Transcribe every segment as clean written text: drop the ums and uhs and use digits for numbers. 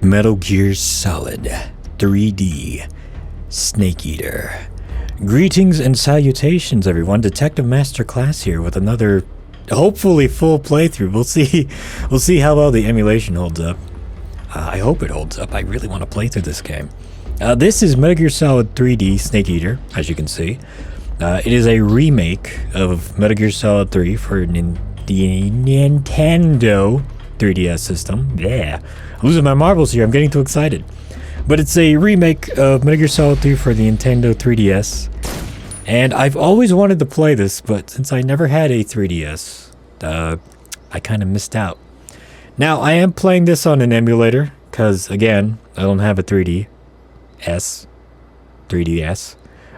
Metal Gear Solid 3D Snake Eater. Greetings and salutations, everyone. Detective Masterclass here with another, hopefully, full playthrough. We'll see how well the emulation holds up. I hope it holds up. I really want to play through this game. This is Metal Gear Solid 3D Snake Eater, as you can see. It is a remake of Metal Gear Solid 3 for the Nintendo 3DS system. Yeah, losing my marbles here. I'm getting too excited. But it's a remake of Metal Gear Solid 3 for the Nintendo 3DS. And I've always wanted to play this, but since I never had a 3DS, I kind of missed out. Now, I am playing this on an emulator, because, again, I don't have a 3DS.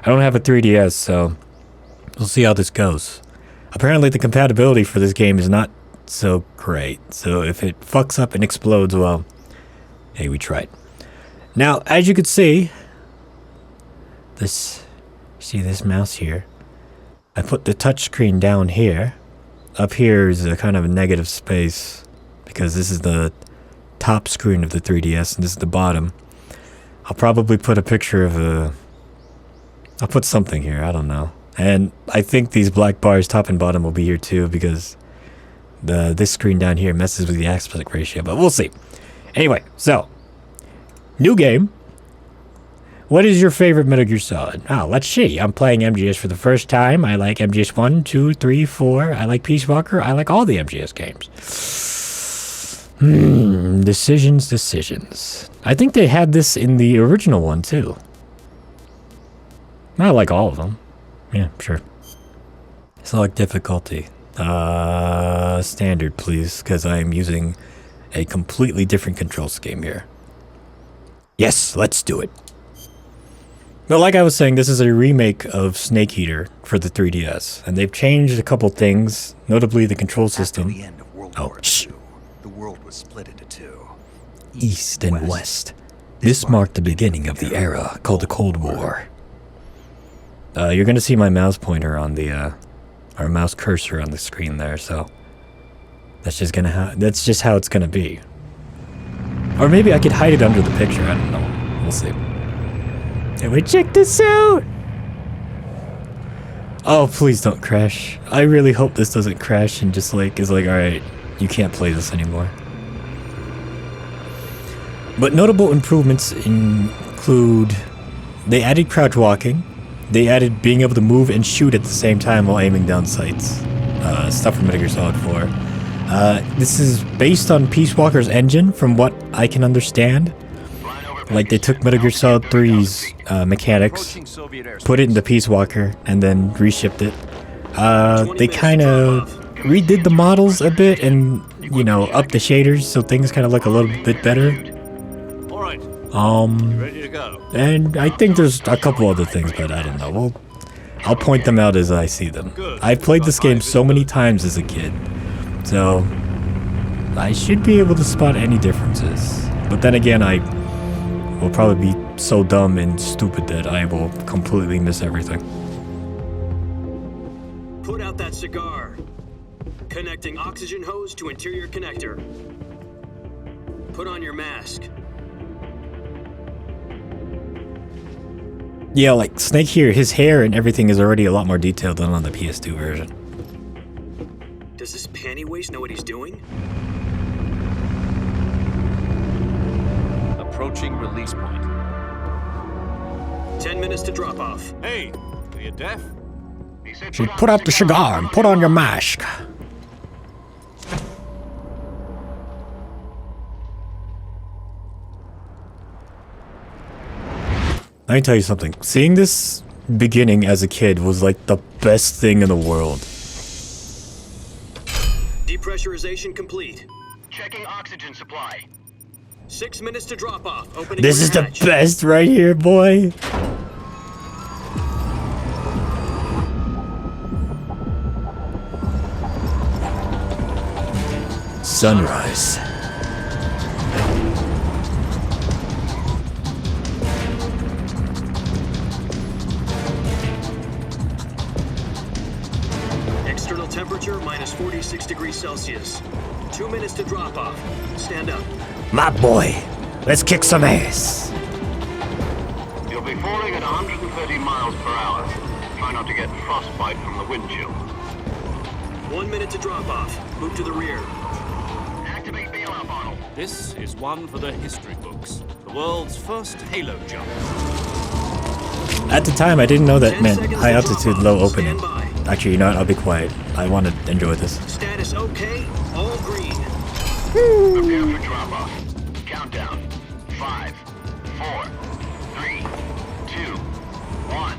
I don't have a 3DS, so we'll see how this goes. Apparently, the compatibility for this game is not so great. So if it fucks up and explodes, well, hey, we tried. Now, as you can see, this mouse here? I put the touchscreen down here. Up here is a kind of a negative space because this is the top screen of the 3DS and this is the bottom. I'll probably put a picture of I'll put something here, I don't know. And I think these black bars top and bottom will be here too because this screen down here messes with the aspect ratio, but we'll see. Anyway, so new game. What is your favorite Metal Gear Solid? Oh, let's see. I'm playing MGS for the first time. I like MGS 1, 2, 3, 4. I like Peace Walker. I like all the MGS games. Decisions. I think they had this in the original one too. I like all of them. Yeah, sure. Select difficulty. Standard, please, because I am using a completely different control scheme here. Yes, let's do it. But like I was saying, this is a remake of Snake Eater for the 3DS, and they've changed a couple things, notably the control system. After the end of World War II, the world was split into two. East and West. This marked the beginning of the era called the Cold War. You're gonna see my mouse pointer on the, or mouse cursor on the screen there, so that's just how it's gonna be. Or maybe I could hide it under the picture, I don't know. We'll see. Anyway, check this out! Oh, please don't crash. I really hope this doesn't crash and just is like, alright, you can't play this anymore. But notable improvements include, they added crouch walking, they added being able to move and shoot at the same time while aiming down sights. Stuff from Metal Gear Solid 4. This is based on Peace Walker's engine, from what I can understand. Like, they took Metal Gear Solid 3's mechanics, put it into Peace Walker, and then reshipped it. They kind of redid the models a bit and, you know, upped the shaders so things kind of look a little bit better. Ready to go. And I think there's a couple other things, but I don't know. I'll point them out as I see them. I've played this game so many times as a kid, so I should be able to spot any differences. But then again, I will probably be so dumb and stupid that I will completely miss everything. Put out that cigar. Connecting oxygen hose to interior connector. Put on your mask. Yeah, like Snake here, his hair and everything is already a lot more detailed than on the PS2 version. Does this panty waste know what he's doing? Approaching release point. 10 minutes to drop off. Hey, are you deaf? Should put out the cigar and put on your mask. Let me tell you something. Seeing this beginning as a kid was like the best thing in the world. Depressurization complete. Checking oxygen supply. 6 minutes to drop off. Opening This is the hatch. best right here, boy. Sunrise. External temperature minus 46 degrees Celsius. 2 minutes to drop off. Stand up. My boy. Let's kick some ass. You'll be falling at 130 miles per hour. Try not to get frostbite from the wind chill. 1 minute to drop off. Move to the rear. Activate bailout bottle. This is one for the history books. The world's first Halo jump. At the time, I didn't know that 10 meant seconds high to altitude, drop low off. opening. Stand by. Actually, you know what? I'll be quiet. I want to enjoy this. Status okay. All green. Prepare for drop off. Countdown. 5, 4, 3, 2, 1.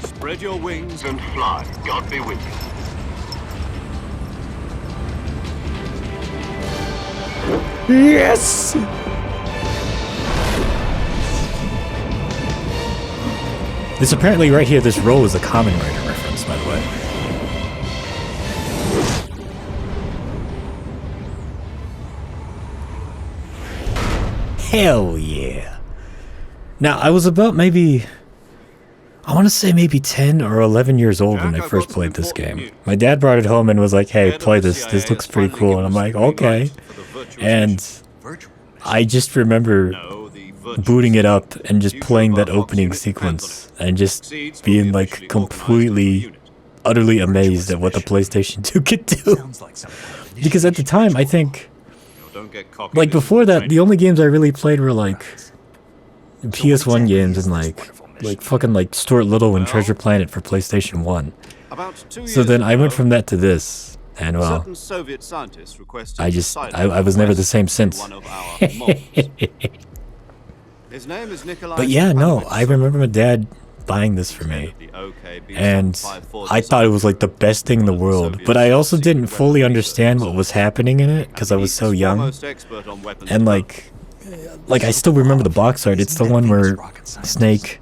Spread your wings And fly. God be with you. Yes! This apparently right here, this roll is a Kamen Rider reference, by the way. Hell yeah. Now, I was about maybe, I want to say maybe 10 or 11 years old when I first played this game. My dad brought it home and was like, hey, play this. This looks pretty cool. And I'm like, okay. And I just remember booting it up and just playing that opening sequence and just being like completely, utterly amazed at what the PlayStation 2 could do. Because at the time, I think, like before that, the only games I really played were like PS1 games and like fucking like Stuart Little and Treasure Planet for PlayStation 1. So then I went from that to this, and well, I was never the same since. But yeah, no, I remember my dad buying this for me, and I thought it was like the best thing in the world, but I also didn't fully understand what was happening in it because I was so young, and like I still remember the box art. It's the one where Snake,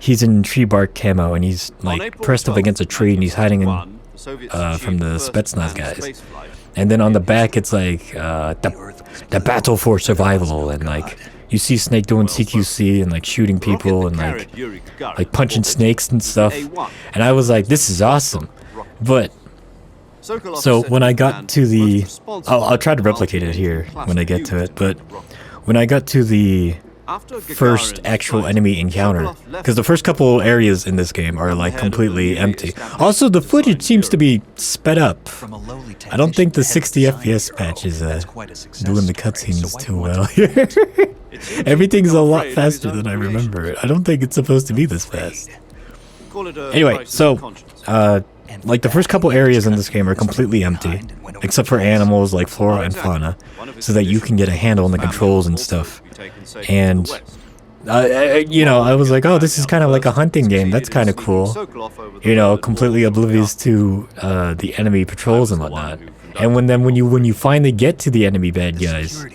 he's in tree bark camo and he's like pressed up against a tree and he's hiding in from the Spetsnaz guys, and then on the back it's like the battle for survival, and like you see Snake doing CQC and like shooting people and like punching snakes and stuff, and I was like, this is awesome. But so when I got to the, I'll try to replicate it here when I get to it, but when I got to the first actual enemy encounter, because the first couple areas in this game are like completely empty. Also, the footage seems to be sped up. I don't think the 60 FPS patch is doing the cutscenes too well here. Everything's a lot faster than I remember. I don't think it's supposed to be this fast. Anyway, so like the first couple areas in this game are completely empty, except for animals like flora and fauna, so that you can get a handle on the controls and stuff. And you know, I was like, oh, this is kind of like a hunting game. That's kind of cool. You know, completely oblivious to the enemy patrols and whatnot. And when you finally get to the enemy bad guys,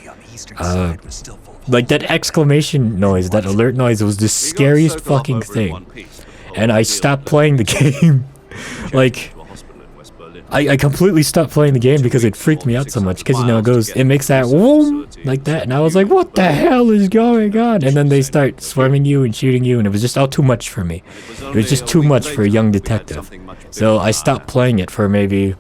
like that exclamation noise, that alert noise, was the scariest fucking thing. And I stopped playing the game. Like, I completely stopped playing the game because it freaked me out so much. Because, you know, it makes that whoom, like that. And I was like, what the hell is going on? And then they start swarming you and shooting you. And it was just all too much for me. It was just too much for a young detective. So I stopped playing it for maybe,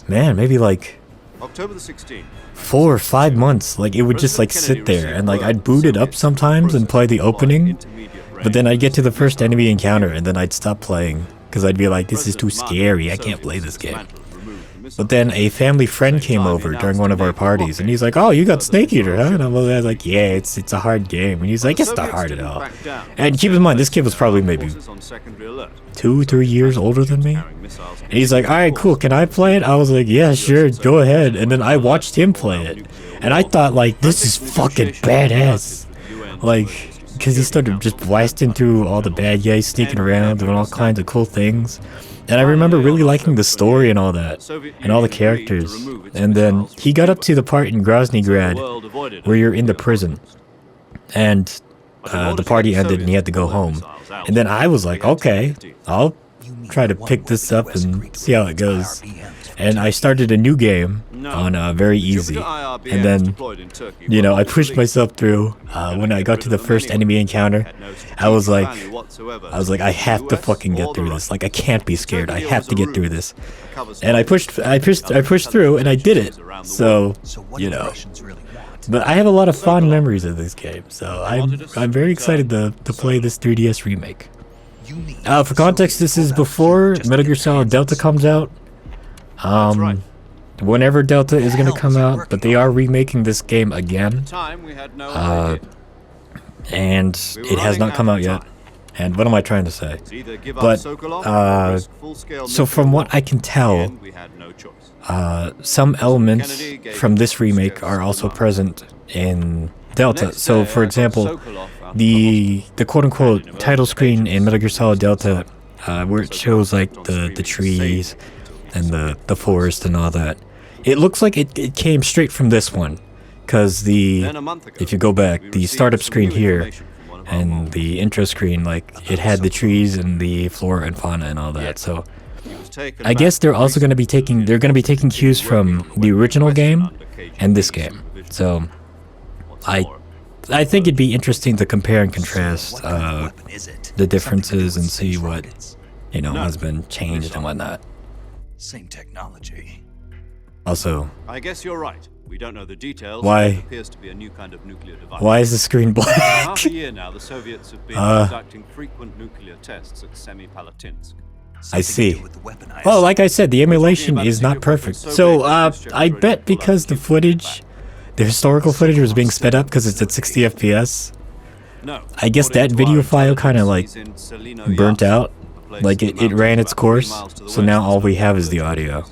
man, maybe like October the 16th. 4 or 5 months. Like, it would just like sit there. And like, I'd boot it up sometimes and play the opening. But then I'd get to the first enemy encounter and then I'd stop playing. Because I'd be like, this is too scary, I can't play this game. But then a family friend came over during one of our parties, and he's like, oh, you got Snake Eater, huh? And I was like, yeah, it's a hard game. And he's like, it's not hard at all. And keep in mind, this kid was probably maybe 2-3 years older than me. And he's like, alright, cool, can I play it? I was like, yeah, sure, go ahead. And then I watched him play it. And I thought, like, this is fucking badass. Like, because he started just blasting through all the bad guys, sneaking around, doing all kinds of cool things. And I remember really liking the story and all that, and all the characters. And then he got up to the part in Groznygrad where you're in the prison, and the party ended and he had to go home. And then I was like, okay, I'll try to pick this up and see how it goes. And I started a new game on very easy, and then, you know, I pushed myself through. When I got to the first enemy encounter, I was like, I have to fucking get through this. Like, I can't be scared. I have to get through this. And I pushed through, and I did it. So, you know, But I have a lot of fond memories of this game, so I'm very excited to play this 3DS remake. For context, this is before Metal Gear Solid Delta comes out. Whenever Delta is going to come out, but they are remaking this game again. And it has not come out yet. And what am I trying to say? But, so from what I can tell, some elements from this remake are also present in Delta. So, for example, the quote-unquote title screen in Metal Gear Solid Delta, where it shows like the trees and the forest and all that, it looks like it came straight from this one. Because if you go back, the startup screen here and the intro screen, like, it had the trees and the flora and fauna and all that. So I guess they're also going to be taking cues from the original game and this game. So I think it'd be interesting to compare and contrast the differences and see what, you know, has been changed and whatnot. Same technology. Also, I guess you're right. We don't know the details. Why? It appears to be a new kind of nuclear device. Why is the screen black? For half a year now, the Soviets have been conducting frequent nuclear tests at Semipalatinsk. I see. Well, like I said, the emulation is not perfect. So, I bet because the footage, the historical footage was being sped up because it's at 60 FPS. No. I guess that video file kind of like burnt out. Like it ran its course. So now all we have is the audio.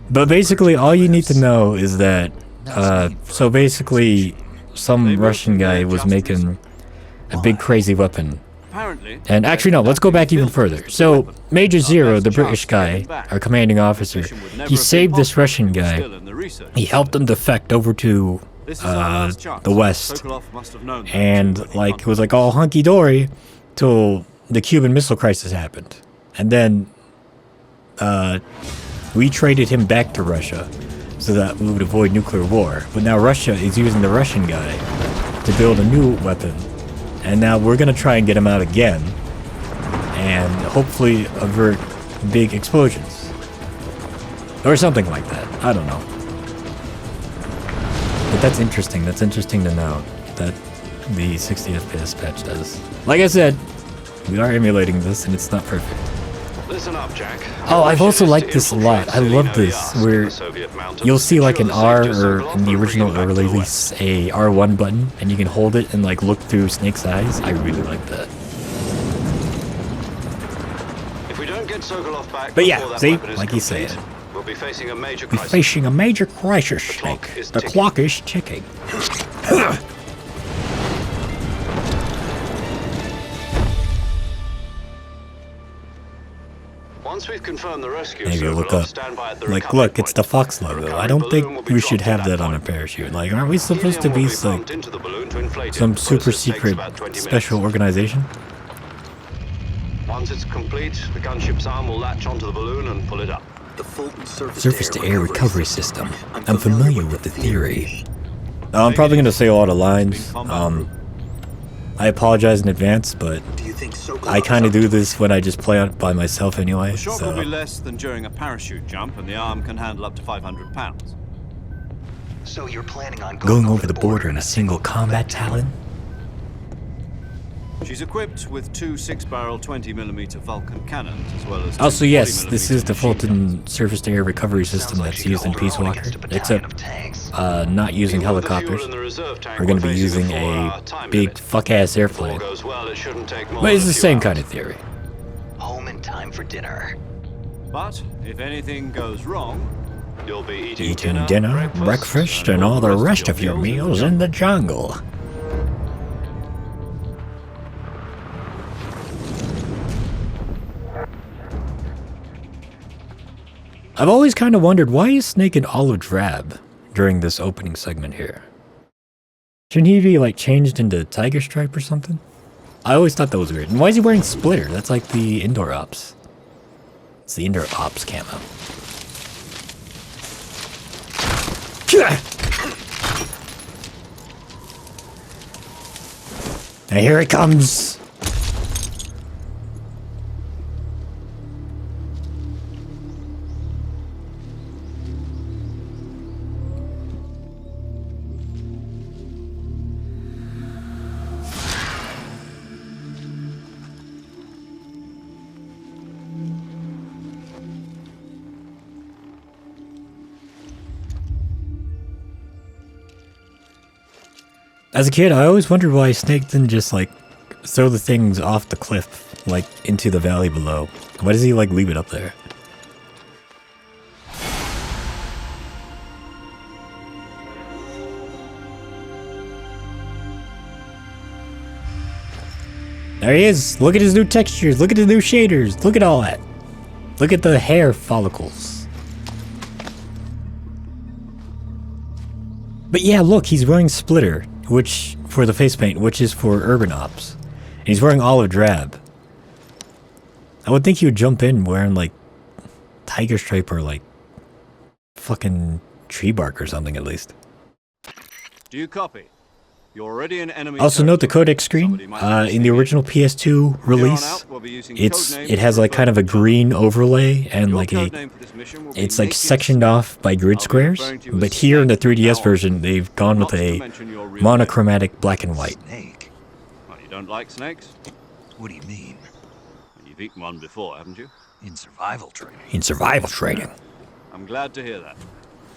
But basically, all you need to know is that, so basically, some Russian guy was making a big crazy weapon. And actually, no, let's go back even further. So, Major Zero, the British guy, our commanding officer, he saved this Russian guy. He helped him defect over to the West. And, like, it was like all hunky-dory till the Cuban Missile Crisis happened. And then, we traded him back to Russia so that we would avoid nuclear war. But now Russia is using the Russian guy to build a new weapon. And now we're going to try and get him out again and hopefully avert big explosions. Or something like that. I don't know. But that's interesting. That's interesting to know that the 60 FPS patch does. Like I said, we are emulating this and it's not perfect. Listen up, Jack. Oh, I've also liked this a lot. I love this, where you'll see like an R, or in the original early release, a R1 button, and you can hold it and like look through Snake's eyes. I really like that. If we don't get Sokolov back, but yeah, see, like you said, we'll be facing a major crisis. Facing a major crisis, Snake. The clock is ticking. Once we've confirmed the rescue, maybe look up. Like, look, it's the Fox logo. I don't think we should have that on a parachute. Like, aren't we supposed to be like some super secret special organization? Once it's complete, the gunship's arm will latch onto the balloon and pull it up. The Fulton surface-to-air recovery system. I'm familiar with the theory. I'm probably gonna say a lot of lines. I apologize in advance, but I kind of do this when I just play it by myself anyway. The shock will be less than during a parachute jump, and the arm can handle up to 500 pounds. So you're planning on going over the border in a single combat Talon? She's equipped with two 6-barrel 20mm Vulcan cannons, as well as also, yes, this is the Fulton surface-to-air recovery system that's used in Peace Walker, except not using helicopters. We're going to be using a big fuck-ass airplane. But it's the same kind of theory. Home in time for dinner. But if anything goes wrong, you'll be eating dinner, breakfast, and all the rest of your meals in the jungle. I've always kind of wondered, why is Snake an olive drab during this opening segment here? Shouldn't he be like changed into Tiger Stripe or something? I always thought that was weird. And why is he wearing Splitter? That's like the Indoor Ops. It's the Indoor Ops camo. And here it comes. As a kid, I always wondered why Snake didn't just, like, throw the things off the cliff, like, into the valley below. Why does he, like, leave it up there? There he is! Look at his new textures! Look at his new shaders! Look at all that! Look at the hair follicles. But yeah, look, he's wearing Splitter, which, for the face paint, which is for Urban Ops. And he's wearing Olive Drab. I would think he would jump in wearing, like, Tiger Stripe or, like, fucking Tree Bark or something, at least. Do you copy? You're already in enemy Also note the territory. codec screen. Somebody might In the original PS2 release, We'll be using it codenames has, like, kind of a green overlay and, Your like, a... codename for this mission will be It's, like, Naked sectioned Snake. off by grid I'll be squares. referring to you as But here in the Snake 3DS now version, on. they've gone with Not to a mention your real name. monochromatic black and white. Snake? Well, you don't like snakes? What do you mean? You've eaten one before, haven't you? In survival training? In survival training. I'm glad to hear that.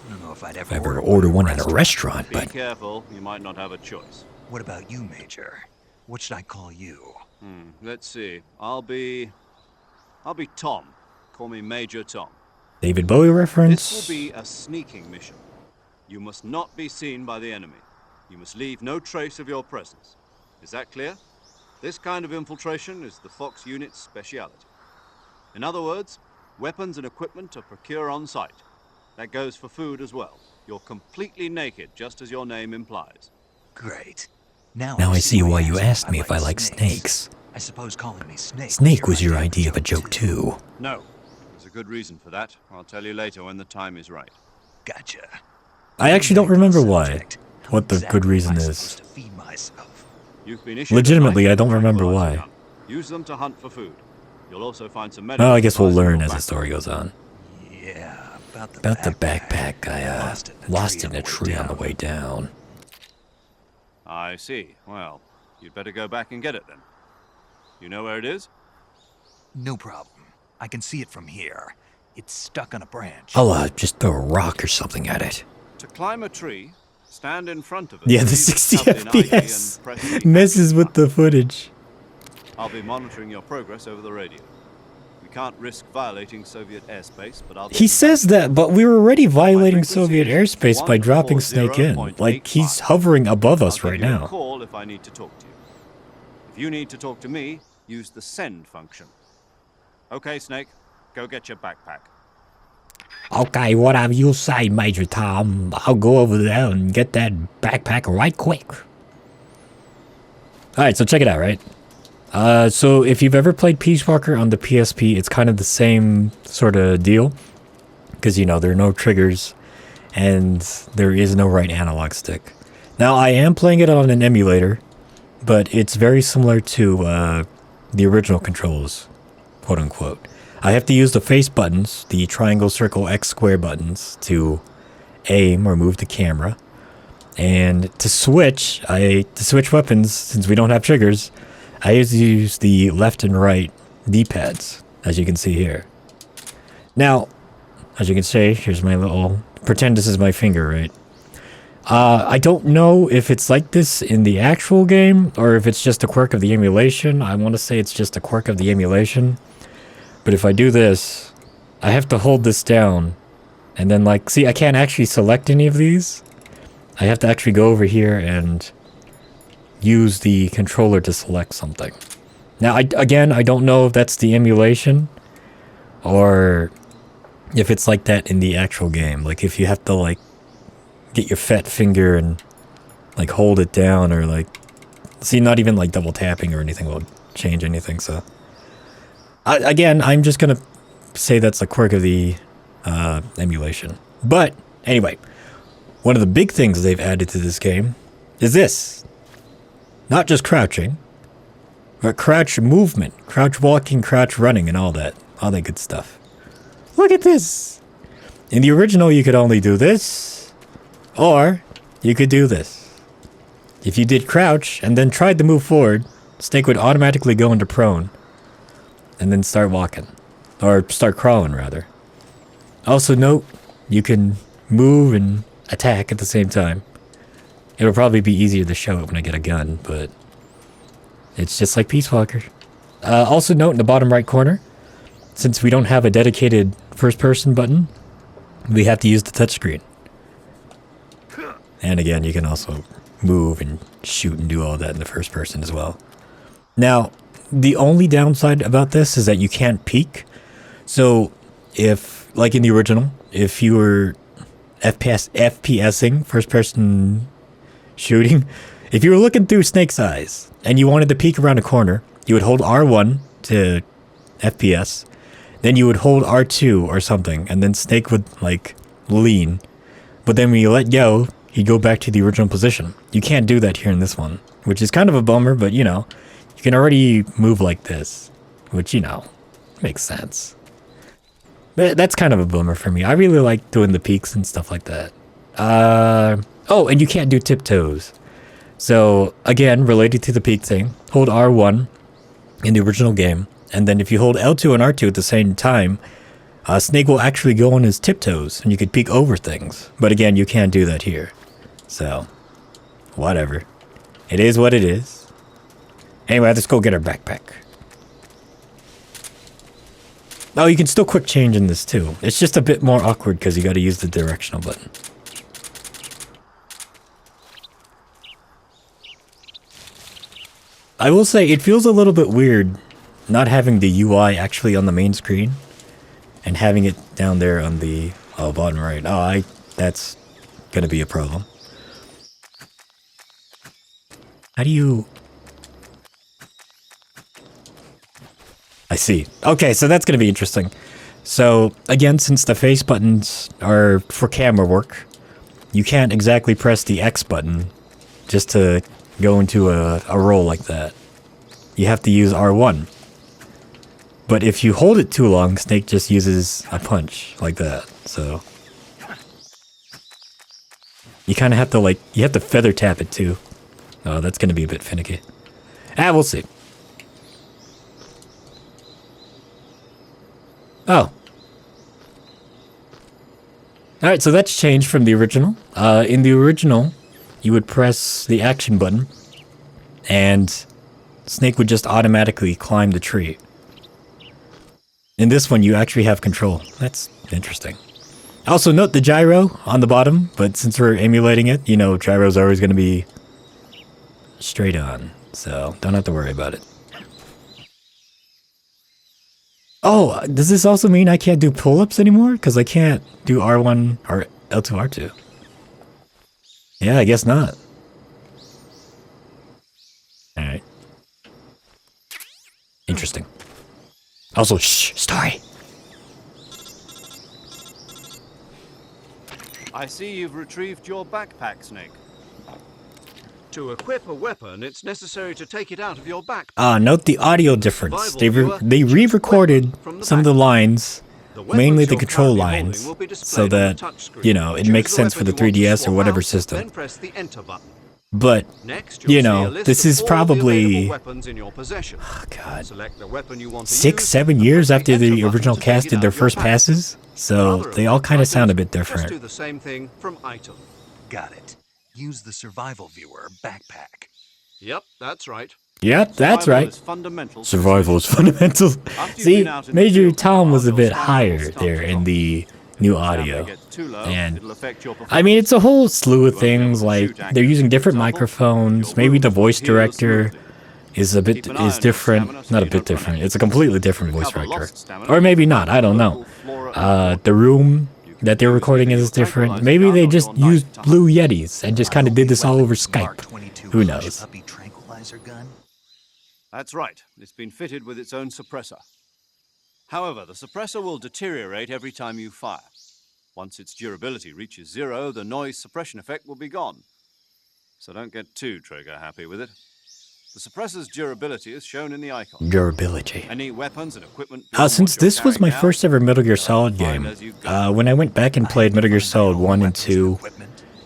I don't know if I'd If ever I ever order one at a restaurant, Be but... careful, you might not have a choice. What about you, Major? What should I call you? Let's see. I'll be Tom. Call me Major Tom. David Bowie reference. This will be a sneaking mission. You must not be seen by the enemy. You must leave no trace of your presence. Is that clear? This kind of infiltration is the Fox unit's speciality. In other words, weapons and equipment are procured on site. That goes for food as well. You're completely naked, just as your name implies. Great. Now Now I see why you answer. asked me if I like snakes. I suppose calling me Snake. Snake was your idea of a joke too. No. There's a good reason for that. I'll tell you later when the time is right. Gotcha. I actually don't remember why. Subject. What the Exactly good reason am I is. supposed to feed myself? You've been issued Legitimately, a I don't license remember tranquilizer why. gun. Use them to hunt for food. You'll also find some medical Well, I guess we'll supplies in learn your as the backpack. story goes on. Yeah, About the backpack, I lost it in a tree on the way down. I see. Well, you'd better go back and get it then. You know where it is? No problem. I can see it from here. It's stuck on a branch. I'll just throw a rock or something at it. To climb a tree, stand in front of it. Yeah, the use 60 tablet in ID FPS and press the messes with button. the footage. I'll be monitoring your progress over the radio. We can't risk violating Soviet airspace, but I'll... He says that, but we were already violating Soviet airspace by dropping Snake in. Like, he's hovering above us I'll right give you a now. call if I need to talk to you. If you need to talk to me, use the send function. Okay, Snake, go get your backpack. Okay, whatever you say, Major Tom. I'll go over there and get that backpack right quick. Alright, so check it out, right? So if you've ever played Peace Walker on the PSP, it's kind of the same sort of deal. Because, you know, there are no triggers and there is no right analog stick. Now, I am playing it on an emulator, but it's very similar to the original controls, quote unquote. I have to use the face buttons, the triangle, circle, X, square buttons to aim or move the camera. And to switch weapons, since we don't have triggers, I use the left and right D-pads, as you can see here. Now, as you can see, here's my little... Pretend this is my finger, right? I don't know if it's like this in the actual game, or if it's just a quirk of the emulation. I want to say it's just a quirk of the emulation. But if I do this, I have to hold this down. And then, like, see, I can't actually select any of these. I have to actually go over here and use the controller to select something. Now, I don't know if that's the emulation or if it's like that in the actual game. Like, if you have to, like, get your fat finger and, like, hold it down or, like... See, not even, like, double tapping or anything will change anything, so... Again, I'm just gonna say that's a quirk of the emulation. But, anyway, one of the big things they've added to this game is this. Not just crouching, but crouch movement, crouch walking, crouch running, and all that good stuff. Look at this! In the original, you could only do this, or you could do this. If you did crouch and then tried to move forward, Snake would automatically go into prone, and then start walking. Or start crawling, rather. Also note, you can move and attack at the same time. It'll probably be easier to show it when I get a gun, but it's just like Peace Walker. Also note in the bottom right corner, since we don't have a dedicated first-person button, we have to use the touchscreen. And again, you can also move and shoot and do all that in the first person as well. Now, the only downside about this is that you can't peek. So, if, like in the original, if you were FPSing, first-person shooting, if you were looking through Snake's eyes and you wanted to peek around a corner, you would hold R1 to FPS, then you would hold R2 or something, and then Snake would, like, lean. But then when you let go, he'd go back to the original position. You can't do that here in this one, which is kind of a bummer, but, you know, you can already move like this, which, you know, makes sense. But that's kind of a bummer for me. I really like doing the peaks and stuff like that. Oh, and you can't do tiptoes. So, again, related to the peak thing, hold R1 in the original game, and then if you hold L2 and R2 at the same time, Snake will actually go on his tiptoes, and you could peek over things. But again, you can't do that here. So, whatever. It is what it is. Anyway, let's go get our backpack. Oh, you can still quick change in this too. It's just a bit more awkward because you got to use the directional button. I will say, it feels a little bit weird not having the UI actually on the main screen and having it down there on the bottom right. Oh, that's going to be a problem. How do you... I see. Okay, so that's going to be interesting. So, again, since the face buttons are for camera work, you can't exactly press the X button just to go into a roll like that. You have to use R1. But if you hold it too long, Snake just uses a punch like that, so... You kind of have to, like, you have to feather tap it too. Oh, that's going to be a bit finicky. We'll see. Oh. Alright, so that's changed from the original. In the original, you would press the action button, and Snake would just automatically climb the tree. In this one, you actually have control. That's interesting. Also, note the gyro on the bottom, but since we're emulating it, you know, gyro's always going to be straight on, so don't have to worry about it. Oh, does this also mean I can't do pull-ups anymore? Because I can't do R1 or L2, R2. Yeah, I guess not. Alright. Interesting. Also, shh, story. I see you've retrieved your backpack, Snake. To equip a weapon, it's necessary to take it out of your backpack. Note the audio difference. They re-recorded some of the lines, mainly the control lines, so that, you know, it makes sense for the 3DS or whatever system. Then press the enter button. But, you know, this is probably... Oh, God. Select the weapon you want to 6-7 years after the original cast did their first passes, so they all kind of sound a bit different. Just do the same thing from item. Got it. Use the survival viewer backpack. Yep, that's right. Yep, that's right. Survival is fundamental. See, Major Tom was a bit higher there in the new audio. And I mean, it's a whole slew of things, like they're using different microphones. Maybe the voice director is different. Not a bit different. It's a completely different voice director. Or maybe not, I don't know. The room that they're recording is different. Maybe they just used Blue Yetis and just kind of did this all over Skype. Who knows? That's right. It's been fitted with its own suppressor. However, the suppressor will deteriorate every time you fire. Once its durability reaches 0, the noise suppression effect will be gone. So don't get too trigger happy with it. The suppressor's durability is shown in the icon. Durability. Any weapons and equipment... Since this was my first ever Metal Gear Solid game, when I went back and played Metal Gear Solid 1 and 2,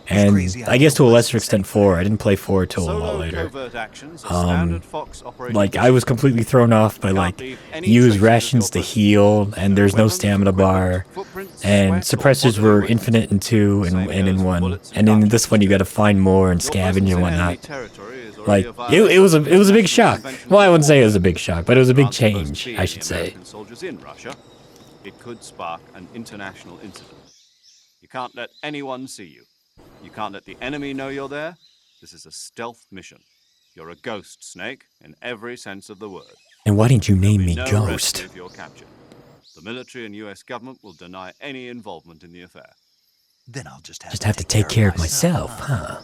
And crazy I guess to a idea lesser was extent safe. 4. I didn't play 4 till a lot Solo later. covert actions are standard Fox operation Like, I was completely thrown off by, like, use rations to heal, and there's no stamina bar, and suppressors were infinite in 2 and in 1, and in this one you gotta find more and scavenge and whatnot. Like, it was a big shock. Well, I wouldn't say it was a big shock, but it was a big change, I should say. Soldiers in Russia, it could spark an international incident. You can't let anyone see you. You can't let the enemy know you're there. This is a stealth mission. You're a ghost, Snake, in every sense of the word. And why didn't you name me No Ghost? rescue if you're captured. The military and US government will deny any involvement in the affair. Then I'll just Have to take care of myself, huh?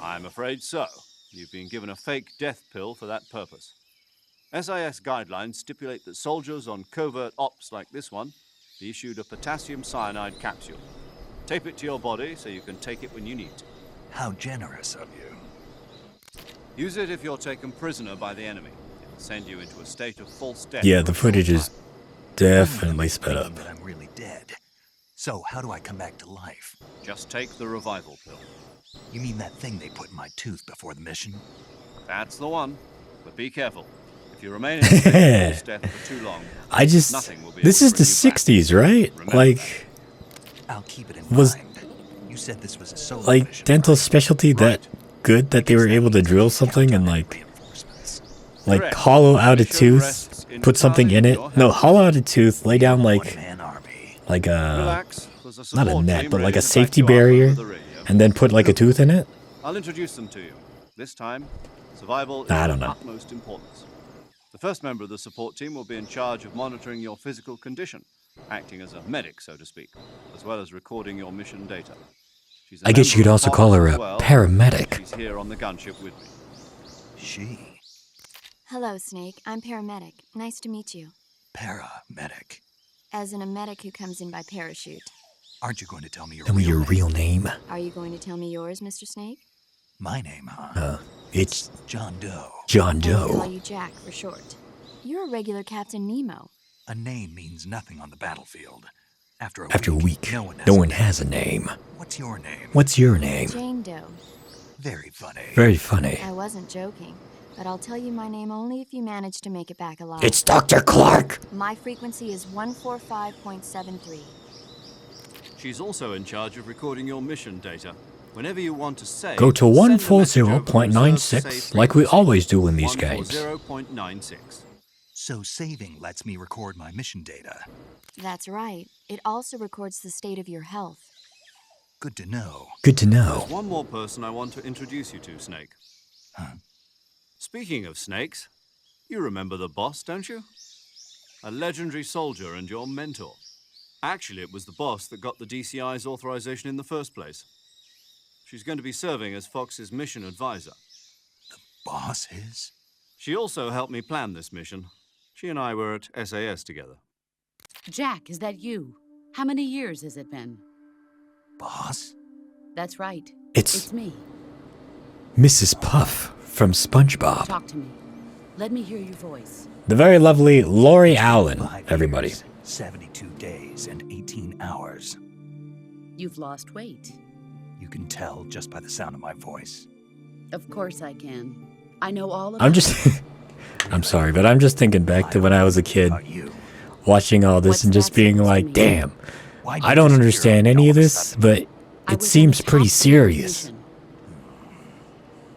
I'm afraid so. You've been given a fake death pill for that purpose. SIS guidelines stipulate that soldiers on covert ops like this one be issued a potassium cyanide capsule. Tape it to your body so you can take it when you need to. How generous of you. Use it if you're taken prisoner by the enemy. It'll send you into a state of false death. Yeah, the footage is definitely sped Thinking up. that I'm really dead. So how do I come back to life? Just take the revival pill. You mean that thing they put in my tooth before the mission? That's the one. But be careful. If you remain in a state of false death for too long, nothing will be This able is to the bring you back. 60s, right? Remember Like, I'll keep it in Was- mind. You said this was a solo like mission, dental right? specialty that good that they were able to drill something and like Correct. hollow out a Mission tooth, rests put something in it. entirely No, in your hollow out a tooth, lay down like One-man army. a Relax. There's a not a support net, team but like ready a to back safety you up barrier, over the radio. and then put like a tooth in it. I'll introduce them to you. This time, survival is I of don't know. utmost importance. The first member of the support team will be in charge of monitoring your physical condition, acting as a medic, so to speak, as well as recording your mission data. She's a I guess you member could of also Fox call her as a well. paramedic. She's here on the gunship with me. She. Hello, Snake. I'm paramedic. Nice to meet you. Paramedic. As in a medic who comes in by parachute. Aren't you going to tell me your Tell me real your name? real name. Are you going to tell me yours, Mr. Snake? My name, huh? It's John Doe. John I'll call Doe. you Jack for short. You're a regular Captain Nemo. A name means nothing on the battlefield. After After a week, no no one one has a name. What's your name? What's your name? Jane Doe. Very funny. Very funny. I wasn't joking, but I'll tell you my name only if you manage to make it back alive. It's Dr. Clark. My frequency is 145.73. She's also in charge of recording your mission data. Whenever you want to save, Go to send a message over the reserved 140.96 save like we frequency. always do in these games. 140.96. So saving lets me record my mission data. That's right. It also records the state of your health. Good to know. Good to know. One more person I want to introduce you to, Snake. Huh? Speaking of snakes, you remember the boss, don't you? A legendary soldier and your mentor. Actually, it was the boss that got the DCI's authorization in the first place. She's going to be serving as Fox's mission advisor. Boss is? She also helped me plan this mission. She and I were at SAS together. Jack, is that you? How many years has it been? Boss? That's right. It's It's me. Mrs. Puff from SpongeBob. Talk to me. Let me hear your voice. The very lovely Lori Allen, 5 everybody. years, 72 days and 18 hours. You've lost weight. You can tell just by the sound of my voice. Of course I can. I know all about I'm just... I'm sorry, but I'm just thinking back to when I was a kid, About you. watching all this What's and just that being supposed to like, mean? damn, Why I did don't you understand secure any all of a this, sudden? but I it was seems on the pretty top of the serious. mission.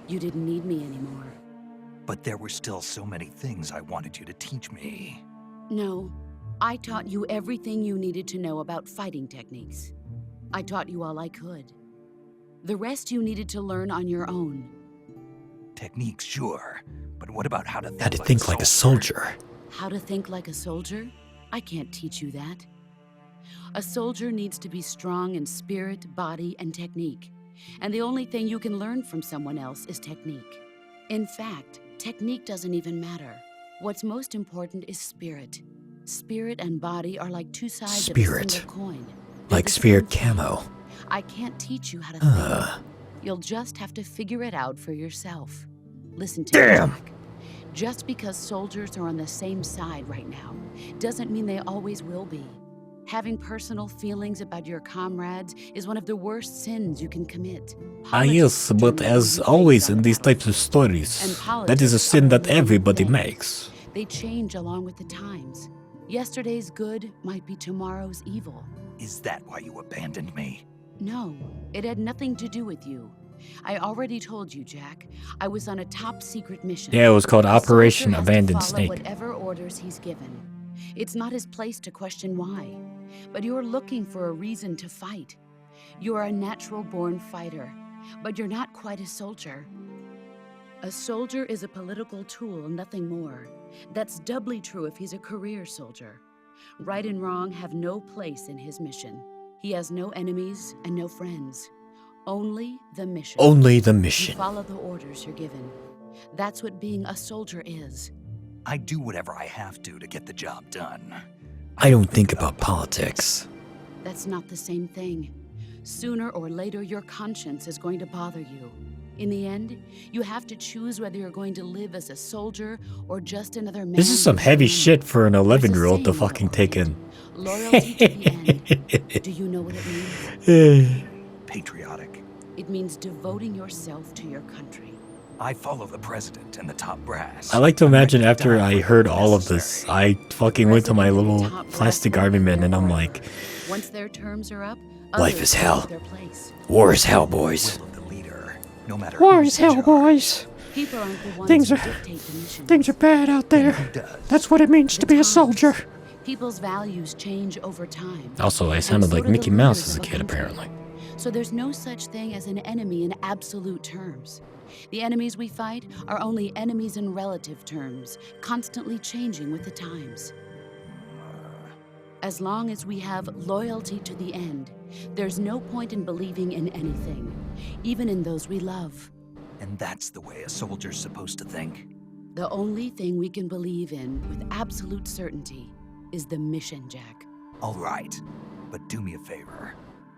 You didn't need me anymore. But there were still so many things I wanted you to teach me. No, I taught you everything you needed to know about fighting techniques. I taught you all I could. The rest you needed to learn on your own. Techniques, sure. But what about how to think, Had to think like a soldier. How to think like a soldier? I can't teach you that. A soldier needs to be strong in spirit, body, and technique. And the only thing you can learn from someone else is technique. In fact, technique doesn't even matter. What's most important is spirit. Spirit and body are like two sides Spirit. of a single coin. They're Like the Spirit same Camo. thing. I can't teach you how to Uh. think. You'll just have to figure it out for yourself. Listen to Damn. me, Jack. Just because soldiers are on the same side right now doesn't mean they always will be. Having personal feelings about your comrades is one of the worst sins you can commit. Yes, but as always in these types of stories, that is a sin that everybody makes. They change along with the times. Yesterday's good might be tomorrow's evil. Is that why you abandoned me? No, it had nothing to do with you. I already told you, Jack. I was on a top secret mission. Yeah, it was called Operation A soldier has to Abandoned follow Snake. whatever orders he's given. It's not his place to question why. But you're looking for a reason to fight. You're a natural-born fighter, but you're not quite a soldier. A soldier is a political tool, nothing more. That's doubly true if he's a career soldier. Right and wrong have no place in his mission. He has no enemies and no friends. Only the mission. Only the You mission. follow the orders you're given. That's what being a soldier is. I do whatever I have to get the job done. I don't think about politics. That's not the same thing. Sooner or later, your conscience is going to bother you. In the end, you have to choose whether you're going to live as a soldier or just another man. This is some heavy shit for an 11-year-old to fucking take in. Loyalty to the end. Do you know what it means? Patriotic. It means devoting yourself to your country. I follow the president and the top brass. I like to imagine I'm ready to after die I for heard if all of this, necessary. I fucking went to my President and little top brass plastic will army be man and there I'm forever. like, Once their terms are up, life others is will hell. take their place. war is hell, boys. Will of the leader, no matter War who's is in hell, charge. boys. People aren't the ones Things who are- dictate the missions. Things are bad out Who there. does? That's what it means to The be a times. soldier. People's values change over time. Also, I And sounded so like do the Mickey Mouse leaders as a of kid, country. apparently. So there's no such thing as an enemy in absolute terms. The enemies we fight are only enemies in relative terms, constantly changing with the times. As long as we have loyalty to the end, there's no point in believing in anything, even in those we love. And that's the way a soldier's supposed to think. The only thing we can believe in with absolute certainty is the mission, Jack. All right, but do me a favor.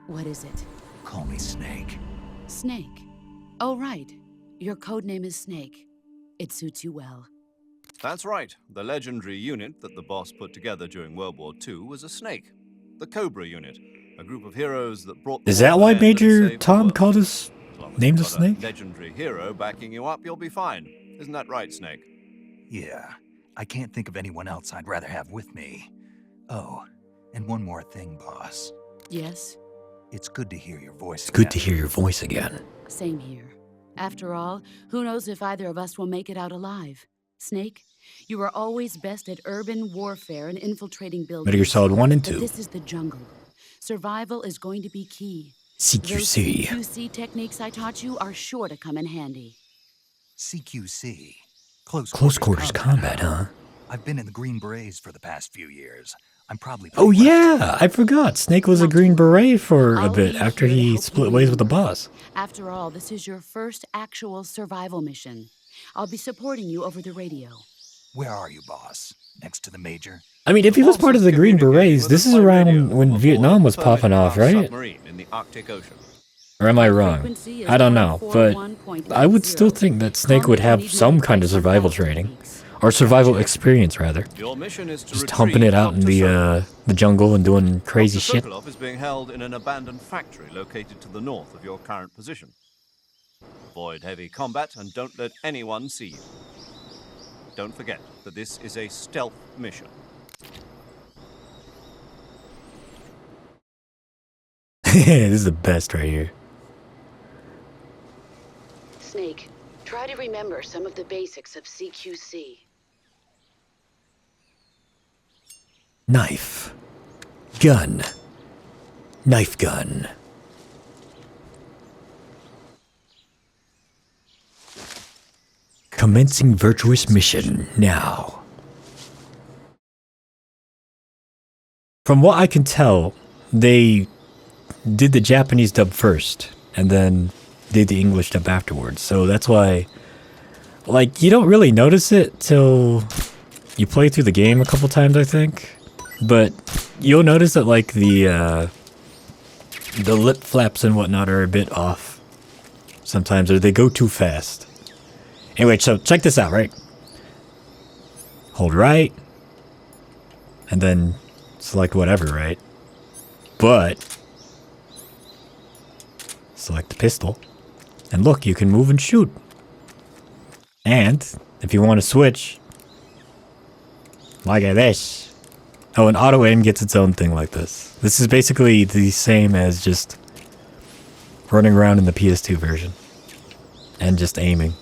What is it? Call me Snake. Snake. Oh, right. Your codename is Snake. It suits you well. That's right. The legendary unit that the boss put together during World War II was a snake. The Cobra unit, a group of heroes that brought the Is war that to why an end and Major saved the Tom world. called us As long as named you've the got snake? a legendary hero backing you up, you'll be fine. Isn't that right, Snake? Yeah, I can't think of anyone else I'd rather have with me. Oh, and one more thing, boss. Yes, It's good to hear your voice It's good again. to hear your voice again. same here. After all, who knows if either of us will make it out alive? Snake, you are always best at urban warfare and infiltrating buildings. Metal Gear Solid 1 and But 2. this is the jungle. Survival is going to be key. Those CQC. CQC techniques I taught you are sure to come in handy. CQC. Close Quarters combat, huh? I've been in the Green Berets for the past few years. I'm probably Oh pretty well yeah, I forgot. Snake was a Green Beret for a I'll bit be after here to he help split you ways with the maneuver. boss. After all, this is your first actual survival mission. I'll be supporting you over the radio. Where are you, boss? Next to the major? I mean, if he was part of the Green Berets, this is around when Vietnam was popping off, right? Submarine in the Arctic Ocean. Or am I wrong? Frequency is I don't know, but 141.80. I would still think that Snake would have some kind of survival training. Or survival experience, rather. Your mission is to Just retrieve humping it out in Dr. the jungle and doing crazy Dr. shit. Sokolov is being held in an abandoned factory located to the north of your current position. Avoid heavy combat and don't let anyone see you. Don't forget that this is a stealth mission. This is the best right here. Snake, try to remember some of the basics of CQC. Knife. Gun. Knife gun. Commencing virtuous mission now. From what I can tell, they did the Japanese dub first and then did the English dub afterwards. So that's why, like, you don't really notice it till you play through the game a couple times, I think. But you'll notice that, like, the lip flaps and whatnot are a bit off sometimes, or they go too fast. Anyway, so check this out, right? Hold right, and then select whatever, right? But select the pistol. And look, you can move and shoot. And if you want to switch, like this. Oh, and auto aim gets its own thing like this. This is basically the same as just running around in the PS2 version. And just aiming.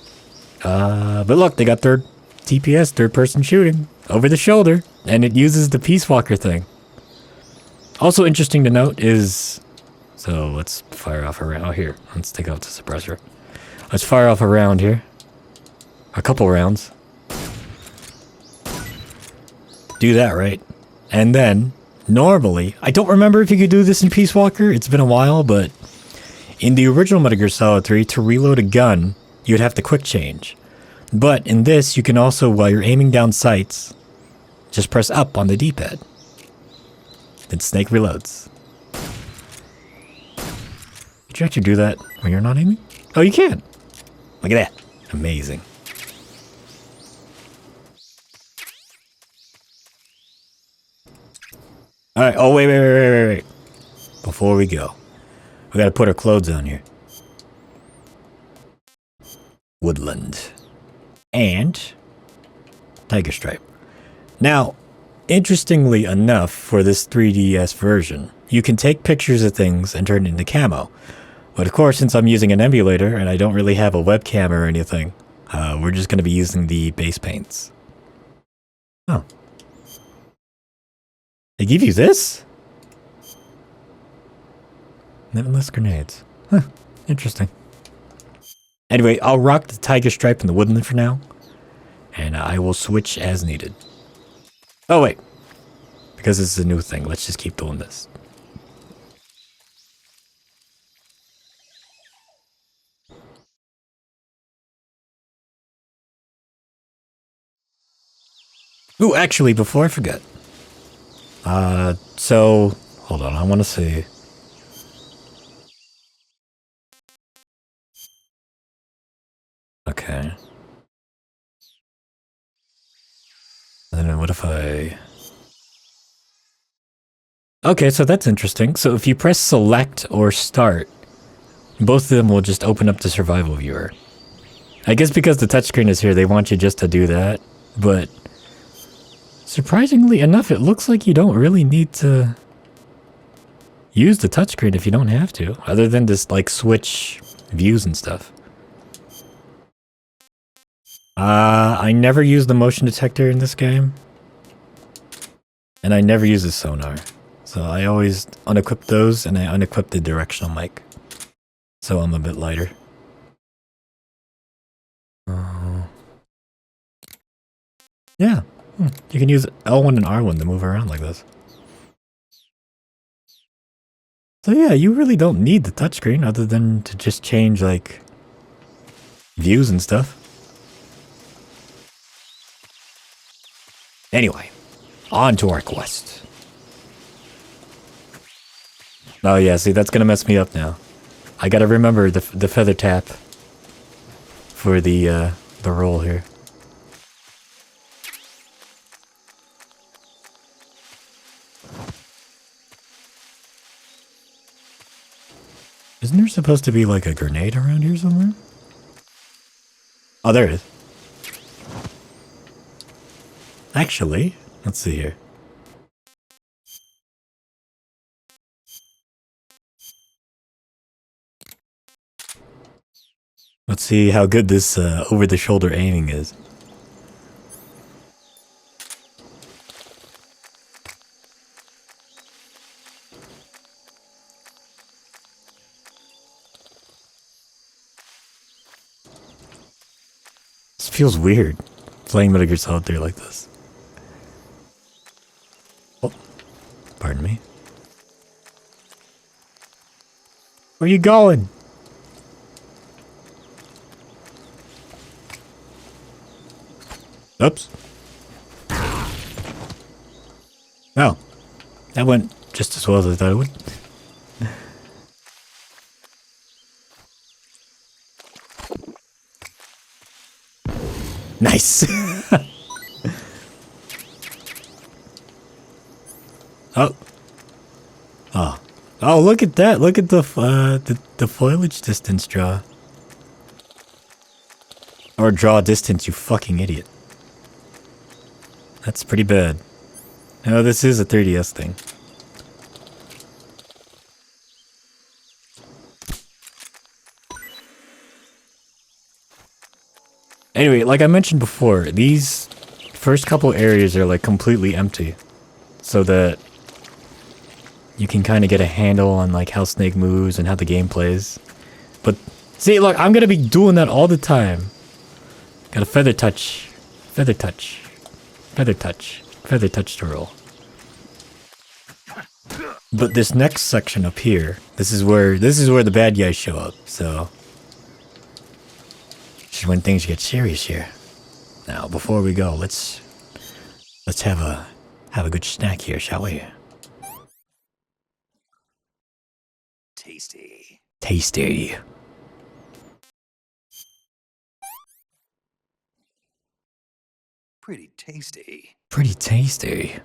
But look, they got third TPS, third person shooting, over the shoulder, and it uses the Peace Walker thing. Also interesting to note is, so let's fire off a round. Oh, here, let's take out the suppressor. Let's fire off a round here. A couple rounds. Do that, right? And then, normally, I don't remember if you could do this in Peace Walker, it's been a while, but in the original Metal Gear Solid 3, to reload a gun, you'd have to quick change. But in this, you can also, while you're aiming down sights, just press up on the D-pad. Then Snake reloads. Could you actually do that when you're not aiming? Oh, you can! Look at that. Amazing. Alright, oh wait. Before we go, we gotta put our clothes on here. Woodland. And Tiger Stripe. Now, interestingly enough, for this 3DS version, you can take pictures of things and turn it into camo. But of course, since I'm using an emulator and I don't really have a webcam or anything, we're just going to be using the base paints. Oh. They give you this? Limitless grenades. Huh, interesting. Anyway, I'll rock the Tiger Stripe in the Woodland for now. And I will switch as needed. Oh, wait. Because this is a new thing, let's just keep doing this. Ooh, actually, before I forget. So, hold on, I want to see. Okay. And then what if I... Okay, so that's interesting. So if you press select or start, both of them will just open up the survival viewer. I guess because the touchscreen is here, they want you just to do that, but surprisingly enough, it looks like you don't really need to use the touchscreen if you don't have to, other than just like switch views and stuff. I never use the motion detector in this game, and I never use the sonar. So I always unequip those, and I unequip the directional mic. So I'm a bit lighter. Yeah, you can use L1 and R1 to move around like this. So yeah, you really don't need the touchscreen other than to just change like views and stuff. Anyway, on to our quest. Oh yeah, see, that's gonna mess me up now. I gotta remember the feather tap for the roll here. Isn't there supposed to be like a grenade around here somewhere? Oh, there it is. Actually, let's see here. Let's see how good this over-the-shoulder aiming is. This feels weird, playing Metal Gear Solid 3 like this. Oh, pardon me. Where you going? Oops. Oh, that went just as well as I thought it would. Nice. Oh. Oh, Oh, look at that. Look at the foliage distance draw. Or draw distance, you fucking idiot. That's pretty bad. No, this is a 3DS thing. Anyway, like I mentioned before, these first couple areas are like completely empty. So that you can kind of get a handle on like how Snake moves and how the game plays. But see, look, I'm gonna be doing that all the time. Got a feather touch, feather touch, feather touch, feather touch to roll. But this next section up here, this is where the bad guys show up. So this is when things get serious here. Now, before we go, let's have a good snack here, shall we? Tasty. Tasty. Pretty tasty. Pretty tasty.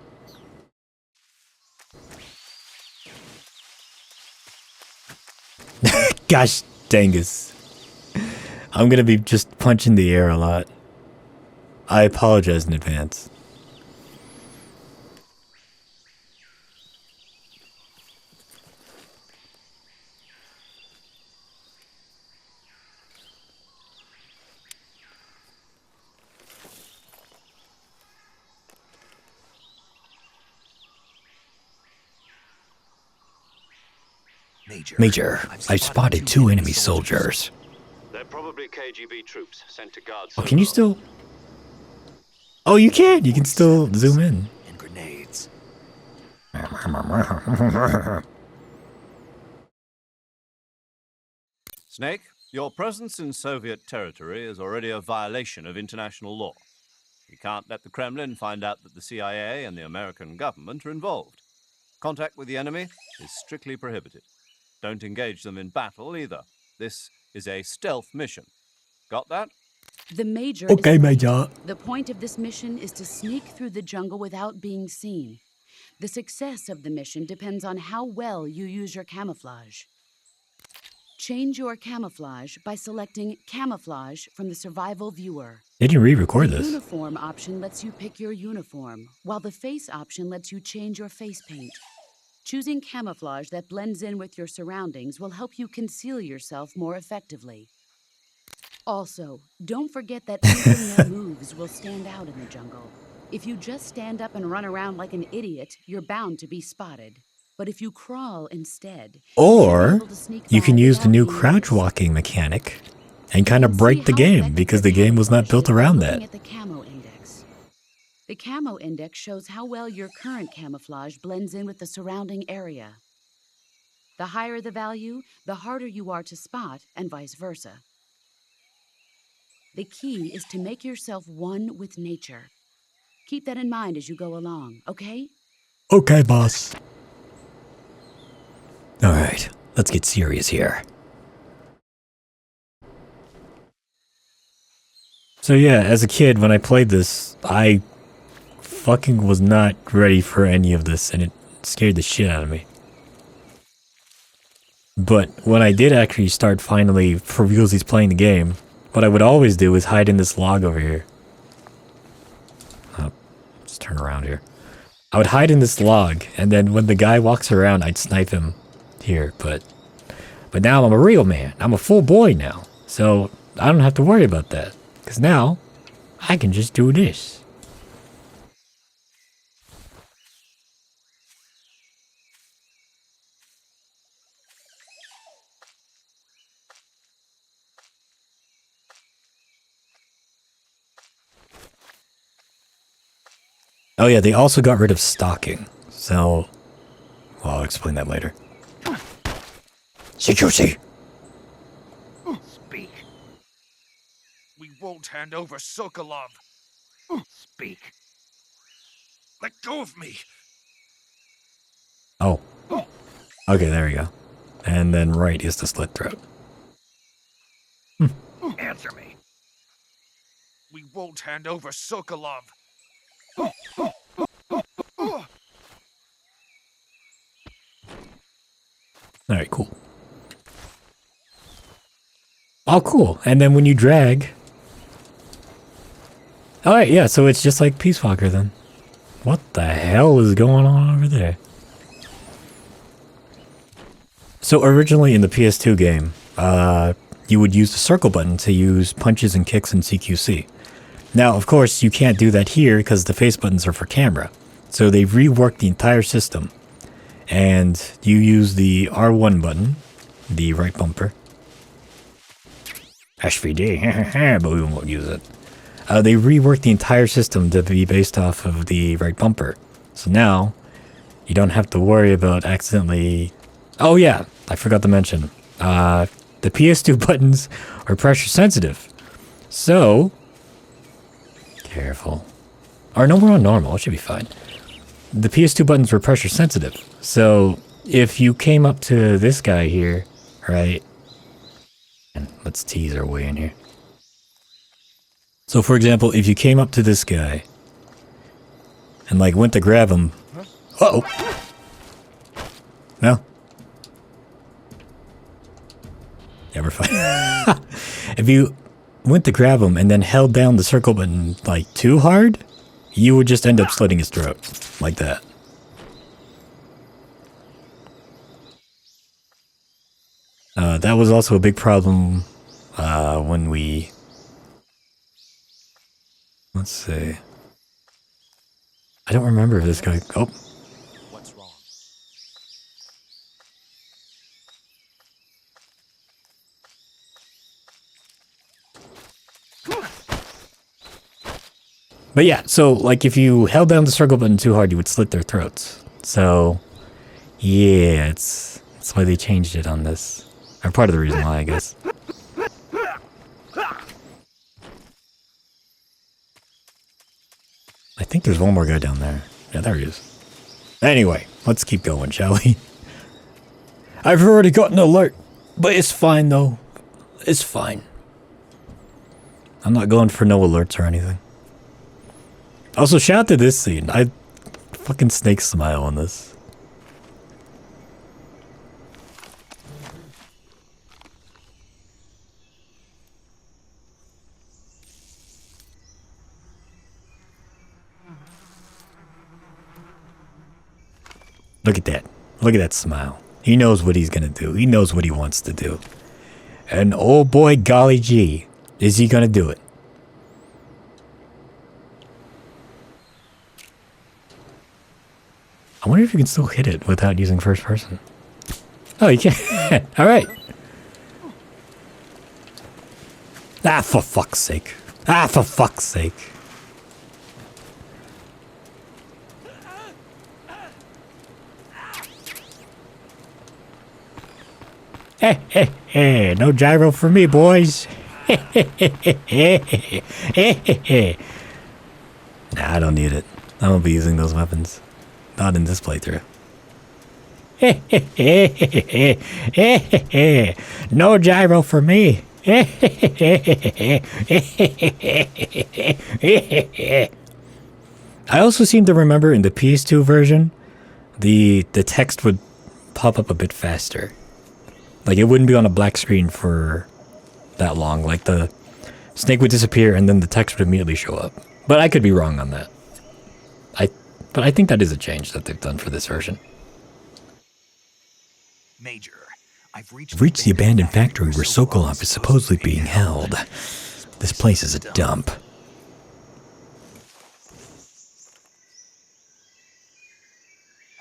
Gosh dangus. I'm gonna be just punching the air a lot. I apologize in advance. Major, I've spotted 2 enemy soldiers. They're probably KGB troops sent to guard. Oh, can you still? Oh, you can. You can still zoom in. And grenades. Snake, your presence in Soviet territory is already a violation of international law. You can't let the Kremlin find out that the CIA and the American government are involved. Contact with the enemy is strictly prohibited. Don't engage them in battle either. This is a stealth mission. Got that? The Major Okay, is right. Major. The point of this mission is to sneak through the jungle without being seen. The success of the mission depends on how well you use your camouflage. Change your camouflage by selecting Camouflage from the Survival Viewer. They didn't re-record The this. Uniform option lets you pick your uniform, while the Face option lets you change your face paint. Choosing camouflage that blends in with your surroundings will help you conceal yourself more effectively. Also, don't forget that anything that moves will stand out in the jungle. If you just stand up and run around like an idiot, you're bound to be spotted. But if you crawl instead, Or you can use the new crouch walking walking mechanic and kind of break the game because the game was not built around that. At the camo index. The camo index shows how well your current camouflage blends in with the surrounding area. The higher the value, the harder you are to spot, and vice versa. The key is to make yourself one with nature. Keep that in mind as you go along, okay? Okay, boss. Alright, let's get serious here. So yeah, as a kid, when I played this, I fucking was not ready for any of this, and it scared the shit out of me. But when I did actually start finally, for realsies playing the game, what I would always do is hide in this log over here. Oh, let's turn around here. I would hide in this log, and then when the guy walks around, I'd snipe him here, but now I'm a real man. I'm a full boy now, so I don't have to worry about that, because now I can just do this. Oh yeah, they also got rid of stalking, so well, I'll explain that later. Security. Speak. We won't hand over Sokolov. Speak. Let go of me. Oh. Okay, there we go. And then right is the slit throat. Answer me. We won't hand over Sokolov. Alright, cool. Oh, cool. And then when you drag... Alright, yeah, so it's just like Peace Walker then. What the hell is going on over there? So originally in the PS2 game, you would use the circle button to use punches and kicks in CQC. Now, of course, you can't do that here because the face buttons are for camera. So they've reworked the entire system. And you use the R1 button, the right bumper. HVD, but we won't use it. They reworked the entire system to be based off of the right bumper. So now, you don't have to worry about accidentally... Oh yeah, I forgot to mention. The PS2 buttons are pressure sensitive. So... Careful. Or no, we're on normal, it should be fine. The PS2 buttons were pressure sensitive. So, if you came up to this guy here, right? And let's tease our way in here. So, for example, if you came up to this guy and, like, went to grab him... Uh-oh! No? Yeah, we're fine. If you went to grab him and then held down the circle button, like, too hard, you would just end up slitting his throat. Like that. That was also a big problem when we... Let's see. I don't remember if this guy... Oh. What's wrong? But yeah, so, like, if you held down the circle button too hard, you would slit their throats. So, yeah, that's why they changed it on this. Or part of the reason why, I guess. I think there's one more guy down there. Yeah, there he is. Anyway, let's keep going, shall we? I've already got an alert, but it's fine, though. It's fine. I'm not going for no alerts or anything. Also, shout out to this scene. I fucking snake smile on this. Look at that. Look at that smile. He knows what he's gonna do. He knows what he wants to do. And oh boy, golly gee, is he gonna do it? I wonder if you can still hit it without using first person. Oh, you can. All right. Ah, for fuck's sake. Ah, for fuck's sake. Hey, hey, hey, no gyro for me, boys. Nah, I don't need it. I won't be using those weapons. Not in this playthrough. No gyro for me. I also seem to remember in the PS2 version, the text would pop up a bit faster. Like, it wouldn't be on a black screen for that long. Like, the snake would disappear and then the text would immediately show up. But I could be wrong on that. But I think that is a change that they've done for this version. Major, I've Reached the abandoned factory where Sokolov is supposedly being held. This place is a dump.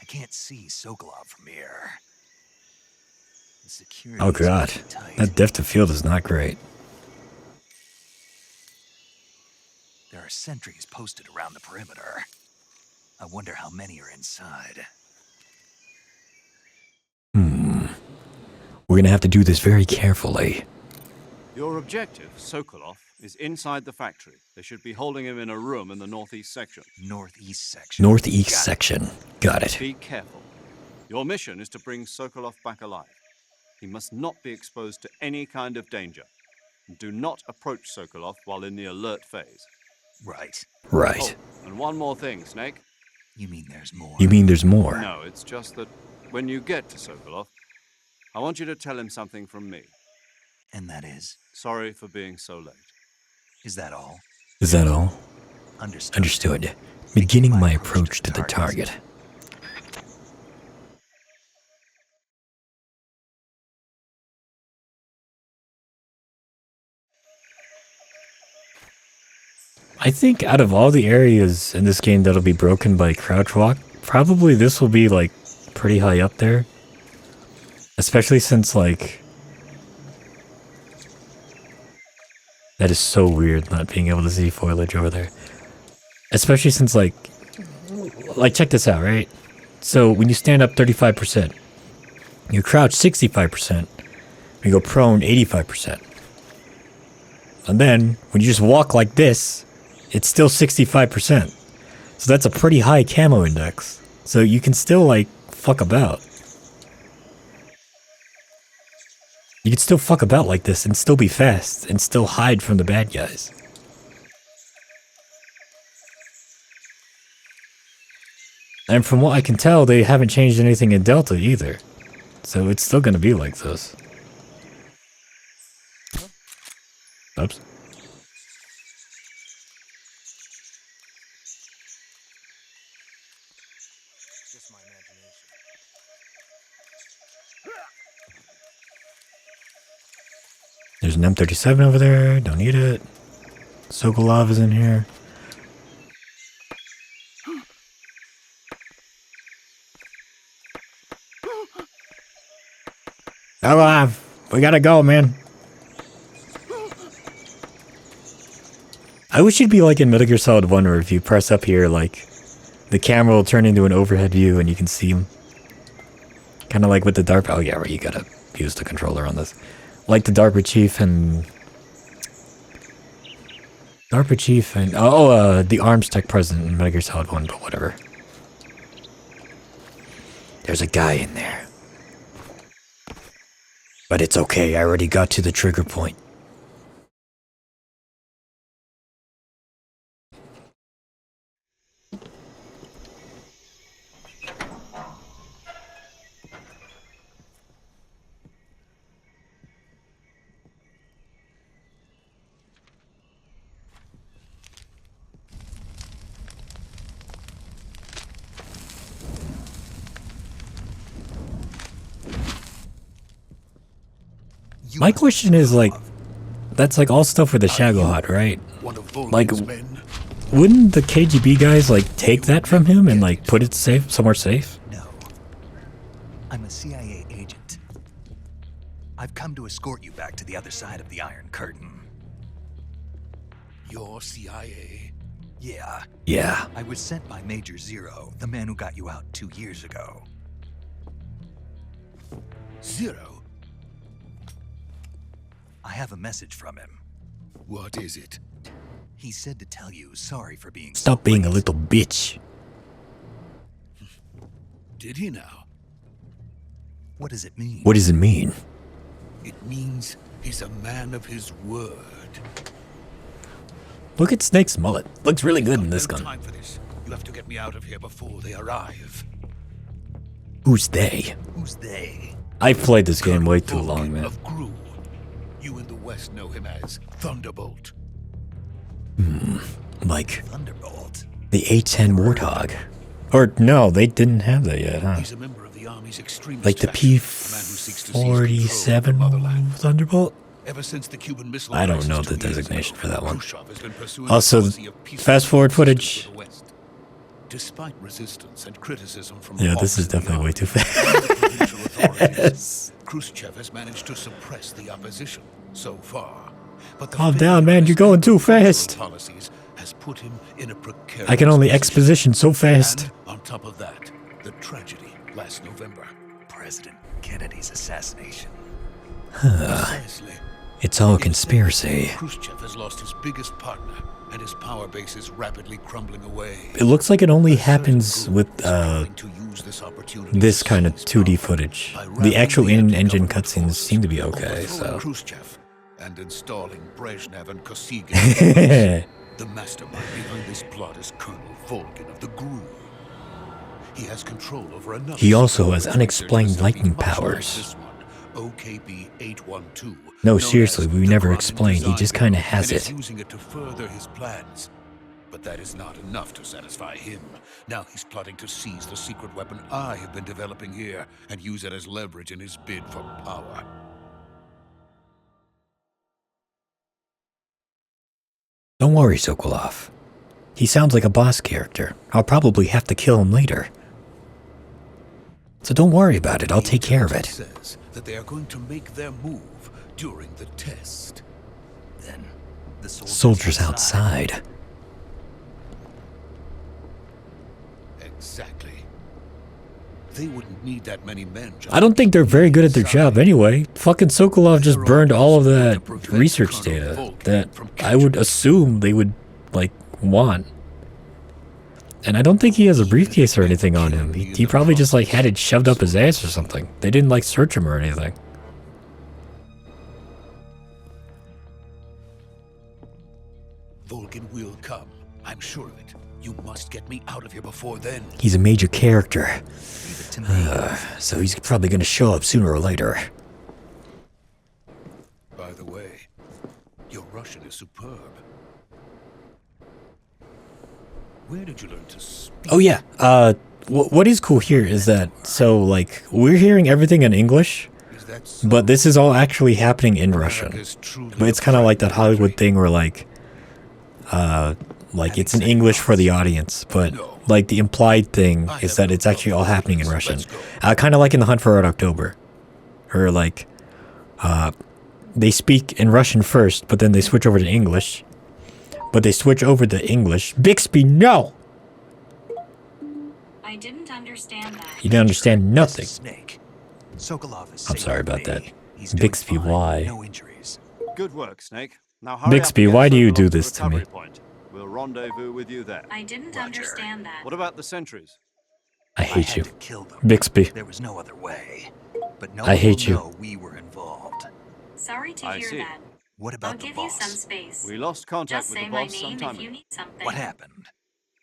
I can't see Sokolov from here. The security Oh is god, pretty tight. that depth of field is not great. There are sentries posted around the perimeter. I wonder how many are inside. We're gonna have to do this very carefully. Your objective, Sokolov, is inside the factory. They should be holding him in a room in the northeast section. Northeast section. Northeast Got it. section. Got it. Be careful. Your mission is to bring Sokolov back alive. He must not be exposed to any kind of danger. Do not approach Sokolov while in the alert phase. Right. Right. Oh, and one more thing, Snake. You mean there's more? You mean there's more? No, it's just that when you get to Sokolov, I want you to tell him something from me. And that is? Sorry for being so late. Is that all? Is that all? Understood. Understood. Beginning my approach to the target. I think out of all the areas in this game that'll be broken by crouch walk, probably this will be like pretty high up there. Especially since like... That is so weird not being able to see foliage over there. Especially since like check this out, right? So when you stand up 35%, you crouch 65%, you go prone 85%. And then when you just walk like this, it's still 65%. So that's a pretty high camo index. So you can still like fuck about. You can still fuck about like this and still be fast and still hide from the bad guys. And from what I can tell, they haven't changed anything in Delta either. So it's still gonna be like this. Oops. Just my imagination. There's an M37 over there. Don't need it. Sokolov is in here. Sokolov, we gotta go, man. I wish you'd be like in Metal Gear Solid 1 where if you press up here, like, the camera will turn into an overhead view and you can see him. Kind of like with the DARPA. Oh yeah, right, you gotta use the controller on this. Like the DARPA chief and... the arms tech president in Metal Gear Solid 1, but whatever. There's a guy in there. But it's okay, I already got to the trigger point. My question is, like, that's like all stuff with the Shagohod, right? Like, wouldn't the KGB guys, like, take that from him and, like, put it safe, somewhere safe? No. I'm a CIA agent. I've come to escort you back to the other side of the Iron Curtain. You're CIA? Yeah. Yeah. I was sent by Major Zero, the man who got you out 2 years ago. Zero? I have a message from him. What is it? He said to tell you sorry for being Stop being a little bitch. Did he now? What does it mean? What does it mean? It means he's a man of his word. Look at Snake's mullet. Looks really good in this No gun. time for this. You have to get me out of here before they arrive. Who's they? Who's they? I've played this game way too long, man. Of Gru. You in the West know him as Thunderbolt. Like Thunderbolt. the A-10 Warthog. Or no, they didn't have that yet, huh? He's a member of the Army's extremist Like the faction, a man who seeks to seize control of the P-47 motherland. Thunderbolt? Ever since the Cuban Missile I don't Crisis know 2 the years designation ago, for that one. Khrushchev has been pursuing Also, a policy of peaceful fast forward coexistence footage. with the West. Despite resistance and criticism from Yeah, this is officers in the definitely way too provincial authorities, fast. Khrushchev has managed to suppress the opposition so far. But the Calm failure down, man, of you're going too his cultural fast. policies has put him in a precarious I can only position. exposition so fast. And on top of that, the tragedy last November. President Kennedy's assassination. Precisely. It's all a conspiracy. Khrushchev has lost his biggest partner, and his power base is rapidly crumbling away. It looks like it only A certain happens group with is trying to use this opportunity this to kind of seize 2D power footage. by The actual rapidly in-engine anti-government cutscenes forces, seem to be okay, overthrowing so... Khrushchev and installing Brezhnev and Kosygin. as leaders. The mastermind behind this plot is Colonel Volgin of the GRU. He has control over another. He also has secret unexplained research lightning facility much like powers. this one, OKB 812. No, known seriously, as we the never Crime explained. He Design just kind of Bureau, has and is it. using it to further his plans. But that is not enough to satisfy him. Now he's plotting to seize the secret weapon I have been developing here and use it as leverage in his bid for power. Don't worry, Sokolov. He sounds like a boss character. I'll probably have to kill him later. So don't worry about it. I'll take care of it. Says that they are going to make their move during the test. Then the Soldiers outside. Exactly. They wouldn't need that many men. I don't think they're very good at their job anyway. Fucking Sokolov just burned all of that research data that I would assume they would, like, want. And I don't think he has a briefcase or anything on him. He probably just, like, had it shoved up his ass or something. They didn't, like, search him or anything. Volgin will come. I'm sure of it. You must get me out of here before then. He's a major character. Leave it to me. So he's probably gonna show up sooner or later. By the way, your Russian is superb. Where did you learn to speak? Oh yeah, what is cool here is that, so, like, we're hearing everything in English, Is that so? but this is all actually happening in Russian. America's truly But it's a kind of like that frightening Hollywood country. thing where, like it's in English for the audience, but, like, the implied thing is that it's actually all happening in Russian. Kind of like in The Hunt for Red October. Or, like, they speak in Russian first, but then they switch over to English. But they switch over to English. Bixby, no! I didn't understand that. You didn't understand nothing. Snake. Sokolov is I'm safe sorry with about me. that. He's doing Bixby, fine. why? No injuries. Good work, Snake. Now hurry Bixby, up and get why do you Sokolov do the this to me? recovery point. We'll rendezvous with you there. I didn't Roger. understand that. What about the sentries? I I hate had you. to kill them. Bixby. There was no other way. But no I hate you. one will know we were involved. Sorry to I hear see. that. What I'll about the give you some boss? space. We lost contact Just with say the my boss name sometime if you ago. need something. What happened?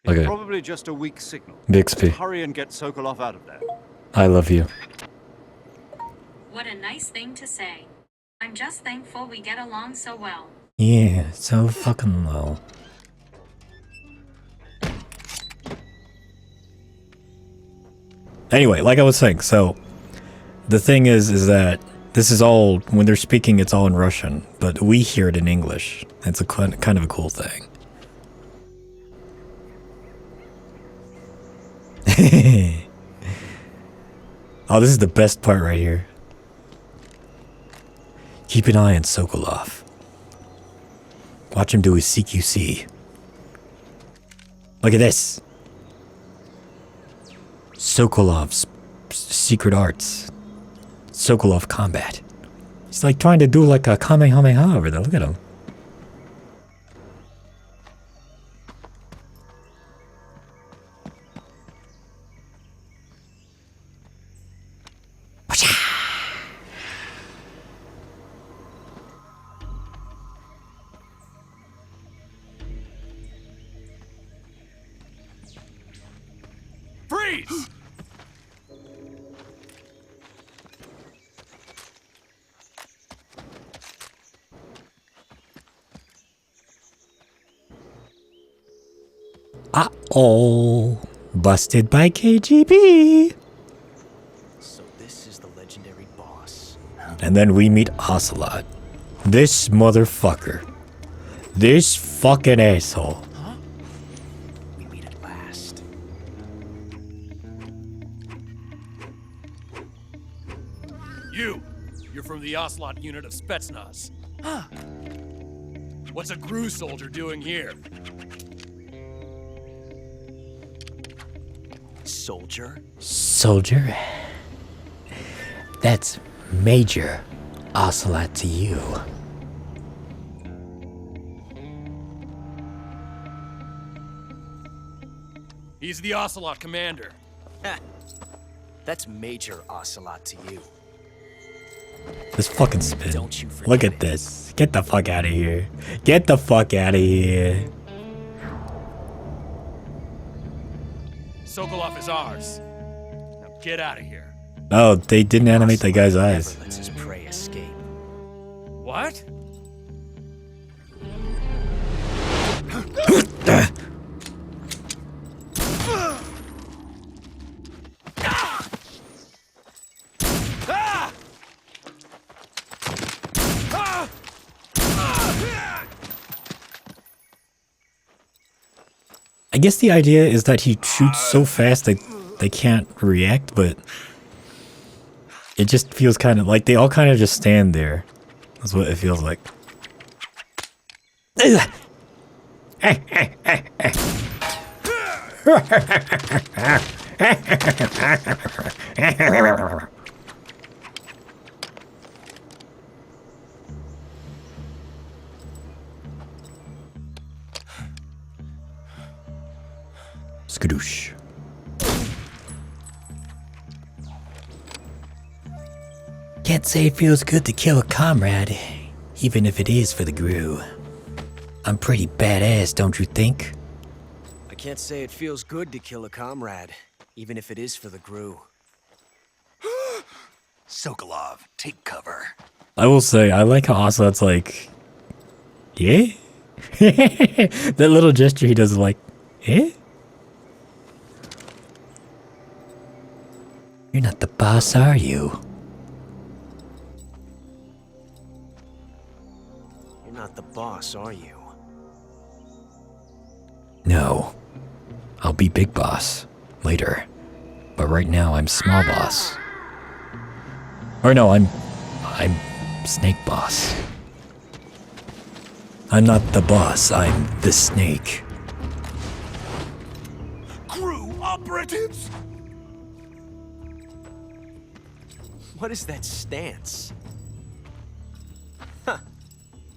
It's Okay. probably just a weak signal. Bixby, Hurry and get Sokolov out of there. I love you. What a nice thing to say. I'm just thankful we get along so well. Yeah, so fucking low. Anyway, like I was saying, so the thing is that this is all, when they're speaking, it's all in Russian, but we hear it in English. It's a kind of a cool thing. Oh, this is the best part right here. Keep an eye on Sokolov. Watch him do his CQC. Look at this. Sokolov's secret arts. Sokolov combat. He's like trying to do like a Kamehameha over there. Look at him. Freeze! Uh-oh. Busted by KGB. So this is the legendary boss. And then we meet Ocelot. This motherfucker. This fucking asshole. We meet at last. You're from the Ocelot unit of Spetsnaz. What's a GRU soldier doing here? Soldier? Soldier? That's Major Ocelot to you. He's the Ocelot commander. That's Major Ocelot to you. This fucking spin. Don't you forget Look at it. this. Get the fuck out of here. Get the fuck out of here. Sokolov is ours. Now get out of here. Oh, they didn't animate that guy's eyes. Never lets his What? I guess the idea is that he shoots so fast that they can't react, but it just feels kind of like they all kind of just stand there. That's what it feels like. Skadoosh. Can't say it feels good to kill a comrade, even if it is for the GRU. I'm pretty badass, don't you think? I can't say it feels good to kill a comrade, even if it is for the GRU. Sokolov, take cover. I will say, I like how Ocelot's like, yeah? That little gesture he does is like, eh? You're not the boss, are you? You're not the boss, are you? No. I'll be big boss later. But right now I'm small boss. Or no, I'm snake boss. I'm not the boss, I'm the snake. GRU operatives? What is that stance? Huh.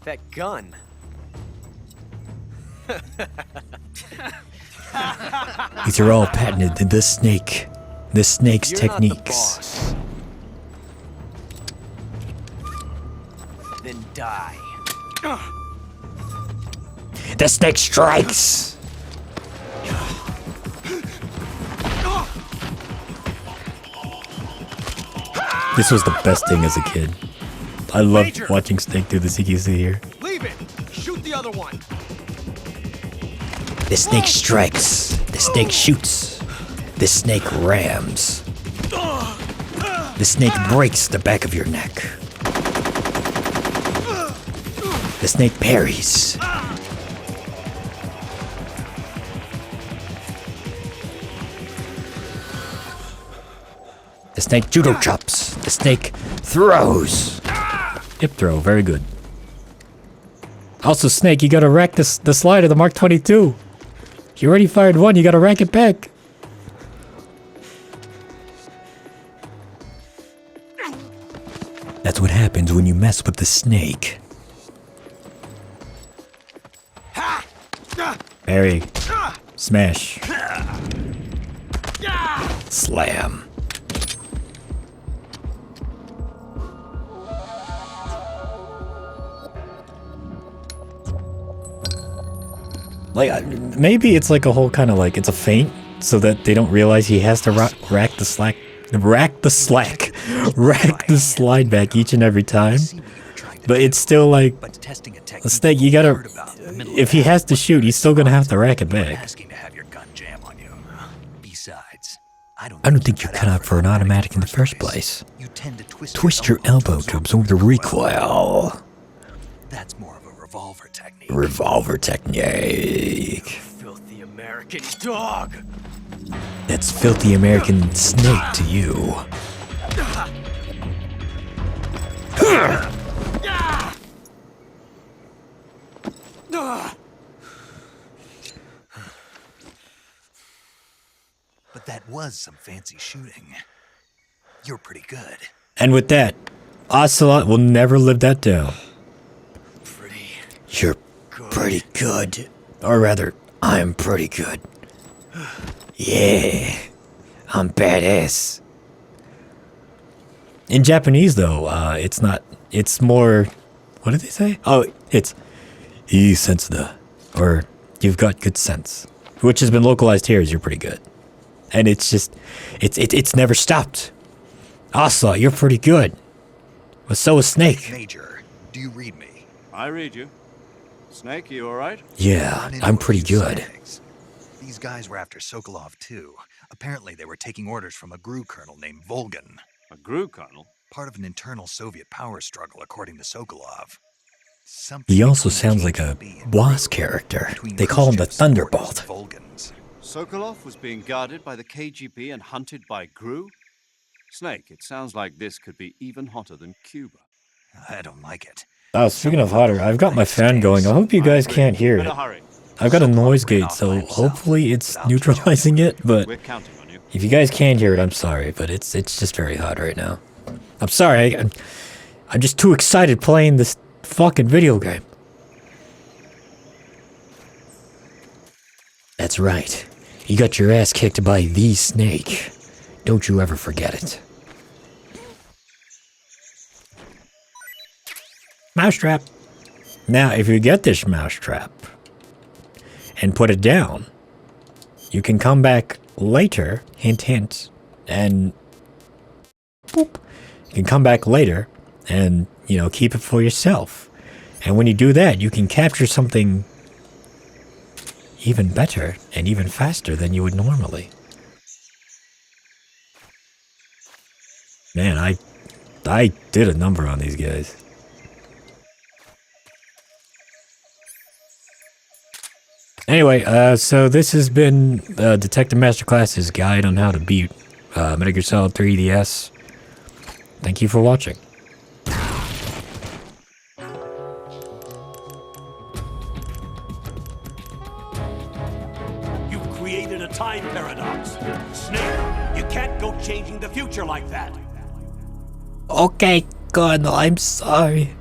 That gun. These are all patented to the snake. The snake's You're techniques. Not the boss. Then die. The snake strikes! This was the best thing as a kid. I loved watching Snake do the CQC here. Leave it! Shoot the other one! The snake strikes. The snake shoots. The snake rams. The snake breaks the back of your neck. The snake parries. The snake judo chops. The snake throws. Hip throw, very good. Also, Snake, you gotta rack the slide of the Mark 22. You already fired one, you gotta rack it back. That's what happens when you mess with the snake. Parry. Smash. Slam. Like, maybe it's like a whole kind of like, it's a feint so that they don't realize he has to rack the slide back each and every time. But it's still like, a Snake, you gotta, if he has to shoot, he's still gonna have to rack it back. I don't think you're cut out for an automatic in the first place. Twist your elbow to absorb the recoil. That's more of a revolver technique. Revolver technique. Filthy American dog! That's filthy American snake to you. But that was some fancy shooting. You're pretty good. And with that, Ocelot will never live that down. You're pretty good. Or rather, I'm pretty good. Yeah, I'm badass. In Japanese, though, it's not. It's more. What did they say? Oh, it's "ii sense da," or "you've got good sense," which has been localized here as "you're pretty good," and it's just, it's never stopped. Ocelot, you're pretty good, but so is Snake. Major, Do you read me? I read you. Snake, you alright? Yeah, I'm pretty good. These guys were after Sokolov, too. Apparently, they were taking orders from a GRU colonel named Volgan. A GRU colonel? Part of an internal Soviet power struggle, according to Sokolov. He also sounds like a boss character. They call him the Thunderbolt. Sokolov was being guarded by the KGB and hunted by GRU? Snake, it sounds like this could be even hotter than Cuba. I don't like it. Oh, speaking of hotter, I've got my fan going. I hope you guys can't hear it. I've got a noise gate, so hopefully it's neutralizing it, but if you guys can't hear it, I'm sorry, but it's just very hot right now. I'm sorry, I'm just too excited playing this fucking video game. That's right. You got your ass kicked by the Snake. Don't you ever forget it. Mousetrap. Now, if you get this mousetrap and put it down, you can come back later, hint hint, and boop. You can come back later and, you know, keep it for yourself. And when you do that, you can capture something even better and even faster than you would normally. Man, I did a number on these guys. Anyway, so this has been Detective Masterclass's guide on how to beat Metal Gear Solid 3DS. Thank you for watching. You've created a time paradox. Snake, you can't go changing the future like that. Okay, Colonel, I'm sorry.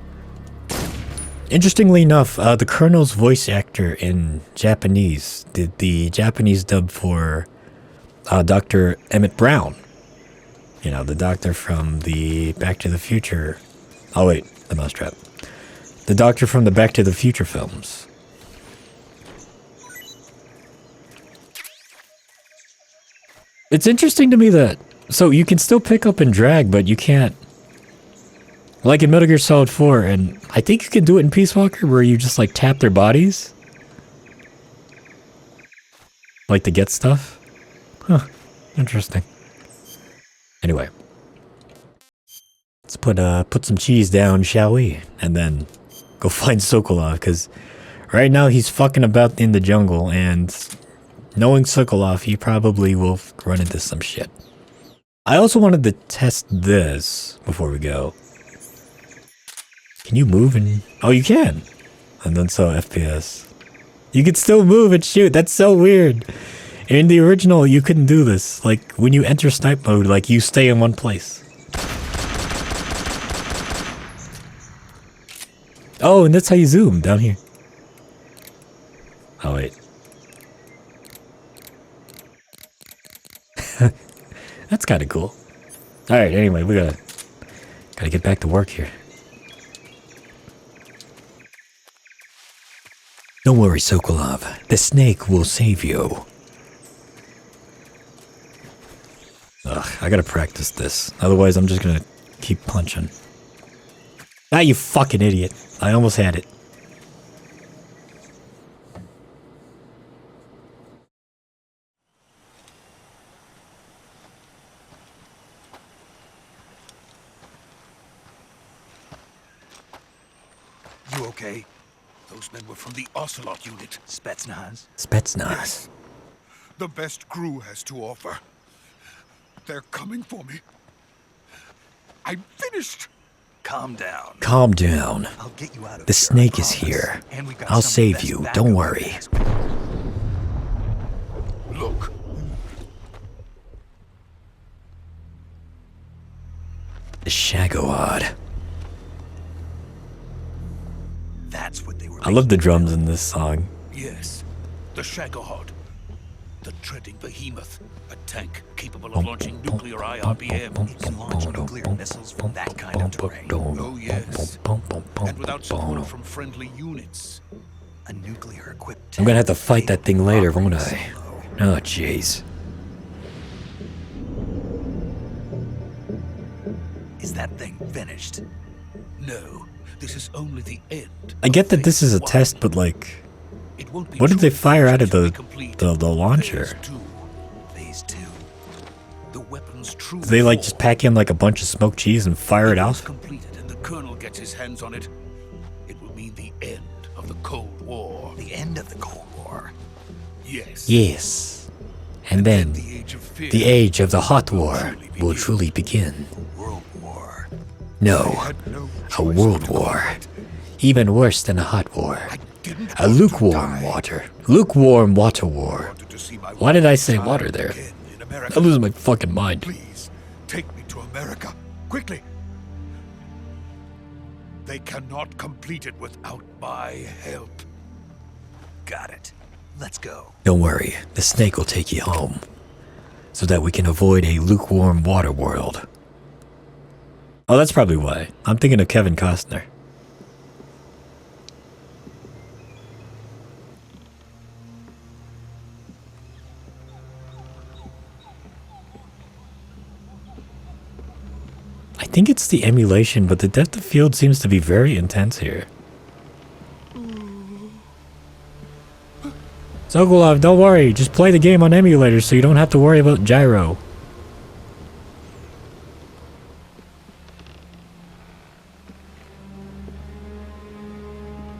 Interestingly enough, the Colonel's voice actor in Japanese did the Japanese dub for Dr. Emmett Brown. You know, the doctor from the Back to the Future... Oh wait, the Mousetrap. The doctor from the Back to the Future films. It's interesting to me that... So you can still pick up and drag, but you can't... Like in Metal Gear Solid 4, and I think you can do it in Peace Walker, where you just like tap their bodies. Like to get stuff. Huh. Interesting. Anyway. Let's put some cheese down, shall we? And then go find Sokolov, because right now he's fucking about in the jungle, and knowing Sokolov, he probably will run into some shit. I also wanted to test this before we go. Can you move and... Oh, you can! And then so FPS. You can still move and shoot, that's so weird! In the original, you couldn't do this. Like, when you enter snipe mode, like, you stay in one place. Oh, and that's how you zoom, down here. Oh, wait. That's kinda cool. Alright, anyway, we gotta get back to work here. Don't worry, Sokolov. The Snake will save you. Ugh, I gotta practice this. Otherwise, I'm just gonna keep punching. Ah, you fucking idiot. I almost had it. You okay? Those men were from the Ocelot unit. Spetsnaz? Spetsnaz. Yes. The best GRU has to offer. They're coming for me. I'm finished. Calm down. Calm down. I'll get you out of the here, Snake I is here. And we've got I'll some of the save you. best Don't backup worry. Look. The Shagohod. That's what they were. I love the drums in this song. Yes, the Shagohod. The treading behemoth. A tank capable of launching nuclear IRBM. It can launch nuclear missiles from that kind of terrain. Oh yes. And without support from friendly units. A nuclear-equipped. I'm gonna have to fight that thing later, won't I? Oh, jeez. Is that thing finished? No. this is only the end. I get that this is a test, but like, what did they fire out of the launcher? Phase 2. The weapon's true. Do they like just pack in like a bunch of smoked cheese and fire it off? Completed, and the Colonel gets his hands on it. It will mean the end of the Cold War. The end of the Cold War? Yes. Yes. And then the age of the hot war will truly begin. World War. No, a world war. Even worse than a hot war. A lukewarm water war. Why did I say water there? I'm losing my fucking mind. Please, take me to America. Quickly. They cannot complete it without my help. Got it. Let's go. Don't worry, the snake will take you home. So that we can avoid a lukewarm water world. Oh, that's probably why. I'm thinking of Kevin Costner. I think it's the emulation, but the depth of field seems to be very intense here. Sokolov, don't worry. Just play the game on emulator so you don't have to worry about gyro.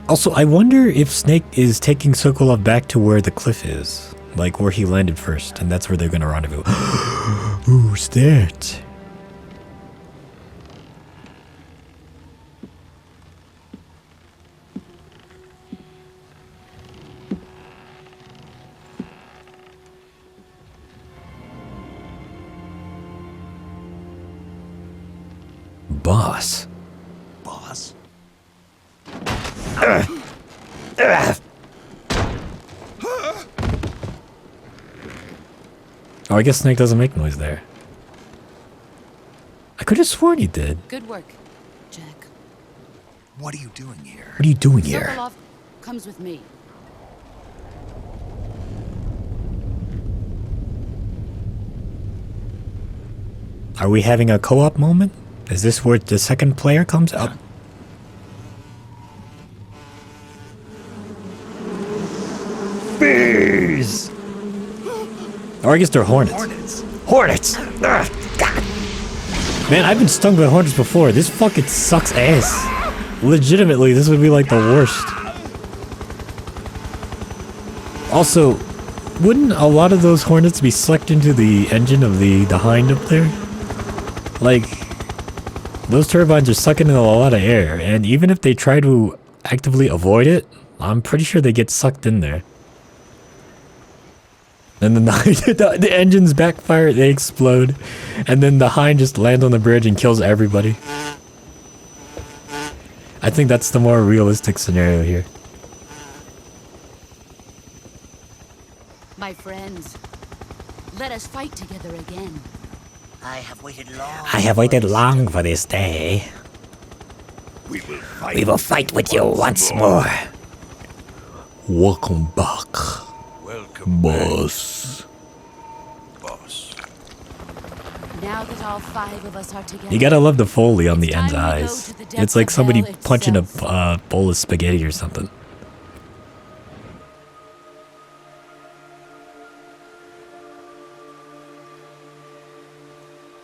Also, I wonder if Snake is taking Sokolov back to where the cliff is. Like where he landed first, and that's where they're gonna rendezvous. Who's that? Boss. Boss? Oh, I guess Snake doesn't make noise there. I could have sworn he did. Good work, Jack. What are you doing here? What are you doing here? Sokolov comes with me. Are we having a co-op moment? Is this where the second player comes up? Bees! Or I guess they're hornets. Hornets! Ugh, God. Man, I've been stung by hornets before. This fucking sucks ass. Legitimately, this would be like the worst. Also, wouldn't a lot of those hornets be sucked into the engine of the hind up there? Like, those turbines are sucking in a lot of air, and even if they try to actively avoid it, I'm pretty sure they get sucked in there. And then the engines backfire, they explode, and then the hind just lands on the bridge and kills everybody. I think that's the more realistic scenario here. My friends, let us fight together again. I have waited long for this day. We will fight with you once more. Welcome back. Welcome, boss. Boss. Now that all 5 of us are together, You gotta love the Foley on the end's time to go eyes. to the It's depths like of somebody hell punching a itself. bowl of spaghetti or something.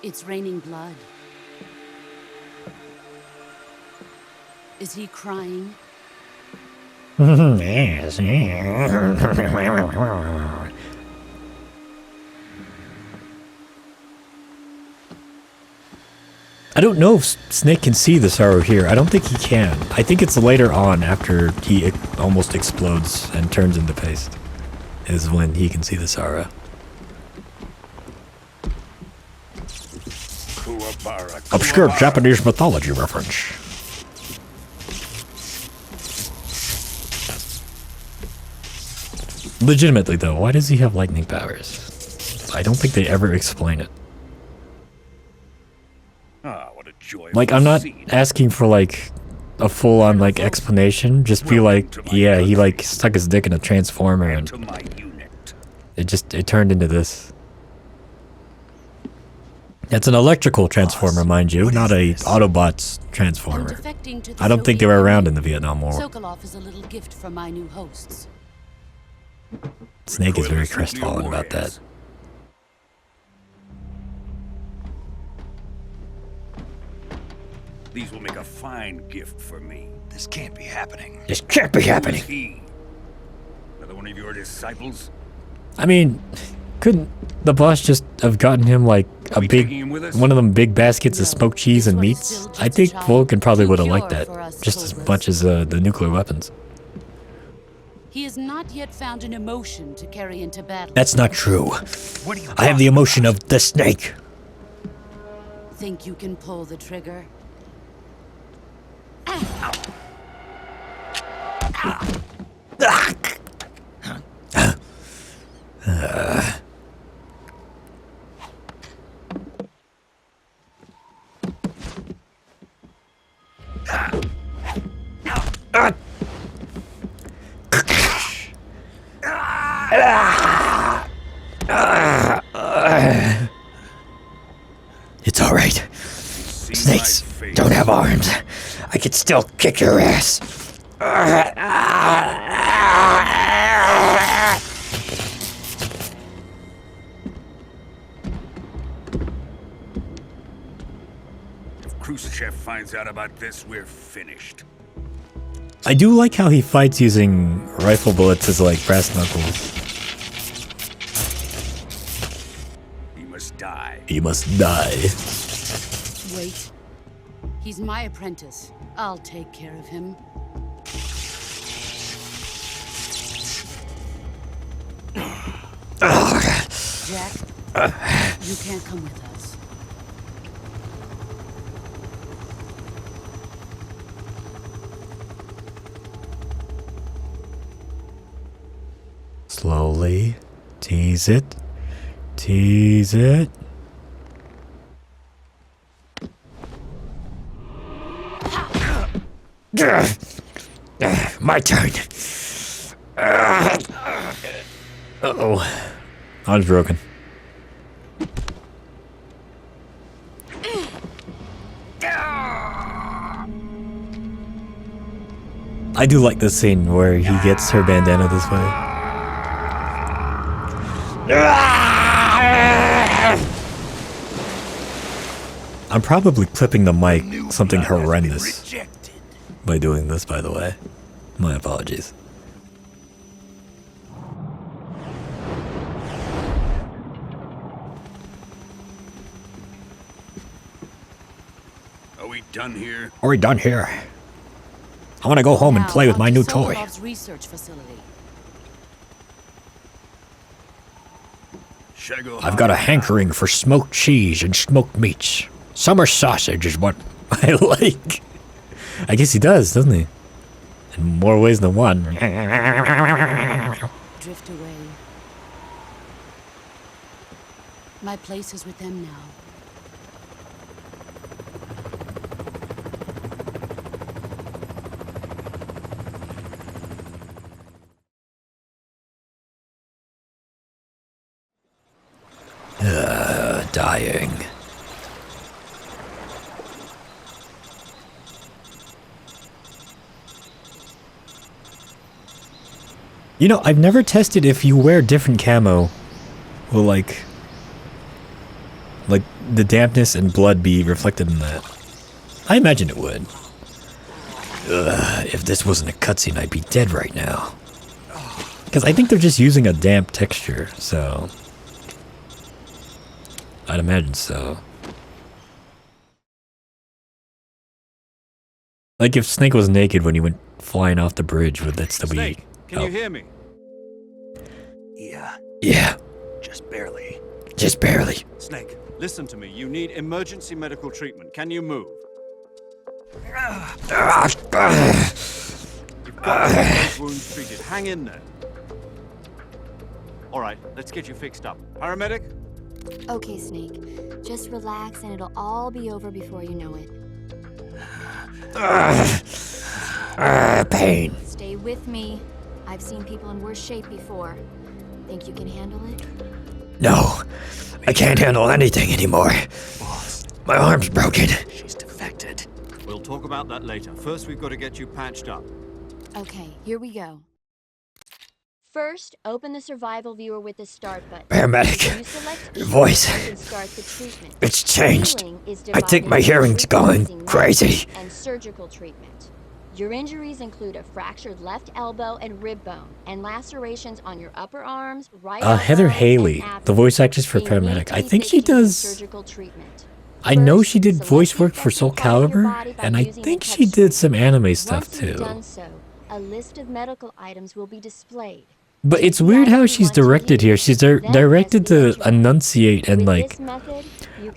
It's raining blood. Is he crying? Yes. I don't know if Snake can see the sorrow here. I don't think he can. I think it's later on after he almost explodes and turns into paste is when he can see the sorrow. Obscure Japanese mythology reference. Legitimately though, why does he have lightning powers? I don't think they ever explain it. Ah, what a joy. Like, I'm not asking for like a full-on like explanation. Just be like, yeah, he like stuck his dick in a transformer and it turned into this. That's an electrical transformer, mind you, not a Autobots transformer. I don't think they were around in the Vietnam War. Sokolov is a little gift from my new hosts. Snake is very crestfallen about that. These will make a fine gift for me. This can't be happening. This can't be happening. Who is he? Another one of your disciples? I mean, couldn't the boss just have gotten him like a big, one of them big baskets of smoked cheese and meats? I think Vulcan probably would have liked that just as much as the nuclear weapons. He has not yet found an emotion to carry into battle. That's not true. I have the emotion of the snake. Think you can pull the trigger? It's all right. Snakes don't have arms. I can still kick your ass. If Khrushchev finds out about this, we're finished. I do like how he fights using rifle bullets as like brass knuckles. He must die. He must die. Wait. He's my apprentice. I'll take care of him. Jack, you can't come with us. Slowly. Tease it. Tease it. My turn. Uh-oh. Arm's broken. I do like this scene where he gets her bandana this way. I'm probably clipping the mic something horrendous by doing this, by the way. My apologies. Are we done here? Are we done here? I want to go home and play with my new toy. Sokolov's research facility. Shagohod. I've got a hankering for smoked cheese and smoked meats. Summer sausage is what I like. I guess he does, doesn't he? In more ways than one. Drift away. My place is with them now. Dying. You know, I've never tested if you wear different camo, will like the dampness and blood be reflected in that? I imagine it would. If this wasn't a cutscene, I'd be dead right now. Because I think they're just using a damp texture, so I'd imagine so. Like if Snake was naked when he went flying off the bridge, would that still be... Snake, can you hear me? Yeah. Yeah. Just barely. Just barely. Snake, listen to me. You need emergency medical treatment. Can you move? You've got those wounds treated. Hang in there. All right, let's get you fixed up. Paramedic? Okay, Snake. Just relax and it'll all be over before you know it. Pain. Stay with me. I've seen people in worse shape before. Think you can handle it? No, I can't handle anything anymore. My arm's broken. She's defected. We'll talk about that later. First, we've got to get you patched up. Okay, here we go. First, open the survival viewer with the start button. Paramedic. You select Your voice. you can start the treatment. It's changed. Healing is I think divided my into hearing's going treatment crazy. and surgical treatment. Your injuries include a fractured left elbow and rib bone, and lacerations on your upper arms, right Heather elbow, Haley, and the voice actress for abdomen. So you need Paramedic. to I be think she patient in does. surgical treatment. I know First, she did select voice the work for affected Soul part of your Calibur, body by and I using the think touch she did screen. some anime stuff Once you've too. done so, a list of medical items will be displayed. But it's weird how she's directed here. She's directed to enunciate and like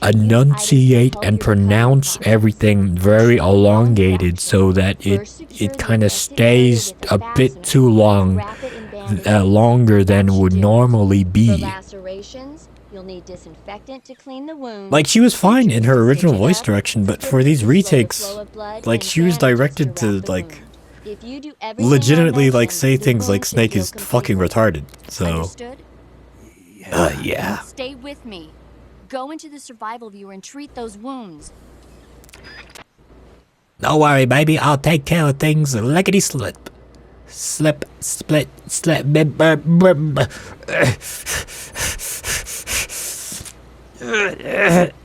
enunciate and pronounce everything very elongated so that it kind of stays a bit too long, longer than would normally For be. lacerations, you'll need disinfectant to clean the wound. Like she was fine in her original voice direction, but for these retakes, like she was directed to like If you do everything I legitimately like mentioned, say the things like wound should Snake heal is completely. fucking retarded. So Understood? yeah. Stay with me. Go into the survival viewer and treat those wounds. Don't worry, baby. I'll take care of things lickety slip. Slip, split, slip.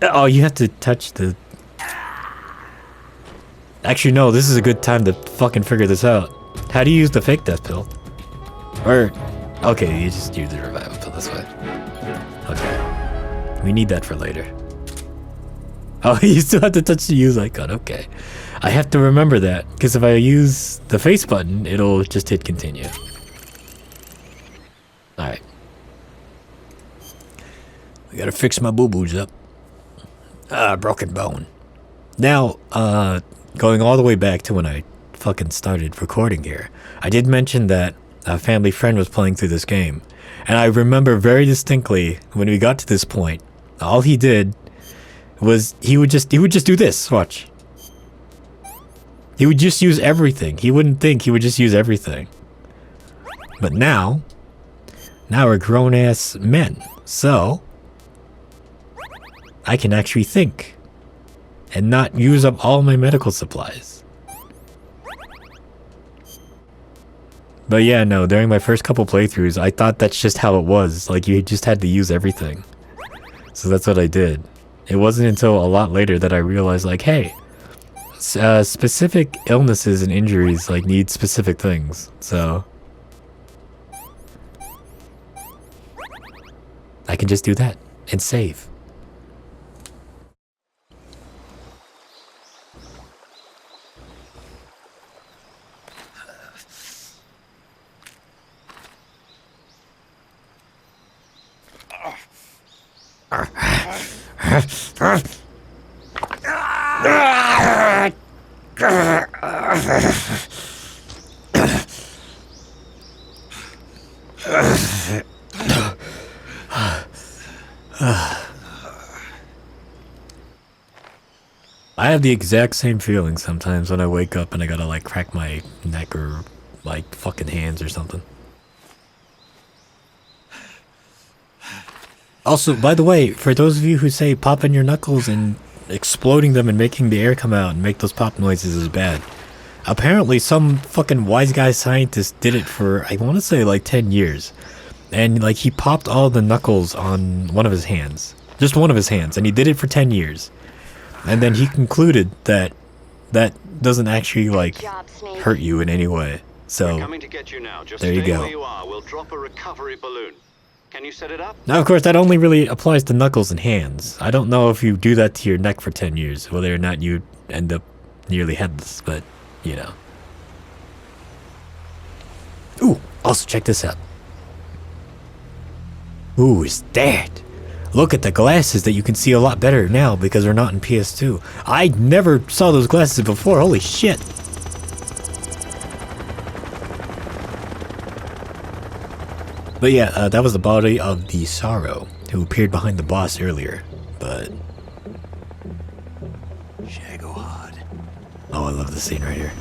Oh, you have to touch the... Actually, no, this is a good time to fucking figure this out. How do you use the fake death pill? Or... Okay, you just use the revival pill this way. Okay. We need that for later. Oh, you still have to touch the use icon. Okay. I have to remember that, because if I use the face button, it'll just hit continue. Alright. We gotta fix my boo-boos up. Broken bone. Now, going all the way back to when I fucking started recording here, I did mention that a family friend was playing through this game. And I remember very distinctly when we got to this point, all he did was he would just do this. Watch. He would just use everything. He wouldn't think. He would just use everything. But now we're grown-ass men. So I can actually think and not use up all my medical supplies. But yeah, no, during my first couple playthroughs, I thought that's just how it was. Like, you just had to use everything. So that's what I did. It wasn't until a lot later that I realized, like, hey, specific illnesses and injuries, like, need specific things. So I can just do that and save. I have the exact same feeling sometimes when I wake up and I gotta like crack my neck or like fucking hands or something. Also, by the way, for those of you who say popping your knuckles and exploding them and making the air come out and make those pop noises is bad, apparently some fucking wise guy scientist did it for, I want to say, like 10 years. And like he popped all the knuckles on one of his hands. Just one of his hands. And he did it for 10 years. And then he concluded that that doesn't actually like hurt you in any way. So Coming to get you now. Just there you stay go. where you are. We'll drop a recovery balloon. Can you set it up? Now, of course, that only really applies to knuckles and hands. I don't know if you do that to your neck for 10 years, whether or not you end up nearly headless, but, you know. Ooh, also check this out. Ooh, is that? Look at the glasses that you can see a lot better now because they're not in PS2. I never saw those glasses before, holy shit. But yeah, that was the body of the Sorrow, who appeared behind the boss earlier, but... Shagohod. Oh, I love this scene right here.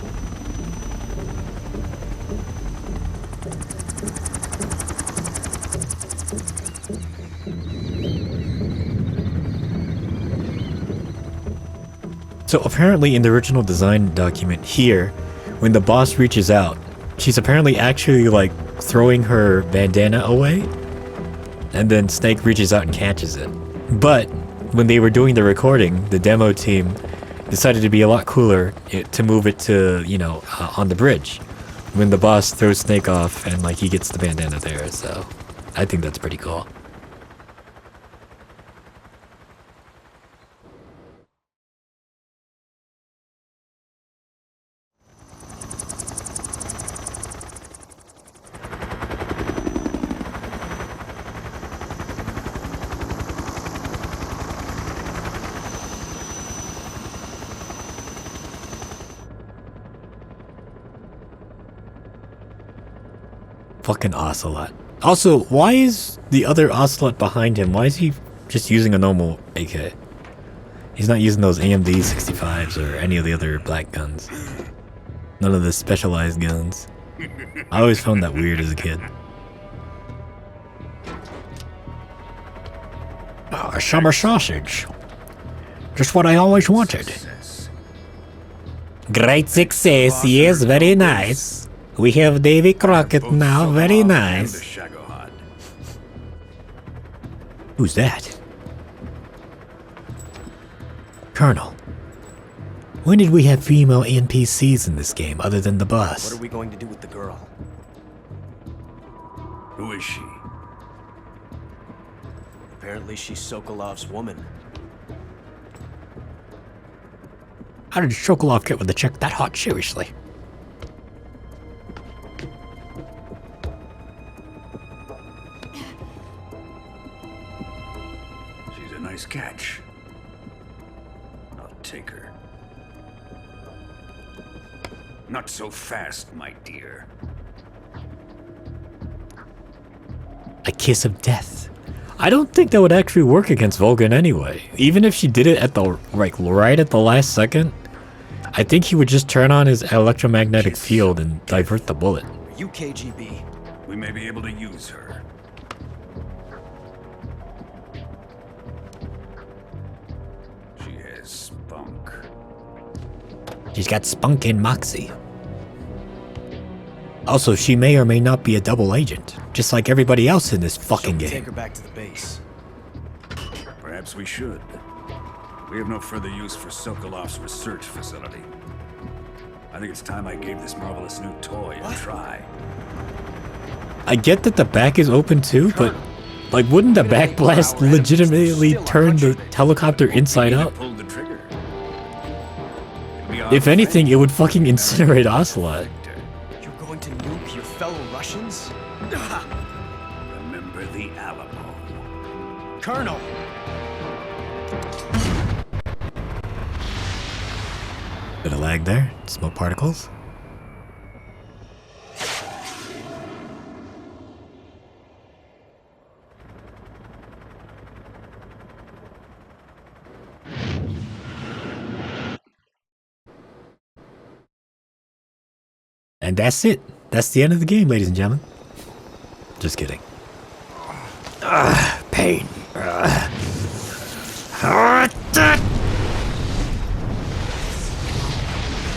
So apparently in the original design document here, when the boss reaches out, she's apparently actually like throwing her bandana away, and then Snake reaches out and catches it. But when they were doing the recording, the demo team decided to be a lot cooler to move it to, you know, on the bridge when the boss throws Snake off and like he gets the bandana there. So I think that's pretty cool. Fucking Ocelot. Also, why is the other Ocelot behind him? Why is he just using a normal AK? He's not using those AMD 65s or any of the other black guns. None of the specialized guns. I always found that weird as a kid. A summer sausage. Just what I always wanted. Great success, yes, very nice. We have Davy Crockett now, very nice. Shagohod. Who's that? Colonel. When did we have female NPCs in this game other than the boss? What are we going to do with the girl? Who is she? Apparently she's Sokolov's woman. How did Sokolov get with the chick that hot, seriously? Nice catch. I'll take her. Not so fast, my dear. A kiss of death. I don't think that would actually work against Vulcan anyway. Even if she did it at the right at the last second, I think he would just turn on his electromagnetic field and divert the bullet. Are you KGB? We may be able to use her. Spunk. She's got spunk and moxie. Also, she may or may not be a double agent, just like everybody else in this fucking game. Take her back to the base. Perhaps we should. We have no further use for Sokolov's research facility. I think it's time I gave this marvelous new toy a try. I get that the back is open too, but like, wouldn't the back blast legitimately turn the helicopter inside out? If anything, it would fucking incinerate Ocelot. You're going to nuke your fellow Russians? Remember the Alamo. Colonel! Bit of lag there. Smoke particles. And that's it. That's the end of the game, ladies and gentlemen. Just kidding. Pain.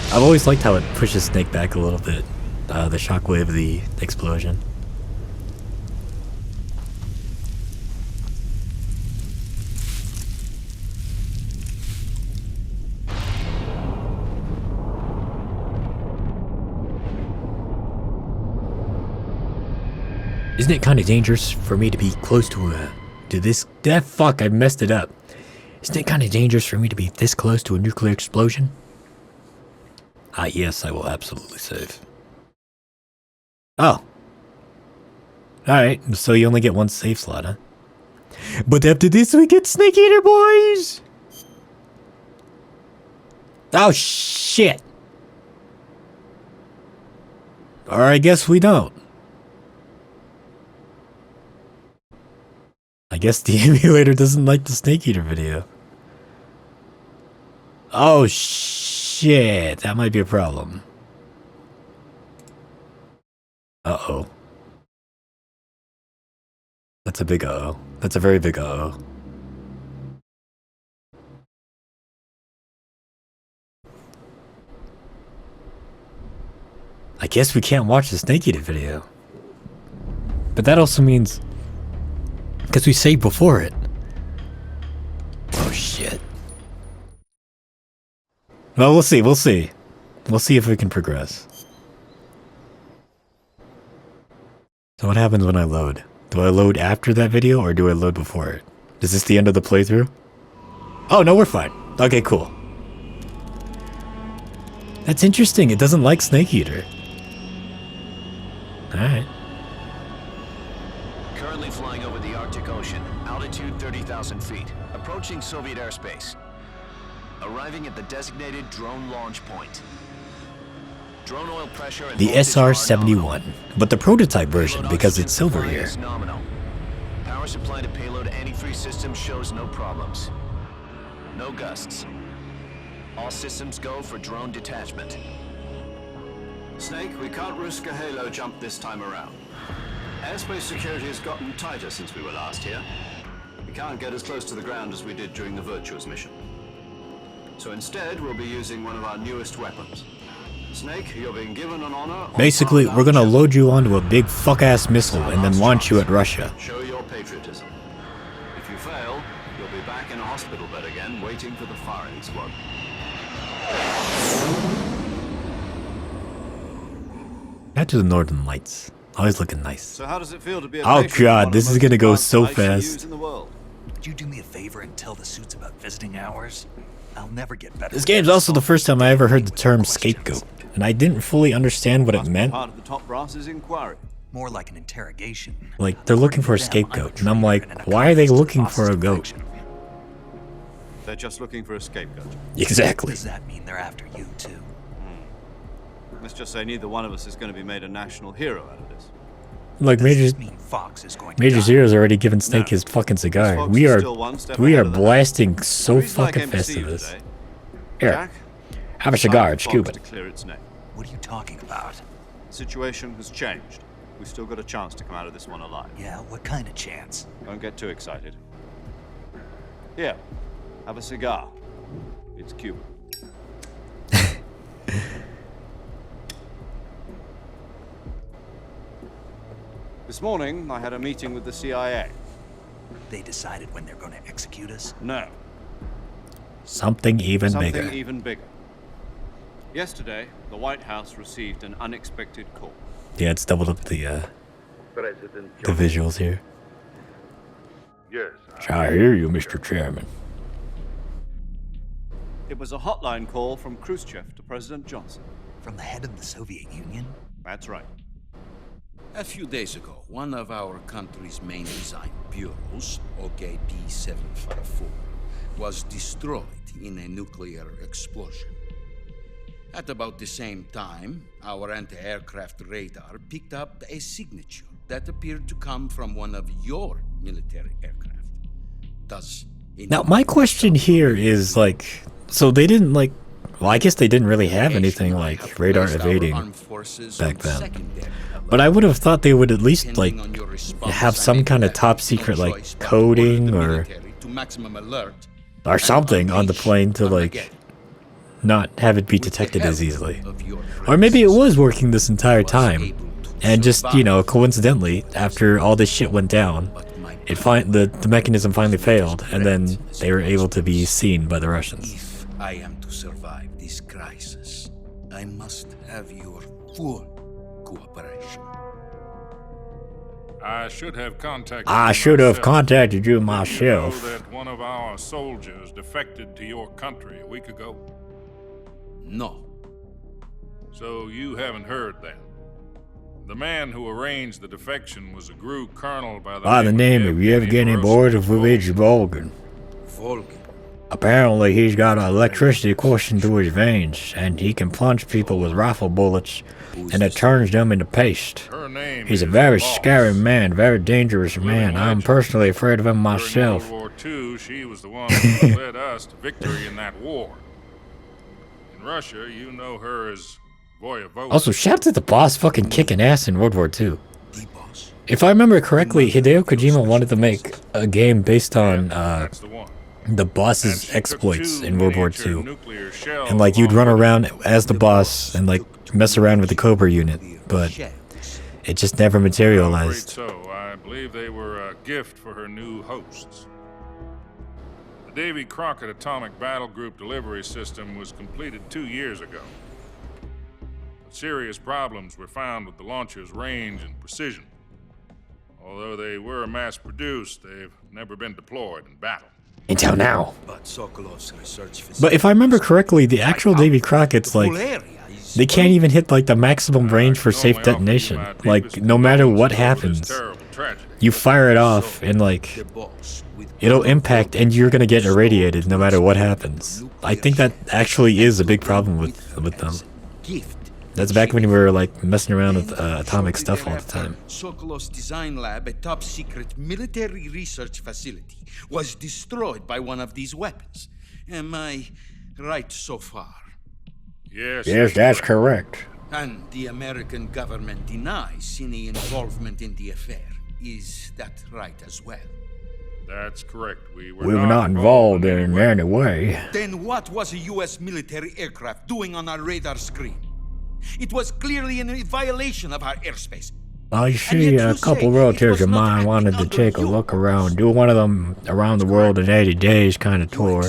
I've always liked how it pushes Snake back a little bit. The shockwave of the explosion. Isn't it kind of dangerous for me to be close to this? Fuck, I messed it up. Isn't it kind of dangerous for me to be this close to a nuclear explosion? Yes, I will absolutely save. Oh. Alright, so you only get one save slot, huh? But after this, we get Snake Eater, boys! Oh, shit! Or I guess we don't. I guess the emulator doesn't like the Snake Eater video. Oh shit, that might be a problem. Uh-oh. That's a big uh-oh. That's a very big uh-oh. I guess we can't watch the Snake Eater video. But that also means... because we saved before it. Oh, shit. Well, we'll see, we'll see. We'll see if we can progress. So what happens when I load? Do I load after that video, or do I load before it? Is this the end of the playthrough? Oh, no, we're fine. Okay, cool. That's interesting. It doesn't like Snake Eater. Alright. Currently flying over the Arctic Ocean, altitude 30,000 feet, approaching Soviet airspace. Arriving at the designated drone launch point. Drone oil pressure and The SR-71, but the prototype version because it's silver here. Nominal. Power supply to payload antifreeze system shows no problems. No gusts. All systems go for drone detachment. Snake, we can't risk a halo jump this time around. Airspace security has gotten tighter since we were last here. We can't get as close to the ground as we did during the Virtuous mission. So instead, we'll be using one of our newest weapons. Snake, you're being given an honor. Basically, we're gonna load you onto a big fuck-ass missile and then launch you at Russia. Show your patriotism. If you fail, you'll be back in a hospital bed again, waiting for the firing squad. Back to the Northern Lights. Always looking nice. So how does it feel to be a Oh patron of god, one this of is the gonna go most so advanced fast. in the world? Would you do me a favor and tell the suits about visiting hours? I'll never get better. This game's also the first time I ever heard the term scapegoat, and I didn't fully understand what it meant. Part of the top brass's inquiry. More like an interrogation. Like, they're looking for a scapegoat, and I'm like, why are they looking for a goat? They're just looking for a scapegoat. Exactly. Does that mean they're after you too? Let's just say neither one of us is going to be made a national hero out of this. Like, Major Zero's already given Snake his fucking cigar. We are blasting so fucking fast to this. Here, have a cigar, it's Cuban. What are you talking about? The situation has changed. We've still got a chance to come out of this one alive. Yeah, what kind of chance? Don't get too excited. Here, have a cigar. It's Cuban. This morning, I had a meeting with the CIA. They decided when they're going to execute us? No. Something even Something bigger. even bigger. Yesterday, the White House received an unexpected call. Yeah, it's doubled up the visuals here. Yes. I hear you, Mr. Chairman. It was a hotline call from Khrushchev to President Johnson. From the head of the Soviet Union? That's right. A few days ago, one of our country's main design bureaus, OKP-754, was destroyed in a nuclear explosion. At about the same time, our anti-aircraft radar picked up a signature that appeared to come from one of your military aircraft. Now, my question here is, like, so they didn't, like, well, I guess they didn't really have anything like radar evading back then. But I would have thought they would at least, like, have some kind of top secret, like, coding or something on the plane to, like, not have it be detected as easily. Or maybe it was working this entire time, and just, you know, coincidentally, after all this shit went down, the mechanism finally failed, and then they were able to be seen by the Russians. If I am to survive this crisis, I must have your full cooperation. I should have contacted you myself. Did you know that one of our soldiers defected to your country a week ago? No. So you haven't heard that. The man who arranged the defection was a GRU colonel by the name of Yevgeny Borisovich Volgin. Volgin. Apparently he's got electricity coursing through his veins, and he can punch people with rifle bullets, and it turns them into paste. He's a very scary man, very dangerous man. I'm personally afraid of him myself. During World War II, she was the one who led us to victory in that war. In Russia, you know her as Voyevode. Also, shout out to the boss fucking kicking ass in World War II. If I remember correctly, Hideo Kojima wanted to make a game based on the boss's exploits in World War II. And like you'd run around as the boss and like mess around with the Cobra unit, but it just never materialized. So I believe they were a gift for her new hosts. The Davy Crockett Atomic Battle Group delivery system was completed 2 years ago. But serious problems were found with the launcher's range and precision. Although they were mass-produced, they've never been deployed in battle. Until now. But Sokolov's research But if I remember correctly, the actual Davy Crockett's like, they can't even hit like the maximum range for safe detonation. Like, no matter what happens, you fire it off and like, it'll impact and you're gonna get irradiated no matter what happens. I think that actually is a big problem with them. That's back when we were like messing around with atomic stuff all the time. Sokolov's design lab, a top-secret military research facility, was destroyed by one of these weapons. Am I right so far? Yes, that's correct. And the American government denies any involvement in the affair. Is that right as well? That's correct. We We were not involved in any way. Then what was a U.S. military aircraft doing on our radar screen? It was clearly in violation of our airspace. I see a couple relatives of mine wanted to take a look around, do one of them around the world in 80 days kind of tour.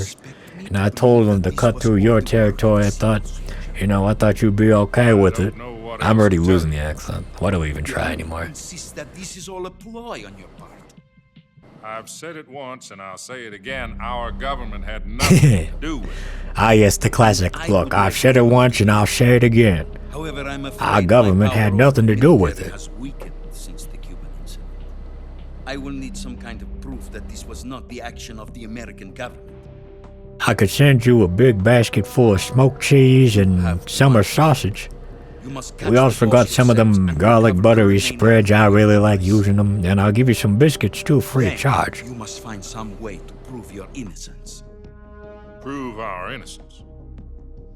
And I told them to cut through your territory. I thought you'd be okay with it. I'm already losing the accent. Why do we even try anymore? Insist that this is all a ploy on your part. I've said it once and I'll say it again. Our government had nothing to do with it. Ah, yes, the classic. Look, I've said it once and I'll say it again. However, I'm afraid our government had nothing to do with it. Has weakened since the Cuban incident. I will need some kind of proof that this was not the action of the American government. I could send you a big basket full of smoked cheese and summer sausage. We also got some of them garlic buttery spreads. I really like using them. And I'll give you some biscuits too, free of charge. You must find some way to prove your innocence. Prove our innocence?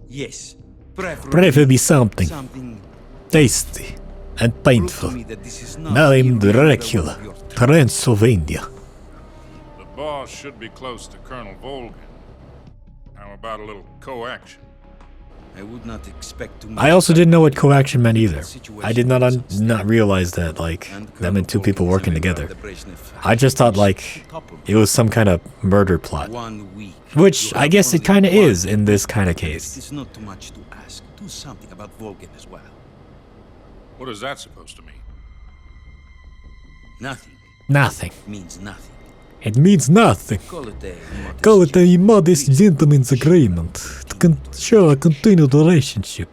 Yes. Preferably something tasty and painful. Named Dracula, Transylvania. The boss should be close to Colonel Volgin. How about a little coaction? I would not expect to. I also didn't know what coaction meant either. I did not realize that like that meant two people working together. I just thought like it was some kind of murder plot, which I guess it kind of is in this kind of case. It's not too much to ask. Do something about Volgin as well. What is that supposed to mean? Nothing. Nothing. Means nothing. It means nothing. Call it a modest gentleman's agreement to show a continued relationship.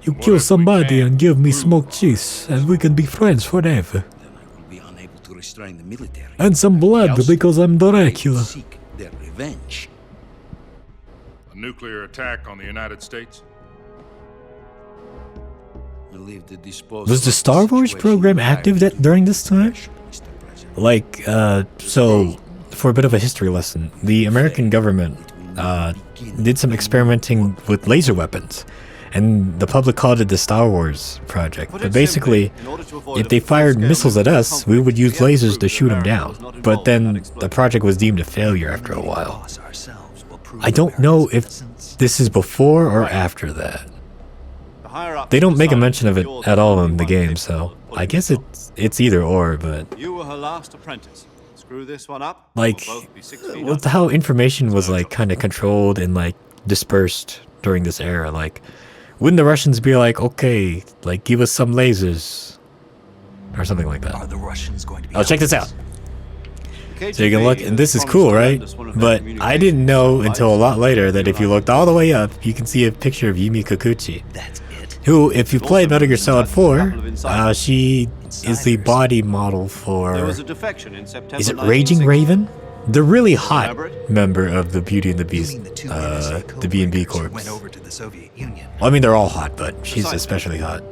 You kill somebody and give me smoked cheese, and we can be friends forever. Then I will be unable to restrain the military. And some blood because I'm Dracula. Seek their revenge. A nuclear attack on the United States? Was the Star Wars program active during this time? Like, so, for a bit of a history lesson, the American government did some experimenting with laser weapons, and the public called it the Star Wars project. But basically, if they fired missiles at us, we would use lasers to shoot them down. But then the project was deemed a failure after a while. I don't know if this is before or after that. They don't make a mention of it at all in the game, so I guess it's either or, but You were her last apprentice. Screw this one up. like we'll both be 6 feet with up. how information was like kind of controlled and like dispersed during this era, like wouldn't the Russians be like, okay, like give us some lasers or something like that? Are the Russians going to be? Oh, check this out. So you can look, and this is cool, right? But I didn't know until a lot later that if you looked all the way up, you can see a picture of Yumi Kikuchi. Who, if you played Metal Gear Solid 4, she is the body model for... There was a defection in September. Is it Raging Raven? The really hot member of the Beauty and the Beast, the B&B Corps. Went over to the Soviet Union. Well, I mean, they're all hot, but she's especially hot.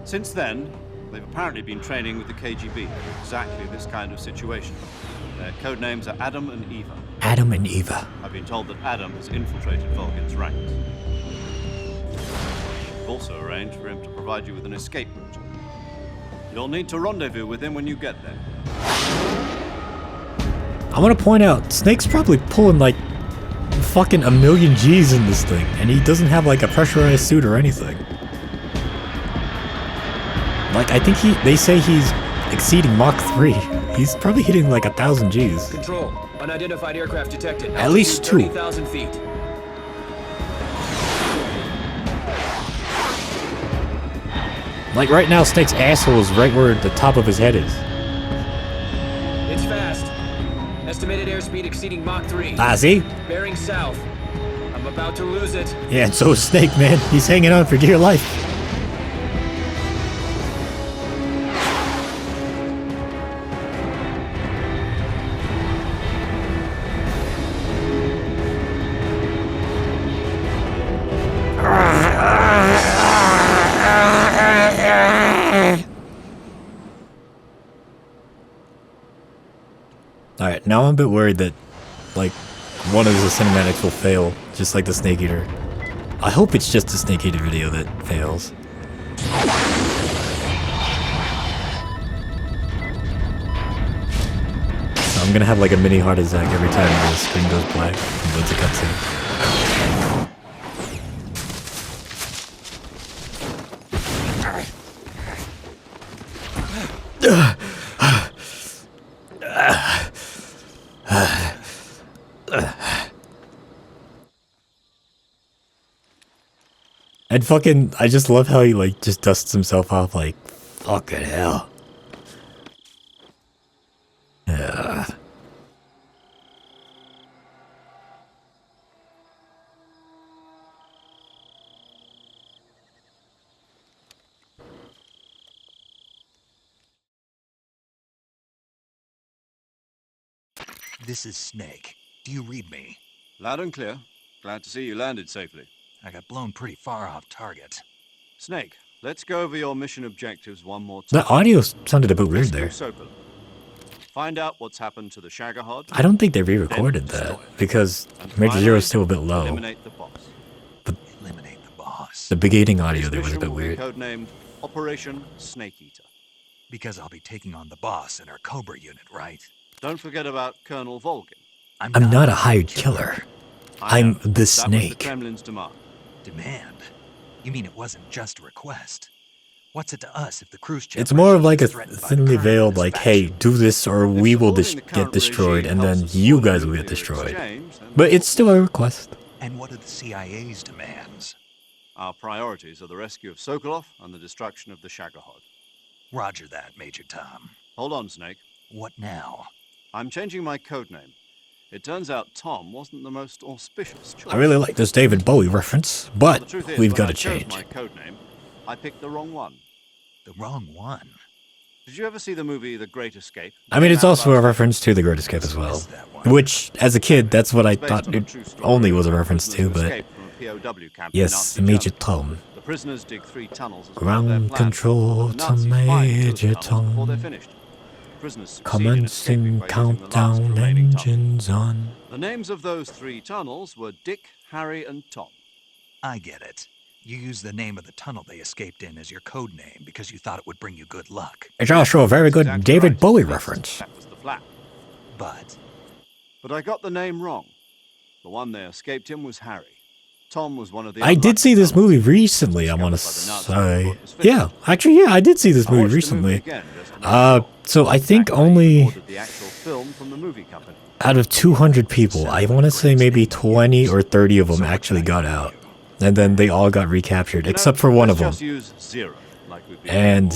Since then, they've apparently been training with the KGB for exactly this kind of situation. Their code names are Adam and Eva. Adam and Eva. I've been told that Adam has infiltrated Volgin's ranks. I've also arranged for him to provide you with an escape route. You'll need to rendezvous with him when you get there. I want to point out, Snake's probably pulling like fucking 1,000,000 G's in this thing, and he doesn't have like a pressurized suit or anything. Like, I think they say he's exceeding Mach 3. He's probably hitting like 1,000 Gs. Control. Unidentified aircraft detected. At least 2. 30,000 feet. Like right now, Snake's asshole is right where the top of his head is. It's fast. Estimated airspeed exceeding Mach 3. Ah, see? Bearing south. I'm about to lose it. Yeah, and so is Snake, man. He's hanging on for dear life. Alright, now I'm a bit worried that, like, one of the cinematics will fail, just like the Snake Eater. I hope it's just the Snake Eater video that fails. So I'm gonna have like a mini heart attack every time the screen goes black and goes to cutscene. And fucking, I just love how he like just dusts himself off like, fucking hell. This is Snake. Do you read me? Loud and clear. Glad to see you landed safely. I got blown pretty far off target. Snake, let's go over your mission objectives one more time. The audio sounded a bit weird there. Sokolov. Find out what's happened to the Shagohod. I don't think they re-recorded that because Major Zero is still a bit low. Eliminate the boss. But eliminate the boss. The beginning audio there was a bit weird. Codenamed Operation Snake Eater. Because I'll be taking on the boss in our Cobra unit, right? Don't forget about Colonel Volgin. I'm not a hired killer. I'm the Snake. That was the Kremlin's demand. Demand? You mean it wasn't just a request? What's it to us if the cruise ship... It's more of like a thinly veiled, like, hey, do this or we will get destroyed, and then you guys will get destroyed. But it's still a request. And what are the CIA's demands? Our priorities are the rescue of Sokolov and the destruction of the Shagohod. Roger that, Major Tom. Hold on, Snake. What now? I'm changing my codename. It turns out Tom wasn't the most auspicious choice. I really like this David Bowie reference, but we've got to change. My codename, I picked the wrong one. The wrong one? Did you ever see the movie The Great Escape? I mean, it's also a reference to The Great Escape as well. Which, as a kid, that's what I thought it only was a reference to, but... Yes, Major Tom. The prisoners dig 3 tunnels. Ground control to Major Tom. Commencing countdown, engines on. The names of those 3 tunnels were Dick, Harry, and Tom. I get it. You used the name of the tunnel they escaped in as your code name because you thought it would bring you good luck. It's also a very good David Bowie reference. That was the flap. But I got the name wrong. The one they escaped in was Harry. Tom was one of the... I did see this movie recently, I want to say. Yeah, actually, yeah, I did see this movie recently. So I think only out of 200 people, I want to say maybe 20 or 30 of them actually got out. And then they all got recaptured, except for one of them. And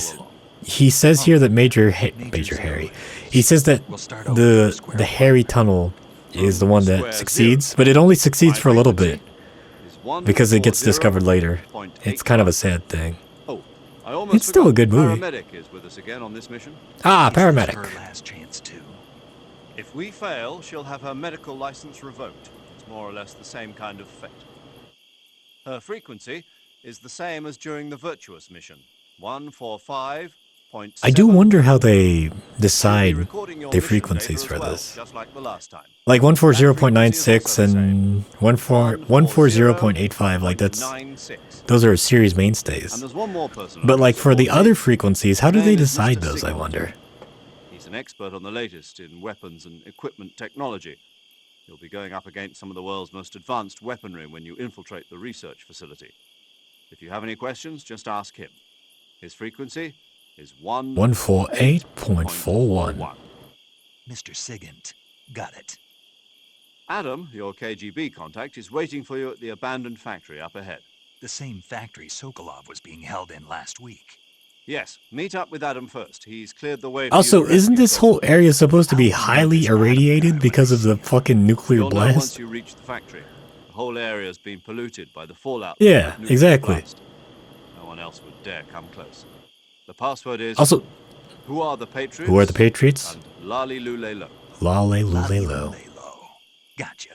he says here that Major Harry, he says that the Harry tunnel is the one that succeeds, but it only succeeds for a little bit because it gets discovered later. It's kind of a sad thing. It's still a good movie. Paramedic is with us again on this mission. Ah, paramedic. Her last chance too. If we fail, she'll have her medical license revoked. It's more or less the same kind of fate. Her frequency is the same as during the Virtuous mission, 145.7. I do wonder how they decide their frequencies for this. Like 140.96 and 140.85, like those are series mainstays. But like for the other frequencies, how do they decide those, I wonder? He's an expert on the latest in weapons and equipment technology. You'll be going up against some of the world's most advanced weaponry when you infiltrate the research facility. If you have any questions, just ask him. His frequency is 148.41. Mr. Sigint, got it. Adam, your KGB contact, is waiting for you at the abandoned factory up ahead. The same factory Sokolov was being held in last week. Yes, meet up with Adam first. He's cleared the way for Also, you to isn't rescue this whole area supposed to be highly irradiated because of the fucking nuclear You'll know once blast? you reach the factory. The whole area has been polluted by the fallout. Yeah, from the nuclear exactly. blast. No one else would dare come close. The password is... Also, who are the Patriots? who are the Patriots? And Lali Lule Lo. Lale Lule Lo. Gotcha.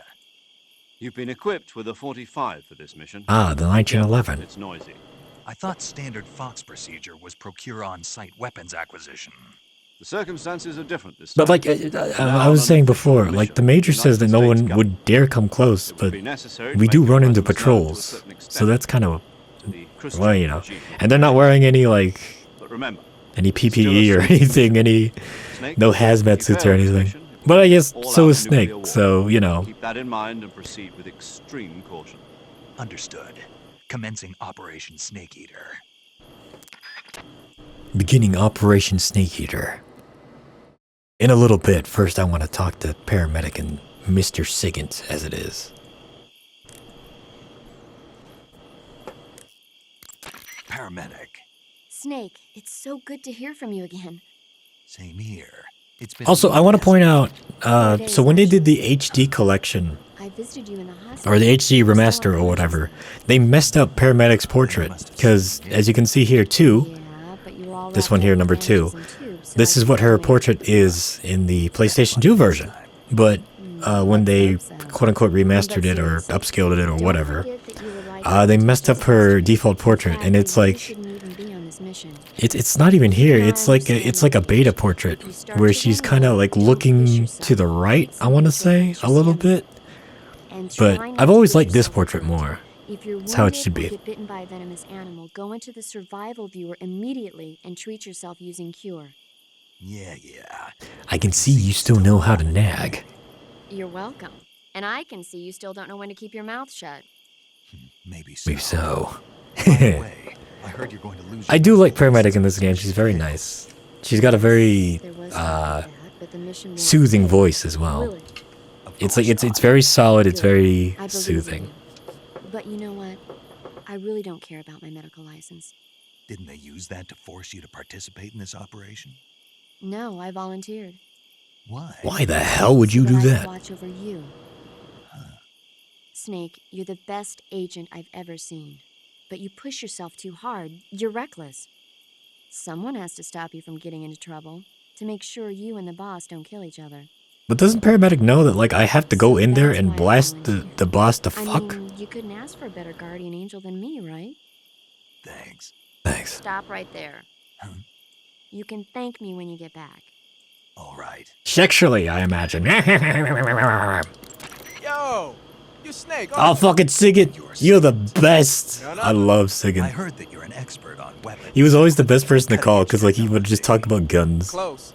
You've been equipped with a 45 for this mission. Ah, the 1911. It's noisy. I thought standard Fox procedure was procure on-site weapons acquisition. The circumstances are different this time. But like I was saying before, like the Major says that no one would dare come close, but we do run into patrols, so that's kind of, well, you know. And they're not wearing any like any PPE or anything, no hazmat suits or anything. But I guess so is Snake, so you know. Keep that in mind and proceed with extreme caution. Understood. Commencing Operation Snake Eater. Beginning Operation Snake Eater. In a little bit, first I want to talk to Paramedic and Mr. Sigint, as it is. Paramedic. Snake, it's so good to hear from you again. Same here. It's been Also, I want to point out, so when they did the HD collection, I visited you in the hospital. or the HD remaster or whatever, they messed up Paramedic's portrait, because as you can see here too, this one here, number 2, this is what her portrait is in the PlayStation 2 version. But when they quote-unquote remastered it or upscaled it or whatever, they messed up her default portrait, and it's like, it's not even here. It's like a beta portrait where she's kind of like looking to the right, I want to say, a little bit. But I've always liked this portrait more. If you're That's how it wounded should or be. get bitten by a venomous animal, go into the survival viewer immediately and treat yourself using Cure. Yeah. I can see you still know how to nag. You're welcome. And I can see you still don't know when to keep your mouth shut. Maybe so. Maybe so. I heard you're going to lose. I do like Paramedic in this game. She's very nice. She's got a very soothing voice as well. It's like it's very solid. It's very soothing. But you know what? I really don't care about my medical license. Didn't they use that to force you to participate in this operation? No, I volunteered. Why? Why the hell would you do I could that? watch over you. Snake, you're the best agent I've ever seen. But you push yourself too hard. You're reckless. Someone has to stop you from getting into trouble, to make sure you and the boss don't kill each other. But doesn't Paramedic know that like I have to go in there and blast the boss to fuck? I mean, you couldn't ask for a better guardian angel than me, right? Thanks. Thanks. Stop right there. You can thank me when you get back. All right. Sexually, I imagine. Yo, you Snake. Oh, fucking Sigint. You're the best. I love Sigint. I heard that you're an expert on weapons. He was always the best person to call because like he would just talk about guns. Close.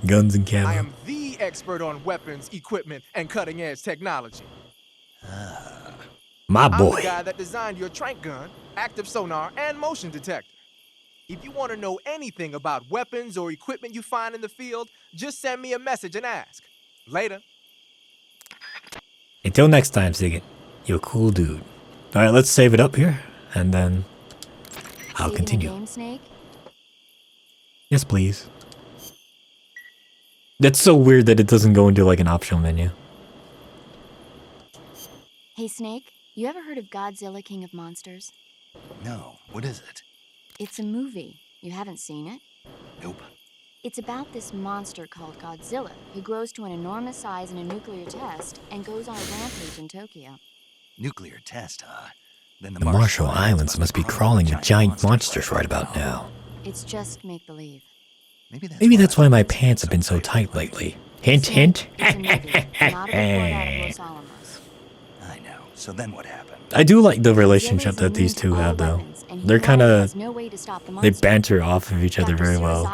Guns and camo. I am the expert on weapons, equipment, and cutting-edge technology. My I'm the boy. guy that designed your trank gun, active sonar, and motion detector. If you want to know anything about weapons or equipment you find in the field, just send me a message and ask. Later. Until next time, Sigint. You're a cool dude. Alright, let's save it up here, and then I'll Saving continue. the game, Snake? Yes, please. That's so weird that it doesn't go into like an optional menu. Hey, Snake, you ever heard of Godzilla, King of Monsters? No. What is it? It's a movie. You haven't seen it? Nope. It's about this monster called Godzilla, who grows to an enormous size in a nuclear test and goes on a rampage in Tokyo. Nuclear test, huh? Then The Marshall Islands must be crawling with giant monsters right about now. It's just make-believe. Maybe that's why my pants have been so tight lately. Hint, hint. I know. So then what happened? I do like the relationship that these two have, though. They're kind of... They banter off of each other very well.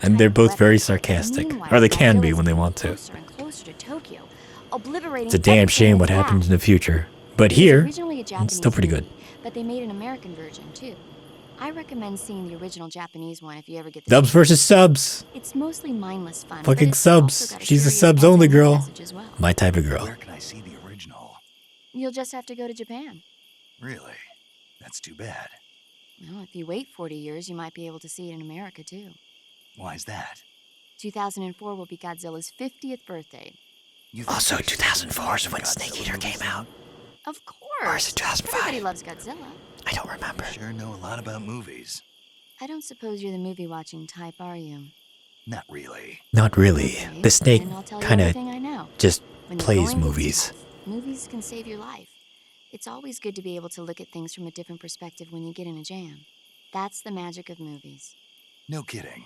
And they're both very sarcastic. Or they can be when they want to. It's a damn shame what happens in the future. But here, it's still pretty good. But they made an American version, too. I recommend seeing the original Japanese one if you ever get the Dubs chance. versus subs. It's mostly mindless fun. but Fucking it's also subs. got a She's a serious subs only subliminal girl. message as well. My type of girl. Where can I see the original? You'll just have to go to Japan. Really? That's too bad. Well, if you wait 40 years, you might be able to see it in America too. Why's that? 2004 will be Godzilla's 50th birthday. Also, 2004 is when Snake Eater came out. Of course. Or is it 2005? Everybody loves Godzilla. I don't remember. Sure know a lot about movies. I don't suppose you're the movie-watching type, are you? Not really. Not really. Okay, The Snake then I'll tell you kind of everything I know. just When the plays going gets movies. tough, movies can save your life. It's always good to be able to look at things from a different perspective when you get in a jam. That's the magic of movies. No kidding.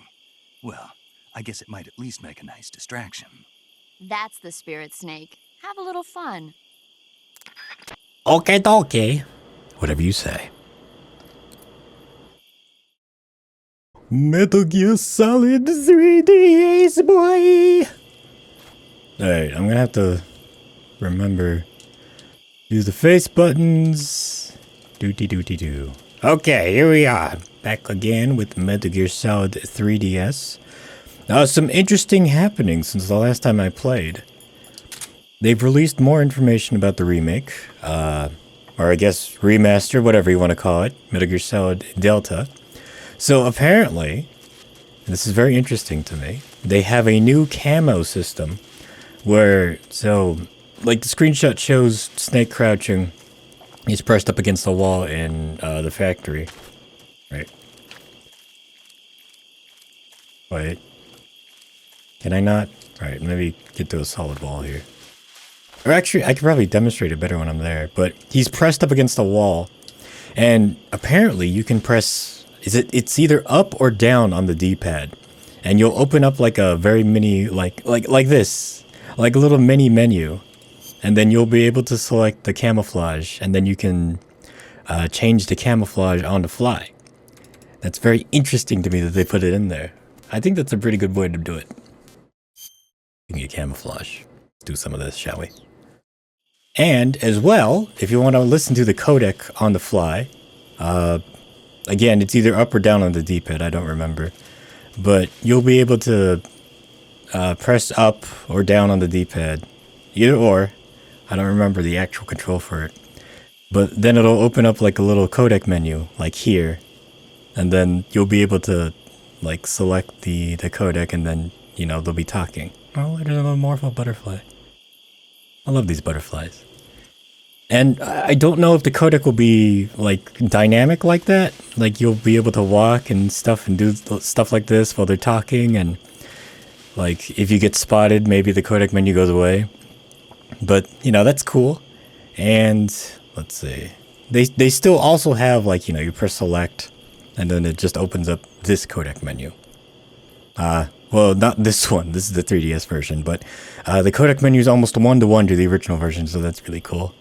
Well, I guess it might at least make a nice distraction. That's the spirit, Snake. Have a little fun. Okay. Whatever you say. Metal Gear Solid 3DS, boy! Alright, I'm gonna have to remember. Use the face buttons. Dooty. Okay, here we are. Back again with Metal Gear Solid 3DS. Some interesting happenings since the last time I played. They've released more information about the remake. Or I guess remaster, whatever you want to call it. Metal Gear Solid Delta. So apparently, and this is very interesting to me, they have a new camo system where, like the screenshot shows Snake crouching. He's pressed up against the wall in the factory. Right. Wait. Can I not? Alright, maybe get to a solid wall here. Or actually, I could probably demonstrate it better when I'm there. But he's pressed up against the wall. And apparently you can press... It's either up or down on the D-pad. And you'll open up like a very mini... Like this. Like a little mini menu. And then you'll be able to select the camouflage. And then you can change the camouflage on the fly. That's very interesting to me that they put it in there. I think that's a pretty good way to do it. You can get camouflage. Let's do some of this, shall we? And as well, if you want to listen to the codec on the fly, again, it's either up or down on the D-pad, I don't remember. But you'll be able to press up or down on the D-pad. Either or. I don't remember the actual control for it. But then it'll open up like a little codec menu, like here. And then you'll be able to like select the codec and then, you know, they'll be talking. Oh, there's a little morpho butterfly. I love these butterflies. And I don't know if the codec will be like dynamic like that. Like you'll be able to walk and stuff and do stuff like this while they're talking. And like if you get spotted, maybe the codec menu goes away. But, you know, that's cool. And let's see. They still also have like, you know, you press select and then it just opens up this codec menu. Well, not this one. This is the 3DS version, but the codec menu is almost 1-to-1 to the original version, so that's really cool.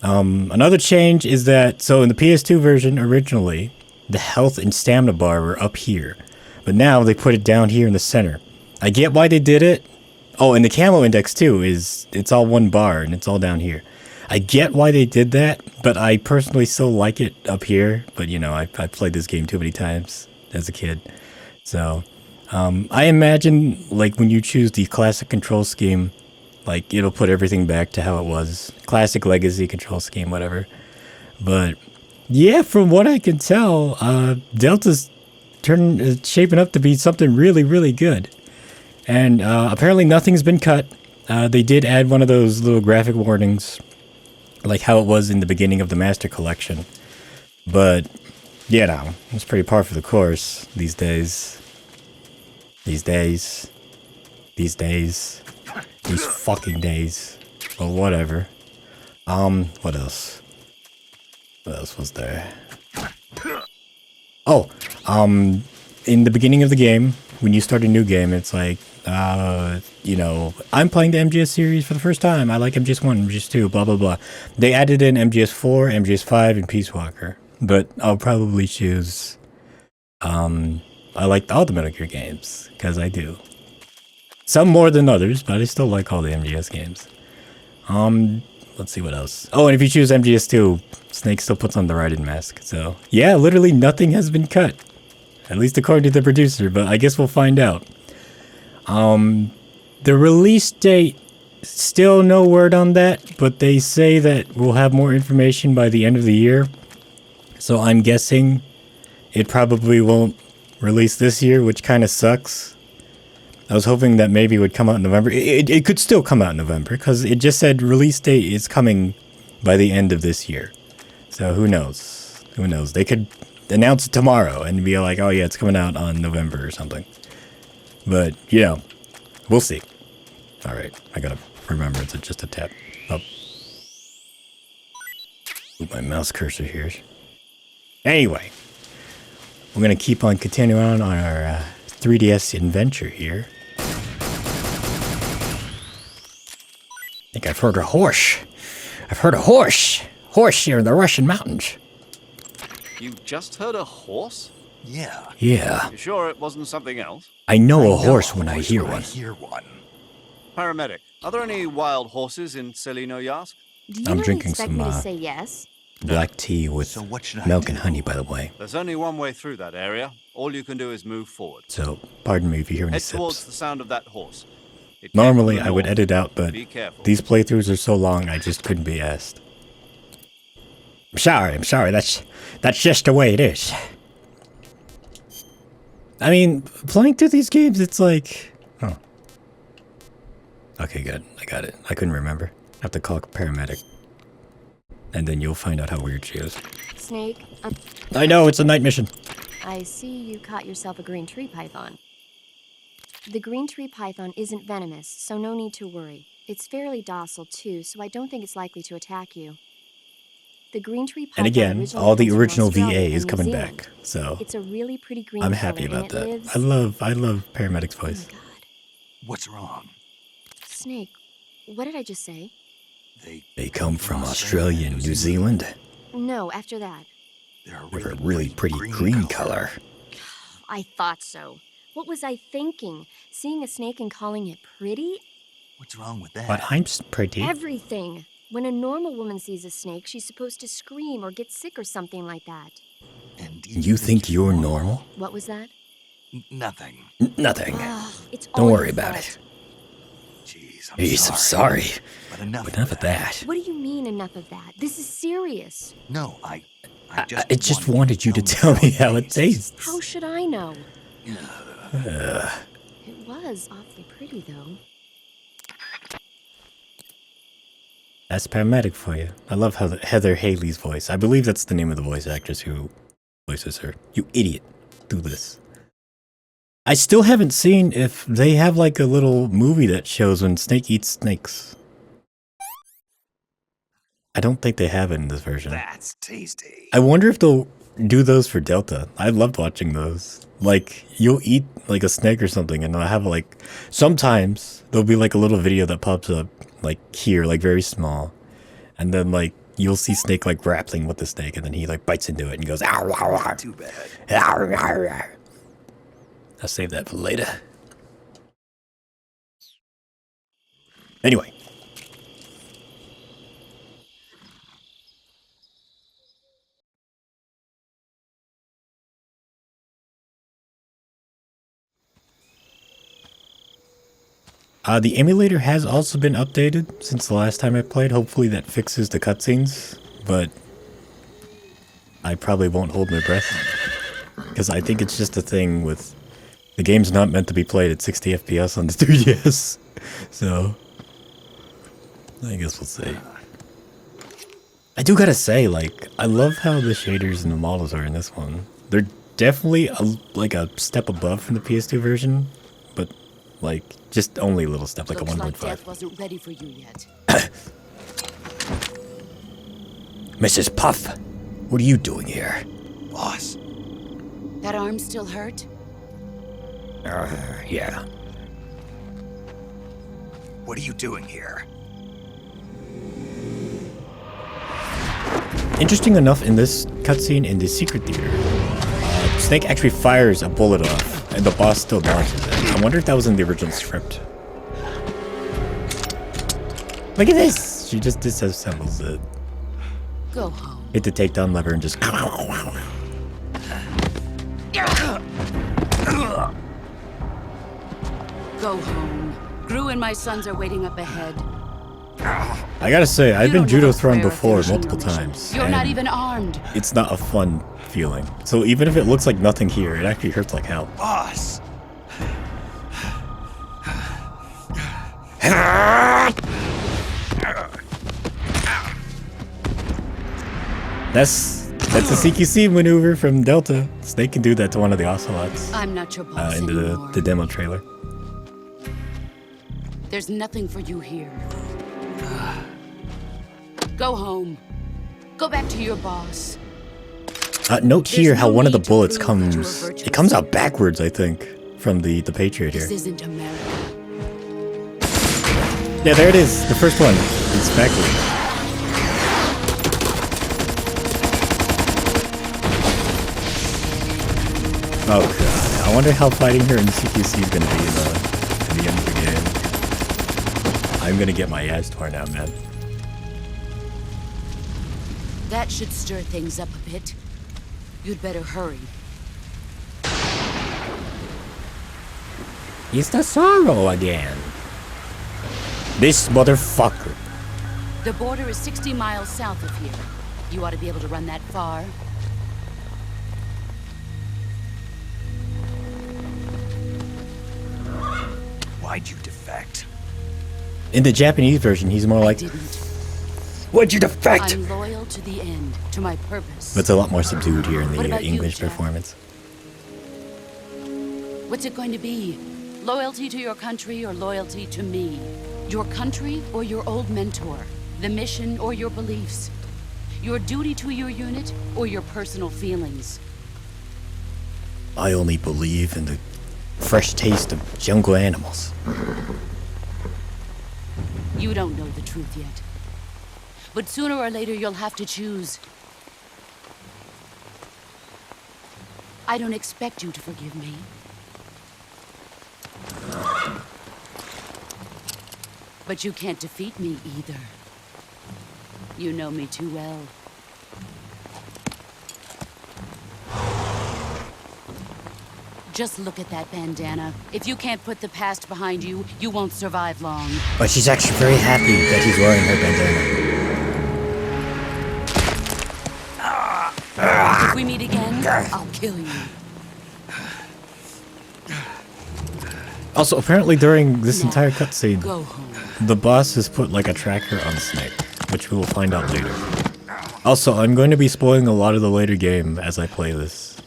Another change is that, so in the PS2 version originally, the health and stamina bar were up here, but now they put it down here in the center. I get why they did it. Oh, and the camo index too it's all one bar and it's all down here. I get why they did that, but I personally still like it up here. But you know, I played this game too many times as a kid, so. I imagine, like, when you choose the classic control scheme, like, it'll put everything back to how it was. Classic legacy control scheme, whatever. But, yeah, from what I can tell, Delta's shaping up to be something really, really good. And apparently nothing's been cut. They did add one of those little graphic warnings, like how it was in the beginning of the Master Collection. But, you know, it's pretty par for the course these days. These fucking days. Well, whatever. What else? What else was there? Oh, in the beginning of the game, when you start a new game, it's like, you know, I'm playing the MGS series for the first time. I like MGS1, MGS2, blah, blah, blah. They added in MGS4, MGS5, and Peace Walker. But I'll probably choose, I like all the Metal Gear games, because I do. Some more than others, but I still like all the MGS games. let's see what else. Oh, and if you choose MGS2, Snake still puts on the Raiden mask. So, yeah, literally nothing has been cut. At least according to the producer, but I guess we'll find out. The release date, still no word on that, but they say that we'll have more information by the end of the year. So I'm guessing it probably won't release this year, which kind of sucks. I was hoping that maybe it would come out in November. It could still come out in November, because it just said release date is coming by the end of this year. So who knows? Who knows? They could announce it tomorrow and be like, oh yeah, it's coming out on November or something. But, you know, we'll see. Alright, I gotta remember it's just a tap. Oh. Move my mouse cursor here. Anyway, we're gonna keep on continuing on our 3DS adventure here. I think I've heard a horse. I've heard a horse. Horse here in the Russian mountains. You just heard a horse? Yeah. Yeah. You sure it wasn't something else? I know a horse when I hear one. Paramedic, are there any wild horses in Selino Yask? Do you I'm really drinking expect some me to say yes? black tea with milk and honey, by the way. There's only one way through that area. All you can do is move forward. So, pardon me if you hear any Head towards sips. the sound of that horse. It came Normally, from the I would north. edit out, but Be careful. these playthroughs are so long, I just couldn't be asked. I'm sorry, that's just the way it is. I mean, playing through these games, it's like... Oh. Okay, good. I got it. I couldn't remember. I have to call a paramedic. And then you'll find out how weird she is. Snake, I know, it's a night mission. I see you caught yourself a green tree python. The green tree python isn't venomous, so no need to worry. It's fairly docile too, so I don't think it's likely to attack you. The green tree python And again, originally all the comes from original Australia VA and is New coming Zealand. back, so It's a really pretty green I'm color, happy and about it that. lives... I love Paramedic's voice. Oh my God. What's wrong? Snake, what did I just say? They come from Australia and New Zealand. No, after that. They're a really pretty green color. I thought so. What was I thinking? Seeing a snake and calling it pretty? What's wrong with that? But I'm pretty. Everything. When a normal woman sees a snake, she's supposed to scream or get sick or something like that. You think you're normal? What was that? Nothing. Nothing. It's Don't all worry your about fault. it. Jeez, I'm sorry. But enough of that. What do you mean enough of that? This is serious. No, I I just wanted you to tell me how it tastes. How should I know? Ugh. It was awfully pretty, though. That's Paramedic for you. I love how Heather Haley's voice. I believe that's the name of the voice actress who voices her. You idiot. Do this. I still haven't seen if they have like a little movie that shows when Snake eats snakes. I don't think they have it in this version. That's tasty. I wonder if they'll do those for Delta. I loved watching those. Like, you'll eat like a snake or something and they'll have like... Sometimes there'll be like a little video that pops up like here, like very small. And then like, you'll see Snake like grappling with the snake and then he like bites into it and goes... Ow, ow, ow. Too bad. Ow, ow, ow. I'll save that for later. Anyway. The emulator has also been updated since the last time I played. Hopefully that fixes the cutscenes, but I probably won't hold my breath. Because I think it's just a thing with... The game's not meant to be played at 60 FPS on the 3DS. So, I guess we'll see. I do gotta say, like, I love how the shaders and the models are in this one. They're definitely like a step above from the PS2 version, but like just only a little step, like Looks a like 1.5. death wasn't ready for you yet. Mrs. Puff, what are you doing here? Boss. That arm still hurt? Yeah. What are you doing here? Interesting enough, in this cutscene in the secret theater, Snake actually fires a bullet off, and the boss still dodges it. I wonder if that was in the original script. Look at this! She just disassembles it. Go home. Hit the takedown lever and just. Go home. Gru and my sons are waiting up ahead. I gotta say, I've been judo thrown fair before finishing multiple your mission. times. You're not and even armed. It's not a fun feeling. So even if it looks like nothing here, it actually hurts like hell. Boss! That's a CQC maneuver from Delta. Snake can do that to one of the Ocelots. I'm not your boss In anymore. the demo trailer. There's nothing for you here. Go home. Go back to your boss. Note here There's how no one of the need to bullets prove that you are comes. virtuous. It comes out backwards, I think, from the Patriot here. This isn't America. Yeah, there it is. The first one. It's backwards. Oh god. I wonder how fighting her in CQC is gonna be in the end of the game. I'm gonna get my ass torn out, man. That should stir things up a bit. You'd better hurry. It's the sorrow again. This motherfucker. The border is 60 miles south of here. You ought to be able to run that far. Why'd you defect? In the Japanese version, he's more like. Why'd you defect? I'm loyal to the end, to my purpose. But it's a lot more subdued here in What the about you, English Jack? performance. What's it going to be? Loyalty to your country or loyalty to me? Your country or your old mentor? The mission or your beliefs? Your duty to your unit or your personal feelings? I only believe in the fresh taste of jungle animals. You don't know the truth yet. But sooner or later you'll have to choose. I don't expect you to forgive me. But you can't defeat me either. You know me too well. Just look at that bandana. If you can't put the past behind you, you won't survive long. But she's actually very happy that he's wearing her bandana. If we meet again, I'll kill you. Also, apparently during this entire cutscene, Go home. the boss has put like a tracker on Snake, which we will find out later. Also, I'm going to be spoiling a lot of the later game as I play this.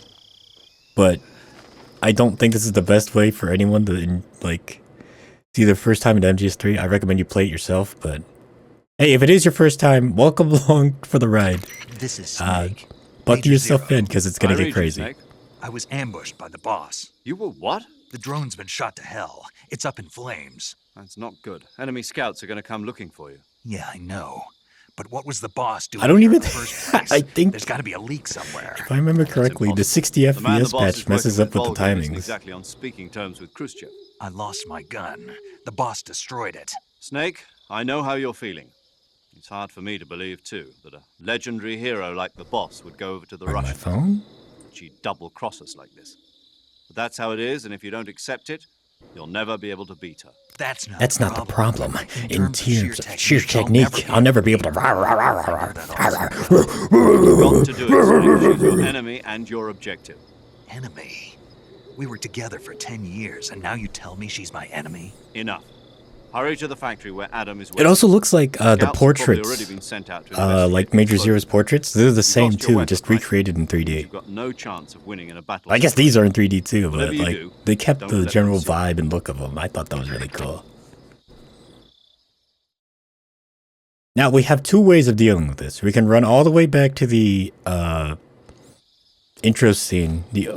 But I don't think this is the best way for anyone to, like, see their first time in MGS3. I recommend you play it yourself, but hey, if it is your first time, welcome along for the ride. This is Snake. Buckle Major yourself Zero. in, because it's going to get crazy. I was ambushed by the boss. You were what? The drone's been shot to hell. It's up in flames. That's not good. Enemy scouts are going to come looking for you. Yeah, I know. But what was the boss doing I don't here even in the first place? I think There's got to be a leak somewhere. if I remember correctly, the 60 The man the FPS boss patch is messes working up with the Volga isn't timings. exactly on speaking terms with Khrushchev. I lost my gun. The boss destroyed it. Snake, I know how you're feeling. It's hard for me to believe, too, that a legendary hero like the boss would go over to the Russians. Phone? She'd double-cross us like this. But that's how it is, and if you don't accept it, you'll never be able to beat her. That's not the problem. In terms of sheer technique, I'll never be able to. What you've got to do is choose your enemy and your objective. Enemy? We were together for 10 years, and now you tell me she's my enemy? Enough. Hurry to the factory where Adam is It waiting. also looks like the Scouts have probably portraits, already been sent out to investigate like Major the Zero's portraits. They're the same lost your too, weapon, just right? recreated in 3D. You've got no chance of winning in a battle. I guess these are in 3D too, but Whatever you like do, they kept don't the let general them see you. vibe and look of them. I thought that was really cool. Now we have two ways of dealing with this. We can run all the way back to the intro scene, the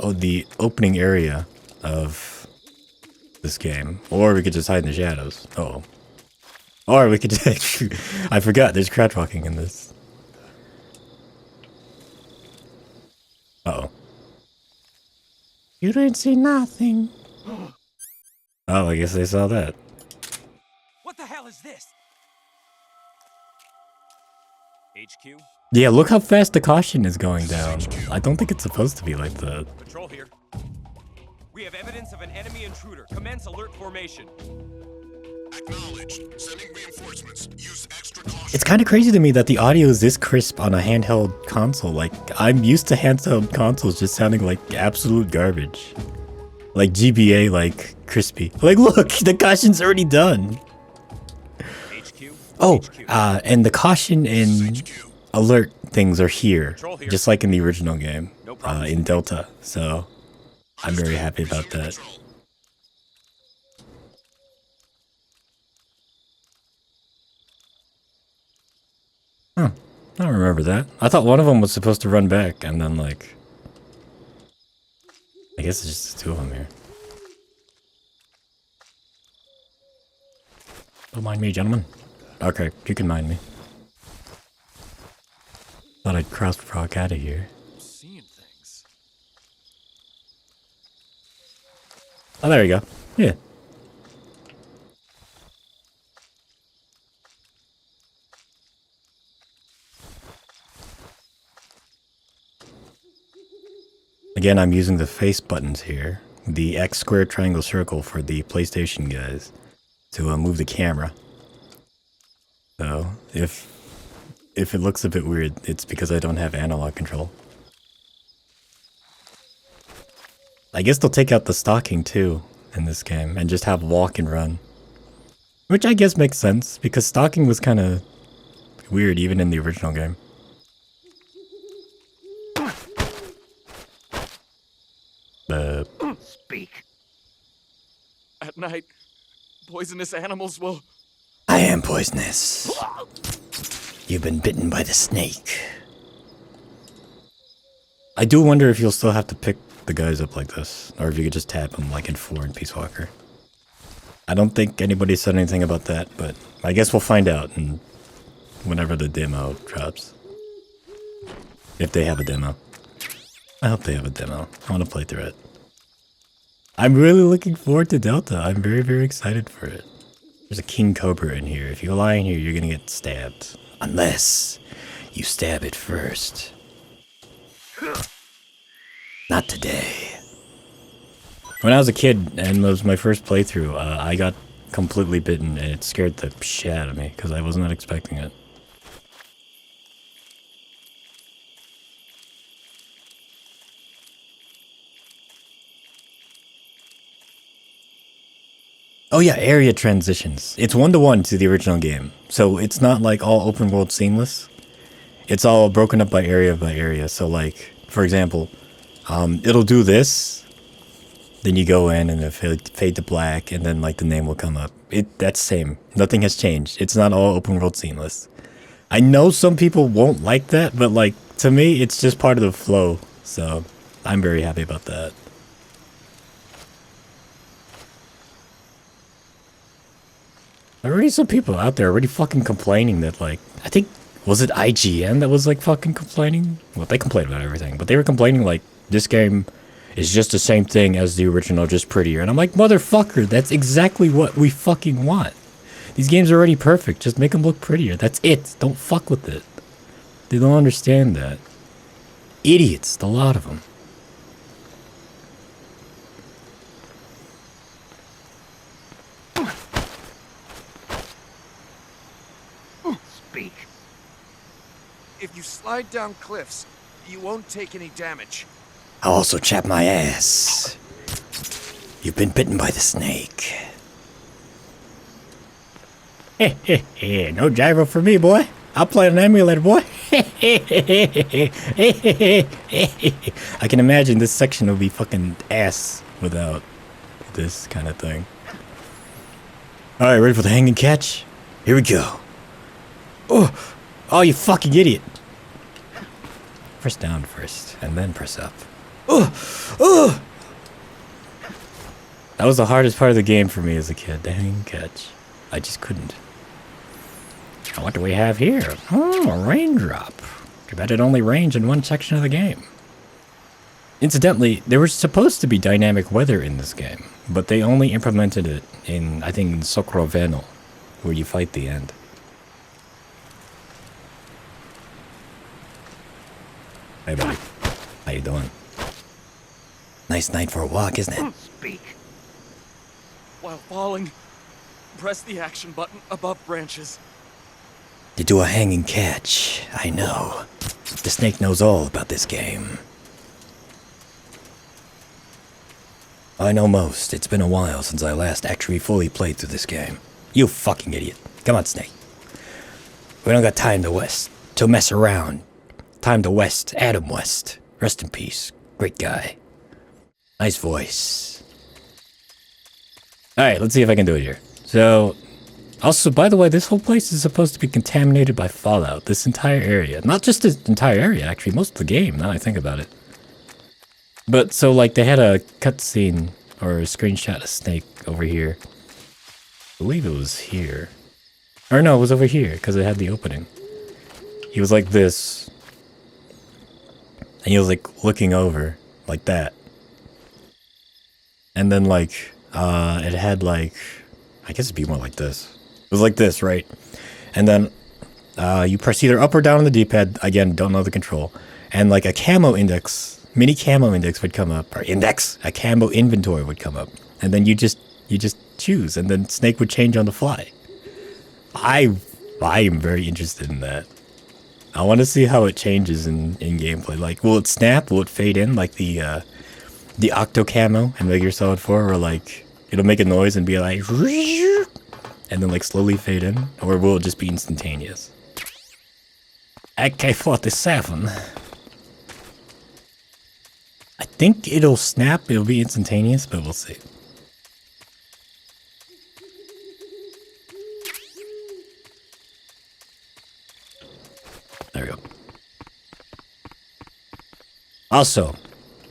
opening area of this game, or we could just hide in the shadows. Oh, or we could just I forgot. There's crouch walking in this. Oh. You didn't see nothing. Oh, I guess they saw that. What the hell is this? HQ. Yeah, look how fast the caution is going down. I don't think it's supposed to be like that. Patrol here. We have evidence of an enemy intruder. Commence alert formation. Acknowledged. Sending reinforcements. Use extra caution. It's kind of crazy to me that the audio is this crisp on a handheld console. Like, I'm used to handheld consoles just sounding like absolute garbage. Like GBA, like, crispy. Like, look, the caution's already done. Oh, and the caution and alert things are here, just like in the original game, in Delta. So, I'm very happy about that. Huh, I don't remember that. I thought one of them was supposed to run back, and then, like... I guess it's just the two of them here. Don't mind me, gentlemen. Okay, you can mind me. Thought I'd cross-proc out of here. Seeing things. Oh, there you go. Yeah. Again, I'm using the face buttons here. The X square triangle circle for the PlayStation guys to move the camera. So, if it looks a bit weird, it's because I don't have analog control. I guess they'll take out the stalking too in this game and just have walk and run. Which I guess makes sense because stalking was kind of weird even in the original game. Speak. At night, poisonous animals will... I am poisonous. You've been bitten by the snake. I do wonder if you'll still have to pick the guys up like this, or if you could just tap them like in 4 in Peace Walker. I don't think anybody said anything about that, but I guess we'll find out whenever the demo drops. If they have a demo. I hope they have a demo. I want to play through it. I'm really looking forward to Delta. I'm very, very excited for it. There's a King Cobra in here. If you lie in here, you're gonna get stabbed. Unless you stab it first. Not today. When I was a kid, and it was my first playthrough, I got completely bitten, and it scared the shit out of me, because I was not expecting it. Oh yeah, area transitions. It's 1-to-1 to the original game. So it's not like all open world seamless. It's all broken up by area. So like, for example, it'll do this, then you go in and it'll fade to black and then like the name will come up. That's same. Nothing has changed. It's not all open world seamless. I know some people won't like that, but like to me it's just part of the flow. So I'm very happy about that. Already some people out there already fucking complaining that like, I think, was it IGN that was like fucking complaining? Well, they complain about everything, but they were complaining like, this game is just the same thing as the original, just prettier. And I'm like, motherfucker, that's exactly what we fucking want. These games are already perfect, just make them look prettier. That's it, don't fuck with it. They don't understand that. Idiots, a lot of them. Speak. If you slide down cliffs, you won't take any damage. I'll also chap my ass. You've been bitten by the snake. No gyro for me, boy. I'll play an emulator, boy. I can imagine this section will be fucking ass without this kind of thing. Alright, ready for the hanging catch? Here we go. Oh, you fucking idiot. Press down first, and then press up. That was the hardest part of the game for me as a kid, the hanging catch. I just couldn't. What do we have here? Oh, a raindrop. Too bad it only rains in one section of the game. Incidentally, there was supposed to be dynamic weather in this game, but they only implemented it in, I think, in Sokolov, where you fight the end. Hey, buddy. How you doing? Nice night for a walk, isn't it? Speak. While falling, press the action button above branches. You do a hanging catch. I know. The snake knows all about this game. I know most. It's been a while since I last actually fully played through this game. You fucking idiot. Come on, Snake. We don't got time to mess around. Time to West. Adam West. Rest in peace. Great guy. Nice voice. Alright, let's see if I can do it here. So, also, by the way, this whole place is supposed to be contaminated by Fallout. This entire area. Not just this entire area, actually. Most of the game, now I think about it. But, so, like, they had a cutscene, or a screenshot of Snake over here. I believe it was here. Or no, it was over here, because it had the opening. He was like this. And he was, like, looking over, like that. And then, like, it had, like, I guess it'd be more like this. It was like this, right? And then, you press either up or down on the D-pad. Again, don't know the control. And, like, a camo index, mini camo index would come up. Or a camo inventory would come up. And then you just choose. And then Snake would change on the fly. I am very interested in that. I want to see how it changes in gameplay. Like, will it snap? Will it fade in like the Octo Camo in Metal Gear Solid 4? Or like, it'll make a noise and be like, and then like slowly fade in? Or will it just be instantaneous? AK-47. I think it'll snap, it'll be instantaneous, but we'll see. There we go. Also,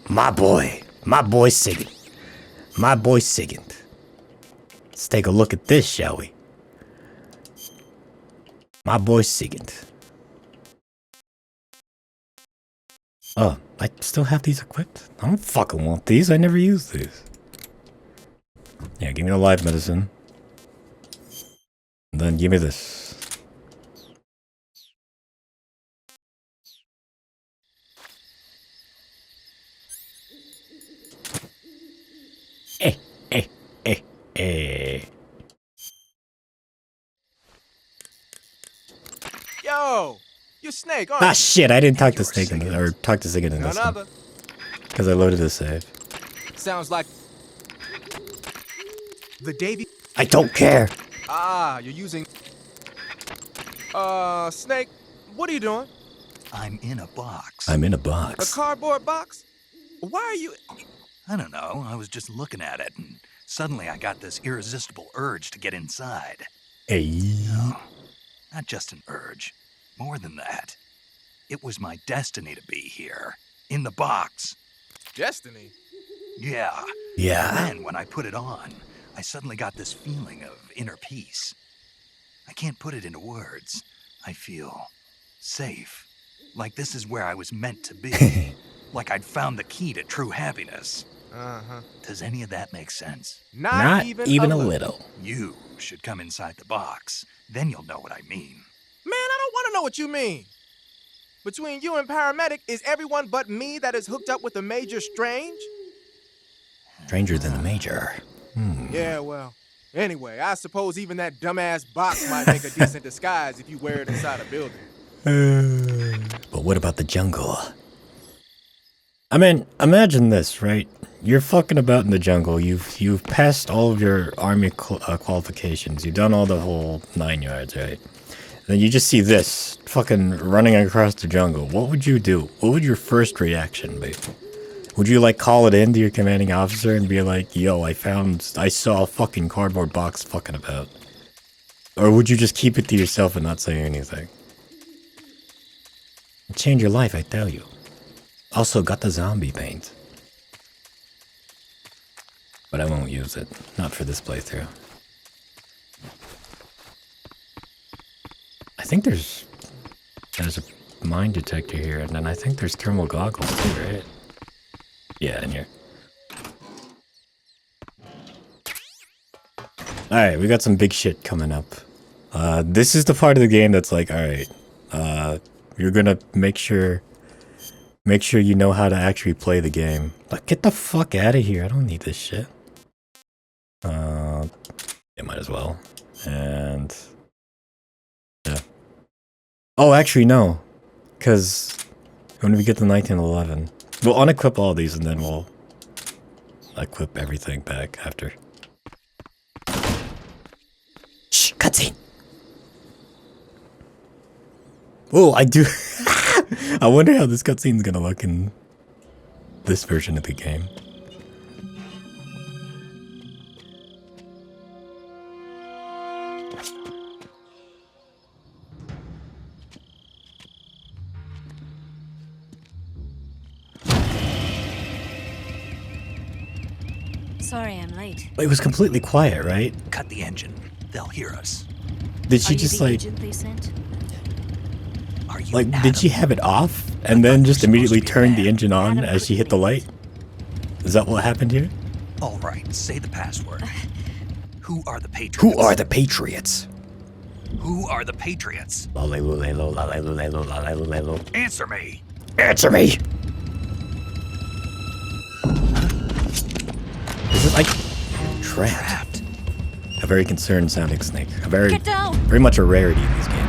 my boy Sigint. My boy Sigint. Let's take a look at this, shall we? My boy Sigint. Oh, I still have these equipped? I don't fucking want these. I never use these. Yeah, give me the live medicine. And then give me this. Yo, you Snake, aren't you? Ah, shit, I didn't talk to Snake in this, or talk to Sigint in this one. Because I loaded a save. Sounds like the Davy. I don't care. Ah, you're using. Snake, what are you doing? I'm in a box. I'm in a box. A cardboard box? Why are you? I don't know. I was just looking at it, and suddenly I got this irresistible urge to get inside. Hey. No, not just an urge. More than that. It was my destiny to be here. In the box. Destiny? Yeah. Yeah. Then, when I put it on, I suddenly got this feeling of inner peace. I can't put it into words. I feel safe. Like this is where I was meant to be. Like I'd found the key to true happiness. Uh-huh. Does any of that make sense? Not even a little. You should come inside the box. Then you'll know what I mean. Man, I don't want to know what you mean. Between you and Paramedic, is everyone but me that is hooked up with a Major Strange? Stranger than a major. Yeah, well. Anyway, I suppose even that dumbass box might make a decent disguise if you wear it inside a building. But what about the jungle? I mean, imagine this, right? You're fucking about in the jungle. You've passed all of your army qualifications. You've done all the whole 9 yards, right? Then you just see this fucking running across the jungle. What would you do? What would your first reaction be? Would you like call it in to your commanding officer and be like, yo, I saw a fucking cardboard box fucking about? Or would you just keep it to yourself and not say anything? It'd change your life, I tell you. Also got the zombie paint. But I won't use it. Not for this playthrough. I think there's a mine detector here, and then I think there's thermal goggles too, right? Yeah, in here. Alright, we got some big shit coming up. This is the part of the game that's like, alright, you're gonna make sure Make sure you know how to actually play the game. Like, get the fuck out of here. I don't need this shit. Yeah, might as well. And yeah. Oh, actually no, because when we get to 1911, we'll unequip all these and then we'll equip everything back after. Shh, cutscene. Oh, I do. I wonder how this cutscene's gonna look in this version of the game. Sorry I'm late. It was completely quiet, right? Cut the engine. They'll hear us. Did she just like... They sent? Like, did she have it off and then just immediately turn the engine on as she hit the light? Is that what happened here? All right, say the password. Who are the Patriots? Who are the Patriots? Who are the Patriots? Answer me. Answer me. Is it like trapped? A very concerned sounding snake. A very much a rarity in these games.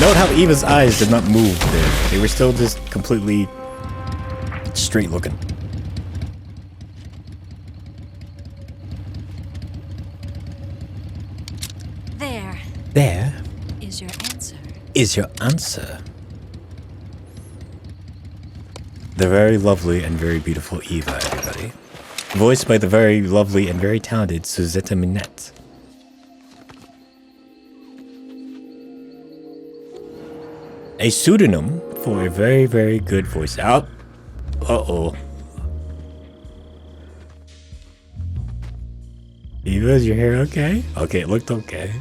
Note how Eva's eyes did not move there. They were still just completely straight looking. There is your answer. Is your answer. The very lovely and very beautiful Eva, everybody. Voiced by the very lovely and very talented Suzette Minette. A pseudonym for a very, very good voice out. Uh-oh. Eva, is your hair okay? Okay, it looked okay.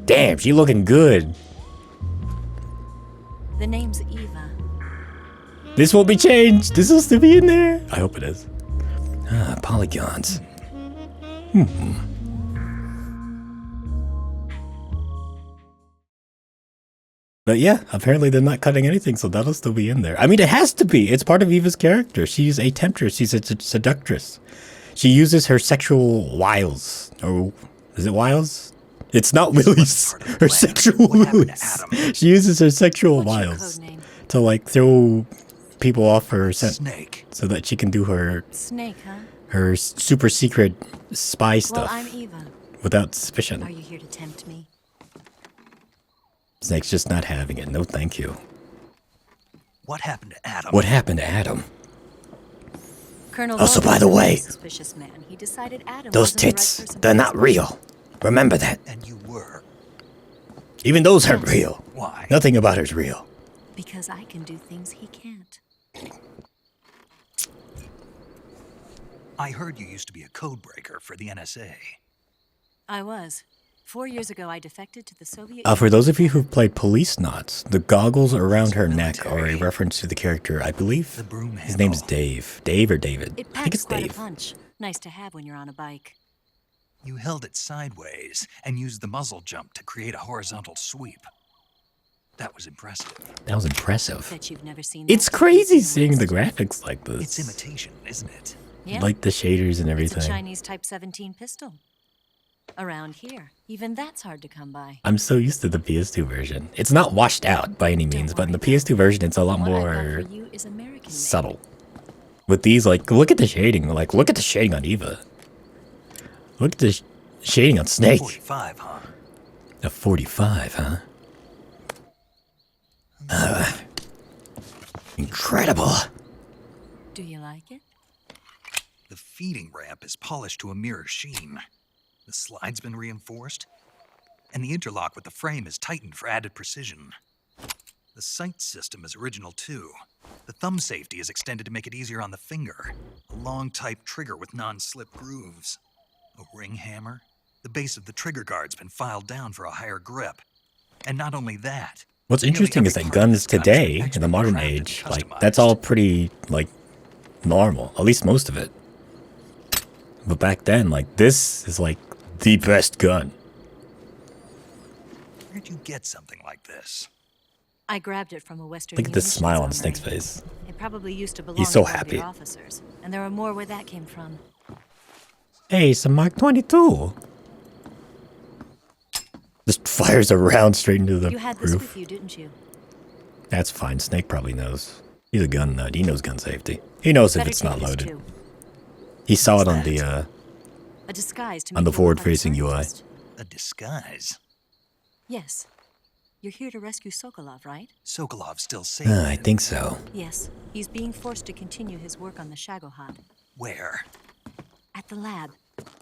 Damn, she looking good. The name's Eva. This won't be changed. This will still be in there. I hope it is. Ah, polygons. But yeah, apparently they're not cutting anything, so that'll still be in there. I mean, it has to be. It's part of Eva's character. She's a temptress. She's a seductress. She uses her sexual wiles. Or is it wiles? It's not willies. Her sexual willies. She uses her sexual wiles to like throw people off her scent, Snake. so that she can do her Her super secret spy stuff. Well, I'm Eva. Without suspicion. Are you here to tempt me? Snake's just not having it. No, thank you. What happened to Adam? What happened to Adam? Colonel Also, by the way, suspicious man. He decided Adam those wasn't the right tits, person they're for not this real. Remember that. And you were. Even those aren't real. Why? Nothing about her's real. Because I can do things he can't. I heard you used to be a code breaker for the NSA. I was. 4 years ago, I defected to the Soviet For those of you who've played Police Knots, the goggles around her neck are a reference to the character, I believe. His name's Dave. Dave or David? It I think it's quite Dave. a punch. Nice to have when you're on a bike. You held it sideways and used the muzzle jump to create a horizontal sweep. That was impressive. That was impressive. Bet you've never seen It's that. crazy seeing the graphics like this. It's imitation, isn't it? Yeah. Like the shaders and It's everything. a Chinese Type 17 pistol. Around here, even that's hard to come by. I'm so used to the PS2 version. It's not washed out by any means, but in the PS2 version, it's a lot more subtle. With these, like, look at the shading. Like, look at the shading on Eva. Look at the shading on Snake. 45, huh? A 45, huh? Incredible. Do you like it? The feeding ramp is polished to a mirror sheen. The slide's been reinforced, and the interlock with the frame is tightened for added precision. The sight system is original too. The thumb safety is extended to make it easier on the finger. A long type trigger with non-slip grooves. A ring hammer. The base of the trigger guard's been filed down for a higher grip. And not only that, What's interesting is that guns today, in the modern age, like, that's all pretty, like, normal. At least most of it. But back then, like, this is, like, the best gun. Where'd you get something like this? I grabbed it from a Western. Look at the smile on Snake's face. It probably used to belong He's so to one of happy. the officers, and there are more where that came from. Hey, some Mark 22. Just fires a round straight into the You had this roof. with you, didn't you? That's fine. Snake probably knows. He's a gun nut. He knows gun safety. He knows if Better it's take not this loaded. too. He saw it on the A disguise to on the make you look like a forward-facing UI. scientist. A disguise? Yes. You're here to rescue Sokolov, right? Sokolov's still safe. I think so. Yes. He's being forced to continue his work on the Shagohod. Where? At the lab.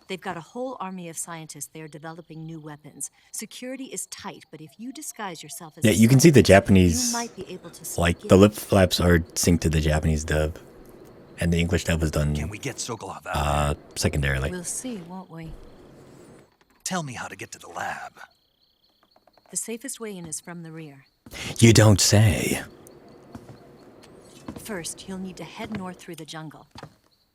They've got a whole army of scientists there developing new weapons. Security is tight, but if you disguise yourself as Yeah, a you can see the scientist, Japanese, you might be able to like, sneak the in. lip flaps are synced to the Japanese dub. And the English dub was done, Can we get Sokolov out? secondarily. We'll see, won't we? Tell me how to get to the lab. The safest way in is from the rear. You don't say. First, you'll need to head north through the jungle.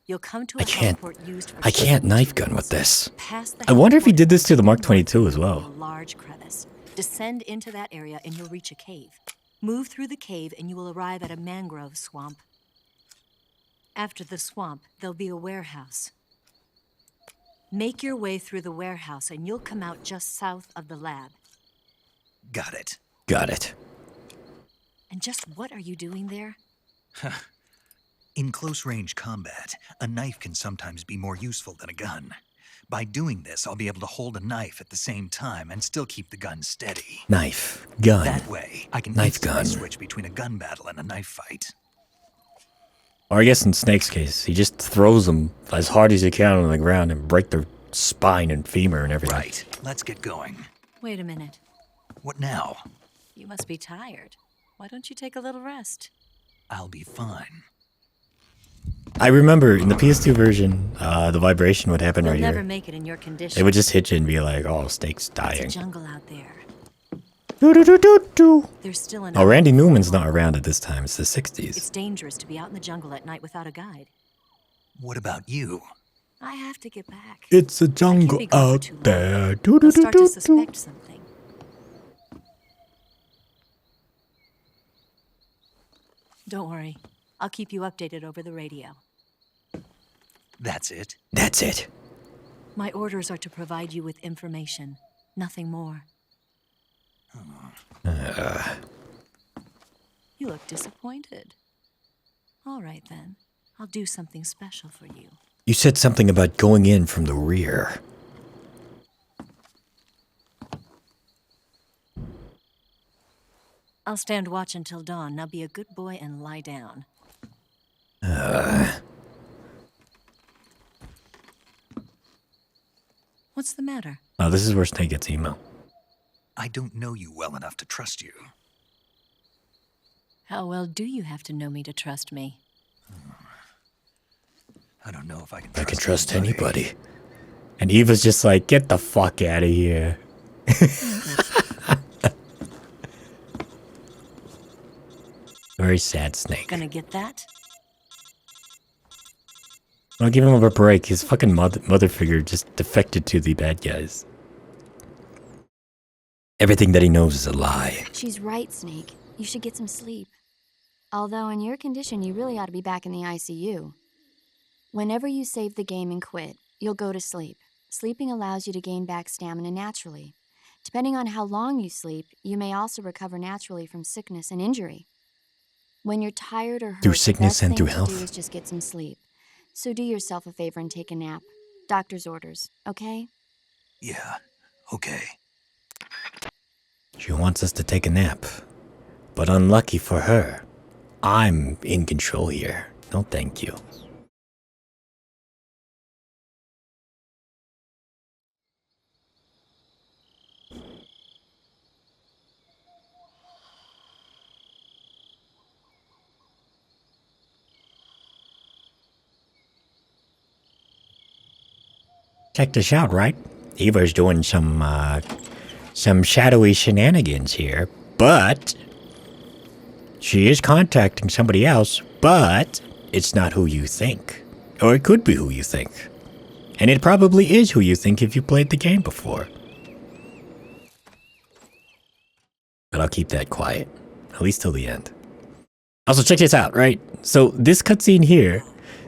You'll come to a I can't. heliport used for I can't shipping knife gun materials. with this. Past the I wonder if he heliport, did this to the Mark turn 22 as north well. through a large crevice. Descend into that area and you'll reach a cave. Move through the cave and you will arrive at a mangrove swamp. After the swamp, there'll be a warehouse. Make your way through the warehouse and you'll come out just south of the lab. Got it. Got it. And just what are you doing there? In close-range combat, a knife can sometimes be more useful than a gun. By doing this, I'll be able to hold a knife at the same time and still keep the gun steady. Knife. Gun. That way, I can Knife instantly gun. switch between a gun battle and a knife fight. Or I guess in Snake's case, he just throws them as hard as he can on the ground and break their spine and femur and everything. Right. Let's get going. Wait a minute. What now? You must be tired. Why don't you take a little rest? I'll be fine. I remember in the PS2 version, the vibration would happen You'll right never here. make it in your condition. It would just hit you and be like, oh, Snake's It's a dying. jungle out there. Do-do-do-do-do. There's still an Oh, Randy Newman's not around at this time. It's the 60s. It's dangerous to be out in the jungle at night without a guide. What about you? I have to get back. It's a jungle be gone for out too long. there. I'll start to Do-do-do-do-do. suspect something. Don't worry. I'll keep you updated over the radio. That's it? That's it. My orders are to provide you with information. Nothing more. You look disappointed. All right, then. I'll do something special for you. You said something about going in from the rear. I'll stand watch until dawn. Now be a good boy and lie down. What's the matter? Oh, this is where Snake gets emo. I don't know you well enough to trust you. How well do you have to know me to trust me? I don't know if I can I can trust anybody. And Eva's just like, get the fuck out of here. Very sad Snake. Gonna get that? I'll give him a break. His fucking mother figure just defected to the bad guys. Everything that he knows is a lie. She's right, Snake. You should get some sleep. Although in your condition, you really ought to be back in the ICU. Whenever you save the game and quit, you'll go to sleep. Sleeping allows you to gain back stamina naturally. Depending on how long you sleep, you may also recover naturally from sickness and injury. When you're tired or hurt, Through sickness the best and through thing health. to do is just get some sleep. So do yourself a favor and take a nap. Doctor's orders, okay? Yeah, okay. She wants us to take a nap. But unlucky for her, I'm in control here. No thank you. Check this out, right? Eva's doing some shadowy shenanigans here. But she is contacting somebody else, but it's not who you think. Or it could be who you think. And it probably is who you think if you played the game before. But I'll keep that quiet, at least till the end. Also, check this out, right? So this cutscene here,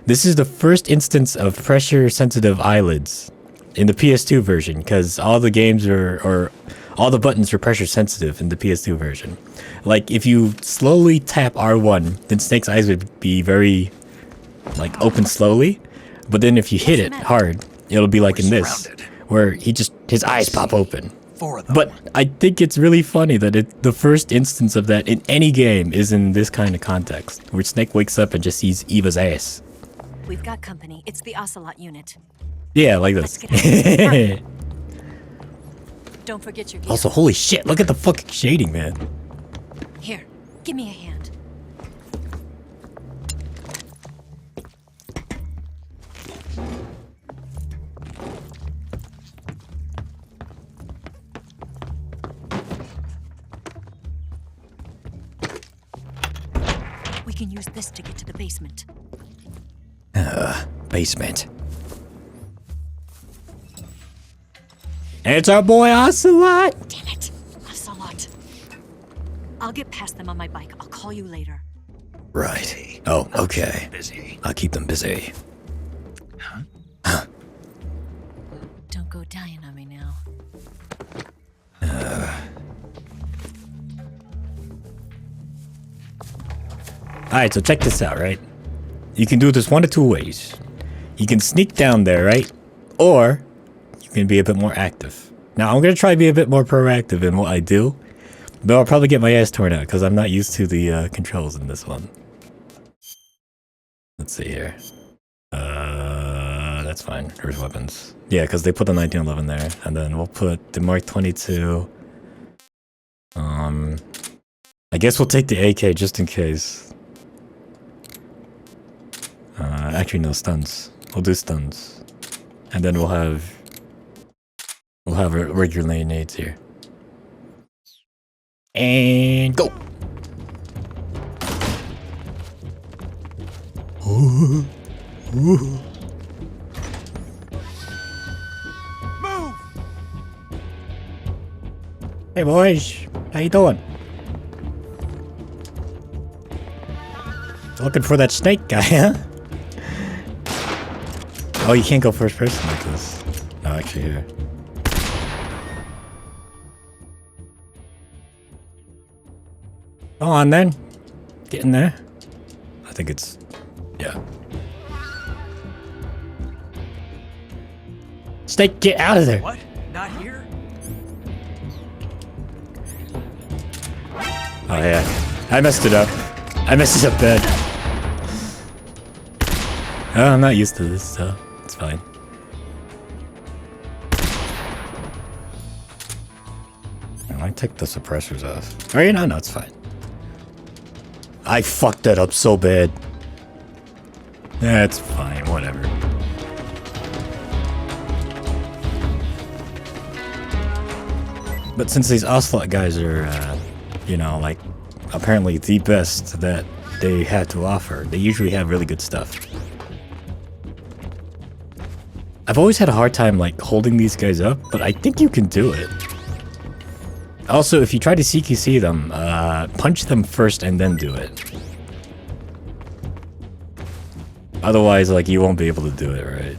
this is the first instance of pressure-sensitive eyelids in the PS2 version, because all the games or all the buttons are pressure-sensitive in the PS2 version. Like, if you slowly tap R1, then Snake's eyes would be very, like, open slowly. But then if you hit it hard, it'll be like in this, where his eyes pop open. But I think it's really funny that the first instance of that in any game is in this kind of context, where Snake wakes up and just sees Eva's ass. We've got company. It's the Ocelot unit. Yeah, like this. Don't forget your gear. Also, holy shit, look at the fucking shading, man. Here, give me a hand. We can use this to get to the basement. Basement. And it's our boy Ocelot! Damn it, Ocelot. I'll get past them on my bike. I'll call you later. Right. Oh, okay. I'll keep them busy. Don't go dying on me now. Alright, so check this out, right? You can do this one of two ways. You can sneak down there, right? Or you can be a bit more active. Now, I'm going to try to be a bit more proactive in what I do, but I'll probably get my ass torn out because I'm not used to the controls in this one. Let's see here. That's fine. There's weapons. Yeah, because they put the 1911 there, and then we'll put the Mark 22. I guess we'll take the AK just in case. Actually, no, stuns. We'll do stuns. And then we'll have regular grenades here. And go! Move! Hey boys, how you doing? Looking for that snake guy, huh? Oh, you can't go first person like this. No, actually here. Go on then. Get in there. I think it's... yeah. Snake, get out of there! What? Not here? Oh yeah. I messed it up. I messed it up bad. Oh, I'm not used to this, so it's fine. I might take the suppressors off. Oh, yeah, no, it's fine. I fucked that up so bad. That's fine, whatever. But since these Ocelot guys are, you know, like, apparently the best that they had to offer, they usually have really good stuff. I've always had a hard time, like, holding these guys up, but I think you can do it. Also, if you try to CQC them, punch them first and then do it. Otherwise, like, you won't be able to do it, right?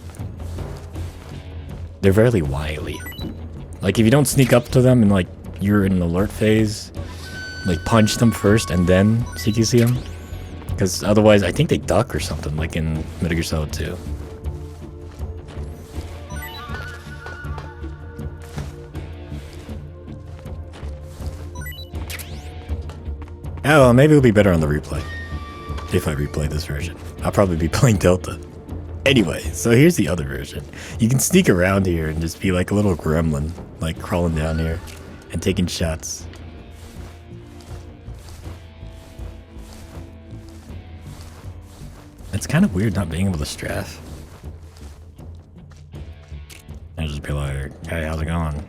They're very wily. Like, if you don't sneak up to them and, like, you're in an alert phase, like, punch them first and then CQC them. Because otherwise, I think they duck or something, like in Metal Gear Solid 2. Oh, well, maybe it'll be better on the replay. If I replay this version. I'll probably be playing Delta. Anyway, so here's the other version. You can sneak around here and just be like a little gremlin, like crawling down here and taking shots. It's kind of weird not being able to strafe. And just be like, hey, how's it going?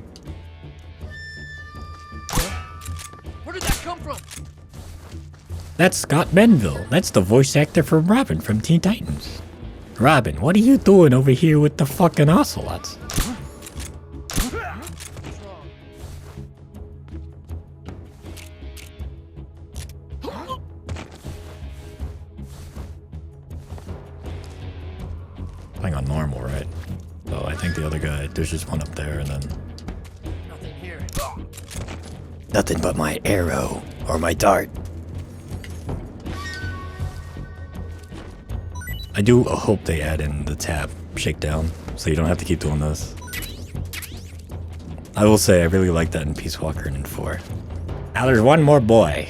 did that come from? That's Scott Benville. That's the voice actor for Robin from Teen Titans. Robin, what are you doing over here with the fucking Ocelots? Playing on normal, right? Oh, I think the other guy, there's just one up there and then... Nothing here. Nothing but my arrow, or my dart. I do hope they add in the tab shakedown, so you don't have to keep doing this. I will say, I really like that in Peace Walker and in 4. Now there's one more boy.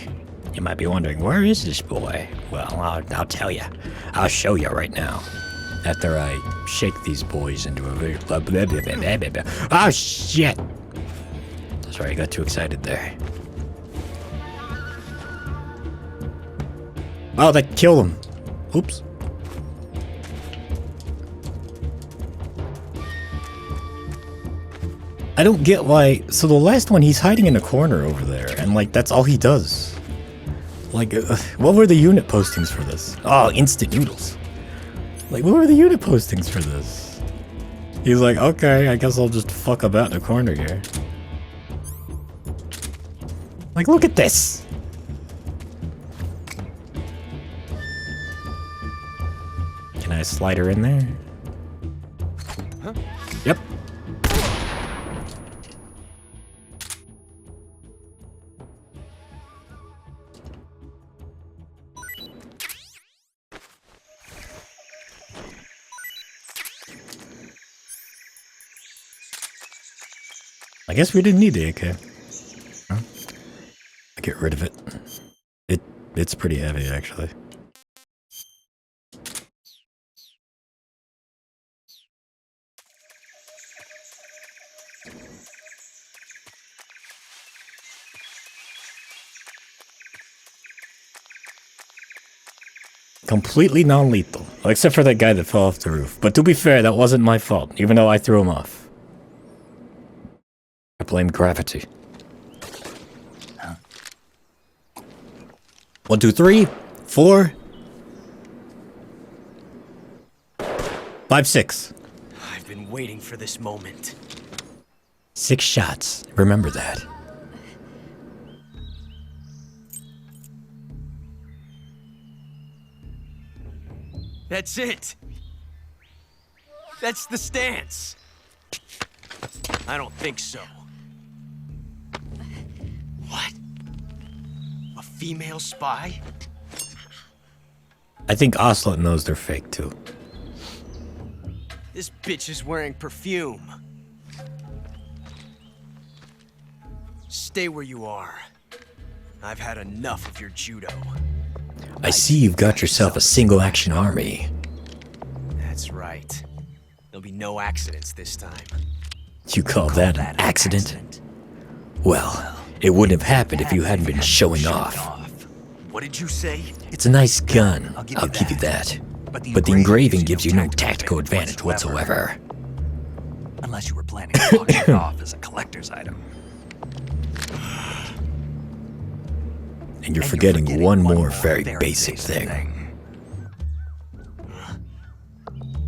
You might be wondering, where is this boy? Well, I'll tell you. I'll show you right now. After I shake these boys into a very... Oh, shit! Sorry, I got too excited there. Oh, that killed him. Oops. I don't get why... So the last one, he's hiding in a corner over there, and, like, that's all he does. Like, what were the unit postings for this? Oh, instant noodles. Like, what were the unit postings for this? He's like, okay, I guess I'll just fuck about in a corner here. Like, look at this! Can I slide her in there? Huh? Yep. I guess we didn't need the AK. Huh? I get rid of it. It's pretty heavy, actually. Completely non-lethal, except for that guy that fell off the roof. But to be fair, that wasn't my fault, even though I threw him off. I blame gravity. 1, 2, 3, 4, 5, 6. I've been waiting for this moment. 6 shots. Remember that. That's it. That's the stance. I don't think so. What? A female spy? I think Ocelot knows they're fake, too. This bitch is wearing perfume. Stay where you are. I've had enough of your judo. I see you've got yourself a single-action army. That's right. There'll be no accidents this time. You call that an accident? Well, it wouldn't have happened if you hadn't been showing off. What did you say? It's a nice gun, I'll give you that. But the engraving gives you no tactical advantage whatsoever. Unless you were planning to auction it off as a collector's item. And you're forgetting one more very basic thing.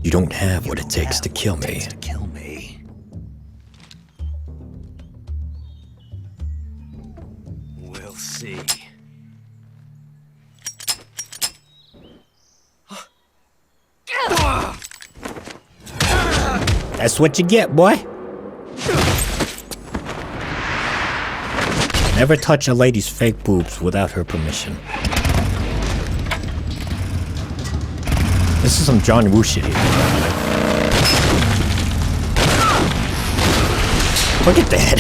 You don't have what it takes to kill me. We'll see. That's what you get, boy. Never touch a lady's fake boobs without her permission. This is some John Woo shit here. Look at that.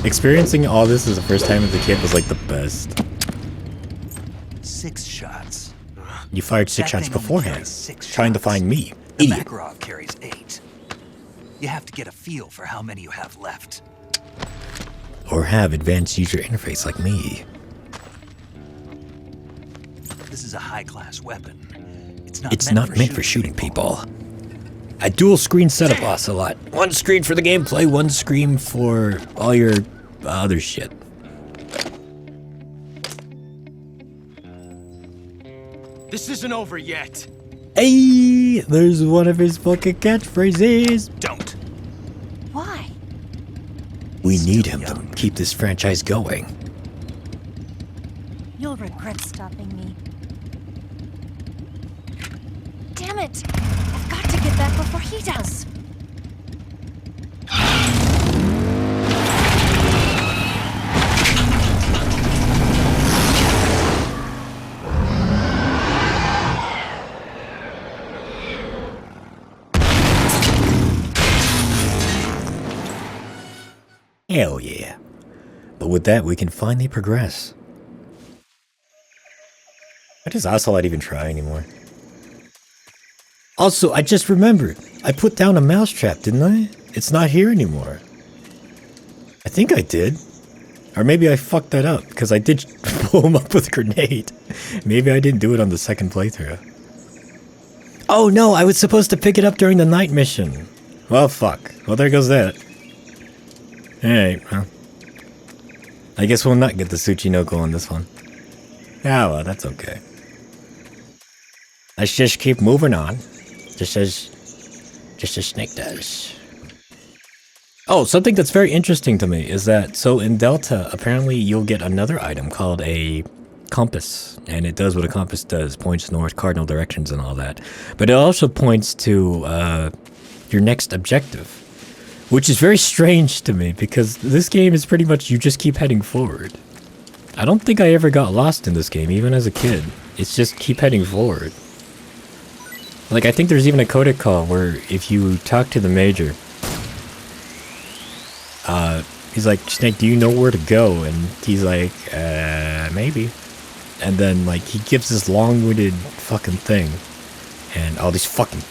Experiencing all this as the first time as a kid was like the best. 6 shots. You fired 6 shots beforehand, trying to find me. The Idiot. Makarov carries 8. You have to get a feel for how many you have left. Or have advanced user interface like me. This is a high-class weapon. It's not meant for shooting people. A dual screen setup, Ocelot. One screen for the gameplay, one screen for all your other shit. This isn't over yet. Hey, there's one of his fucking catchphrases. Don't. Why? We need him to keep this franchise going. You'll regret stopping me. Damn it! I've got to get back before he does. Hell yeah. But with that, we can finally progress. Why does Ocelot even try anymore? Also, I just remembered. I put down a mousetrap, didn't I? It's not here anymore. I think I did. Or maybe I fucked that up, because I did blow him up with a grenade. Maybe I didn't do it on the second playthrough. Oh no, I was supposed to pick it up during the night mission. Well, fuck. Well, there goes that. Alright, well. I guess we'll not get the Tsuchinoko on this one. Ah, well, that's okay. Let's just keep moving on. Just as Snake does. Oh, something that's very interesting to me is that, so in Delta, apparently you'll get another item called a compass. And it does what a compass does, points north, cardinal directions and all that. But it also points to your next objective. Which is very strange to me, because this game is pretty much you just keep heading forward. I don't think I ever got lost in this game, even as a kid. It's just keep heading forward. Like, I think there's even a codec call where if you talk to the Major, he's like, Snake, do you know where to go? And he's like, maybe. And then, like, he gives this long-winded fucking thing. And all these fucking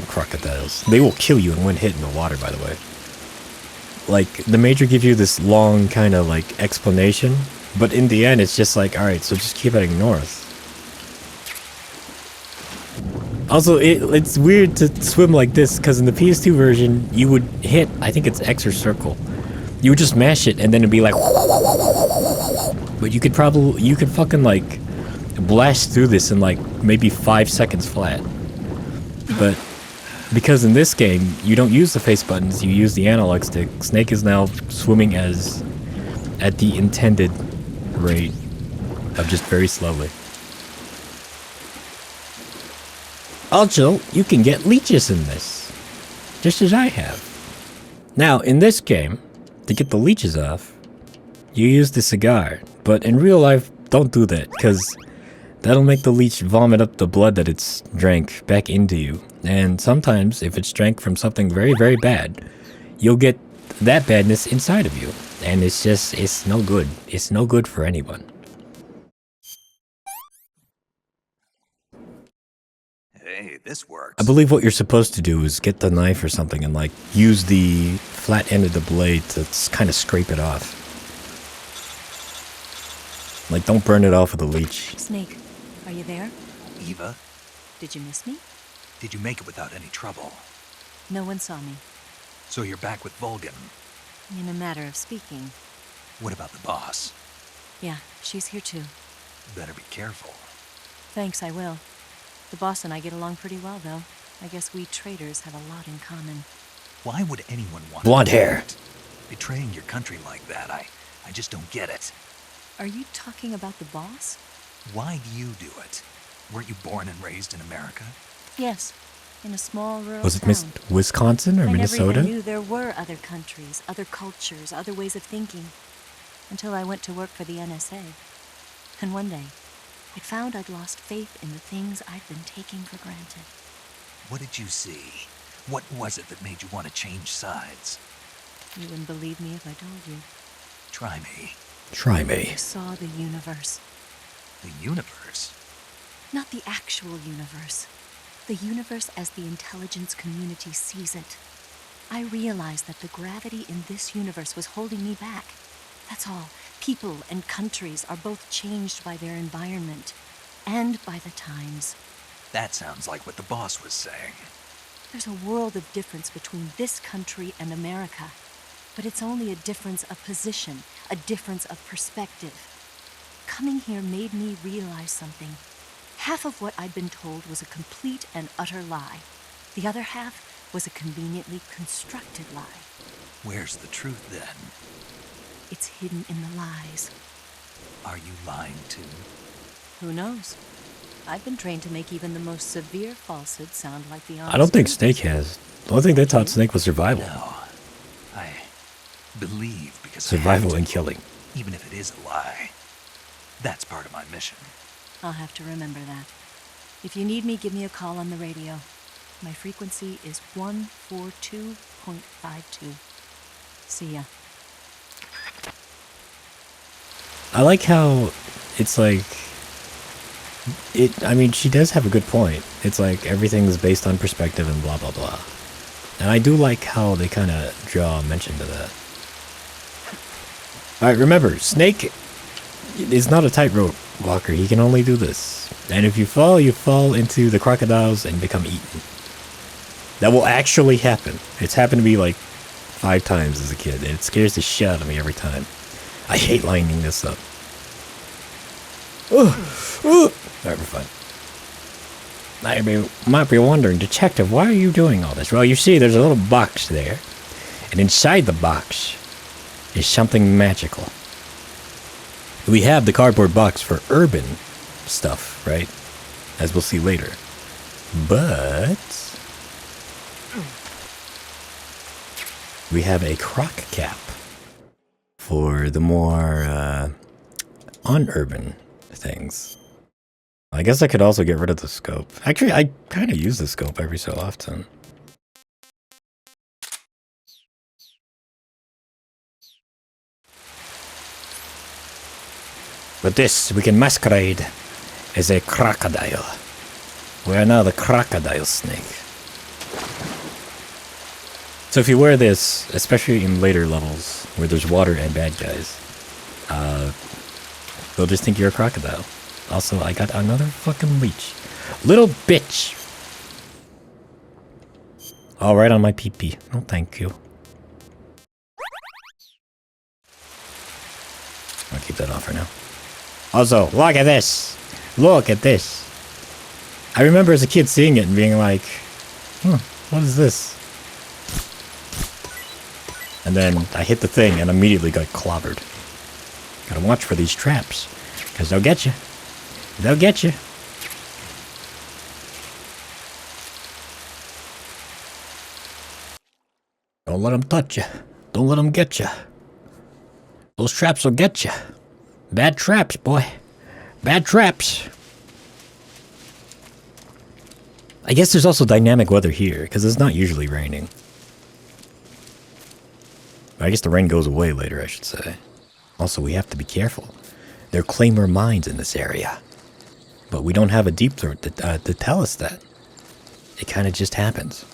crocodiles. They will kill you in one hit in the water, by the way. Like, the Major gives you this long kind of, like, explanation. But in the end, it's just like, alright, so just keep heading north. Also, it's weird to swim like this, because in the PS2 version, you would hit, I think it's X or circle. You would just mash it, and then it'd be like... But you could fucking, like, blast through this in, like, maybe 5 seconds flat. But because in this game, you don't use the face buttons, you use the analog stick, Snake is now swimming at the intended rate of just very slowly. Also, you can get leeches in this, just as I have. Now, in this game, to get the leeches off, you use the cigar, but in real life, don't do that, because that'll make the leech vomit up the blood that it's drank back into you. And sometimes, if it's drank from something very, very bad, you'll get that badness inside of you. And it's no good. It's no good for anyone. Hey, this works. I believe what you're supposed to do is get the knife or something and, like, use the flat end of the blade to kind of scrape it off. Like, don't burn it off with a leech. Snake, are you there? Eva? Did you miss me? Did you make it without any trouble? No one saw me. So you're back with Volgin? In a matter of speaking. What about the boss? Yeah, she's here too. Better be careful. Thanks, I will. The boss and I get along pretty well, though. I guess we traders have a lot in common. Why would anyone want blonde to do hair? That? Betraying your country like that, I just don't get it. Are you talking about the boss? Why do you do it? Weren't you born and raised in America? Yes, in a small rural Was it town. Wisconsin or Minnesota? I never even knew there were other countries, other cultures, other ways of thinking. Until I went to work for the NSA. And one day, I found I'd lost faith in the things I'd been taking for granted. What did you see? What was it that made you want to change sides? You wouldn't believe me if I told you. Try me. Try me. I saw the universe. The universe? Not the actual universe. The universe as the intelligence community sees it. I realized that the gravity in this universe was holding me back. That's all. People and countries are both changed by their environment and by the times. That sounds like what the boss was saying. There's a world of difference between this country and America. But it's only a difference of position, a difference of perspective. Coming here made me realize something. Half of what I'd been told was a complete and utter lie. The other half was a conveniently constructed lie. Where's the truth, then? It's hidden in the lies. Are you lying, too? Who knows? I've been trained to make even the most severe falsehood sound like the honest I don't think truth. Snake has. The only thing they taught Snake was survival. No. I believe because Survival I and killing. Even if it is a lie. That's part of my mission. I'll have to remember that. If you need me, give me a call on the radio. My frequency is 142.52. See ya. I like how it's like... I mean, she does have a good point. It's like everything's based on perspective and blah, blah, blah. And I do like how they kind of draw a mention to that. Alright, remember, Snake is not a tightrope walker. He can only do this. And if you fall into the crocodiles and become eaten. That will actually happen. It's happened to me like 5 times as a kid, and it scares the shit out of me every time. I hate lining this up. Alright, we're fine. You might be wondering, Detective, why are you doing all this? Well, you see, there's a little box there, and inside the box is something magical. We have the cardboard box for urban stuff, right? As we'll see later. But we have a croc cap for the more unurban things. I guess I could also get rid of the scope. Actually, I kind of use the scope every so often. With this, we can masquerade as a crocodile. We are now the crocodile snake. So if you wear this, especially in later levels, where there's water and bad guys, they'll just think you're a crocodile. Also, I got another fucking leech. Little bitch! All right on my pee-pee. No, thank you. I'll keep that off for now. Also, look at this! Look at this! I remember as a kid seeing it and being like, what is this? And then I hit the thing and immediately got clobbered. Gotta watch for these traps, because they'll get you. They'll get you. Don't let them touch you. Don't let them get you. Those traps will get you. Bad traps, boy. Bad traps. I guess there's also dynamic weather here, because it's not usually raining. I guess the rain goes away later, I should say. Also, we have to be careful. There are claimer mines in this area. But we don't have a deep throat to tell us that. It kind of just happens.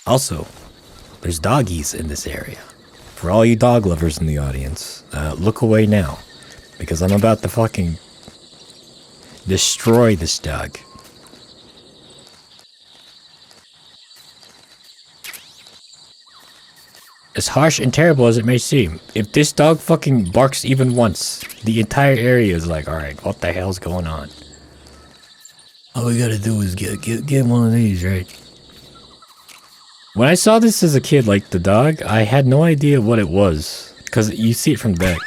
Also, there's doggies in this area. For all you dog lovers in the audience, look away now. Because I'm about to fucking destroy this dog. As harsh and terrible as it may seem, if this dog fucking barks even once, the entire area is like, alright, what the hell's going on? All we gotta do is get one of these, right? When I saw this as a kid, like the dog, I had no idea what it was. Because you see it from the back.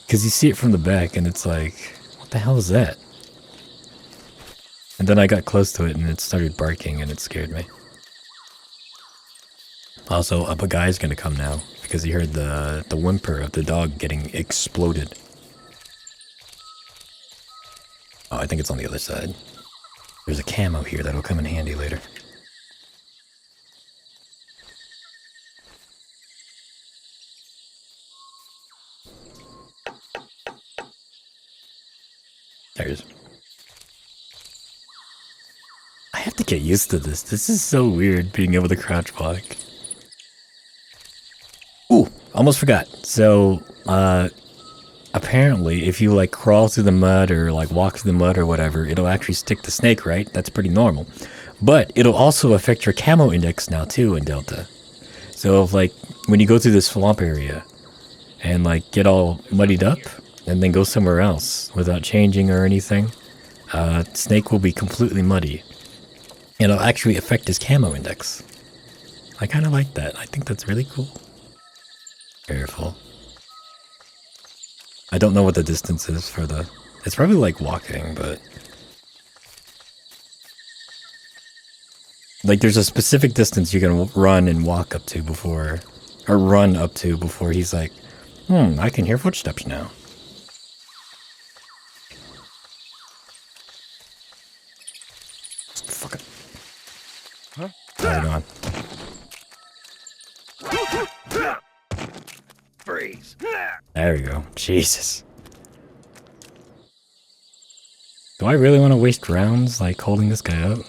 Because you see it from the back and it's like, what the hell is that? And then I got close to it and it started barking and it scared me. Also, a guy's gonna come now because he heard the whimper of the dog getting exploded. Oh, I think it's on the other side. There's a camo here that'll come in handy later. There it is. I have to get used to this. This is so weird, being able to crouch walk. Ooh, almost forgot. So, apparently, if you like crawl through the mud or like walk through the mud or whatever, it'll actually stick the snake, right? That's pretty normal. But it'll also affect your camo index now too in Delta. So if, like, when you go through this swamp area and like get all muddied up and then go somewhere else without changing or anything, snake will be completely muddy. It'll actually affect his camo index. I kind of like that. I think that's really cool. Careful. I don't know what the distance is for the... It's probably like walking, but... Like, there's a specific distance you can run and walk up to before... Or run up to before he's like, I can hear footsteps now. Fuck it. Huh? Hang on. Freeze. There we go. Jesus. Do I really want to waste rounds, like, holding this guy up?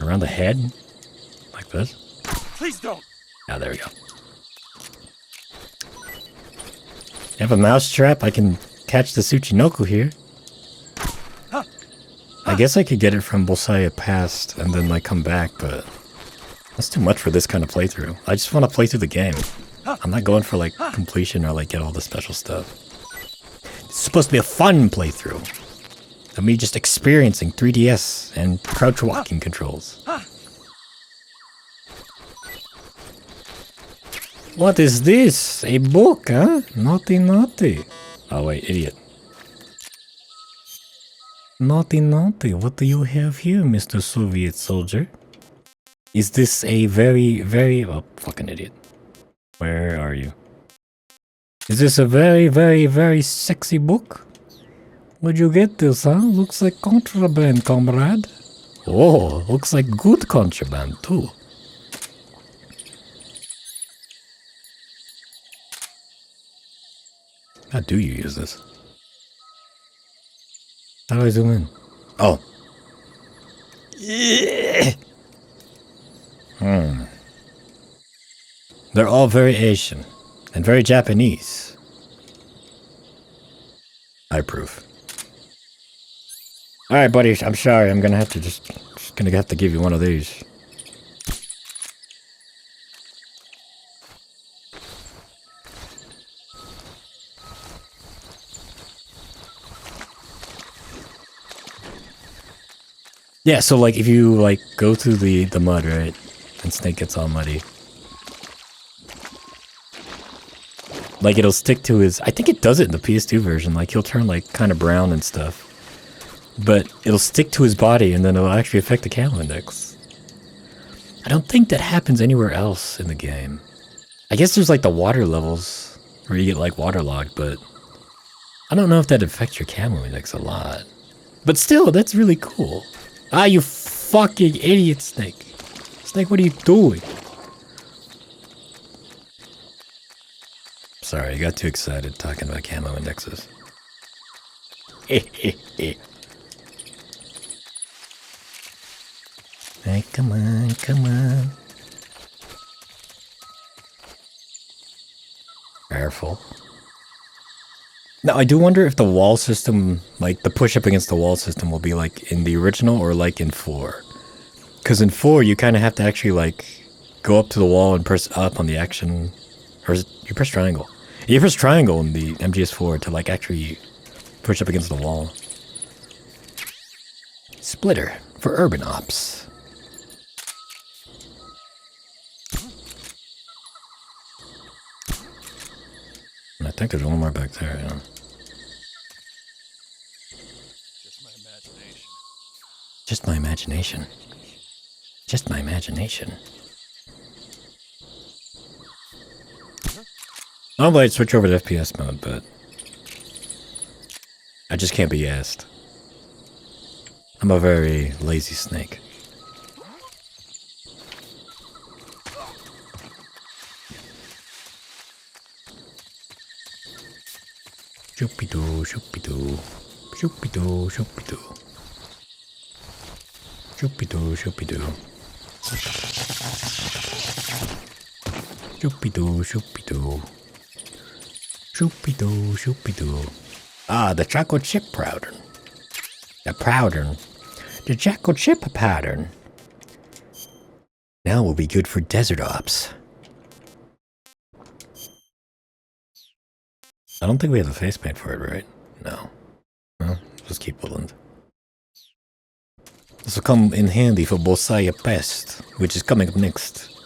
Around the head? Like this? Please don't. Ah, there we go. You have a mouse trap? I can catch the Tsuchinoko here. I guess I could get it from Bosaya past and then, like, come back, but... That's too much for this kind of playthrough. I just want to play through the game. I'm not going for, like, completion or, like, get all the special stuff. It's supposed to be a fun playthrough. Of me just experiencing 3DS and crouch walking controls. What is this? A book, huh? Naughty, naughty. Oh, wait, idiot. Naughty, naughty. What do you have here, Mr. Soviet soldier? Is this a very, very... Oh, fucking idiot. Where are you? Is this a very, very, very sexy book? Where'd you get this, huh? Looks like contraband, comrade. Oh, looks like good contraband, too. How do you use this? How do I zoom in? Oh. Yeah. They're all very Asian and very Japanese. I approve. Alright, buddy, I'm sorry. I'm gonna have to just gonna have to give you one of these. Yeah, so like if you like go through the mud, right? And Snake gets all muddy. Like it'll stick to his... I think it does it in the PS2 version. Like he'll turn like kind of brown and stuff. But it'll stick to his body and then it'll actually affect the camo index. I don't think that happens anywhere else in the game. I guess there's like the water levels where you get like waterlogged, but I don't know if that affects your camo index a lot. But still, that's really cool. Ah, you fucking idiot, Snake. Snake, what are you doing? Sorry, I got too excited talking about camo indexes. Hey, come on, come on. Careful. Now, I do wonder if the wall system, like the push up against the wall system will be like in the original or like in 4. Because in 4, you kind of have to actually like go up to the wall and press up on the action. Or is it, you press triangle. You press triangle in the MGS4 to like actually push up against the wall. Splitter for urban ops. I think there's one more back there, yeah. Just my imagination. Just my imagination. Normally I'd switch over to FPS mode, but I just can't be asked. I'm a very lazy snake. Shoopy-doo, shoopy-doo. Shoopy-doo, shoopy-doo. Shoopy-doo, shoopy-doo. Shoopy-doo, shoopy-doo. Shoopy-doo, shoopy-doo. Ah, the chocolate chip powder. The powder. The chocolate chip pattern. Now will be good for desert ops. I don't think we have the face paint for it, right? No. Well, just keep Woodland. This will come in handy for Bosaya Pest, which is coming up next.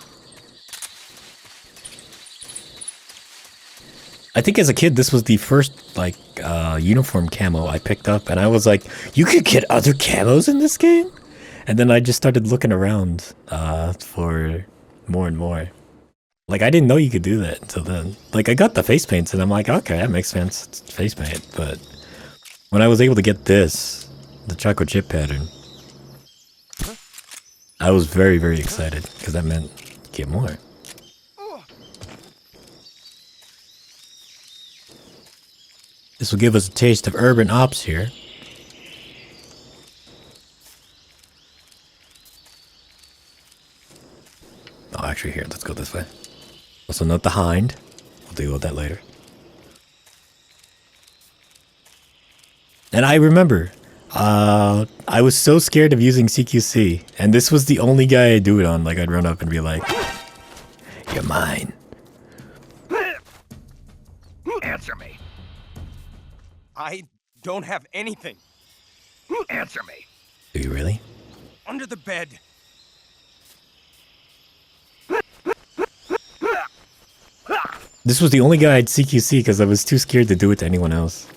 I think as a kid, this was the first, like, uniform camo I picked up, and I was like, you could get other camos in this game? And then I just started looking around, for more and more. Like, I didn't know you could do that until then. Like, I got the face paints, and I'm like, okay, that makes sense, it's face paint, but when I was able to get this, the chocolate chip pattern, I was very, very excited, because that meant get more. This will give us a taste of urban ops here. Oh, actually, here, let's go this way. Also, note the hind. We'll deal with that later. And I remember, I was so scared of using CQC, and this was the only guy I'd do it on. Like, I'd run up and be like, you're mine. Answer me. I don't have anything. Answer me. Do you really? Under the bed. This was the only guy I'd CQC because I was too scared to do it to anyone else.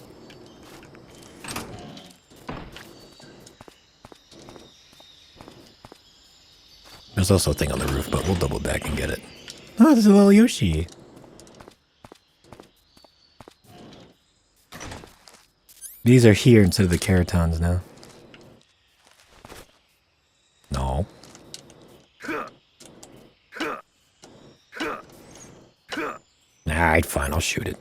There's also a thing on the roof, but we'll double back and get it. Oh, there's a little Yoshi. These are here instead of the Keratons now. No. Alright, fine, I'll shoot it.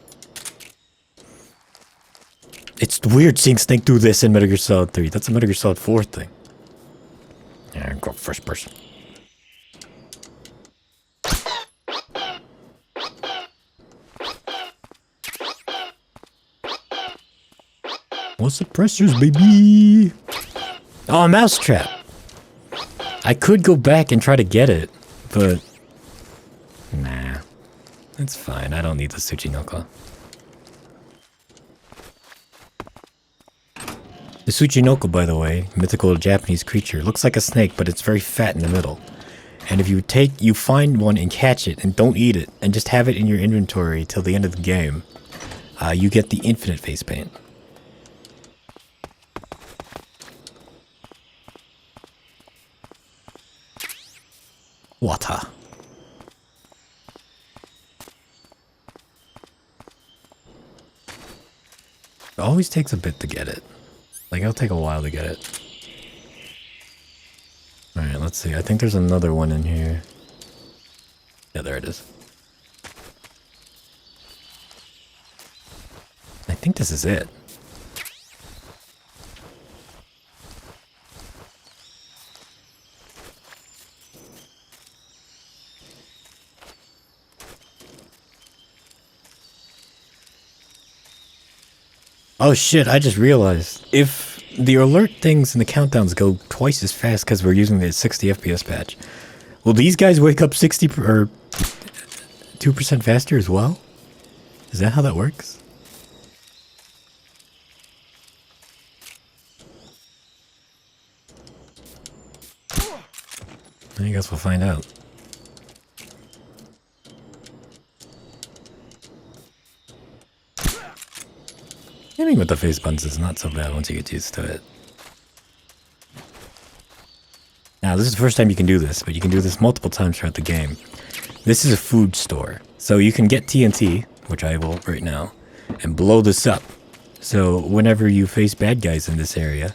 It's weird seeing Snake do this in Metal Gear Solid 3. That's a Metal Gear Solid 4 thing. Yeah, go first person. What's the pressures, baby? Oh, a mousetrap. I could go back and try to get it, but nah, it's fine. I don't need the Tsuchinoko. The Tsuchinoko, by the way, mythical Japanese creature, looks like a snake, but it's very fat in the middle. And if you find one and catch it and don't eat it, and just have it in your inventory till the end of the game, you get the infinite face paint. Water. It always takes a bit to get it. Like, it'll take a while to get it. Alright, let's see. I think there's another one in here. Yeah, there it is. I think this is it. Oh shit, I just realized. If the alert things and the countdowns go twice as fast because we're using the 60 FPS patch, will these guys wake up 60 or 2% faster as well? Is that how that works? I guess we'll find out. Hitting with the face buttons is not so bad once you get used to it. Now, this is the first time you can do this, but you can do this multiple times throughout the game. This is a food store, so you can get TNT, which I will right now, and blow this up. So whenever you face bad guys in this area,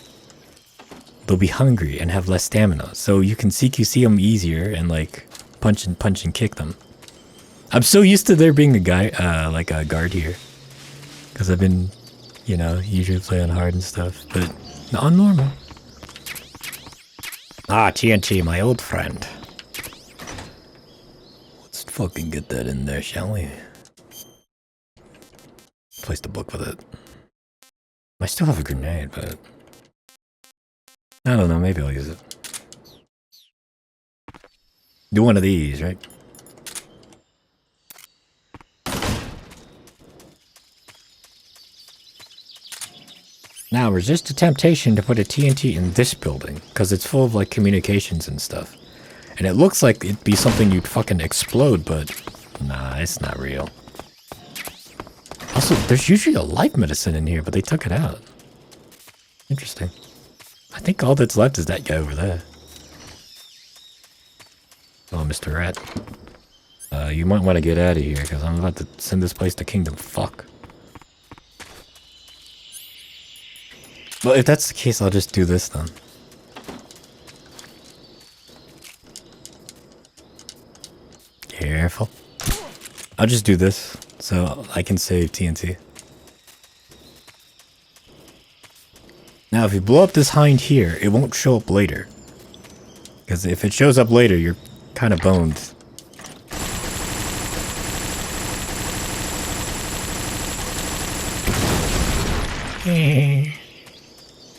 they'll be hungry and have less stamina, so you can CQC them easier and like punch and kick them. I'm so used to there being a guy, like a guard here, because I've been, you know, usually play on hard and stuff, but on normal. Ah, TNT, my old friend. Let's fucking get that in there, shall we? misplaced the book with it. I still have a grenade, but I don't know, maybe I'll use it. Do one of these, right? Now, resist the temptation to put a TNT in this building, because it's full of, like, communications and stuff. And it looks like it'd be something you'd fucking explode, but nah, it's not real. Also, there's usually a life medicine in here, but they took it out. Interesting. I think all that's left is that guy over there. Oh, Mr. Rat. You might want to get out of here, because I'm about to send this place to Kingdom Fuck. Well, if that's the case, I'll just do this then. Careful. I'll just do this, so I can save TNT. Now, if you blow up this hind here, it won't show up later. Because if it shows up later, you're kind of boned.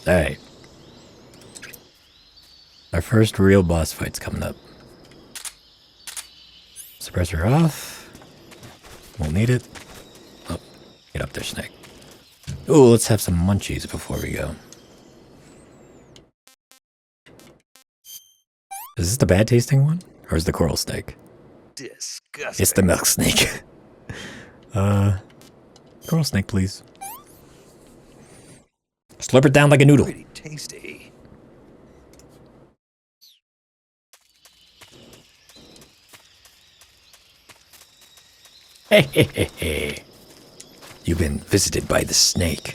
Alright. Our first real boss fight's coming up. Suppressor off. Won't need it. Oh, get up there, Snake. Oh, let's have some munchies before we go. Is this the bad tasting one? Or is the coral snake? Disgusting. It's the milk snake. Coral snake, please. Slurp it down like a noodle. Pretty tasty. Hey, hey, hey, hey. You've been visited by the snake.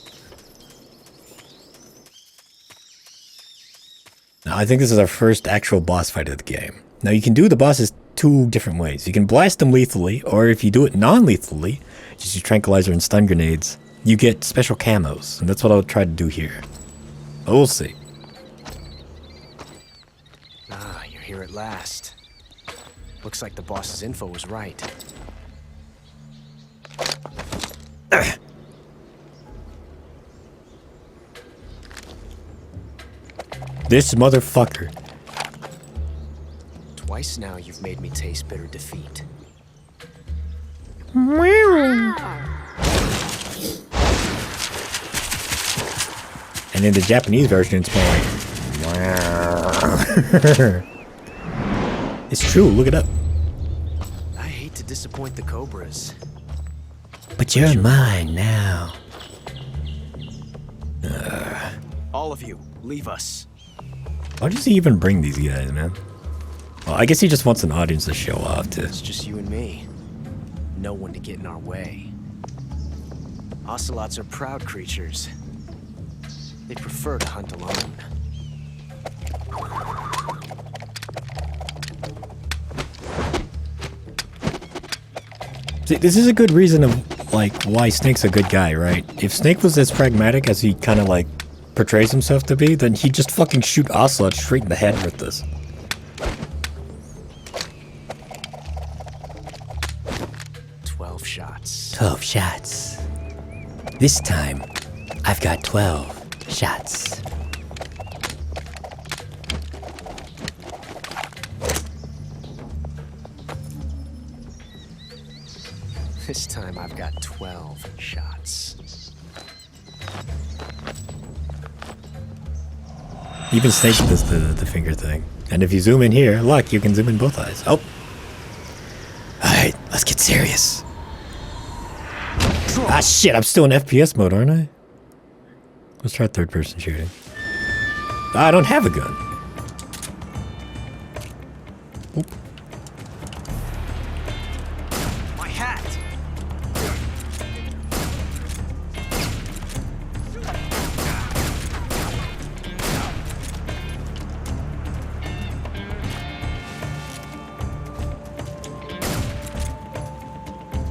Now, I think this is our first actual boss fight of the game. Now, you can do the bosses two different ways. You can blast them lethally, or if you do it non-lethally, just use tranquilizer and stun grenades, you get special camos, and that's what I'll try to do here. But we'll see. Ah, you're here at last. Looks like the boss's info was right. This motherfucker. Twice now you've made me taste bitter defeat. And in the Japanese version, it's more like... It's true, look it up. I hate to disappoint the Cobras. But you're mine now. All of you, leave us. Why does he even bring these guys, man? Well, I guess he just wants an audience to show off to. It's just you and me. No one to get in our way. Ocelots are proud creatures. They prefer to hunt alone. See, this is a good reason of, like, why Snake's a good guy, right? If Snake was as pragmatic as he kind of, like, portrays himself to be, then he'd just fucking shoot Ocelot straight in the head with this. Shots. 12 shots. This time, I've got 12 shots. This time I've got 12 shots. Even Snake does the finger thing. And if you zoom in here, look, you can zoom in both eyes. Oh. Alright, let's get serious. Ah shit, I'm still in FPS mode, aren't I? Let's try third person shooting. I don't have a gun. Oop. My hat.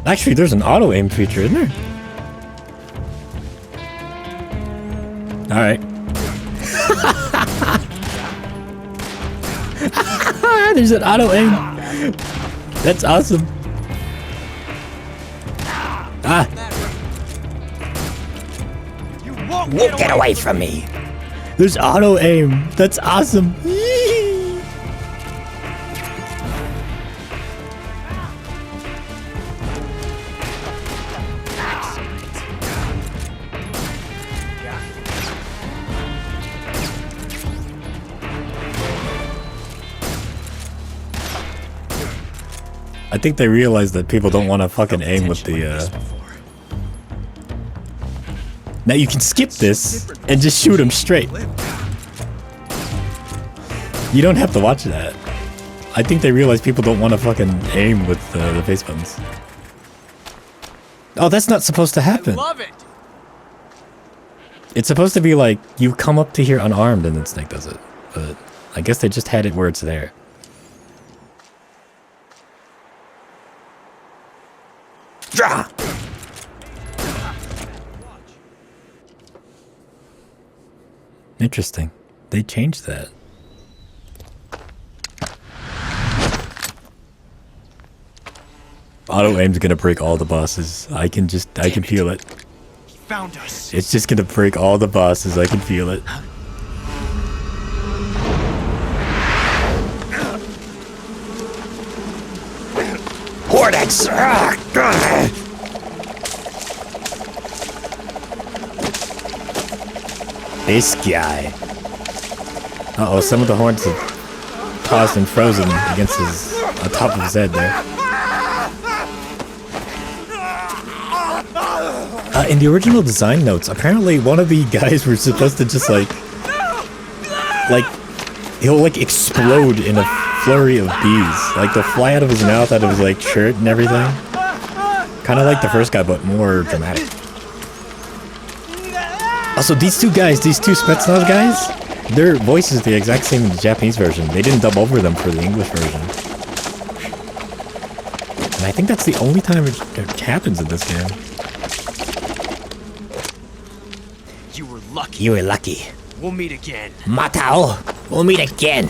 Actually, there's an auto aim feature, isn't there? Alright. There's an auto aim. That's awesome. Ah. Whoa, get away from me. There's auto aim. That's awesome. I think they realize that people don't want to fucking aim with the, Now you can skip this and just shoot him straight. You don't have to watch that. I think they realize people don't want to fucking aim with the face buttons. Oh, that's not supposed to happen. I love it. It's supposed to be like, you come up to here unarmed and then Snake does it. But I guess they just had it where it's there. Draw! Interesting. They changed that. Auto aim's gonna break all the bosses. I can feel it. He found us. It's just gonna break all the bosses. I can feel it. Hornets! This guy. Uh-oh, some of the horns have paused and frozen against his, on top of his head there. In the original design notes, apparently one of the guys were supposed to just like he'll like explode in a flurry of bees. Like they'll fly out of his mouth, out of his like shirt and everything. Kind of like the first guy, but more dramatic. Also, these two guys, these two Spetsnaz guys, their voice is the exact same in the Japanese version. They didn't dub over them for the English version. And I think that's the only time it happens in this game. You were lucky. You were lucky. We'll meet again. Matao, we'll meet again.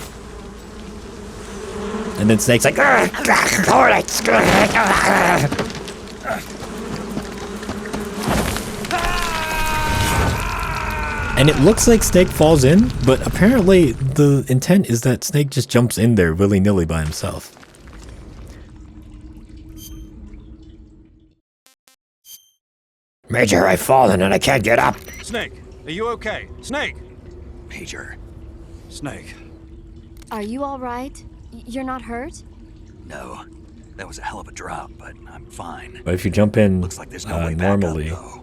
And then Snake's like, hornets. And it looks like Snake falls in, but apparently the intent is that Snake just jumps in there willy-nilly by himself. Major, I've fallen and I can't get up. Snake, are you okay? Snake! Major. Snake. Are you all right? You're not hurt? No. That was a hell of a drop, but I'm fine. But if you jump in Looks like there's no way back normally, up, though.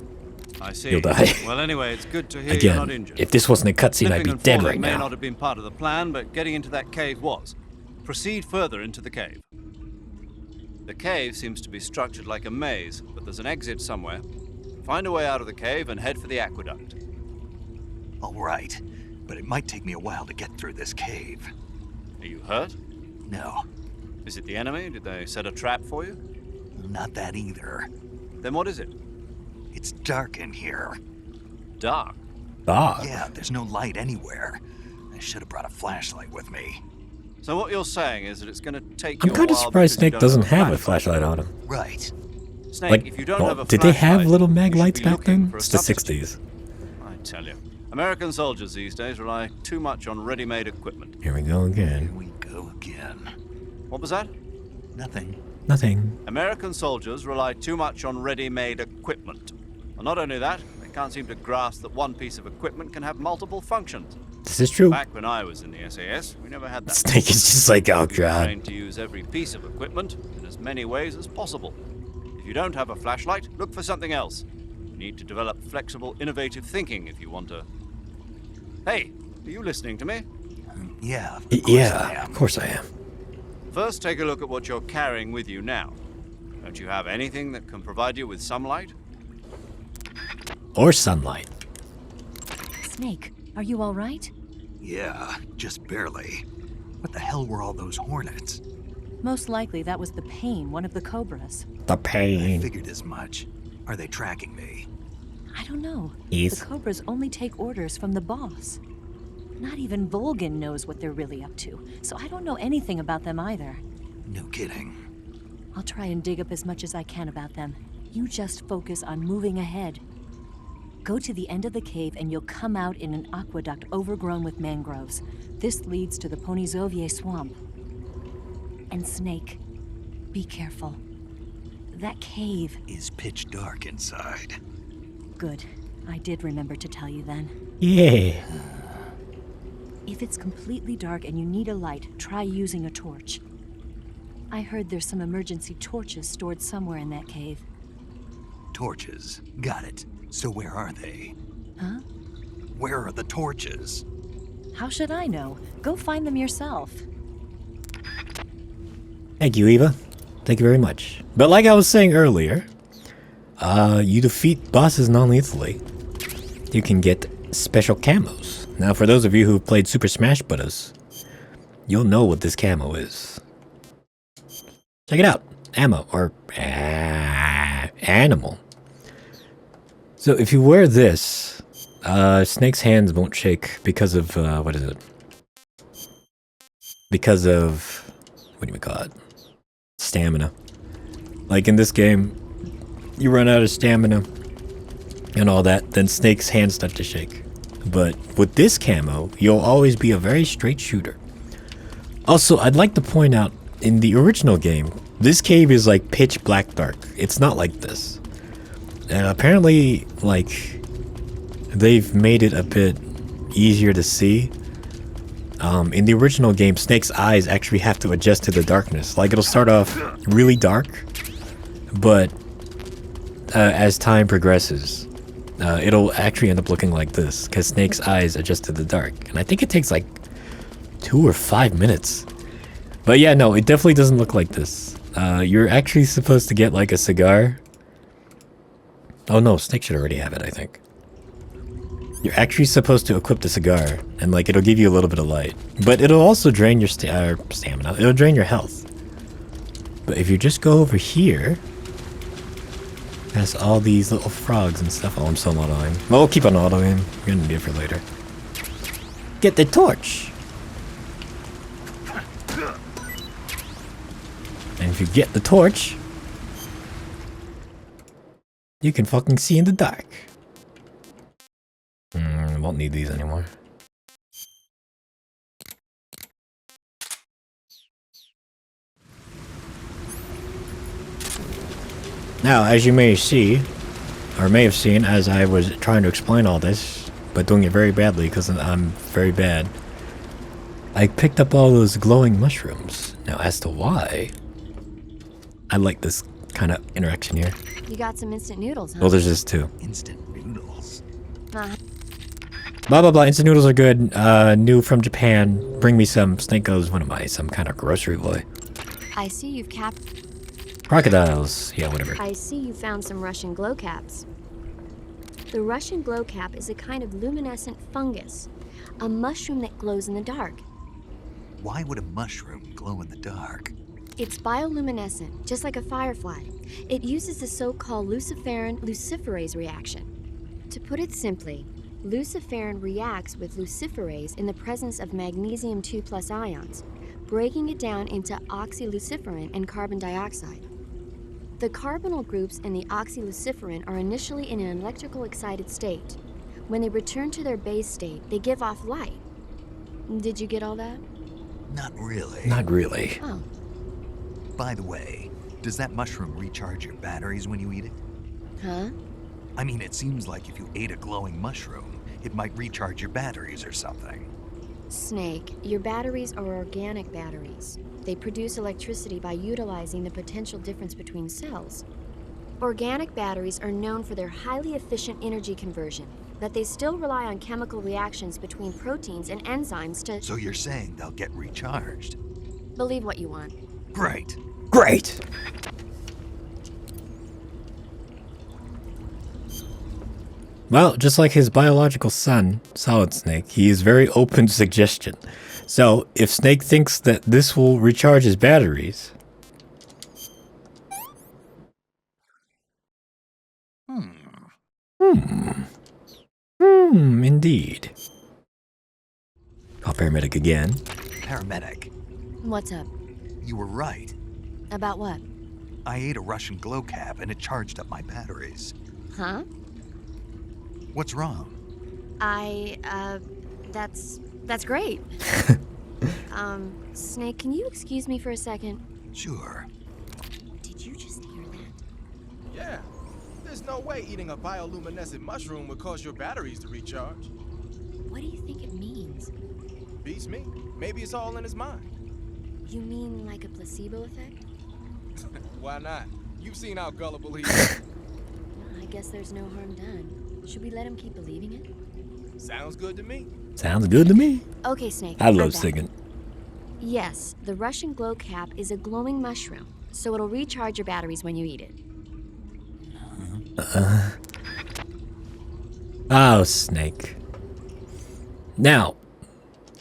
I see. you'll die. Well, anyway, it's good to hear you're not Again, injured. if this wasn't a cutscene, I'd be Slipping dead and right falling may now. not have been part of the plan, but getting into that cave was. Proceed further into the cave. The cave seems to be structured like a maze, but there's an exit somewhere. Find a way out of the cave and head for the aqueduct. All right, but it might take me a while to get through this cave. Are you hurt? No, Is it the enemy? Did they set a trap for you? not that either. Then what is it? It's dark in here. Dark. Dark? Yeah, there's no light anywhere. I should have brought a flashlight with me. So what you're saying is that it's going to take I'm you a kind of while surprised because you Snake don't doesn't have a have a flashlight on him. Right. Snake, Like, if you don't well, have a did they have flashlight, little mag you should lights be back looking then? for a It's the substitute. 60s. I tell you, American soldiers these days rely too much on ready-made equipment. Here we go again. We go again. What was that? Nothing. Nothing. American soldiers rely too much on ready-made equipment. And not only that, they can't seem to grasp that one piece of equipment can have multiple functions. This is true. Back when I was in the SAS, we never had that. Snake is just like, oh We were god. trained to use every piece of equipment in as many ways as possible. If you don't have a flashlight, look for something else. You need to develop flexible, innovative thinking if you want to... Hey, are you listening to me? Yeah, Yeah, of course I am. First, take a look at what you're carrying with you now. Don't you have anything that can provide you with some light? Or sunlight. Snake, are you all right? Yeah, just barely. What the hell were all those hornets? Most likely that was the pain, one of the cobras. The I pain. figured as much. Are they tracking me? I don't know. Yes. The cobras only take orders from the boss. Not even Volgin knows what they're really up to, so I don't know anything about them either. No kidding. I'll try and dig up as much as I can about them. You just focus on moving ahead. Go to the end of the cave and you'll come out in an aqueduct overgrown with mangroves. This leads to the Ponizovye swamp. And Snake, be careful. That cave is pitch dark inside. Good. I did remember to tell you then. Yeah. If it's completely dark and you need a light, try using a torch. I heard there's some emergency torches stored somewhere in that cave. Torches. Got it. So where are they? Huh? Where are the torches? How should I know? Go find them yourself. Thank you, Eva. Thank you very much. But like I was saying earlier, you defeat bosses non-lethally. You can get special camos. Now, for those of you who've played Super Smash Bros., you'll know what this camo is. Check it out. Ammo, or animal. So if you wear this, Snake's hands won't shake because of, what is it? Because of, what do you call it? Stamina. Like in this game, you run out of stamina and all that, then Snake's hands start to shake. But with this camo, you'll always be a very straight shooter. Also, I'd like to point out, in the original game, this cave is like pitch black dark. It's not like this. And apparently, like, they've made it a bit easier to see. In the original game, Snake's eyes actually have to adjust to the darkness. Like, it'll start off really dark, but as time progresses, it'll actually end up looking like this, because Snake's eyes adjust to the dark. And I think it takes like 2 or 5 minutes. But yeah, no, it definitely doesn't look like this. You're actually supposed to get like a cigar. Oh no, Snake should already have it, I think. You're actually supposed to equip the cigar, and like it'll give you a little bit of light. But it'll also drain your stamina. It'll drain your health. But if you just go over here, past all these little frogs and stuff. Oh, I'm still autoing. Well, we'll keep on autoing. We're gonna need it for later. Get the torch! And if you get the torch, you can fucking see in the dark. Won't need these anymore. Now, as you may see, or may have seen, as I was trying to explain all this, but doing it very badly because I'm very bad, I picked up all those glowing mushrooms. Now, as to why, I like this kind of interaction here. You got some instant noodles, huh? Well, there's this too. Instant noodles? Blah, blah, blah. Instant noodles are good. New from Japan. Bring me some. Snake goes, what am I? Some kind of grocery boy. I see you've Crocodiles. Yeah, whatever. I see you found some Russian glow caps. The Russian glow cap is a kind of luminescent fungus. A mushroom that glows in the dark. Why would a mushroom glow in the dark? It's bioluminescent, just like a firefly. It uses the so-called luciferin-luciferase reaction. To put it simply, luciferin reacts with luciferase in the presence of magnesium 2+ ions, breaking it down into oxyluciferin and carbon dioxide. The carbonyl groups in the oxyluciferin are initially in an electrical excited state. When they return to their base state, they give off light. Did you get all that? Not really. Not really. Oh. By the way, does that mushroom recharge your batteries when you eat it? Huh? I mean, it seems like if you ate a glowing mushroom, it might recharge your batteries or something. Snake, your batteries are organic batteries. They produce electricity by utilizing the potential difference between cells. Organic batteries are known for their highly efficient energy conversion, but they still rely on chemical reactions between proteins and enzymes to... So you're saying they'll get recharged? Believe what you want. Great. Great! Well, just like his biological son, Solid Snake, he is very open to suggestion. So, if Snake thinks that this will recharge his batteries... Indeed. Call paramedic again. Paramedic. What's up? You were right. About what? I ate a Russian glow cap and it charged up my batteries. Huh? What's wrong? That's great. Snake, can you excuse me for a second? Sure. Did you just hear that? Yeah. There's no way eating a bioluminescent mushroom would cause your batteries to recharge. What do you think it means? Beats me. Maybe it's all in his mind. You mean like a placebo effect? Why not? You've seen how gullible he is. I guess there's no harm done. Should we let him keep believing it? Sounds good to me. Sounds good to me. Okay, Snake. I love I'm back. singing. Yes, the Russian glow cap is a glowing mushroom, so it'll recharge your batteries when you eat it. Oh, Snake. Now,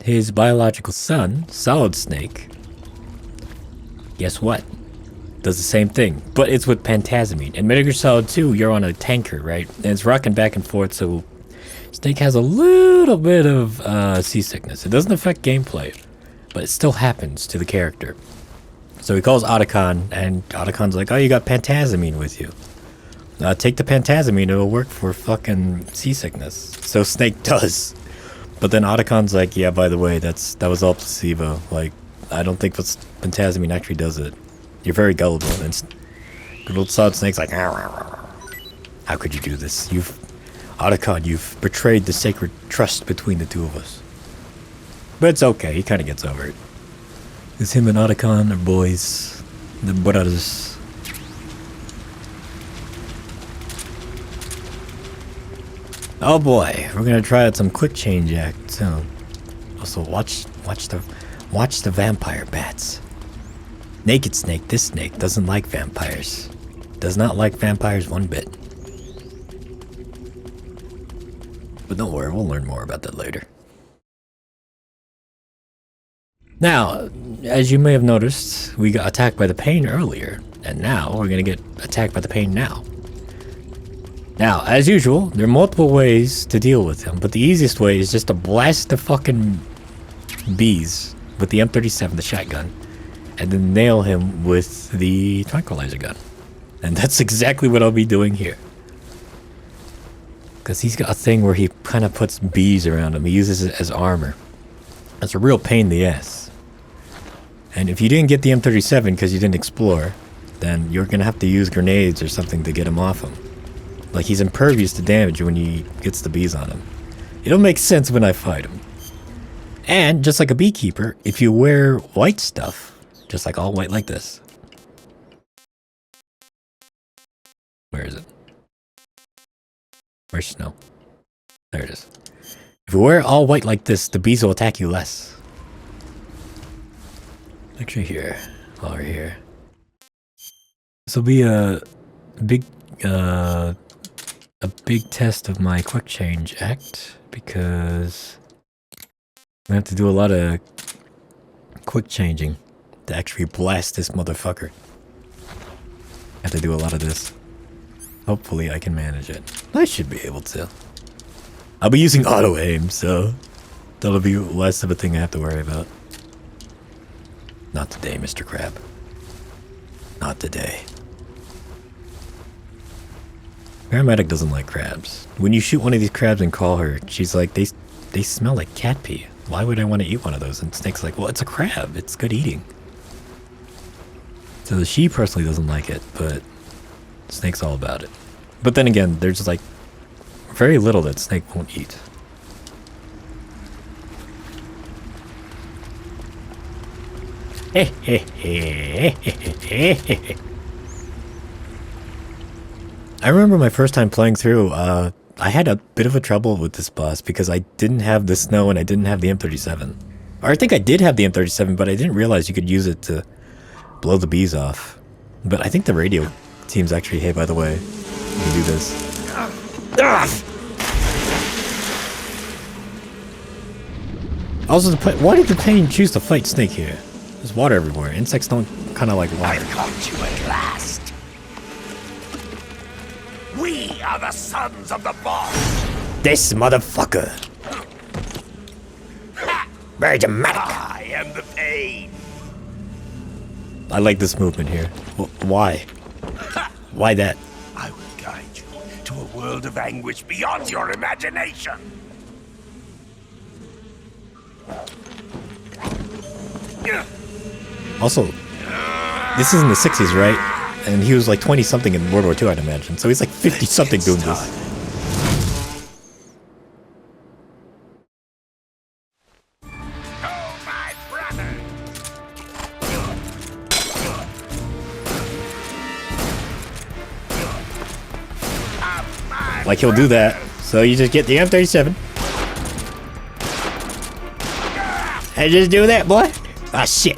his biological son, Solid Snake, guess what? Does the same thing, but it's with pentazamine. In Metal Gear Solid 2, you're on a tanker, right? And it's rocking back and forth, so Snake has a little bit of seasickness. It doesn't affect gameplay, but it still happens to the character. So he calls Otacon, and Otacon's like, oh, you got pentazamine with you. Take the pentazamine, it'll work for fucking seasickness. So Snake does. But then Otacon's like, yeah, by the way, that was all placebo. Like, I don't think pentazamine actually does it. You're very gullible. And good old Solid Snake's like, how could you do this? Otacon, you've betrayed the sacred trust between the two of us. But it's okay, he kind of gets over it. Because him and Otacon are boys. The brothers. Oh boy, we're gonna try out some quick change act soon. Also, watch the vampire bats. Naked Snake, this snake doesn't like vampires. Does not like vampires one bit. But don't worry, we'll learn more about that later. Now, as you may have noticed, we got attacked by the pain earlier, and now we're gonna get attacked by the pain now. Now, as usual, there are multiple ways to deal with him, but the easiest way is just to blast the fucking bees with the M37, the shotgun, and then nail him with the tranquilizer gun. And that's exactly what I'll be doing here. Because he's got a thing where he kind of puts bees around him. He uses it as armor. That's a real pain in the ass. And if you didn't get the M37 because you didn't explore, then you're going to have to use grenades or something to get him off him. Like, he's impervious to damage when he gets the bees on him. It'll make sense when I fight him. And, just like a beekeeper, if you wear white stuff, just like all white like this. Where is it? Where's Snow? There it is. If you wear all white like this, the bees will attack you less. Actually here, while we're here. This will be a big test of my quick change act, because I have to do a lot of quick changing to actually blast this motherfucker. I have to do a lot of this. Hopefully I can manage it. I should be able to. I'll be using auto aim, so that'll be less of a thing I have to worry about. Not today, Mr. Crab. Not today. Paramedic doesn't like crabs. When you shoot one of these crabs and call her, she's like, they smell like cat pee. Why would I want to eat one of those? And Snake's like, well, it's a crab. It's good eating. So she personally doesn't like it, but Snake's all about it. But then again, there's like very little that Snake won't eat. I remember my first time playing through, I had a bit of a trouble with this boss because I didn't have the Snow and I didn't have the M37. Or I think I did have the M37, but I didn't realize you could use it to blow the bees off. But I think the radio team's actually, hey, by the way, you can do this. Also, why did the pain choose to fight Snake here? There's water everywhere. Insects don't kind of like water. I've got you at last. We are the sons of the boss. This motherfucker. Very dramatic. I am the pain. I like this movement here. Why? Why that? I will guide you to a world of anguish beyond your imagination. Also, this is in the 60s, right? And he was like 20-something in World War II, I'd imagine. So he's like 50-something doing this. Like, he'll do that. So you just get the M37. And just do that, boy. Ah, shit.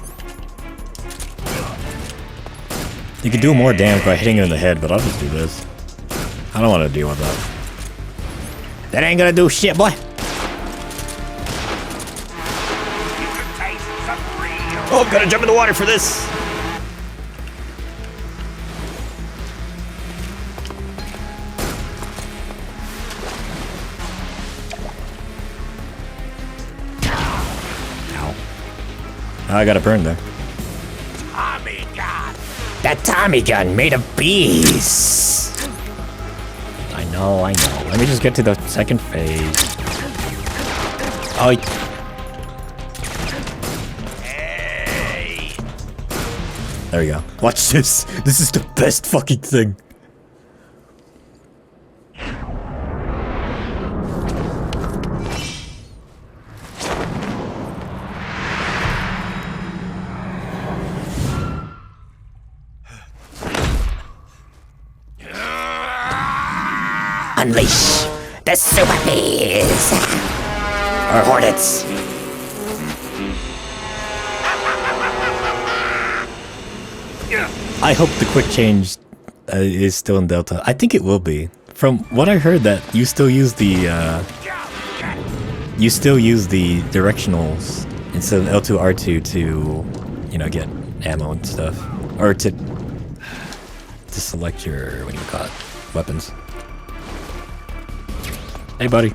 You can do more damage by hitting him in the head, but I'll just do this. I don't want to deal with that. That ain't gonna do shit, boy. Oh, I'm gonna jump in the water for this. I got a burn there. Tommy gun. That Tommy gun made of bees. I know. Let me just get to the second phase. Oh. Hey. There we go. Watch this. This is the best fucking thing. Unleash the super bees. Or hornets. I hope the quick change is still in Delta. I think it will be. From what I heard, that you still use the directionals instead of L2 R2 to, you know, get ammo and stuff, or to select your, what do you call it, weapons. Hey, buddy.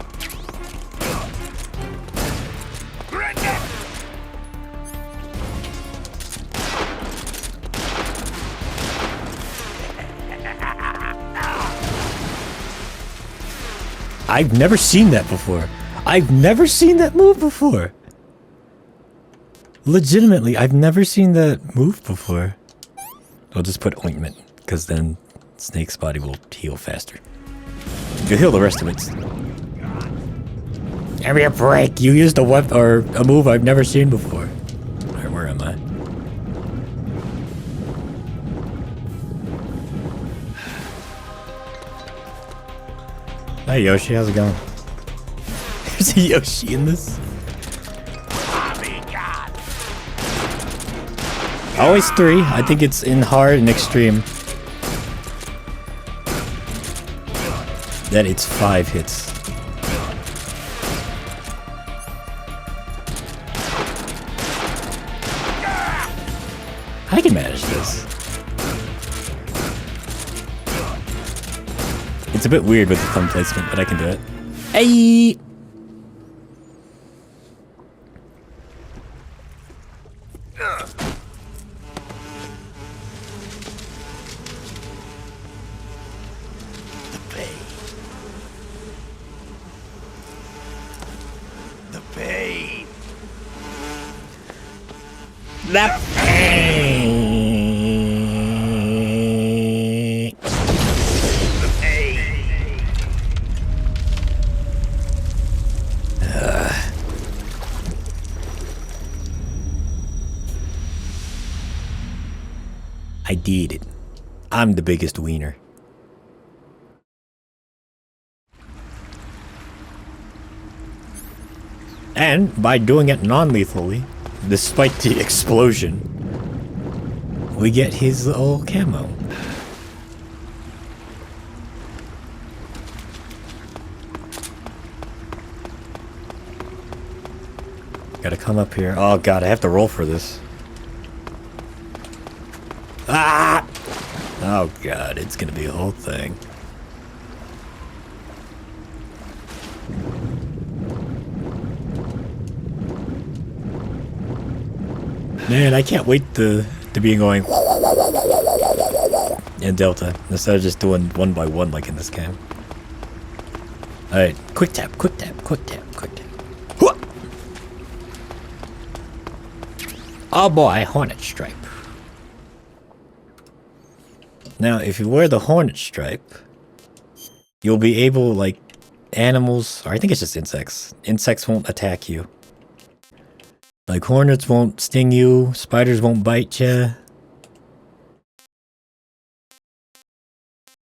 I've never seen that before. I've never seen that move before. Legitimately, I've never seen that move before. I'll just put ointment, because then Snake's body will heal faster. You'll heal the rest of it. Give me a break. You used a weapon or a move I've never seen before. Alright, where am I? Hey Yoshi, how's it going? There's a Yoshi in this. Always 3. I think it's in hard and extreme. Then it's 5 hits. I can manage this. It's a bit weird with the thumb placement, but I can do it. Hey! The pain. I did it. I'm the biggest wiener. And by doing it non-lethally, despite the explosion, we get his old camo. Gotta come up here. Oh god, I have to roll for this. Ah! Oh god, it's gonna be a whole thing. Man, I can't wait to be going in Delta instead of just doing one by one like in this game. Alright, quick tap, quick tap, quick tap, quick tap. Hooah! Oh boy, Hornet Stripe. Now, if you wear the Hornet Stripe, you'll be able, like, animals, or I think it's just insects. Insects won't attack you. Like, hornets won't sting you, spiders won't bite you.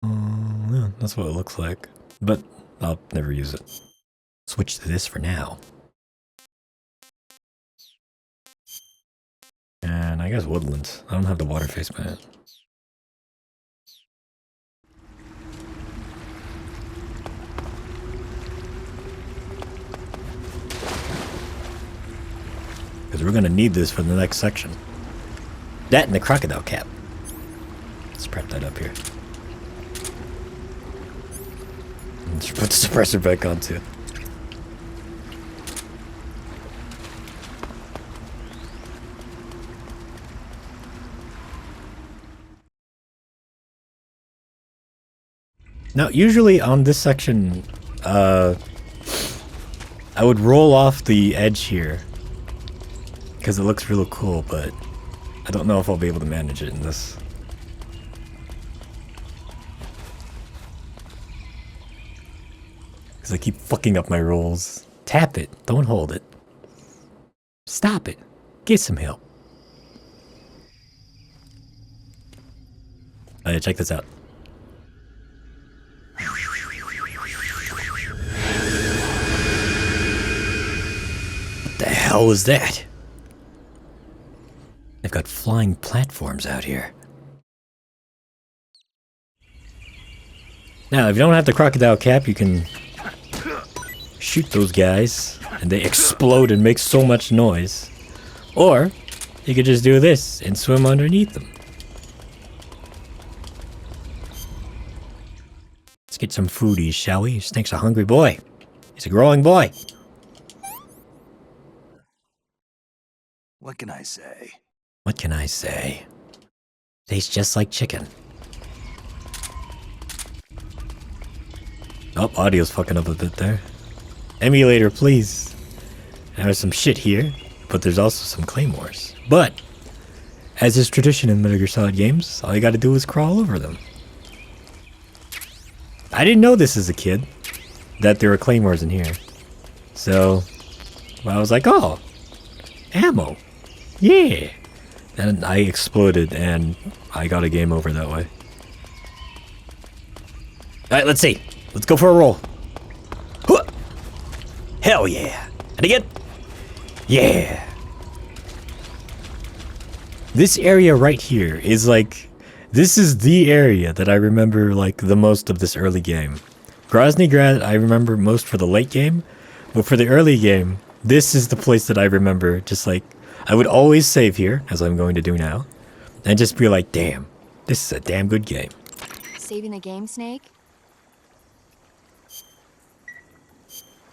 Yeah, that's what it looks like. But I'll never use it. Switch to this for now. And I guess woodlands. I don't have the water face plant. Because we're going to need this for the next section. That and the crocodile cap. Let's prep that up here. Let's put the suppressor back on too. Now, usually on this section, I would roll off the edge here. Because it looks really cool, but I don't know if I'll be able to manage it in this. Because I keep fucking up my rolls. Tap it. Don't hold it. Stop it. Get some help. Alright, check this out. What the hell was that? They've got flying platforms out here. Now, if you don't have the crocodile cap, you can shoot those guys, and they explode and make so much noise. Or, you could just do this and swim underneath them. Let's get some foodies, shall we? Snake's a hungry boy. He's a growing boy. What can I say? What can I say? Tastes just like chicken. Oh, audio's fucking up a bit there. Emulator, please. There's some shit here, but there's also some claymores. But, as is tradition in Metal Gear Solid games, all you gotta do is crawl over them. I didn't know this as a kid, that there were claymores in here. So, I was like, oh, ammo. Yeah. And I exploded, and I got a game over that way. Alright, let's see. Let's go for a roll. Hooah! Hell yeah. And again. Yeah. This area right here is like... This is the area that I remember like the most of this early game. Grozny Grad I remember most for the late game. But for the early game, this is the place that I remember just like... I would always save here, as I'm going to do now, and just be like, damn, this is a damn good game. Saving the game, Snake?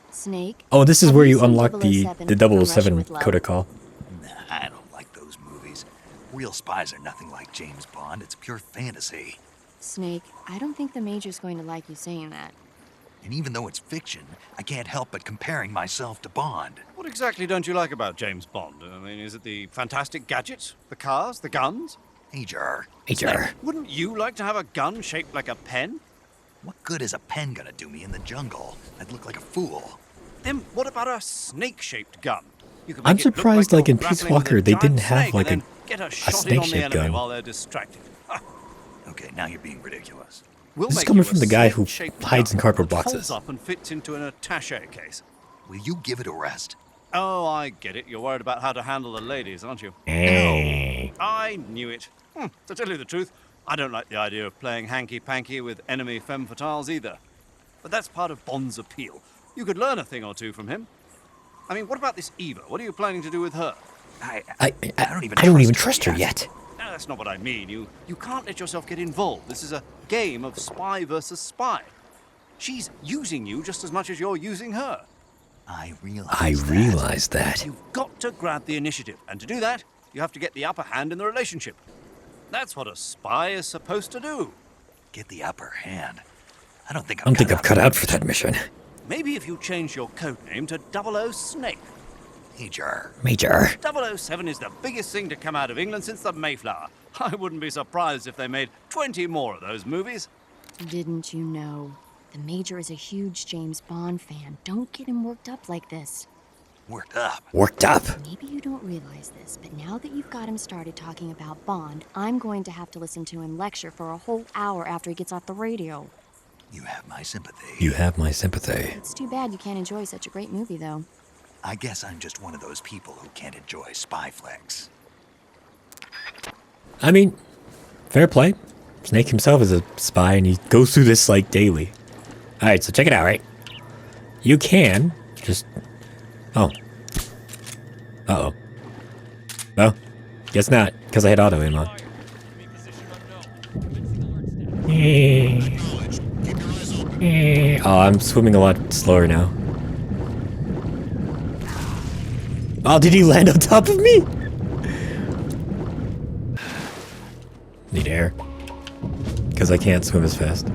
Snake? Oh, this is where you unlock the 007 protocol. Nah, I don't like those movies. Real spies are nothing like James Bond. It's pure fantasy. Snake, I don't think the Major's going to like you saying that. And even though it's fiction, I can't help but comparing myself to Bond. What exactly don't you like about James Bond? I mean, is it the fantastic gadgets? The cars? The guns? Major. Major. Wouldn't you like to have a gun shaped like a pen? What good is a pen gonna do me in the jungle? I'd look like a fool. Then what about a snake-shaped gun? You could I'm make it look surprised like you're in Peace grappling with Walker a they giant didn't have snake like and a then get a shot in on the snake-shaped enemy gun. while they're distracted. Okay, now you're being ridiculous. We'll This is make coming you from a the guy who snake-shaped hides in gun cardboard that boxes. folds up and fits into an attaché case. Will you give it a rest? Oh, I get it. You're worried about how to handle the ladies, aren't you? Hey. I knew it. To tell you the truth, I don't like the idea of playing hanky-panky with enemy femme fatales either. But that's part of Bond's appeal. You could learn a thing or two from him. I mean, what about this Eva? What are you planning to do with her? I don't even trust her yet. No, that's not what I mean. You can't let yourself get involved. This is a game of spy versus spy. She's using you just as much as you're using her. I realize that. You've got to grab the initiative, and to do that, you have to get the upper hand in the relationship. That's what a spy is supposed to do. Get the upper hand. I don't think I'm cut out for that mission. Maybe if you change your code name to 00 Snake. Major. Major. 007 is the biggest thing to come out of England since the Mayflower. I wouldn't be surprised if they made 20 more of those movies. Didn't you know? The Major is a huge James Bond fan. Don't get him worked up like this. Worked up? Worked up? Maybe you don't realize this, but now that you've got him started talking about Bond, I'm going to have to listen to him lecture for a whole hour after he gets off the radio. You have my sympathy. You have my sympathy. It's too bad you can't enjoy such a great movie, though. I guess I'm just one of those people who can't enjoy spy flicks. I mean, fair play. Snake himself is a spy and he goes through this like daily. Alright, so check it out, right? You can just... Oh. Uh-oh. Well, guess not, because I had auto aim on. Oh, I'm swimming a lot slower now. Oh, did he land on top of me? Need air. Because I can't swim as fast.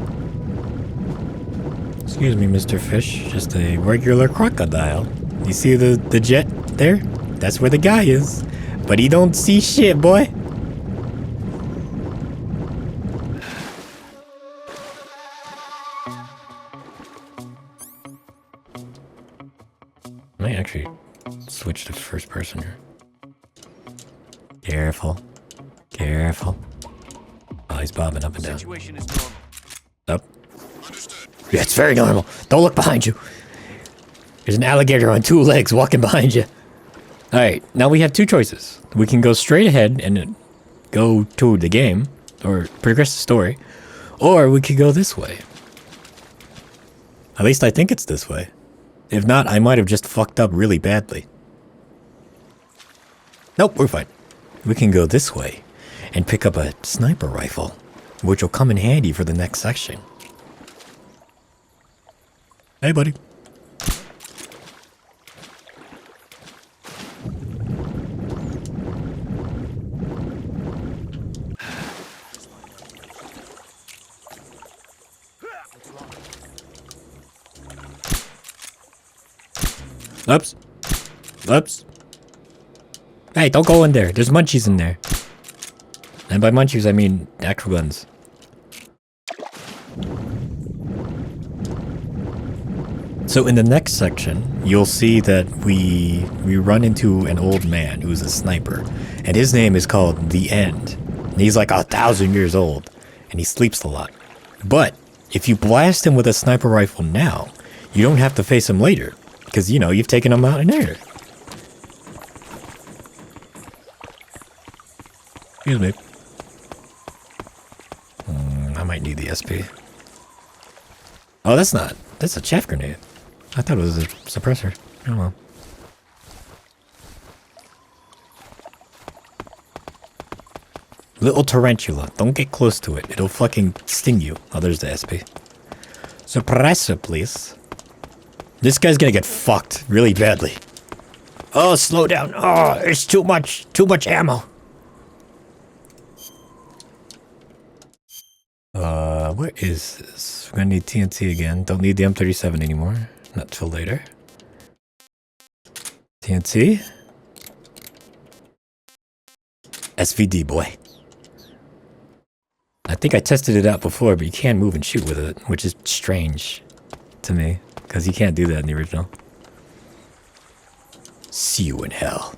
Excuse me, Mr. Fish. Just a regular crocodile. You see the jet there? That's where the guy is. But he don't see shit, boy. I might actually switch to first person here. Careful. Careful. Oh, he's bobbing up and down. Situation is normal. Up. Yeah, it's very normal. Don't look behind you. There's an alligator on 2 legs walking behind you. Alright, now we have 2 choices. We can go straight ahead and go to the game, or progress the story, or we could go this way. At least I think it's this way. If not, I might have just fucked up really badly. Nope, we're fine. We can go this way and pick up a sniper rifle, which will come in handy for the next section. Hey, buddy. Oops. Oops. Hey, don't go in there. There's munchies in there. And by munchies, I mean actual guns. So in the next section, you'll see that we run into an old man who's a sniper. And his name is called The End. And he's like 1,000 years old. And he sleeps a lot. But if you blast him with a sniper rifle now, you don't have to face him later. Because, you know, you've taken him out in air. Excuse me. I might need the SP. Oh, that's not. That's a chaff grenade. I thought it was a suppressor. Oh well. Little tarantula. Don't get close to it. It'll fucking sting you. Oh, there's the SP. Suppressor, please. This guy's gonna get fucked really badly. Oh, slow down. Oh, it's too much ammo. Where is this? We're gonna need TNT again. Don't need the M37 anymore. Not till later. TNT. SVD, boy. I think I tested it out before, but you can't move and shoot with it, which is strange to me, because you can't do that in the original. See you in hell.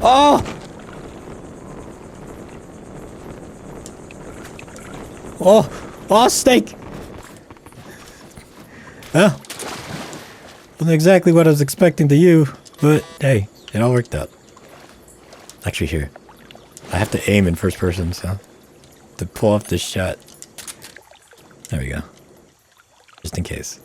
Oh! Oh, snake! Well, wasn't exactly what I was expecting to you, but hey, it all worked out. Actually, here. I have to aim in first person, so to pull off this shot. There we go. Just in case.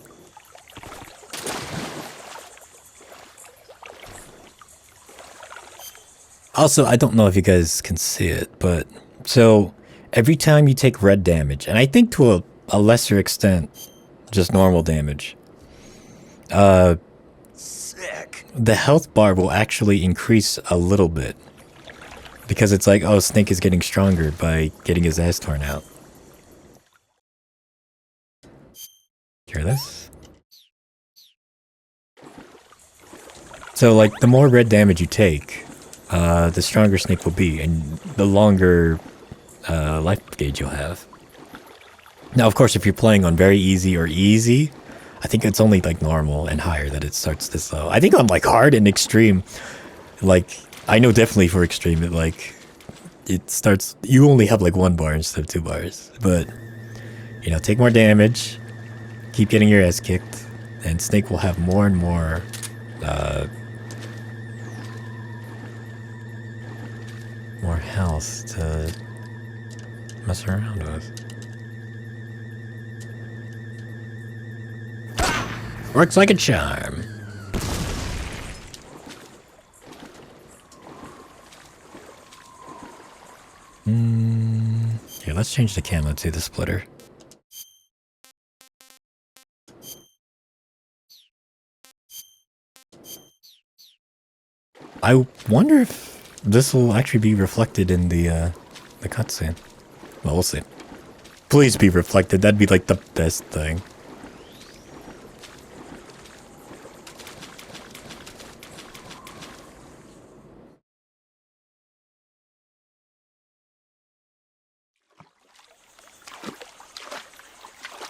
Also, I don't know if you guys can see it, but so every time you take red damage, and I think to a lesser extent, just normal damage, Sick. The health bar will actually increase a little bit. Because it's like, oh, Snake is getting stronger by getting his ass torn out. Hear this? So, like, the more red damage you take, the stronger Snake will be, and the longer life gauge you'll have. Now, of course, if you're playing on very easy or easy, I think it's only, like, normal and higher that it starts this low. I think on, like, hard and extreme, like, I know definitely for extreme, it, like, it starts, you only have, like, 1 bar instead of 2 bars. But, you know, take more damage, keep getting your ass kicked, and Snake will have more and more, more health to mess around with. Works like a charm. Here, let's change the camo to the splitter. I wonder if this will actually be reflected in the cutscene. Well, we'll see. Please be reflected. That'd be like the best thing.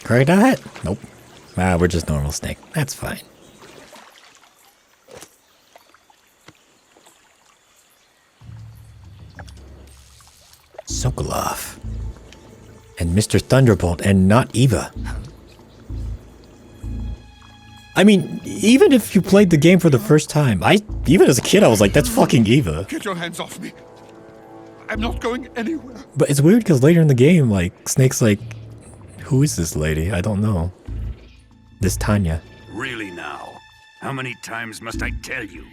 Great at? Nope. Ah, we're just normal Snake. That's fine. Sokolov. And Mr. Thunderbolt, and not Eva. I mean, even if you played the game for the first time, even as a kid, I was like, that's fucking Eva. Get your hands off me. I'm not going anywhere. But it's weird because later in the game, like, Snake's like, who is this lady? I don't know. This Tanya. Really now? How many times must I tell you?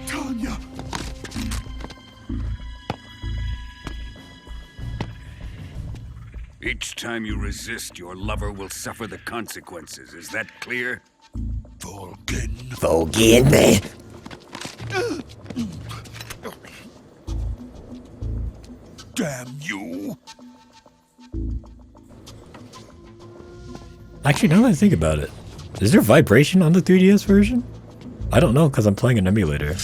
Tanya. Each time you resist, your lover will suffer the consequences. Is that clear? Forgive me. Damn you. Actually, now that I think about it, is there vibration on the 3DS version? I don't know because I'm playing an emulator.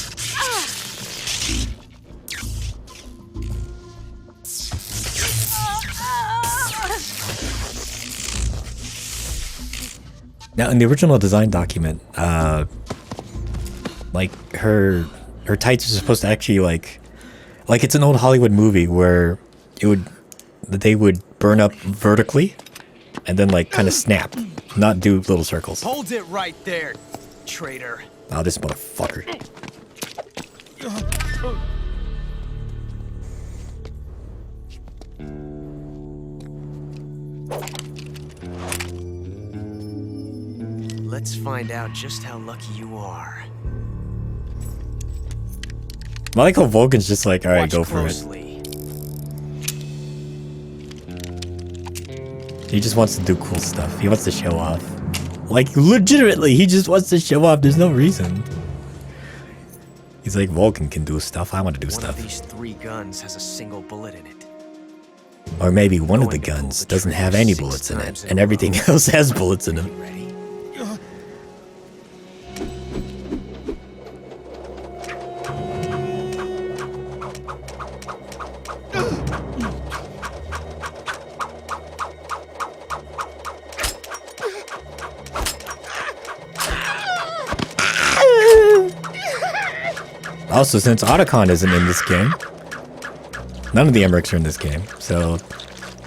Now, in the original design document, like her tights are supposed to actually like it's an old Hollywood movie where they would burn up vertically and then like kind of snap, not do little circles. Hold it right there, traitor. Oh, this motherfucker. Let's find out just how lucky you are. I like how Vulcan's just like, alright, Watch go for closely. it. He just wants to do cool stuff. He wants to show off. Like, legitimately, he just wants to show off. There's no reason. He's like, Vulcan can do stuff. I want to do One stuff. of these 3 guns has a single bullet in it. Or maybe one of the guns doesn't have any bullets in it, and everything else has bullets in them. Also, since Otacon isn't in this game, none of the Emmerichs are in this game, so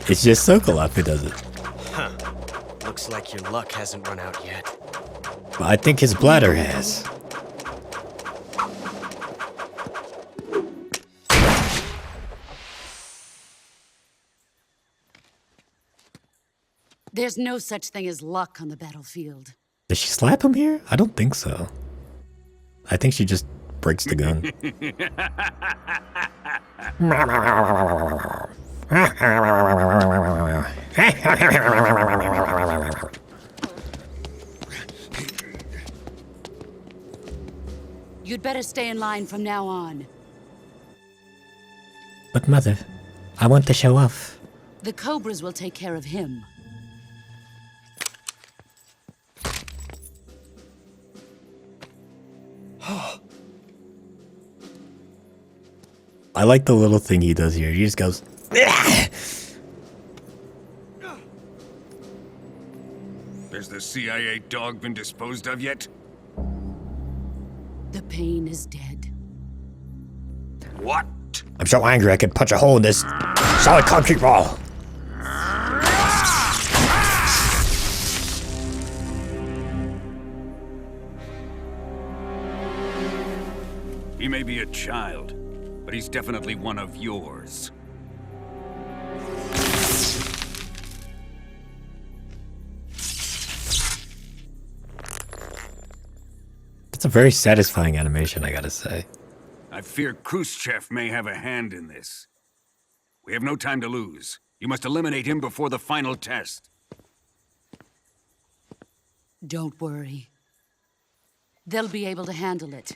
it's just Sokolov who does it. Huh. Looks like your luck hasn't run out yet. But I think his bladder has. There's no such thing as luck on the battlefield. Did she slap him here? I don't think so. I think she just breaks the gun. You'd better stay in line from now on. But mother, I want to show off. The Cobras will take care of him. I like the little thing he does here. He just goes. Has the CIA dog been disposed of yet? The pain is dead. What? I'm so angry I could punch a hole in this solid concrete wall. He may be a child, but he's definitely one of yours. It's a very satisfying animation, I gotta say. I fear Khrushchev may have a hand in this. We have no time to lose. You must eliminate him before the final test. Don't worry. They'll be able to handle it.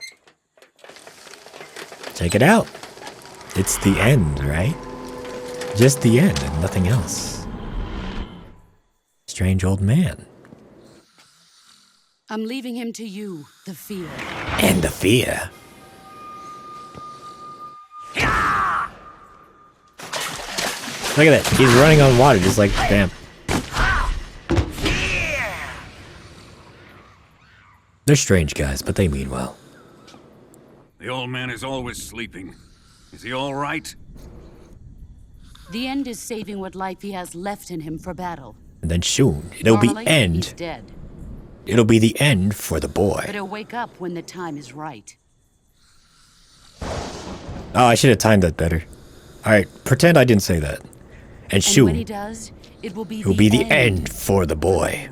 Check it out. It's the end, right? Just the end and nothing else. Strange old man. I'm leaving him to you, the fear. And the fear. Look at that. He's running on water just like damn. They're strange guys, but they mean well. The old man is always sleeping. Is he all right? The end is saving what life he has left in him for battle. And then soon, it'll Normally, be end. He's dead. It'll be the end for the boy. But he'll wake up when the time is right. Oh, I should have timed that better. Alright, pretend I didn't say that. And soon, when he does, it will be the end for the boy.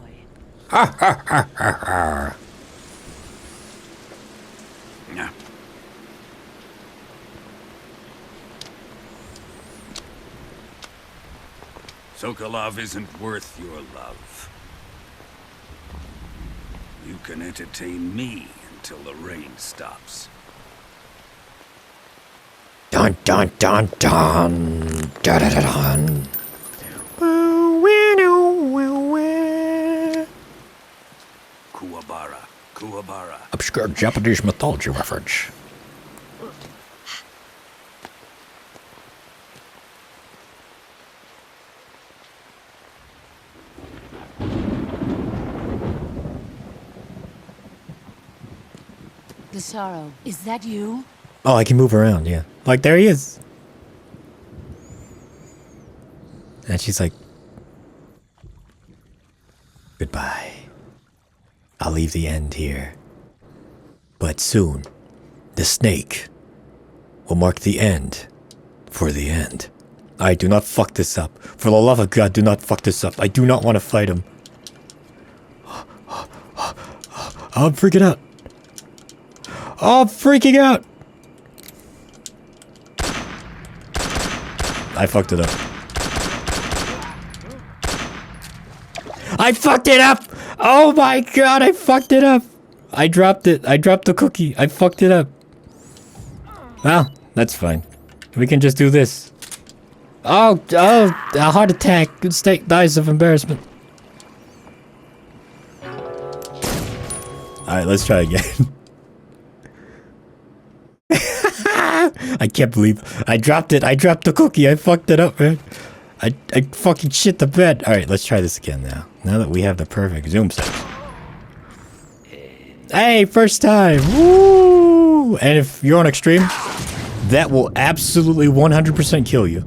Ha ha ha ha ha. Yeah. Sokolov isn't worth your love. You can entertain me until the rain stops. Dun dun dun dun. Da da da dun. Kuwabara, Kuwabara. Obscure Japanese mythology reference. The sorrow. Is that you? Oh, I can move around, yeah. Like, there he is. And she's like, goodbye. I'll leave the end here. But soon, the snake will mark the end for the end. I do not fuck this up. For the love of God, do not fuck this up. I do not want to fight him. I'm freaking out. Oh, I'm freaking out. I fucked it up. I fucked it up! Oh my god, I fucked it up! I dropped it. I dropped the cookie. I fucked it up. Well, that's fine. We can just do this. Oh, a heart attack. Snake dies of embarrassment. Alright, let's try again. I can't believe I dropped it. I dropped the cookie. I fucked it up, man. I fucking shit the bed. Alright, let's try this again now. Now that we have the perfect zoom set. Hey, first time. Woo! And if you're on extreme, that will absolutely 100% kill you.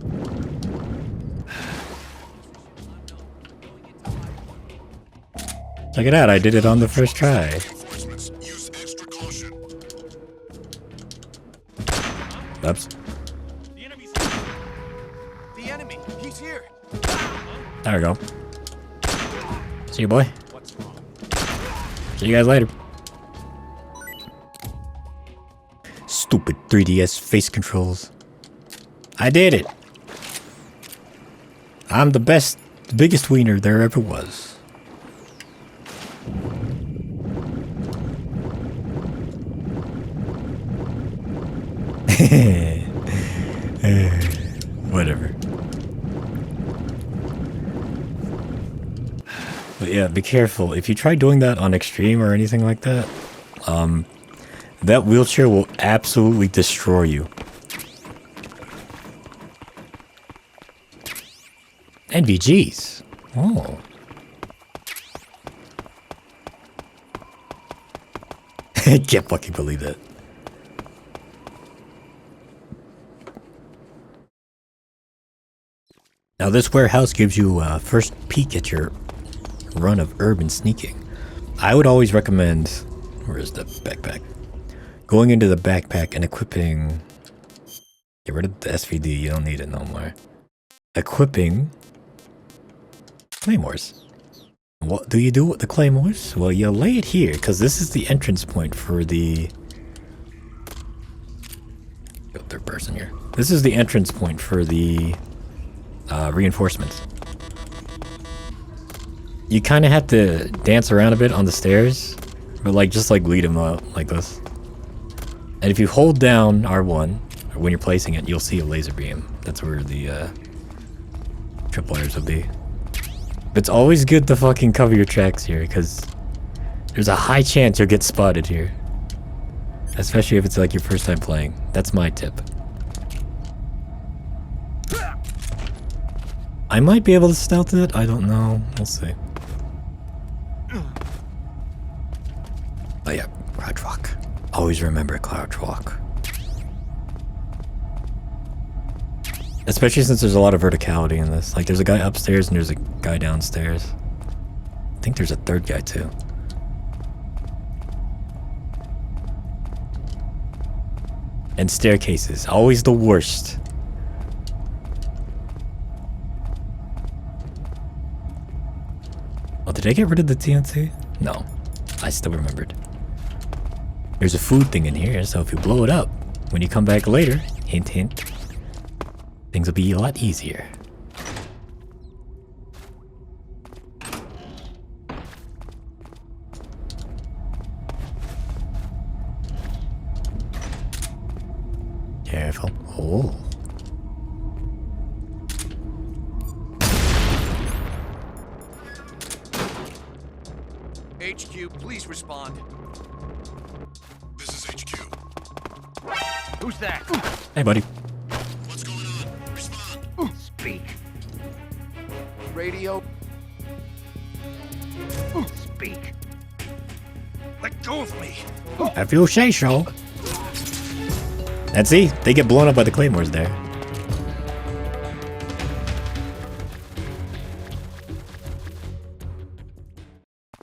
Check it out. I did it on the first try. Oops. The enemy, he's here. There we go. See you, boy. See you guys later. Stupid 3DS face controls. I did it. I'm the best, the biggest wiener there ever was. Whatever. But yeah, be careful. If you try doing that on extreme or anything like that, that wheelchair will absolutely destroy you. NVGs. Oh. I can't fucking believe it. Now this warehouse gives you a first peek at your run of urban sneaking. I would always recommend, where is the backpack? Going into the backpack and equipping, get rid of the SVD, you don't need it no more. Equipping claymores. What do you do with the claymores? Well, you lay it here, because this is the entrance point for the... Go third person here. This is the entrance point for the reinforcements. You kind of have to dance around a bit on the stairs, but like just like lead them up like this. And if you hold down R1 when you're placing it, you'll see a laser beam. That's where the tripwires will be. But it's always good to fucking cover your tracks here, because there's a high chance you'll get spotted here. Especially if it's like your first time playing. That's my tip. I might be able to stealth it, I don't know. We'll see. Oh yeah, crouch walk. Always remember crouch walk. Especially since there's a lot of verticality in this. Like there's a guy upstairs and there's a guy downstairs. I think there's a third guy too. And staircases, always the worst. Oh, did I get rid of the TNT? No, I still remembered. There's a food thing in here, so if you blow it up, when you come back later, hint hint, things will be a lot easier. Careful. Oh. HQ, please respond. This is HQ. Who's that? Hey, buddy. What's going on? Respond. Speak. Radio. Speak. Let go of me. If you say so. And see, they get blown up by the claymores there.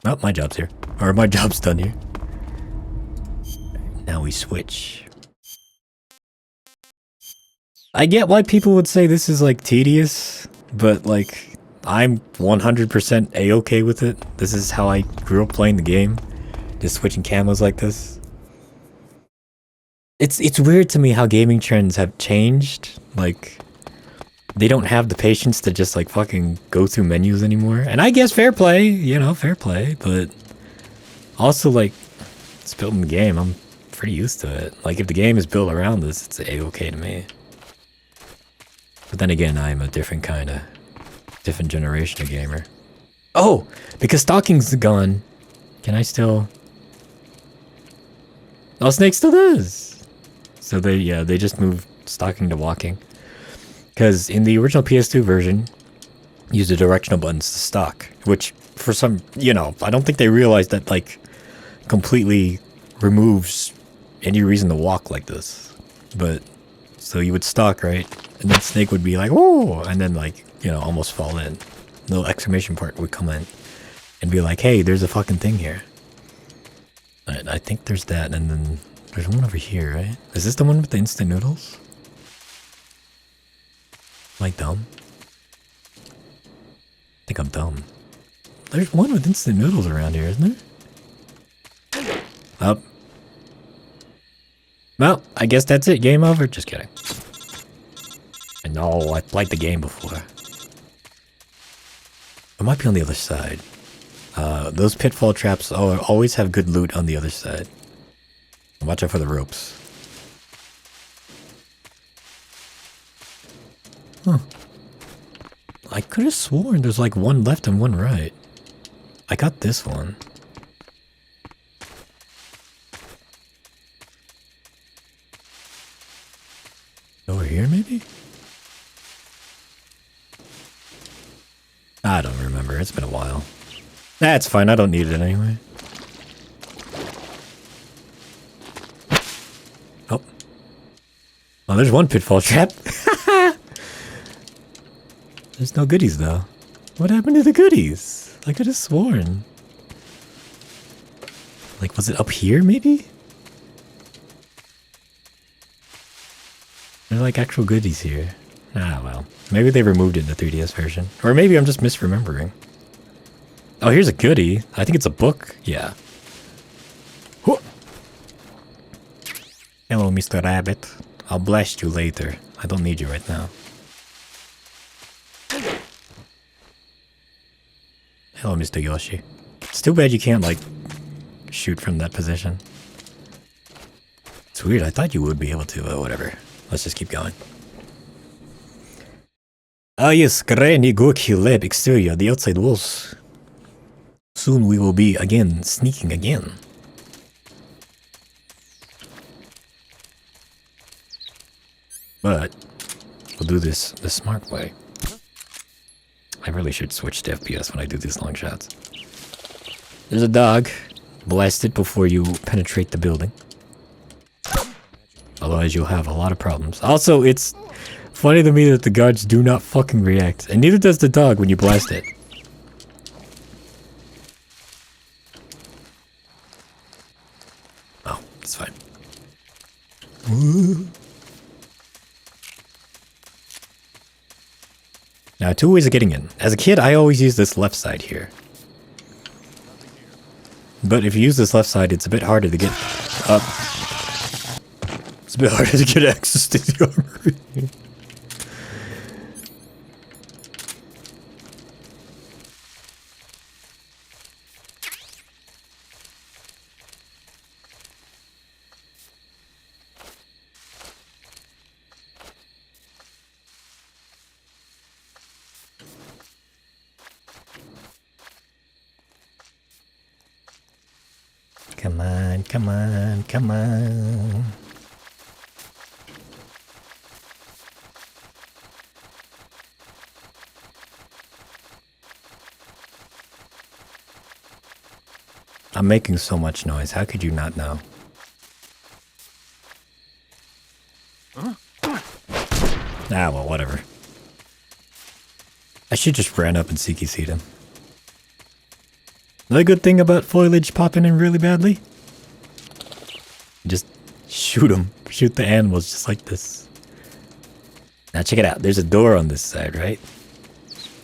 Oh, my job's here. Or my job's done here. Now we switch. I get why people would say this is like tedious, but like I'm 100% a-okay with it. This is how I grew up playing the game. Just switching camos like this. It's weird to me how gaming trends have changed. Like, they don't have the patience to just like fucking go through menus anymore. And I guess fair play, you know, fair play. But also like, it's built in the game. I'm pretty used to it. Like if the game is built around this, it's a-okay to me. But then again, I'm a different generation of gamer. Oh, because stalking's gone. Can I still? Oh, Snake still does. So they just moved stalking to walking. Because in the original PS2 version, you use the directional buttons to stalk, which for some, you know, I don't think they realized that like completely removes any reason to walk like this. But so you would stalk, right? And then Snake would be like, "Whoa!" and then like, you know, almost fall in. The little exclamation part would come in and be like, "Hey, there's a fucking thing here." And I think there's that, and then there's one over here, right? Is this the one with the instant noodles? Am I dumb? I think I'm dumb. There's one with instant noodles around here, isn't there? Oh. Well, I guess that's it. Game over? Just kidding. I know, I played the game before. It might be on the other side. Those pitfall traps always have good loot on the other side. Watch out for the ropes. Huh. I could have sworn there's like one left and one right. I got this one. Over here, maybe? I don't remember. It's been a while. That's fine. I don't need it anyway. Oh. Oh, there's one pitfall trap. There's no goodies, though. What happened to the goodies? I could have sworn. Like, was it up here, maybe? There are, like, actual goodies here. Ah, well. Maybe they removed it in the 3DS version. Or maybe I'm just misremembering. Oh, here's a goodie. I think it's a book. Yeah. Whoa. Hello, Mr. Rabbit. I'll blast you later. I don't need you right now. Hello, Mr. Yoshi. It's too bad you can't, like, shoot from that position. It's weird. I thought you would be able to, but whatever. Let's just keep going. Ah yes, Granny Gorky Lab exterior, the outside walls. Soon we will be again sneaking again. But we'll do this the smart way. I really should switch to FPS when I do these long shots. There's a dog. Blast it before you penetrate the building. Otherwise you'll have a lot of problems. Also, it's funny to me that the guards do not fucking react. And neither does the dog when you blast it. Oh, it's fine. Woo. Now, two ways of getting in. As a kid, I always use this left side here. But if you use this left side, it's a bit harder to get up. It's a bit harder to get access to the armory. Come on, come on, come on. I'm making so much noise. How could you not know? Ah, well, whatever. I should just ran up and Seeky-Seed him. The good thing about foliage popping in really badly? Just shoot them. Shoot the animals just like this. Now check it out. There's a door on this side, right?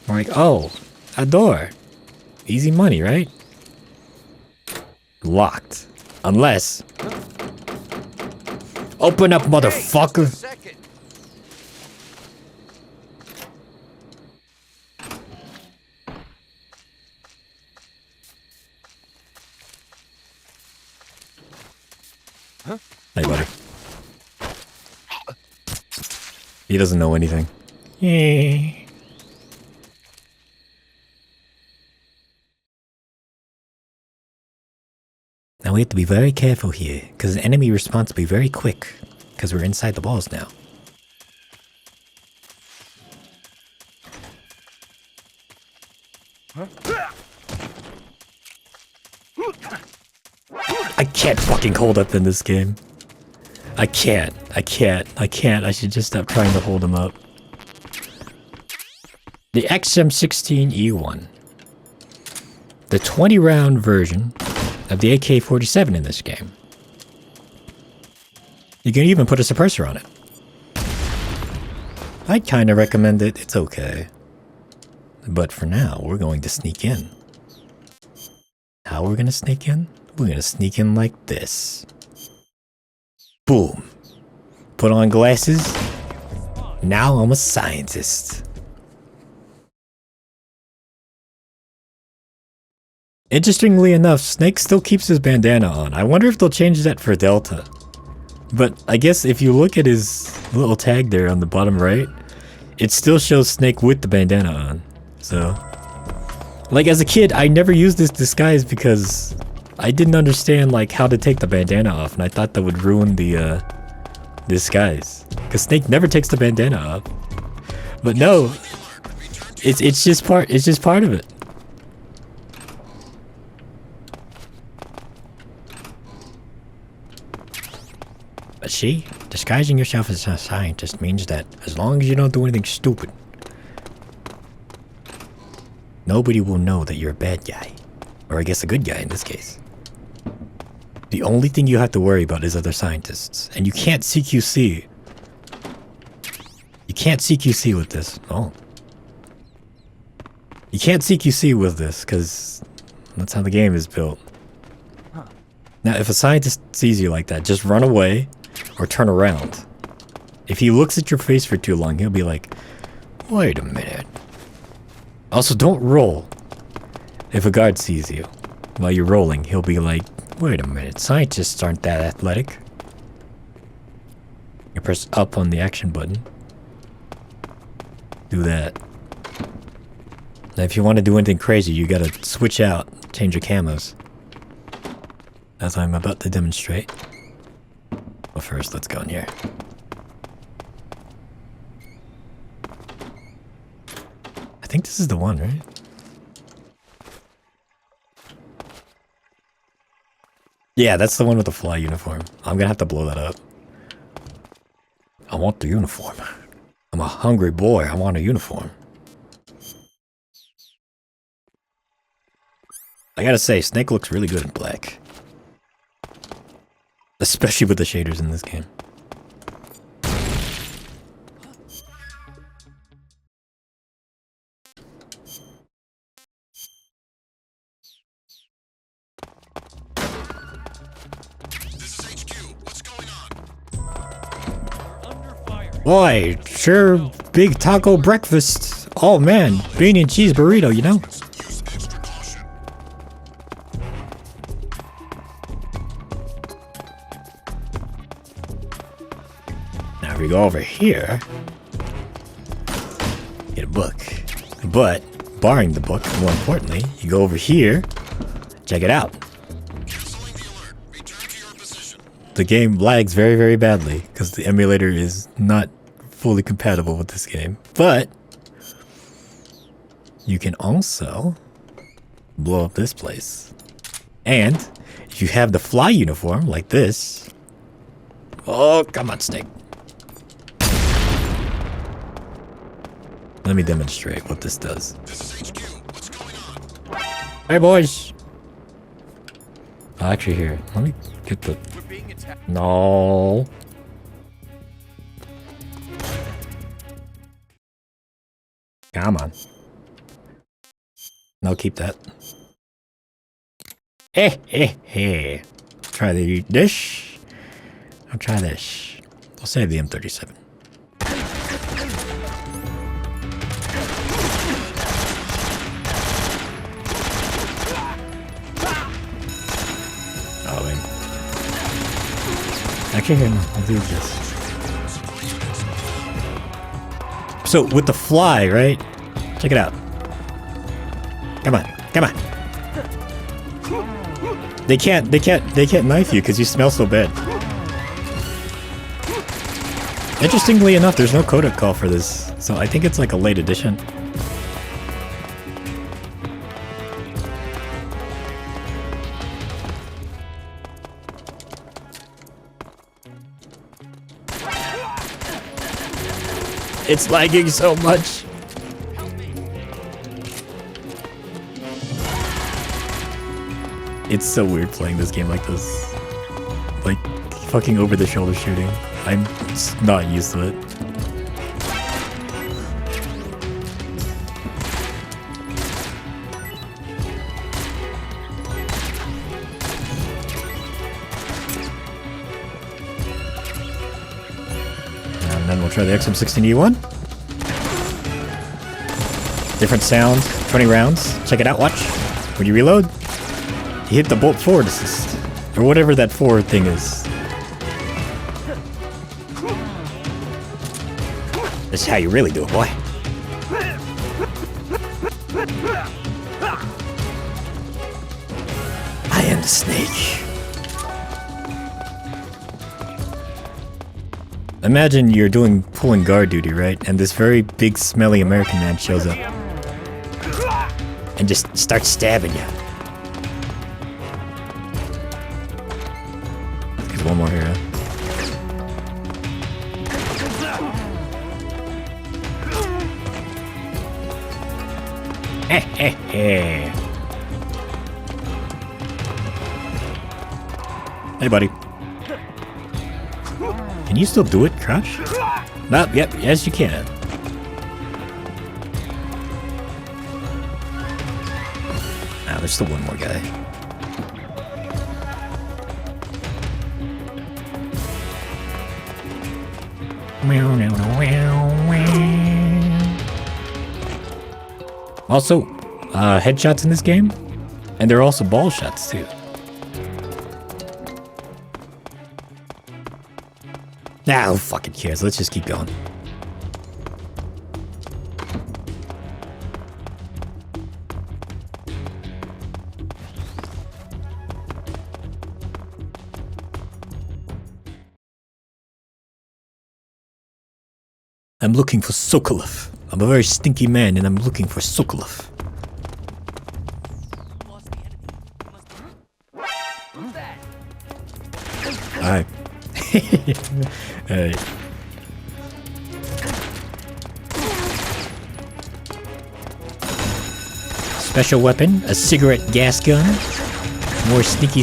I'm like, oh, a door. Easy money, right? Locked. Unless... Open up, motherfucker! Huh? Hey, buddy. He doesn't know anything. Yeah. Now we have to be very careful here, because the enemy response will be very quick, because we're inside the walls now. Huh? I can't fucking hold up in this game. I can't. I should just stop trying to hold him up. The XM16E1. The 20-round version of the AK-47 in this game. You can even put a suppressor on it. I'd kind of recommend it. It's okay. But for now, we're going to sneak in. How are we going to sneak in? We're going to sneak in like this. Boom. Put on glasses. Now I'm a scientist. Interestingly enough, Snake still keeps his bandana on. I wonder if they'll change that for Delta. But I guess if you look at his little tag there on the bottom right, it still shows Snake with the bandana on. So, Like, as a kid, I never used this disguise because I didn't understand, like, how to take the bandana off, and I thought that would ruin the, disguise. Because Snake never takes the bandana off. But no, it's just part of it. But see, disguising yourself as a scientist means that as long as you don't do anything stupid, nobody will know that you're a bad guy. Or I guess a good guy in this case. The only thing you have to worry about is other scientists. And you can't CQC. You can't CQC with this. Oh. You can't CQC with this, because that's how the game is built. Now, if a scientist sees you like that, just run away or turn around. If he looks at your face for too long, he'll be like, wait a minute. Also, don't roll. If a guard sees you while you're rolling, he'll be like, wait a minute, scientists aren't that athletic. You press up on the action button. Do that. Now, if you want to do anything crazy, you gotta switch out, change your camos. As I'm about to demonstrate. But first, let's go in here. I think this is the one, right? Yeah, that's the one with the fly uniform. I'm gonna have to blow that up. I want the uniform. I'm a hungry boy. I want a uniform. I gotta say, Snake looks really good in black. Especially with the shaders in this game. Boy, sure big taco breakfast. Oh man, bean and cheese burrito, you know? Now we go over here. Get a book. But, barring the book, more importantly, you go over here, check it out. The game lags very, very badly because the emulator is not fully compatible with this game. But you can also blow up this place. And if you have the fly uniform like this... Oh, come on, Snake. Let me demonstrate what this does. Hey, boys. Actually, here. Let me get the... No. Come on. No, keep that. Hey. Try this. I'll try this. I'll save the M37. Oh, wait. Actually, here, no, I'll do this. So, with the fly, right? Check it out. Come on. They can't knife you because you smell so bad. Interestingly enough, there's no codec call for this, so I think it's like a late edition. It's lagging so much. It's so weird playing this game like this. Like, fucking over-the-shoulder shooting. I'm just not used to it. And then we'll try the XM16E1. Different sound, 20 rounds. Check it out, watch. When you reload, you hit the bolt forward assist. Or whatever that forward thing is. This is how you really do it, boy. I am the snake. Imagine you're pulling guard duty, right? And this very big, smelly American man shows up and just starts stabbing you. There's one more here. Hey, buddy. Can you still do it, Crush? No, yep, yes you can. Ah, there's still one more guy. Also, headshots in this game, and there are also ball shots too. Nah, who fucking cares? Let's just keep going. I'm looking for Sokolov. I'm a very stinky man, and I'm looking for Sokolov. Hi. Hey. Special weapon, a cigarette gas gun. More sneaky.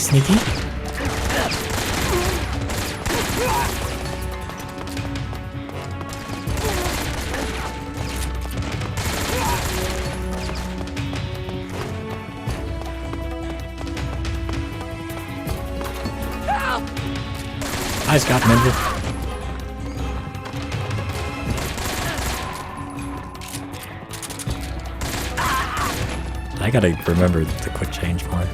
Hi, Scott Member. I gotta remember the quick change more.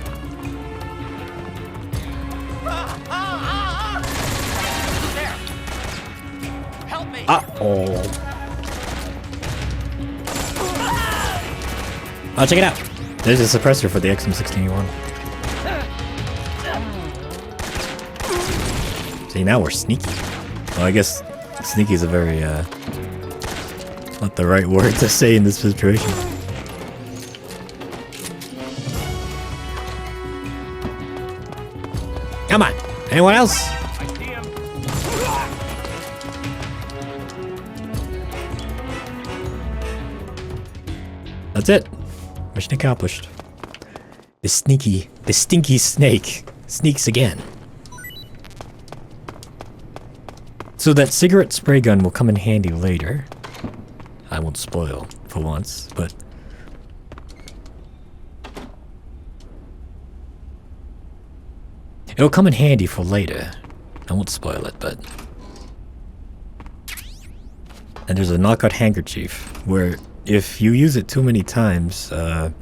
Help me! Uh-oh. Oh, check it out. There's a suppressor for the XM61. See, now we're sneaky. Well, I guess sneaky is a very, not the right word to say in this situation. Come on! Anyone else? I see him. That's it. Mission accomplished. The stinky snake sneaks again. So that cigarette spray gun will come in handy later. I won't spoil for once, but... it'll come in handy for later. I won't spoil it, but... and there's a knockout handkerchief, where if you use it too many times, it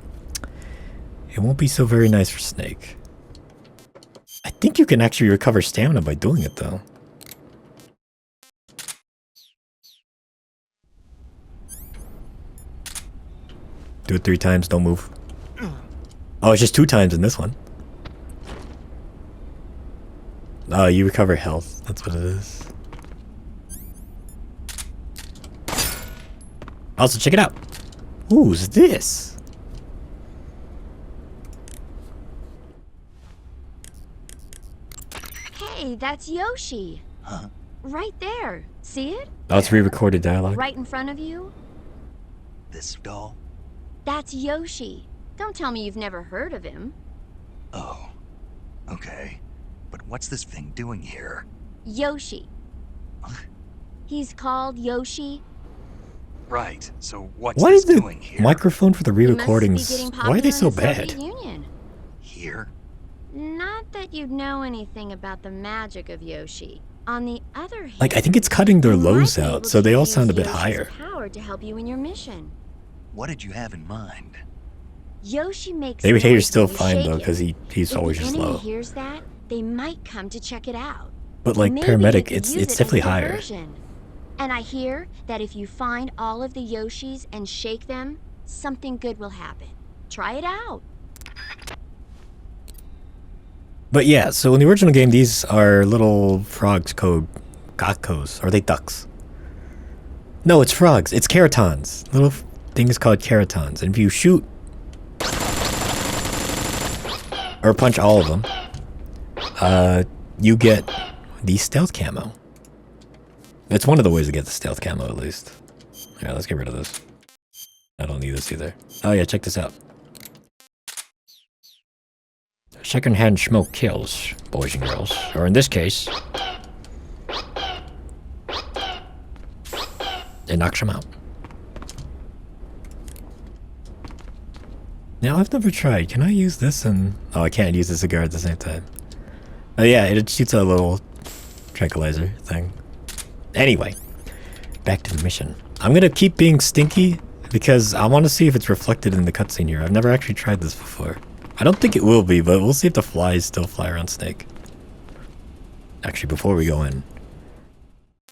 won't be so very nice for Snake. I think you can actually recover stamina by doing it, though. Do it 3 times, don't move. Oh, it's just 2 times in this one. Oh, you recover health. That's what it is. Also, check it out. Who's this? Hey, that's Yoshi. Huh? Right there. See it? Oh, it's re-recorded dialogue. Right in front of you? This doll? That's Yoshi. Don't tell me you've never heard of him. Oh. Okay. But what's this thing doing here? Yoshi. He's called Yoshi. Right. So what's Why this is the doing here? microphone for the He must be re-recordings? getting Why are they so popular in the bad? Soviet Union. Here? Not that you'd know anything about the magic of Yoshi. On the other hand, Like, I think it's cutting their you lows might be out, able so to they all use sound a bit Yoshi's higher. power to help you in your mission. What did you have in mind? Yoshi makes David Hayter's noise still when you fine shake though, it. because he's If always the just enemy low. hears that, they might come to check it out. But like Maybe you paramedic, could it's use it as a definitely higher. diversion. And I hear that if you find all of the Yoshis and shake them, something good will happen. Try it out. But yeah, so in the original game, these are little frogs called gakkos. Or are they ducks? No, it's frogs. It's keratons. Little things called keratons. And if you shoot or punch all of them, you get the stealth camo. It's one of the ways to get the stealth camo, at least. Alright, let's get rid of this. I don't need this either. Oh yeah, check this out. Secondhand smoke kills, boys and girls. Or in this case, it knocks them out. Now, I've never tried. Can I use this and... Oh, I can't use the cigar at the same time. Oh yeah, it shoots a little tranquilizer thing. Anyway, back to the mission. I'm gonna keep being stinky because I want to see if it's reflected in the cutscene here. I've never actually tried this before. I don't think it will be, but we'll see if the flies still fly around Snake. Actually, before we go in,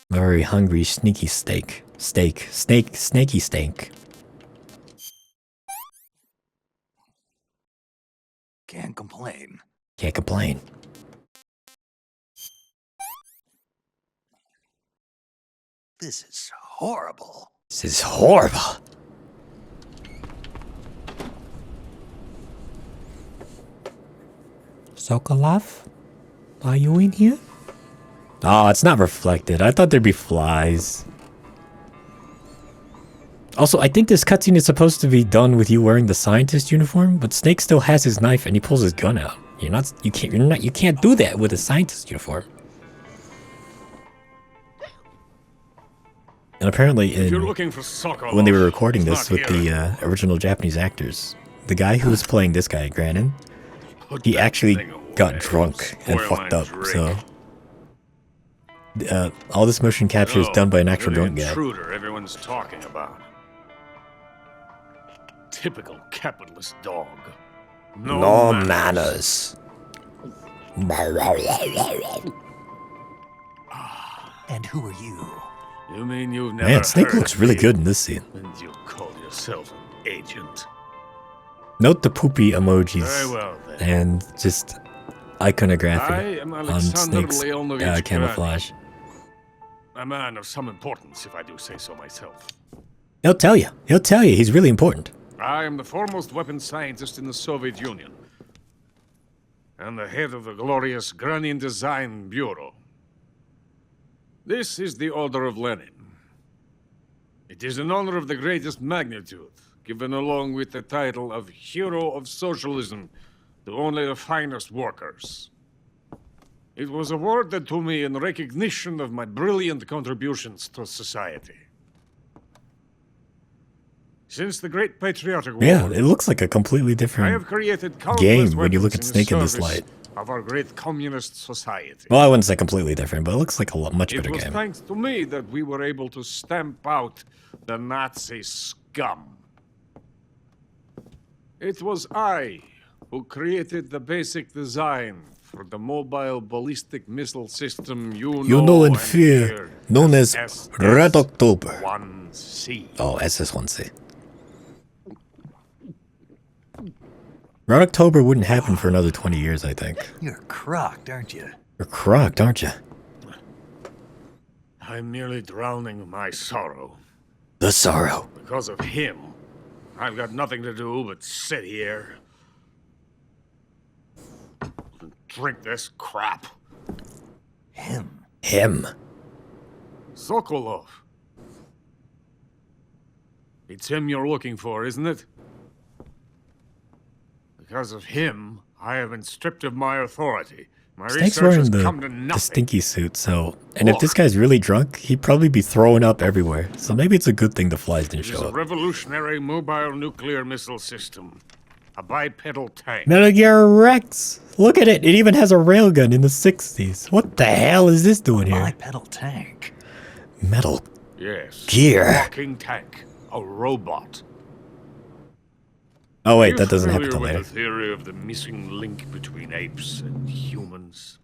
very hungry, sneaky snaky steak. Can't complain. Can't complain. This is horrible. This is horrible. Sokolov? Are you in here? Oh, it's not reflected. I thought there'd be flies. Also, I think this cutscene is supposed to be done with you wearing the scientist uniform, but Snake still has his knife and he pulls his gun out. You can't do that with a scientist uniform. And apparently when they were recording this with the original Japanese actors, the guy who was playing this guy, Granin, he actually got drunk and fucked up, so... all this motion capture is done by an actual drunk guy. Intruder everyone's talking about. Typical capitalist dog. No manners. And who are you? You mean you've never Man, Snake heard looks really me, good in this scene. and you call yourself an agent? Note the poopy emojis Very well, then. and just iconography I am on Alexander Snake's Leonovich camouflage. A man of some importance, if I do say so myself. He'll tell you. He'll tell you. He's really important. I am the foremost weapons scientist in the Soviet Union, and the head of the glorious Granin Design Bureau. This is the Order of Lenin. It is an honor of the greatest magnitude, given along with the title of Hero of Socialism to only the finest workers. It was awarded to me in recognition of my brilliant contributions to society. Since the Great Patriotic War, Yeah, it looks like a completely I have different created countless game when you look at weapons Snake in the this service light. of our great communist society. Well, I wouldn't say completely different, but it looks like a much It better was game. thanks to me that we were able to stamp out the Nazi scum. It was I who created the basic design for the mobile ballistic missile system You know in and fear, hear known as Red October. SS-1C. Oh, SS-1C. Red October wouldn't happen for another 20 years, I think. You're crocked, aren't you? You're crocked, aren't you? I'm merely drowning my sorrow. The sorrow. Because of him, I've got nothing to do but sit here and drink this crap. Him? Him. Sokolov. It's him you're looking for, isn't it? Because of him, I have been stripped of my authority. My Snake's research has wearing come to the nothing. stinky suit, so... And if this guy's really drunk, he'd probably be throwing up everywhere. So maybe it's a good thing the flies didn't It is show a up. revolutionary mobile nuclear missile system. A bipedal tank. Metal Gear Rex! Look at it! It even has a railgun in the 60s. What the hell is this doing here? Bipedal tank. Metal Yes. Gear. Walking tank. A robot. Oh Are wait, you that doesn't happen familiar till with later. the theory of the missing link between apes and humans?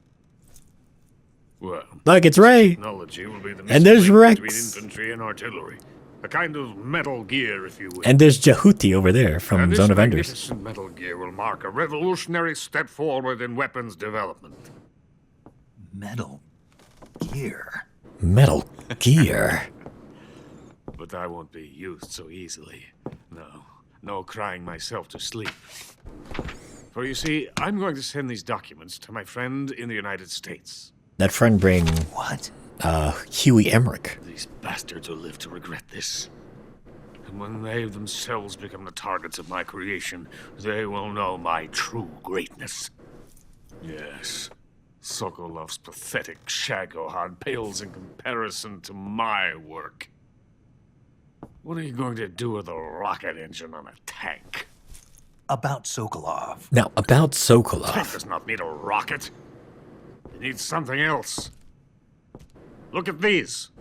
Well, Look, it's Ray! technology will be the And missing there's link Rex. between infantry and artillery. A kind of Metal Gear, if you will. And there's Jehuti over there from And Zone this of Enders. magnificent Metal Gear will mark a revolutionary step forward in weapons development. Metal Gear? Metal Gear? But I won't be used so easily. No crying myself to sleep. For you see, I'm going to send these documents to my friend in the United States. That friend being... What? Huey Emmerich. These bastards will live to regret this. And when they themselves become the targets of my creation, they will know my true greatness. Yes, Sokolov's pathetic Shagohod pales in comparison to my work. What are you going to do with a rocket engine on a tank? About Sokolov. Now, about Sokolov. Tank does not need a rocket. It needs something else. Look at these.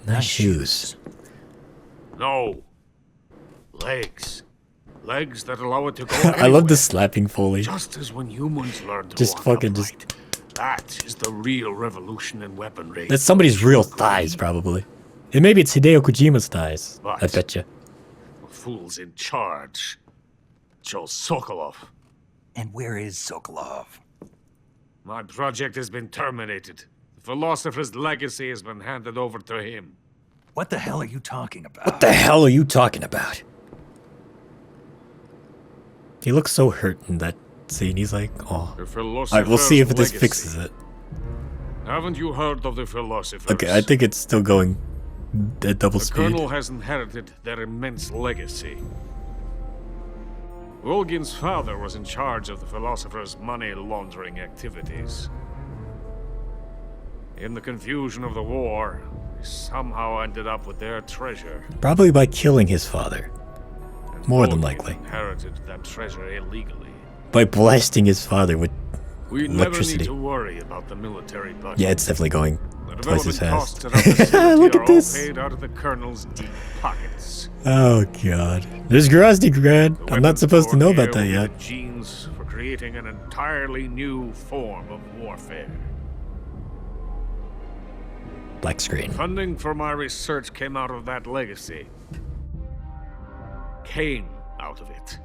Nice shoes. No. Legs. Legs that allow it to go I love the slapping Foley. Just as when humans learn to Just walk fucking upright. That is the real revolution in weaponry. That's somebody's real thighs, probably. And maybe it's Hideo Kojima's thighs. But I betcha. The fool's in charge. Joe Sokolov. And where is Sokolov? My project has been terminated. The philosopher's legacy has been handed over to him. What the hell are you talking about? What the hell are you talking about? He looks so hurt in that scene. He's like, oh. Alright, we'll see if this fixes it. Haven't you heard of the philosophers? Okay, I think it's still going at double The speed. Colonel has inherited their immense legacy. Volgin's father was in charge of the philosophers' money laundering activities. In the confusion of the war, he somehow ended up with their treasure. Probably by killing his father. And More than Volgin likely. inherited that treasure illegally. By blasting his father with We electricity. never need to worry about the military budget. Yeah, it's definitely going The twice as development fast. costs at our facility Look are at this. all paid out of the Colonel's deep pockets. Oh god. There's Groznygrad. I'm not supposed to know about that Here yet. with the genes for creating an entirely new form of warfare. Black screen. Funding for my research came out of that legacy. Came out of it.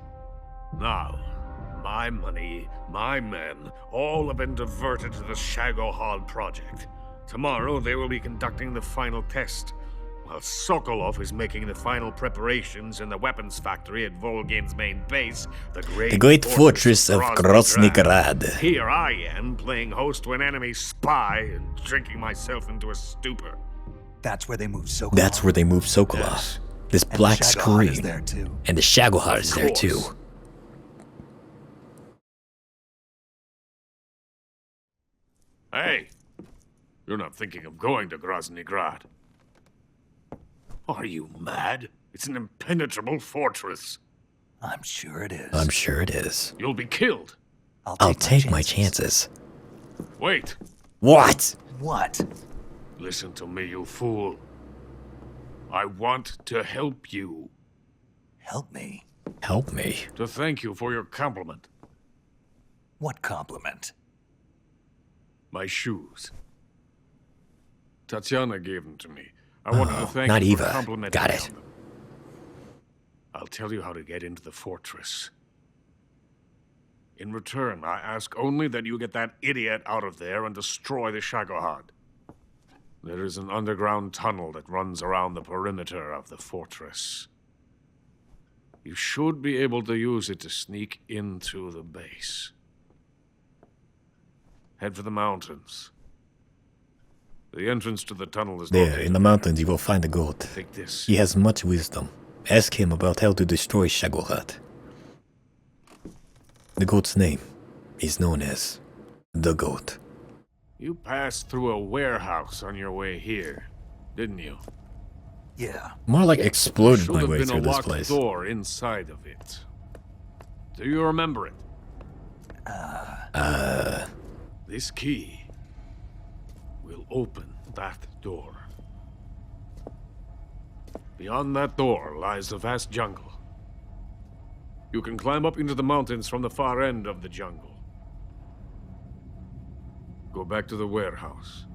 Now, my money, my men, all have been diverted to the Shagohod project. Tomorrow they will be conducting the final test, while Sokolov is making the final preparations in the weapons factory at Volgin's main base, the Great Fortress of Groznygrad. Here I am, playing host to an enemy spy and drinking myself into a stupor. That's where they moved Sokolov. That's where they moved Sokolov. Yes. This And the black Shagohod is screen. there too. And the Shagohod is there course. too. Hey, you're not thinking of going to Groznygrad. Are you mad? It's an impenetrable fortress. I'm sure it is. I'm sure it is. You'll be killed. I'll take my chances. Wait. What? What? Listen to me, you fool. I want to help you. Help me? Help me? To thank you for your compliment. What compliment? My shoes. Tatiana gave them to me. I wanted to thank not you for Eva. complimenting Got me it. on them. I'll tell you how to get into the fortress. In return, I ask only that you get that idiot out of there and destroy the Shagohod. There is an underground tunnel that runs around the perimeter of the fortress. You should be able to use it to sneak into the base. Head for the mountains. The entrance to the tunnel is There, located in the mountains, you will find the goat. Take this. He has much wisdom. Ask him about how to destroy Shagohod. The goat's name is known as the goat. You passed through a warehouse on your way here, didn't you? Yeah. More like exploded Should my have way been through a this locked place. door inside of it. Do you remember it? This key will open that door. Beyond that door lies the vast jungle. You can climb up into the mountains from the far end of the jungle. Go back to the warehouse.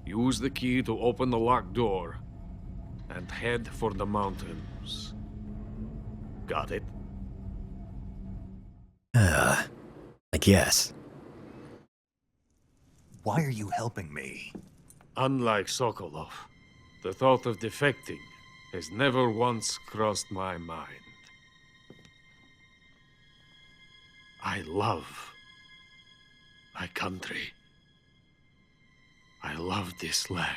Use the key to open the locked door and head for the mountains. Got it? I guess. Why are you helping me? Unlike Sokolov, the thought of defecting has never once crossed my mind. I love my country. I love this land.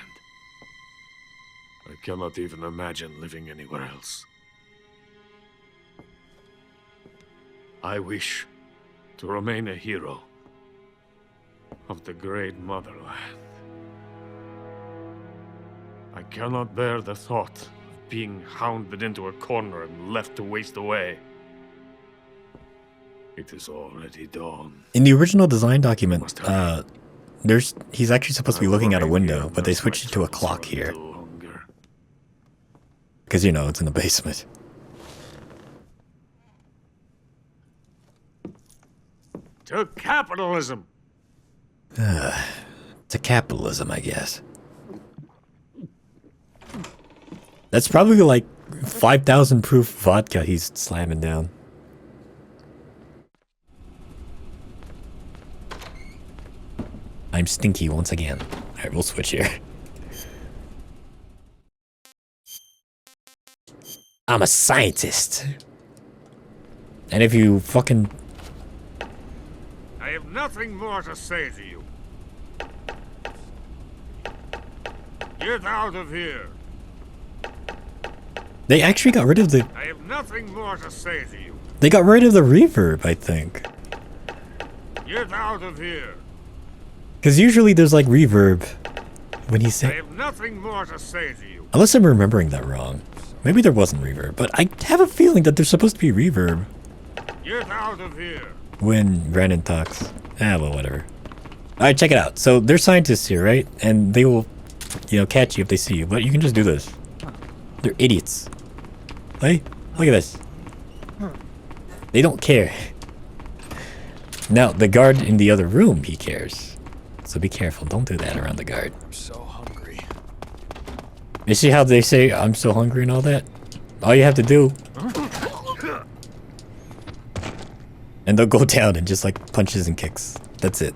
I cannot even imagine living anywhere else. I wish to remain a hero of the great motherland. I cannot bear the thought of being hounded into a corner and left to waste away. It is already dawn. In the original design document, he's actually supposed to be looking out a window, but they switched it to a clock here. Because, you know, it's in the basement. To capitalism! To capitalism, I guess. That's probably like 5,000 proof vodka he's slamming down. I'm stinky once again. Alright, we'll switch here. I'm a scientist. And if you fucking... I have nothing more to say to you. Get out of here. They actually got rid of the... I have nothing more to say to you. They got rid of the reverb, I think. Get out of here. Because usually there's like reverb when he's I saying... have nothing more to say to you. Unless I'm remembering that wrong. Maybe there wasn't reverb, but I have a feeling that there's supposed to be reverb Get out of here. when Brandon talks. Well, whatever. Alright, check it out. So there's scientists here, right? And they will, you know, catch you if they see you, but you can just do this. They're idiots. Hey, look at this. They don't care. Now, the guard in the other room, he cares. So be careful. Don't do that around the guard. I'm so hungry. You see how they say, I'm so hungry and all that? All you have to do... And they'll go down and just like punches and kicks. That's it.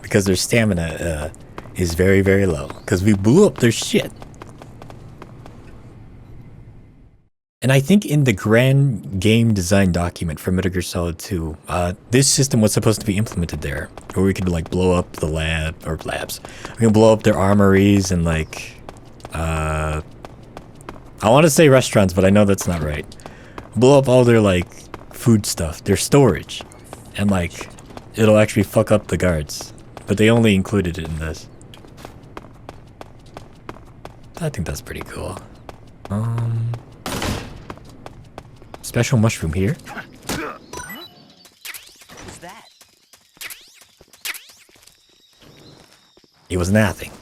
Because their stamina is very, very low. Because we blew up their shit. And I think in the grand game design document for Metal Gear Solid 2, this system was supposed to be implemented there. Where we could like blow up the labs. We can blow up their armories and like, I want to say restaurants, but I know that's not right. Blow up all their like food stuff, their storage. And like, it'll actually fuck up the guards. But they only included it in this. I think that's pretty cool. Special mushroom here. What's that? It was nothing.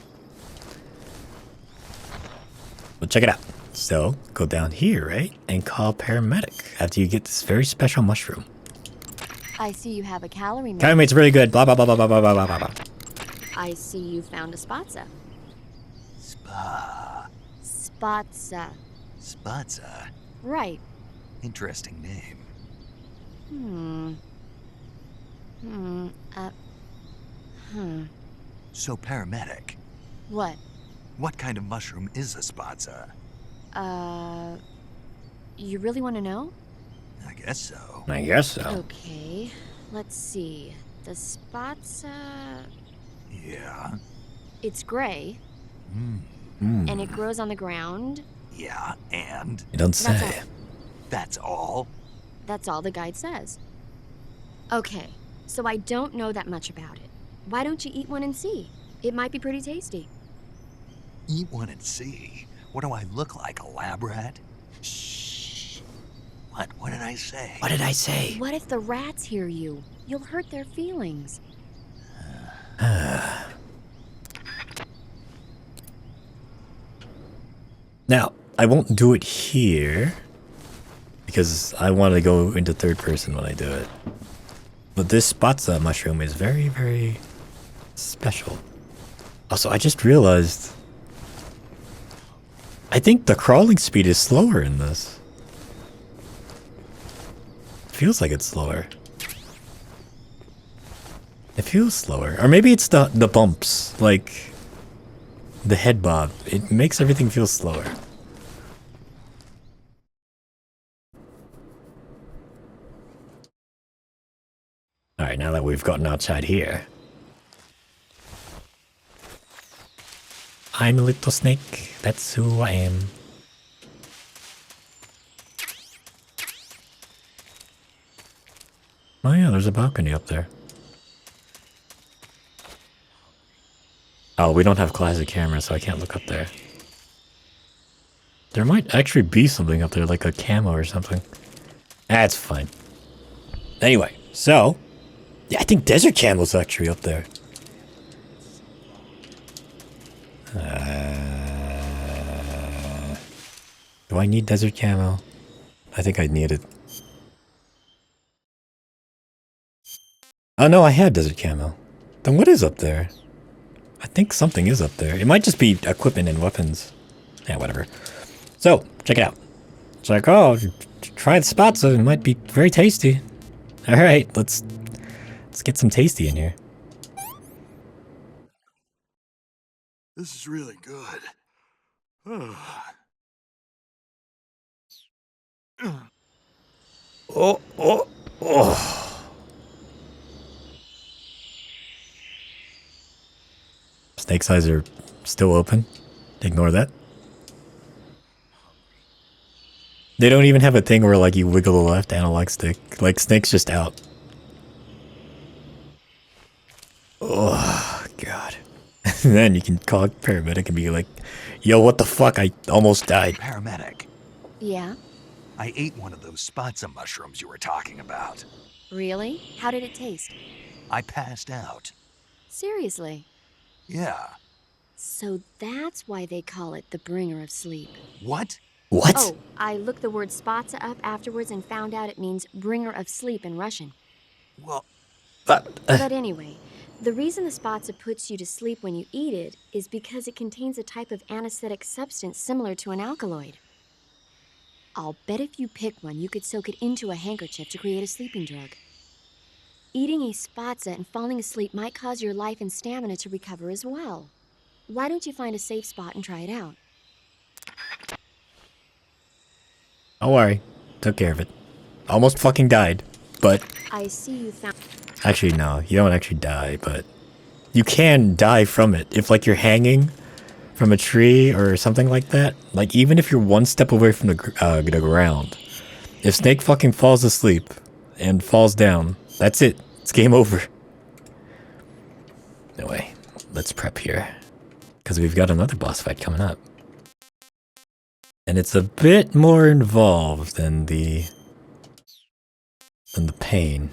But check it out. So, go down here, right? And call paramedic after you get this very special mushroom. I see you have a calorie meter. Calorie mate's really good. Blah, blah, blah, blah, blah, blah, blah, blah, blah. I see you found a spatza. Spa. Spatza. Spatza. Right. Interesting name. So, paramedic. What? What kind of mushroom is a spatza? You really want to know? I guess so. I guess so. Okay, let's see. The spatza... Yeah. It's gray. And it grows on the ground. Yeah, and? You don't say. That's all? That's all the guide says. Okay, so I don't know that much about it. Why don't you eat one and see? It might be pretty tasty. Eat one and see? What do I look like, a lab rat? Shh. What did I say? What did I say? What if the rats hear you? You'll hurt their feelings. Now, I won't do it here. Because I want to go into third person when I do it. But this spatza mushroom is very, very special. Also, I just realized I think the crawling speed is slower in this. Feels like it's slower. It feels slower. Or maybe it's the bumps, like the head bob. It makes everything feel slower. Alright, now that we've gotten outside here. I'm a little snake. That's who I am. Oh yeah, there's a balcony up there. Oh, we don't have classic cameras, so I can't look up there. There might actually be something up there, like a camo or something. That's fine. Anyway, so... yeah, I think desert camo's actually up there. Do I need desert camo? I think I need it. Oh no, I had desert camo. Then what is up there? I think something is up there. It might just be equipment and weapons. Yeah, whatever. So, check it out. It's like, oh, try the spatza. It might be very tasty. Alright, let's get some tasty in here. This is really good. Oh. Snake's eyes are still open. Ignore that. They don't even have a thing where like you wiggle the left analog stick. Like Snake's just out. Oh god. And then you can call a paramedic and be like, yo, what the fuck? I almost died. Paramedic. Yeah? I ate one of those spatza mushrooms you were talking about. Really? How did it taste? I passed out. Seriously? Yeah. So that's why they call it the bringer of sleep. What? What? Oh, I looked the word spatza up afterwards and found out it means bringer of sleep in Russian. Well... But anyway, the reason the spatza puts you to sleep when you eat it is because it contains a type of anesthetic substance similar to an alkaloid. I'll bet if you pick one, you could soak it into a handkerchief to create a sleeping drug. Eating a spatza and falling asleep might cause your life and stamina to recover as well. Why don't you find a safe spot and try it out? Don't worry. Took care of it. Almost fucking died, but... I see you found... Actually, no. You don't actually die, but... you can die from it. If, like, you're hanging from a tree or something like that. Like, even if you're one step away from the ground. If Snake fucking falls asleep and falls down, that's it. It's game over. Anyway, let's prep here. Because we've got another boss fight coming up. And it's a bit more involved than the pain.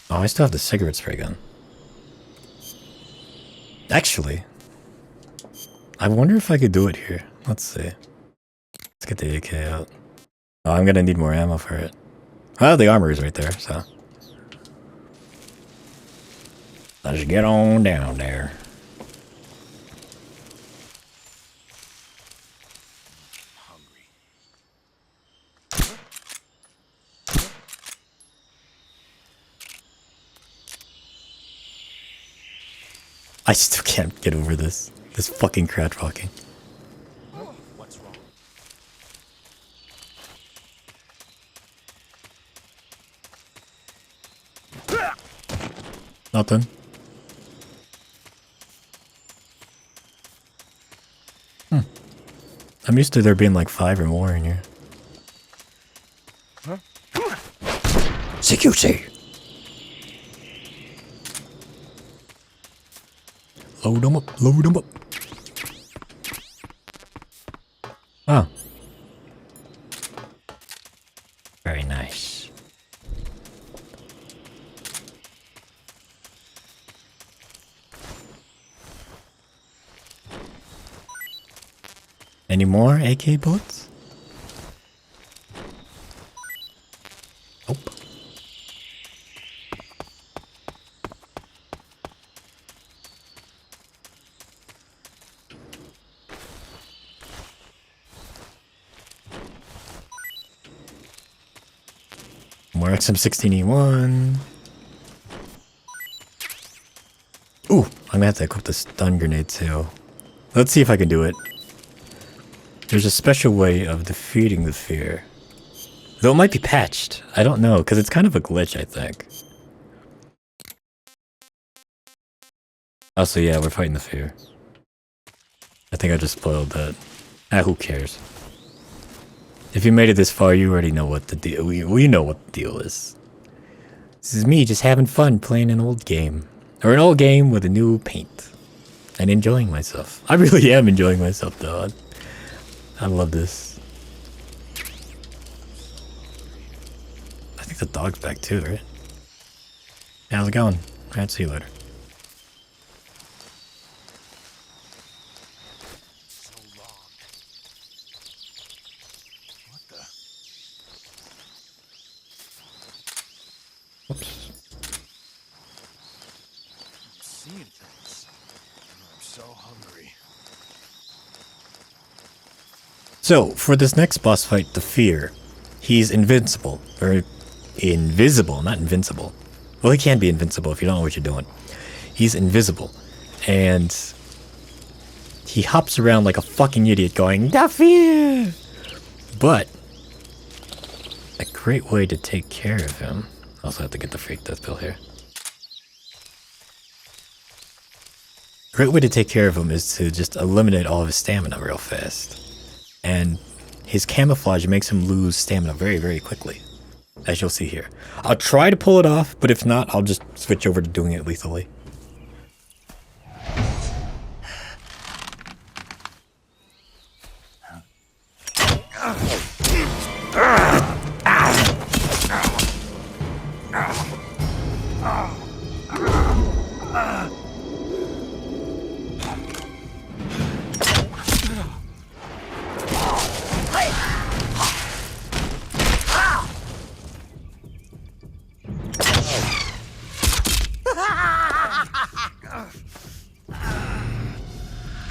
Oh, I still have the cigarette spray gun. Actually, I wonder if I could do it here. Let's see. Let's get the AK out. Oh, I'm gonna need more ammo for it. Well, the armor is right there, so. Let's get on down there. I still can't get over this. This fucking crouch walking. What's wrong? Nothing. I'm used to there being like 5 or more in here. Huh? CQC! Load them up, load them up. Oh. Very nice. Any more AK bullets? Nope. More XM16E1. Ooh, I'm gonna have to equip the stun grenade too. Let's see if I can do it. There's a special way of defeating the fear. Though it might be patched. I don't know, because it's kind of a glitch, I think. Also, yeah, we're fighting the fear. I think I just spoiled that. Ah, who cares? If you made it this far, you already know what the deal. We know what the deal is. This is me just having fun playing an old game. Or an old game with a new paint. And enjoying myself. I really am enjoying myself, though. I love this. I think the dog's back too, right? Yeah, how's it going? Alright, see you later. Oops. I'm seeing things. I'm so hungry. So, for this next boss fight, the Fear, he's invincible. Or invisible, not invincible. Well, he can be invincible if you don't know what you're doing. He's invisible. And he hops around like a fucking idiot going, "The Fear!" But a great way to take care of him. Also have to get the fake death pill here. A great way to take care of him is to just eliminate all of his stamina real fast. And his camouflage makes him lose stamina very, very quickly. As you'll see here. I'll try to pull it off, but if not, I'll just switch over to doing it lethally.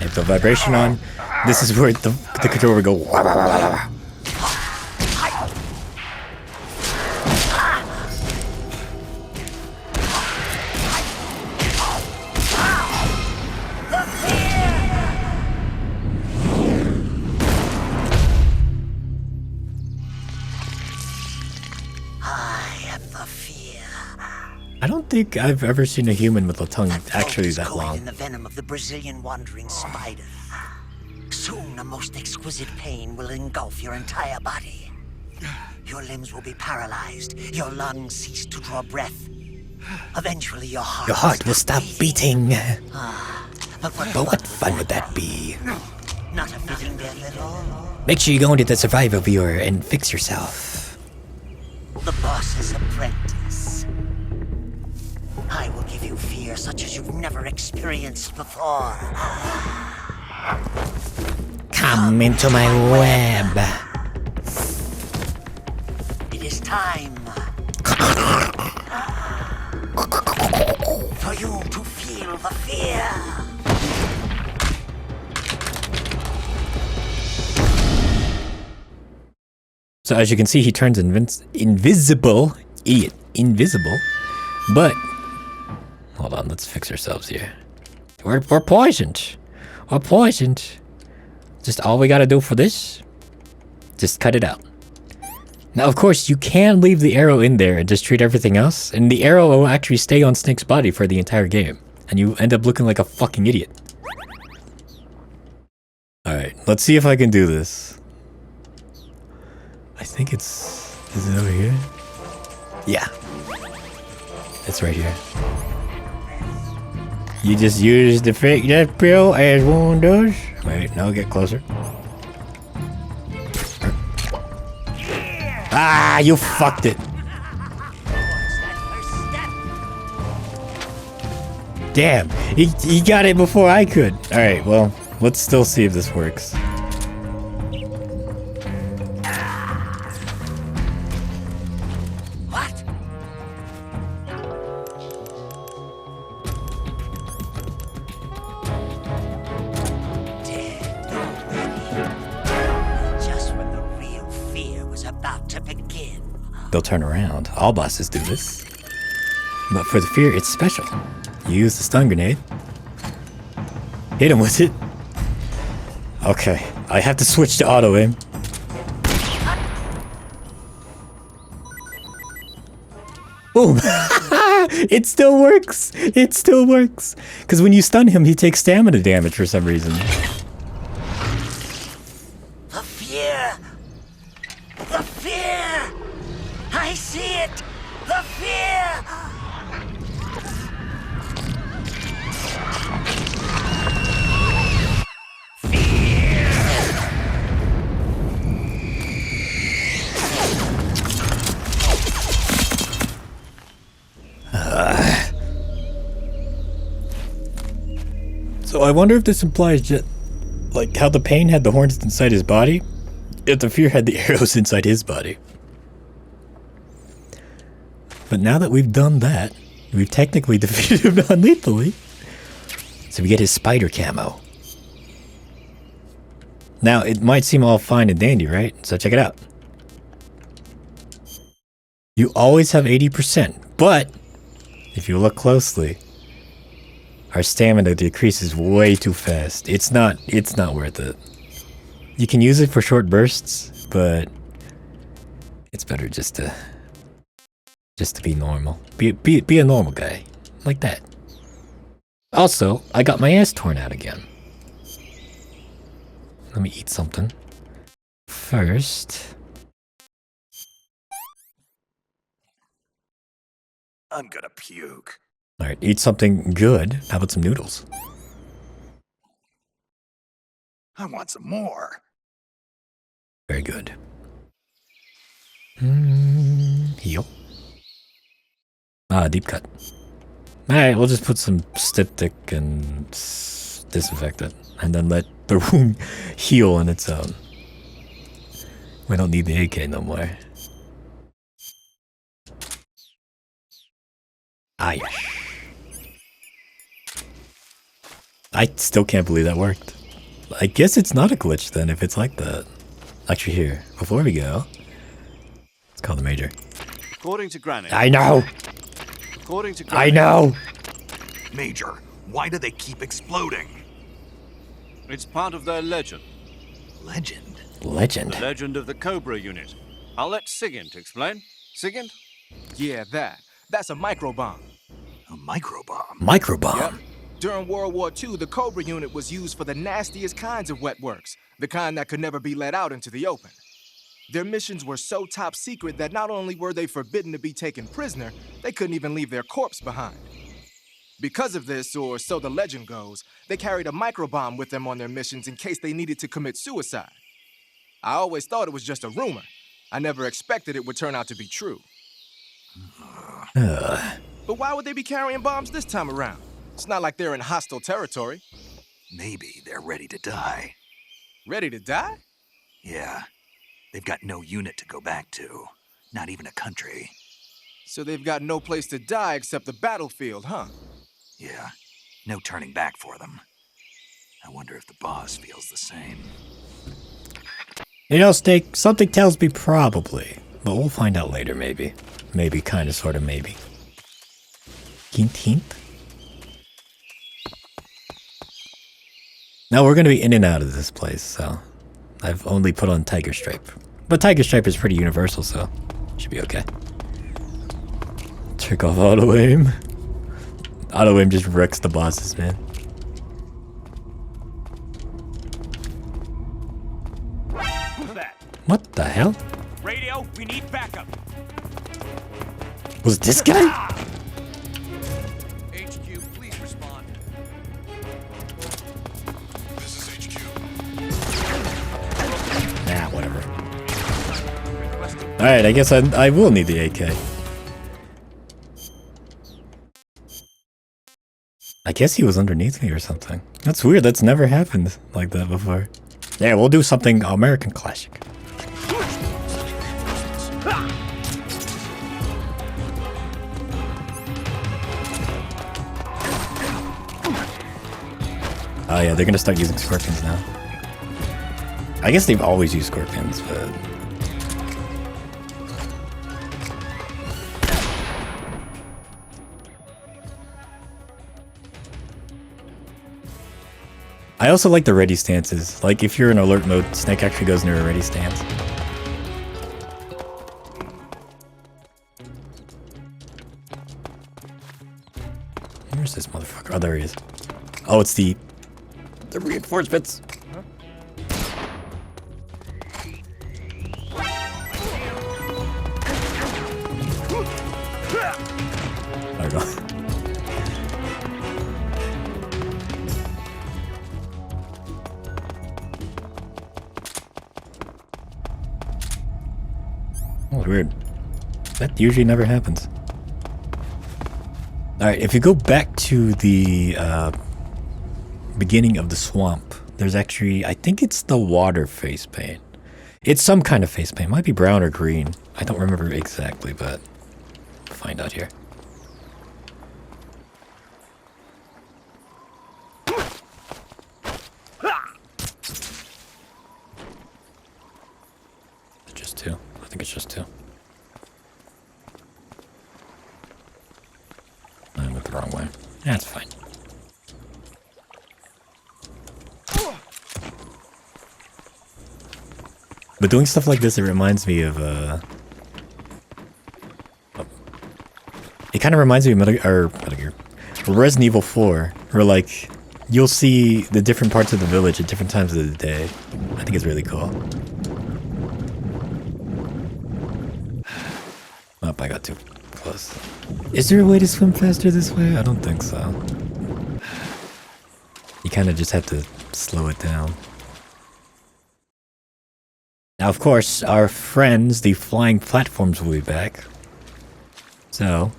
If the vibration on, this is where the controller will go. I don't think I've ever seen a human with a tongue actually that long. In the venom of the Brazilian wandering spider. Soon a most exquisite pain will engulf your entire body. Your limbs will be paralyzed. Your lungs cease to draw breath. Eventually your heart will stop beating. But what fun would that be? Not a fitting death at all. Make sure you go into the survival viewer and fix yourself. The boss's apprentice. I will give you fear such as you've never experienced before. Come into my web. It is time for you to feel the fear. So as you can see, he turns invisible. Idiot. Invisible. But hold on, let's fix ourselves here. We're poisoned. We're poisoned. Just all we gotta do for this, just cut it out. Now, of course, you can leave the arrow in there and just treat everything else, and the arrow will actually stay on Snake's body for the entire game, and you end up looking like a fucking idiot. Alright, let's see if I can do this. I think is it over here? Yeah. It's right here. You just use the fake death pill as one does. Wait, now get closer. Ah, you fucked it. Damn, he got it before I could. Alright, well, let's still see if this works. they'll turn around. All bosses do this. But for the fear, it's special. You use the stun grenade. Hit him with it. Okay, I have to switch to auto aim. Boom! It still works! It still works! Because when you stun him, he takes stamina damage for some reason. The fear! The fear! I see it! The fear! So I wonder if this implies just like how the pain had the horns inside his body, if the fear had the arrows inside his body. But now that we've done that, we've technically defeated him non-lethally. So we get his spider camo. Now it might seem all fine and dandy, right? So check it out. You always have 80%, but if you look closely, our stamina decreases way too fast. It's not worth it. You can use it for short bursts, but it's better just to be normal. Be a normal guy. Like that. Also, I got my ass torn out again. Let me eat something. First. I'm gonna puke. Alright, eat something good. How about some noodles? I want some more. Very good. Heal. Ah, deep cut. Alright, we'll just put some styptic and disinfect it. And then let the wound heal on its own. We don't need the AK no more. Ah, yes. I still can't believe that worked. I guess it's not a glitch then if it's like that. Actually here, before we go, let's call the Major. According to Granny. I know! According to Granny. I know! Major, why do they keep exploding? It's part of their legend. Legend? Legend? The legend of the Cobra unit. I'll let Sigint explain. Sigint? Yeah, that's a microbomb. A microbomb? Microbomb? Yep. During World War II, the Cobra unit was used for the nastiest kinds of wet works, the kind that could never be let out into the open. Their missions were so top secret that not only were they forbidden to be taken prisoner, they couldn't even leave their corpse behind. Because of this, or so the legend goes, they carried a microbomb with them on their missions in case they needed to commit suicide. I always thought it was just a rumor. I never expected it would turn out to be true. But why would they be carrying bombs this time around? It's not like they're in hostile territory. Maybe they're ready to die. Ready to die? Yeah. They've got no unit to go back to. Not even a country. So they've got no place to die except the battlefield, huh? Yeah. No turning back for them. I wonder if the boss feels the same. You know, Steak, something tells me probably. But we'll find out later, maybe. Maybe, kinda, sorta, maybe. Hint, hint. Now we're gonna be in and out of this place, so I've only put on Tiger Stripe. But Tiger Stripe is pretty universal, so should be okay. Trick off auto aim. Auto aim just wrecks the bosses, man. Who's that? What the hell? Radio, we need backup. Was this guy? HQ, please respond. This is HQ. Nah, whatever. Alright, I guess I will need the AK. I guess he was underneath me or something. That's weird, that's never happened like that before. Yeah, we'll do something American classic. Oh yeah, they're gonna start using scorpions now. I guess they've always used scorpions, but... I also like the ready stances. Like if you're in alert mode, Snake actually goes into a ready stance. Where's this motherfucker? Oh, there he is. Oh, it's the reinforcements. There we go. Oh, weird. That usually never happens. Alright, if you go back to the beginning of the swamp, there's actually, I think it's the water face paint. It's some kind of face paint. It might be brown or green. I don't remember exactly, but we'll find out here. Just two. I think it's just two. I went the wrong way. That's fine. But doing stuff like this, it reminds me of, it kind of reminds me of Metal Gear, Resident Evil 4, where, like, you'll see the different parts of the village at different times of the day. I think it's really cool. Oh, I got too close. Is there a way to swim faster this way? I don't think so. You kind of just have to slow it down. Now, of course, our friends, the flying platforms, will be back. So,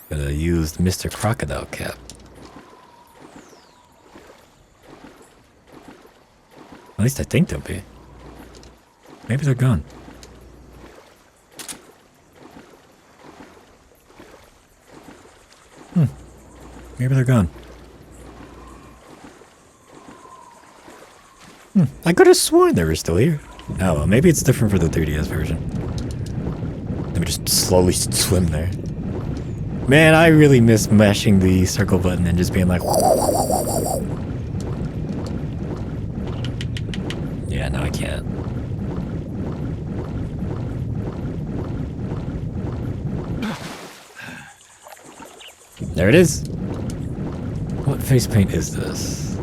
gonna use Mr. Crocodile Cap. At least I think they'll be. Maybe they're gone. Maybe they're gone. I could have sworn they were still here. Oh, well, maybe it's different for the 3DS version. Let me just slowly swim there. Man, I really miss mashing the circle button and just being like... Yeah, no, I can't. There it is. What face paint is this?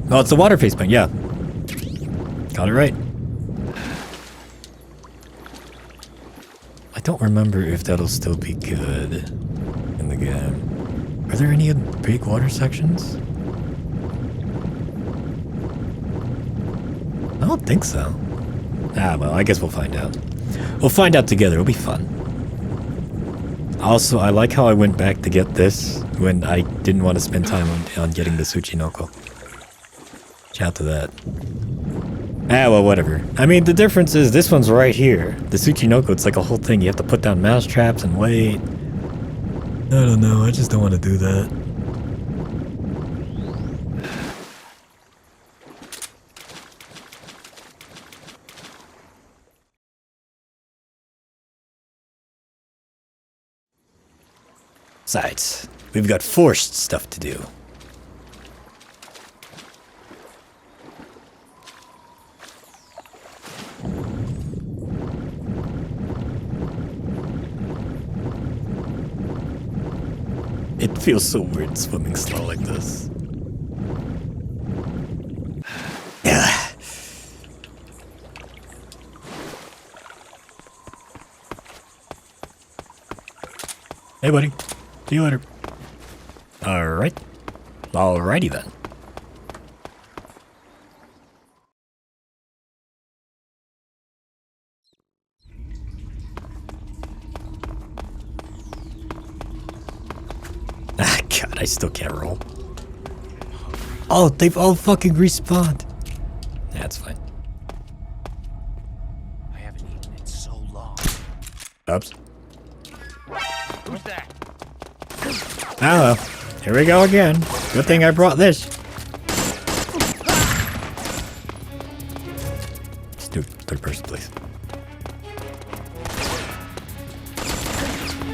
Oh, it's the water face paint, yeah. Got it right. I don't remember if that'll still be good in the game. Are there any big water sections? I don't think so. Ah, well, I guess we'll find out. We'll find out together. It'll be fun. Also, I like how I went back to get this when I didn't want to spend time on getting the Tsuchinoko. Shout out to that. Ah, well, whatever. I mean, the difference is this one's right here. The Tsuchinoko, it's like a whole thing. You have to put down mouse traps and wait. I don't know. I just don't want to do that. Besides, we've got forced stuff to do. It feels so weird swimming slow like this. Hey, buddy. See you later. Alright. Alrighty then. Ah, God, I still can't roll. Oh, they've all fucking respawned. That's fine. I haven't eaten in so long. Oops. Who's that? Oh, here we go again. Good thing I brought this. Let's do third person, please.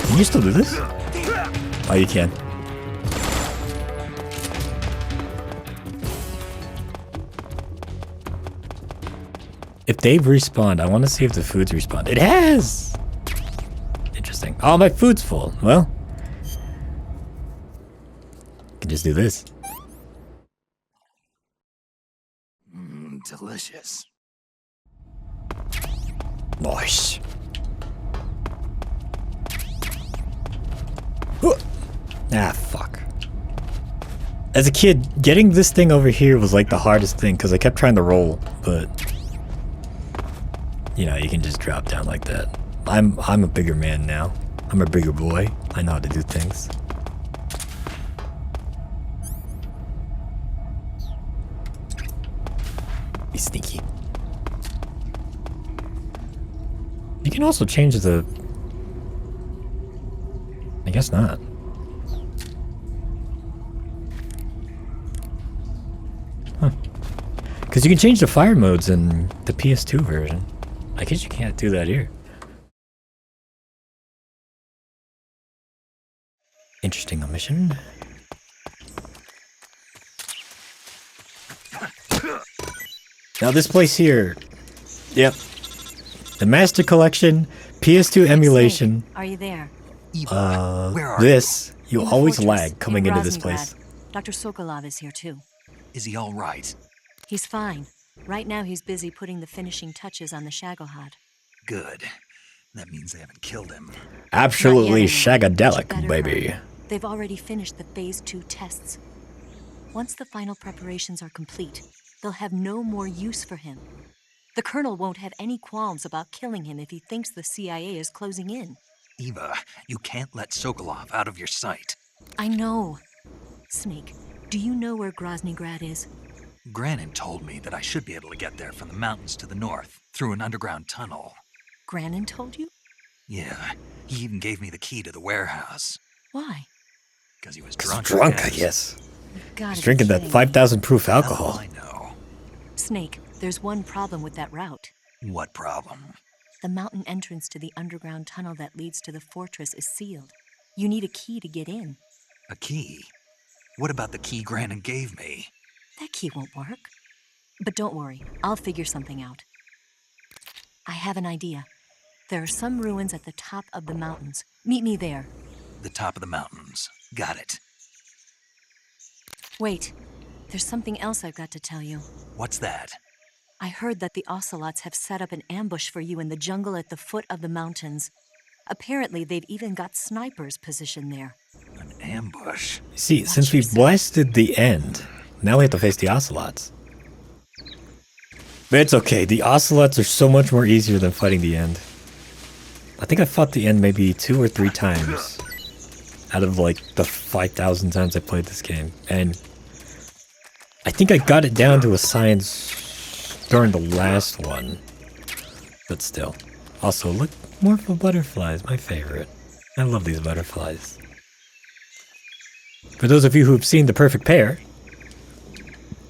Can you still do this? Oh, you can. If they've respawned, I want to see if the food's respawned. It has! Interesting. Oh, my food's full. Well, I can just do this. Delicious. Nice. Ah, fuck. As a kid, getting this thing over here was like the hardest thing because I kept trying to roll, but you know, you can just drop down like that. I'm a bigger man now. I'm a bigger boy. I know how to do things. Be sneaky. You can also change the... I guess not. Huh. Because you can change the fire modes in the PS2 version. I guess you can't do that here. Interesting omission. Now this place here, yep. The Master Collection, PS2 emulation. Are you there? This, you always lag coming into this place. Dr. Sokolov is here too. Is he all right? He's fine. Right now he's busy putting the finishing touches on the Shagohod. Good. That means they haven't killed him. Absolutely shagadelic, baby. Hurry. They've already finished the Phase 2 tests. Once the final preparations are complete, they'll have no more use for him. The Colonel won't have any qualms about killing him if he thinks the CIA is closing in. Eva, you can't let Sokolov out of your sight. I know. Snake, do you know where Groznygrad is? Granin told me that I should be able to get there from the mountains to the north, through an underground tunnel. Granin told you? Yeah, he even gave me the key to the warehouse. Why? Because he was Drunk, I I guess. He's drinking that 5,000 proof alcohol. I know. Snake, there's one problem with that route. What problem? The mountain entrance to the underground tunnel that leads to the fortress is sealed. You need a key to get in. A key? What about the key Granin gave me? That key won't work. But don't worry, I'll figure something out. I have an idea. There are some ruins at the top of the mountains. Meet me there. The top of the mountains. Got it. Wait, there's something else I've got to tell you. What's that? I heard that the Ocelots have set up an ambush for you in the jungle at the foot of the mountains. Apparently, they've even got snipers positioned there. An ambush? See, since we blasted the end, now we have to face the Ocelots. But it's okay, the Ocelots are so much more easier than fighting the end. I think I fought the end maybe 2 or 3 times out of like the 5,000 times I played this game. And I think I got it down to a science during the last one. But still. Also, look, morpho butterflies, my favorite. I love these butterflies. For those of you who have seen The Perfect Pair,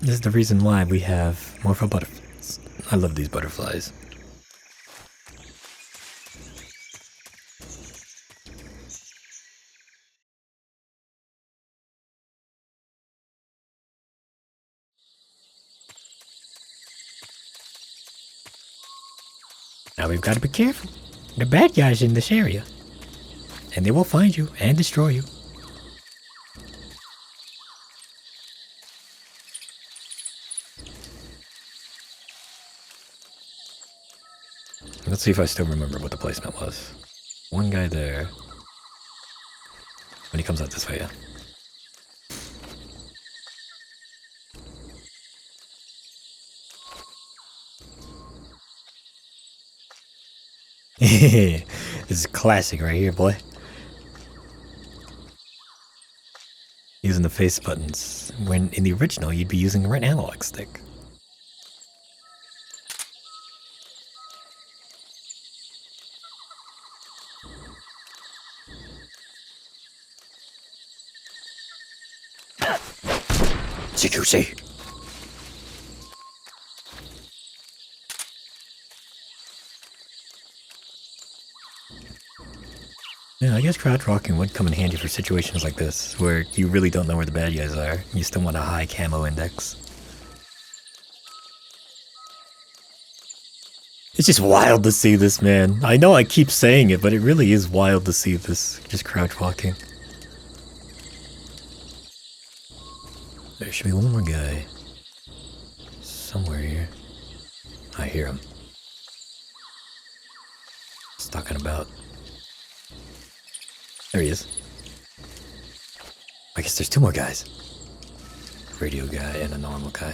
this is the reason why we have morpho butterflies. I love these butterflies. Now we've got to be careful. The bad guys in this area. And they will find you and destroy you. Let's see if I still remember what the placement was. One guy there. When he comes out this way, yeah. This is classic right here, boy. Using the face buttons. When in the original, you'd be using the right analog stick. Did you see? Yeah, I guess crouch walking would come in handy for situations like this, where you really don't know where the bad guys are. You still want a high camo index. It's just wild to see this, man. I know I keep saying it, but it really is wild to see this. Just crouch walking. There should be one more guy. Somewhere here. I hear him. He's talking about. There he is. I guess there's two more guys. A radio guy and a normal guy.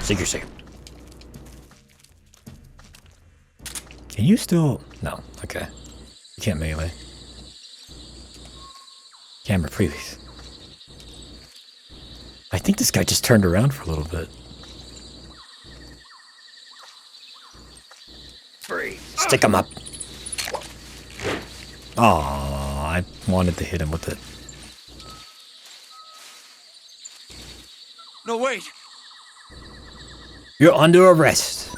Secrecy. Can you still... No, okay. You can't melee. Camera previews. I think this guy just turned around for a little bit. Stick him up. Aw, I wanted to hit him with it. No, wait. You're under arrest.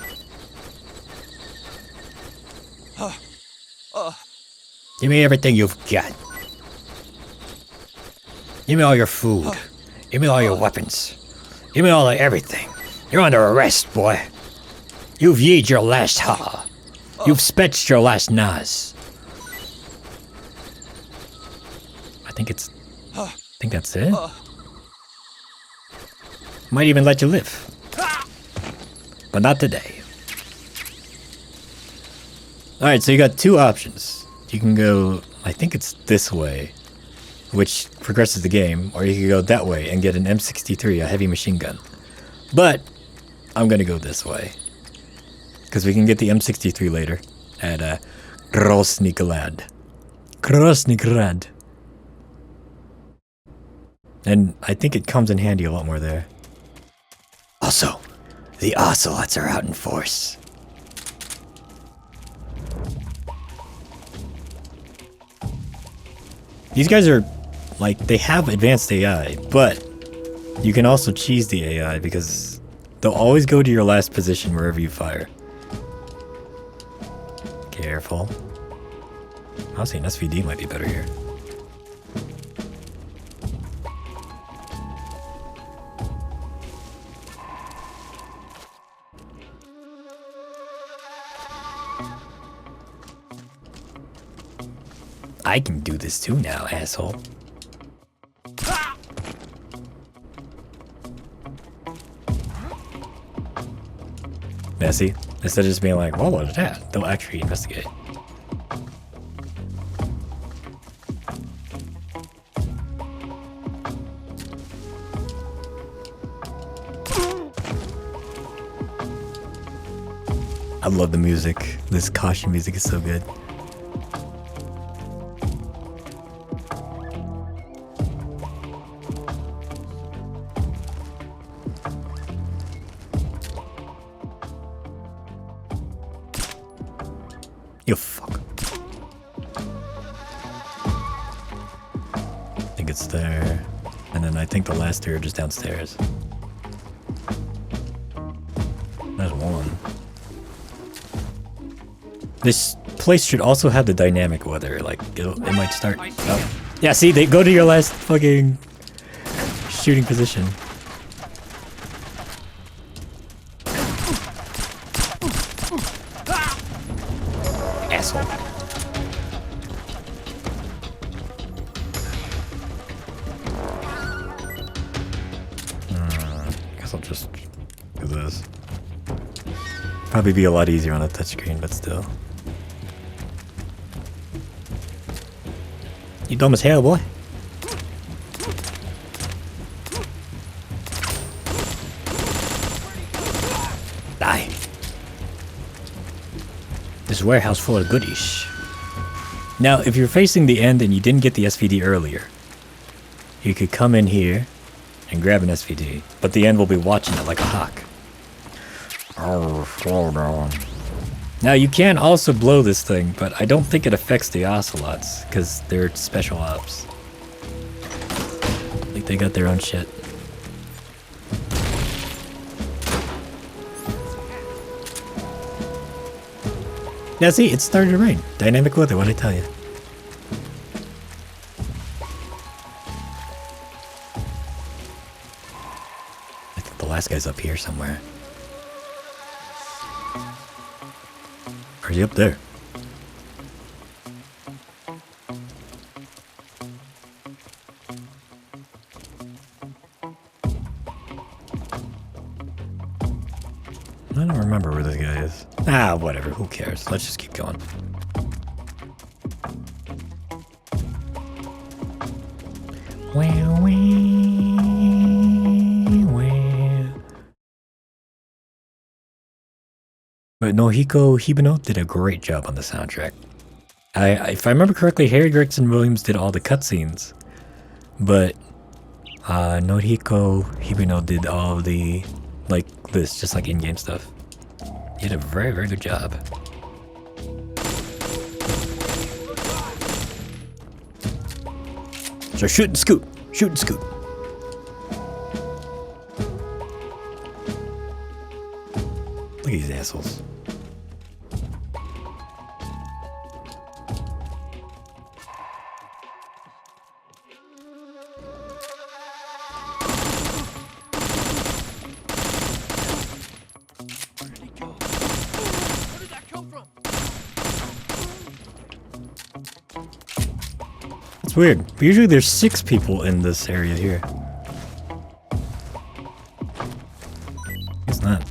Give me everything you've got. Give me all your food. Give me all your weapons. Give me all of everything. You're under arrest, boy. You've yeed your last ha. You've spetched your last nas. I think that's it. Might even let you live. But not today. Alright, so you got two options. You can go, I think it's this way, which progresses the game, or you can go that way and get an M63, a heavy machine gun. But I'm gonna go this way. Because we can get the M63 later at Grosnikolad. Grosnikolad. And I think it comes in handy a lot more there. Also, the Ocelots are out in force. These guys are, like, they have advanced AI, but you can also cheese the AI because they'll always go to your last position wherever you fire. Careful. Honestly, an SVD might be better here. I can do this too now, asshole. Messy. Instead of just being like, well, what is that? They'll actually investigate. I love the music. This caution music is so good. You fuck. I think it's there. And then I think the last two are just downstairs. There's one. This place should also have the dynamic weather. Like, it might start. Oh. Yeah, see, they go to your last fucking shooting position. Asshole. Guess I'll just do this. Probably be a lot easier on a touchscreen, but still. You dumb as hell, boy. Die. This warehouse full of goodies. Now, if you're facing the end and you didn't get the SVD earlier, you could come in here and grab an SVD, but the end will be watching it like a hawk. Oh, slow down. Now, you can also blow this thing, but I don't think it affects the Ocelots, because they're special ops. Like, they got their own shit. Yeah, see, it started to rain. Dynamic weather, what'd I tell you? last guy's up here somewhere. Or is he up there? I don't remember where this guy is. Ah, whatever. Who cares? Let's just keep going. Wow, But Nohiko Hibino did a great job on the soundtrack. If I remember correctly, Harry Gregson Williams did all the cutscenes, but Nohiko Hibino did all the, like this, just like in-game stuff. He did a very, very good job. So shoot and scoot, shoot and scoot. Look at these assholes. It's weird. Usually there's 6 people in this area here. It's not.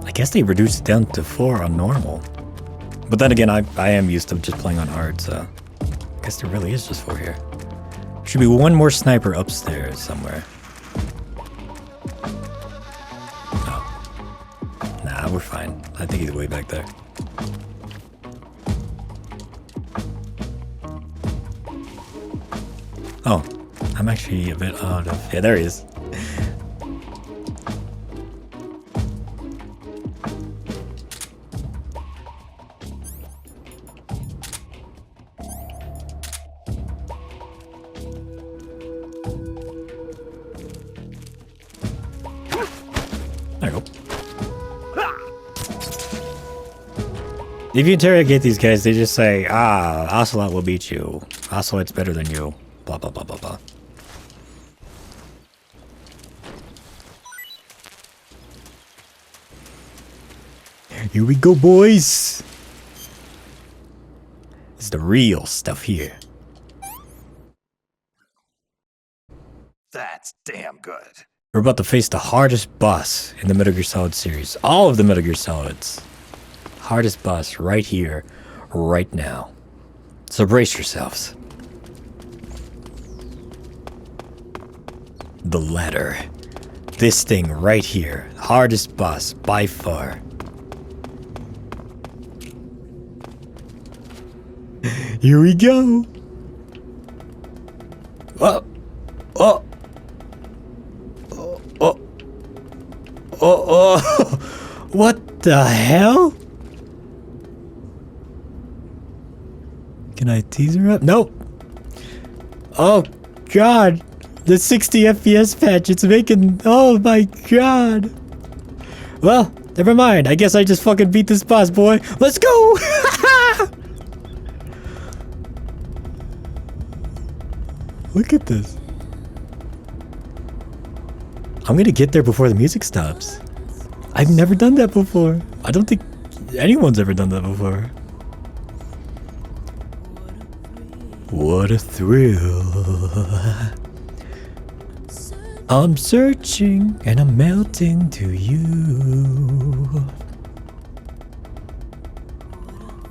I guess they reduced it down to 4 on normal. But then again, I am used to just playing on hard, so I guess there really is just 4 here. Should be one more sniper upstairs somewhere. Oh. Nah, we're fine. I think he's way back there. Oh, I'm actually a bit out of... Yeah, there he is. If you interrogate these guys, they just say, Ocelot will beat you. Ocelot's better than you. Blah, blah, blah, blah, blah. Here we go, boys. This is the real stuff here. That's damn good. We're about to face the hardest boss in the Metal Gear Solid series. All of the Metal Gear Solids. Hardest boss right here, right now. So brace yourselves. The ladder. This thing right here. Hardest boss by far. Here we go. Oh. Oh. Oh. Oh. Oh. What the hell? Can I tease her up? Nope. Oh, God. The 60 FPS patch, it's making... Oh, my God. Well, never mind. I guess I just fucking beat this boss, boy. Let's go! Look at this. I'm gonna get there before the music stops. I've never done that before. I don't think anyone's ever done that before. What a thrill. I'm searching and I'm melting to you.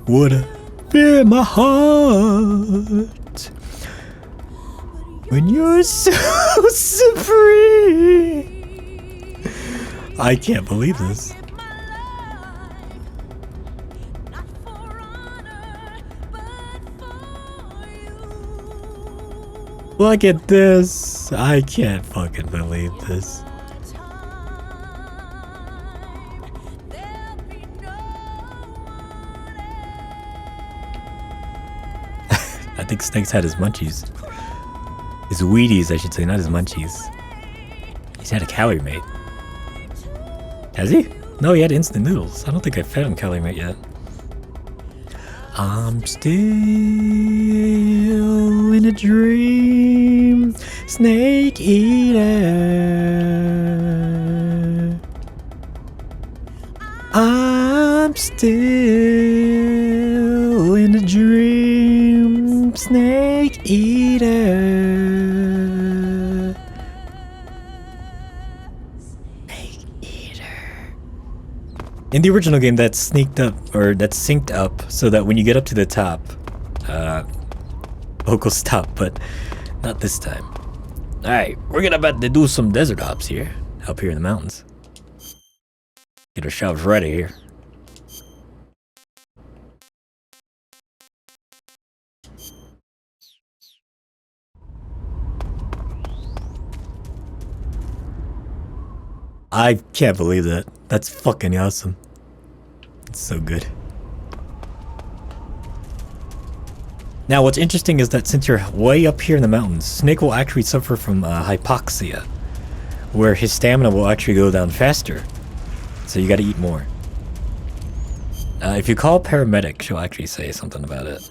What a fear in my heart. When you're so supreme. I can't believe this. Look at this. I can't fucking believe this. I think Snake's had his munchies. His Wheaties, I should say, not his munchies. He's He's had a calorie mate. Has he? No, he had instant noodles. I don't think I fed him calorie mate yet. I'm still in a dream, snake eater. I'm still in a dream, snake eater. Snake eater. In the original game, that's sneaked up, or that's synced up, so that when you get up to the top, vocals stop, but not this time. Alright, we're gonna about to do some desert hops here, up here in the mountains. Get ourselves ready here. I can't believe that. That's fucking awesome. It's so good. Now, what's interesting is that since you're way up here in the mountains, Snake will actually suffer from hypoxia, where his stamina will actually go down faster. So you gotta eat more. If you call paramedic, she'll actually say something about it.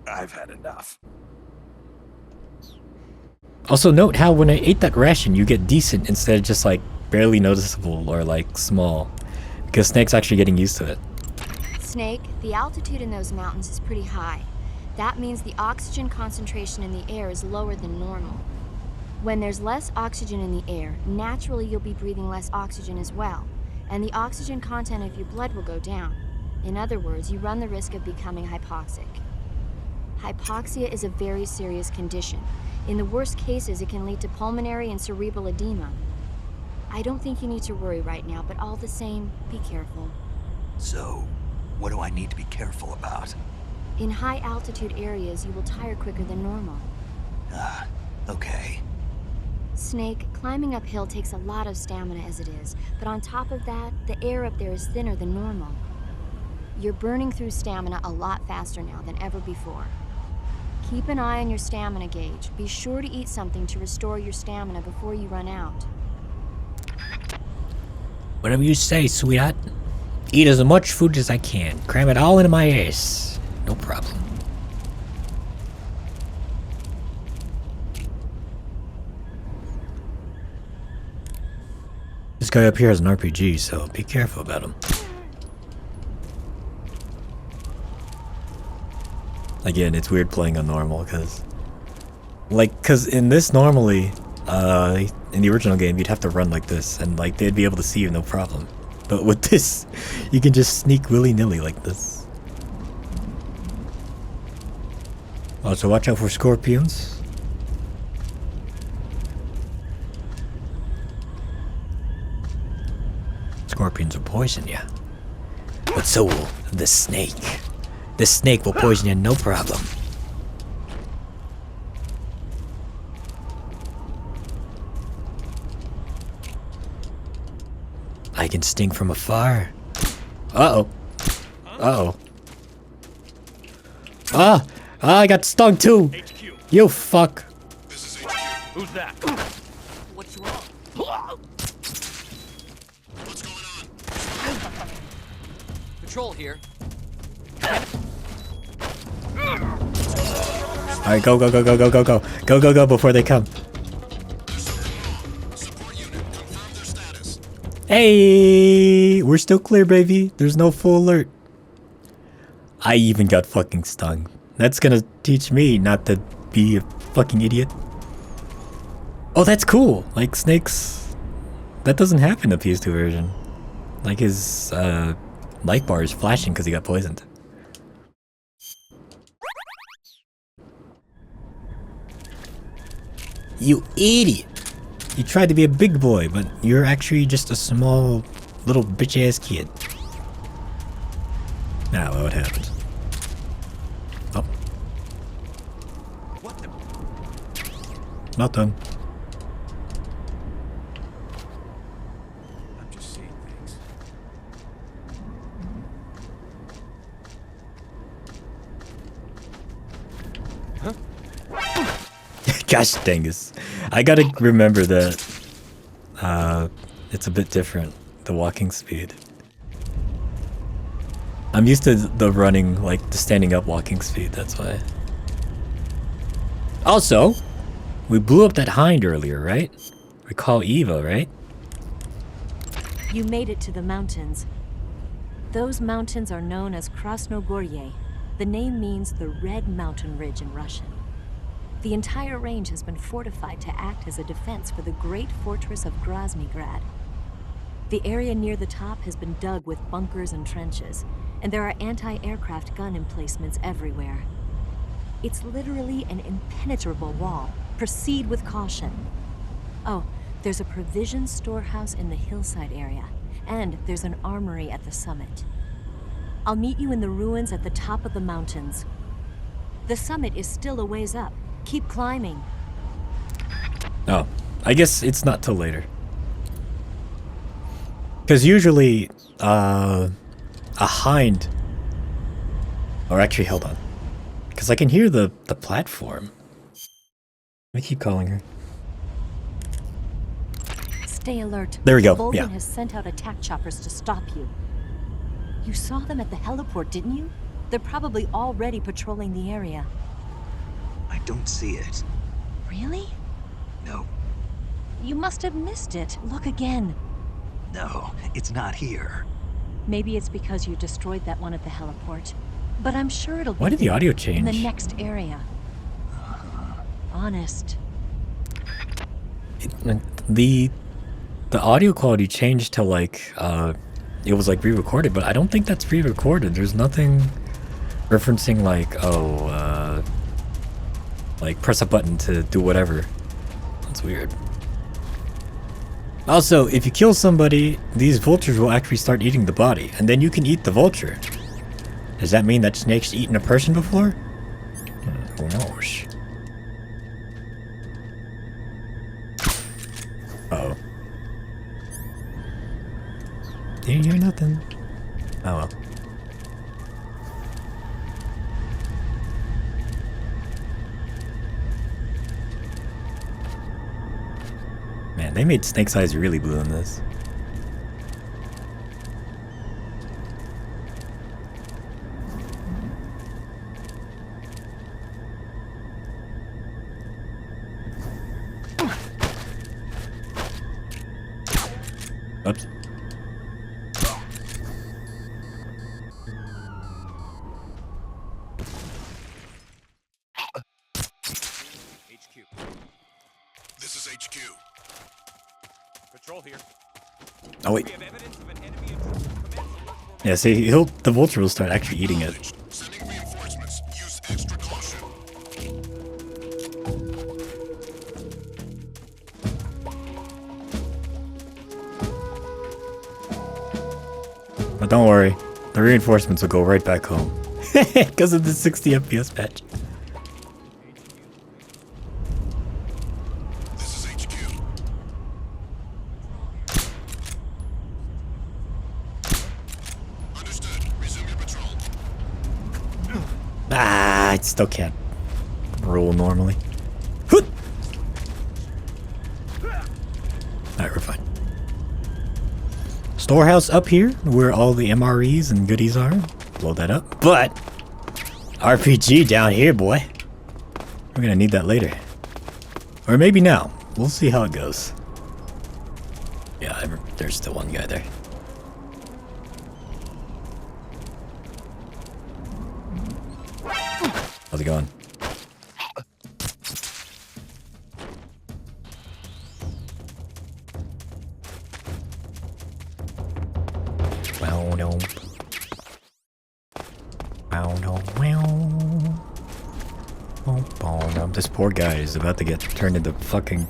I've had enough. Also note how when I ate that ration, you get decent instead of just like barely noticeable or like small. Because Snake's actually getting used to it. Snake, the altitude in those mountains is pretty high. That means the oxygen concentration in the air is lower than normal. When there's less oxygen in the air, naturally you'll be breathing less oxygen as well, and the oxygen content of your blood will go down. In other words, you run the risk of becoming hypoxic. Hypoxia is a very serious condition. In the worst cases, it can lead to pulmonary and cerebral edema. I don't think you need to worry right now, but all the same, be careful. So, what do I need to be careful about? In high altitude areas, you will tire quicker than normal. Okay. Snake, climbing uphill takes a lot of stamina as it is, but on top of that, the air up there is thinner than normal. You're burning through stamina a lot faster now than ever before. Keep an eye on your stamina gauge. Be sure to eat something to restore your stamina before you run out. Whatever you say, sweetheart. Eat as much food as I can. Cram it all into my ass. No problem. This guy up here has an RPG, so be careful about him. Again, it's weird playing on normal, because in this normally, in the original game, you'd have to run like this, and like they'd be able to see you no problem. But with this, you can just sneak willy-nilly like this. Also, watch out for scorpions. Scorpions will poison you. But so will the snake. The snake will poison you no problem. I can sting from afar. Uh-oh. Uh-oh. Ah! I got stung too! HQ. You fuck. This is HQ. Who's that? What's wrong? What's going on? Patrol here. Alright, go, go, go, go, go, go, go. Go, go, go before they come. Hey! We're still clear, baby. There's no full alert. I even got fucking stung. That's gonna teach me not to be a fucking idiot. Oh, that's cool. Like, Snake's... That doesn't happen in the PS2 version. Like, his, light bar is flashing because he got poisoned. You idiot! You tried to be a big boy, but you're actually just a small, little bitch-ass kid. Now, what happened? Oh. What the? Not done. I'm just seeing things. Gosh dangus. I gotta remember that it's a bit different, the walking speed. I'm used to the running, like the standing up walking speed, that's why. Also, we blew up that hind earlier, right? We call Eva, right? You made it to the mountains. Those mountains are known as Krasnogorye. The name means the Red Mountain Ridge in Russian. The entire range has been fortified to act as a defense for the great fortress of Groznygrad. The area near the top has been dug with bunkers and trenches, and there are anti-aircraft gun emplacements everywhere. It's literally an impenetrable wall. Proceed with caution. Oh, there's a provision storehouse in the hillside area, and there's an armory at the summit. I'll meet you in the ruins at the top of the mountains. The summit is still a ways up. Keep climbing. Oh, I guess it's not till later. Because usually, a hind... Or actually, hold on. Because I can hear the platform. Let me keep calling her. Stay alert. There we go, Volgan yeah. has sent out attack choppers to stop you. You saw them at the heliport, didn't you? They're probably already patrolling the area. I don't see it. Really? No. You must have missed it. Look again. No, it's not here. Maybe it's because you destroyed that one at the heliport. But I'm sure it'll be Why did the audio in change? the next area. Honest. The audio quality changed to like, it was like re-recorded, but I don't think that's re-recorded. There's nothing referencing like, oh, like press a button to do whatever. That's weird. Also, if you kill somebody, these vultures will actually start eating the body, and then you can eat the vulture. Does that mean that Snake's eaten a person before? Who knows? Uh-oh. Didn't hear nothing. Oh well. Man, they made Snake's eyes really blue in this. Oops. This is HQ. Patrol here. Oh wait. Yeah, see, the vulture will start actually eating it. Sending reinforcements. Use extra caution. But don't worry, the reinforcements will go right back home. Because of the 60 FPS patch. This is HQ. Understood. Resume your patrol. Ah, I still can't roll normally. Alright, we're fine. Storehouse up here, where all the MREs and goodies are. Blow that up. But RPG down here, boy. We're gonna need that later. Or maybe now. We'll see how it goes. Yeah, there's still one guy there. How's it going? Wow, no. Wow, no, wow. Oh, no. This poor guy is about to get turned into fucking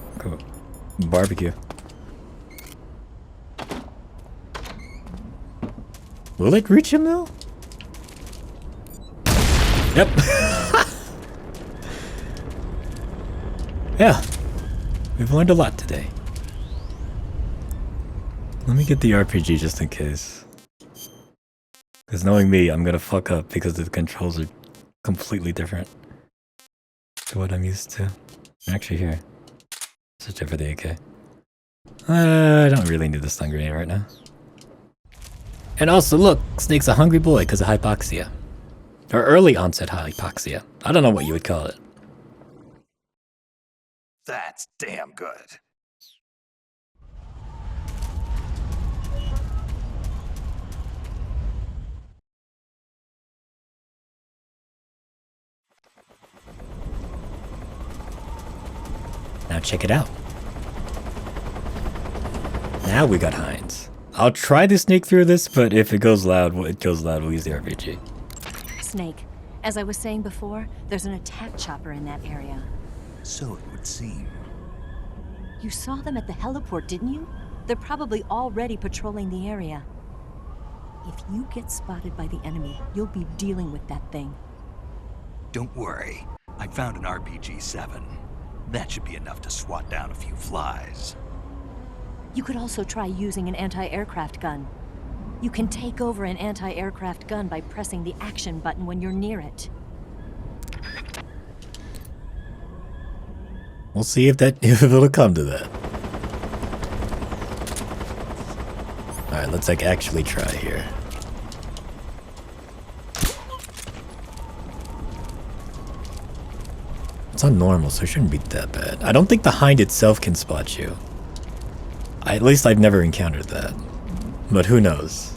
barbecue. Will it reach him though? Yep. Yeah. We've learned a lot today. Let me get the RPG just in case. Because knowing me, I'm gonna fuck up because the controls are completely different to what I'm used to. Actually, here. Switch over the AK. I don't really need the stun grenade right now. And also, look, Snake's a hungry boy because of hypoxia. Or early onset hypoxia. I don't know what you would call it. That's damn good. Now check it out. Now we got Hines. I'll try to sneak through this, but if it goes loud, it goes loud. We'll use the RPG. Snake, as I was saying before, there's an attack chopper in that area. So it would seem. You saw them at the heliport, didn't you? They're probably already patrolling the area. If you get spotted by the enemy, you'll be dealing with that thing. Don't worry. I found an RPG-7. That should be enough to swat down a few flies. You could also try using an anti-aircraft gun. You can take over an anti-aircraft gun by pressing the action button when you're near it. We'll see if it'll come to that. Alright, let's actually try here. It's on normal, so it shouldn't be that bad. I don't think the hind itself can spot you. At least I've never encountered that. But who knows?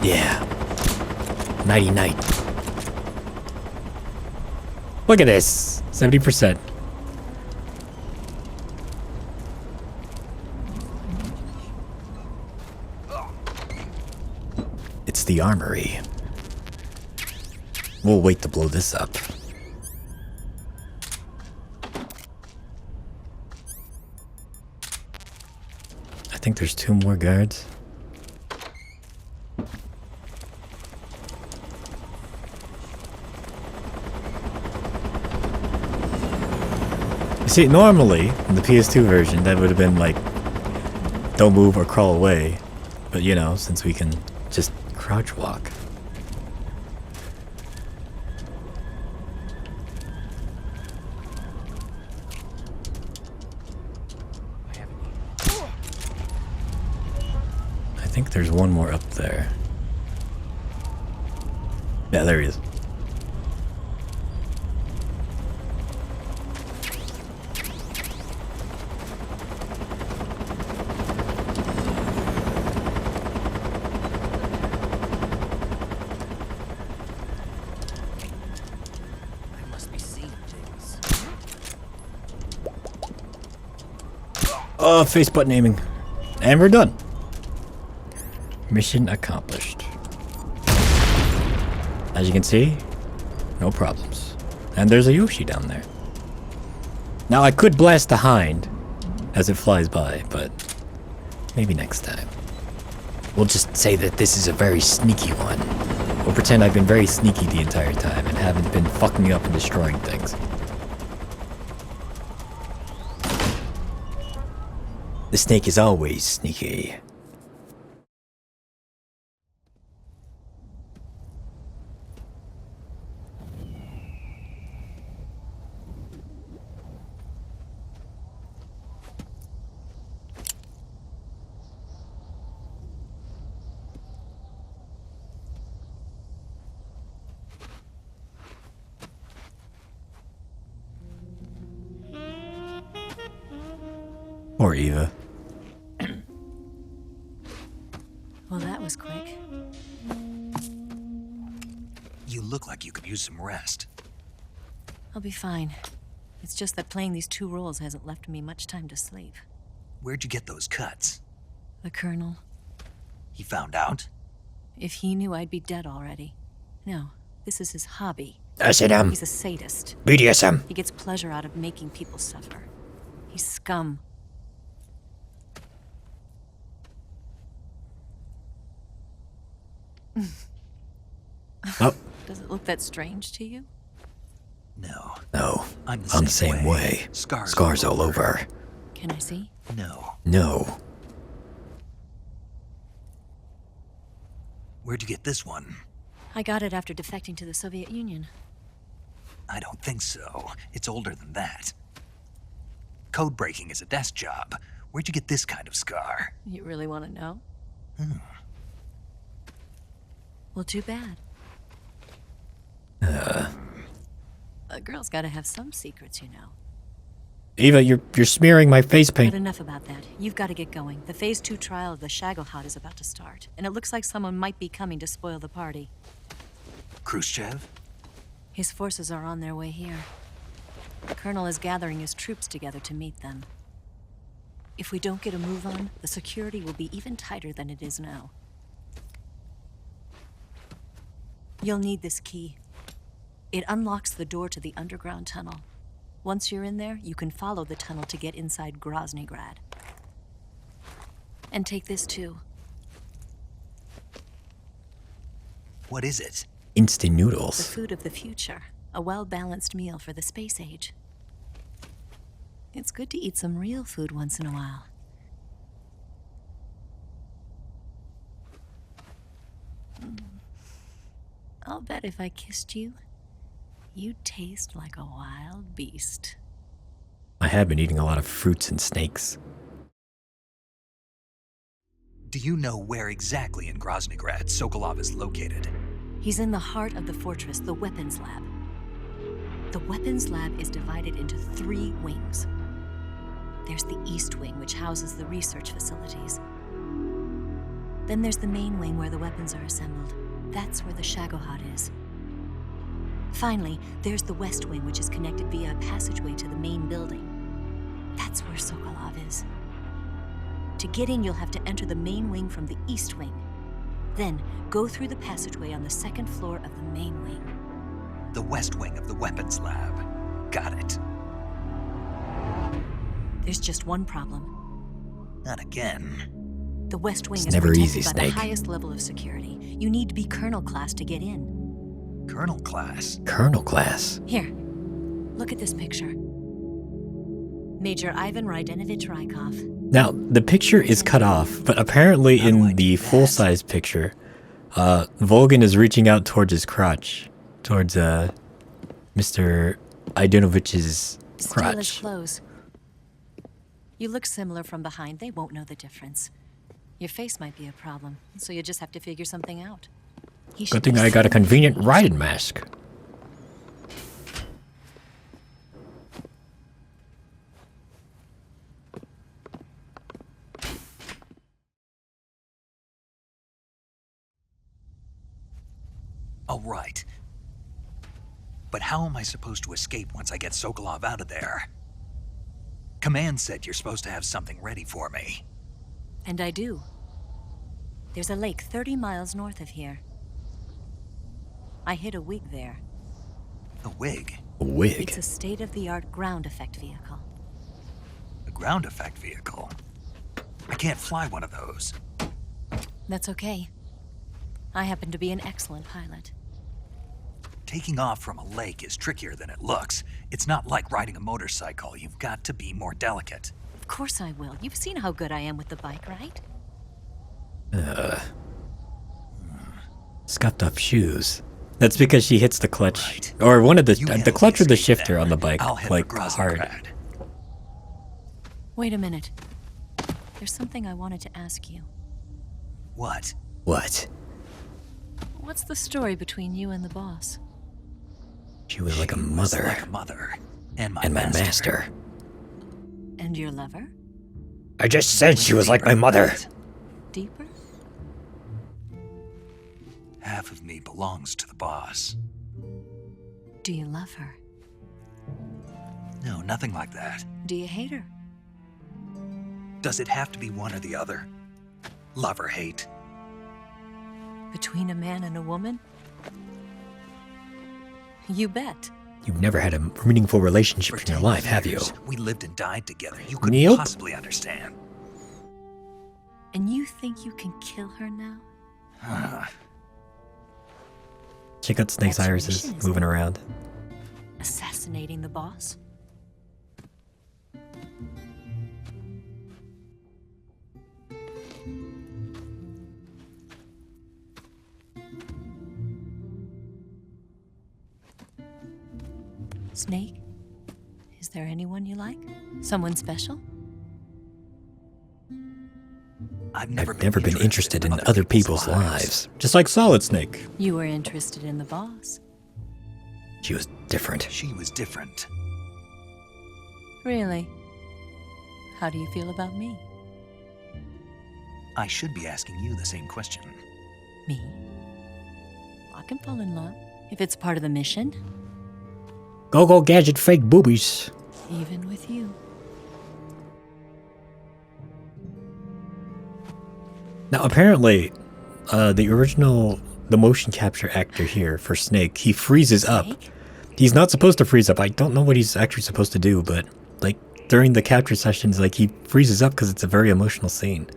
Yeah. Nighty night. Look at this. 70%. It's the armory. We'll wait to blow this up. I think there's 2 more guards. See, normally, in the PS2 version, that would have been like, don't move or crawl away. But you know, since we can just crouch walk. I think there's one more up there. Yeah, there he is. Oh, face button aiming. And we're done. Mission accomplished. As you can see, no problems. And there's a Yoshi down there. Now I could blast the hind as it flies by, but maybe next time. We'll just say that this is a very sneaky one. We'll pretend I've been very sneaky the entire time and haven't been fucking up and destroying things. The snake is always sneaky. Or Eva. Well, that was quick. You look like you could use some rest. I'll be fine. It's just that playing these 2 roles hasn't left me much time to sleep. Where'd you get those cuts? The Colonel. He found out? If he knew, I'd be dead already. No, this is his hobby. SNM. He's a sadist. BDSM. He gets pleasure out of making people suffer. He's scum. Oh. Does it look that strange to you? No. No, I'm the same way. Scars all over. Can I see? No. No. Where'd you get this one? I got it after defecting to the Soviet Union. I don't think so. It's older than that. Code breaking is a desk job. Where'd you get this kind of scar? You really want to know? Well, too bad. A girl's gotta have some secrets, you know. Eva, you're smearing my face paint. But enough about that. You've got to get going. The Phase 2 trial of the Shagohod is about to start, and it looks like someone might be coming to spoil the party. Khrushchev? His forces are on their way here. The Colonel is gathering his troops together to meet them. If we don't get a move on, the security will be even tighter than it is now. You'll need this key. It unlocks the door to the underground tunnel. Once you're in there, you can follow the tunnel to get inside Groznygrad. And take this too. What is it? Instant The noodles. food of the future. A well-balanced meal for the space age. It's good to eat some real food once in a while. I'll bet if I kissed you, you'd taste like a wild beast. I have been eating a lot of fruits and snakes. Do you know where exactly in Groznygrad Sokolov is located? He's in the heart of the fortress, the weapons lab. The weapons lab is divided into 3 wings. There's the East Wing, which houses the research facilities. Then there's the main wing where the weapons are assembled. That's where the Shagohod is. Finally, there's the West Wing, which is connected via a passageway to the main building. That's where Sokolov is. To get in, you'll have to enter the main wing from the East Wing. Then, go through the passageway on the 2nd floor of the main wing. The West Wing of the weapons lab. Got it. There's just one problem. Not again. The West Wing It's is never protected easy, by Snake. the highest level of security. You need to be Colonel Class to get in. Colonel Class? Colonel Class. Here, look at this picture. Major Ivan Rydenovich Rykov. Now, the picture is cut off, but apparently in the full-size picture, Volgin is reaching out towards his crotch. Towards, Mr. Idanovich's Steal his crotch. clothes. You look similar from behind. They won't know the difference. Your face might be a problem, so you just have to figure something out. He should Good thing be I got a sitting convenient in riding mask. Oh, right. But how am I supposed to escape once I get Sokolov out of there? Command said you're supposed to have something ready for me. And I do. There's a lake 30 miles north of here. I hid a wig there. A wig? A wig? It's a state-of-the-art ground effect vehicle. A ground effect vehicle? I can't fly one of those. That's okay. I happen to be an excellent pilot. Taking off from a lake is trickier than it looks. It's not like riding a motorcycle. You've got to be more delicate. Of course I will. You've seen how good I am with the bike, right? Scuffed up shoes. That's because she hits the clutch, or one of the clutch or the shifter on the bike, like hard. Wait a minute. There's something I wanted to ask you. What? What? What's the story between you and the boss? She was like a mother. Like a mother. And my master. And your lover? I just said she was like my mother. Deeper? Half of me belongs to the boss. Do you love her? No, nothing like that. Do you hate her? Does it have to be one or the other? Love or hate? Between a man and a woman? You bet. You've never had a meaningful relationship in your life, have you? We lived and died together. You couldn't Nope. possibly understand. And you think you can kill her now? Check out Snake's irises moving around. Assassination. impersonating the boss? Snake? Is there anyone you like? Someone special? I've never been interested in other people's lives. Just like Solid Snake. You were interested in the boss. She was different. She was different. Really? How do you feel about me? I should be asking you the same question. Me? I can fall in love if it's part of the mission. Go gadget fake boobies. Even with you. Now, apparently, the motion capture actor here for Snake, he freezes up. He's not supposed to freeze up. I don't know what he's actually supposed to do, but like during the capture sessions, like he freezes up because it's a very emotional scene.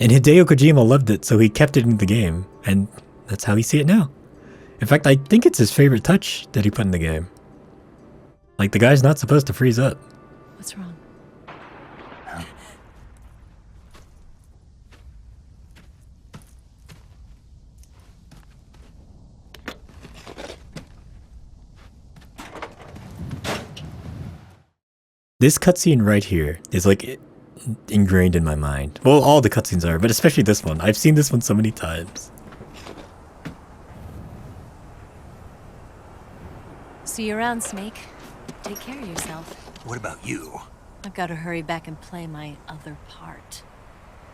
And Hideo Kojima loved it, so he kept it in the game, and that's how we see it now. In fact, I think it's his favorite touch that he put in the game. Like, the guy's not supposed to freeze up. What's wrong? This cutscene right here is like ingrained in my mind. Well, all the cutscenes are, but especially this one. I've seen this one so many times. See you around, Snake. Take care of yourself. What about you? I've got to hurry back and play my other part.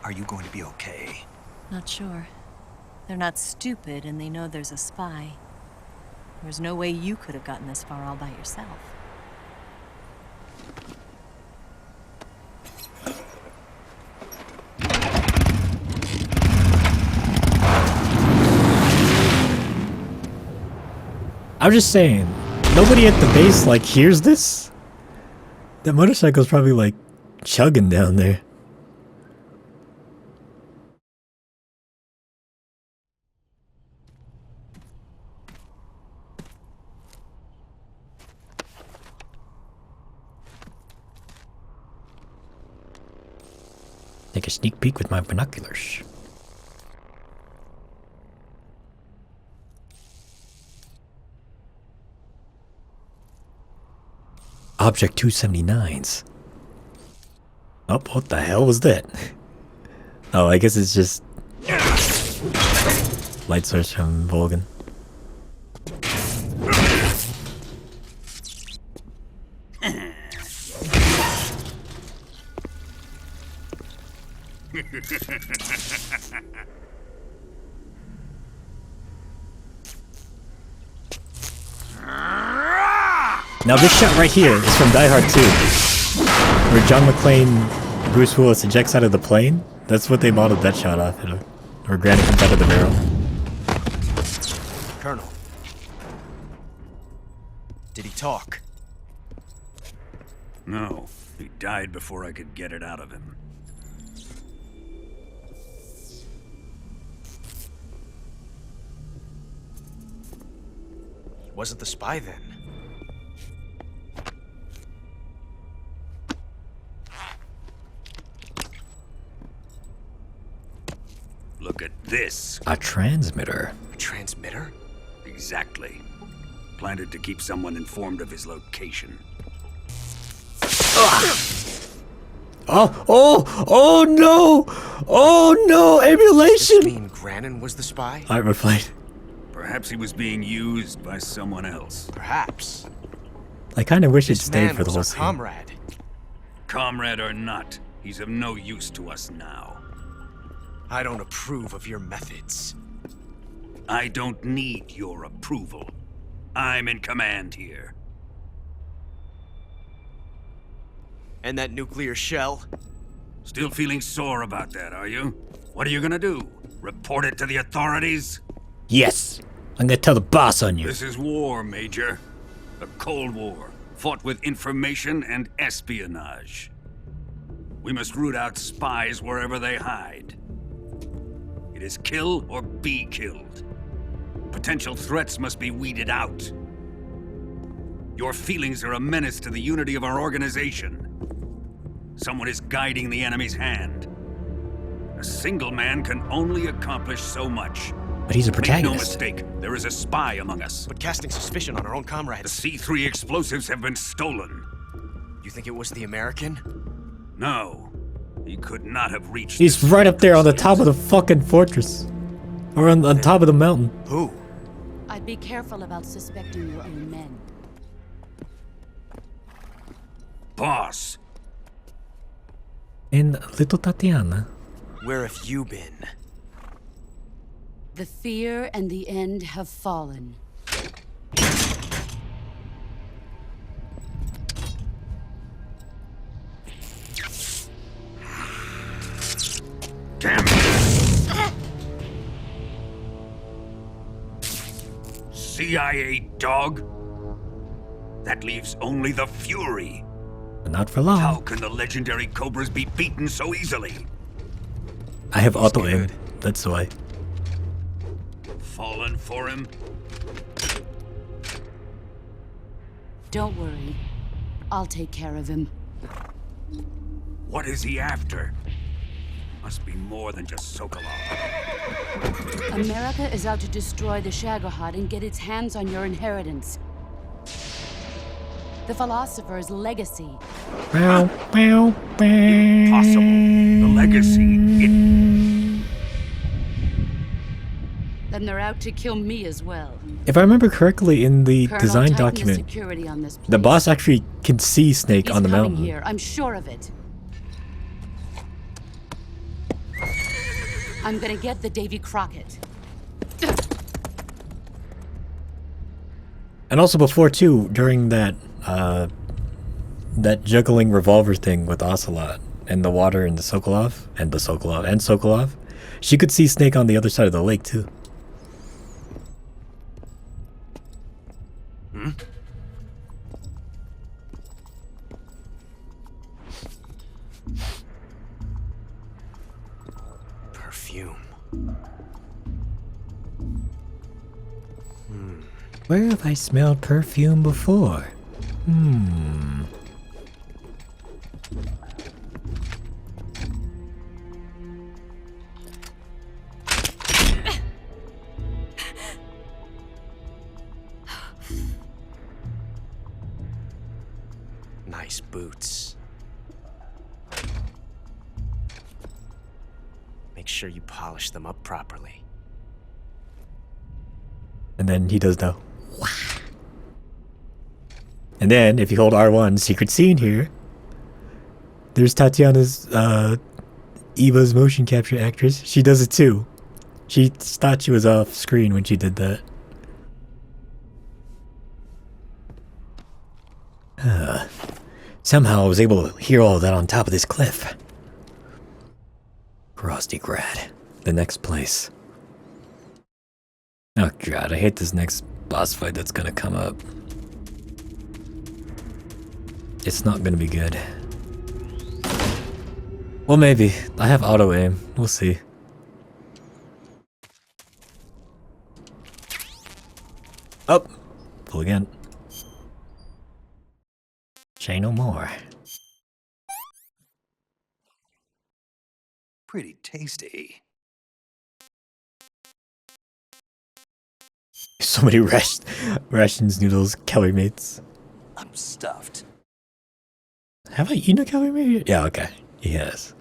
Are you going to be okay? Not sure. They're not stupid, and they know there's a spy. There's no way you could have gotten this far all by yourself. I'm just saying, nobody at the base, like, hears this? That motorcycle's probably, like, chugging down there. Take a sneak peek with my binoculars. Object 279s. Oh, what the hell was that? Oh, I guess it's just light source from Volgan. Now this shot right here is from Die Hard 2, where John McClane, Bruce Willis ejects out of the plane. That's what they modeled that shot off of, where Granny comes out of the barrel. Colonel. Did he talk? No, he died before I could get it out of him. He wasn't the spy then. Look at this. A transmitter. A transmitter? Exactly. Planted to keep someone informed of his location. Oh no! Oh no! Emulation! Does this mean Grannon was the spy? I replied. Perhaps he was being used by someone else. Perhaps. I kind of wish it stayed for the whole was scene. our comrade. Comrade or not, he's of no use to us now. I don't approve of your methods. I don't need your approval. I'm in command here. And that nuclear shell? Still feeling sore about that, are you? What are you gonna do? Report it to the authorities? Yes. I'm gonna tell the boss on you. This is war, Major. A Cold War, fought with information and espionage. We must root out spies wherever they hide. It is kill or be killed. Potential threats must be weeded out. Your feelings are a menace to the unity of our organization. Someone is guiding the enemy's hand. A single man can only accomplish so much. But he's a Make no protagonist. mistake, there is a spy among us. But casting suspicion on our own comrades. The C3 explosives have been stolen. You think it was the American? No. He could not have reached. He's right up there on the top of the fucking fortress. Or on top of the mountain. Who? I'd be careful about suspecting your own men. Boss. And little Tatiana. Where have you been? The fear and the end have fallen. Damn it! CIA dog? That leaves only the Fury. But not for long. How can the legendary Cobras be beaten so easily? I have auto aim. That's why. Fallen for him? Don't worry. I'll take care of him. What is he after? Must be more than just Sokolov. America is out to destroy the Shagohod and get its hands on your inheritance. The philosopher's legacy. Impossible. The legacy, Then they're out to kill me as well. If I remember correctly, in the Colonel, design tighten the document, security on this the boss actually can see Snake He's on the coming mountain. here, I'm sure of it. I'm gonna get the Davy Crockett. And also before too, during that that juggling revolver thing with Ocelot and the water and the Sokolov and Sokolov, she could see Snake on the other side of the lake too. Hmm? Perfume. Where have I smelled perfume before? Nice boots. Make sure you polish them up properly. And then he does the wah. And then if you hold R1, secret scene here. There's Tatiana's Eva's motion capture actress. She does it too. She thought she was off screen when she did that. Somehow I was able to hear all of that on top of this cliff. Grad, the next place. Oh god, I hate this next boss fight that's gonna come up. It's not gonna be good. Well, maybe. I have auto aim. We'll see. Up. Pull again. Say no more. Pretty tasty. So many rations, noodles, calorie mates. I'm stuffed. Have I eaten a calorie mate? Yeah, okay. He has.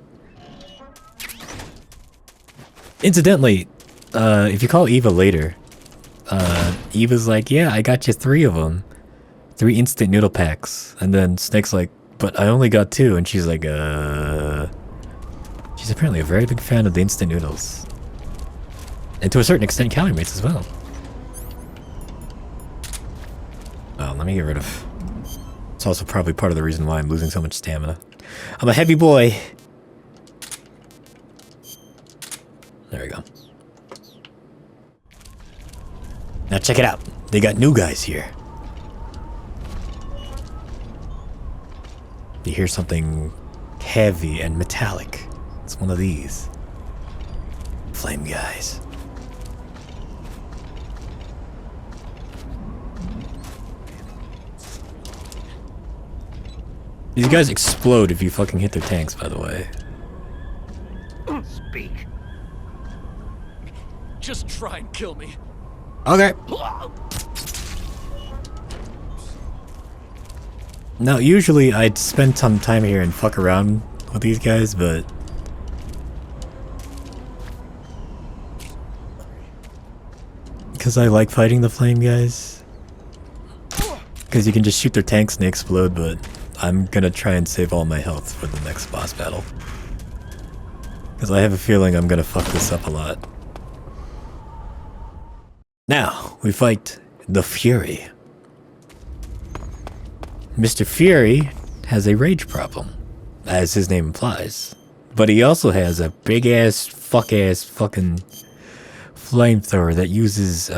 Incidentally, if you call Eva later, Eva's like, yeah, I got you 3 of them. 3 instant noodle packs. And then Snake's like, but I only got 2. And she's like, She's apparently a very big fan of the instant noodles. And to a certain extent, calorie mates as well. Oh, let me get rid of... It's also probably part of the reason why I'm losing so much stamina. I'm a heavy boy. There we go. Now check it out. They got new guys here. You hear something heavy and metallic. It's one of these. Flame guys. These guys explode if you fucking hit their tanks, by the way. Speak. Just try and kill me. Okay. Now, usually I'd spend some time here and fuck around with these guys, but... because I like fighting the flame guys. Because you can just shoot their tanks and they explode, but I'm gonna try and save all my health for the next boss battle. Because I have a feeling I'm gonna fuck this up a lot. Now, we fight the Fury. Mr. Fury has a rage problem, as his name implies. But he also has a big-ass, fucking flamethrower that uses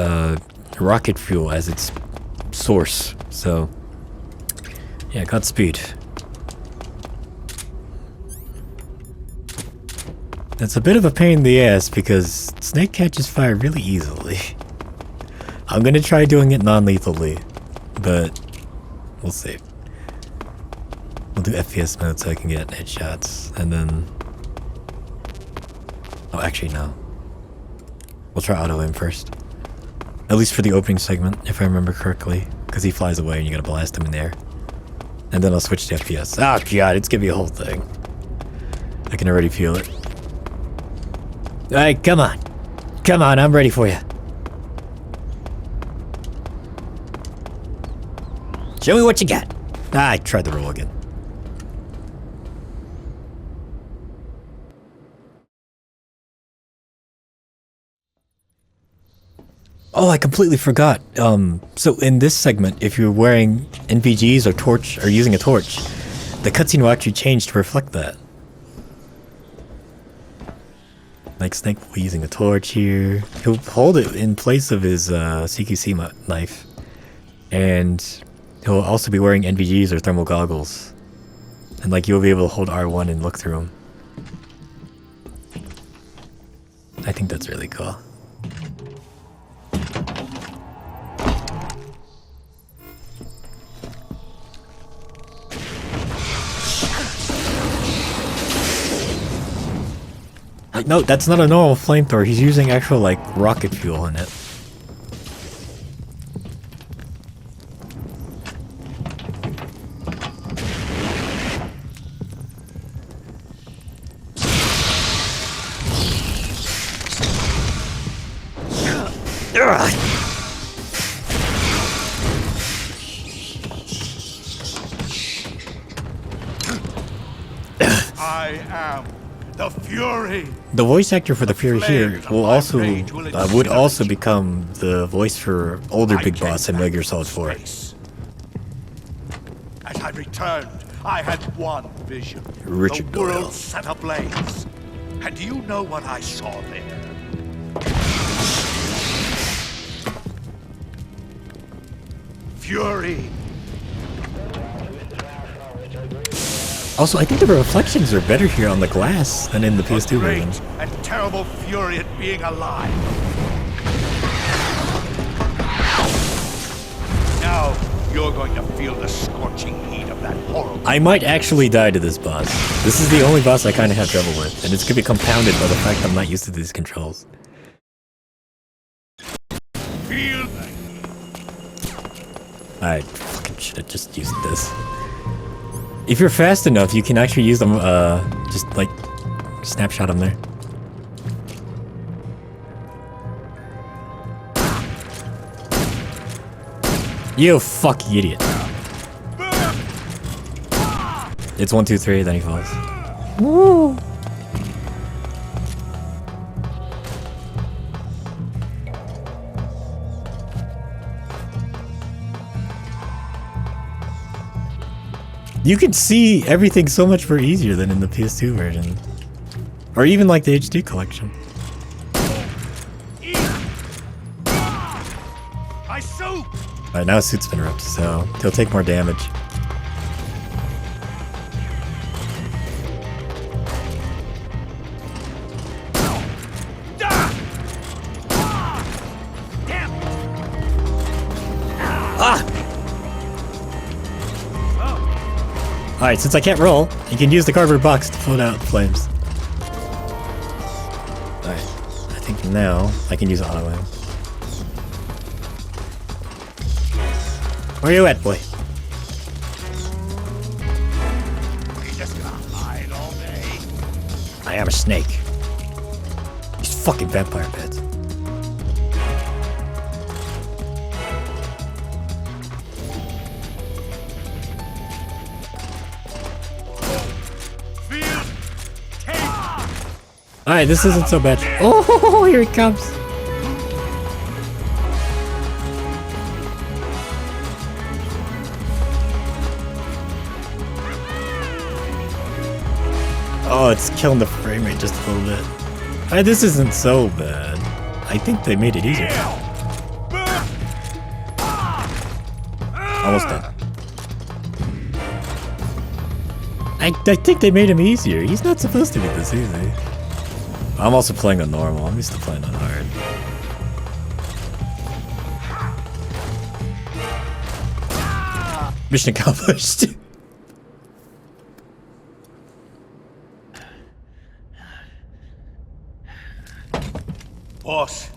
rocket fuel as its source. So, yeah, Godspeed. It's a bit of a pain in the ass because Snake catches fire really easily. I'm gonna try doing it non-lethally, but we'll see. We'll do FPS mode so I can get headshots, and then... oh, actually, no. We'll try auto aim first. At least for the opening segment, if I remember correctly, because he flies away and you gotta blast him in the air. And then I'll switch to FPS. Oh god, it's gonna be a whole thing. I can already feel it. Alright, come on. Come on, I'm ready for you. Show me what you got. Ah, I tried the roll again. Oh, I completely forgot. So in this segment, if you're wearing NVGs or torch, or using a torch, the cutscene will actually change to reflect that. Like Snake will be using a torch here. He'll hold it in place of his CQC knife. And he'll also be wearing NVGs or thermal goggles. And like you'll be able to hold R1 and look through them. I think that's really cool. Like, no, that's not a normal flamethrower. He's using actual, like, rocket fuel in it. I am the Fury. The voice actor for the Fury here will also would also become the voice for older Big Boss in Metal Gear Solid 4. As I returned, I had one vision. Richard the world Doyle. set ablaze. And do you know what I saw there? Fury. Also, I think the reflections are better here on the glass than in the PS2 version. And terrible fury at being alive. Now you're going to feel the scorching heat of that horrible... I might actually die to this boss. This is the only boss I kind of have trouble with, and it's going to be compounded by the fact I'm not used to these controls. Feel... I fucking should have just used this. If you're fast enough, you can actually use them, just like, snapshot them there. You fucking idiot. It's 1, 2, 3, then he falls. Woo! You can see everything so much more easier than in the PS2 version. Or even like the HD collection. Alright, now his suit's been ripped, so he'll take more damage. Alright, since I can't roll, you can use the cardboard box to float out flames. Alright, I think now I can use auto aim. Where you at, boy? You just gonna hide all day? I am a snake. These fucking vampire beds. Alright, this isn't so bad. Oh, here he comes. Oh, it's killing the frame rate just a little bit. Alright, this isn't so bad. I think they made it easier. Almost done. I think they made him easier. He's not supposed to be this easy. I'm also playing on normal. I'm used to playing on hard. Mission accomplished. Boss,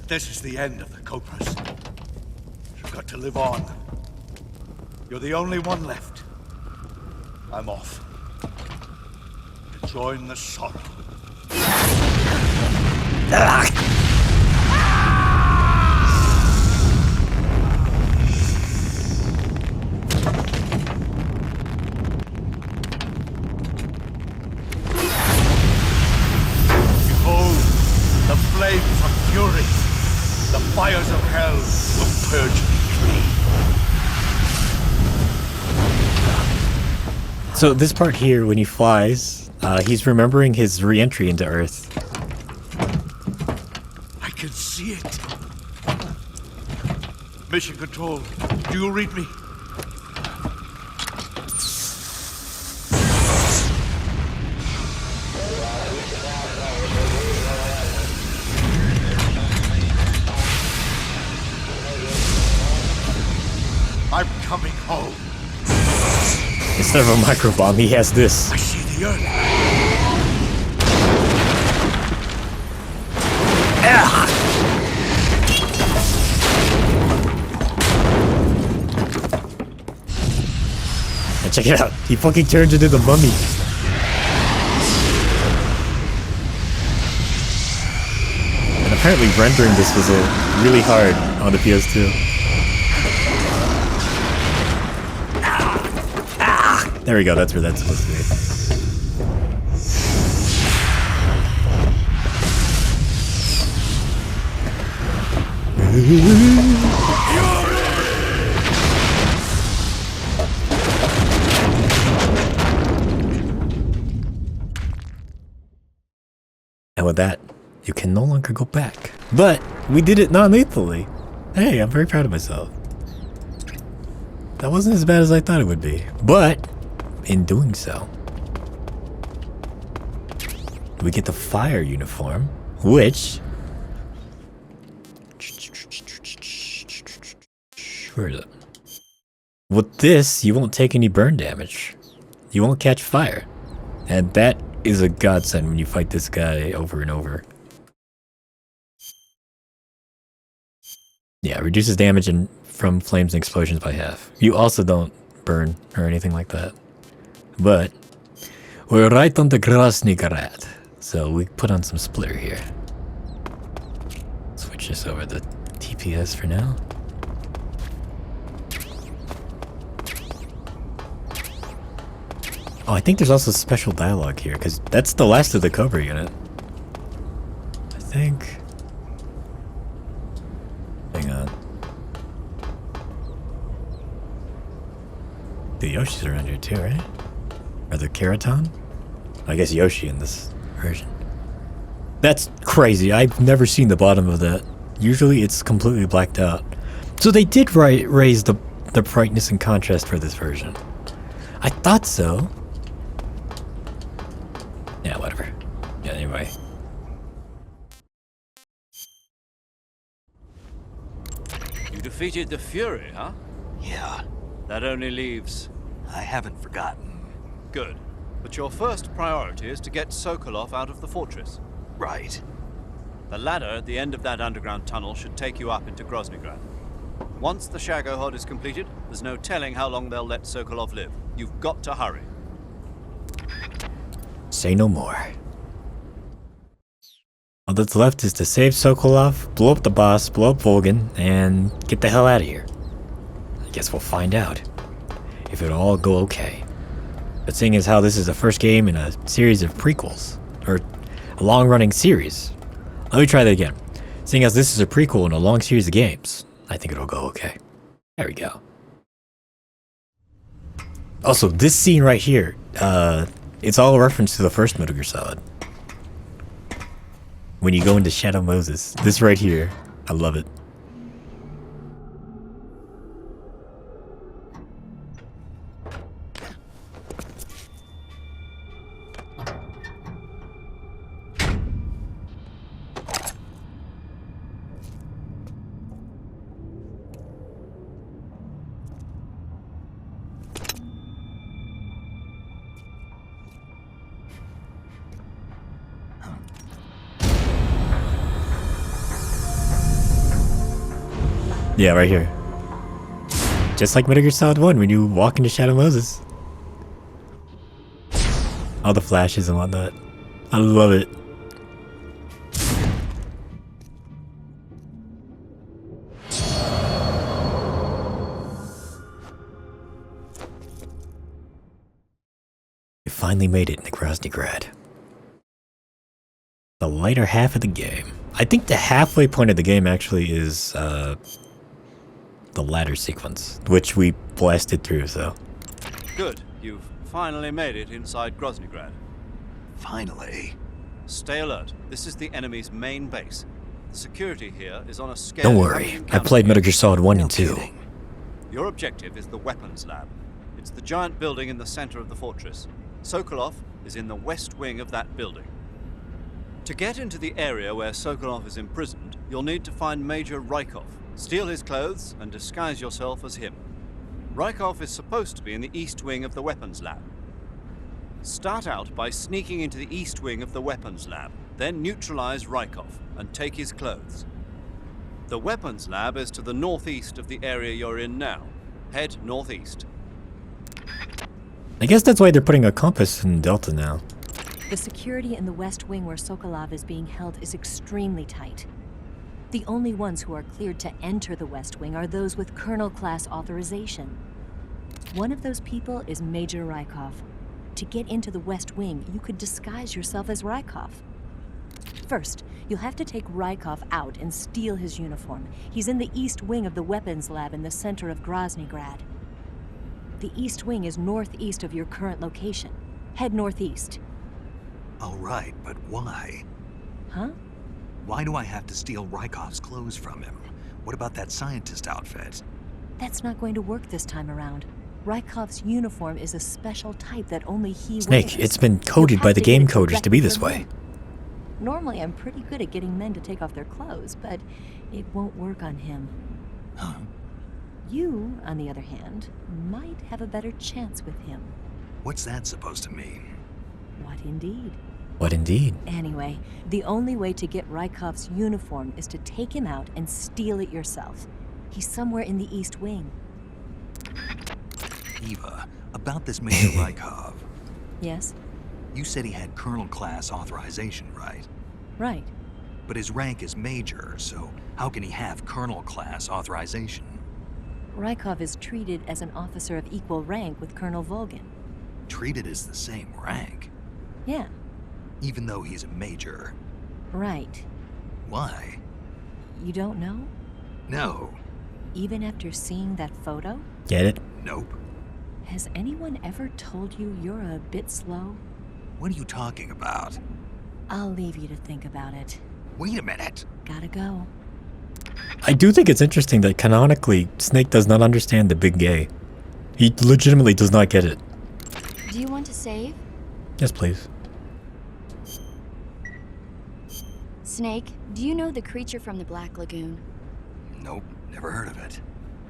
this is the end of the Cobras. You've got to live on. You're the only one left. I'm off. To join the sorrow. Behold, the flames of fury. The fires of hell will purge me clean. So this part here, when he flies, he's remembering his re-entry into Earth. I can see it. Mission Control, do you read me? I'm coming home. Instead of a microbomb, he has this. I see the Earth. And check it out. He fucking turns into the mummy. And apparently rendering this was really hard on the PS2. There we go, that's where that's supposed to be. And with that, you can no longer go back. But we did it non-lethally. Hey, I'm very proud of myself. That wasn't as bad as I thought it would be. But in doing so, we get the fire uniform, which... Where is it? With this, you won't take any burn damage. You won't catch fire. And that is a godsend when you fight this guy over and over. Yeah, reduces damage from flames and explosions by half. You also don't burn or anything like that. But we're right on the Grozny Grad, so we put on some splitter here. Switch this over to TPS for now. Oh, I think there's also special dialogue here, because that's the last of the Cobra unit. I think. Hang on. The Yoshi's around here too, right? Or the Keraton? I guess Yoshi in this version. That's crazy. I've never seen the bottom of that. Usually it's completely blacked out. So they did raise the brightness and contrast for this version. I thought so. Yeah, whatever. Yeah, anyway. You defeated the Fury, huh? Yeah. That only leaves... I haven't forgotten. Good. But your first priority is to get Sokolov out of the fortress. Right. The ladder at the end of that underground tunnel should take you up into Groznygrad. Once the Shagohod is completed, there's no telling how long they'll let Sokolov live. You've got to hurry. Say no more. All that's left is to save Sokolov, blow up the boss, blow up Volgin, and get the hell out of here. I guess we'll find out if it'll all go okay. But seeing as how this is the first game in a series of prequels, or a long-running series, let me try that again. Seeing as this is a prequel in a long series of games, I think it'll go okay. There we go. Also, this scene right here, it's all a reference to the first Metal Gear Solid. When you go into Shadow Moses, this right here, I love it. Yeah, right here. Just like Metal Gear Solid 1 when you walk into Shadow Moses. All the flashes and whatnot. I love it. You finally made it into Groznygrad. The lighter half of the game. I think the halfway point of the game actually is the ladder sequence, which we blasted through, so. Good. You've finally made it inside Groznygrad. Finally. Stay alert. This is the enemy's main base. The security here is on a scale... Don't worry, I played Metal Gear Solid 1 and 2. Your objective is the weapons lab. It's the giant building in the center of the fortress. Sokolov is in the west wing of that building. To get into the area where Sokolov is imprisoned, you'll need to find Major Rykov, steal his clothes, and disguise yourself as him. Rykov is supposed to be in the east wing of the weapons lab. Start out by sneaking into the east wing of the weapons lab, then neutralize Rykov and take his clothes. The weapons lab is to the northeast of the area you're in now. Head northeast. I guess that's why they're putting a compass in Delta now. The security in the west wing where Sokolov is being held is extremely tight. The only ones who are cleared to enter the west wing are those with colonel class authorization. One of those people is Major Rykov. To get into the west wing, you could disguise yourself as Rykov. First, you'll have to take Rykov out and steal his uniform. He's in the east wing of the weapons lab in the center of Groznygrad. The east wing is northeast of your current location. Head northeast. All right, but why? Huh? Why do I have to steal Rykov's clothes from him? What about that scientist outfit? That's not going to work this time around. Rykov's uniform is a special type that only he Snake, wears. it's been coded by the game coders to be this way. Normally, I'm pretty good at getting men to take off their clothes, but it won't work on him. Huh? You, on the other hand, might have a better chance with him. What's that supposed to mean? What indeed? What indeed? Anyway, the only way to get Rykov's uniform is to take him out and steal it yourself. He's somewhere in the east wing. Eva, about this Major Rykov. Yes? You said he had colonel class authorization, right? Right. But his rank is major, so how can he have colonel class authorization? Rykov is treated as an officer of equal rank with Colonel Volgin. Treated as the same rank? Yeah. Even though he's a major? Right. Why? You don't know? No. Even after seeing that photo? Get it? Nope. Has anyone ever told you you're a bit slow? What are you talking about? I'll leave you to think about it. Wait a minute. Gotta go. I do think it's interesting that canonically, Snake does not understand the big gay. He legitimately does not get it. Do you want to save? Yes, please. Snake, do you know the creature from the Black Lagoon? Nope, never heard of it.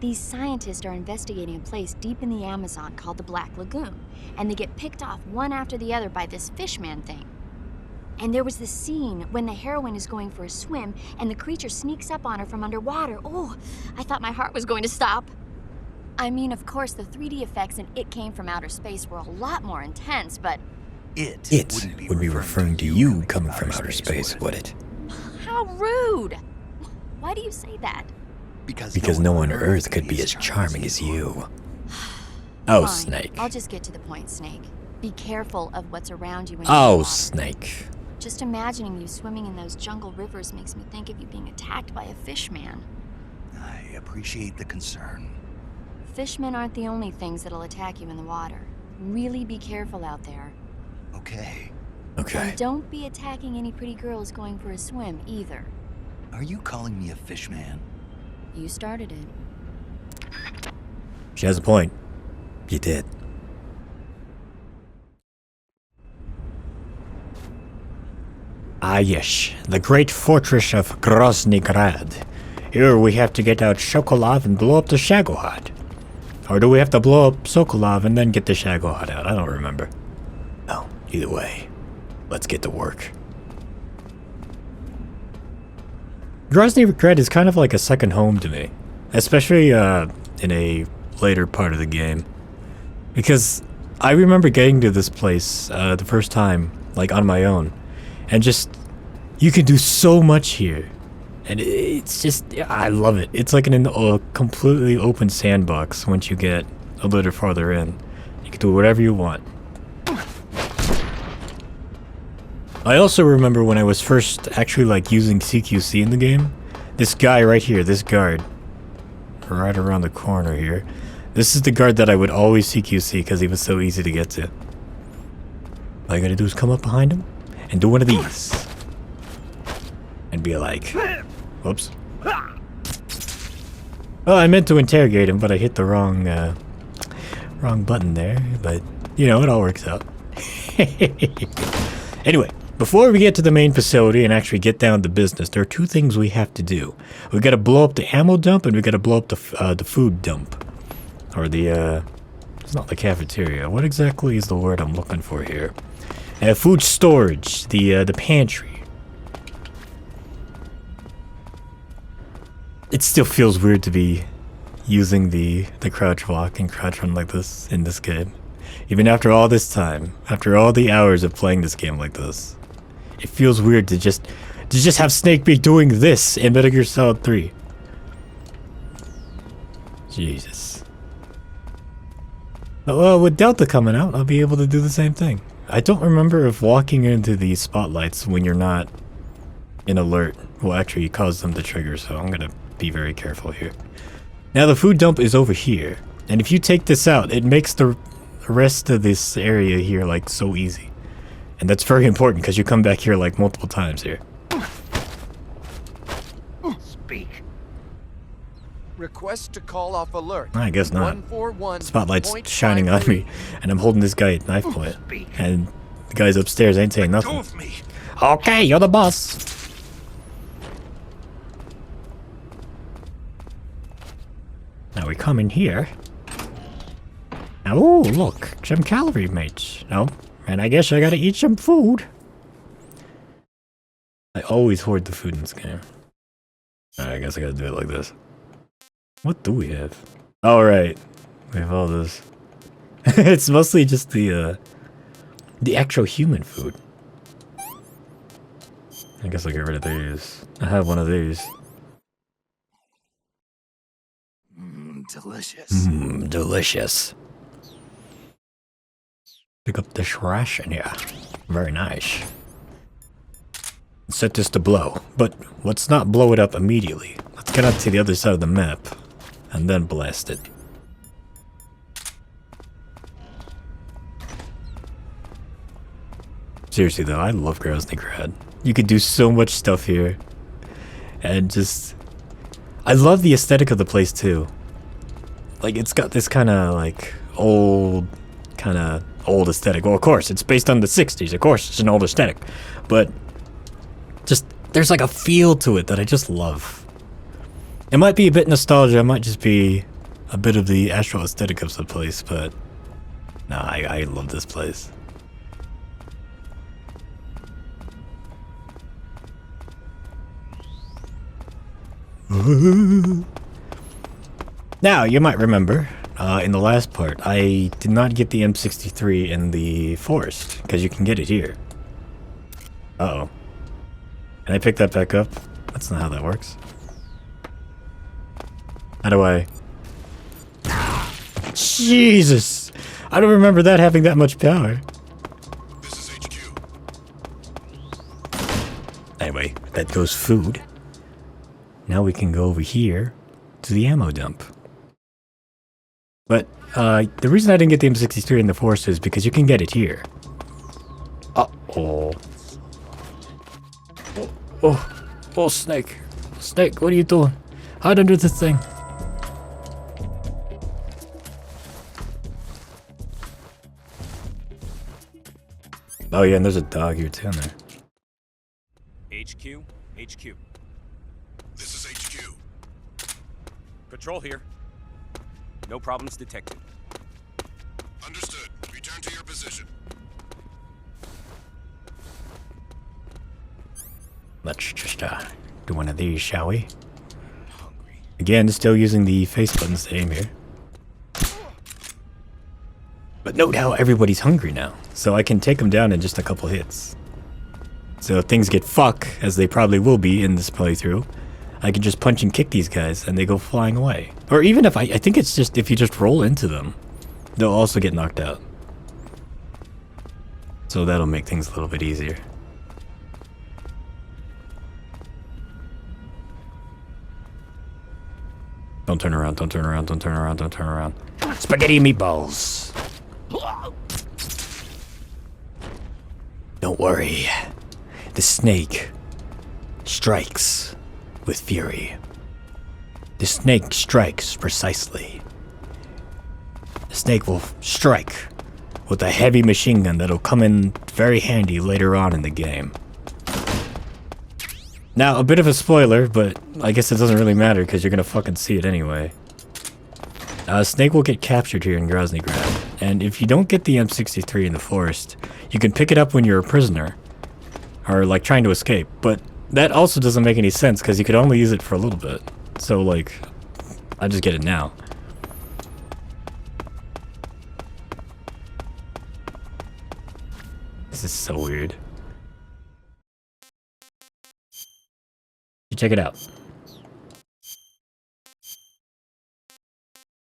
These scientists are investigating a place deep in the Amazon called the Black Lagoon, and they get picked off one after the other by this fishman thing. And there was this scene when the heroine is going for a swim, and the creature sneaks up on her from underwater. Oh, I thought my heart was going to stop. I mean, of course, the 3D effects in It Came from Outer Space were a lot more intense, but... It would be referring to you coming from outer space, would it? How rude! Why do you say that? Because no one on Earth could be as charming as you. Oh, Fine. Snake. I'll just get to the point, Snake. Be careful of what's around you when Oh, you're Snake. Just imagining you swimming in those jungle rivers makes me think of you being attacked by a fishman. I appreciate the concern. Fishmen aren't the only things that'll attack you in the water. Really be careful out there. Okay. And don't be attacking any pretty girls going for a swim, either. Are you calling me a fishman? You started it. She has a point. You did. Ah, yes. The great fortress of Groznygrad. Here we have to get out Sokolov and blow up the Shagohod. Or do we have to blow up Sokolov and then get the Shagohod out? I don't remember. Oh, either way. Let's get to work. Groznygrad is kind of like a second home to me. Especially in a later part of the game. Because I remember getting to this place the first time, like on my own. And just, you can do so much here. And it's just, I love it. It's like a completely open sandbox once you get a little farther in. You can do whatever you want. I also remember when I was first actually like using CQC in the game. This guy right here, this guard. Right around the corner here. This is the guard that I would always CQC because he was so easy to get to. All you gotta do is come up behind him and do one of these. And be like, whoops. Well, I meant to interrogate him, but I hit the wrong button there. But, you know, it all works out. Anyway, before we get to the main facility and actually get down to business, there are two things we have to do. We gotta blow up the ammo dump, and we gotta blow up the food dump. Or the, it's not the cafeteria. What exactly is the word I'm looking for here? Food storage, the pantry. It still feels weird to be using the crouch walk and crouch run like this in this game. Even after all this time, after all the hours of playing this game like this, it feels weird to just have Snake be doing this in Metal Gear Solid 3. Jesus. Well, with Delta coming out, I'll be able to do the same thing. I don't remember if walking into these spotlights when you're not in alert will actually cause them to trigger, so I'm gonna be very careful here. Now the food dump is over here, and if you take this out, it makes the rest of this area here like so easy. And that's very important because you come back here like multiple times here. Speak. Request to call off alert. I guess not. 141. Spotlight's shining on me, and I'm holding this guy at knife point. And the guys upstairs ain't saying nothing. Okay, you're the boss. Now we come in here. Oh, look, some calorie mates. No, and I guess I gotta eat some food. I always hoard the food in this game. I guess I gotta do it like this. What do we have? All right, we have all this. It's mostly just the actual human food. I guess I'll get rid of these. I have one of these. Delicious. Delicious. Pick up this ration here. Very nice. Set this to blow, but let's not blow it up immediately. Let's get out to the other side of the map, and then blast it. Seriously though, I love Groznygrad. You could do so much stuff here. And just... I love the aesthetic of the place too. Like, it's got this kind of, like, old aesthetic. Well, of course, it's based on the 60s. Of course, it's an old aesthetic. But, just, there's like a feel to it that I just love. It might be a bit nostalgia. It might just be a bit of the astral aesthetic of the place, but nah, I love this place. Now, you might remember, in the last part, I did not get the M63 in the forest, because you can get it here. Uh-oh. Can I pick that back up? That's not how that works. How do I... Jesus! I don't remember that having that much power. This is HQ. Anyway, that goes food. Now we can go over here to the ammo dump. But, the reason I didn't get the M63 in the forest is because you can get it here. Uh-oh. Oh, Snake. Snake, what are you doing? Hide under this thing. Oh yeah, and there's a dog here too in there. HQ. This is HQ. Patrol here. No problems detected. Understood. Return to your position. Let's just do one of these, shall we? Again, still using the face buttons to aim here. But note how everybody's hungry now, so I can take them down in just a couple hits. So if things get fuck, as they probably will be in this playthrough, I can just punch and kick these guys and they go flying away. Or even if I think it's just if you just roll into them, they'll also get knocked out. So that'll make things a little bit easier. Don't turn around, don't turn around, don't turn around, don't turn around. Spaghetti meatballs! Don't worry. The snake strikes with fury. The snake strikes precisely. The snake will strike with a heavy machine gun that'll come in very handy later on in the game. Now, a bit of a spoiler, but I guess it doesn't really matter because you're gonna fucking see it anyway. Snake will get captured here in Grozny Grad, and if you don't get the M63 in the forest, you can pick it up when you're a prisoner, or like trying to escape, but that also doesn't make any sense because you could only use it for a little bit. So like, I just get it now. This is so weird. Check it out.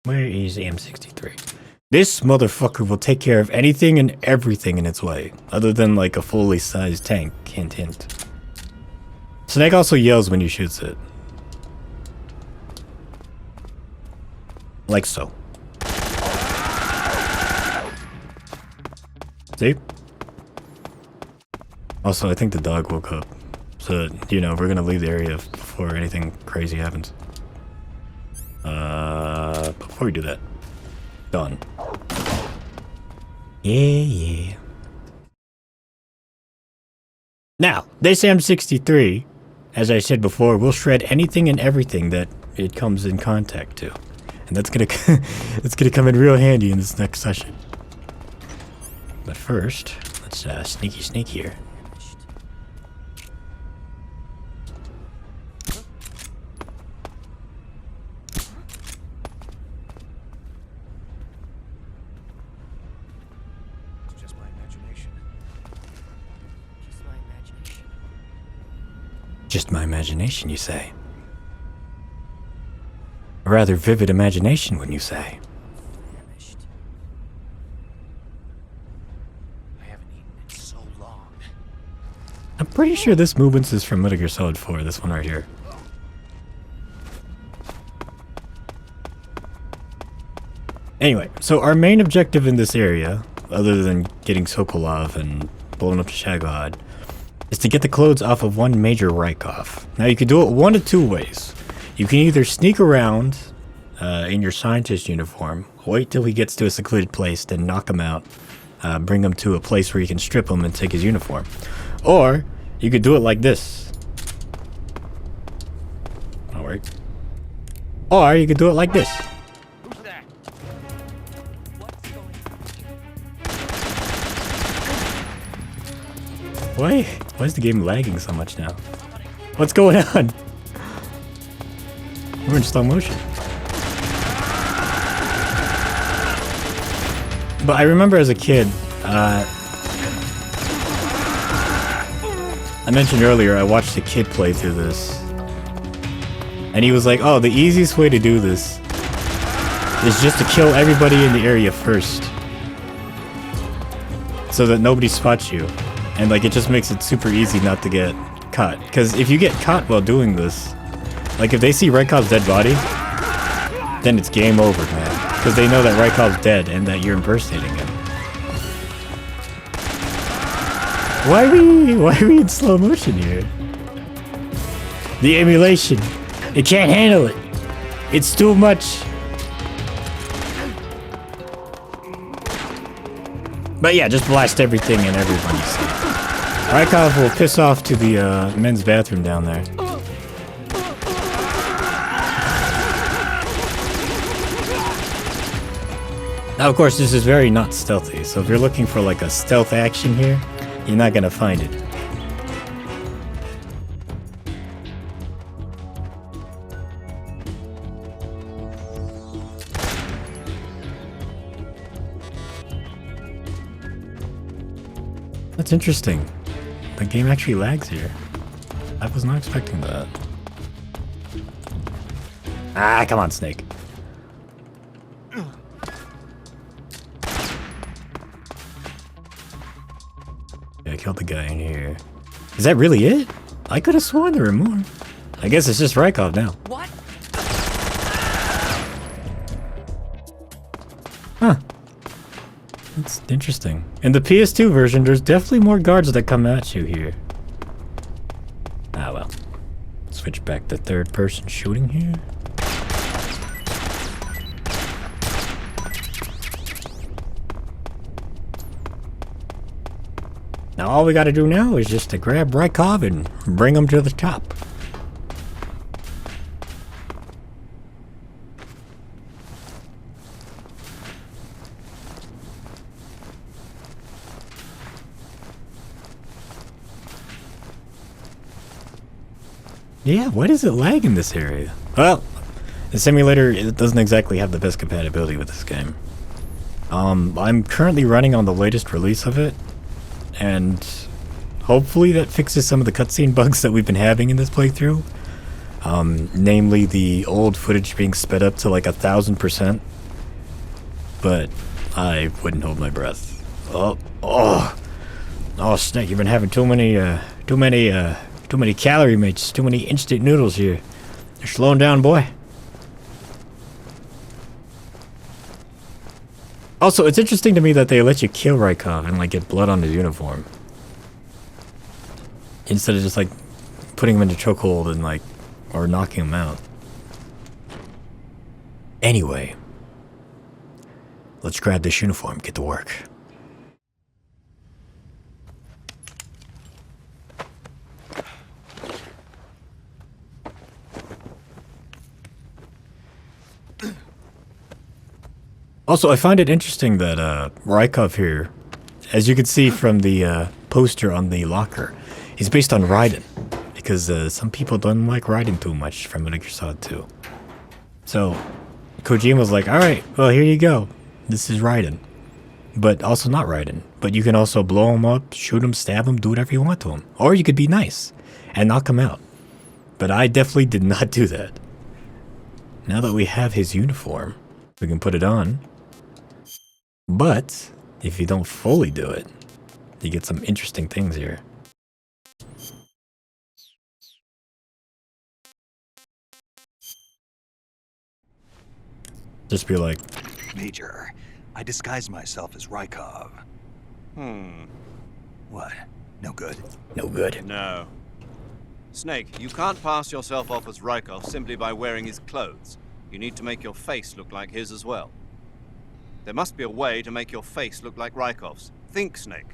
Where is the M63? This motherfucker will take care of anything and everything in its way, other than like a fully sized tank, hint hint. Snake also yells when he shoots it. Like so. See? Also, I think the dog woke up. So, you know, we're gonna leave the area before anything crazy happens. Before we do that. Done. Yeah. Now, this M63, as I said before, will shred anything and everything that it comes in contact to. And that's gonna come in real handy in this next session. But first, let's sneaky sneak here. Just my imagination, you say? A rather vivid imagination, wouldn't you say? I haven't eaten in so long. I'm pretty sure this movement is from Metal Gear Solid 4, this one right here. Anyway, so our main objective in this area, other than getting Sokolov and blowing up the Shagohod, is to get the clothes off of one Major Rykov. Now you can do it one of two ways. You can either sneak around in your scientist uniform, wait till he gets to a secluded place, then knock him out, bring him to a place where you can strip him and take his uniform. Or you could do it like this. Alright. Or you could do it like this. Why is the game lagging so much now? What's going on? We're in slow motion. But I remember as a kid, I mentioned earlier I watched a kid play through this. And he was like, oh, the easiest way to do this is just to kill everybody in the area first. So that nobody spots you. And like it just makes it super easy not to get caught. Because if you get caught while doing this, like if they see Rykov's dead body, then it's game over, man. Because they know that Rykov's dead and that you're impersonating him. Why are we in slow motion here? The emulation. It can't handle it. It's too much. But yeah, just blast everything and everyone you see. Rykov will piss off to the men's bathroom down there. Now, of course, this is very not stealthy, so if you're looking for like a stealth action here, you're not gonna find it. That's interesting. The game actually lags here. I was not expecting that. Ah, come on, Snake. Yeah, I killed the guy in here. Is that really it? I could have sworn there were more. I guess it's just Rykov now. What? Huh. That's interesting. In the PS2 version, there's definitely more guards that come at you here. Ah, well. Switch back to third person shooting here. Now all we gotta do now is just to grab Rykov and bring him to the top. Yeah, why does it lag in this area? Well, the simulator, it doesn't exactly have the best compatibility with this game. I'm currently running on the latest release of it, and hopefully that fixes some of the cutscene bugs that we've been having in this playthrough. Namely the old footage being sped up to like 1000%. But I wouldn't hold my breath. Oh, Snake, you've been having too many calorie mates, too many instant noodles here. You're slowing down, boy. Also, it's interesting to me that they let you kill Rykov and like get blood on his uniform. Instead of just like putting him into chokehold and like, or knocking him out. Anyway. Let's grab this uniform, get to work. Also, I find it interesting that Rykov here, as you can see from the poster on the locker, is based on Raiden, because some people don't like Raiden too much from Metal Gear Solid 2. So, Kojima was like, alright, well here you go, this is Raiden. But also not Raiden, but you can also blow him up, shoot him, stab him, do whatever you want to him. Or you could be nice, and knock him out. But I definitely did not do that. Now that we have his uniform, we can put it on. But, if you don't fully do it, you get some interesting things here. Just be like, Major, I disguised myself as Rykov. What? No good? No good. No. Snake, you can't pass yourself off as Rykov simply by wearing his clothes. You need to make your face look like his as well. There must be a way to make your face look like Rykov's. Think, Snake.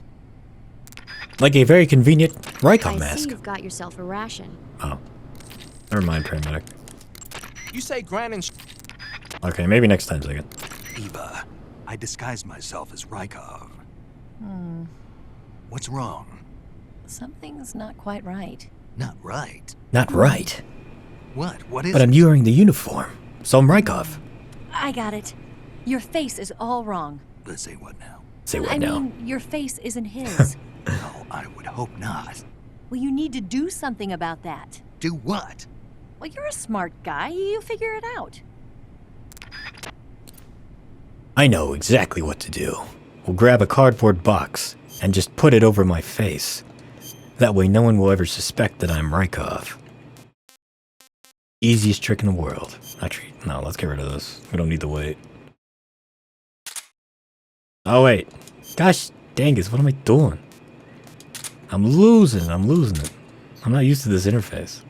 Like a very convenient Rykov I mask. see you've got yourself a ration. Oh. Never mind, paramedic. You say Gran and Okay, maybe next time, second. Eva, I disguised myself as Rykov. What's wrong? Something's not quite right. Not right. Not right. What? What is But I'm it? wearing the uniform, so I'm Rykov. I got it. Your face is all wrong. Let's say what now? Say what I now? mean, your face isn't his. No, I would hope not. Well, you need to do something about that. Do what? Well, you're a smart guy. You figure it out. I know exactly what to do. We'll grab a cardboard box and just put it over my face. That way no one will ever suspect that I'm Rykov. Easiest trick in the world. Actually, no, let's get rid of this. We don't need to wait. Oh, wait. Gosh dang it, what am I doing? I'm losing it. I'm not used to this interface.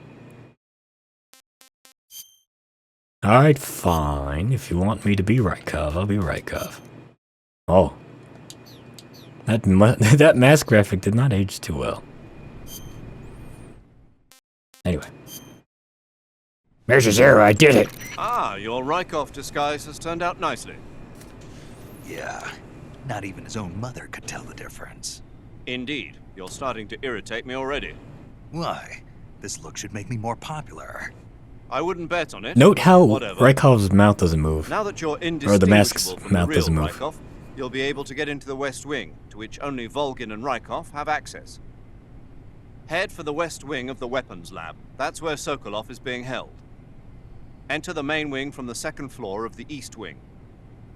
Alright, fine. If you want me to be Rykov, I'll be Rykov. Oh. That mask graphic did not age too well. Anyway. Measure Zero, I did it! Ah, your Rykov disguise has turned out nicely. Yeah. Not even his own mother could tell the difference. Indeed. You're starting to irritate me already. Why? This look should make me more popular. I wouldn't bet on it. Note how Whatever. Rykov's mouth doesn't move. Now that you're Or the mask's indistinguishable from mouth the real doesn't move. Rykov, you'll be able to get into the West Wing, to which only Volgin and Rykov have access. Head for the West Wing of the Weapons Lab. That's where Sokolov is being held. Enter the main wing from the second floor of the East Wing.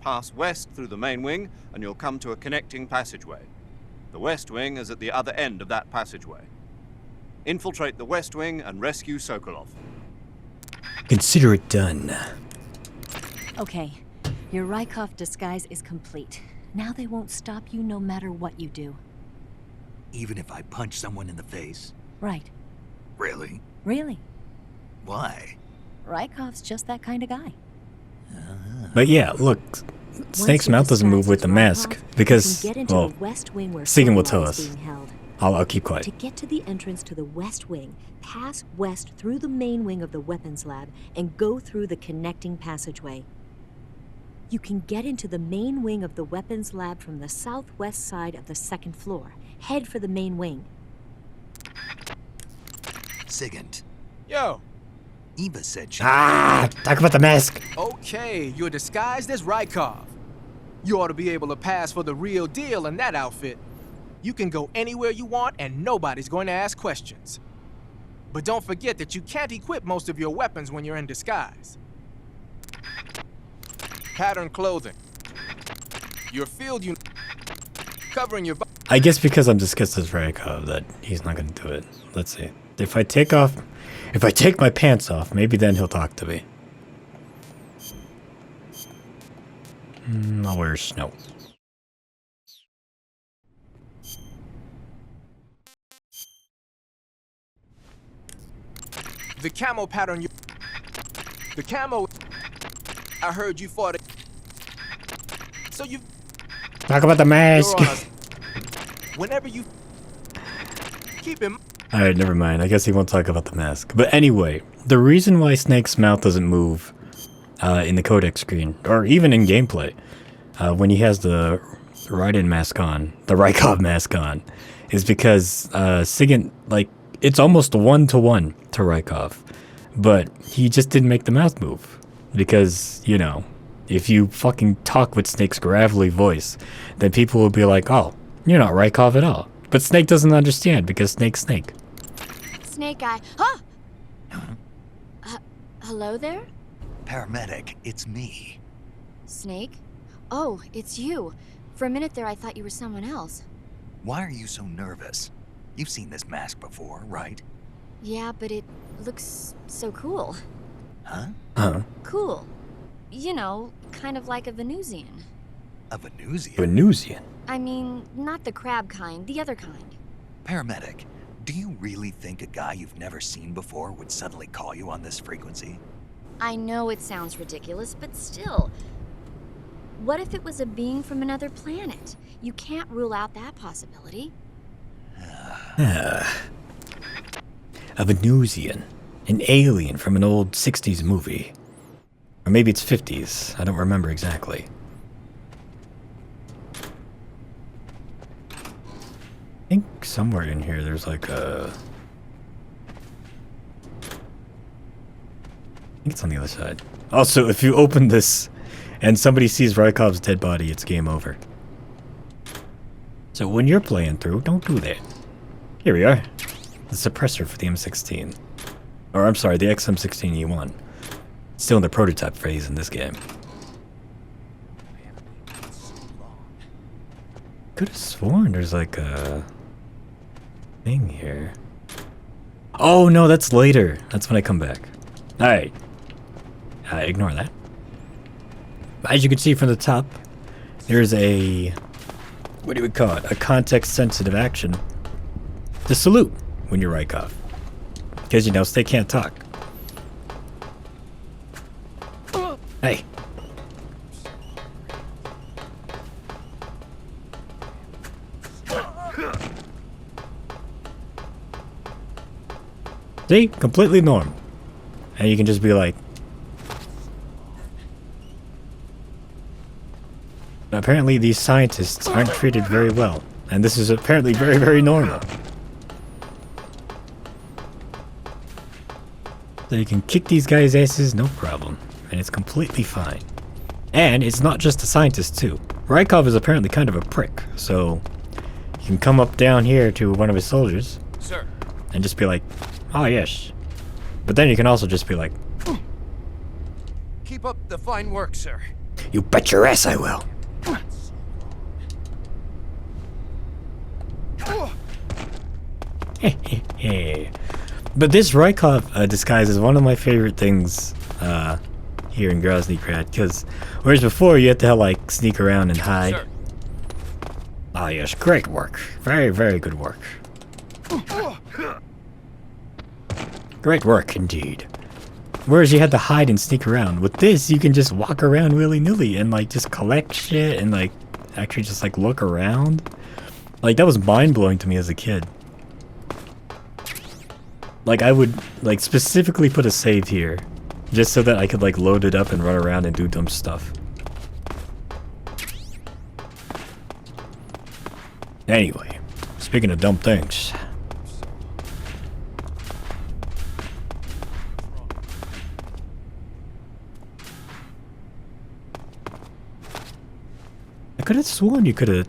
Pass west through the main wing, and you'll come to a connecting passageway. The West Wing is at the other end of that passageway. Infiltrate the West Wing and rescue Sokolov. Consider it done. Okay, your Rykov disguise is complete. Now they won't stop you no matter what you do. Even if I punch someone in the face? Right. Really? Really. Why? Rykov's just that kind of guy. But yeah, look, Snake's mouth doesn't move with the mask because, well, Sigan will tell us. I'll keep quiet. To get to the entrance to the West Wing, pass west through the main wing of the weapons lab and go through the connecting passageway. You can get into the main wing of the weapons lab from the southwest side of the second floor. Head for the main wing. Sigint. Yo. Eva said she... Talk about the mask. Okay, you're disguised as Rykov. You ought to be able to pass for the real deal in that outfit. You can go anywhere you want and nobody's going to ask questions. But don't forget that you can't equip most of your weapons when you're in disguise. Pattern clothing. Your field covering your body. I guess because I'm discussed as Rykov that he's not going to do it. Let's see. If I take my pants off, maybe then he'll talk to me. I'll wear snow. The camo pattern the camo I heard you fought it. So you Talk about the mask. Whenever you keep him. Alright, never mind. I guess he won't talk about the mask. But anyway, the reason why Snake's mouth doesn't move in the codec screen, or even in gameplay, when he has the Raiden mask on, the Rykov mask on, is because Sigint, like, it's almost 1-to-1 to Rykov. But he just didn't make the mouth move. Because, you know, if you fucking talk with Snake's gravelly voice, then people will be like, oh, you're not Rykov at all. But Snake doesn't understand because Snake's Snake. Snake Eye. Huh? Hello there? Paramedic, it's me. Snake? Oh, it's you. For a minute there, I thought you were someone else. Why are you so nervous? You've seen this mask before, right? Yeah, but it looks so cool. Huh? Huh? Cool. You know, kind of like a Venusian. A Venusian? Venusian? I mean, not the crab kind, the other kind. Paramedic, do you really think a guy you've never seen before would suddenly call you on this frequency? I know it sounds ridiculous, but still. What if it was a being from another planet? You can't rule out that possibility. A Venusian. An alien from an old 60s movie. Or maybe it's 50s. I don't remember exactly. I think somewhere in here there's like a... I think it's on the other side. Also, if you open this and somebody sees Rykov's dead body, it's game over. So when you're playing through, don't do that. Here we are. The suppressor for the M16. Or I'm sorry, the XM16E1. Still in the prototype phase in this game. Could have sworn there's like a thing here. Oh no, that's later. That's when I come back. Alright. Ignore that. As you can see from the top, there's a... what do we call it? A context-sensitive action. To salute when you're Rykov. Because, you know, they can't talk. Hey. See? Completely normal. And you can just be like... apparently these scientists aren't treated very well. And this is apparently very, very normal. So you can kick these guys' asses, no problem. And it's completely fine. And it's not just the scientists, too. Rykov is apparently kind of a prick, so... you can come up down here to one of his soldiers. Sir. And just be like, oh yes. But then you can also just be like... Keep up the fine work, sir. you bet your ass I will. But this Rykov disguise is one of my favorite things here in Grozny Grad, because whereas before you had to like sneak around and hide. Sir. Ah yes, great work. Very, very good work. Great work indeed. Whereas you had to hide and sneak around. With this, you can just walk around willy-nilly and like just collect shit and like actually just like look around. Like that was mind-blowing to me as a kid. Like I would like specifically put a save here just so that I could like load it up and run around and do dumb stuff. Anyway, speaking of dumb things. I could have sworn you could have...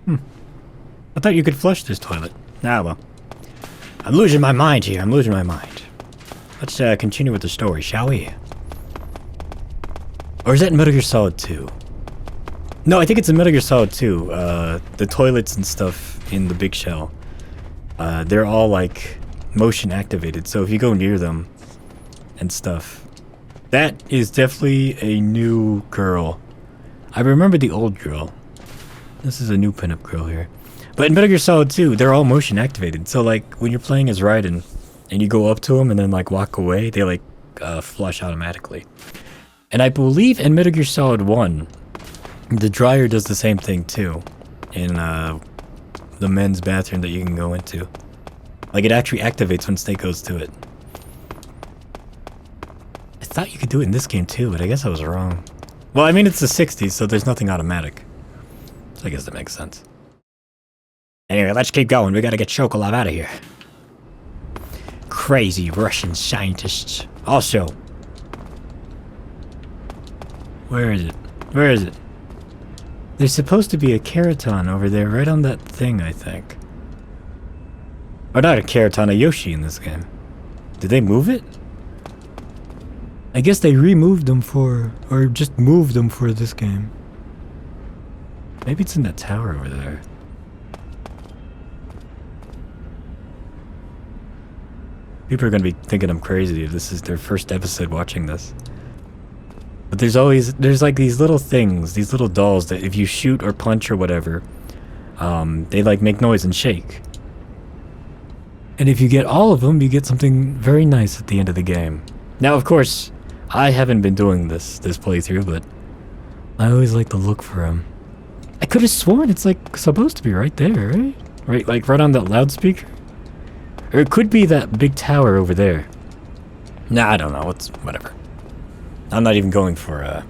I thought you could flush this toilet. Ah, well. I'm losing my mind here. I'm losing my mind. Let's continue with the story, shall we? Or is that in Metal Gear Solid 2? No, I think it's in Metal Gear Solid 2. The toilets and stuff in the big shell. They're all like motion activated. So if you go near them and stuff. That is definitely a new girl. I remember the old girl. This is a new pinup girl here. But in Metal Gear Solid 2, they're all motion activated. So like when you're playing as Raiden and you go up to them and then like walk away, they like flush automatically. And I believe in Metal Gear Solid 1, the dryer does the same thing too. In the men's bathroom that you can go into. Like it actually activates when Snake goes to it. I thought you could do it in this game too, but I guess I was wrong. Well, I mean, it's the 60s, so there's nothing automatic. So I guess that makes sense. Anyway, let's keep going. We gotta get Sokolov out of here. Crazy Russian scientists. Also... where is it? Where is it? There's supposed to be a Keraton over there, right on that thing, I think. Or not a Keraton, a Yoshi in this game. Did they move it? I guess they removed them for... or just moved them for this game. Maybe it's in that tower over there. People are gonna be thinking I'm crazy if this is their first episode watching this. But there's like these little things, these little dolls that if you shoot or punch or whatever, they like make noise and shake. And if you get all of them, you get something very nice at the end of the game. Now, of course, I haven't been doing this playthrough, but I always like to look for them. I could have sworn it's like supposed to be right there, right? Right, like right on that loudspeaker? Or it could be that big tower over there. Nah, I don't know. It's whatever. I'm not even going for a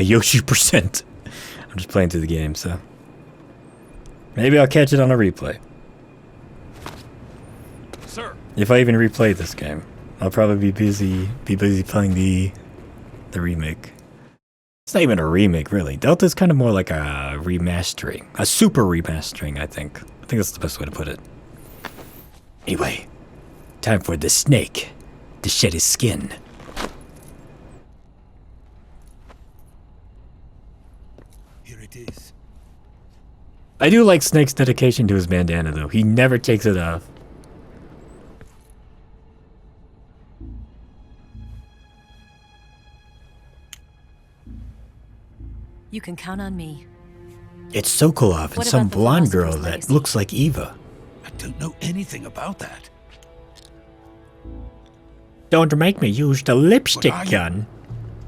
Yoshi %. I'm just playing through the game, so. Maybe I'll catch it on a replay. Sir. If I even replay this game, I'll probably be busy playing the remake. It's not even a remake, really. Delta's kind of more like a remastering, a super remastering. I think that's the best way to put it. Anyway, time for the snake to shed his skin. Here it is. I do like Snake's dedication to his bandana, though. He never takes it off. You can count on me. It's Sokolov and What some about the blonde girl philosopher's that legacy? looks like Eva. I don't know anything about that. Don't make me use the lipstick But are you- gun.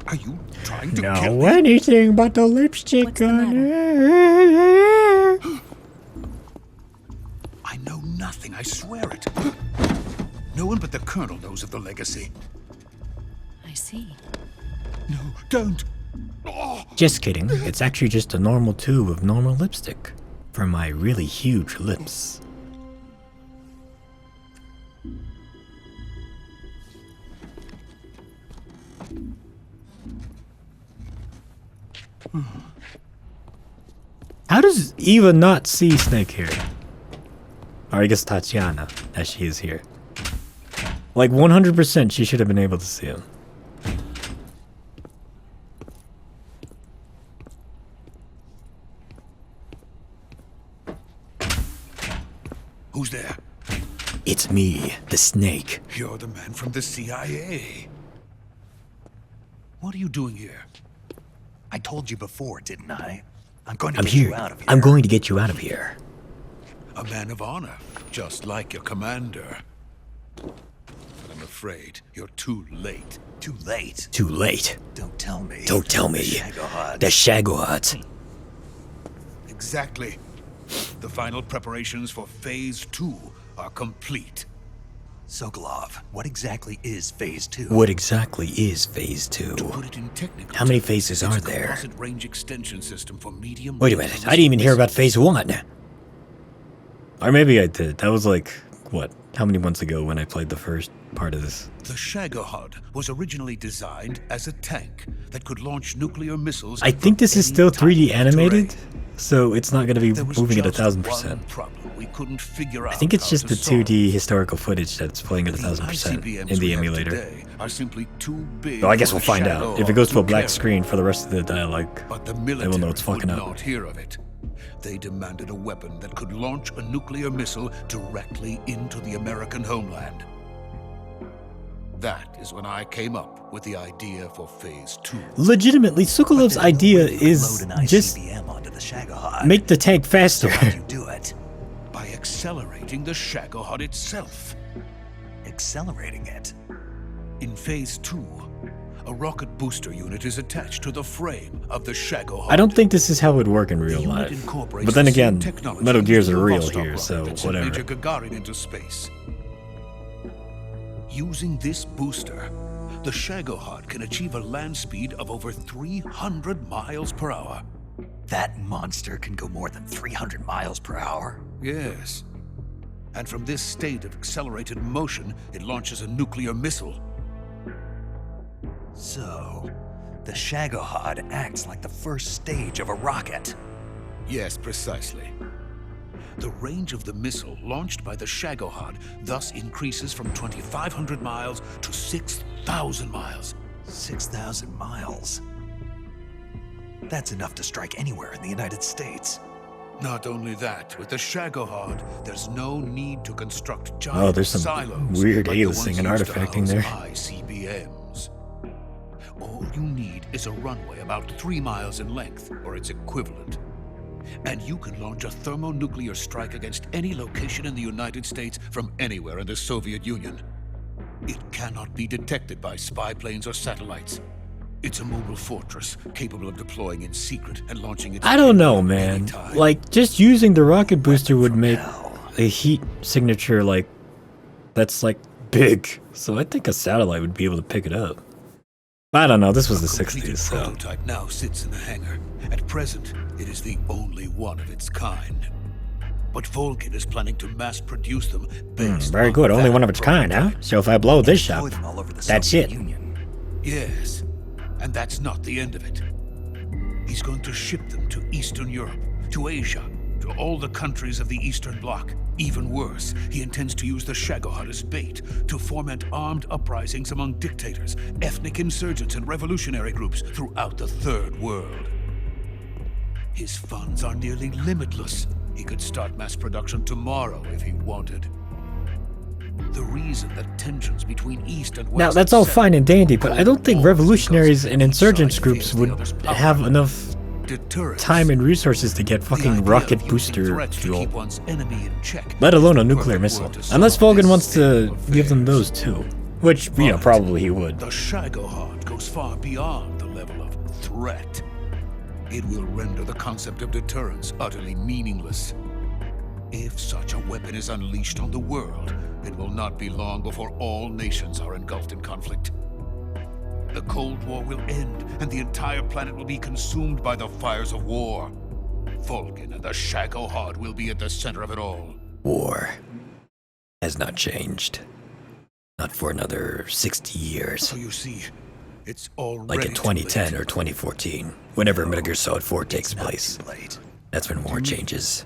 Are you trying to kill No, me? anything but the lipstick gun. I know nothing, I swear it. No one but the Colonel knows of the legacy. I see. No, don't. Just kidding. It's actually just a normal tube of normal lipstick for my really huge lips. How does Eva not see Snake here? Or I guess Tatiana, as she is here. Like 100% she should have been able to see him. Who's there? It's me, the Snake. You're the man from the CIA. What are you doing here? I told you before, didn't I? I'm going to I'm get here. you out of here. I'm going to get you out of here. A man of honor, just like your commander. But I'm afraid you're too late. Too late? Too late. Don't tell me. Don't tell me. Shagohod. The Shagohod. Exactly. The final preparations for Phase 2 are complete. Sokolov, what exactly is Phase 2? What exactly is Phase 2? To put it in technical How many terms, phases it's are a there? composite range extension system for medium. Wait a minute, I didn't even hear about Phase 1. Or maybe I did. That was like, what, how many months ago when I played the first part of this? The Shagohod was originally designed as a tank that could launch nuclear missiles. I think this is still 3D animated, so it's not going to be moving at 1000%. We couldn't figure out. I think it's how just to the solve. 2D historical footage that's playing at 1000% ICBMs in the we have emulator. today are simply too big. Well, I guess for we'll the find out. If it goes to a Shagohod black carry. screen for the rest of the dialogue, But the then military we'll know it's fucking would up. not hear of it. They demanded a weapon that could launch a nuclear missile directly into the American homeland. That is when I came up with the idea for Phase 2. Legitimately, Sokolov's idea is Load an just ICBM onto the Shagohod. make the tank faster. So how'd you do it? By accelerating the Shagohod itself. Accelerating it? In Phase 2, a rocket booster unit is attached to the frame of the Shagohod. I don't think this is how it would work in real life. Incorporates But then the same again, technology Metal Gears used are in the real Vostok here, rocket so that sent whatever. Major Gagarin into space. Using this booster, the Shagohod can achieve a land speed of over 300 miles per hour. That monster can go more than 300 miles per hour? Yes. And from this state of accelerated motion, it launches a nuclear missile. So, the Shagohod acts like the first stage of a rocket. Yes, precisely. The range of the missile launched by the Shagohod thus increases from 2,500 miles to 6,000 miles. 6,000 miles? That's enough to strike anywhere in the United States. Not only that, with the Shagohod, there's no need to construct giant Oh, there's some silos weird like the aliasing and ones used to artifacting house there. ICBMs. All you need is a runway about 3 miles in length, or its equivalent. And you can launch a thermonuclear strike against any location in the United States from anywhere in the Soviet Union. It cannot be detected by spy planes or satellites. It's a mobile fortress, capable of deploying in secret and launching its... I don't know, man. Like, just using the rocket booster would make a heat signature, like, that's, like, big. So I think a satellite would be able to pick it up. I don't know, this was the 60s, so... prototype now sits in the hangar. At present, it is the only one of its kind. but Volgin is planning to mass produce them based Very on good. Only that one of its kind, huh? So if I blow this up, that's it. Yes, and that's not the end of it. He's going to ship them to Eastern Europe, to Asia, to all the countries of the Eastern Bloc. Even worse, he intends to use the Shagohod as bait to foment armed uprisings among dictators, ethnic insurgents, and revolutionary groups throughout the Third World. His funds are nearly limitless. He could start mass production tomorrow if he wanted. The reason that tensions between East and West... Now, that's all fine and dandy, but I don't think revolutionaries and insurgents groups would have enough time and resources to get fucking rocket booster fuel. Let alone a nuclear missile. Unless Volgin wants to give them those too. Which, you know, probably he would. The Shagohod goes far beyond the level of threat. It will render the concept of deterrence utterly meaningless. If such a weapon is unleashed on the world, it will not be long before all nations are engulfed in conflict. The Cold War will end, and the entire planet will be consumed by the fires of war. Volgin and the Shagohod will be at the center of it all. War has not changed. Not for another 60 years. So you see, it's already like in 2010 or 2014, whenever Metal Gear Solid 4 takes place. That's when war changes.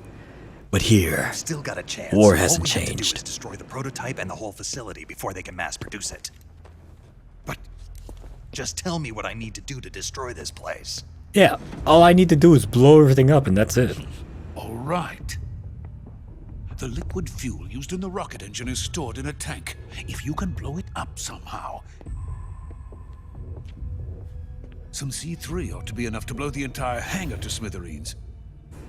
But here, still got a chance. War hasn't All we have to do changed. is destroy the prototype and the whole facility before they can mass produce it. But just tell me what I need to do to destroy this place. Yeah, all I need to do is blow everything up and that's it. All right. The liquid fuel used in the rocket engine is stored in a tank. If you can blow it up somehow, some C3 ought to be enough to blow the entire hangar to smithereens.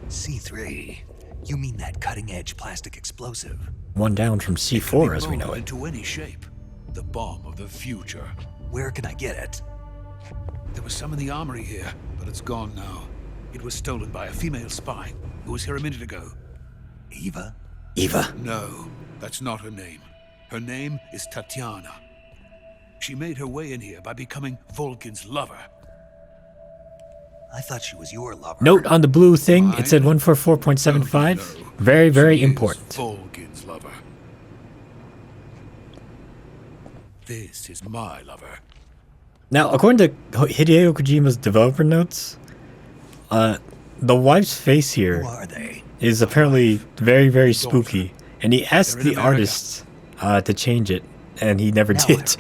C3? You mean that cutting-edge plastic explosive? One down from C4 as we know it. Into any shape. The bomb of the future. Where can I get it? There was some in the armory here, but it's gone now. It was stolen by a female spy who was here a minute ago. Eva? Eva? No, that's not her name. Her name is Tatiana. She made her way in here by becoming Volgin's lover. I thought she was your lover. Note on the blue thing, it said 144.75. Very, very important. Volgin's lover. This is my lover. Now, according to Hideo Kojima's developer notes, the wife's face here is apparently very, very spooky. And he asked the artist to change it, and he never did.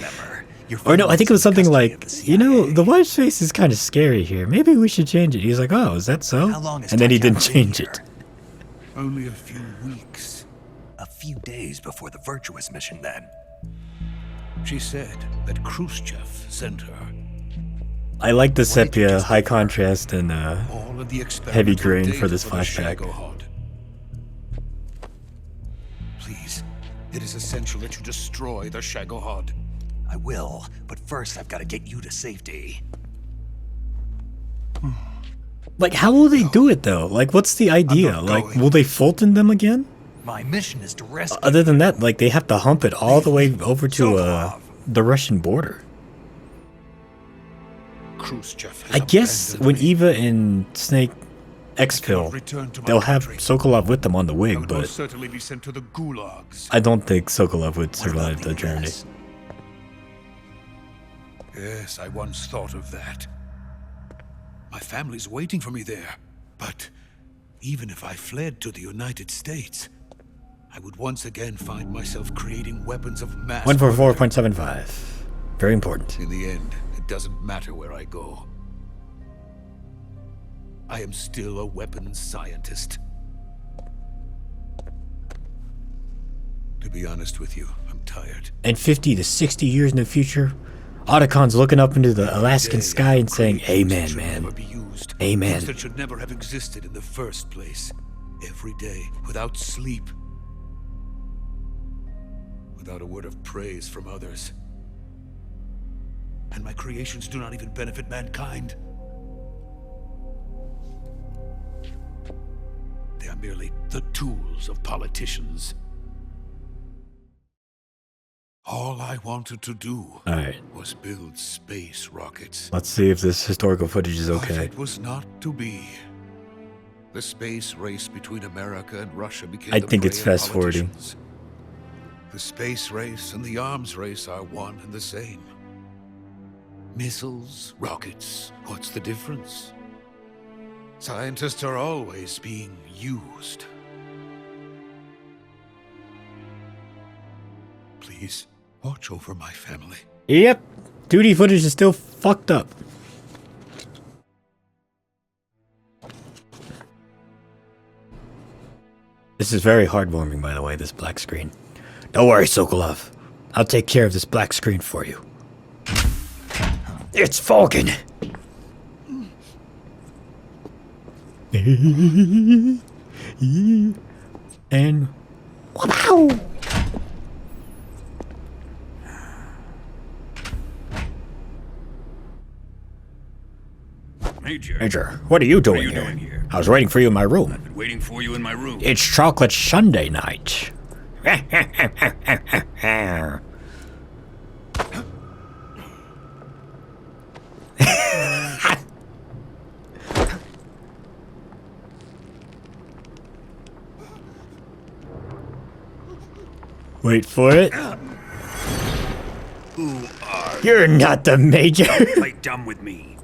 Or no, I think it was something like, you know, the wife's face is kind of scary here. Maybe we should change it. He was like, oh, is that so? And then he didn't change it. Only a few weeks. A few days before the Virtuous mission, then. She said that Khrushchev sent her. I like the sepia, high contrast, and heavy grain for this flashback. Please, it is essential that you destroy the Shagohod. I will, but first I've got to get you to safety. Like, how will they do it, though? Like, what's the idea? Like, will they Fulton them again? My mission is to rescue... Other than that, like, they have to hump it all the way over to, the Russian border. I guess when Eva and Snake exfil, they'll have Sokolov with them on the wig, but certainly be sent to the gulags. I don't think Sokolov would survive the journey. Yes, I once thought of that. My family's waiting for me there. But even if I fled to the United States, I would once again find myself creating weapons of mass... 144.75. Very important. In the end, it doesn't matter where I go. I am still a weapons scientist. To be honest with you, I'm tired. And 50 to 60 years in the future, Otacon's looking up into the Alaskan sky and saying, amen, man. Amen. Things that should never have existed in the first place. Every day, without sleep. Without a word of praise from others. And my creations do not even benefit mankind. They are merely the tools of politicians. All I wanted to do was build space rockets. Let's see if this historical footage is okay. But it was not to be. The space race between America and Russia became I the think it's prey of fast forwarding. politicians. The space race and the arms race are one and the same. Missiles, rockets, what's the difference? Scientists are always being used. Please, watch over my family. Yep. Duty footage is still fucked up. This is very heartwarming, by the way, this black screen. Don't worry, Sokolov. I'll take care of this black screen for you. It's Falcon! And... wow! Major, what are you doing here? I was waiting for you in my room. I've been waiting for you in my room. It's chocolate sundae night. Wait for it. Who are You're not the major. Play dumb with me.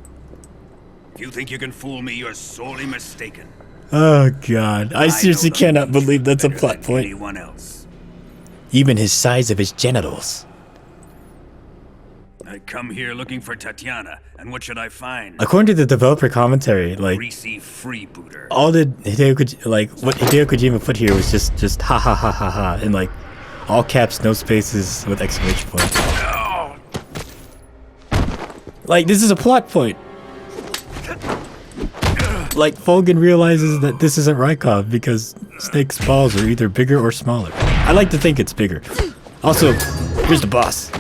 If you think you can fool me, you're sorely mistaken. Oh god, I seriously cannot believe that's a plot point. Anyone else? Even his size of his genitals. I come here looking for Tatiana, and what should I find? According to the developer commentary, like Greasy freebooter. all the Hideo what Hideo Kojima put here was just ha ha ha ha ha in like all caps, no spaces with exclamation points. No. Like this is a plot point. Like Fulgen realizes that this isn't Rykov because Snake's balls are either bigger or smaller. I like to think it's bigger. Also, here's the boss.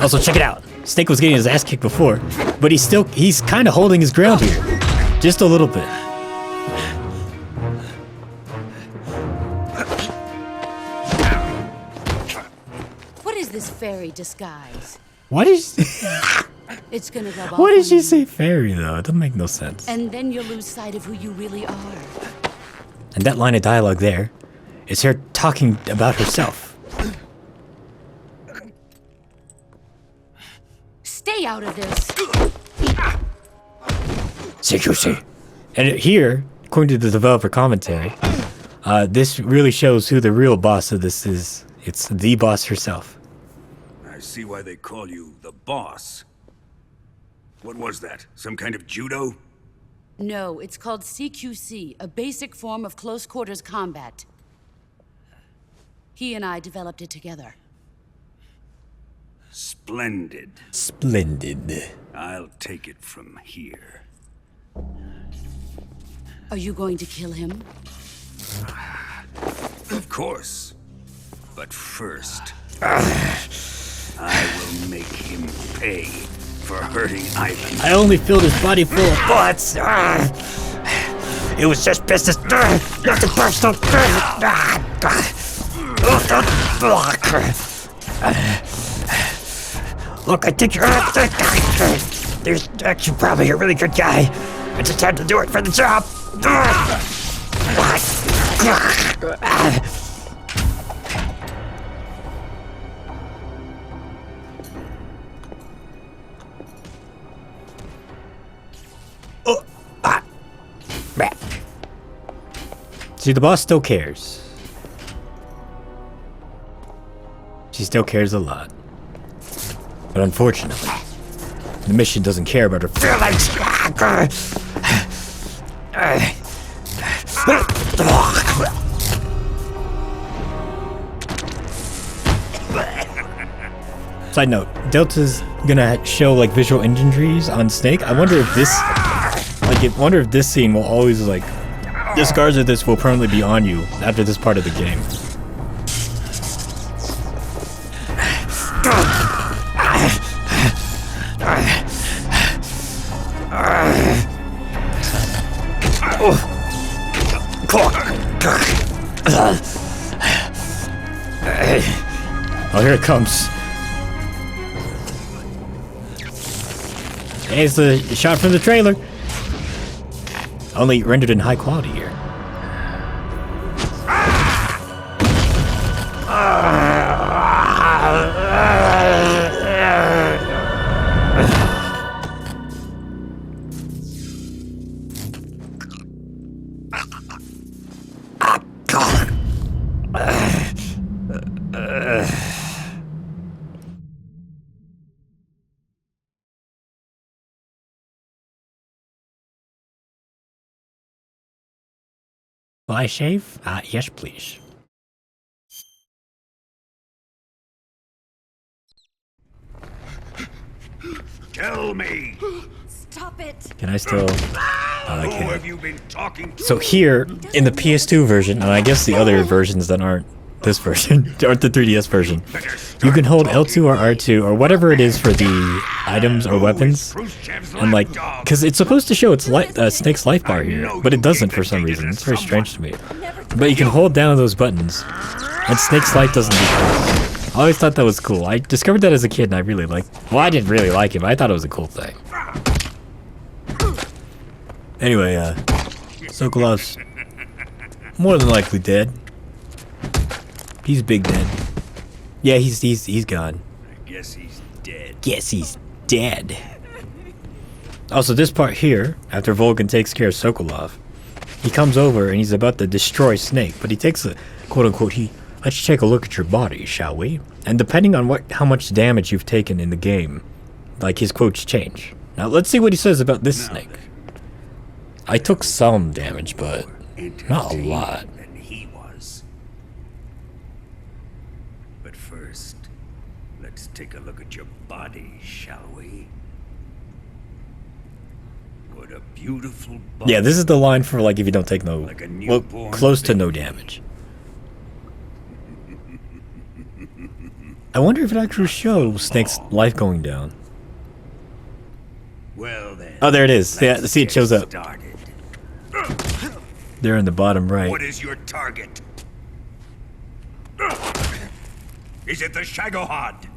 Also, check it out. Snake was getting his ass kicked before, but he's kind of holding his ground here. Just a little bit. What is this fairy disguise? What is... It's gonna rub off Why did on she you. say fairy, though? It doesn't make no sense. And then you'll lose sight of who you really are. And that line of dialogue there is her talking about herself. Stay out of this. CQC. And here, according to the developer commentary, this really shows who the real boss of this is. It's the boss herself. I see why they call you the boss. What was that? Some kind of judo? No, it's called CQC, a basic form of close quarters combat. He and I developed it together. Splendid. Splendid. I'll take it from here. Are you going to kill him? Of course. But first, I will make him pay for hurting Ivan. I only filled his body full of butts. It was just business. Nothing personal. Look, I think you're there's actually probably a really good guy. I just had to do it for the job. See, the boss still cares. She still cares a lot. But unfortunately, the mission doesn't care about her feelings. Side note, Delta's gonna show like visual injuries on Snake. I wonder if this scene will always like the scars of this will permanently be on you after this part of the game. Oh, here it comes. It's the shot from the trailer. Only rendered in high quality here. Will I shave? Yes, please. Tell me. Stop it. Can I still? I Who can't. have you been talking to? So here, in the PS2 version, and I guess the other versions that aren't this version, aren't the 3DS version, you can hold L2 or R2 or whatever it is for the items or weapons, and like, because it's supposed to show its Snake's life bar here, but it doesn't for some reason. It's very strange to me. But you can hold down those buttons, and Snake's life doesn't decrease. I always thought that was cool. I discovered that as a kid, and I really liked. Well, I didn't really like it, but I thought it was a cool thing. Anyway, Sokolov's more than likely dead. He's big dead. Yeah, he's gone. I guess he's dead. Guess he's dead. Also, this part here, after Volgin takes care of Sokolov, he comes over and he's about to destroy Snake, but he takes a quote-unquote, let's take a look at your body, shall we? And depending on how much damage you've taken in the game, like his quotes change. Now, let's see what he says about this Snake. I took some damage, but not a lot. Than he was. But first, let's take a look at your body, shall we? What a beautiful body. Yeah, this is the line for like if you don't take no, Like a well, newborn close to no damage. I wonder if it actually shows Snake's life going down. Well then. Oh, there it is. Yeah, see, it shows up. Started. There in the bottom right. What is your target? Is it the Shagohod?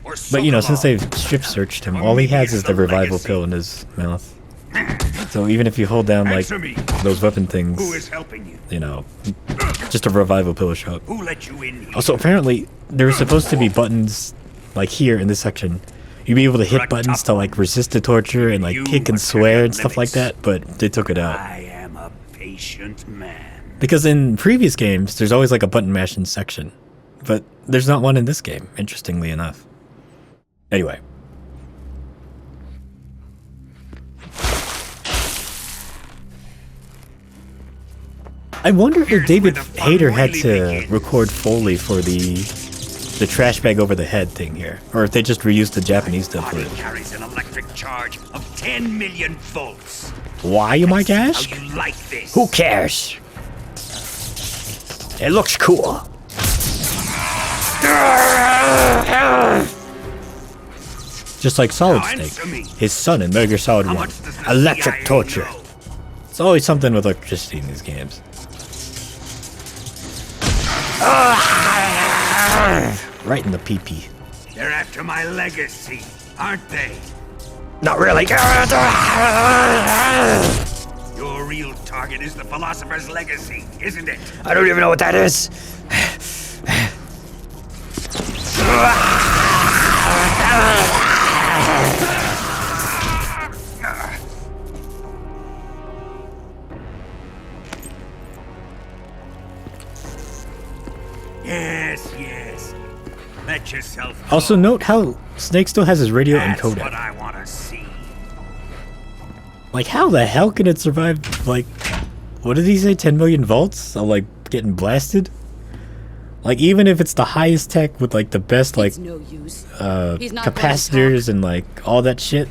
Or But you know, since Sokolov? they've strip searched him, all he has is the revival pill in his mouth. So even if you hold down like Answer me. those weapon things, Who is helping you? you know, just a revival pill will show up. Who let you in here? Also, apparently, there's supposed to be buttons like here in this section. You'd be able to hit buttons to like resist the torture and like kick and swear and stuff like that, but they took it out. I am a patient man. Because in previous games, there's always like a button mashing section. But there's not one in this game, interestingly enough. Anyway. I wonder if David Hayter had to record Foley for the trash bag over the head thing here. Or if they just reused the Japanese dub Body footage. carries an electric charge of 10 million volts. Why, you might ask? How you like this? Who cares? It looks cool. Just like Solid Snake, his son in Metal Gear Solid 1. Electric torture. It's always something with electricity in these games. Right in the pee-pee. They're after my legacy, aren't they? Not really. Your real target is the philosopher's legacy, isn't it? I don't even know what that is. Yes, yes. Let yourself go. Also note how Snake still has his radio That's encoded. what I want to see. Like, how the hell can it survive, like, what did he say, 10 million volts? Of, like, getting blasted? Like, even if it's the highest tech with, like, the best, like, capacitors and, like, all that shit,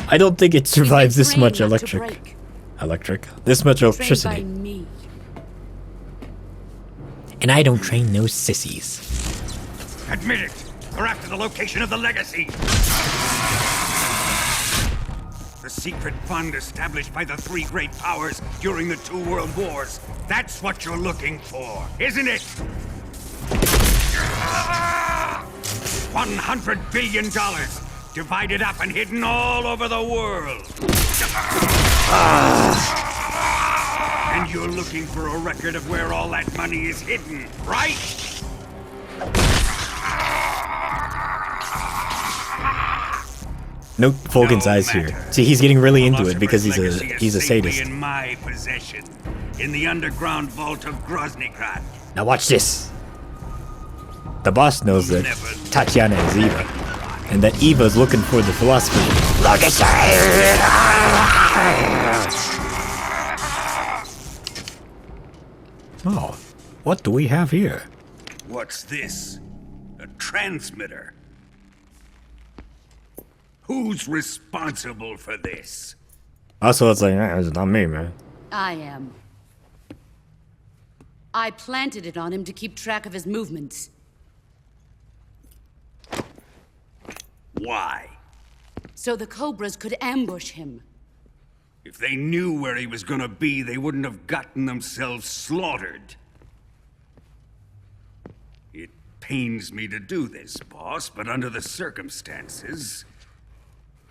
I don't think it survives this much this much electricity. And I don't train no sissies. Admit it. We're after the location of the legacy. The secret fund established by the three great powers during the 2 world wars. That's what you're looking for, isn't it? $100 billion divided up and hidden all over the world. And you're looking for a record of where all that money is hidden, right? Note Volgan's eyes here. See, he's getting really into it because he's a sadist. In my possession, in the underground vault of Groznygrad. Now watch this. The boss knows that Tatiana is Eva, and that Eva's looking for the philosopher. Look at Oh, what do we have here? What's this? A transmitter? Who's responsible for this? Also, it's like, it's not me, man. I am. I planted it on him to keep track of his movements. Why? So the Cobras could ambush him. If they knew where he was gonna be, they wouldn't have gotten themselves slaughtered. It pains me to do this, boss, but under the circumstances,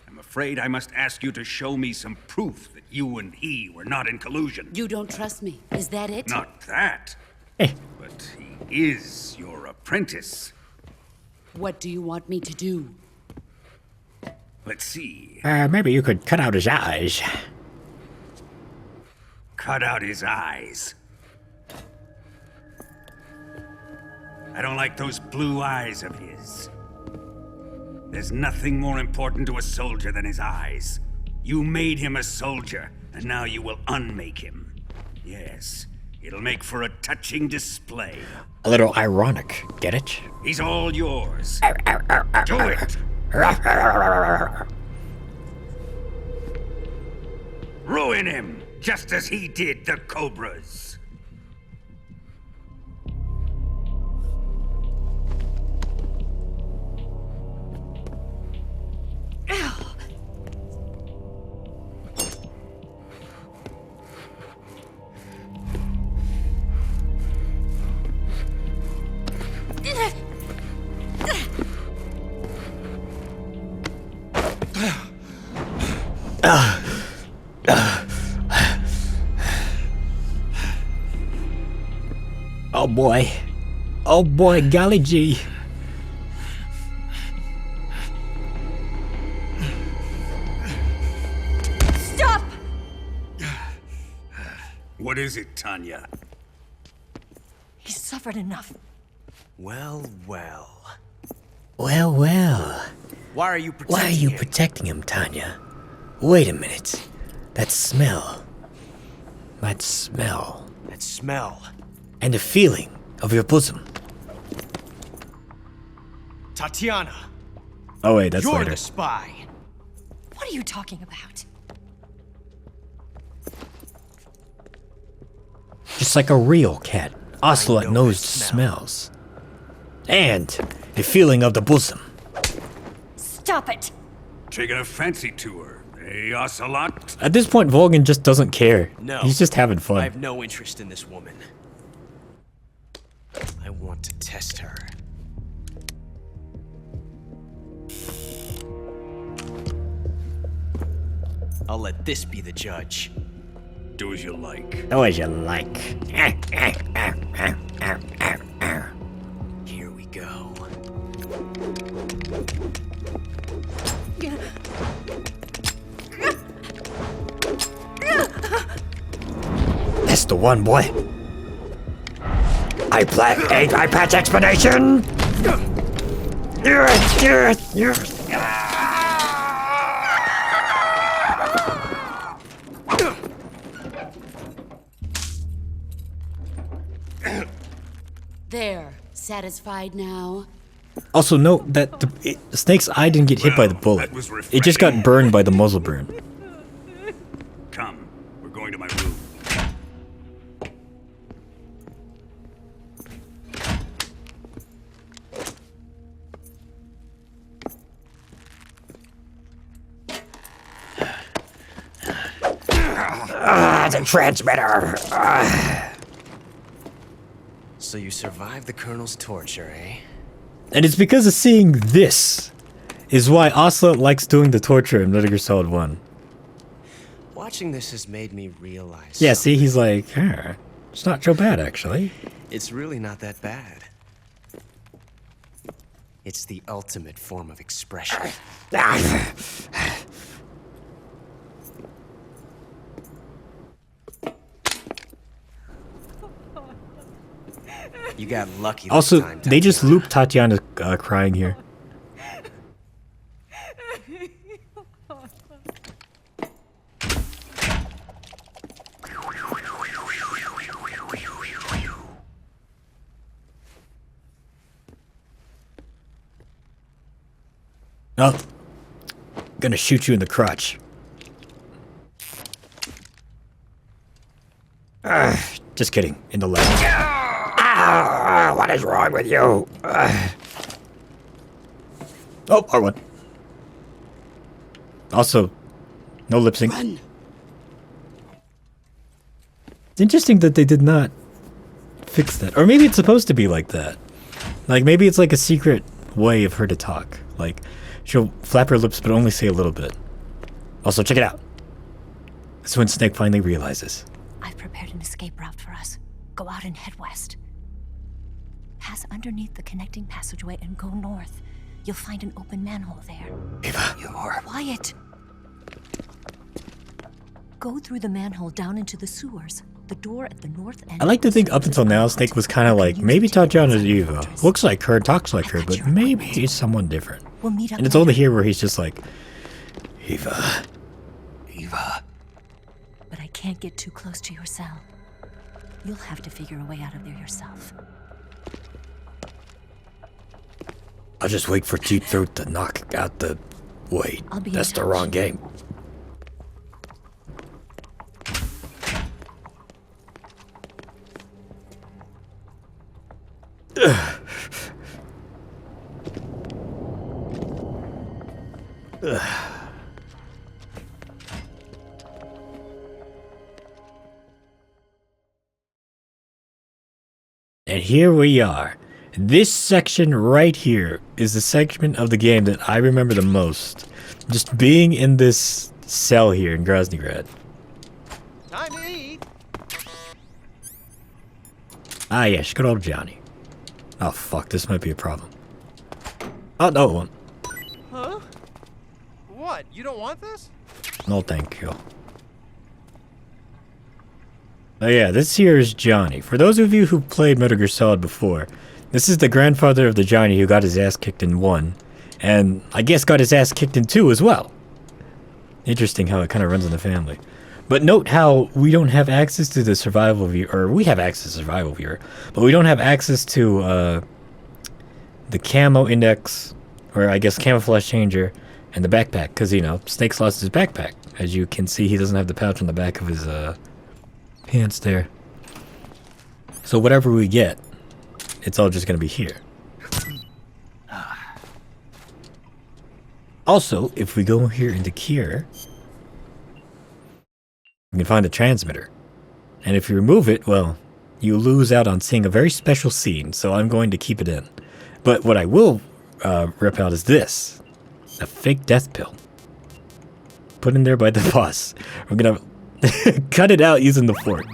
I'm afraid I must ask you to show me some proof that you and he were not in collusion. You don't trust me, is that it? Not that. But he is your apprentice. What do you want me to do? Let's see. Maybe you could cut out his eyes. Cut out his eyes. I don't like those blue eyes of his. There's nothing more important to a soldier than his eyes. You made him a soldier, and now you will unmake him. Yes, it'll make for a touching display. A little ironic, get it? He's all yours. Do it! Ruin him, just as he did the Cobras. Oh boy. Oh boy, golly gee. Stop! What is it, Tanya? He's suffered enough. Well, well. Well, well. Why are you protecting him, Tanya? Wait a minute. That smell. That smell. That smell. And the feeling of your bosom. Tatiana. Oh wait, that's You're later. the spy. What are you talking about? Just like a real cat, Ocelot knows the smells. And the feeling of the bosom. Stop it! Taking a fancy to her, eh, Ocelot? At this point, Volgan just doesn't care. No. He's just having I fun. have no interest in this woman. I want to test her. I'll let this be the judge. Do as you like. Do as you like. Here we go. That's the one, boy. Eye patch explanation. There, satisfied now? Also note that the snake's eye didn't get hit by the bullet. It just got burned by the muzzle burn. Come, we're going to my room. The transmitter. So you survived the Colonel's torture, eh? And it's because of seeing this is why Ocelot likes doing the torture in Metal Gear Solid 1. Watching this has made me realize. Yeah, see, he's like, it's not so bad, actually. It's really not that bad. It's the ultimate form of expression. You got lucky. Also, this time, they just looped Tatiana crying here. Oh, gonna shoot you in the crotch. Just kidding, in the leg. What is wrong with you? Oh, R1. Also, no lip sync. Run. It's interesting that they did not fix that. Or maybe it's supposed to be like that. Like, maybe it's like a secret way of her to talk. Like, she'll flap her lips but only say a little bit. Also, check it out. This is when Snake finally realizes. I've prepared an escape route for us. Go out and head west. Pass underneath the connecting passageway and go north. You'll find an open manhole there. Eva. You're quiet. Go through the manhole down into the sewers. The door at the north end. I like to think up until now, Snake was kind of like, maybe Tatiana's Eva. Looks like her, talks like her, but maybe he's someone different. We'll meet up And it's later. only here where he's just like, Eva. Eva. But I can't get too close to your cell. You'll have to figure a way out of there yourself. I'll just wait for Deep Throat to knock out the... Wait, I'll be in that's the touch. wrong game. Ugh. And here we are. This section right here is the segment of the game that I remember the most. Just being in this cell here in Groznygrad. Time to eat. Ah yes, good old Johnny. Oh fuck, this might be a problem. Oh no, it won't. Huh? What? You don't want this? No thank you. Oh yeah, this here is Johnny. For those of you who played Metal Gear Solid before, this is the grandfather of the Johnny who got his ass kicked in 1. And I guess got his ass kicked in 2 as well. Interesting how it kind of runs in the family. But note how we don't have access to the survival viewer, or we have access to survival viewer, but we don't have access to the camo index, or I guess camouflage changer, and the backpack, because, you know, Snake's lost his backpack. As you can see, he doesn't have the pouch on the back of his pants there. So whatever we get, it's all just going to be here. Also, if we go here into Cure, we can find a transmitter. And if you remove it, well, you lose out on seeing a very special scene, so I'm going to keep it in. But what I will rip out is this. A fake death pill. Put in there by the boss. We're going to cut it out using the fork.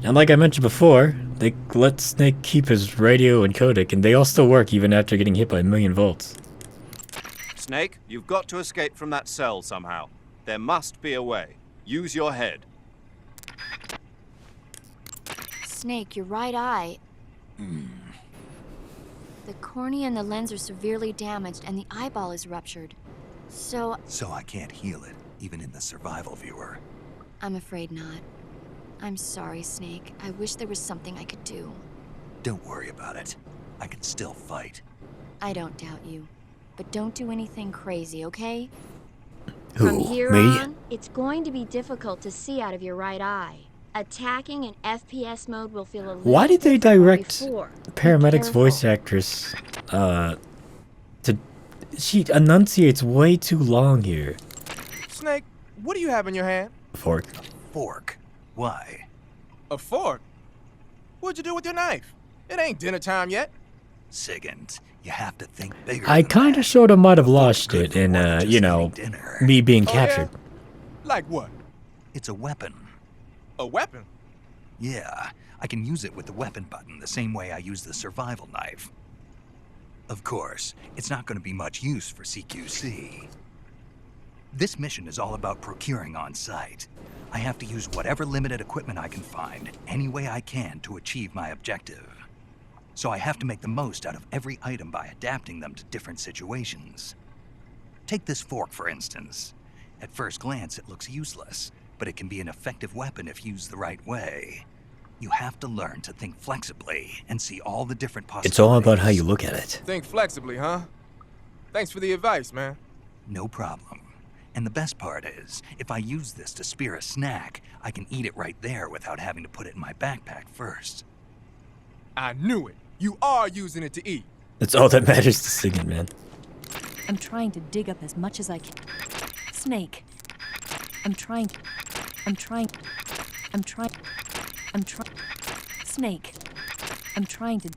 And like I mentioned before, they let Snake keep his radio and codec, and they all still work even after getting hit by 1,000,000 volts. Snake, you've got to escape from that cell somehow. There must be a way. Use your head. Snake, your right eye. The cornea and the lens are severely damaged, and the eyeball is ruptured. So I can't heal it, even in the survival viewer. I'm afraid not. I'm sorry, Snake. I wish there was something I could do. Don't worry about it. I can still fight. I don't doubt you. But don't do anything crazy, okay? Who, From here me? on, it's going to be difficult to see out of your right eye. Attacking in FPS mode will feel a little Why did they different than direct before. the Be paramedic's careful. voice actress to... She enunciates way too long here. Snake, what do you have in your hand? Fork. Fork? Why? A fork? What'd you do with your knife? It ain't dinner time yet. Sigint, You have to think bigger. I kind of sort of might have lost it in, you know, me being captured. Yeah? Like what? It's a weapon. A weapon? Yeah, I can use it with the weapon button the same way I use the survival knife. Of course, it's not going to be much use for CQC. This mission is all about procuring on site. I have to use whatever limited equipment I can find, any way I can to achieve my objective. So I have to make the most out of every item by adapting them to different situations. Take this fork, for instance. At first glance, it looks useless, but it can be an effective weapon if used the right way. You have to learn to think flexibly and see all the different possibilities. It's all about how you look at it. Think flexibly, huh? Thanks for the advice, man. No problem. And the best part is, if I use this to spear a snack, I can eat it right there without having to put it in my backpack first. I knew it. You are using it to eat. That's all that matters to Sigurd, man. I'm trying to dig up as much as I can. Snake. I'm trying. Snake. I'm trying to.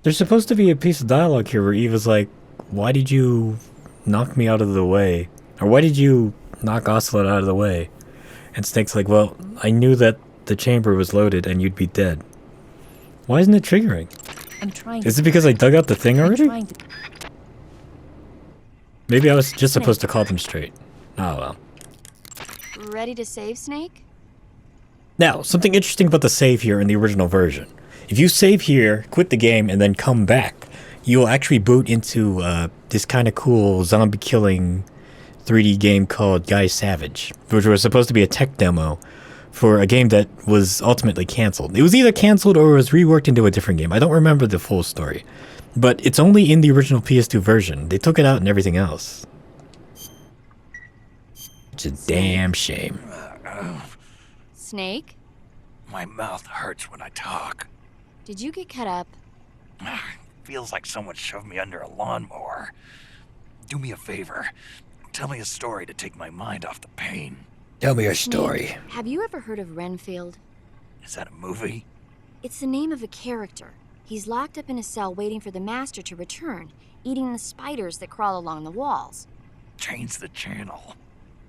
There's supposed to be a piece of dialogue here where Eva's like, why did you knock me out of the way? Or why did you knock Ocelot out of the way? And Snake's like, well, I knew that the chamber was loaded and you'd be dead. Why isn't it triggering? I'm trying. Is it because I dug out the thing already? Maybe I was just supposed to call them straight. Oh well. Ready to save, Snake? Now, something interesting about the save here in the original version. If you save here, quit the game, and then come back, you'll actually boot into this kind of cool zombie-killing 3D game called Guy Savage, which was supposed to be a tech demo for a game that was ultimately canceled. It was either canceled or it was reworked into a different game. I don't remember the full story. But it's only in the original PS2 version. They took it out and everything else. It's a damn shame. Snake? My mouth hurts when I talk. Did you get cut up? Feels like someone shoved me under a lawnmower. Do me a favor. Tell me a story to take my mind off the pain. Tell me your story. Have you ever heard of Renfield? Is that a movie? It's the name of a character. He's locked up in a cell waiting for the master to return, eating the spiders that crawl along the walls. Change the channel.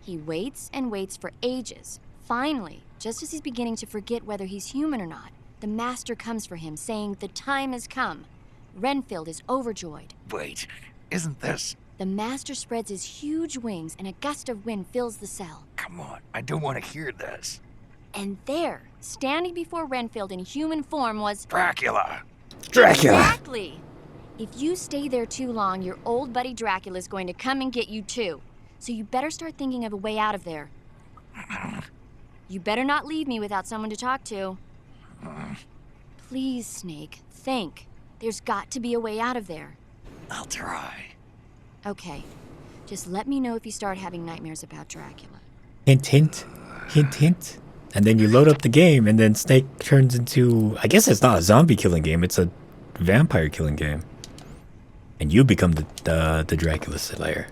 He waits and waits for ages. Finally, just as he's beginning to forget whether he's human or not, the master comes for him, saying the time has come. Renfield is overjoyed. Wait, isn't this... The master spreads his huge wings and a gust of wind fills the cell. Come on, I don't want to hear this. And there, standing before Renfield in human form was... Dracula! Dracula! Exactly! If you stay there too long, your old buddy Dracula's going to come and get you too. So you better start thinking of a way out of there. You better not leave me without someone to talk to. Please, Snake, think. There's got to be a way out of there. I'll try. Okay. Just let me know if you start having nightmares about Dracula. Hint, hint. Hint, hint. And then you load up the game, and then Snake turns into... I guess it's not a zombie killing game, it's a vampire killing game. And you become the Dracula Slayer.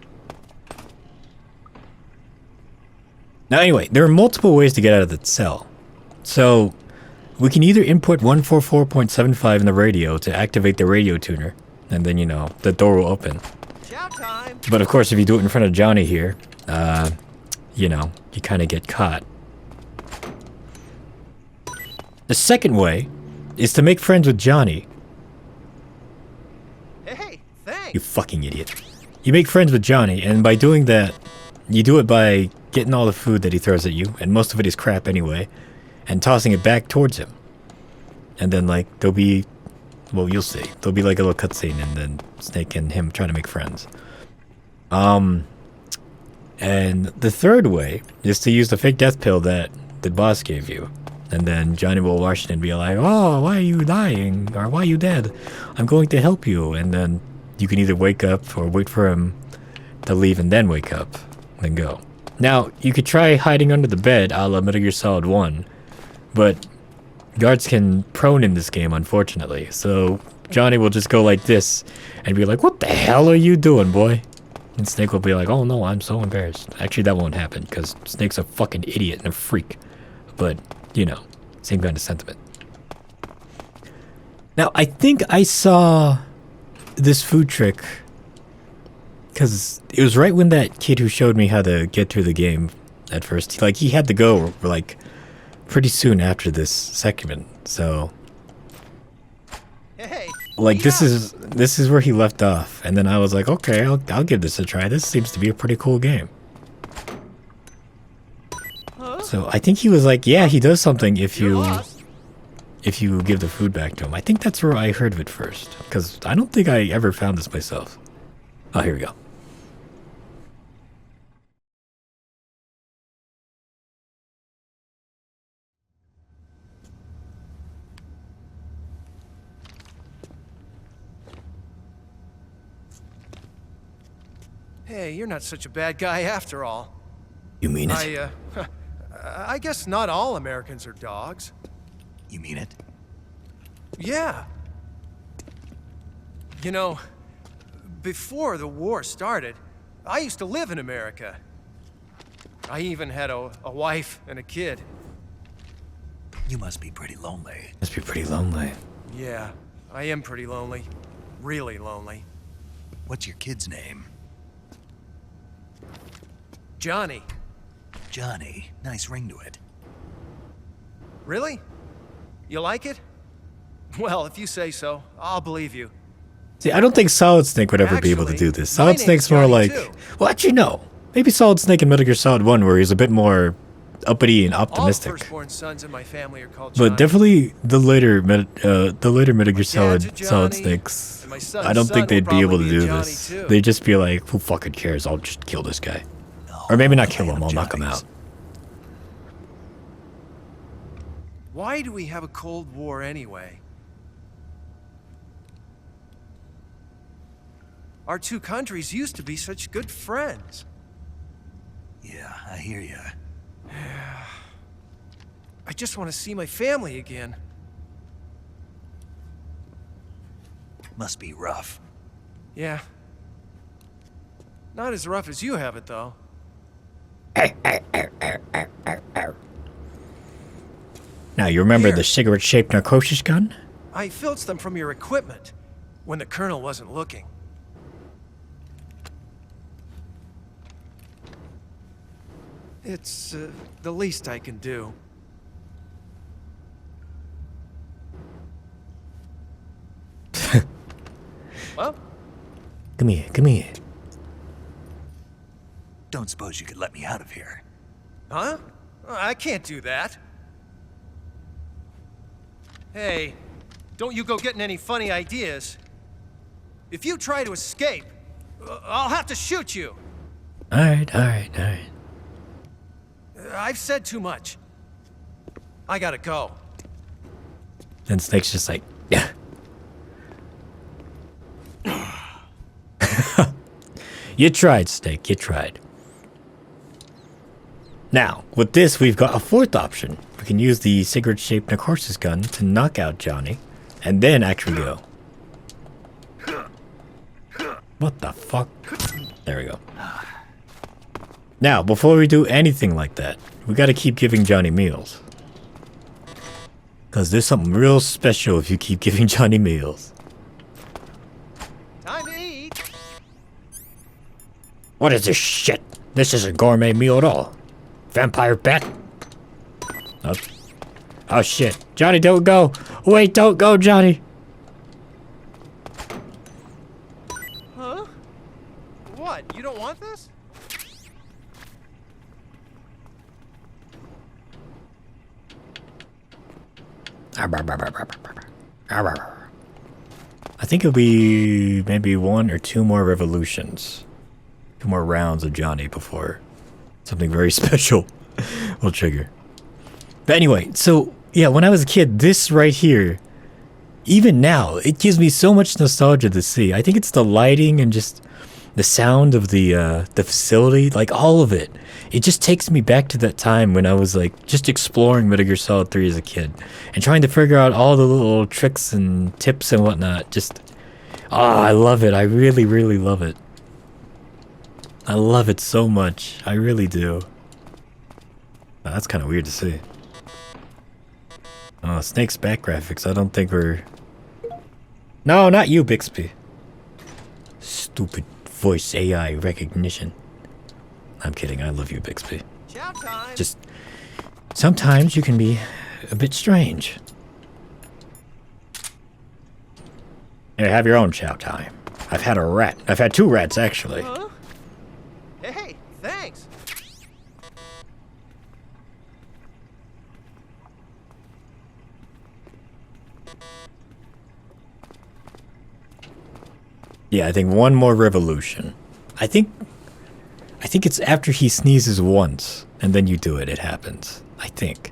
Now anyway, there are multiple ways to get out of the cell. So, we can either input 144.75 in the radio to activate the radio tuner, and then, you know, the door will open. But of course, if you do it in front of Johnny here, you know, you kind of get caught. The second way is to make friends with Johnny. Hey, thanks. You fucking idiot. You make friends with Johnny, and by doing that, you do it by getting all the food that he throws at you, and most of it is crap anyway, and tossing it back towards him. And then, like, there'll be... Well, you'll see. There'll be like a little cutscene, and then Snake and him trying to make friends. And the third way is to use the fake death pill that the boss gave you. And then Johnny will watch it and be like, oh, why are you dying? Or why are you dead? I'm going to help you. And then you can either wake up or wait for him to leave and then wake up. Then go. Now, you could try hiding under the bed a la Metal Gear Solid 1. But guards can prone in this game, unfortunately. So Johnny will just go like this and be like, what the hell are you doing, boy? And Snake will be like, oh no, I'm so embarrassed. Actually, that won't happen because Snake's a fucking idiot and a freak. But, you know, same kind of sentiment. Now, I think I saw this food trick, because it was right when that kid who showed me how to get through the game at first, like he had to go like pretty soon after this segment, so like this is where he left off, and then I was like, okay, I'll give this a try. This seems to be a pretty cool game. So I think he was like, yeah, he does something if you give the food back to him. I think that's where I heard of it first, because I don't think I ever found this myself. Oh, here we go. Hey, you're not such a bad guy after all. You mean it? I guess not all Americans are dogs. You mean it? Yeah. You know, before the war started, I used to live in America. I even had a wife and a kid. You must be pretty lonely. Must be pretty lonely. Yeah, I am pretty lonely. Really lonely. What's your kid's name? Johnny. Johnny. Nice ring to it. Really? You like it? Well, if you say so, I'll believe you. See, I don't think Solid Snake would ever be able to do this. Solid Snake's more like... Well, actually, no. Maybe Solid Snake in Metal Gear Solid 1, where he's a bit more uppity and optimistic. All firstborn sons in my family are called But definitely the later Metal Gear Solid Snakes, I don't think they'd be able to do this. They'd just be like, who fucking cares? I'll just kill this guy. Or maybe not kill him, I'll knock him out. Why do we have a Cold War anyway? Our two countries used to be such good friends. Yeah, I hear ya. I just want to see my family again. Must be rough. Yeah. Not as rough as you have it, though. Now, you remember the cigarette-shaped narcosis gun? I filched them from your equipment when the colonel wasn't looking. It's the least I can do. Well? Come here, come here. Don't suppose you could let me out of here? Huh? I can't do that. Hey, don't you go getting any funny ideas. If you try to escape, I'll have to shoot you. Alright. I've said too much. I gotta go. And Snake's just like, yeah. You tried, Snake, you tried. Now, with this, we've got a fourth option. We can use the cigarette-shaped narcosis gun to knock out Johnny, and then actually go. What the fuck? There we go. Now, before we do anything like that, we gotta keep giving Johnny meals. Because there's something real special if you keep giving Johnny meals. Time to eat. What is this shit? This isn't a gourmet meal at all. Vampire bat? Oh shit. Johnny, don't go. Wait, don't go, Johnny. Huh? What? You don't want this? I think it'll be maybe 1 or 2 more revolutions. 2 more rounds of Johnny before something very special will trigger. But anyway, so yeah, when I was a kid, this right here, even now, it gives me so much nostalgia to see. I think it's the lighting and just the sound of the facility, like all of it. It just takes me back to that time when I was like just exploring Metal Gear Solid 3 as a kid and trying to figure out all the little tricks and tips and whatnot. Just, I love it. I really, really love it. I love it so much. I really do. Oh, that's kind of weird to see. Oh, Snake's back graphics. I don't think we're... No, not you, Bixby. Stupid voice AI recognition. I'm kidding. I love you, Bixby. Just sometimes you can be a bit strange. Here, have your own chow time. I've had a rat. I've had 2 rats, actually. Huh? Hey, thanks. Yeah, I think one more revolution. I think it's after he sneezes once, and then you do it, it happens. I think.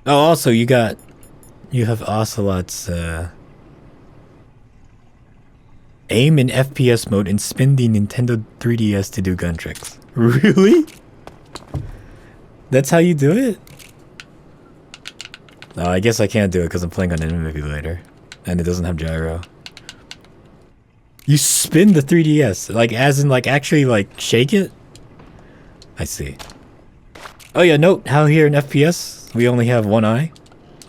Oh, also, you have Ocelot's, aim in FPS mode and spin the Nintendo 3DS to do gun tricks. Really? That's how you do it? Oh, I guess I can't do it because I'm playing on an emulator. And it doesn't have gyro. You spin the 3DS, like as in like actually like shake it? I see. Oh yeah, note how here in FPS we only have one eye.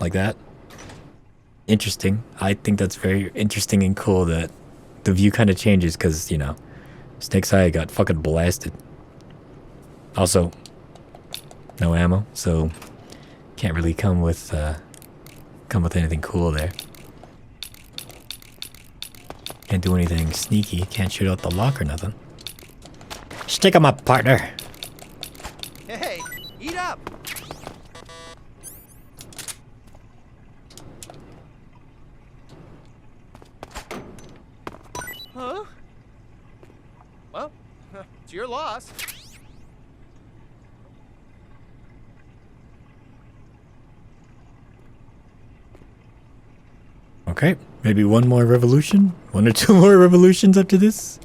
Like that. Interesting. I think that's very interesting and cool that the view kind of changes because, you know, Snake's Eye got fucking blasted. Also, no ammo, so can't really come with anything cool there. Can't do anything sneaky. Can't shoot out the lock or nothing. Stick 'em up, partner. Hey, eat up. Huh? Well, it's your loss. Okay, maybe one more revolution? 1 or 2 more revolutions up to this?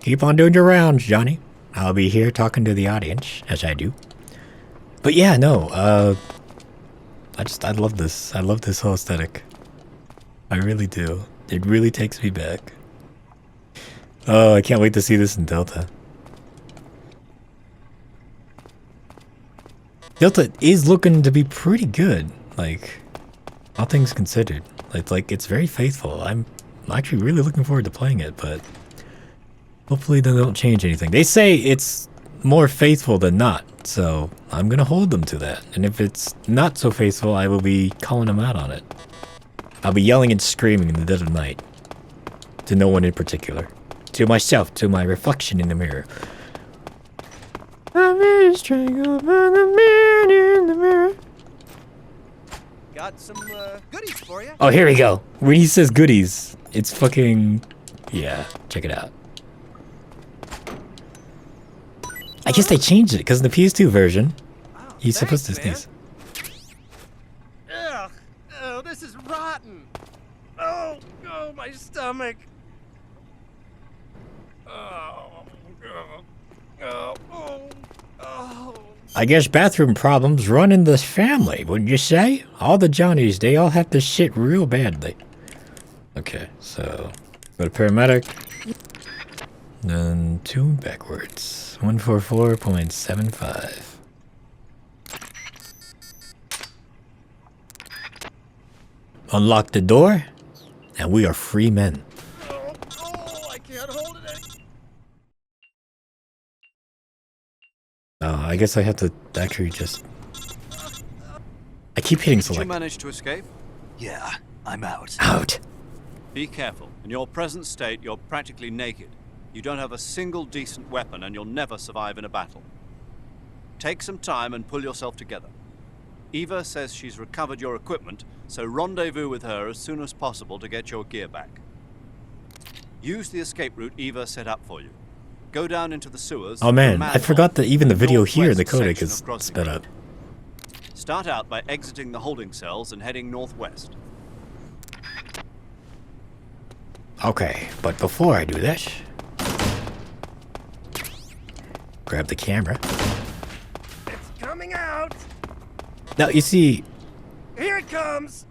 Keep on doing your rounds, Johnny. I'll be here talking to the audience, as I do. But yeah, no, I love this. I love this whole aesthetic. I really do. It really takes me back. Oh, I can't wait to see this in Delta. Delta is looking to be pretty good, like, all things considered. It's very faithful. I'm actually really looking forward to playing it, but hopefully they don't change anything. They say it's more faithful than not, so I'm gonna hold them to that. And if it's not so faithful, I will be calling them out on it. I'll be yelling and screaming in the dead of night. To no one in particular. To myself, to my reflection in the mirror. I'm being strangled by the man in the mirror. Got some goodies for you. Oh, here we go. When he says goodies, it's fucking... Yeah, check it out. I guess they changed it, because in the PS2 version, he's supposed to sneeze. Ugh, oh, this is rotten. Oh, my stomach. I guess bathroom problems run in this family, wouldn't you say? All the Johnnies, they all have to shit real badly. Okay, so go to paramedic. Then 2 backwards. 144.75. Unlock the door, and we are free men. I can't hold it anymore. I guess I have to actually just... I keep hitting Did you select. manage to escape? Yeah, I'm out. Out. Be careful. In your present state, you're practically naked. You don't have a single decent weapon, and you'll never survive in a battle. Take some time and pull yourself together. Eva says she's recovered your equipment, so rendezvous with her as soon as possible to get your gear back. Use the escape route Eva set up for you. Go down into the sewers. Oh man, I forgot that even the video here in the codec is sped up. Start out by exiting the holding cells and heading northwest. Okay, but before I do this, grab the camera. It's coming out. Now you see, Here it comes.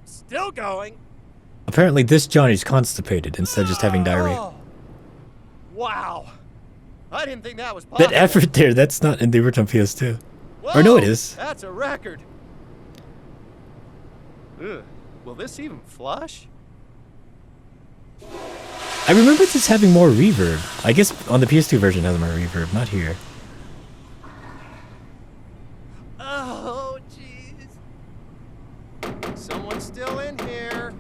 Still going. apparently this Johnny's constipated instead of just having diarrhea. Oh, wow. I didn't think that was possible. That effort there, that's not in the original PS2. Or no, it is. That's a record. Ugh. Will this even flush? I remember this having more reverb. I guess on the PS2 version it has more reverb, not here. Oh, jeez. Someone's still in here.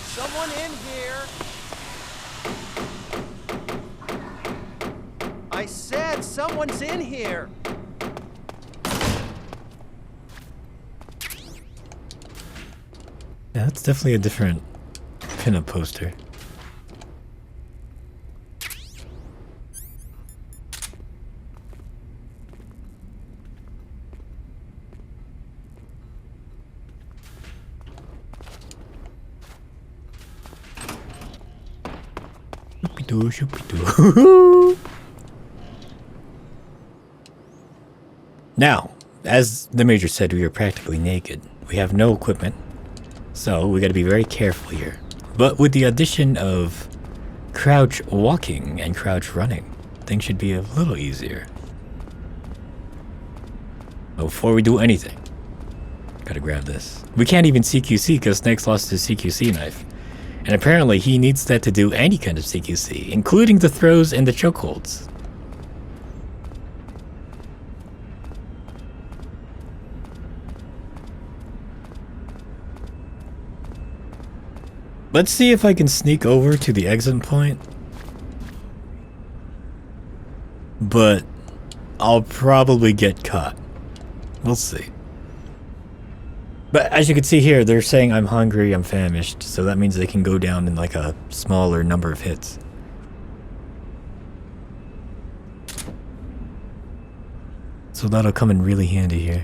Someone in here. I said someone's in here. Yeah, that's definitely a different pinup poster. Shoopy-doo, shoopy-doo. Now, as the Major said, we are practically naked. We have no equipment. So we gotta be very careful here. But with the addition of crouch walking and crouch running, things should be a little easier. But before we do anything, gotta grab this. We can't even CQC because Snake's lost his CQC knife. And apparently he needs that to do any kind of CQC, including the throws and the chokeholds. Let's see if I can sneak over to the exit point. But I'll probably get caught. We'll see. But as you can see here, they're saying I'm hungry, I'm famished, so that means they can go down in like a smaller number of hits. So that'll come in really handy here.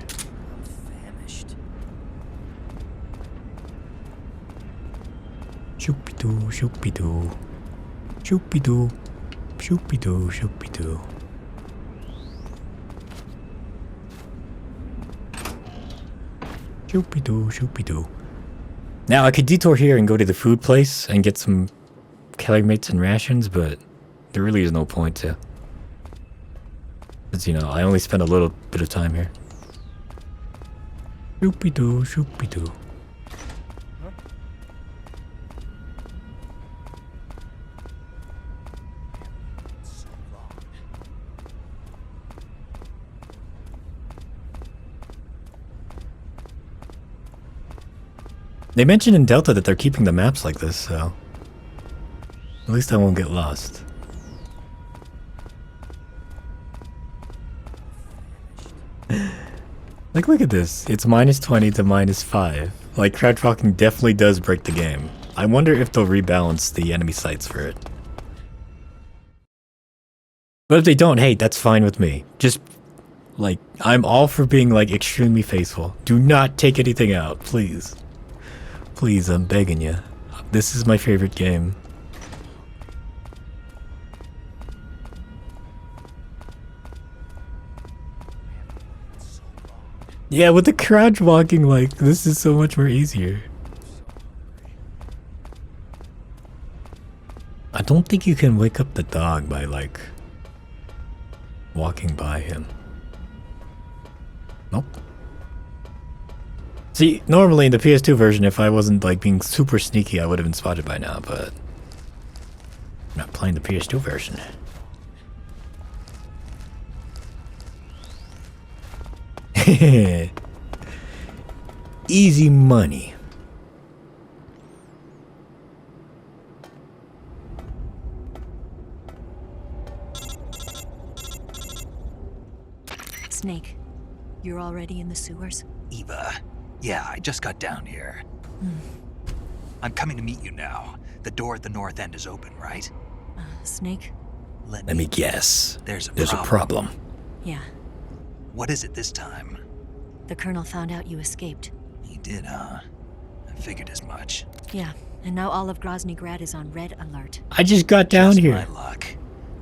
Shoopy-doo, shoopy-doo. Shoopy-doo. Shoopy-doo, shoopy-doo. Shoopy-doo, shoopy-doo. Now, I could detour here and go to the food place and get some Kellermates and rations, but there really is no point to. Because, you know, I only spent a little bit of time here. Shoopy-doo, shoopy-doo. They mentioned in Delta that they're keeping the maps like this, so at least I won't get lost. Like, look at this. It's -20 to -5. Like, crouch walking definitely does break the game. I wonder if they'll rebalance the enemy sights for it. But if they don't, hey, that's fine with me. Just, like, I'm all for being, like, extremely faithful. Do not take anything out, please. Please, I'm begging you. This is my favorite game. Yeah, with the crouch walking, like, this is so much more easier. I don't think you can wake up the dog by, like, walking by him. Nope. See, normally in the PS2 version, if I wasn't, like, being super sneaky, I would have been spotted by now, but I'm not playing the PS2 version. Easy money. Snake, you're already in the sewers? Eva. Yeah, I just got down here. I'm coming to meet you now. The door at the north end is open, right? Snake? Let me guess. There's a problem. Yeah. What is it this time? The Colonel found out you escaped. He did, huh? I figured as much. Yeah, and now all of Grozny Grad is on red alert. I just got down here. My luck.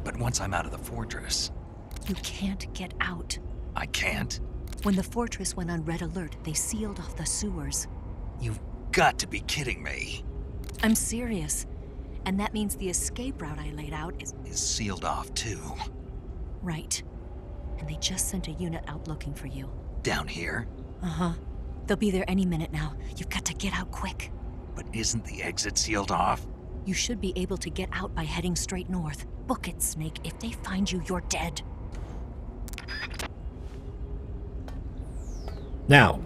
But once I'm out of the fortress... You can't get out. I can't? When the fortress went on red alert, they sealed off the sewers. You've got to be kidding me. I'm serious. And that means the escape route I laid out is sealed off, too. Right. And they just sent a unit out looking for you. Down here? Uh-huh. They'll be there any minute now. You've got to get out quick. But isn't the exit sealed off? You should be able to get out by heading straight north. Book it, Snake. If they find you, you're dead. Now,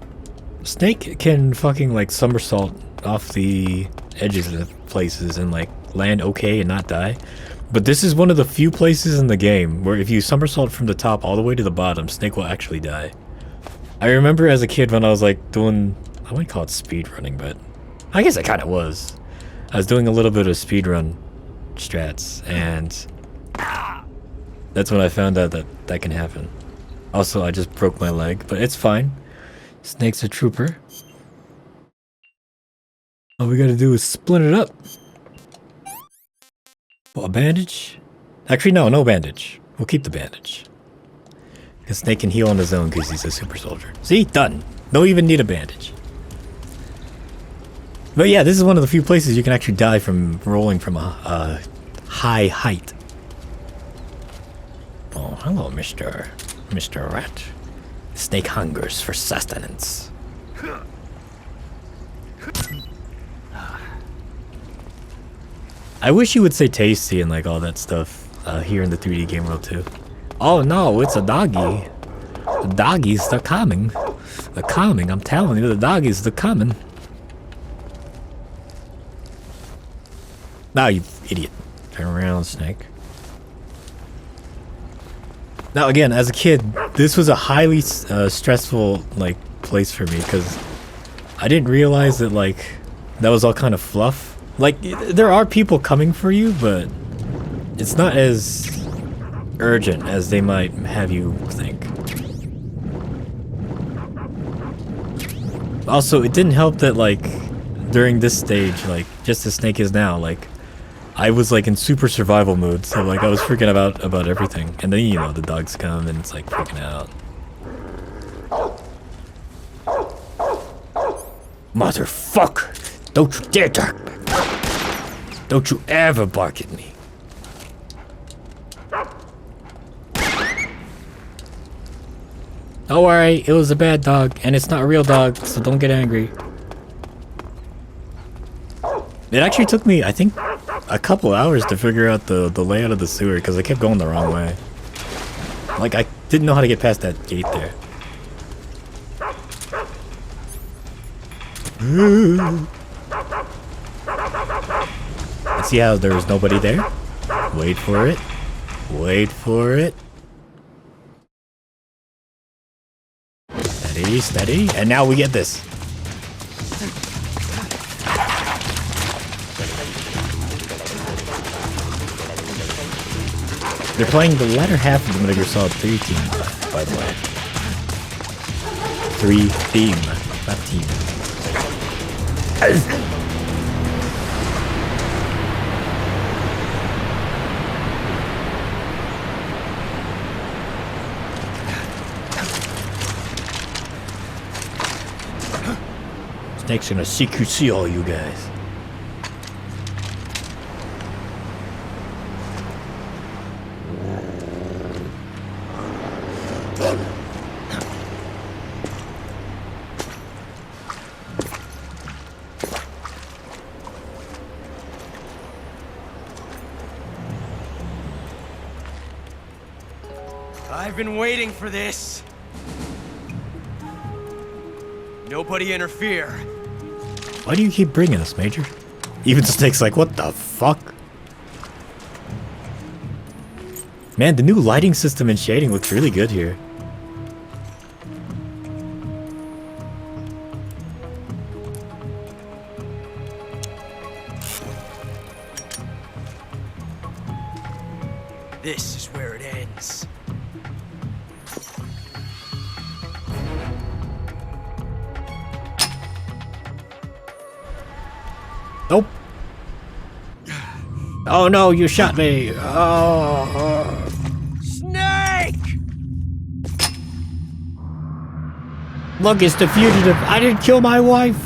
Snake can fucking like somersault off the edges of places and like land okay and not die. But this is one of the few places in the game where if you somersault from the top all the way to the bottom, Snake will actually die. I remember as a kid when I was like doing, I wouldn't call it speed running, but I guess I kind of was. I was doing a little bit of speedrun strats, and that's when I found out that that can happen. Also, I just broke my leg, but it's fine. Snake's a trooper. All we gotta do is split it up. Well, a bandage? Actually, no bandage. We'll keep the bandage. Because Snake can heal on his own because he's a super soldier. See? Done. Don't even need a bandage. But yeah, this is one of the few places you can actually die from rolling from a high height. Oh, hello, Mr. Rat. Snake hungers for sustenance. I wish you would say tasty and like all that stuff here in the 3D game world too. Oh no, it's a doggy. The doggies, they're coming. They're coming, I'm telling you, the doggies, they're coming. Now, you idiot. Turn around, Snake. Now, again, as a kid, this was a highly stressful, like, place for me, because I didn't realize that, like, that was all kind of fluff. Like, there are people coming for you, but it's not as urgent as they might have you think. Also, it didn't help that, like, during this stage, like, just as Snake is now, like, I was like in super survival mode, so like I was freaking about everything. And then, you know, the dogs come and it's like freaking out. Motherfucker! Don't you dare bark! Don't you ever bark at me. Don't worry, it was a bad dog, and it's not a real dog, so don't get angry. It actually took me, I think, a couple hours to figure out the layout of the sewer because I kept going the wrong way. Like, I didn't know how to get past that gate there. Let's see how there was nobody there. Wait for it. Wait for it. Steady, steady. And now we get this. They're playing the latter half of the Metal Gear Solid 3 team, by the way. 3 theme, not team. Snake's gonna CQC all you guys. I've been waiting for this. Nobody interfere. Why do you keep bringing us, Major? Even Snake's like, what the fuck? Man, the new lighting system and shading looks really good here. This is where it ends. Nope. Oh no, you shot me. Oh. Snake! Look, it's the fugitive. I didn't kill my wife.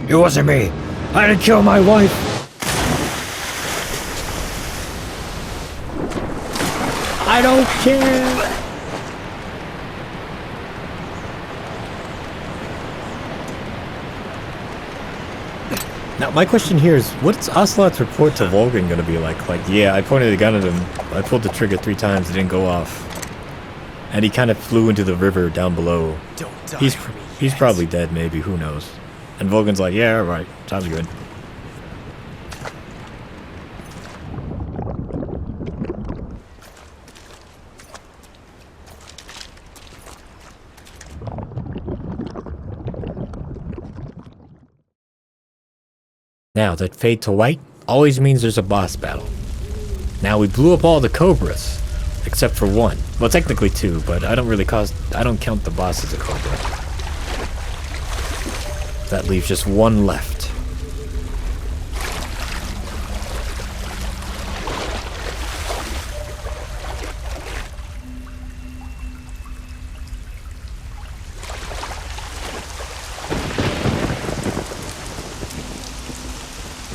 It wasn't me. I didn't kill my wife. I don't care. Now, my question here is, what's Ocelot's report to Volgan gonna be like? Like, yeah, I pointed the gun at him, I pulled the trigger 3 times, it didn't go off. And he kind of flew into the river down below. He's probably dead, maybe, who knows. And Volgan's like, yeah, alright, sounds good. Now, that fade to white always means there's a boss battle. Now, we blew up all the Cobras, except for 1. Well, technically 2, but I don't count the boss as a Cobra. That leaves just 1 left.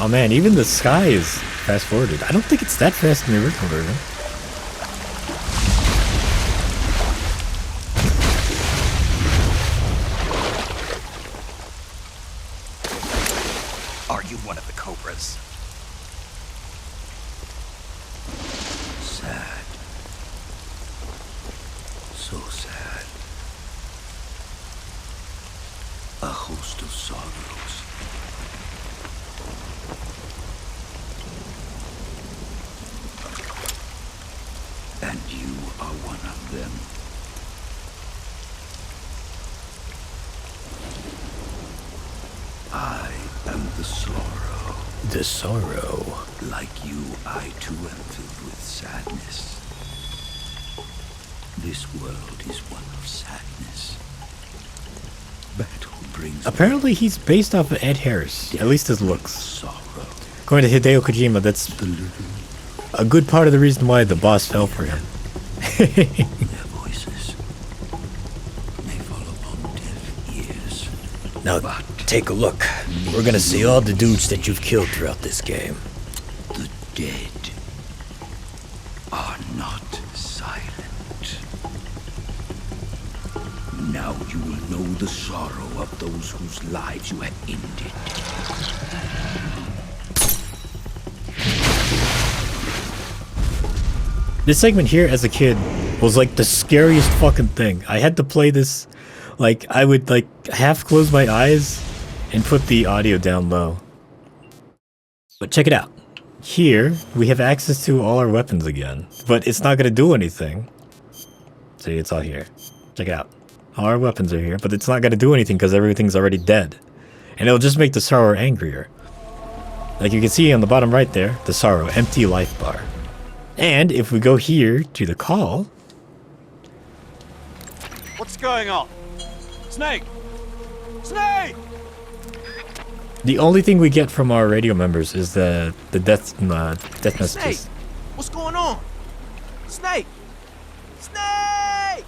Oh man, even the sky is fast forwarded. I don't think it's that fast in the original version. Are you one of the Cobras? Sad. So sad. A host of sorrows. And you are one of them. I am the sorrow. The sorrow. Like you, I too am filled with sadness. This world is one of sadness. Battle brings. Apparently he's based off of Ed Harris, at least his looks. Sorrow. According to Hideo Kojima, that's a good part of the reason why the boss fell for him. Their voices may fall upon deaf ears. Now, take a look. We're gonna see all the dudes that you've killed throughout this game. The dead are not silent. Now you will know the sorrow of those whose lives you have ended. This segment here as a kid was like the scariest fucking thing. I had to play this, like, I would like half close my eyes and put the audio down low. But check it out. Here, we have access to all our weapons again, but it's not gonna do anything. See, it's all here. Check it out. All our weapons are here, but it's not gonna do anything because everything's already dead. And it'll just make the sorrow angrier. Like you can see on the bottom right there, the sorrow, empty life bar. And if we go here to the call... What's going on? Snake! Snake! The only thing we get from our radio members is the death messages. Snake! What's going on? Snake! Snake!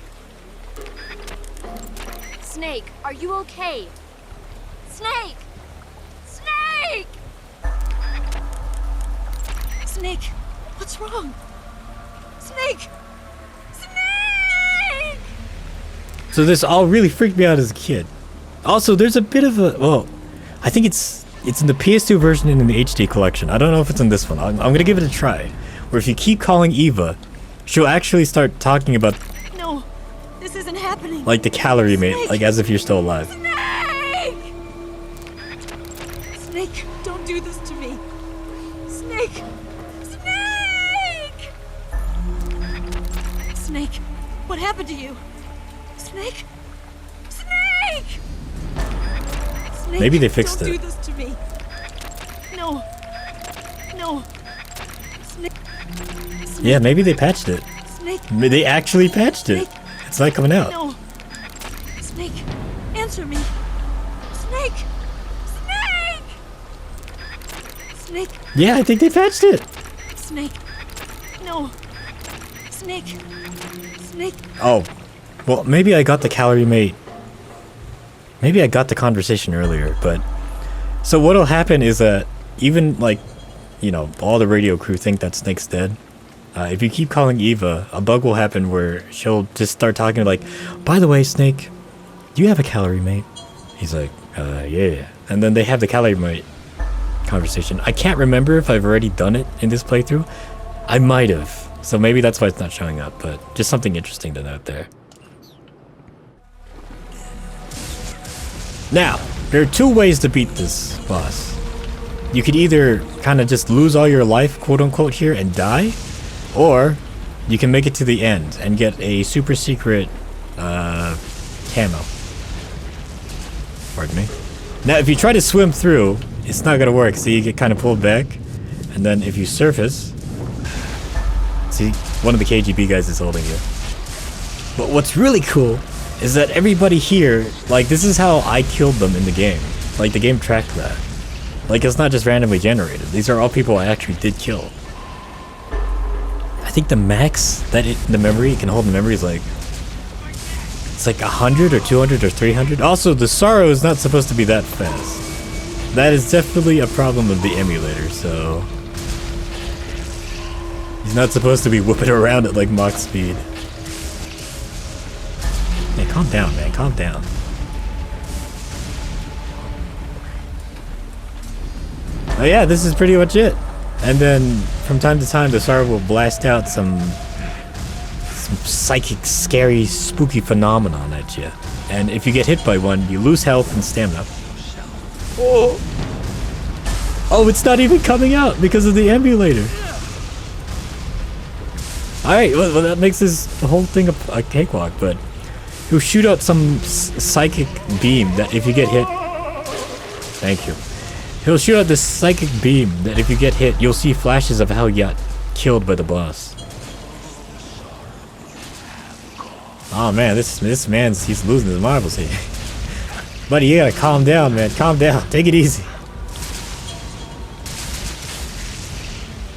Snake, are you okay? Snake! Snake! Snake, what's wrong? Snake! Snake! So this all really freaked me out as a kid. Also, there's a bit of a... Well, I think it's in the PS2 version and in the HD collection. I don't know if it's in this one. I'm going to give it a try. Where if you keep calling Eva, she'll actually start talking about... No, this isn't happening. Like the calorie mate, like as if you're still alive. Snake! Snake, don't do this to me. Snake! Snake! Snake, what happened to you? Snake? Snake! Snake, Maybe they fixed don't it. do this to me. No. No. Snake. Yeah, maybe they patched it. Snake. They actually patched it. It's not coming out. No. Snake, answer me. Snake. Snake. Snake. Yeah, I think they patched it. Snake. No. Snake. Snake. Oh, well, maybe I got the calorie mate. Maybe I got the conversation earlier, but... So what'll happen is that even, like, you know, all the radio crew think that Snake's dead. If you keep calling Eva, a bug will happen where she'll just start talking like, by the way, Snake, do you have a calorie mate? He's like, yeah. And then they have the calorie mate conversation. I can't remember if I've already done it in this playthrough. I might have. So maybe that's why it's not showing up, but just something interesting to note there. Now, there are two ways to beat this boss. You could either kind of just lose all your life, quote unquote, here and die, or you can make it to the end and get a super secret camo. Pardon me. Now, if you try to swim through, it's not gonna work, so you get kind of pulled back, and then if you surface, see, one of the KGB guys is holding you. But what's really cool is that everybody here, like, this is how I killed them in the game. Like, the game tracked that. Like, it's not just randomly generated. These are all people I actually did kill. I think the max that the memory it can hold in memory is like, it's like 100 or 200 or 300. Also, the Sorrow is not supposed to be that fast. That is definitely a problem of the emulator, so he's not supposed to be whipping around at like Mach speed. Hey, calm down, man. Calm down. Oh yeah, this is pretty much it. And then from time to time, the Sorrow will blast out some psychic, scary, spooky phenomenon at you. And if you get hit by one, you lose health and stamina. Oh, oh, it's not even coming out because of the emulator. Alright, well that makes this whole thing a cakewalk, but he'll shoot out some psychic beam that if you get hit... Thank you. He'll shoot out this psychic beam that if you get hit, you'll see flashes of how you got killed by the boss. Oh man, this man's, he's losing his marbles here. Buddy, you gotta calm down, man. Calm down. Take it easy.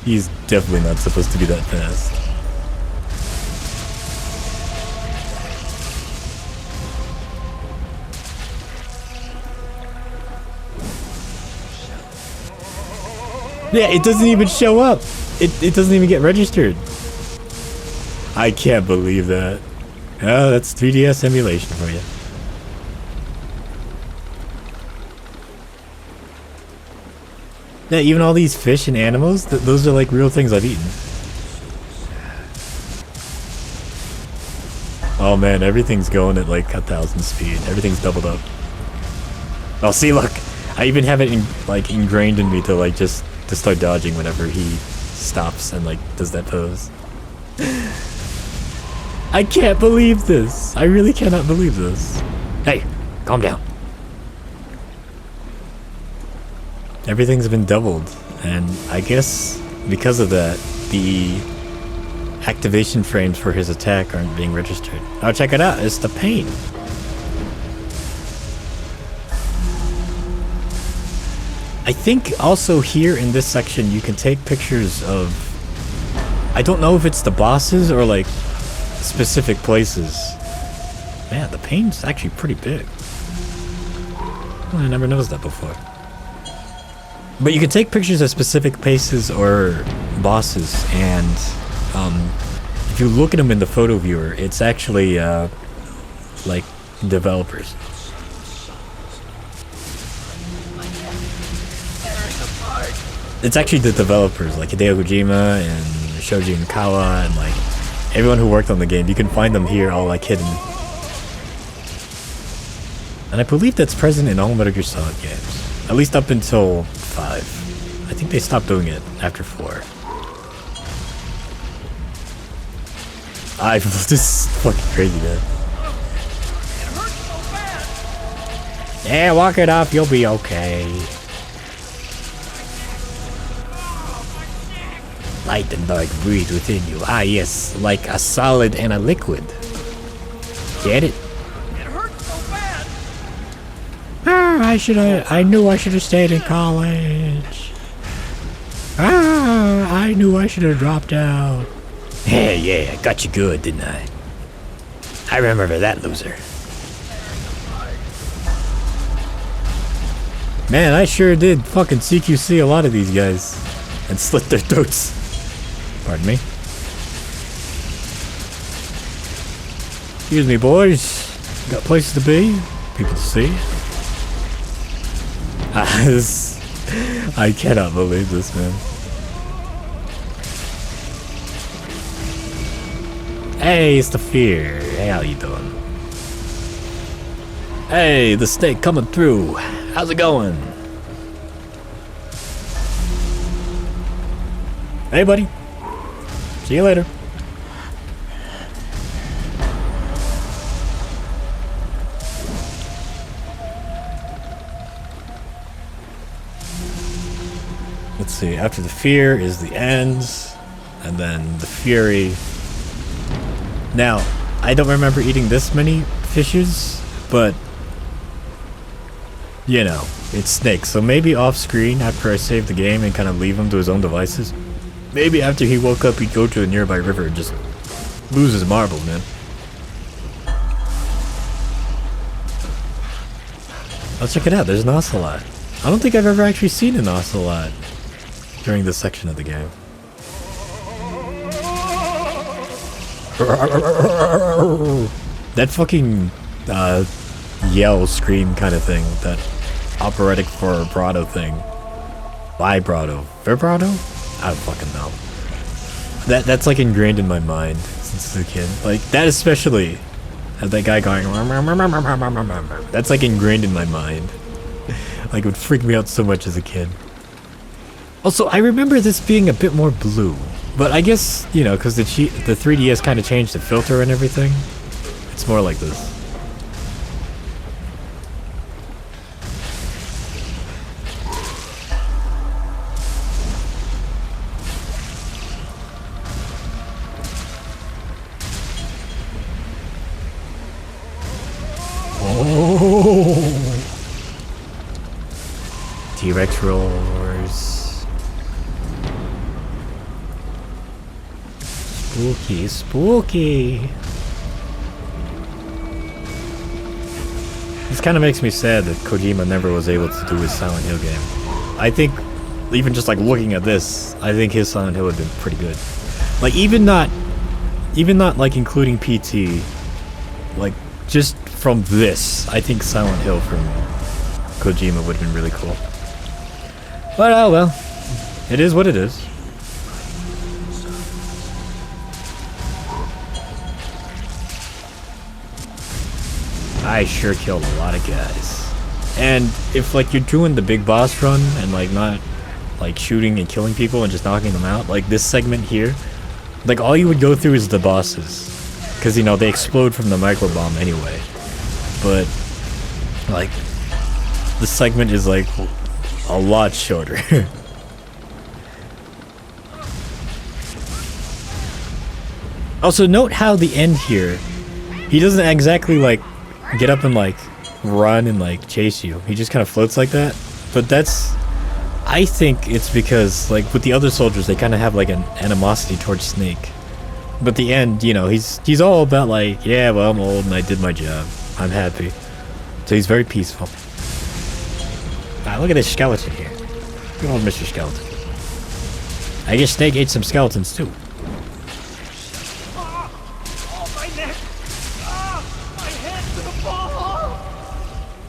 He's definitely not supposed to be that fast. Yeah, it doesn't even show up. It doesn't even get registered. I can't believe that. Oh, that's 3DS emulation for you. Yeah, even all these fish and animals, those are like real things I've eaten. Oh man, everything's going at like 1,000 speed. Everything's doubled up. Oh, see, look. I even have it ingrained in me to like just to start dodging whenever he stops and like does that pose. I can't believe this. I really cannot believe this. Hey, calm down. Everything's been doubled, and I guess because of that, the activation frames for his attack aren't being registered. Oh, check it out. It's the pain. I think also here in this section you can take pictures of, I don't know if it's the bosses or like specific places. Man, the pain's actually pretty big. Well, I never noticed that before. But you can take pictures of specific places or bosses, and if you look at them in the photo viewer, it's actually like developers. It's actually the developers, like Hideo Kojima and Shoji Kawa and like everyone who worked on the game. You can find them here all like hidden. And I believe that's present in all Metal Gear Solid games. At least up until 5. I think they stopped doing it after 4. This is fucking crazy, man. Yeah, walk it off, you'll be okay. Light and dark breathe within you. Ah, yes, like a solid and a liquid. Get it? I knew I should have stayed in college. I knew I should have dropped out. Yeah, got you good, didn't I? I remember that loser. Man, I sure did fucking CQC a lot of these guys and slit their throats. Pardon me. Excuse me, boys. Got places to be, people to see. I cannot believe this, man. Hey, it's the fear. Hey, how you doing? Hey, the snake coming through. How's it going? Hey, buddy. See you later. Let's see, after the fear is the ends, and then the fury. Now, I don't remember eating this many fishes, but, you know, it's Snake, so maybe off screen after I save the game and kind of leave him to his own devices. Maybe after he woke up he'd go to a nearby river and just lose his marbles, man. Let's check it out, there's an Ocelot. I don't think I've ever actually seen an Ocelot during this section of the game. That fucking yell, scream kind of thing, that operatic vibrato thing. Vibrato. Vibrato? I don't fucking know. That's like ingrained in my mind since a kid. Like, that especially, that guy going, that's like ingrained in my mind. Like, it would freak me out so much as a kid. Also, I remember this being a bit more blue. But I guess, you know, because the 3DS kind of changed the filter and everything. It's more like this. Oh! T-Rex roars. Spooky, spooky. This kind of makes me sad that Kojima never was able to do his Silent Hill game. I think, even just like looking at this, I think his Silent Hill would have been pretty good. Like, even not like including PT, like just from this, I think Silent Hill from Kojima would have been really cool. But oh well, it is what it is. I sure killed a lot of guys. And if like you're doing the big boss run and like not like shooting and killing people and just knocking them out, like this segment here, like all you would go through is the bosses. Cause you know, they explode from the micro bomb anyway. But like the segment is like a lot shorter. Also note how the end here, he doesn't exactly like get up and like run and like chase you. He just kind of floats like that. But that's, I think it's because like with the other soldiers they kind of have like an animosity towards Snake. But the end, you know, he's all about like, yeah, well, I'm old and I did my job. I'm happy. So he's very peaceful. Ah, look at this skeleton here. Good old Mr. Skeleton. I guess Snake ate some skeletons too.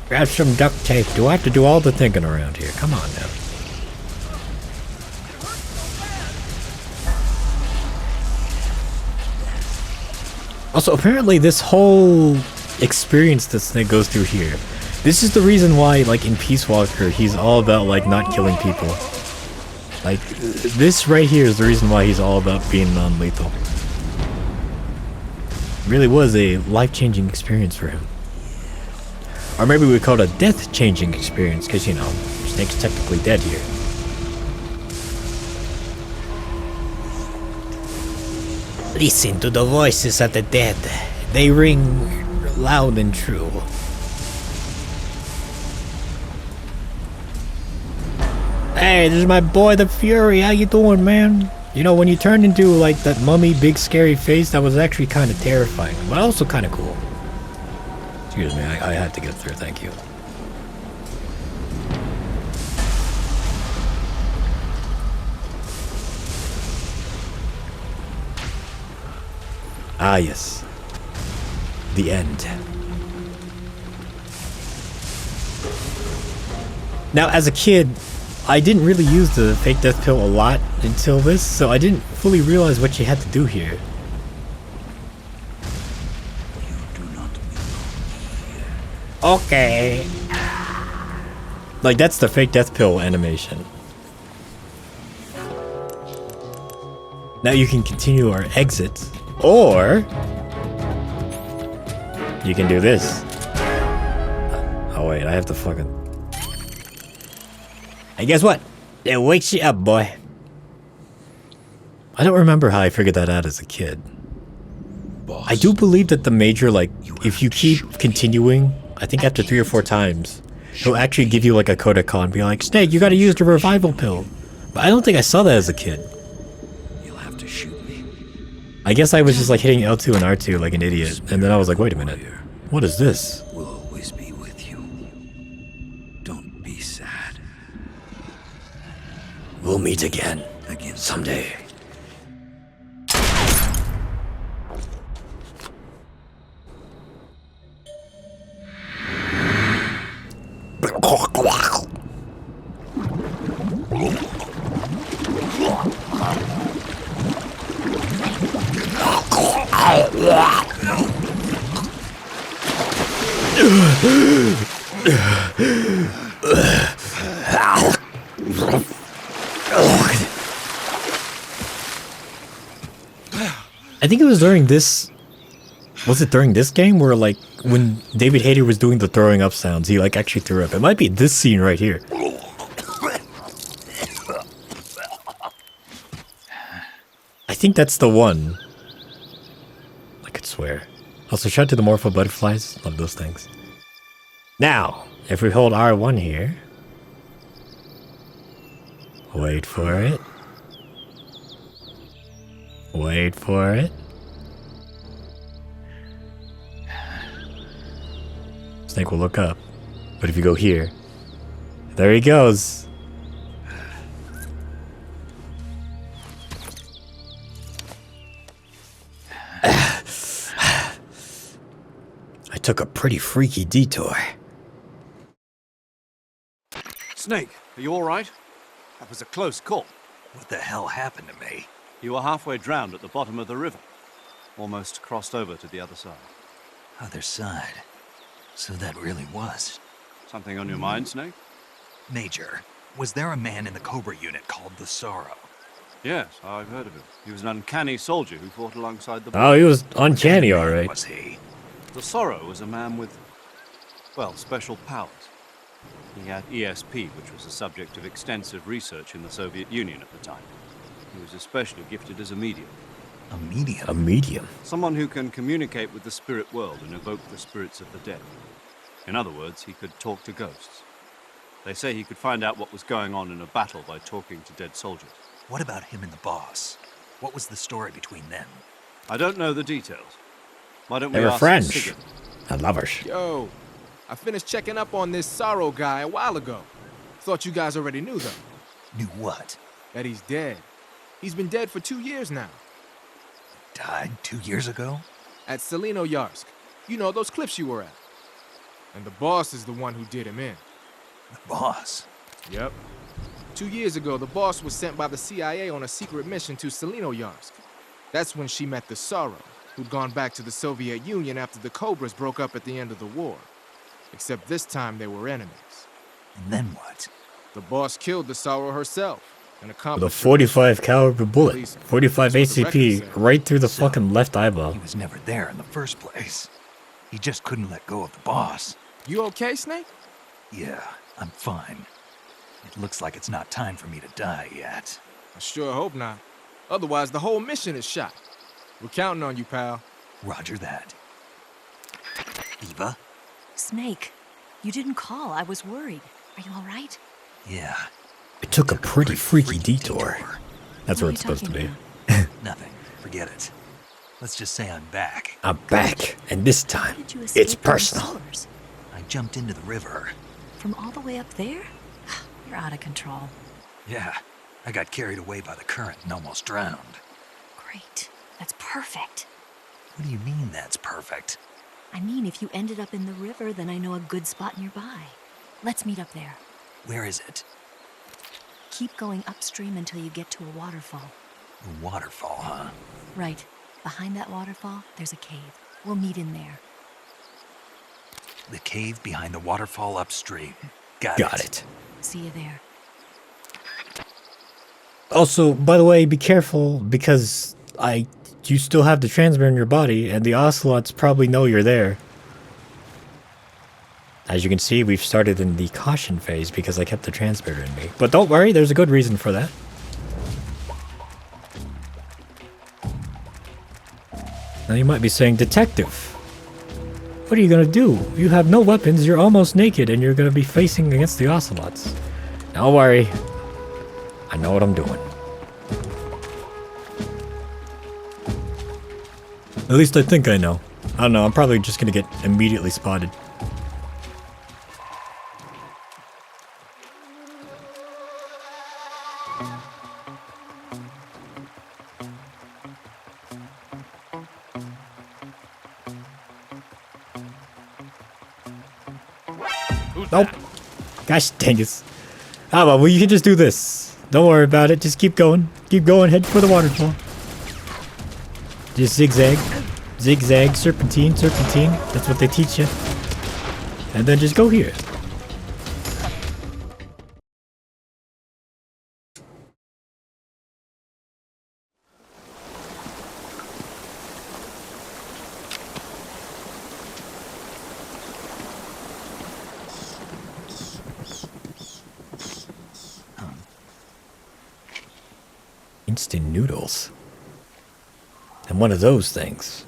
Grab some duct tape. Do I have to do all the thinking around here? Come on now. Also, apparently this whole experience that Snake goes through here, this is the reason why, like, in Peace Walker, he's all about, like, not killing people. Like, this right here is the reason why he's all about being non-lethal. Really was a life-changing experience for him. Or maybe we call it a death-changing experience, because, you know, Snake's technically dead here. Listen to the voices of the dead. They ring loud and true. Hey, this is my boy the Fury. How you doing, man? You know, when you turned into, like, that mummy, big, scary face, that was actually kind of terrifying, but also kind of cool. Excuse me, I had to get through, thank you. Ah, yes. The end. Now, as a kid, I didn't really use the fake death pill a lot until this, so I didn't fully realize what you had to do here. Okay. Like, that's the fake death pill animation. Now you can continue our exits, or you can do this. Oh wait, I have to fucking... Hey, guess what? It wakes you up, boy. I don't remember how I figured that out as a kid. Boss. I do believe that the major, like, if you keep continuing, I think after 3 or 4 times, he'll actually give you like a Kodaka and be like, Snake, you gotta use the revival pill. But I don't think I saw that as a kid. You'll have to shoot me. I guess I was just like hitting L2 and R2 like an idiot, and then I was like, wait a minute. What is this? We'll always be with you. Don't be sad. We'll meet again. Someday. I think it was during this... Was it during this game where, like, when David Hayter was doing the throwing up sounds, he, like, actually threw up? It might be this scene right here. I think that's the one. I could swear. Also, shout out to the Morpho Butterflies. Love those things. Now, if we hold R1 here... Wait for it. Wait for it. Snake will look up. But if you go here... There he goes. I took a pretty freaky detour. Snake, are you all right? That was a close call. What the hell happened to me? You were halfway drowned at the bottom of the river. Almost crossed over to the other side. Other side? So that really was. Something on your mind, Snake? Major, was there a man in the Cobra unit called the Sorrow? Yes, I've heard of him. He was an uncanny soldier who fought alongside the... Oh, he was uncanny, alright. Was he? The Sorrow was a man with, well, special powers. He had ESP, which was the subject of extensive research in the Soviet Union at the time. He was especially gifted as a medium. A medium? A medium? Someone who can communicate with the spirit world and evoke the spirits of the dead. In other words, he could talk to ghosts. They say he could find out what was going on in a battle by talking to dead soldiers. What about him and the boss? What was the story between them? I don't know the details. Why don't we They were ask French. Sigurd? And lovers. Yo, I finished checking up on this Sorrow guy a while ago. Thought you guys already knew, though. Knew what? That he's dead. He's been dead for 2 years now. Died 2 years ago? At Selino Yarsk. You know, those cliffs you were at. And the boss is the one who did him in. The boss? Yep. 2 years ago, the boss was sent by the CIA on a secret mission to Selino Yarsk. That's when she met the Sorrow, who'd gone back to the Soviet Union after the Cobras broke up at the end of the war. Except this time they were enemies. And then what? The boss killed the Sorrow herself and With a accomplished 45 caliber bullet. 45 ACP right through the fucking left eyeball. He was never there in the first place. He just couldn't let go of the boss. You okay, Snake? Yeah, I'm fine. It looks like it's not time for me to die yet. I sure hope not. Otherwise, the whole mission is shot. We're counting on you, pal. Roger that. Eva? Snake, you didn't call. I was worried. Are you all right? Yeah. It took a pretty freaky detour. That's where it's supposed to be. Nothing. Forget it. Let's just say I'm back. I'm back, and this time, Did you escape it's from the personal. sewers? I jumped into the river. From all the way up there? You're out of control. Yeah, I got carried away by the current and almost drowned. Great. That's perfect. What do you mean that's perfect? I mean, if you ended up in the river, then I know a good spot nearby. Let's meet up there. Where is it? Keep going upstream until you get to a waterfall. A waterfall, huh? Right. Behind that waterfall, there's a cave. We'll meet in there. The cave behind the waterfall upstream. Got it. See you there. Also, by the way, be careful because you still have the transmitter in your body, and the Ocelots probably know you're there. As you can see, we've started in the caution phase because I kept the transmitter in me. But don't worry, there's a good reason for that. Now you might be saying, Detective, what are you gonna do? You have no weapons, you're almost naked, and you're gonna be facing against the Ocelots. Don't worry. I know what I'm doing. At least I think I know. I don't know, I'm probably just gonna get immediately spotted. Nope. Gosh dang it. Ah, well, you can just do this. Don't worry about it. Just keep going. Keep going. Head for the waterfall. Just zigzag. Zigzag. Serpentine. Serpentine. That's what they teach you. And then just go here. Instant noodles. And one of those things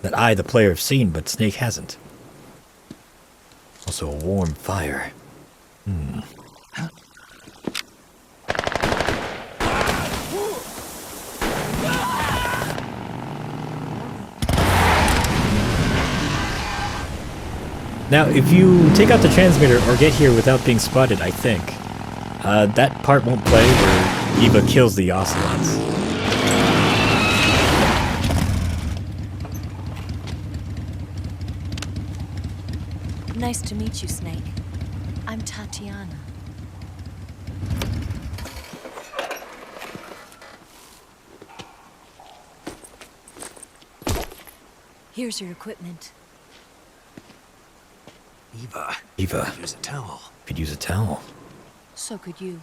that I, the player, have seen, but Snake hasn't. Also a warm fire. Now, if you take out the transmitter or get here without being spotted, I think, that part won't play where Eva kills the Ocelots. Nice to meet you, Snake. I'm Tatiana. Here's your equipment. Eva. Could use a towel. Could use a towel. So could you.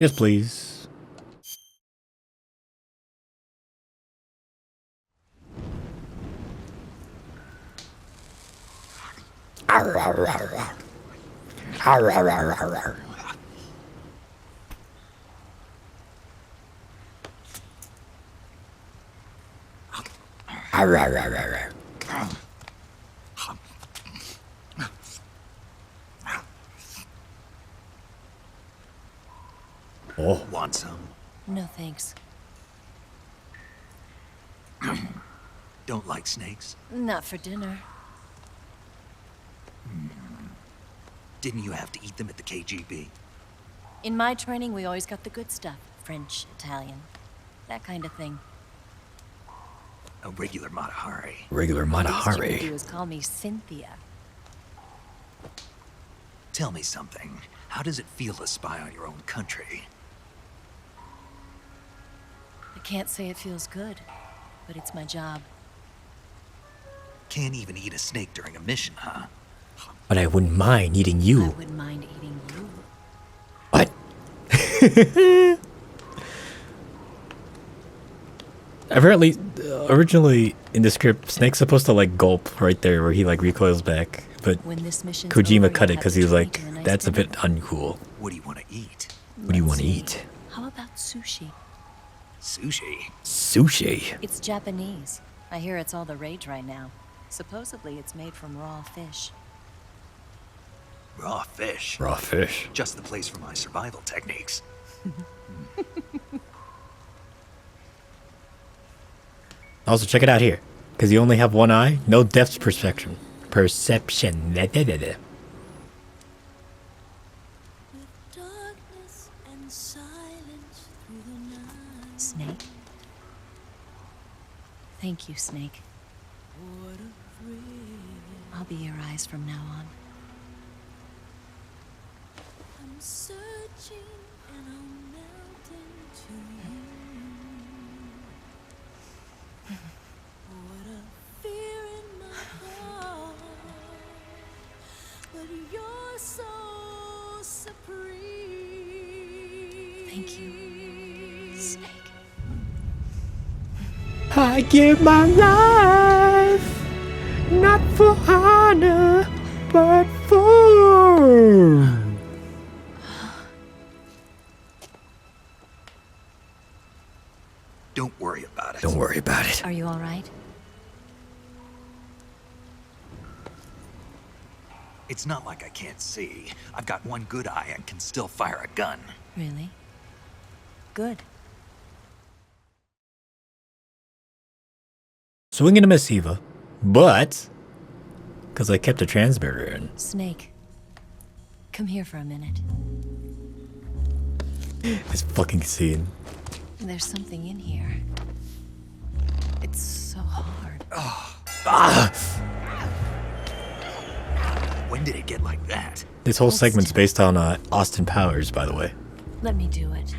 Yes, please. Oh. Want some? No thanks. Don't like snakes? Not for dinner. Didn't you have to eat them at the KGB? In my training, we always got the good stuff. French, Italian, that kind of thing. A regular Matahari. Regular What you Matahari. do is call me Cynthia. Tell me something. How does it feel to spy on your own country? I can't say it feels good, but it's my job. Can't even eat a snake during a mission, huh? But I wouldn't mind eating I you. wouldn't mind eating you. What? Apparently, originally in the script, Snake's supposed to like gulp right there where he like recoils back. But When this mission's Kojima over, cut you'll it because have he was to like, treat me to a nice that's a dinner. bit uncool. What do you want to eat? What do you want to Let's see. eat? How about sushi? Sushi? Sushi. It's Japanese. I hear it's all the rage right now. Supposedly it's made from raw fish. Raw fish? Raw fish. Just the place for my survival techniques. Also, check it out here. Because you only have one eye, no depth perception. Perception. Snake? Thank you, Snake. be your eyes from now on. I'm searching and I'll melt into you. What a fear in my heart, but you're so supreme. Thank you, Snake. I give my life, not for honor, but for... Don't worry about it. Don't worry about it. Are you all right? It's not like I can't see. I've got one good eye and can still fire a gun. Really? Good. Swinging a miss, Eva. But, because I kept the transmitter in. Snake, come here for a minute. This fucking scene. There's something in here. It's so hard. When did it get like that? This whole segment's based on Austin Powers, by the way. Let me do it.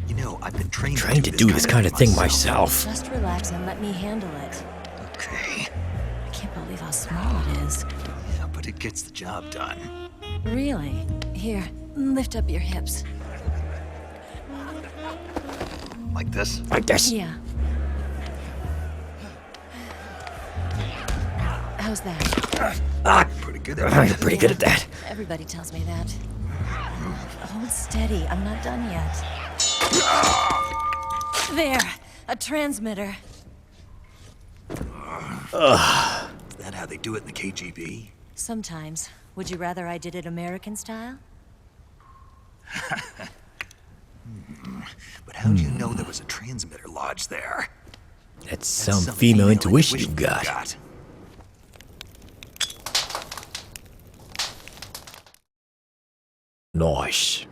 You know, I've been trained Trying to do this kind of thing myself. Just relax and let me handle it. Okay. I can't believe how small it is. Yeah, but it gets the job done. Really? Here, lift up your hips. Like this? Like this? Yeah. How's that? Pretty good at that. You're pretty good at that. Everybody tells me that. Hold steady, I'm not done yet. There, a transmitter. Is that how they do it in the KGB? Sometimes. Would you rather I did it American style? But how'd you know there was a transmitter lodged there? That's some female intuition you've got. Nice.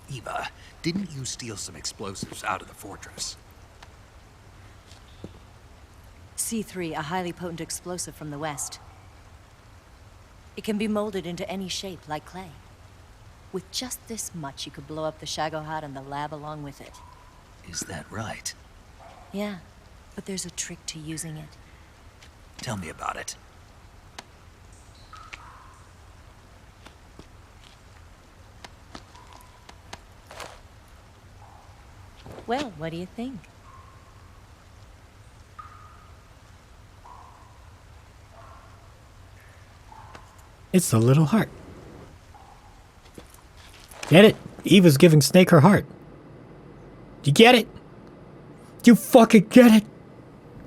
Eva, didn't you steal some explosives out of the fortress? C3, a highly potent explosive from the west. It can be molded into any shape, like clay. With just this much, you could blow up the Shagohod and the lab along with it. Is that right? Yeah, but there's a trick to using it. Tell me about it. Well, what do you think? It's the little heart. Get it? Eva's giving Snake her heart. You get it? You fucking get it?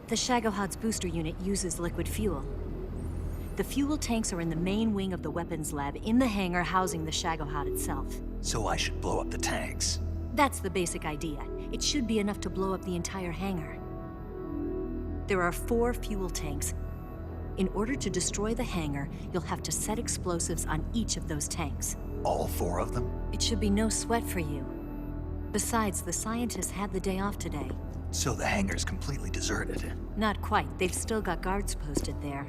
The Shagohod's booster unit uses liquid fuel. The fuel tanks are in the main wing of the weapons lab in the hangar housing the Shagohod itself. So I should blow up the tanks. That's the basic idea. It should be enough to blow up the entire hangar. There are 4 fuel tanks. In order to destroy the hangar, you'll have to set explosives on each of those tanks. All 4 of them? It should be no sweat for you. Besides, the scientists had the day off today. So the hangar's completely deserted. Not quite. They've still got guards posted there.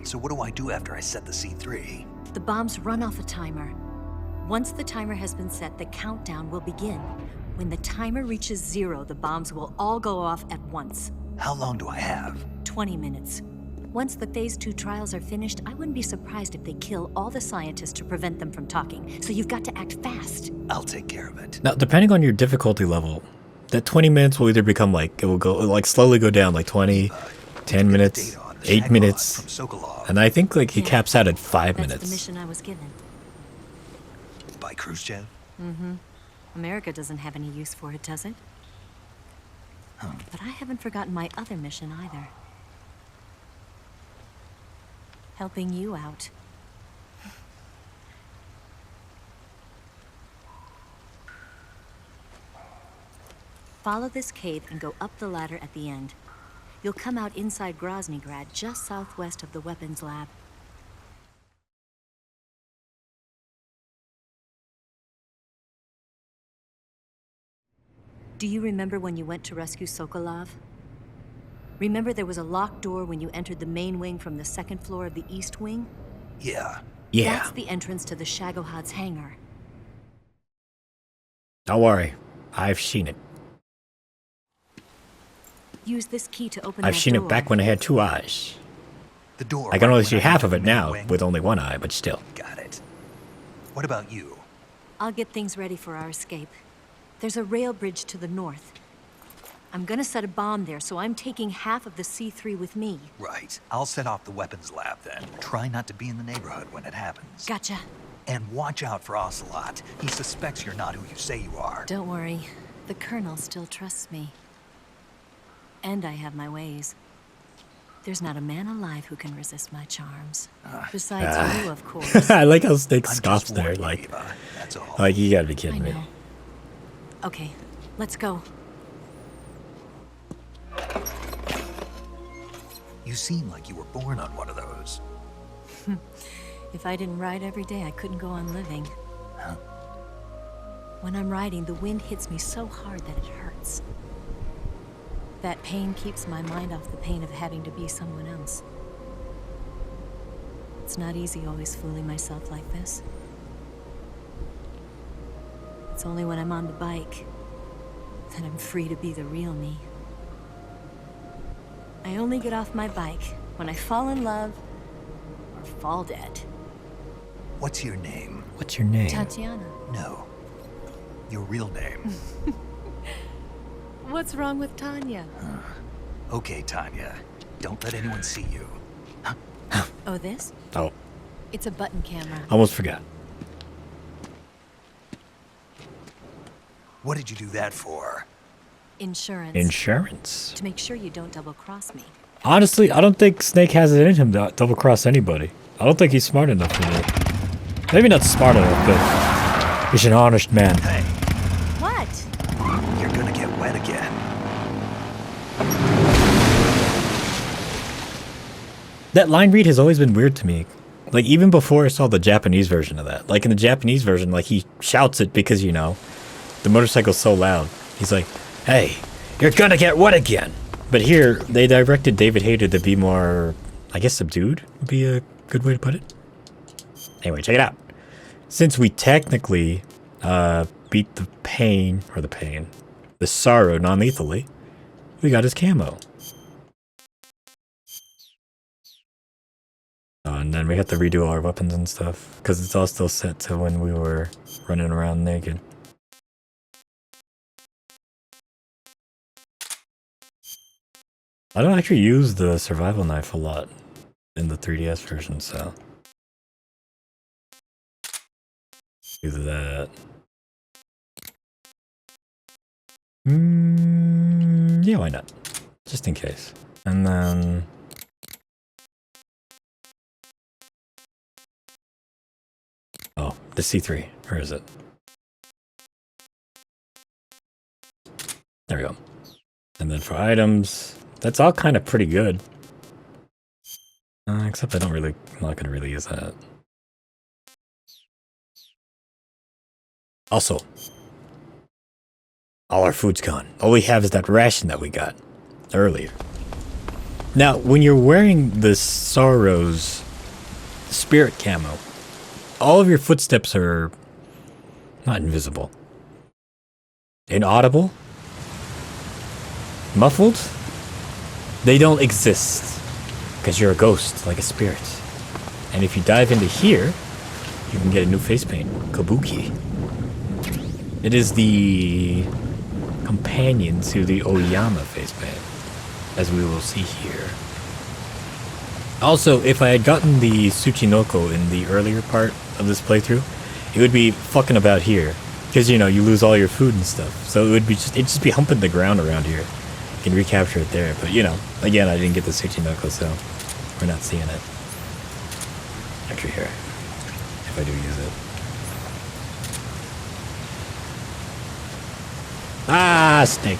So what do I do after I set the C3? The bombs run off a timer. Once the timer has been set, the countdown will begin. When the timer reaches 0, the bombs will all go off at once. How long do I have? 20 minutes. Once the Phase 2 trials are finished, I wouldn't be surprised if they kill all the scientists to prevent them from talking. So you've got to act fast. I'll take care of it. Now, depending on your difficulty level, that 20 minutes will either become like, it will go, like slowly go down, like 20, 10 minutes, 8 minutes. Sokolov. And I think like he caps out at 5 That's minutes. the mission I was given. By Khrushchev? Mm-hmm. America doesn't have any use for it, does it? But I haven't forgotten my other mission either. Helping you out. Follow this cave and go up the ladder at the end. You'll come out inside Groznygrad, just southwest of the weapons lab. Do you remember when you went to rescue Sokolov? Remember there was a locked door when you entered the main wing from the second floor of the east wing? Yeah. Yeah. That's the entrance to the Shagohod's hangar. Don't worry. I've seen it. Use this key to open I've that seen door. it back when I had 2 eyes. The door. I can only right see when I half of entered it the main now wing? with only 1 eye, but still. Got it. What about you? I'll get things ready for our escape. There's a rail bridge to the north. I'm gonna set a bomb there, so I'm taking half of the C3 with me. Right. I'll set off the weapons lab then. Try not to be in the neighborhood when it happens. Gotcha. And watch out for Ocelot. He suspects you're not who you say you are. Don't worry. The Colonel still trusts me. And I have my ways. There's not a man alive who can resist my charms. Besides you, of course. I like how Snake scoffs there, like, that's all. like you gotta be kidding me. Okay, let's go. You seem like you were born on one of those. If I didn't ride every day, I couldn't go on living. Huh? When I'm riding, the wind hits me so hard that it hurts. That pain keeps my mind off the pain of having to be someone else. It's not easy always fooling myself like this. It's only when I'm on the bike that I'm free to be the real me. I only get off my bike when I fall in love or fall dead. What's your name? What's your name? Tatiana. No. Your real name. What's wrong with Tanya? Okay, Tanya. Don't let anyone see you. Oh, this? Oh, It's a button camera. almost forgot. What did you do that for? Insurance. Insurance. To make sure you don't double-cross me. Honestly, I don't think Snake has it in him to double cross anybody. I don't think he's smart enough for that. Maybe not smart enough, but he's an honest man. Hey, What? you're gonna get wet again. That line read has always been weird to me. Like, even before I saw the Japanese version of that. Like, in the Japanese version, like, he shouts it because, you know, the motorcycle's so loud. He's like, hey, you're gonna get wet again. But here, they directed David Hayter to be more, I guess, subdued would be a good way to put it. Anyway, check it out. Since we technically beat the sorrow non-lethally, we got his camo. And then we have to redo all our weapons and stuff, because it's all still set to when we were running around naked. I don't actually use the survival knife a lot in the 3DS version, so... do that. Yeah, why not? Just in case. And then... oh, the C3. Where is it? There we go. And then for items, that's all kind of pretty good. Except I'm not going to really use that. Also, all our food's gone. All we have is that ration that we got earlier. Now, when you're wearing the Sorrow's spirit camo, all of your footsteps are not invisible. Inaudible? Muffled? They don't exist. Because you're a ghost, like a spirit. And if you dive into here, you can get a new face paint, Kabuki. It is the companion to the Oyama face paint, as we will see here. Also, if I had gotten the Tsuchinoko in the earlier part of this playthrough, it would be fucking about here. Because, you know, you lose all your food and stuff. So it'd just be humping the ground around here. You can recapture it there. But, you know, again, I didn't get the Tsuchinoko, so we're not seeing it. Actually, here. If I do use it. Ah, snake.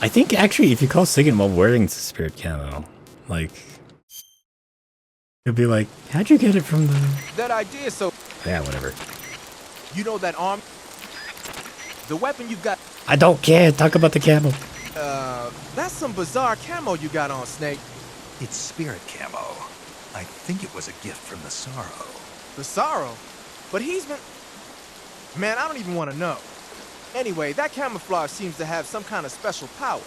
I I think actually if you call Sigint while wearing the spirit camo, like, it'd be like, how'd you get it from the... That idea, so... Yeah, whatever. You know that arm... The weapon you've got... I don't care, talk about the camo. That's some bizarre camo you got on, Snake. It's spirit camo. I think it was a gift from the Sorrow. The Sorrow? But he's been... Man, I don't even want to know. Anyway, that camouflage seems to have some kind of special power.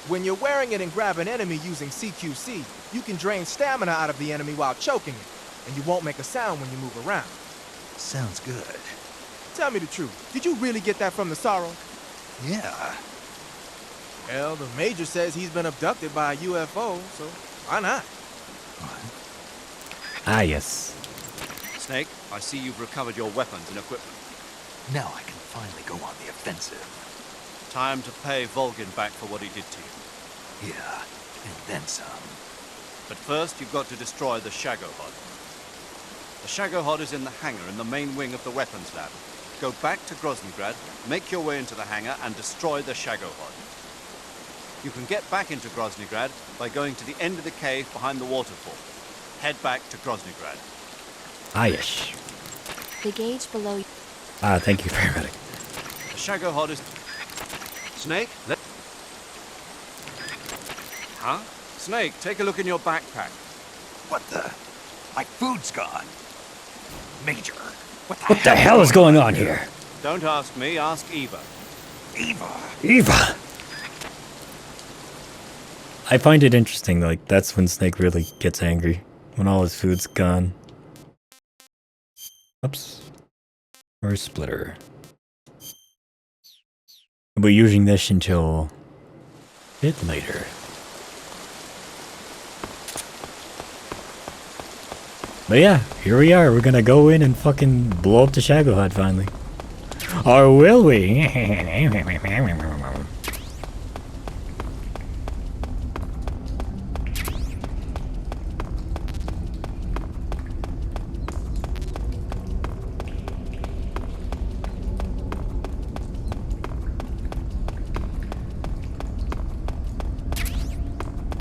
When you're wearing it and grab an enemy using CQC, you can drain stamina out of the enemy while choking it, and you won't make a sound when you move around. Sounds good. Tell me the truth. Did you really get that from the Sorrow? Yeah. Well, the Major says he's been abducted by a UFO, so why not? Ah, yes. Snake, I see you've recovered your weapons and equipment. Now I can finally go on the offensive. Time to pay Volgin back for what he did to you. Yeah, and then some. But first, you've got to destroy the Shagohod. The Shagohod is in the hangar in the main wing of the weapons lab. Go back to Groznygrad, make your way into the hangar, and destroy the Shagohod. You can get back into Groznygrad by going to the end of the cave behind the waterfall. Head back to Groznygrad. Ah, yes. The gauge below... Ah, thank you, paramedic. The Shagohod is... Snake, let... Huh? Snake, take a look in your backpack. What the... My food's gone. Major, What the hell is going on here? Don't ask me, ask Eva. Eva! I find it interesting, like, that's when Snake really gets angry. When all his food's gone. Oops. Or splitter. We'll be using this until... a bit later. But yeah, here we are. We're gonna go in and fucking blow up the Shagohod finally. Or will we?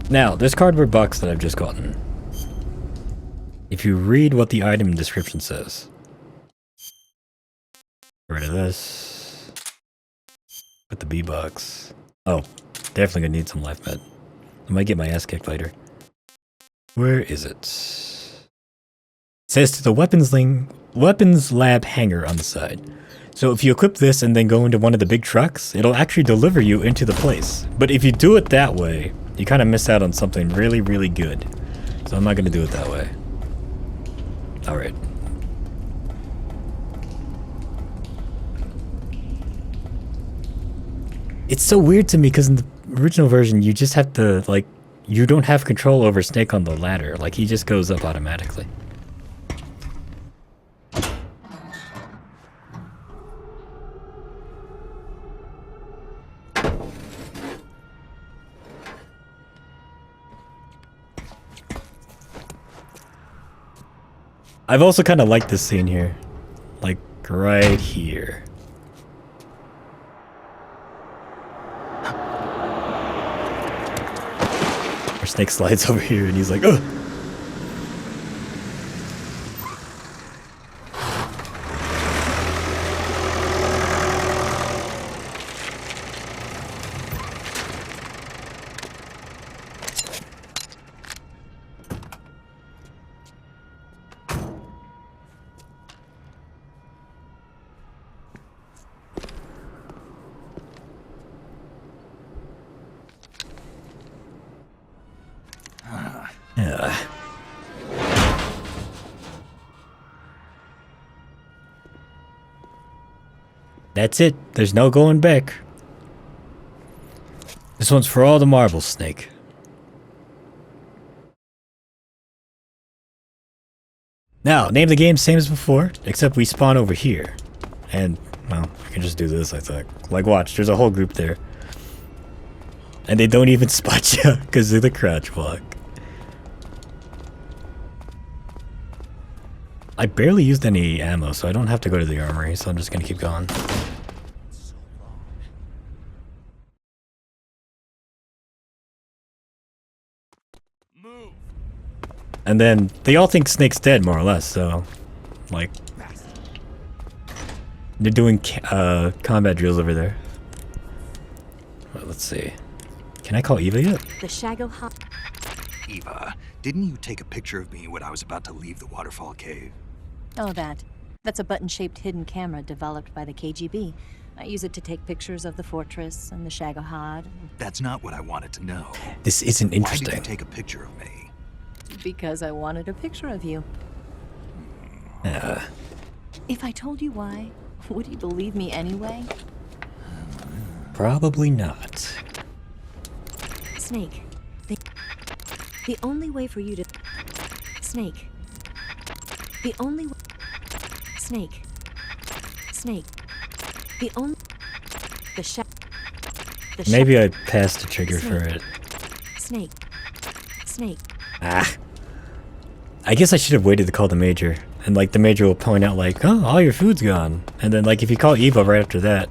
Now, this cardboard box that I've just gotten. If you read what the item description says. Get rid of this. Put the B box. Oh, definitely gonna need some life med. I might get my ass kicked later. Where is it? It says to the weapons lab hangar on the side. So if you equip this and then go into one of the big trucks, it'll actually deliver you into the place. But if you do it that way, you kind of miss out on something really, really good. So I'm not gonna do it that way. Alright. It's so weird to me because in the original version you just have to, like, you don't have control over Snake on the ladder. Like, he just goes up automatically. I've also kind of liked this scene here. Like, right here. Our Snake slides over here and he's like, ugh! Yeah. That's it. There's no going back. This one's for all the marbles, Snake. Now, name the game same as before, except we spawn over here. And, well, I can just do this, I think. Like, watch, there's a whole group there. And they don't even spot you because of the crouch walk. I barely used any ammo, so I don't have to go to the armory, so I'm just gonna keep going. And then they all think Snake's dead, more or less, so... Like... They're doing combat drills over there. Well, let's see. Can I call Eva yet? The Shagohod. Eva, didn't you take a picture of me when I was about to leave the waterfall cave? Oh, that. That's a button-shaped hidden camera developed by the KGB. I use it to take pictures of the fortress and the Shagohod. That's not what I wanted to know. This isn't interesting. Why did you take a picture of me? Because I wanted a picture of you. If I told you why, would you believe me anyway? Probably not. Snake, the only way for you to... Snake. The only... Snake. The only... Maybe I passed the trigger for it. Snake. Ah. I guess I should have waited to call the major. And like the major will point out like, oh, all your food's gone. And then like if you call Eva right after that.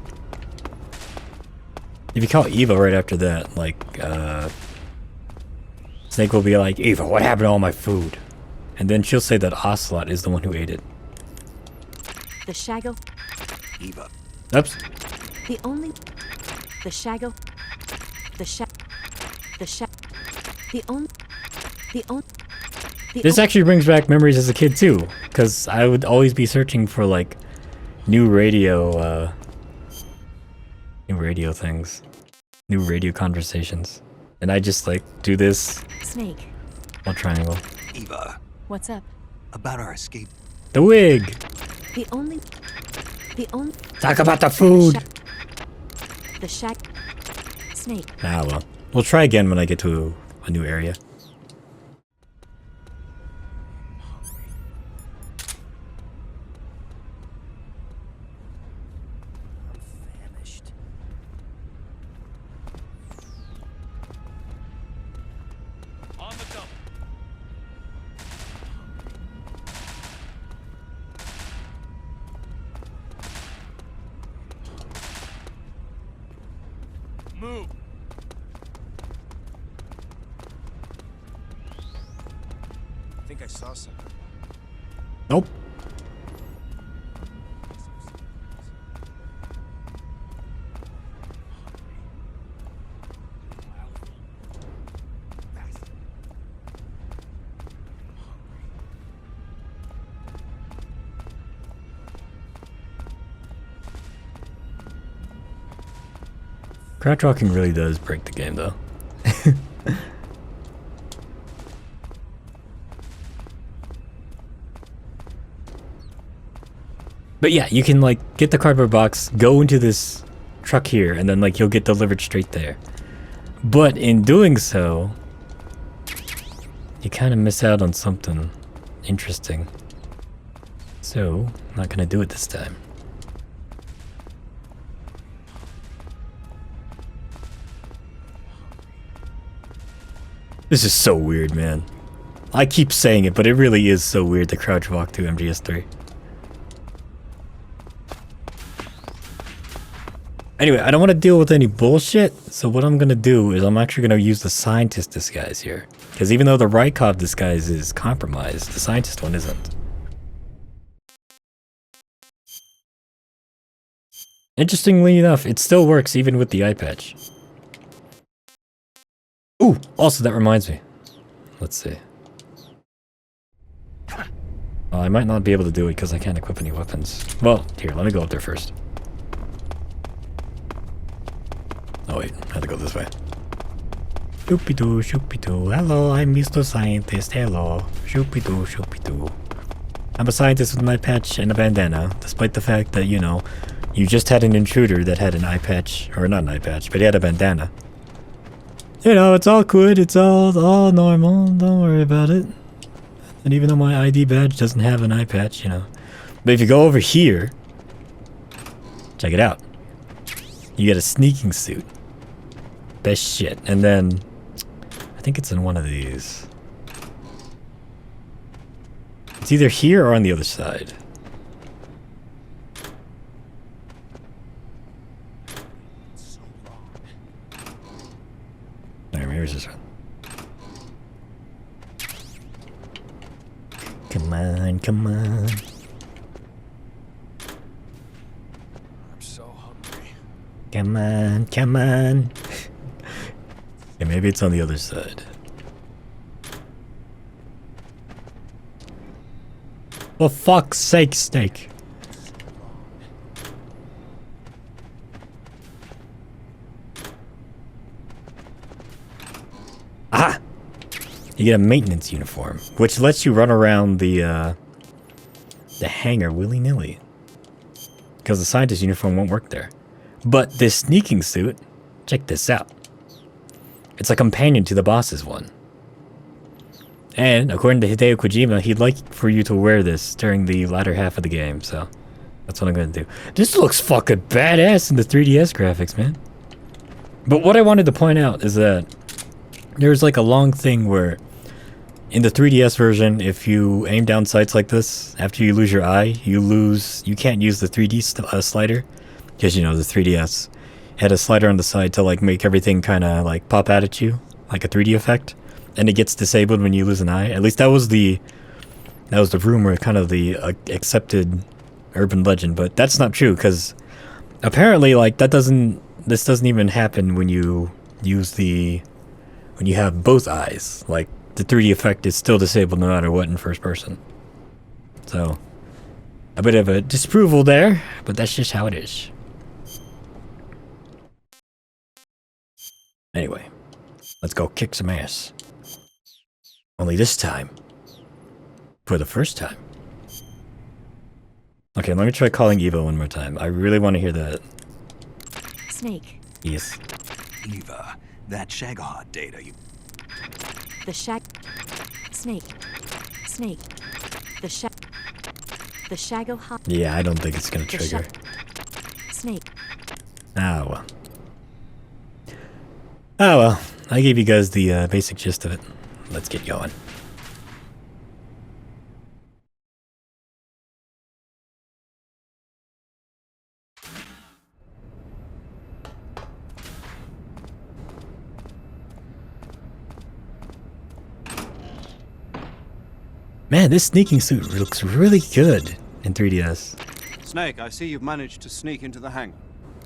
Like Snake will be like, Eva, what happened to all my food? And then she'll say that Ocelot is the one who ate it. The Shago... Eva. Oops. The only... The Shago... This actually brings back memories as a kid too, because I would always be searching for like new radio things, new radio conversations, and I just like do this. Snake. While triangle. Eva. What's up? About our escape. The wig. The only... Talk about the food. The Shag... Snake. Ah well, we'll try again when I get to a new area. Move. I think I saw something. Nope. Crouch walking really does break the game though. But yeah, you can like get the cardboard box, go into this truck here, and then like you'll get delivered straight there. But in doing so, you kind of miss out on something interesting. So, I'm not gonna do it this time. This is so weird, man. I keep saying it, but it really is so weird to crouch walk to MGS3. Anyway, I don't want to deal with any bullshit, so what I'm gonna do is I'm actually gonna use the scientist disguise here. Because even though the Rykov disguise is compromised, the scientist one isn't. Interestingly enough, it still works even with the eye patch. Ooh, also that reminds me. Let's see. Well, I might not be able to do it because I can't equip any weapons. Well, here, let me go up there first. Oh wait, I have to go this way. Shoopy-doo, shoopy-doo. Hello, I'm Mr. Scientist. Hello. Shoopy-doo, shoopy-doo. I'm a scientist with an eye patch and a bandana, despite the fact that, you know, you just had an intruder that had an eye patch, or not an eye patch, but he had a bandana. You know, it's all good, it's all normal, don't worry about it. And even though my ID badge doesn't have an eye patch, you know. But if you go over here, check it out. You get a sneaking suit. Best shit. And then, I think it's in one of these. It's either here or on the other side. Alright, here's this one. Come on, come on. I'm so hungry. Come on, come on. Yeah, maybe it's on the other side. For fuck's sake, Snake. Ah! You get a maintenance uniform, which lets you run around the hangar willy-nilly. Because the scientist uniform won't work there. But this sneaking suit, check this out. It's a companion to the boss's one. And according to Hideo Kojima, he'd like for you to wear this during the latter half of the game, so that's what I'm gonna do. This looks fucking badass in the 3DS graphics, man. But what I wanted to point out is that there's like a long thing where in the 3DS version, if you aim down sights like this, after you lose your eye, you can't use the 3D slider. Because, you know, the 3DS had a slider on the side to like make everything kind of like pop out at you, like a 3D effect. And it gets disabled when you lose an eye. At least that was the rumor, kind of the accepted urban legend. But that's not true, because apparently, like, this doesn't even happen when you have both eyes. Like, the 3D effect is still disabled no matter what in first person. So, a bit of a disapproval there, but that's just how it is. Anyway, let's go kick some ass. Only this time, for the first time. Okay, let me try calling Eva one more time. I really want to hear that. Snake. Yes. Eva, that Shagohod data you... The Snake. Snake. The Shagohod. Yeah, I don't think it's gonna trigger. Snake. Ah, well. Ah, well. I gave you guys the basic gist of it. Let's get going. Man, this sneaking suit looks really good in 3DS. Snake, I see you've managed to sneak into the hangar.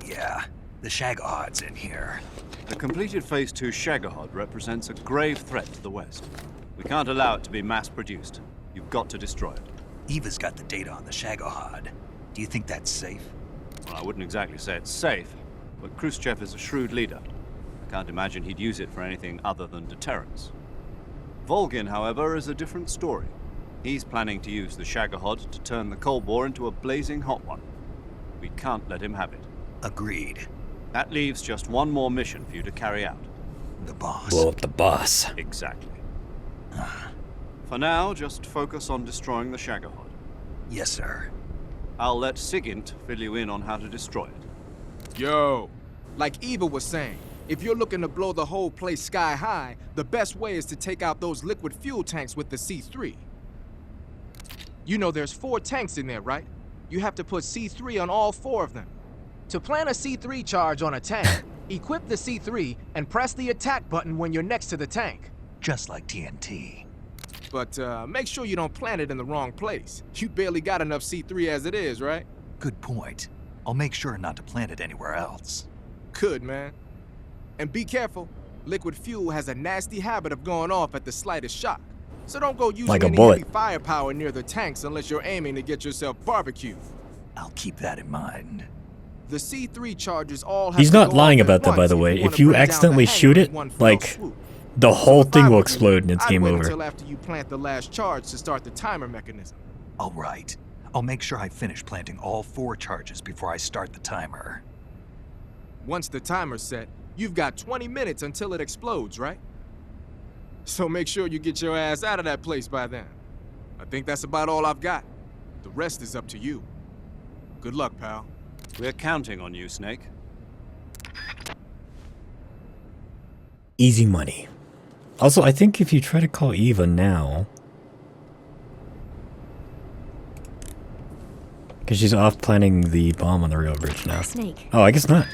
Yeah, the Shagohod's in here. The completed Phase 2 Shagohod represents a grave threat to the West. We can't allow it to be mass-produced. You've got to destroy it. Eva's got the data on the Shagohod. Do you think that's safe? Well, I wouldn't exactly say it's safe, but Khrushchev is a shrewd leader. I can't imagine he'd use it for anything other than deterrence. Volgin, however, is a different story. He's planning to use the Shagohod to turn the Cold War into a blazing hot one. We can't let him have it. Agreed. That leaves just one more mission for you to carry out. The boss. Blow up the boss. Exactly. For now, just focus on destroying the Shagohod. Yes, sir. I'll let Sigint fill you in on how to destroy it. Yo, like Eva was saying, if you're looking to blow the whole place sky high, the best way is to take out those liquid fuel tanks with the C3. You know there's 4 tanks in there, right? You have to put C3 on all 4 of them. To plant a C3 charge on a tank, equip the C3 and press the attack button when you're next to the tank. Just like TNT. But make sure you don't plant it in the wrong place. You barely got enough C3 as it is, right? Good point. I'll make sure not to plant it anywhere else. Good, man. And be careful. Liquid fuel has a nasty habit of going off at the slightest shock. So don't go using any heavy firepower near the tanks unless you're aiming to get yourself barbecued. I'll keep that in mind. The C3 charges all have He's to not go lying off about at that, by the once way. you If you wanna bring down the accidentally hangar shoot in it, one fell like, swoop. the whole If I thing were will you, explode and it's I'd game wait over. until after you plant the last charge to start the timer mechanism. All right. I'll make sure I finish planting all 4 charges before I start the timer. Once the timer's set, you've got 20 minutes until it explodes, right? So make sure you get your ass out of that place by then. I think that's about all I've got. The rest is up to you. Good luck, pal. We're counting on you, Snake. Easy money. Also, I think if you try to call Eva now... Because she's off planning the bomb on the rail bridge now. Snake. Oh, I guess not.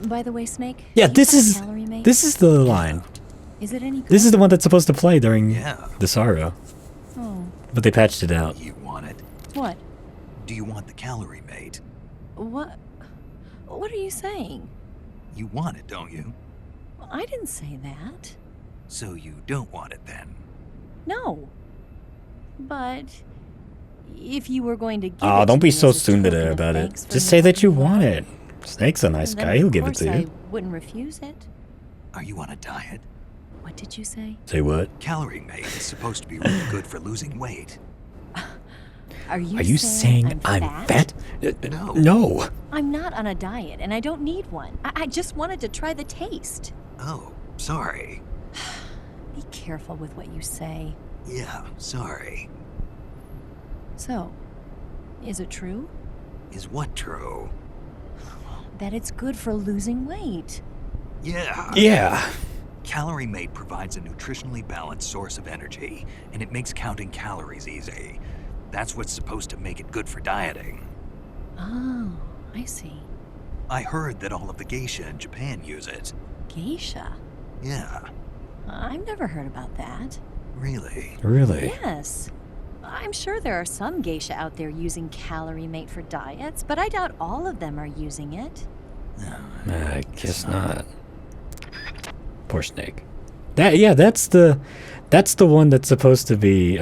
By the way, Snake. Yeah, do you this have a is... calorie mate? This is the line. Is it any good? This is the one that's supposed to play during the Sorrow. Oh. But they patched it out. You want it? What? Do you want the calorie mate? What? What are you saying? You want it, don't you? I didn't say that. So you don't want it then? No. But if you were going to give Oh, it don't to be me so as a soon to token there of about it. thanks for Just say that you helping me want out, it. Snake's a nice then guy. of He'll give it course to I you. wouldn't refuse it. Are you on a diet? What did you say? Say what? Calorie mate is supposed to be really good for losing weight. Are you, Are you saying I'm fat? No. No. I'm not on a diet, and I don't need one. I just wanted to try the taste. Oh, sorry. Be careful with what you say. Yeah, sorry. So, is it true? Is what true? That it's good for losing weight. Yeah. Yeah. Calorie Mate provides a nutritionally balanced source of energy, and it makes counting calories easy. That's what's supposed to make it good for dieting. Oh, I see. I heard that all of the geisha in Japan use it. Geisha? Yeah. I've never heard about that. Really? Really? Yes. I'm sure there are some geisha out there using Calorie Mate for diets, but I doubt all of them are using it. I guess not. Poor Snake. That's the one that's supposed to be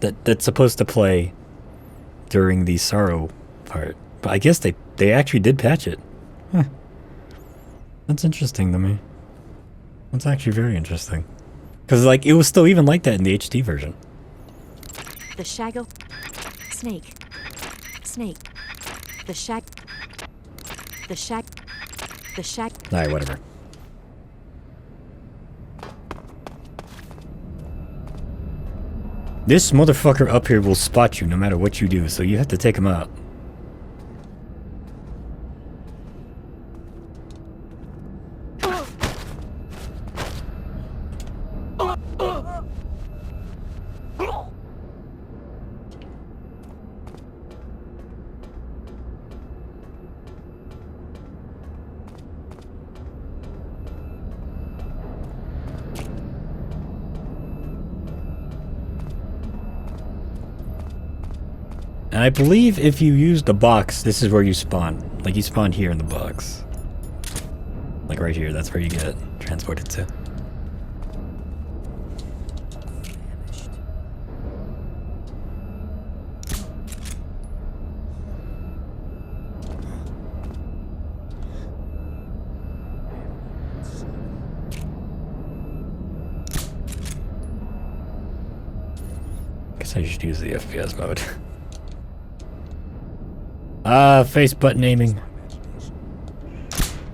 that's supposed to play during the sorrow part. But I guess they actually did patch it. Huh. That's interesting to me. That's actually very interesting. Because like it was still even like that in the HD version. The Shago... Snake. Snake. The Shag... The Shag... The Shag... Alright, whatever. This motherfucker up here will spot you no matter what you do, so you have to take him out. And I believe if you use the box, this is where you spawn. Like, you spawn here in the box. Like, right here. That's where you get transported to. Guess I should use the FPS mode. Face button aiming.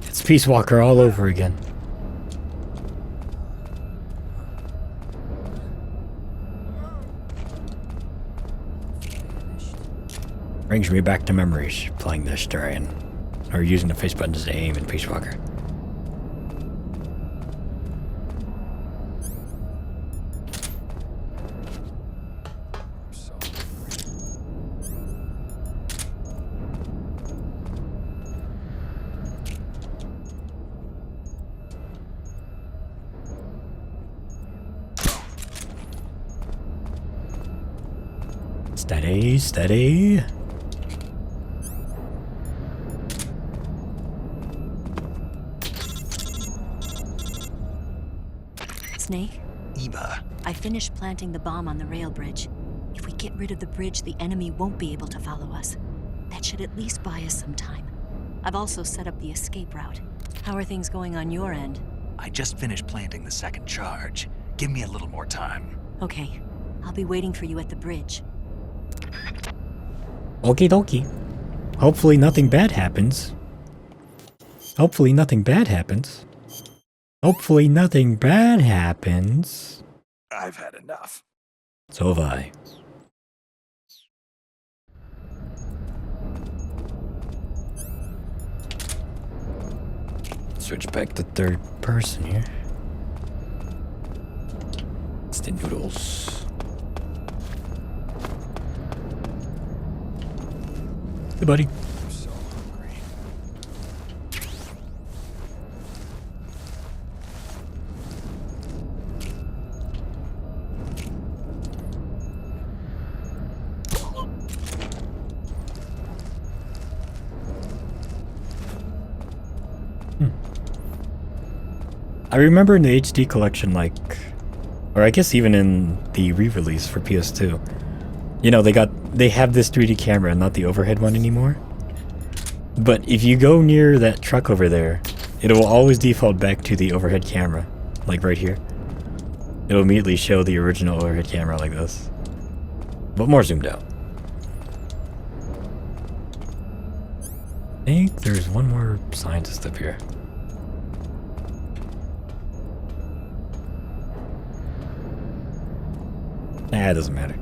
It's Peace Walker all over again. Brings me back to memories playing this during, or using the face button to aim in Peace Walker. Steady, steady. Snake? Eva. I finished planting the bomb on the rail bridge. If we get rid of the bridge, the enemy won't be able to follow us. That should at least buy us some time. I've also set up the escape route. How are things going on your end? I just finished planting the second charge. Give me a little more time. Okay. I'll be waiting for you at the bridge. Okie dokie. Hopefully nothing bad happens. Hopefully nothing bad happens. Hopefully nothing bad happens. I've had enough. So have I. Switch back to third person here. It's the noodles. Hey, buddy. I'm so hungry. I remember in the HD collection, like, or I guess even in the re-release for PS2, you know, they have this 3D camera, not the overhead one anymore. But if you go near that truck over there, it will always default back to the overhead camera, like right here. It'll immediately show the original overhead camera like this, but more zoomed out. I think there's one more scientist up here. Nah, it doesn't matter.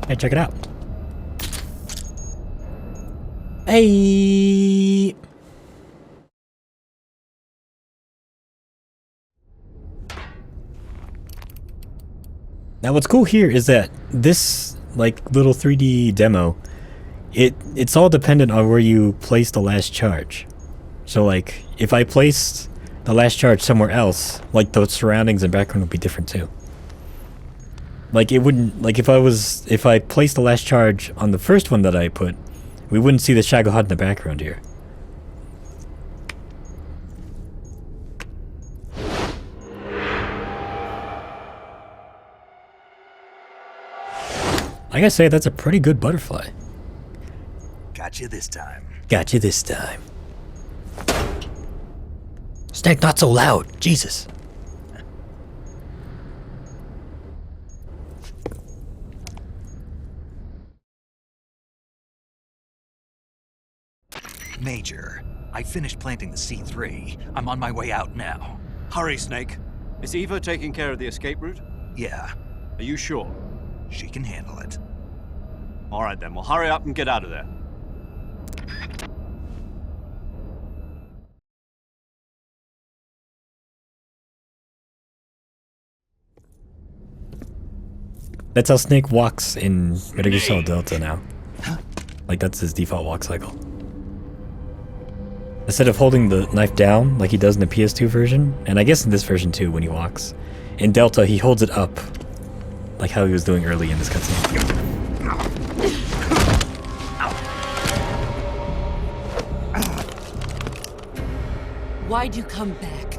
Hey, check it out. Hey! Now what's cool here is that this, like, little 3D demo, it's all dependent on where you place the last charge. So, like, if I placed the last charge somewhere else, like, the surroundings and background would be different too. Like, it wouldn't, like, if I placed the last charge on the first one that I put, we wouldn't see the Shagohod in the background here. I gotta say, that's a pretty good butterfly. Got you this time. Got you this time. Snake, not so loud. Jesus. Major, I finished planting the C3. I'm on my way out now. Hurry, Snake. Is Eva taking care of the escape route? Yeah. Are you sure? She can handle it. All right then, well hurry up and get out of there. That's how Snake walks in Metal Gear Solid Delta now. Like, that's his default walk cycle. Instead of holding the knife down like he does in the PS2 version, and I guess in this version too when he walks, in Delta he holds it up like how he was doing early in this cutscene. Why'd you come back?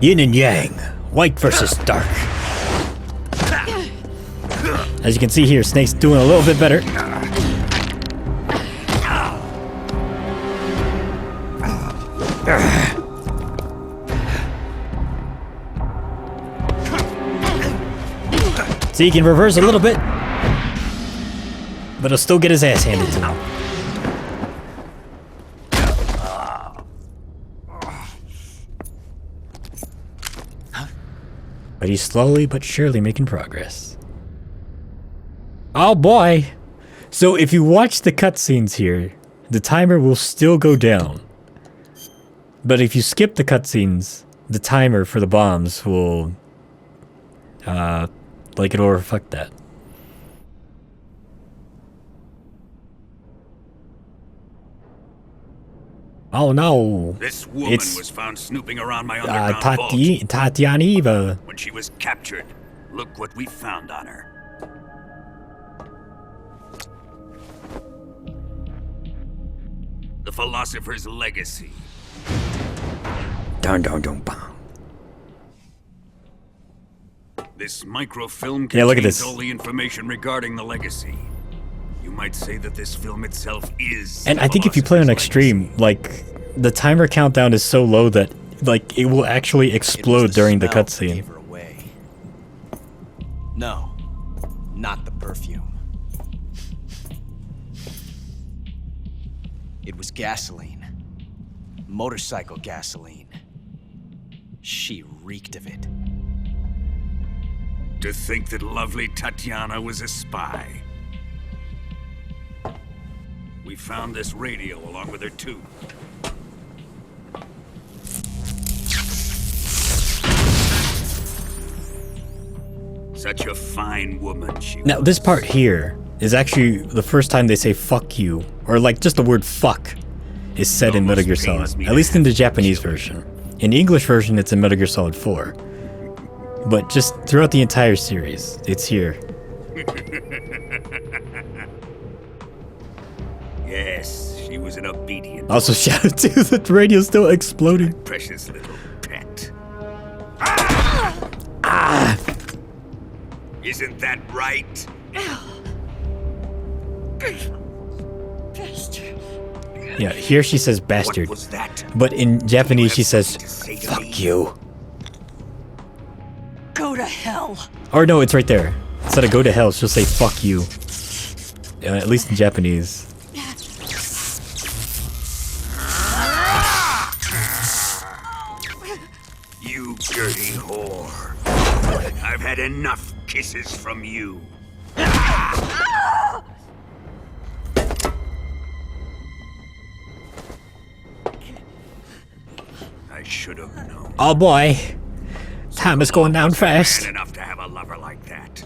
Yin and Yang, white versus dark. As you can see here, Snake's doing a little bit better. See, he can reverse a little bit, but he'll still get his ass handed to him. But he's slowly but surely making progress. Oh boy! So if you watch the cutscenes here, the timer will still go down. But if you skip the cutscenes, the timer for the bombs will, like, it'll reflect that. Oh no! This woman was found snooping around my underground vault. Tatiana Eva. When she was captured, look what we found on her. The philosopher's legacy. Dun dun dun bang. This microfilm Yeah, look at contains this. all the information regarding the legacy. You might say that this film itself is. And I think if you play on extreme, like, the timer countdown is so low that, like, it will actually explode during the cutscene. No, not the perfume. It was gasoline. Motorcycle gasoline. She reeked of it. To think that lovely Tatiana was a spy. We found this radio along with her too. Such a fine woman she Now, was. this part here is actually the first time they say fuck you, or like just the word fuck is said in Metal Gear Solid, at least in the Japanese version. In the English version, it's in Metal Gear Solid 4. But just throughout the entire series, it's here. Yes, she was an obedient. Also, shout out to the radio's still exploding. Precious little pet. Isn't that right? Yeah, here she says bastard. What was that? But in Japanese she says, fuck you. Go to hell. Or no, it's right there. Instead of go to hell, she'll say fuck you. At least in Japanese. You dirty whore. I've had enough kisses from you. I should have known. Oh boy. Time is going down fast. Bad enough to have a lover like that.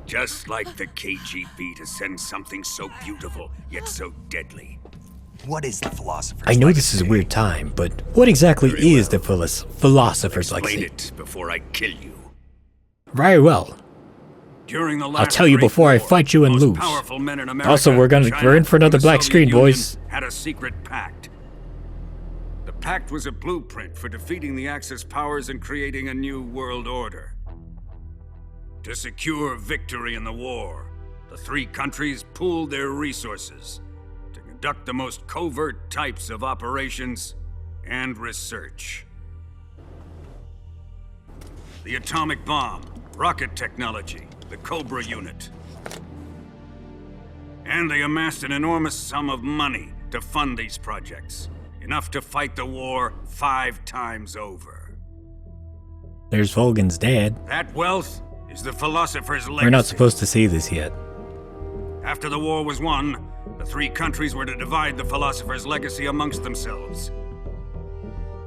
Just like the KGB to send something so beautiful, yet so deadly. What is the philosopher's I know legacy? this is a weird time, but what exactly is the philosopher's Explain legacy? it before I kill you. Very well. During the I'll last tell you Great before I War, fight you and most lose. powerful men in America, Also, we're China, in for another and the black Soviet screen, Union boys. Had a secret pact. The pact was a blueprint for defeating the Axis powers and creating a new world order. To secure victory in the war, the three countries pooled their resources to conduct the most covert types of operations and research. The atomic bomb, rocket technology, the Cobra unit. And they amassed an enormous sum of money to fund these projects. Enough to fight the war 5 times over. There's Volgan's dad. That wealth is the philosopher's legacy. We're not supposed to see this yet. After the war was won, the three countries were to divide the philosopher's legacy amongst themselves.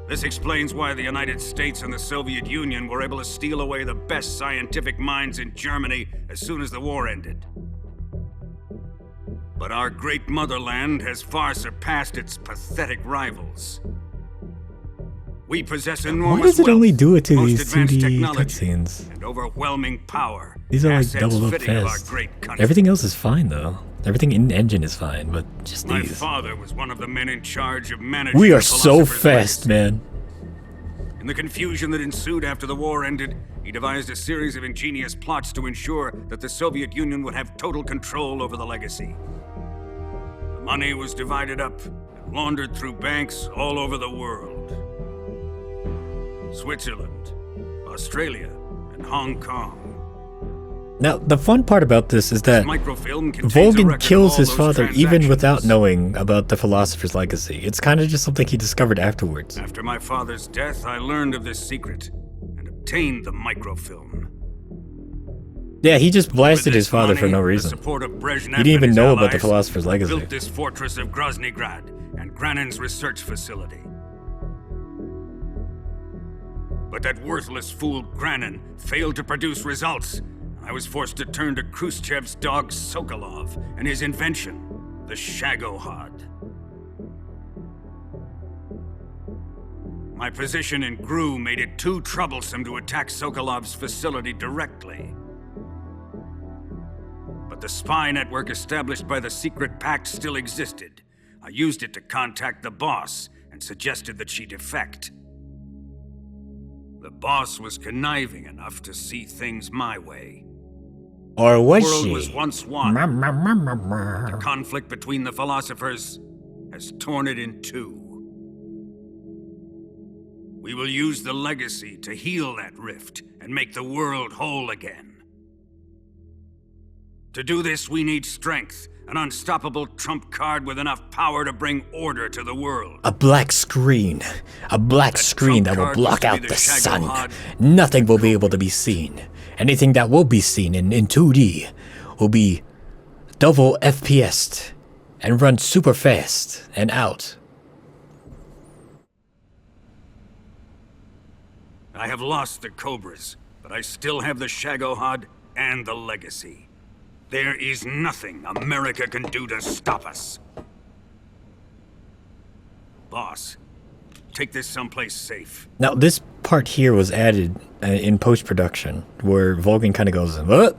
This explains why the United States and the Soviet Union were able to steal away the best scientific minds in Germany as soon as the war ended. But our great motherland has far surpassed its pathetic rivals. We possess enormous Why does it wealth, only do it to most these advanced 2D technology, cutscenes? and overwhelming power. These are like assets doubled up fitting of our fast. great country. Everything else is fine though. Everything in engine is fine, but just My these. father was one of the men in charge of managing We the are so philosopher's fast, man. In the confusion that ensued after the war ended, he devised a series of ingenious plots to ensure that the Soviet Union would have total control over the legacy. The money was divided up and laundered through banks all over the world. Switzerland, Australia, and Hong Kong. Now, the fun part about this is that Microfilm contains a record Volgan of kills all his those father even transactions. without knowing about the philosopher's legacy. It's kind of just something he discovered afterwards. After my father's death, I learned of this secret and obtained the microfilm. Yeah, he just blasted With his this father for money, no the reason. support of Brezhnev He didn't even and his know about the allies, philosopher's legacy. built this fortress of Groznygrad and Granin's research facility. But that worthless fool Granin failed to produce results. I was forced to turn to Khrushchev's dog Sokolov and his invention, the Shagohod. My position in GRU made it too troublesome to attack Sokolov's facility directly. But the spy network established by the secret pact still existed. I used it to contact the boss and suggested that she defect. The boss was conniving enough to see things my way. Or was The world she? was once one. The conflict between the philosophers has torn it in two. We will use the legacy to heal that rift and make the world whole again. To do this, we need strength, an unstoppable trump card with enough power to bring order to the world. A black screen. A black screen that will card block must be out the the sun. Shagohod. Nothing will be able to be seen. Anything that will be seen in 2D will be double FPS'd and run super fast and out. I have lost the Cobras, but I still have the Shagohod and the legacy. There is nothing America can do to stop us. Boss, take this someplace safe. Now, this part here was added in post-production, where Volgan kind of goes, what?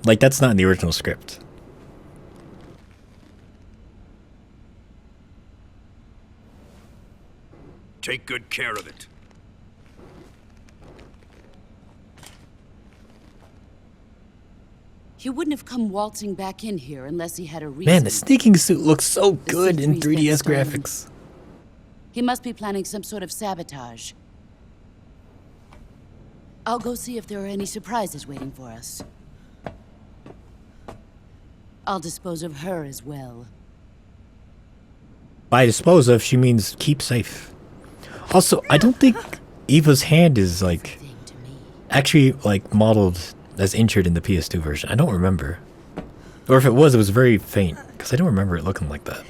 Like, that's not in the original script. Take good care of it. He wouldn't have come waltzing back in here unless he had a reason. Man, the sneaking suit looks so good in 3DS graphics. He must be planning some sort of sabotage. I'll go see if there are any surprises waiting for us. I'll dispose of her as well. By dispose of, she means keep safe. Also, I don't think Eva's hand is like actually like modeled as injured in the PS2 version. I don't remember. Or if it was very faint, because I don't remember it looking like that.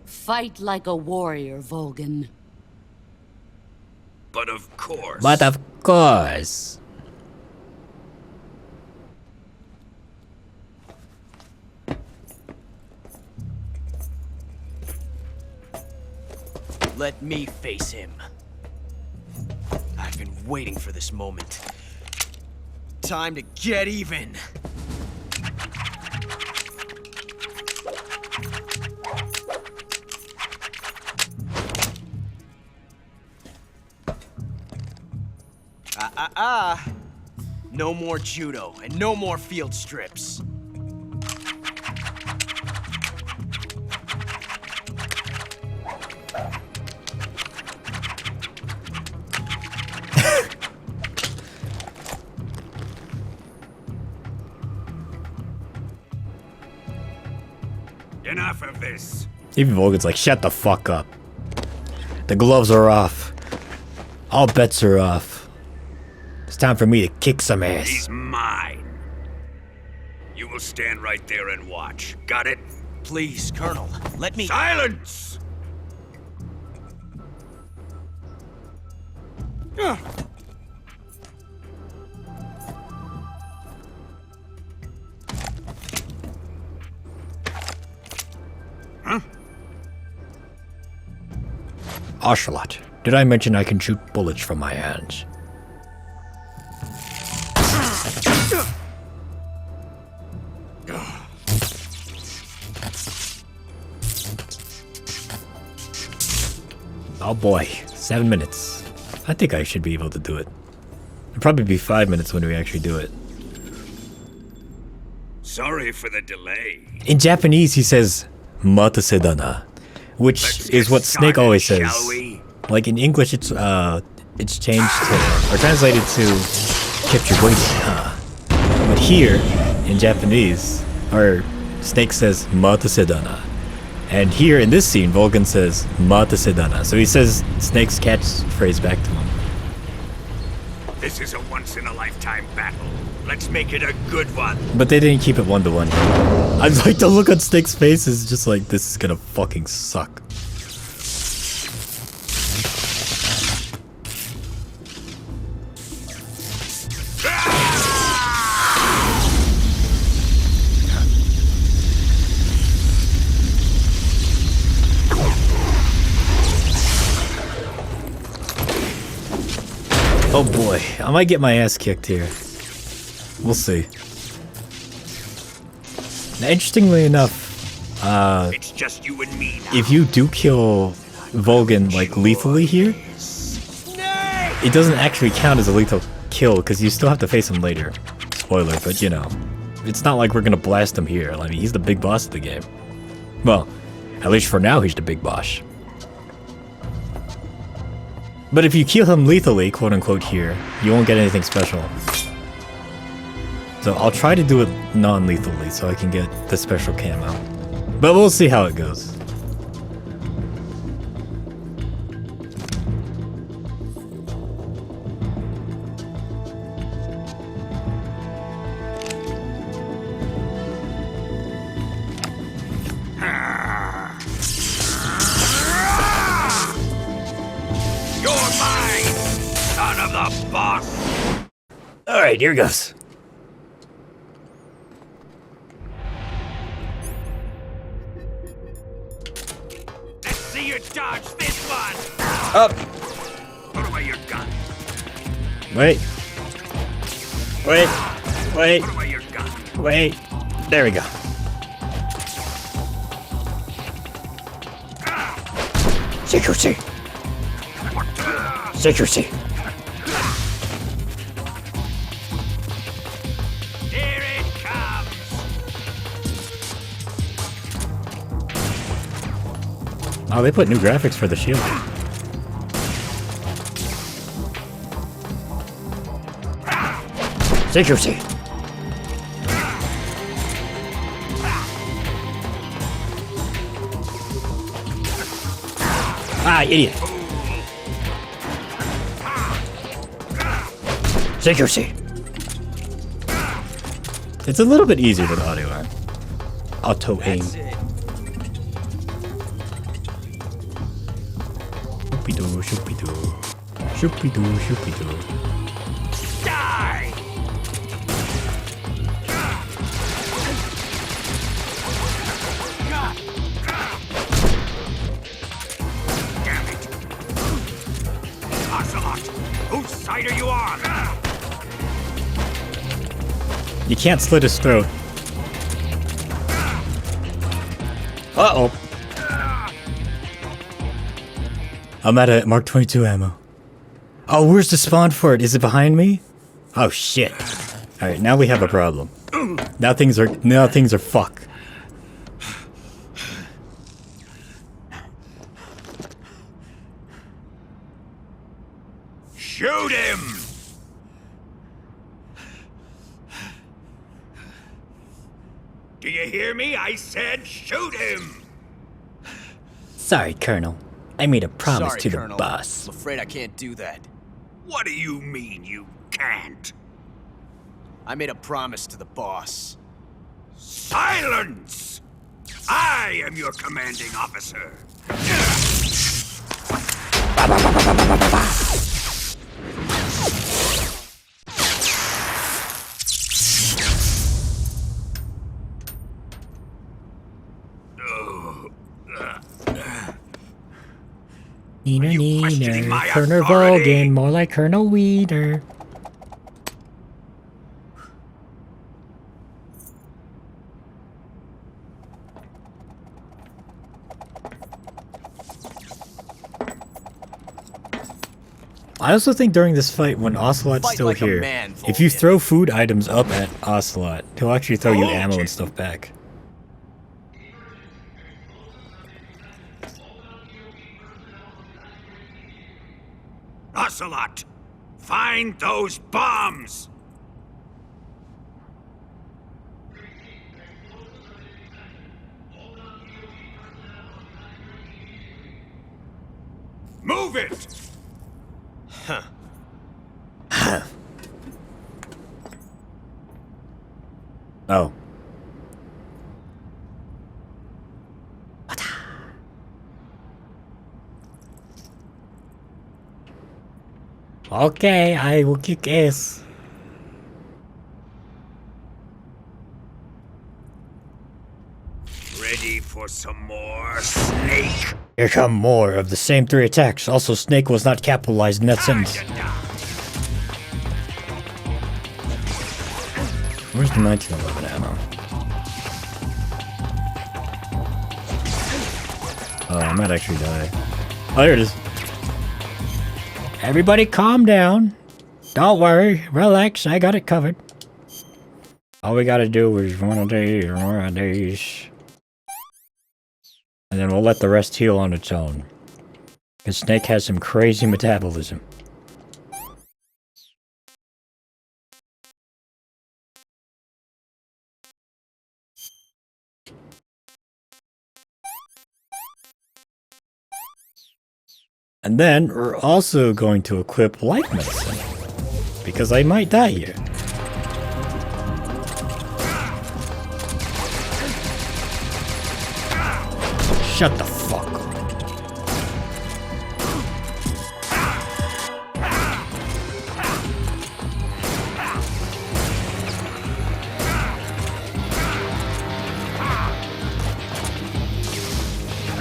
Fight like a warrior, Volgan. But of course. But of course. Let me face him. I've been waiting for this moment. Time to get even. No more judo and no more field strips. Enough of this. Even Volgan's like, shut the fuck up. The gloves are off. All bets are off. It's time for me to kick some ass. He's mine. You will stand right there and watch. Got it? Please, Colonel, let me— Silence! Huh? Ocelot, did I mention I can shoot bullets from my hands? Oh boy, 7 minutes. I think I should be able to do it. It'll probably be 5 minutes when we actually do it. Sorry for the delay. In Japanese, he says, "Mata sedana," which is what Snake always says. Like in English, it's changed to, or translated to, "Kept you waiting, huh?" But here, in Japanese, or Snake says, "Mata sedana." And here in this scene, Volgan says, "Mata sedana." So he says Snake's catchphrase back to him. This is a once-in-a-lifetime battle. Let's make it a good one. But they didn't keep it 1-to-1. I'd like to look on Snake's face is just like, this is gonna fucking suck. Oh boy, I might get my ass kicked here. We'll see. Now, interestingly enough, it's just you and me now. If you do kill Volgan like lethally here, it doesn't actually count as a lethal kill because you still have to face him later. Spoiler, but you know, it's not like we're gonna blast him here. I mean, he's the big boss of the game. Well, at least for now, he's the big boss. But if you kill him lethally, quote unquote, here, you won't get anything special. So I'll try to do it non-lethally so I can get the special camo. But we'll see how it goes. You're mine, son of the boss. Alright, here goes. Dodge this one! Up! Put away your gun. Wait. Wait. Wait. There we go. Secrecy. Secrecy. Here it comes. Oh, they put new graphics for the shield. Secrecy. Ah, idiot. Secrecy. It's a little bit easier with audio art. Auto aim. Shoopy-doo, shoopy-doo. Shoopy-doo, shoopy-doo. Die! Damn it! Ocelot, whose side are you on? You can't slit his throat. Uh-oh. I'm out of Mark 22 ammo. Oh, where's the spawn for it? Is it behind me? Oh shit. Alright, now we have a problem. Now things are fuck. Shoot him! Do you hear me? I said shoot him! Sorry, Colonel. I made a promise Sorry, to the Colonel. boss. I'm afraid I can't do that. What do you mean you can't? I made a promise to the boss. Silence! I am your commanding officer. Neener, questioning neener. my Colonel authority? Vogan, more like Colonel Weeder. I also think during this fight, when Ocelot's Fight still like a here, man, if you Vulcan. throw food items up at Ocelot, he'll actually throw you ammo and stuff back. Ocelot, find those bombs! Move it! Huh. Oh. Okay, I will kick ass. Ready for some more, Snake? Here come more of the same 3 attacks. Also, Snake was not capitalized in that sentence. Where's the 1911 ammo? Oh, I might actually die. Oh, here it is. Everybody calm down. Don't worry. Relax. I got it covered. All we gotta do is one of these. And then we'll let the rest heal on its own. Because Snake has some crazy metabolism. And then we're also going to equip life medicine. Because I might die here. Shut the fuck up.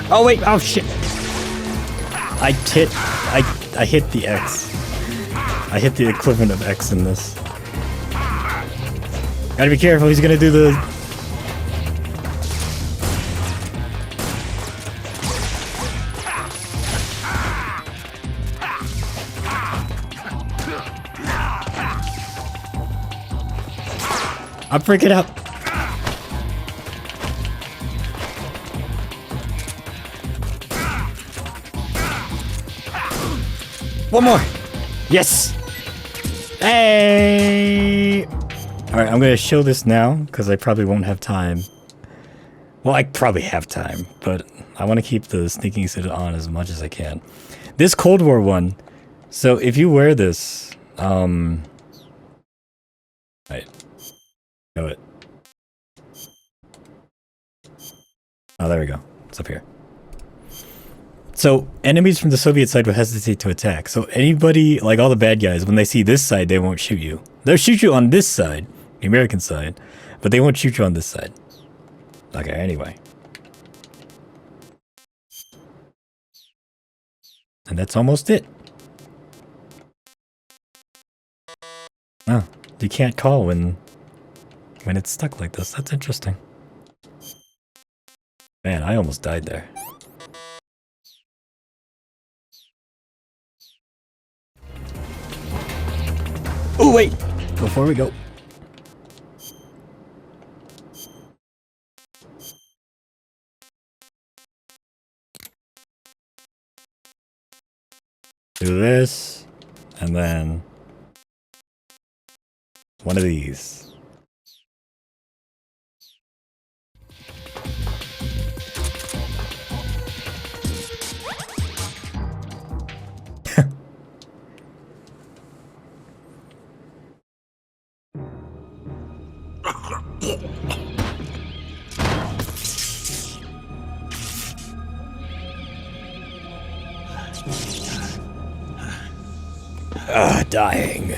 Oh wait, oh shit. I hit the X. I hit the equivalent of X in this. Gotta be careful, he's gonna do the... I'm freaking out. One more. Yes. Hey. All right, I'm gonna show this now because I probably won't have time. Well, I probably have time, but I want to keep the sneaking suit on as much as I can. This Cold War one. So if you wear this, right. Know it. Oh, there we go. It's up here. So enemies from the Soviet side will hesitate to attack. So anybody, like all the bad guys, when they see this side, they won't shoot you. They'll shoot you on this side, the American side, but they won't shoot you on this side. Okay, anyway. And that's almost it. Oh, you can't call when it's stuck like this. That's interesting. Man, I almost died there. Oh, wait! Before we go. Do this, and then one of these. Dying.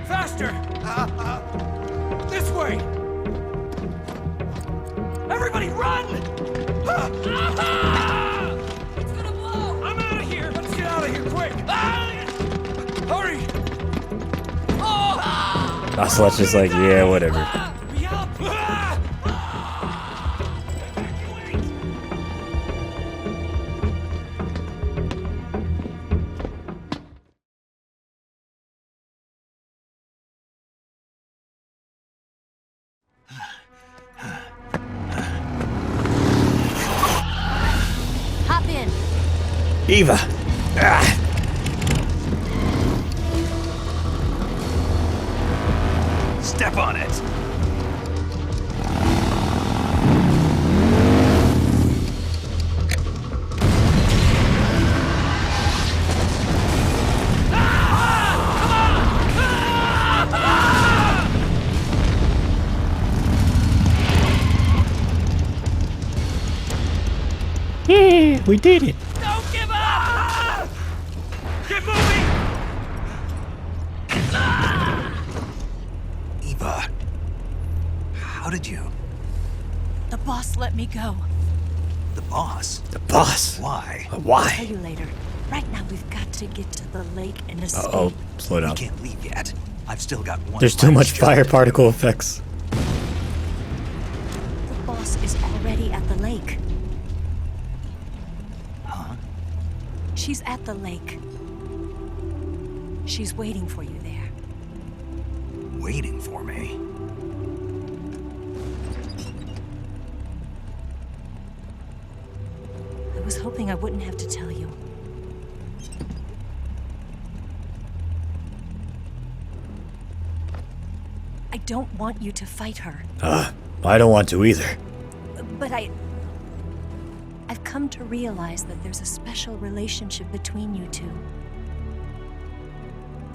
Faster! This way! Everybody run! It's gonna blow! I'm out of here! Let's get out of here quick! Hurry! Ocelot's just like, yeah, whatever. Hop in. Eva! Ah. Step on it! Yeah, we did it! Don't give up! Get moving! Eva, how did you? The boss let me go. The boss? The boss? Why? I'll Why? tell you later. Right now, we've got to get to the lake and escape. Uh-oh, slow down. We can't leave yet. I've still got one. There's too much fire particle effects. The boss is already at the lake. Huh? She's at the lake. She's waiting for you there. Waiting for me? I was hoping I wouldn't have to tell you. I don't want you to fight her. I don't want to either. But I've come to realize that there's a special relationship between you two.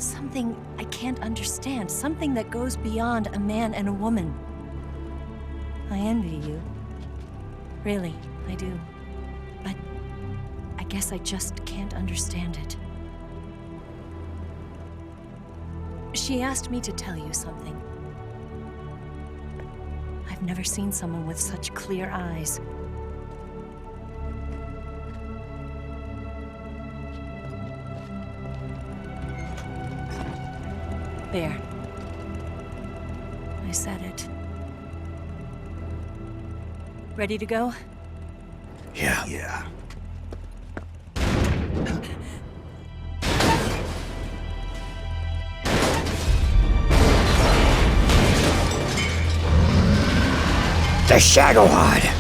Something I can't understand. Something that goes beyond a man and a woman. I envy you. Really, I do. But I guess I just can't understand it. She asked me to tell you something. I've never seen someone with such clear eyes. There. I said it. Ready to go? Yeah. Yeah. The Shagohod!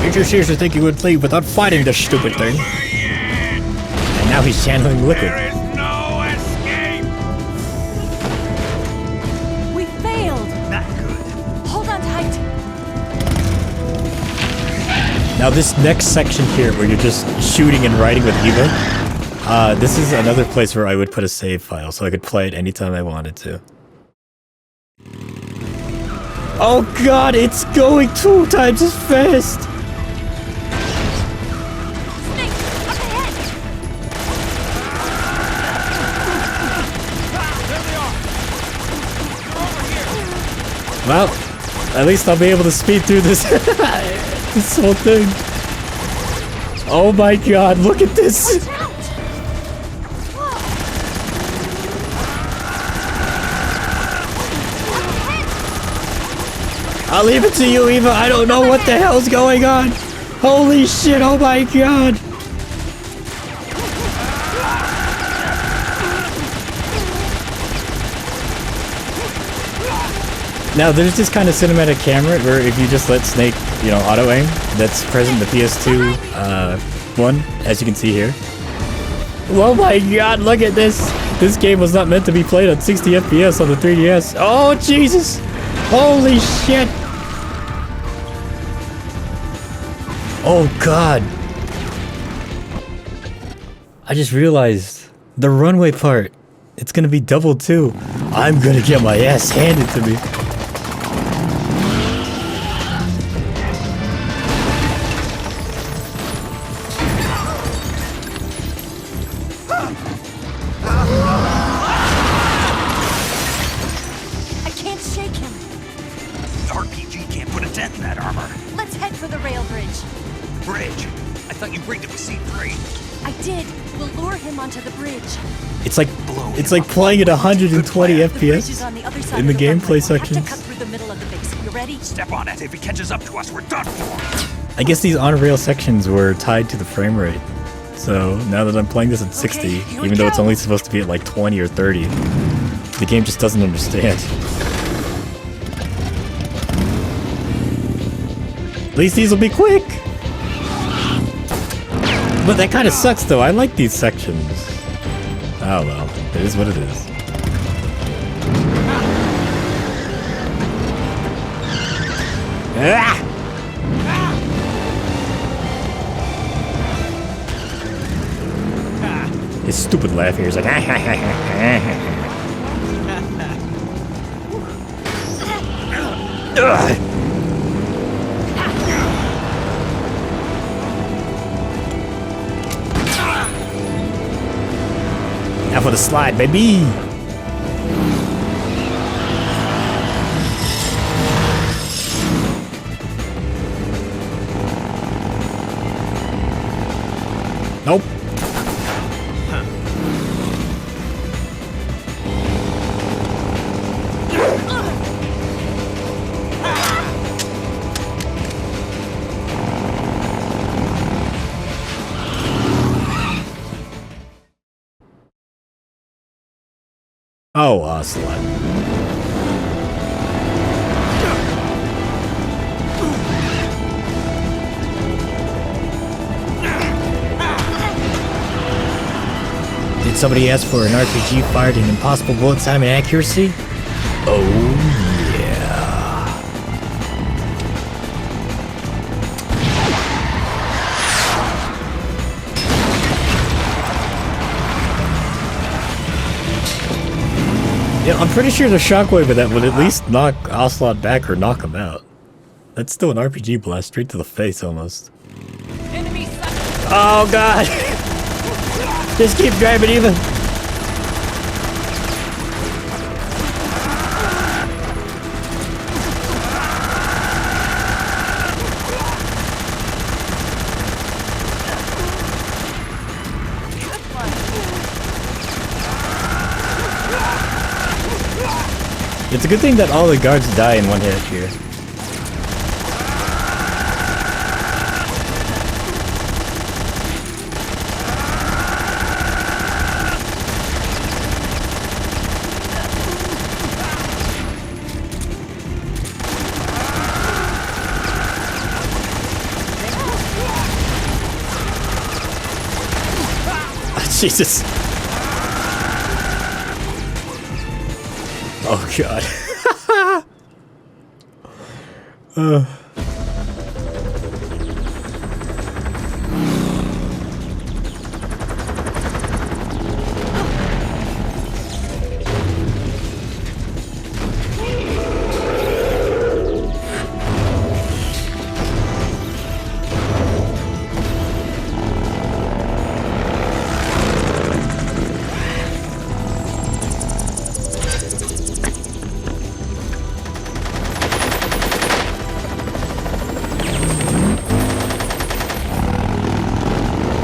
Did you seriously think you would leave without fighting this stupid thing? And now he's channeling liquid. There is no escape! We failed! Not good. Hold on tight! Now this next section here, where you're just shooting and riding with Eva, this is another place where I would put a save file, so I could play it anytime I wanted to. Oh god, it's going 2 times as fast! Well, at least I'll be able to speed through this this whole thing. Oh my god, look at this! I'll leave it to you, Eva. I don't know what the hell's going on. Holy shit, oh my god. Now, there's this kind of cinematic camera where if you just let Snake, you know, auto-aim, that's present in the PS2 one, as you can see here. Oh my god, look at this! This game was not meant to be played at 60 FPS on the 3DS. Oh, Jesus! Holy shit! Oh god! I just realized the runway part, it's gonna be double too. I'm gonna get my ass handed to me. I can't shake him. The RPG can't put a dent in that armor. Let's head for the rail bridge. Bridge? I thought you rigged it with C3. I did. We'll lure him onto the bridge. It's like playing at 120 FPS On the other side in the of gameplay runway. We'll have to sections. cut through the middle of the base. You ready? Step on it. If he catches up to us, we're done for. I guess these on-rail sections were tied to the frame rate. So now that I'm playing this at 60, even though it's only supposed to be at like 20 or 30, the game just doesn't understand. At least these will be quick! But that kind of sucks though, I like these sections. Oh well, it is what it is. Ah! His stupid laugh here is like Ugh. Now for the slide, baby! Nope. Oh, Ocelot. Did somebody ask for an RPG fired in impossible bullet time and accuracy? Oh yeah. Yeah, I'm pretty sure the shockwave of that would at least knock Ocelot back or knock him out. That's still an RPG blast straight to the face almost. Oh god! Just keep driving even. It's a good thing that all the guards die in one hit here. Jesus. Oh god.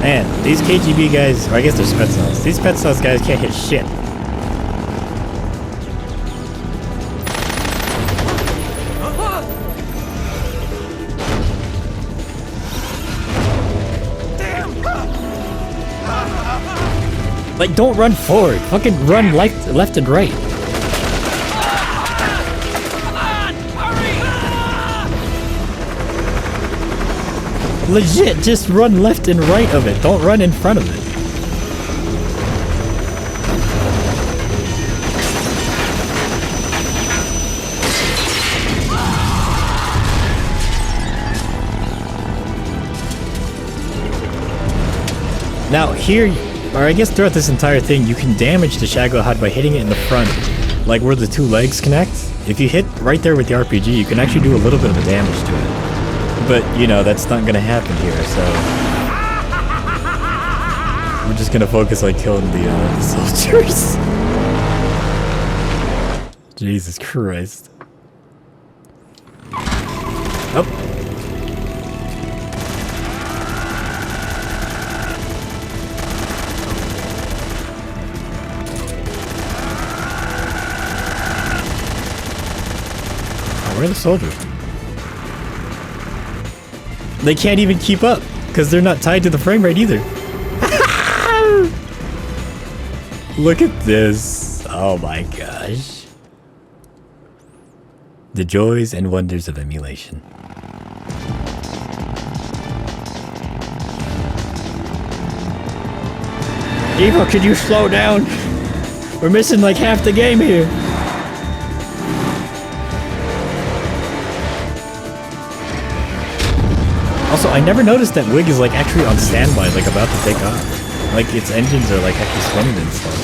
Man, these KGB guys, or I guess they're Spetsnaz. These Spetsnaz guys can't hit shit. Like, don't run forward. Fucking run left and right. Legit, just run left and right of it. Don't run in front of it. Now here, or I guess throughout this entire thing, you can damage the Shagohod by hitting it in the front, like where the two legs connect. If you hit right there with the RPG, you can actually do a little bit of damage to it. But, you know, that's not gonna happen here, so... We're just gonna focus on killing the soldiers. Jesus Christ. Oh. Where are the soldiers? They can't even keep up, because they're not tied to the frame rate either. Look at this. Oh my gosh. The joys and wonders of emulation. Evo, could you slow down? We're missing like half the game here. Also, I never noticed that Wig is like actually on standby, like about to take off. Like its engines are like actually spinning and stuff.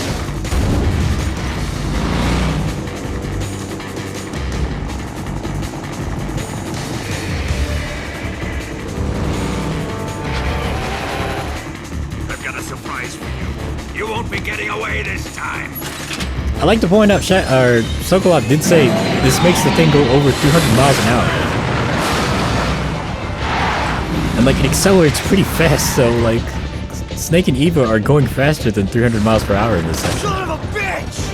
I've got a surprise for you. You won't be getting away this time. I like to point out, Sokolov did say this makes the thing go over 200 miles an hour. And like it accelerates pretty fast, so like Snake and Eva are going faster than 300 miles per hour in this section. Son of a bitch!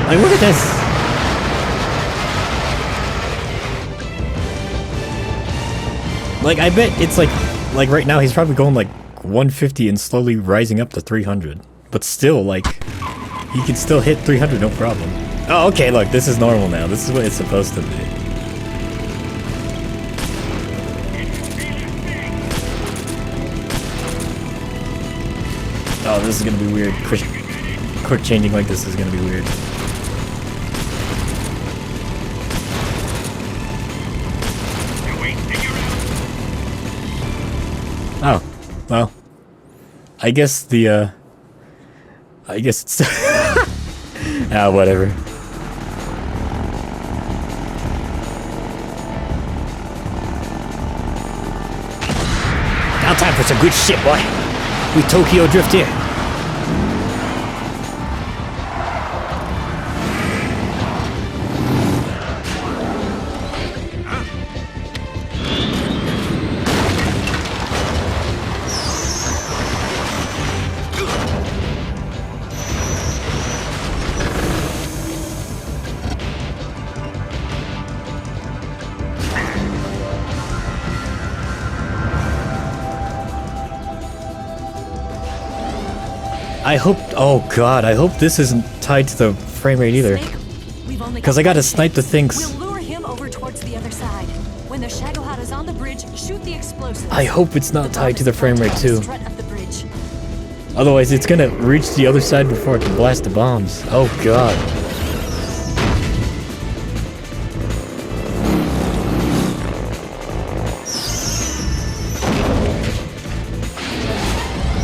Like look at this. Like I bet it's like right now he's probably going like 150 and slowly rising up to 300. But still like he can still hit 300 no problem. Oh okay, look, this is normal now. This is what it's supposed to be. Oh, this is gonna be weird. quick changing like this is gonna be weird. Oh, well. I guess the, I guess it's... ah, whatever. Now time for some good shit, boy. We Tokyo drift here. I hope, oh god, I hope this isn't tied to the frame rate either. Because I gotta snipe the things. We'll lure him over towards the other side. When the Shagohod is on the bridge, shoot the explosives. I hope it's not tied to the frame rate too. Strut of the bridge. Otherwise it's gonna reach the other side before it can blast the bombs. Oh god.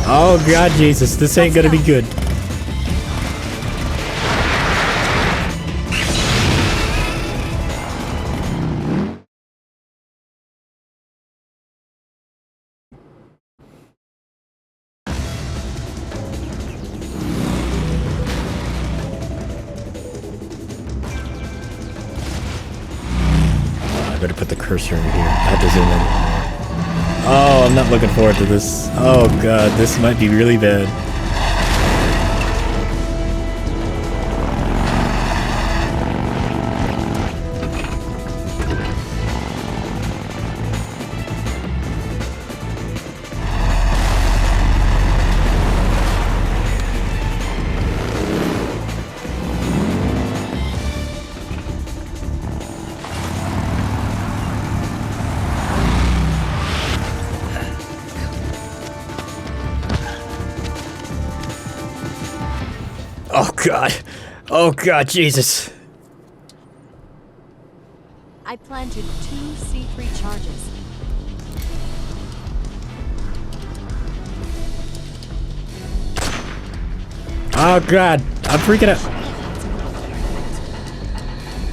Oh god, Jesus, this ain't gonna be good. I better put the cursor in here. I have to zoom in. Oh, I'm not looking forward to this. Oh god, this might be really bad. Oh god. Oh god, Jesus. I planted 2 C3 charges. Oh god, I'm freaking out.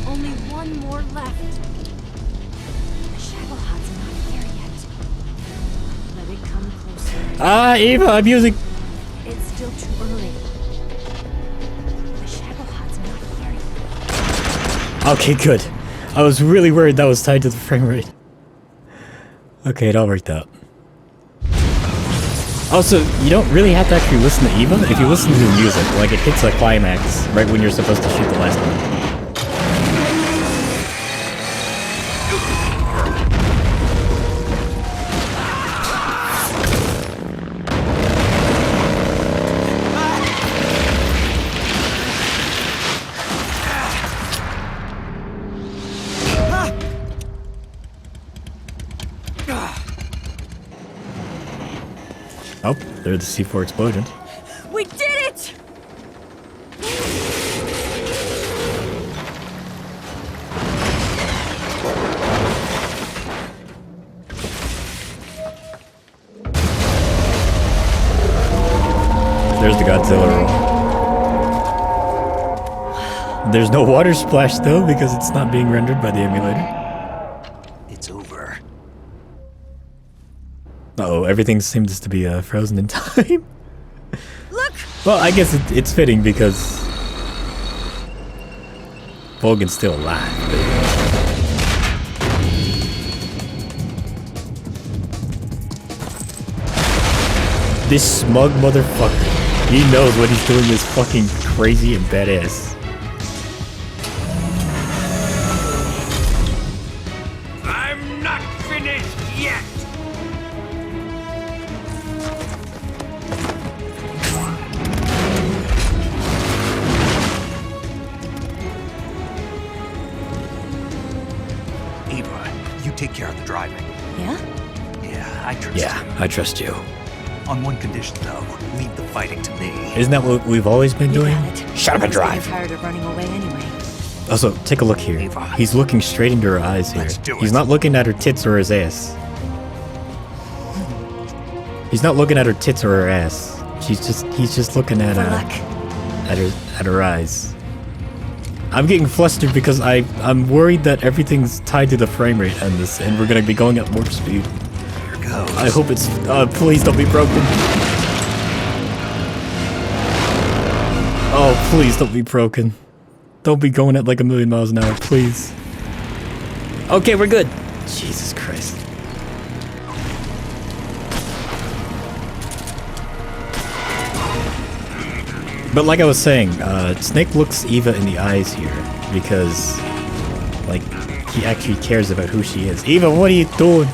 Only one more left. The Shagohod's not here yet. Let it come closer. Ah, Eva, I'm using... It's still too early. The Shagohod's not here yet. Okay, good. I was really worried that was tied to the frame rate. Okay, it all worked out. Also, you don't really have to actually listen to Eva. If you listen to the music, like it hits a climax right when you're supposed to shoot the last one. Oh, there's the C4 explosions. We did it! There's the Godzilla roll. There's no water splash though because it's not being rendered by the emulator. It's over. Uh-oh, everything seems to be frozen in time. Look! Well, I guess it's fitting because Volgan's still alive. This smug motherfucker, he knows what he's doing is fucking crazy and badass. I'm not finished yet! Eva, you take care of the driving. Yeah? Yeah, I trust you. Yeah, I trust you. On one condition, though. Leave the fighting to me. Isn't that what we've always been doing? Shut up and drive. I'm tired of running away anyway. Also, take a look here. He's looking straight into her eyes here. He's not looking at her tits or his ass. He's not looking at her tits or her ass. He's just looking at her eyes. I'm getting flustered because I'm worried that everything's tied to the frame rate on this, and we're gonna be going at warp speed. Here goes. I hope it's. Please don't be broken. Oh, please don't be broken. Don't be going at like 1,000,000 miles an hour, please. Okay, we're good. Jesus Christ. But like I was saying, Snake looks Eva in the eyes here because, like, he actually cares about who she is. Eva, what are you doing?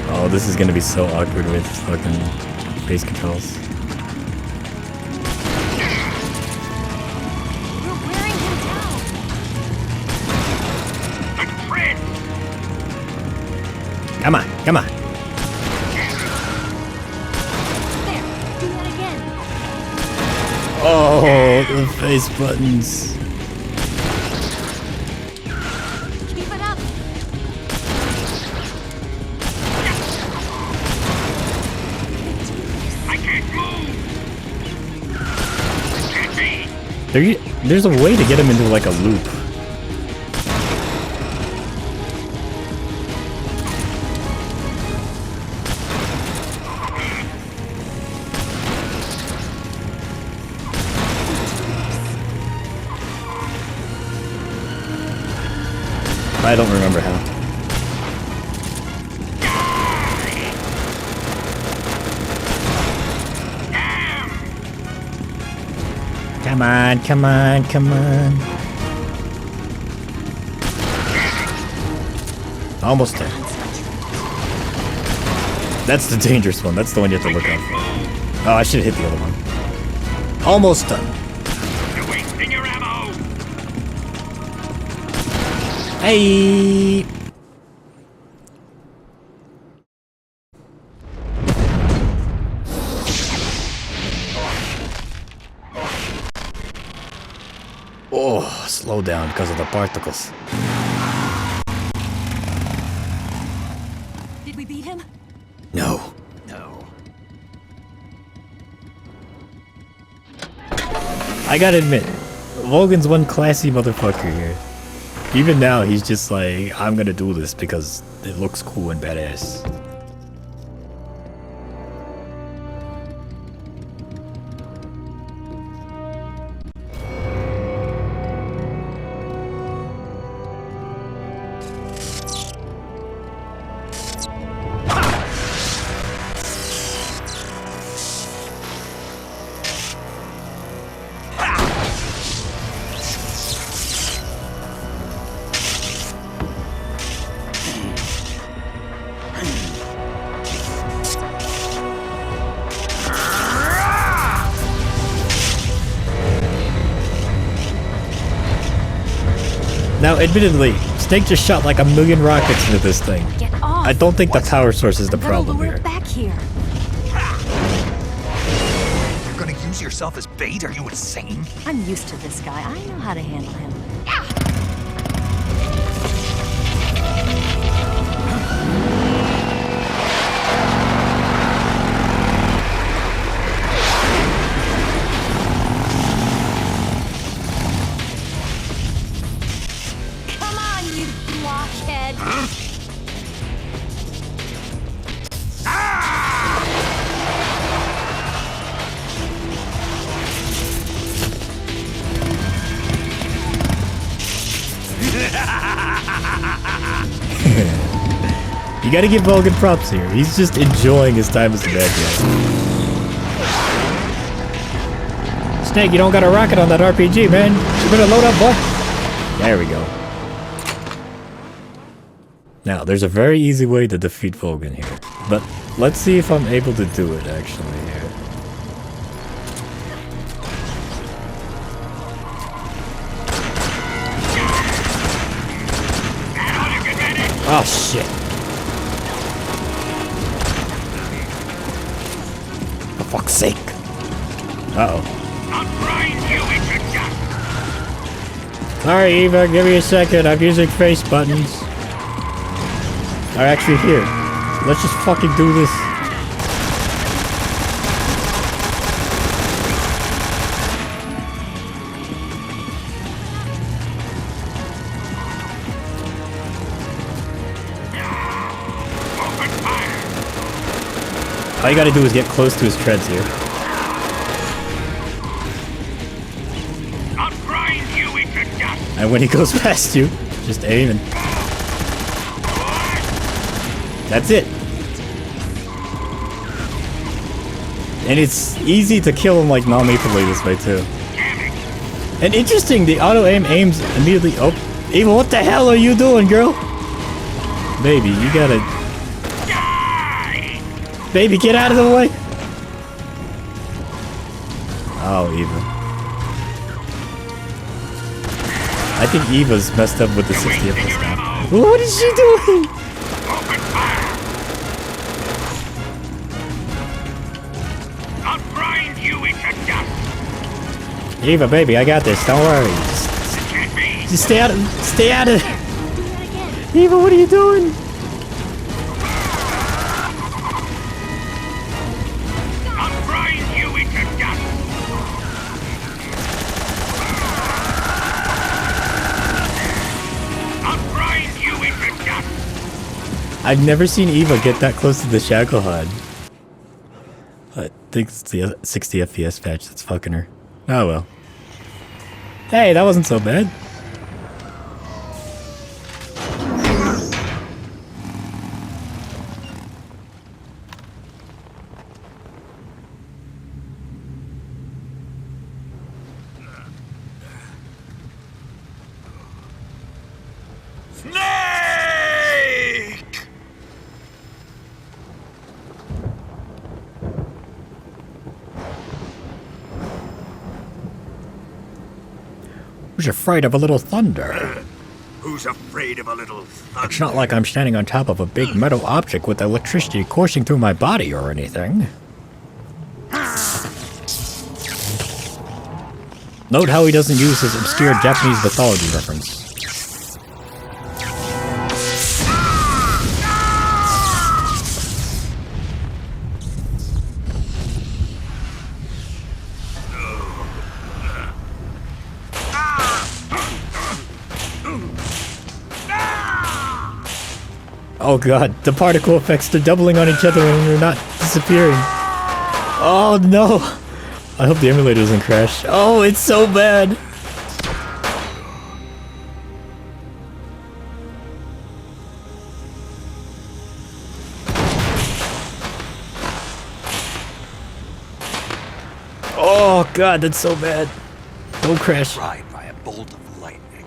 Oh, this is gonna be so awkward with fucking face controls. Come on, come on. There, do that again. Oh, the face buttons. Keep it up. I can't move. Can't be. There's a way to get him into like a loop. I don't remember how. Come on, come on, come on. Almost there. That's the dangerous one. That's the one you have to look out for. Oh, I should have hit the other one. Almost done. You're wasting your ammo. Hey. Oh, slow down because of the particles. Did we beat him? No. No. I gotta admit, Logan's one classy motherfucker here. Even now, he's just like, I'm gonna do this because it looks cool and badass. Now, admittedly, Snake just shot like 1,000,000 rockets into this thing. Get off. I don't think the power source is the I'm gonna problem lure here. it back here. You're gonna use yourself as bait? Are you insane? I'm used to this guy. I know how to handle him. Come on, you blockhead. You gotta give Logan props here. He's just enjoying his time as the bad guy. Snake, you don't got a rocket on that RPG, man. You better load up, boy. There we go. Now, there's a very easy way to defeat Logan here. But let's see if I'm able to do it, actually, here. Oh shit. For fuck's sake. Uh-oh. Sorry, Eva, give me a second. I'm using face buttons. Are actually here. Let's just fucking do this. All you gotta do is get close to his treads here. And when he goes past you, just aim and... That's it. And it's easy to kill him like non-lethally this way too. And interesting, the auto-aim aims immediately... Oh, Eva, what the hell are you doing, girl? Baby, you gotta... Baby, get out of the way! Oh, Eva. I think Eva's messed up with the 60 FPS now. What is she doing? Eva, baby, I got this. Don't worry. Just stay out of it. Eva, what are you doing? I've never seen Eva get that close to the Shagohod. I think it's the 60 FPS patch that's fucking her. Oh well. Hey, that wasn't so bad. Who's afraid of a little thunder? Who's afraid of a little thunder? It's not like I'm standing on top of a big metal object with electricity coursing through my body or anything. Note how he doesn't use his obscure Japanese mythology reference. Oh god, the particle effects, they're doubling on each other and they're not disappearing. Oh no! I hope the emulator doesn't crash. Oh, it's so bad! Oh god, that's so bad. Don't crash. Tried by a bolt of lightning.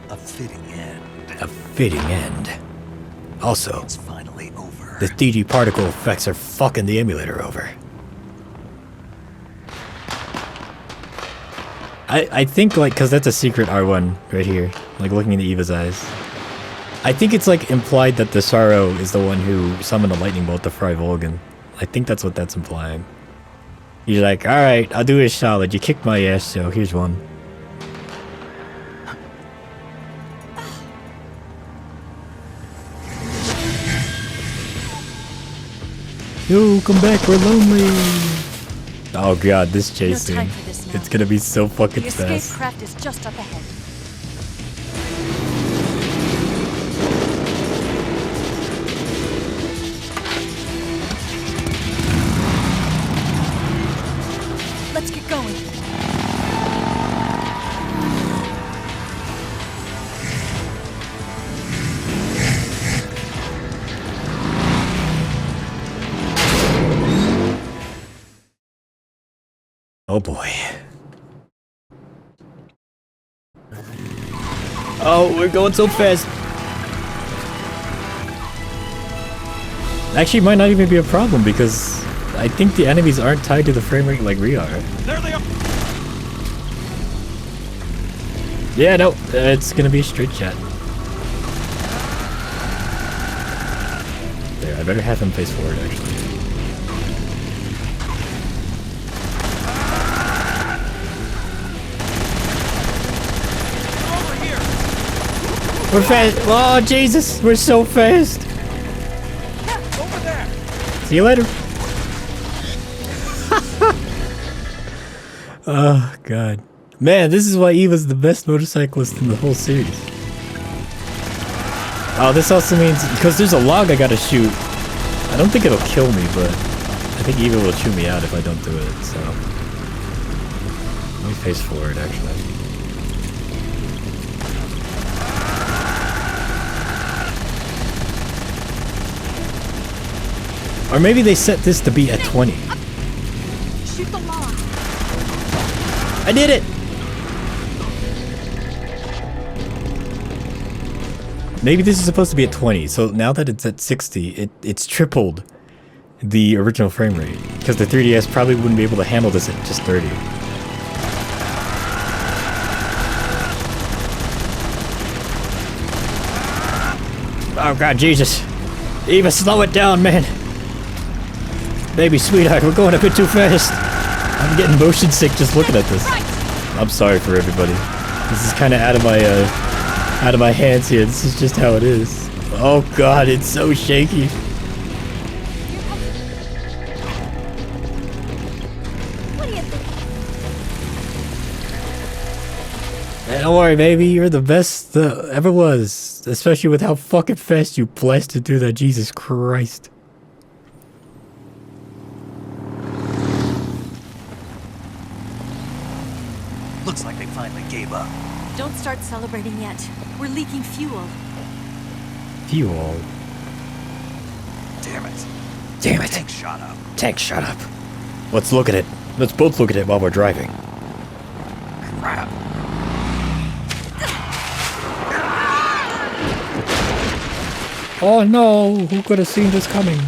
A fitting end. A fitting end. Also, It's finally over. the 3D particle effects are fucking the emulator over. I think, like, because that's a secret R1 right here, like looking into Eva's eyes. I think it's like implied that the Sorrow is the one who summoned a lightning bolt to fry Volgan. I think that's what that's implying. He's like, alright, I'll do it solid. You kicked my ass, so here's one. Yo, come back, we're lonely. Oh god, this chase scene. It's gonna be so fucking The escape fast. craft is just up ahead. Let's get going. Oh boy. Oh, we're going so fast. Actually, it might not even be a problem because I think the enemies aren't tied to the frame rate like we are. There they are. Yeah, no, it's gonna be a straight shot. I better have him face forward, actually. We're fast. Oh, Jesus. We're so fast. Over there. See you later. Oh, God. Man, this is why Eva's the best motorcyclist in the whole series. Oh, this also means, because there's a log I gotta shoot. I don't think it'll kill me, but I think Eva will chew me out if I don't do it, so. Let me face forward, actually. Or maybe they set this to be at 20. Shoot the log. I did it! Maybe this is supposed to be at 20, so now that it's at 60, it's tripled the original frame rate. Because the 3DS probably wouldn't be able to handle this at just 30. Oh God, Jesus. Eva, slow it down, man. Baby, sweetheart, we're going a bit too fast. I'm getting motion sick just looking at this. I'm sorry for everybody. This is kind of out of my hands here. This is just how it is. Oh God, it's so shaky. What do you think? Man, don't worry, baby. You're the best ever was. Especially with how fucking fast you blasted through that. Jesus Christ. Looks like they finally gave up. Don't start celebrating yet. We're leaking fuel. Fuel? Damn it. Damn it. Tank shot up. Tank, shut up. Let's look at it. Let's both look at it while we're driving. Crap. Oh no, who could have seen this coming?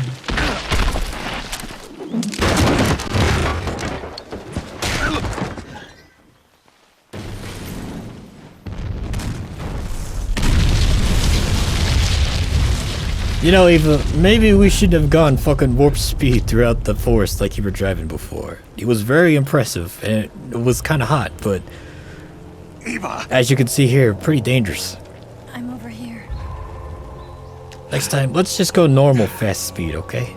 You know, Eva, maybe we should have gone fucking warp speed throughout the forest like you were driving before. It was very impressive, and it was kind of hot, but Eva, as you can see here, pretty dangerous. I'm over here. Next time, let's just go normal fast speed, okay?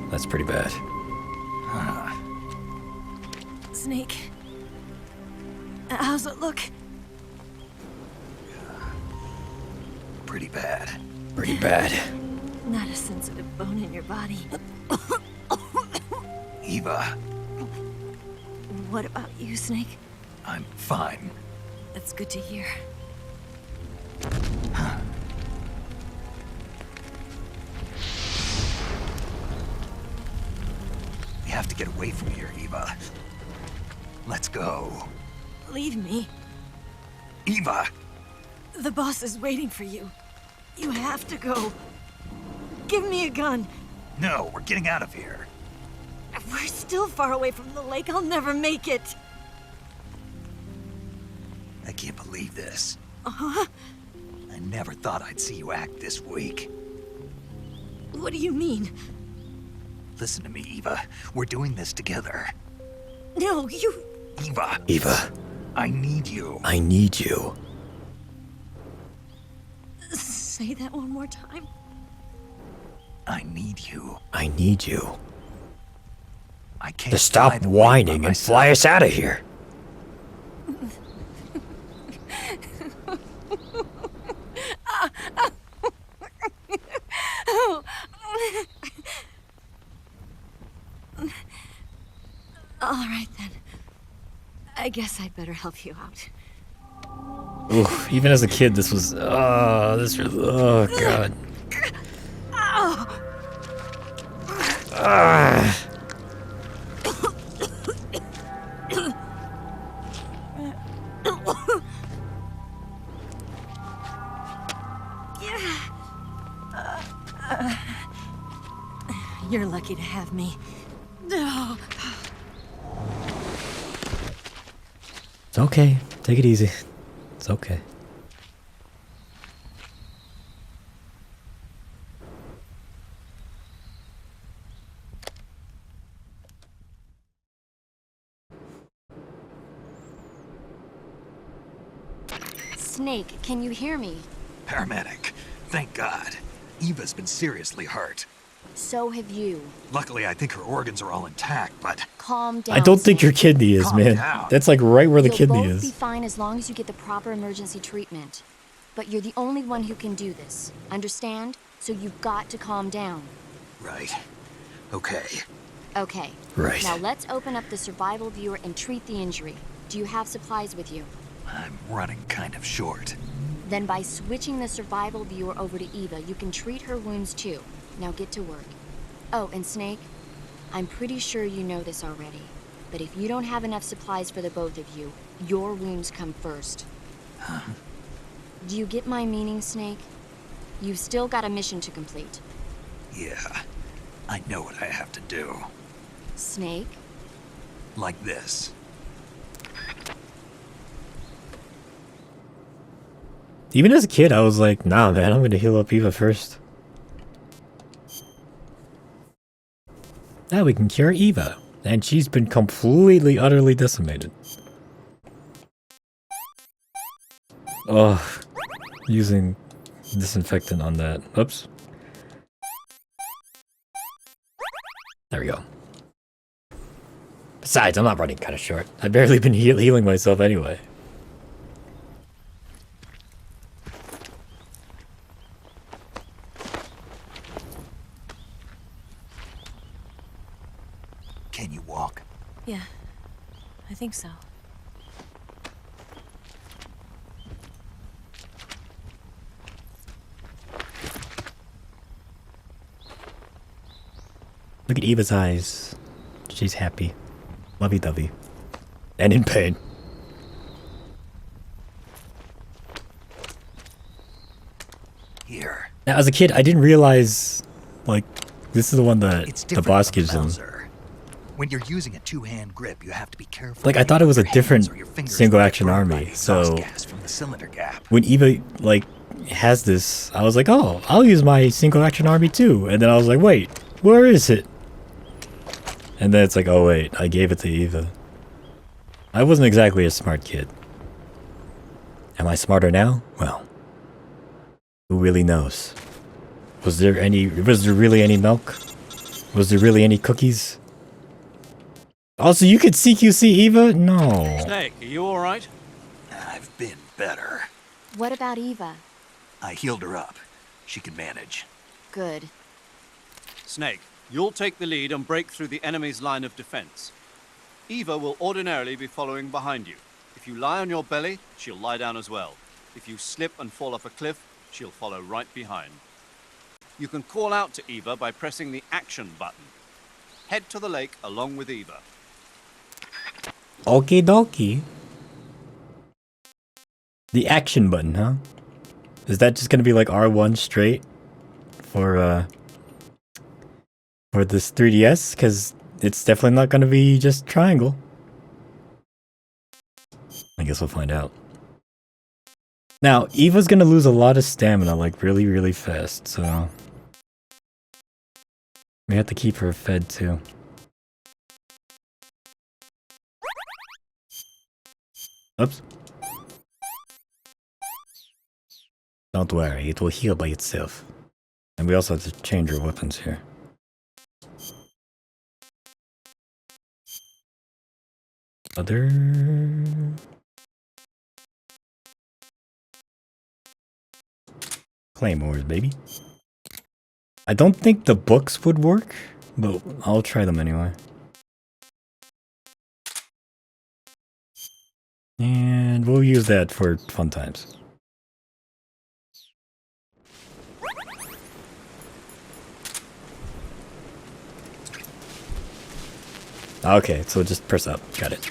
That's pretty bad. Snake. How's it look? Pretty bad. Pretty bad. Not a sensitive bone in your body. Eva, What about you, Snake? I'm fine. That's good to hear. We have to get away from here, Eva. Let's go. Leave me. Eva! The boss is waiting for you. You have to go. Give me a gun. No, we're getting out of here. We're still far away from the lake. I'll never make it. I can't believe this. Uh-huh. I never thought I'd see you act this weak. What do you mean? Listen to me, Eva. We're doing this together. No, you... Eva. Eva. I need you. I need you. Say that one more time. I need you. I need you. I can't to stop whining and fly us out of here. All right then. I guess I'd better help you out. Oof, even as a kid, this was, oh God. You're lucky to have me. It's okay. Take it easy. It's okay. Snake, can you hear me? Paramedic. Thank God. Eva's been seriously hurt. So have you. Luckily, I think her organs are all intact, but... Calm down. I don't think your Snake. kidney is, Calm man. down. That's like right where the You'll kidney both be is. fine as long as you get the proper emergency treatment. But you're the only one who can do this. Understand? So you've got to calm down. Right. Okay. Okay. Right. Now let's open up the survival viewer and treat the injury. Do you have supplies with you? I'm running kind of short. Then by switching the survival viewer over to Eva, you can treat her wounds too. Now get to work. Oh, and Snake, I'm pretty sure you know this already, but if you don't have enough supplies for the both of you, your wounds come first. Huh? Do you get my meaning, Snake? You've still got a mission to complete. Yeah. I know what I have to do. Snake? Like this. Even as a kid, I was like, nah, man, I'm gonna heal up Eva first. Now we can cure Eva. And she's been completely, utterly decimated. Oh, using disinfectant on that. Oops. There we go. Besides, I'm not running kind of short. I've barely been healing myself anyway. Can you walk? Yeah, I think so. Look at Eva's eyes. She's happy. Lovey-dovey. And in pain. Here. Now, as a kid, I didn't realize, like, this is the one that the boss gives them. When you're using a two-hand grip, you have to be careful. Like, I thought it was a different single-action army, so From the cylinder gap. when Eva, like, has this, I was like, oh, I'll use my single-action army too. And then I was like, wait, where is it? And then it's like, oh wait, I gave it to Eva. I wasn't exactly a smart kid. Am I smarter now? Well, who really knows? Was there really any milk? Was there really any cookies? Also, you could CQC Eva? No. Snake, are you alright? I've been better. What about Eva? I healed her up. She can manage. Good. Snake, you'll take the lead and break through the enemy's line of defense. Eva will ordinarily be following behind you. If you lie on your belly, she'll lie down as well. If you slip and fall off a cliff, she'll follow right behind. You can call out to Eva by pressing the action button. Head to the lake along with Eva. Okie dokie. The action button, huh? Is that just gonna be like R1 straight for this 3DS? Because it's definitely not gonna be just triangle. I guess we'll find out. Now, Eva's gonna lose a lot of stamina, like really, really fast, so we have to keep her fed too. Oops. Don't worry, it will heal by itself. And we also have to change our weapons here. Other... Claymores, baby. I don't think the books would work, but I'll try them anyway. And we'll use that for fun times. Okay, so just press up. Got it.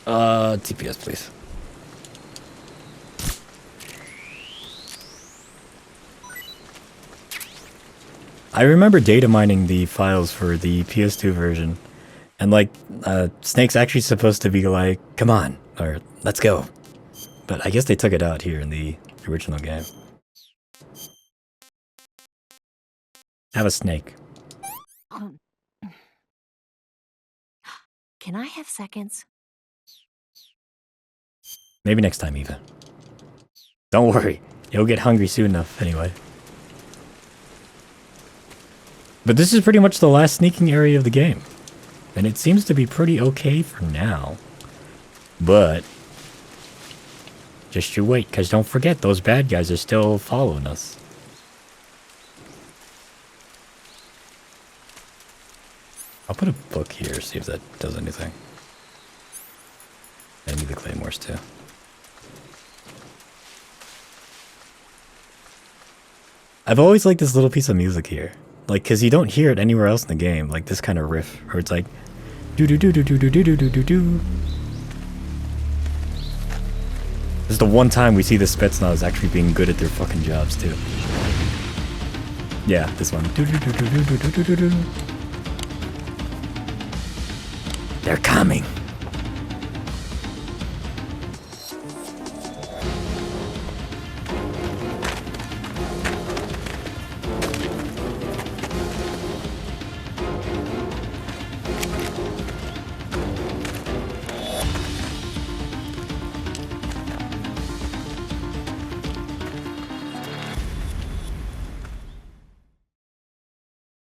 TPS, please. I remember data mining the files for the PS2 version, and like, Snake's actually supposed to be like, come on, or let's go. But I guess they took it out here in the original game. Have a snake. Can I have seconds? Maybe next time, Eva. Don't worry, you'll get hungry soon enough anyway. But this is pretty much the last sneaking area of the game. And it seems to be pretty okay for now. But just you wait, because don't forget, those bad guys are still following us. I'll put a book here, see if that does anything. I need the claymores too. I've always liked this little piece of music here. Like, cause you don't hear it anywhere else in the game. Like this kind of riff, where it's like, do do do do do do do do do do. This is the one time we see the Spetsnaz actually being good at their fucking jobs too. Yeah, this one. Do do do do do do do do do. They're coming.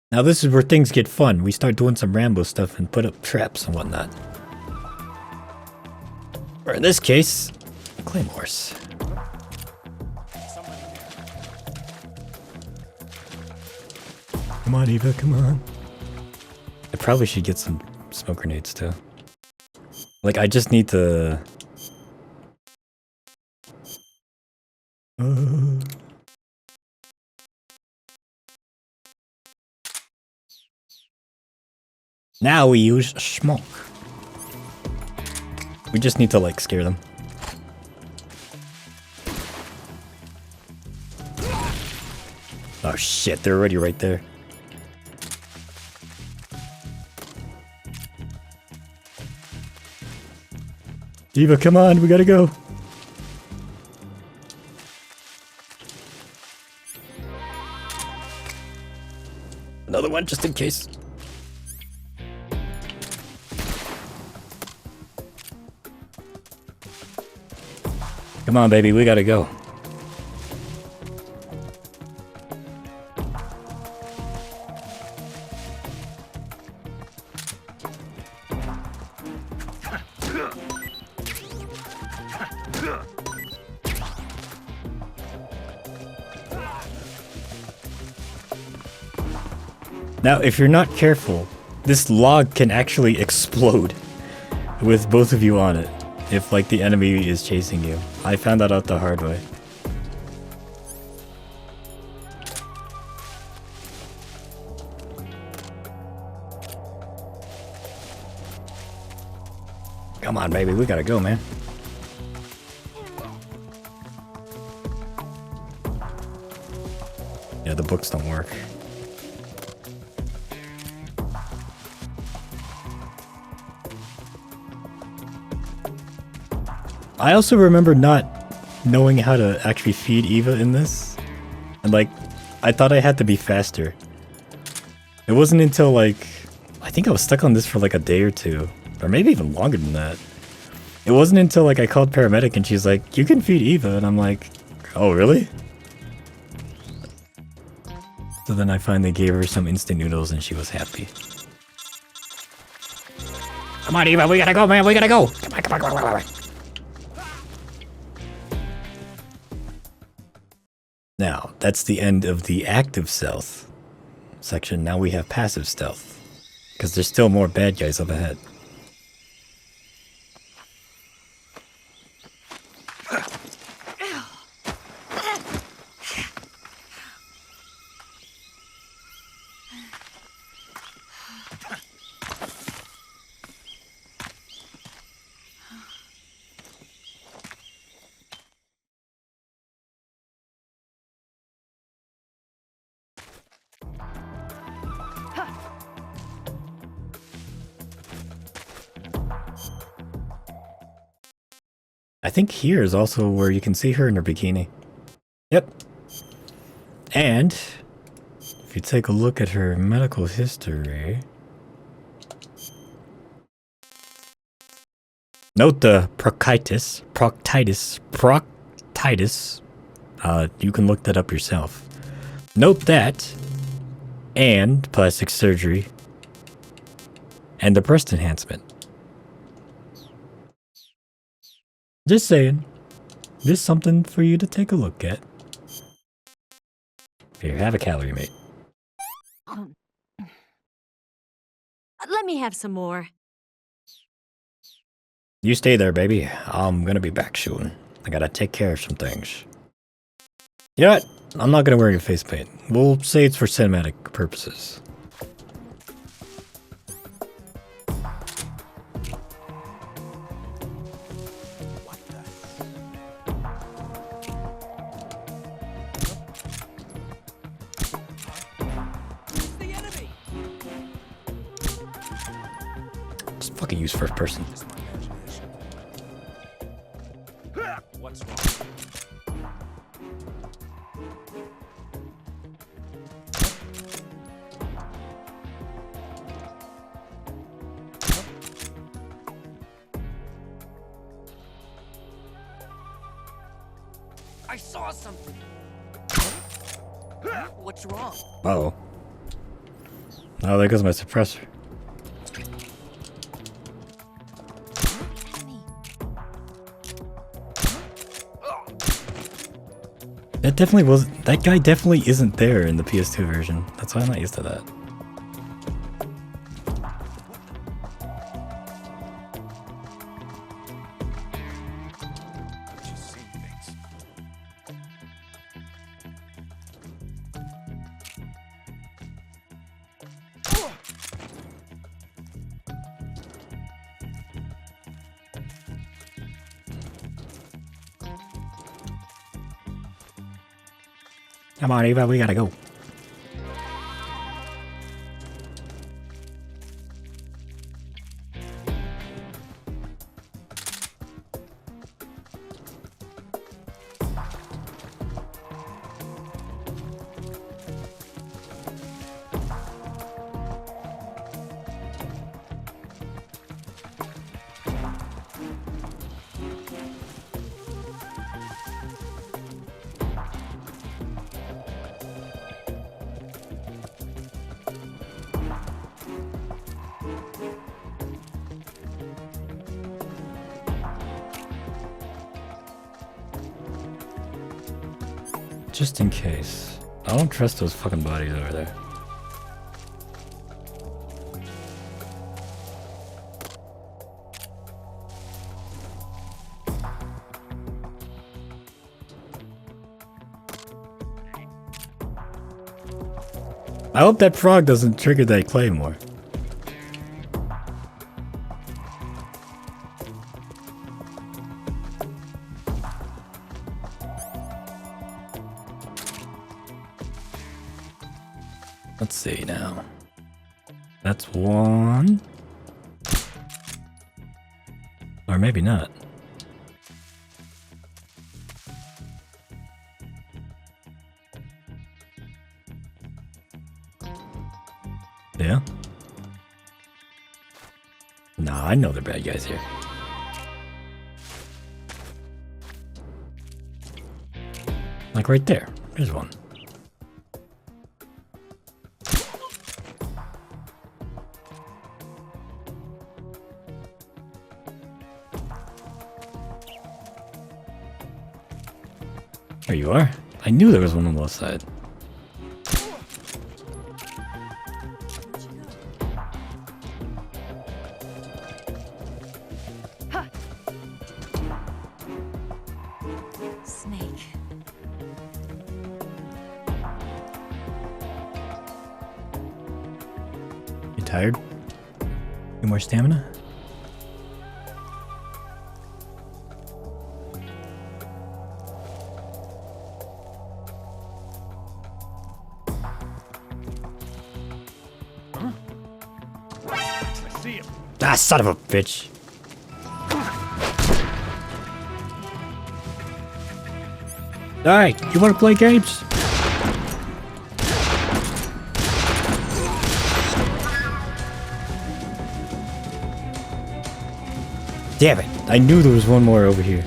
Now this is where things get fun. We start doing some Rambo stuff and put up traps and whatnot. Or in this case, claymores. Come on, Eva, come on. I probably should get some smoke grenades too. Like, I just need to... Now we use smoke. We just need to, like, scare them. Oh shit, they're already right there. Eva, come on, we gotta go. Another one just in case. Come on, baby, we gotta go. Now, if you're not careful, this log can actually explode with both of you on it if, like, the enemy is chasing you. I found that out the hard way. Come on, baby, we gotta go, man. Yeah, the books don't work. I also remember not knowing how to actually feed Eva in this. And like, I thought I had to be faster. It wasn't until like, I think I was stuck on this for like a day or two. Or maybe even longer than that. It wasn't until like I called paramedic and she's like, you can feed Eva. And I'm like, oh really? So then I finally gave her some instant noodles and she was happy. Come on, Eva, we gotta go, man, we gotta go. Come on, come on, come on, come on. Now, that's the end of the active stealth section. Now we have passive stealth. Because there's still more bad guys up ahead. I think here is also where you can see her in her bikini. Yep. And if you take a look at her medical history, note the proctitis. You can look that up yourself. Note that, and plastic surgery, and the breast enhancement. Just saying. Just something for you to take a look at. Here, have a calorie, mate. Let me have some more. You stay there, baby. I'm gonna be back soon. I gotta take care of some things. You know what? I'm not gonna wear your face paint. We'll say it's for cinematic purposes. Just fucking use first person. What's wrong? I saw something. What's wrong? Uh-oh. Oh, there goes my suppressor. That guy definitely isn't there in the PS2 version. That's why I'm not used to that. Come on, Eva, we gotta go. Just in case. I don't trust those fucking bodies over there. I hope that frog doesn't trigger that claymore. Let's see now. That's one. Or maybe not. Yeah? Nah, I know they're bad guys here. Like right there. There's one. There you are. I knew there was one on the left side. Snake. You tired? Need more stamina? Ah, son of a bitch. Hey, you wanna play games? Damn it, I knew there was one more over here.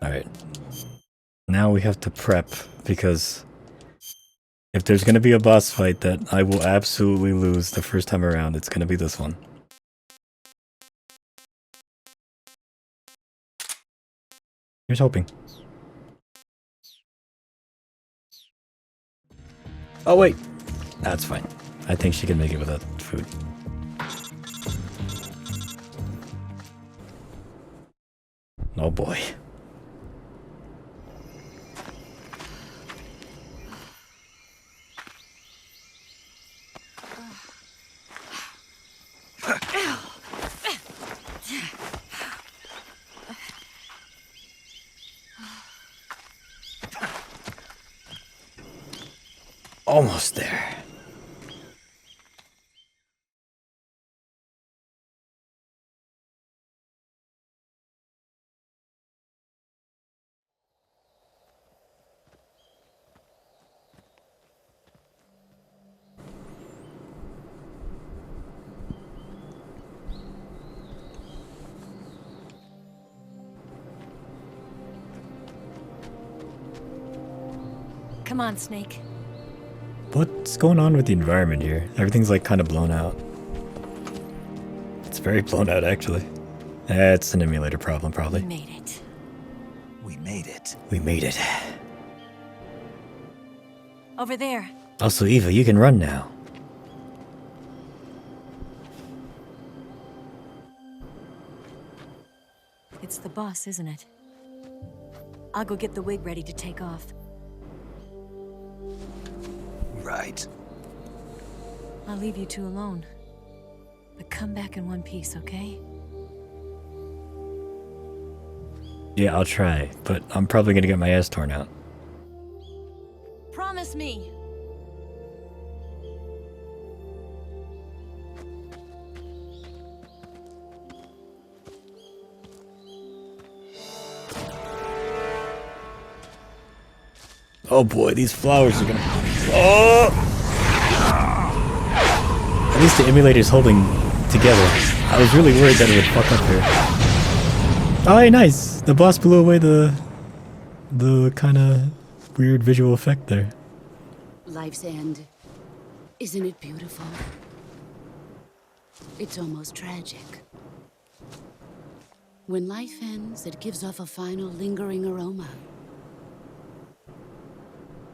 Alright. Now we have to prep, because if there's gonna be a boss fight that I will absolutely lose the first time around, it's gonna be this one. Here's hoping. Oh wait! That's fine. I think she can make it without food. Oh boy. Almost there. Come on, Snake. What's going on with the environment here? Everything's like kind of blown out. It's very blown out, actually. It's an emulator problem, probably. We made it. We made it. We made it. Over there. Also, Eva, you can run now. It's the boss, isn't it? I'll go get the wig ready to take off. Right. I'll leave you two alone. But come back in one piece, okay? Yeah, I'll try, but I'm probably gonna get my ass torn out. Promise me! Oh boy, these flowers are gonna... Oh! At least the emulator's holding together. I was really worried that it would fuck up here. Oh, hey, nice! The boss blew away the kind of weird visual effect there. Life's end. Isn't it beautiful? It's almost tragic. When life ends, it gives off a final lingering aroma.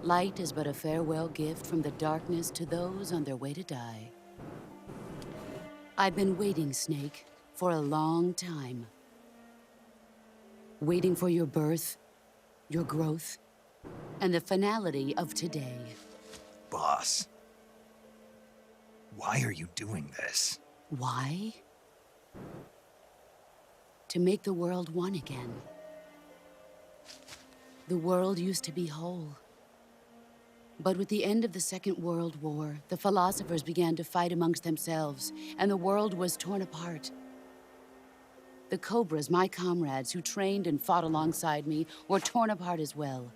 Light is but a farewell gift from the darkness to those on their way to die. I've been waiting, Snake, for a long time. Waiting for your birth, your growth, and the finality of today. Boss. Why are you doing this? Why? To make the world one again. The world used to be whole. But with the end of the Second World War, the philosophers began to fight amongst themselves, and the world was torn apart. The Cobras, my comrades who trained and fought alongside me, were torn apart as well.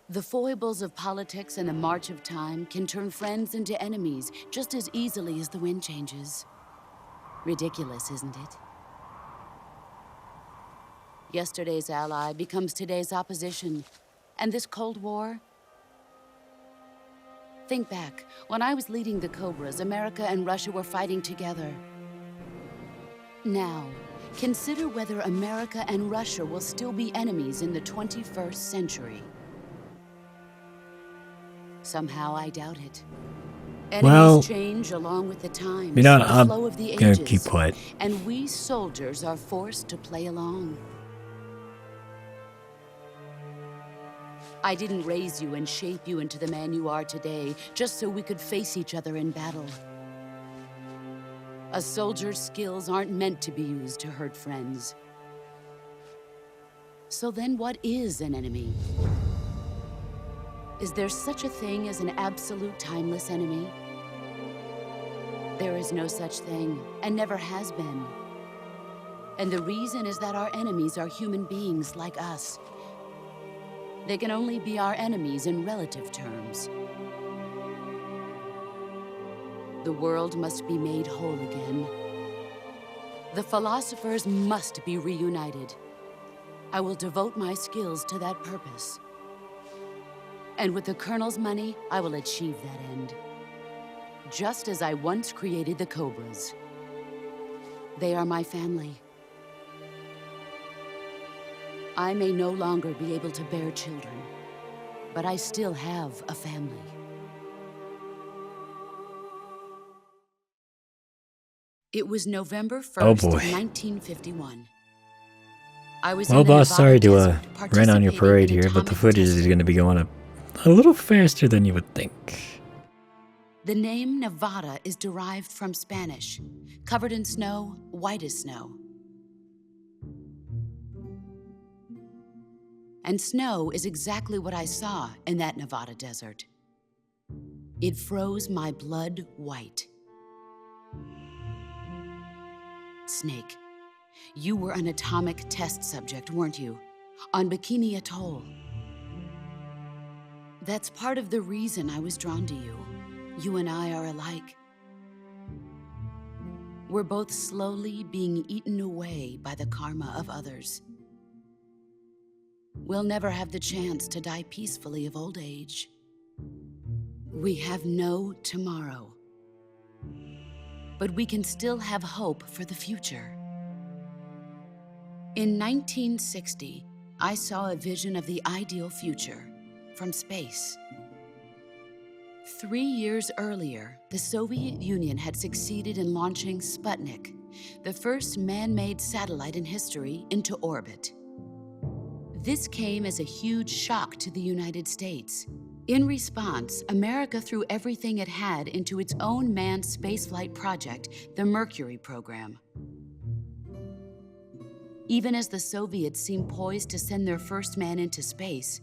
The foibles of politics and the march of time can turn friends into enemies just as easily as the wind changes. Ridiculous, isn't it? Yesterday's ally becomes today's opposition, and this Cold War... Think back. When I was leading the Cobras, America and Russia were fighting together. Now, consider whether America and Russia will still be enemies in the 21st century. Somehow I doubt it. Enemies change along with the times, You know, the I'm flow of the gonna ages, keep quiet. and we soldiers are forced to play along. I didn't raise you and shape you into the man you are today just so we could face each other in battle. A soldier's skills aren't meant to be used to hurt friends. So then what is an enemy? Is there such a thing as an absolute timeless enemy? There is no such thing, and never has been. And the reason is that our enemies are human beings like us. They can only be our enemies in relative terms. The world must be made whole again. The philosophers must be reunited. I will devote my skills to that purpose. And with the Colonel's money, I will achieve that end. Just as I once created the Cobras. They are my family. I may no longer be able to bear children, but I still have a family. It was November 1st, Oh boy. 1951. I was Well, in the boss, Nevada sorry to desert rain on your participating parade in here, but the atomic footage is testing. going to be going up a little faster than you would think. The name Nevada is derived from Spanish, covered in snow, white as snow. And snow is exactly what I saw in that Nevada desert. It froze my blood white. Snake, you were an atomic test subject, weren't you? On Bikini Atoll. That's part of the reason I was drawn to you. You and I are alike. We're both slowly being eaten away by the karma of others. We'll never have the chance to die peacefully of old age. We have no tomorrow. But we can still have hope for the future. In 1960, I saw a vision of the ideal future from space. 3 years earlier, the Soviet Union had succeeded in launching Sputnik, the first man-made satellite in history, into orbit. This came as a huge shock to the United States. In response, America threw everything it had into its own manned spaceflight project, the Mercury program. Even as the Soviets seemed poised to send their first man into space,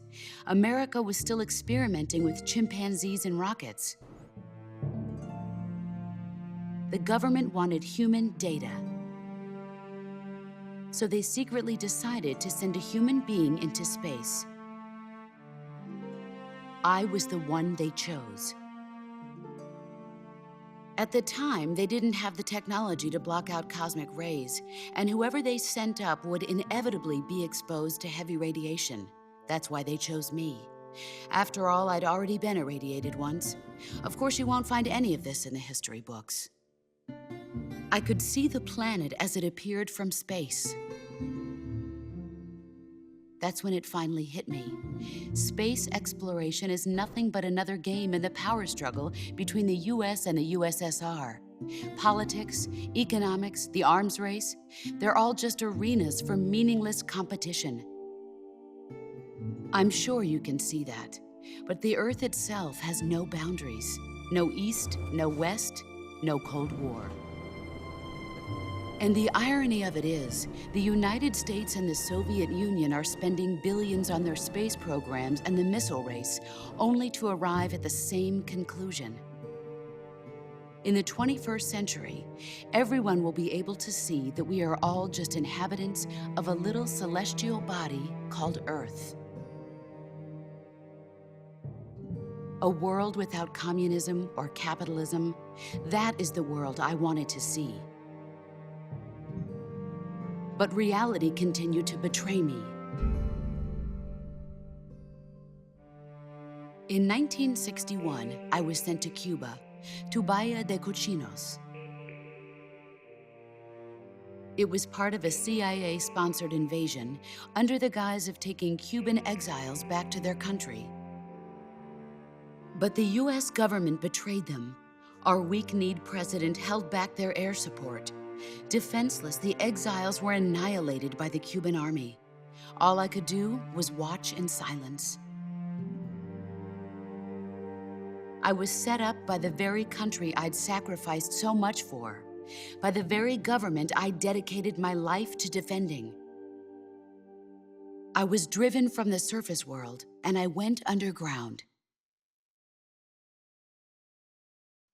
America was still experimenting with chimpanzees and rockets. The government wanted human data. So they secretly decided to send a human being into space. I was the one they chose. At the time, they didn't have the technology to block out cosmic rays, and whoever they sent up would inevitably be exposed to heavy radiation. That's why they chose me. After all, I'd already been irradiated once. Of course, you won't find any of this in the history books. I could see the planet as it appeared from space. That's when it finally hit me. Space exploration is nothing but another game in the power struggle between the US and the USSR. Politics, economics, the arms race, they're all just arenas for meaningless competition. I'm sure you can see that, but the Earth itself has no boundaries. No East, no West, no Cold War. And the irony of it is, the United States and the Soviet Union are spending billions on their space programs and the missile race, only to arrive at the same conclusion. In the 21st century, everyone will be able to see that we are all just inhabitants of a little celestial body called Earth. A world without communism or capitalism, that is the world I wanted to see. But reality continued to betray me. In 1961, I was sent to Cuba, to Bahia de Cochinos. It was part of a CIA-sponsored invasion under the guise of taking Cuban exiles back to their country. But the US government betrayed them. Our weak-kneed president held back their air support. Defenseless, the exiles were annihilated by the Cuban army. All I could do was watch in silence. I was set up by the very country I'd sacrificed so much for, by the very government I dedicated my life to defending. I was driven from the surface world, and I went underground.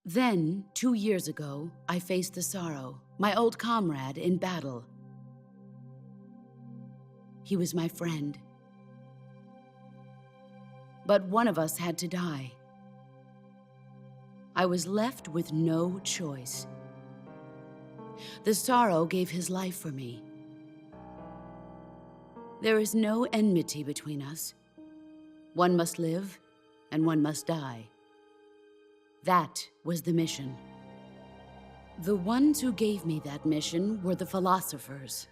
Then, 2 years ago, I faced the Sorrow, my old comrade in battle. He was my friend. But one of us had to die. I was left with no choice. The Sorrow gave his life for me. There is no enmity between us. One must live, and one must die. That was the mission. The ones who gave me that mission were the philosophers.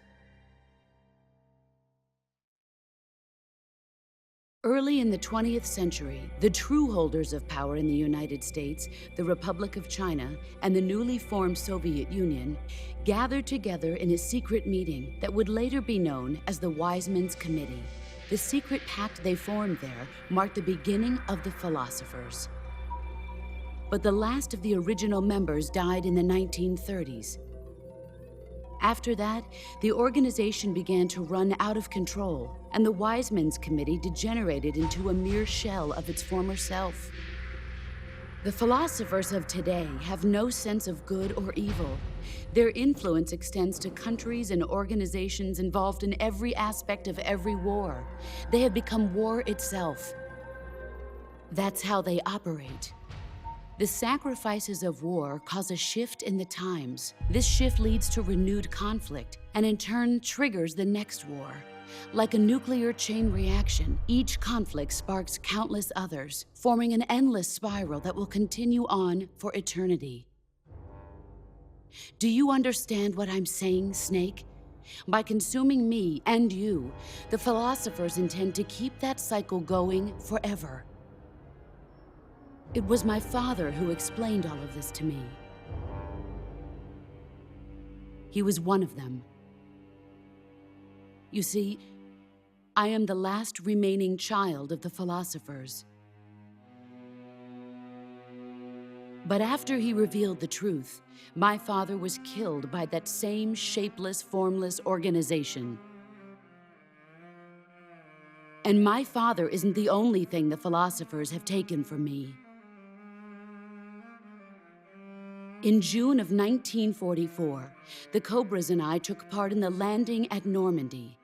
Early in the 20th century, the true holders of power in the United States, the Republic of China, and the newly formed Soviet Union gathered together in a secret meeting that would later be known as the Wise Men's Committee. The secret pact they formed there marked the beginning of the philosophers. But the last of the original members died in the 1930s. After that, the organization began to run out of control, and the Wise Men's Committee degenerated into a mere shell of its former self. The philosophers of today have no sense of good or evil. Their influence extends to countries and organizations involved in every aspect of every war. They have become war itself. That's how they operate. The sacrifices of war cause a shift in the times. This shift leads to renewed conflict, and in turn triggers the next war. Like a nuclear chain reaction, each conflict sparks countless others, forming an endless spiral that will continue on for eternity. Do you understand what I'm saying, Snake? By consuming me and you, the philosophers intend to keep that cycle going forever. It was my father who explained all of this to me. He was one of them. You see, I am the last remaining child of the philosophers. But after he revealed the truth, my father was killed by that same shapeless, formless organization. And my father isn't the only thing the philosophers have taken from me. In June of 1944, the Cobras and I took part in the landing at Normandy.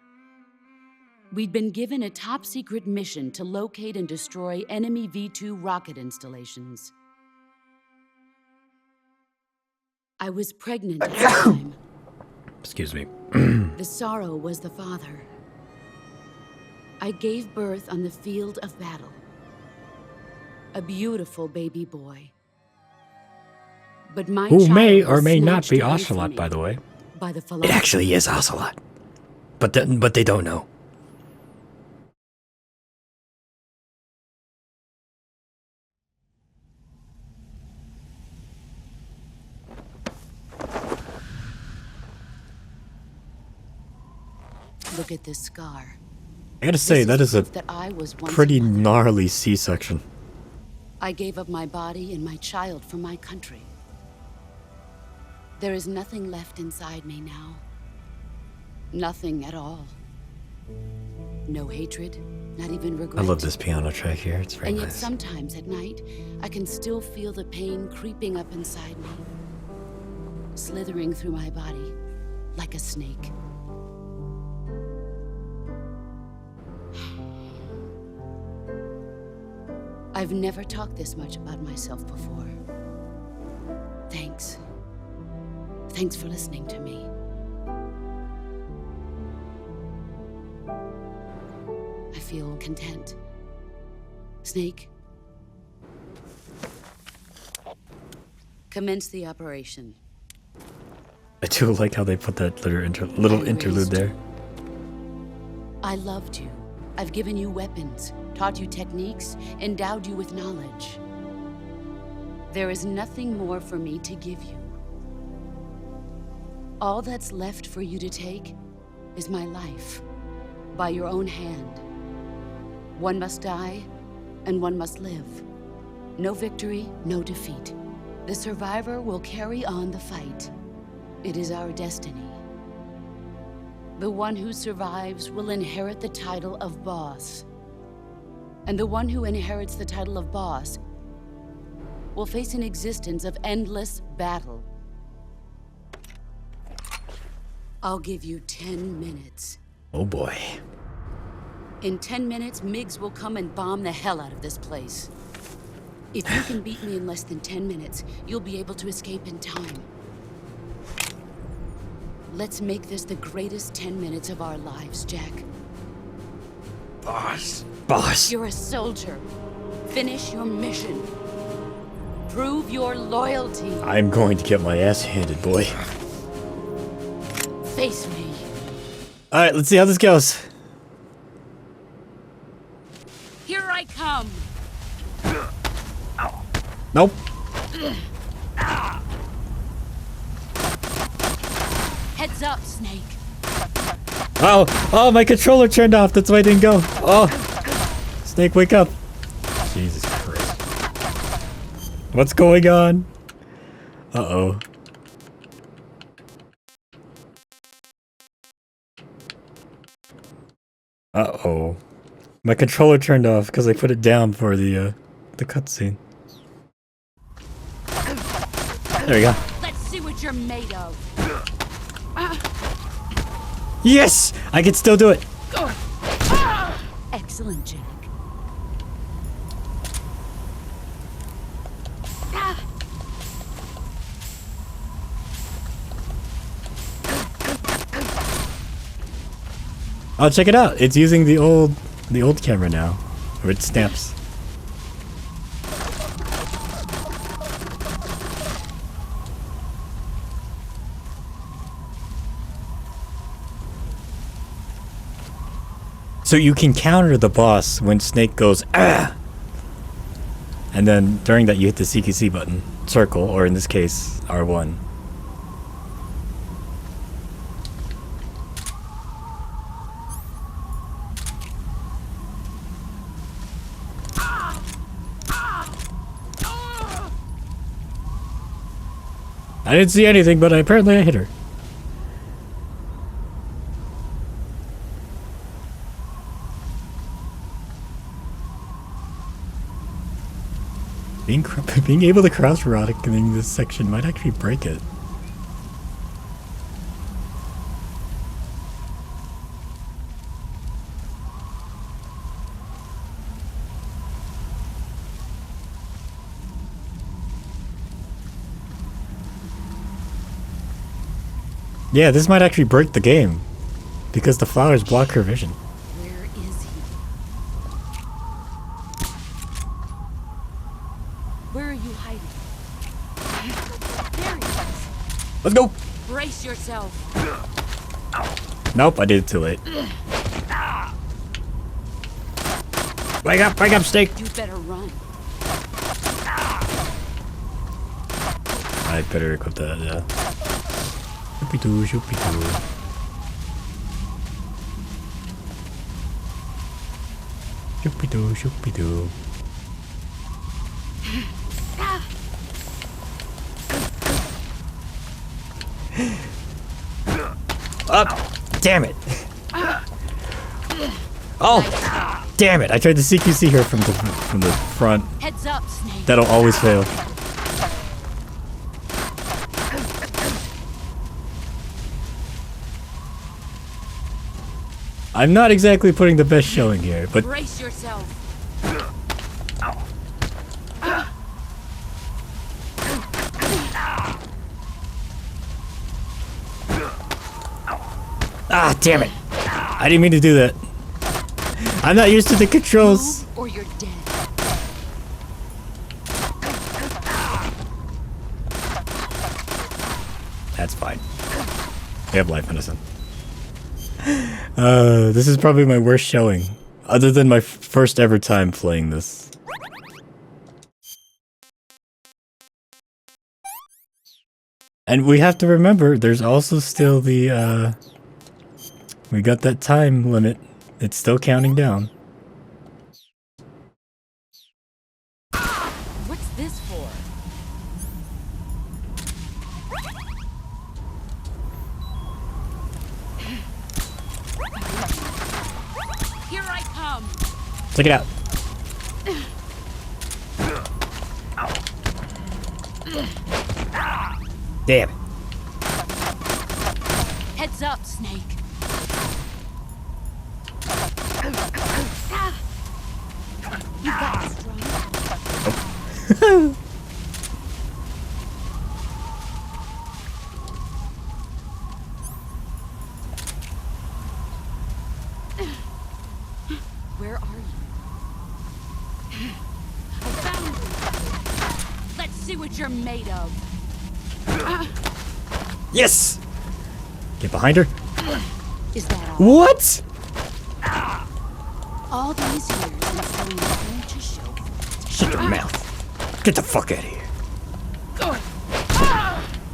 We'd been given a top-secret mission to locate and destroy enemy V-2 rocket installations. I was pregnant at the time. Excuse me. The Sorrow was the father. I gave birth on the field of battle. A beautiful baby boy. But my Who child may was or may not snatched be away from Ocelot, me by the way. by the It actually is Ocelot. But they don't know. Look at this scar. I gotta say, that is a proof that I was once pretty a mother. gnarly C-section. I gave up my body and my child for my country. There is nothing left inside me now. Nothing at all. No hatred, not even regret. I love this piano track here. It's very And yet nice. sometimes at night, I can still feel the pain creeping up inside me, slithering through my body like a snake. I've never talked this much about myself before. Thanks. Thanks for listening to me. I feel content. Snake, commence the operation. I do like how they put that little interlude there. I loved you. I've given you weapons, taught you techniques, endowed you with knowledge. There is nothing more for me to give you. All that's left for you to take is my life, by your own hand. One must die, and one must live. No victory, no defeat. The survivor will carry on the fight. It is our destiny. The one who survives will inherit the title of boss. And the one who inherits the title of boss will face an existence of endless battle. I'll give you 10 minutes. Oh boy. In 10 minutes, MiGs will come and bomb the hell out of this place. If you can beat me in less than 10 minutes, you'll be able to escape in time. Let's make this the greatest 10 minutes of our lives, Jack. Boss. Boss. You're a soldier. Finish your mission. Prove your loyalty. I'm going to get my ass handed, boy. Face me. Alright, let's see how this goes. Here I come. Nope. Heads up, Snake. Oh, my controller turned off. That's why I didn't go. Oh. Snake, wake up. Jesus Christ. What's going on? Uh-oh. Uh-oh. My controller turned off because I put it down for the cutscene. There we go. Let's see what you're made of. Yes! I can still do it. Excellent, Jack. Oh, check it out. It's using the old camera now, where it snaps. So you can counter the boss when Snake goes, ah! And then during that you hit the CQC button, circle, or in this case, R1. I didn't see anything, but apparently I hit her. Being able to cross-erotic in this section might actually break it. Yeah, this might actually break the game, because the flowers block her vision. Where is he? Where are you hiding? There he is. Let's go! Brace yourself. Nope, I did it too late. Wake up, Snake! You better run. I better equip that, yeah. Shoopy-doo, shoopy-doo. Shoopy-doo, shoopy-doo. Up! Damn it! Oh! Damn it! I tried to CQC her from the front. Heads up, Snake. That'll always fail. I'm not exactly putting the best showing here, but brace yourself. ah, damn it! I didn't mean to do that. I'm not used to the controls. Move or you're dead. That's fine. We have life medicine. This is probably my worst showing, other than my first ever time playing this. And we have to remember, there's also still the, we got that time limit. It's still counting down. What's this for? Here I come. Check it out. Damn it. Heads up, Snake. You got this, drone. Where are you? I found you. Let's see what you're made of. Yes! Get behind her. Is that all? What? All these years and still nothing to show. Shut your mouth. Get the fuck out of here.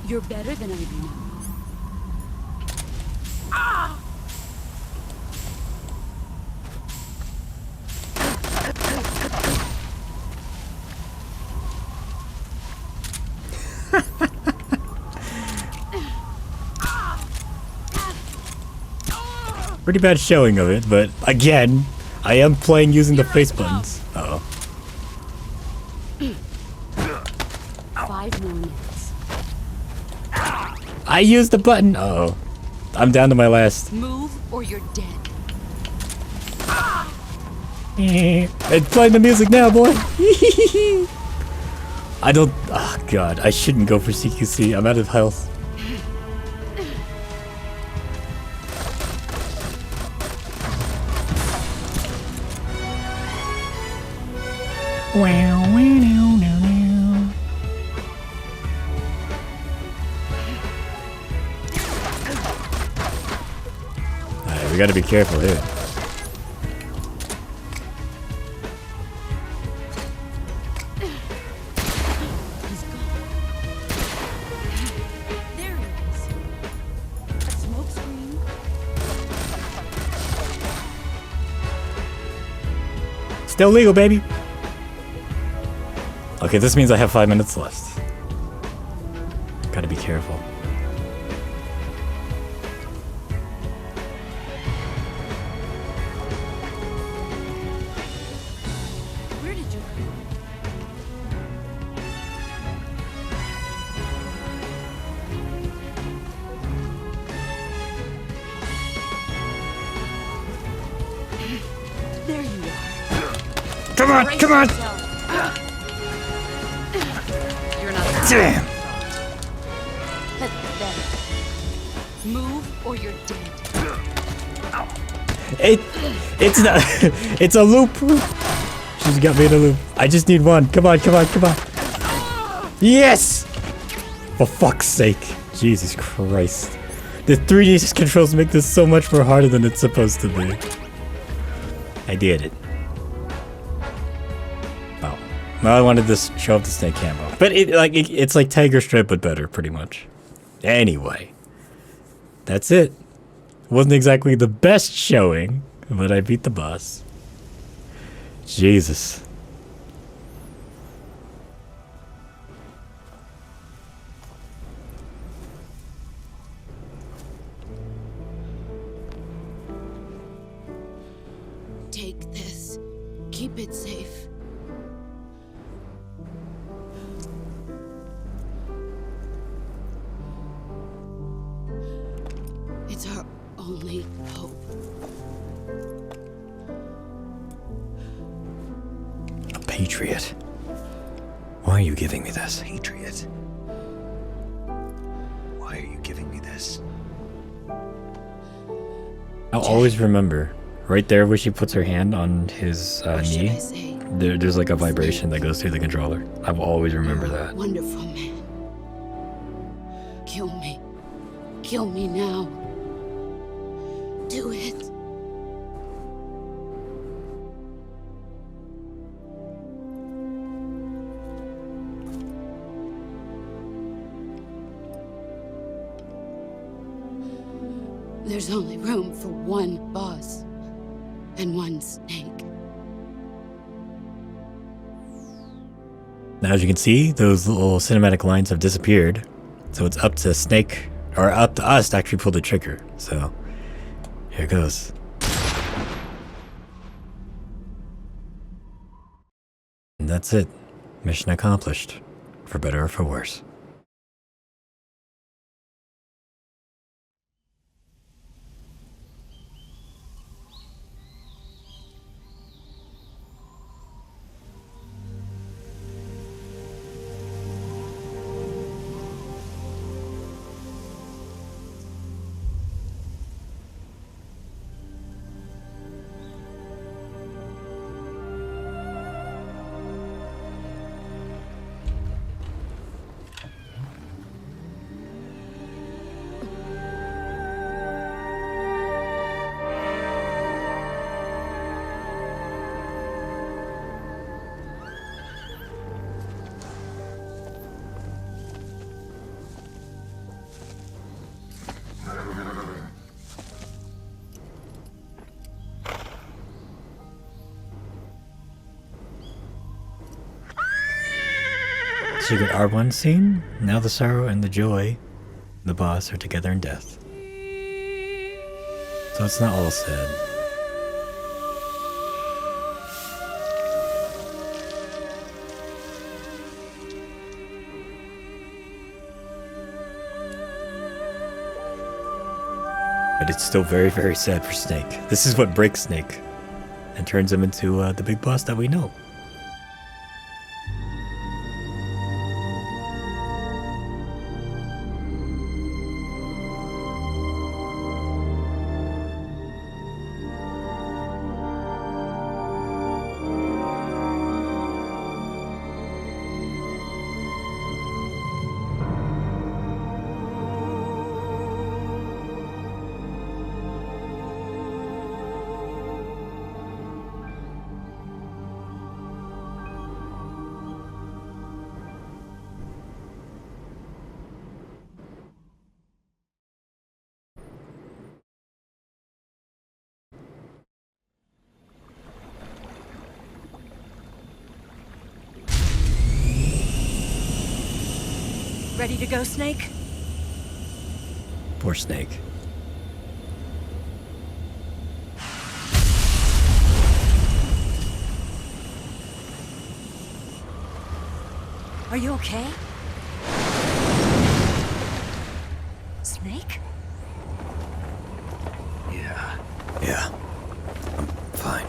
You're better than I know. Pretty bad showing of it, but again, I am playing using the face buttons. Uh-oh. 5 more minutes. I used the button. Uh-oh. I'm down to my last. Move or you're dead. It's playing the music now, boy. I don't. Oh, God. I shouldn't go for CQC. I'm out of health. Wow, wow, no, no, no. Alright, we gotta be careful here. There he is. A smoke screen. Still legal, baby. Okay, this means I have 5 minutes left. Gotta be careful. Where did you go? There you are. Come on, come on! You're not. Damn! Pathetic. Move or you're dead. It's not. It's a loop. She's got me in a loop. I just need one. Come on, come on, come on. Yes! For fuck's sake. Jesus Christ. The 3D controls make this so much more harder than it's supposed to be. I did it. Oh. Well, I wanted to show off the snake camo. But it's like Tiger Stripe, but better, pretty much. Anyway. That's it. Wasn't exactly the best showing, but I beat the boss. Jesus. Take this. Keep it safe. It's our only hope. A patriot. Why are you giving me this? Patriot? Why are you giving me this? I'll always remember. Right there where she puts her hand on his knee, there's like a vibration that goes through the controller. I will always remember that. Wonderful man. Kill me. Kill me now. Do it. There's only room for one boss and one snake. Now, as you can see, those little cinematic lines have disappeared. So it's up to Snake, or up to us to actually pull the trigger. So, here goes. And that's it. Mission accomplished. For better or for worse. Secret R1 scene. Now the sorrow and the joy, the boss are together in death. So it's not all sad. But it's still very, very sad for Snake. This is what breaks Snake and turns him into the big boss that we know. Ready to go, Snake? Poor Snake. Are you okay? Snake? Yeah. I'm fine.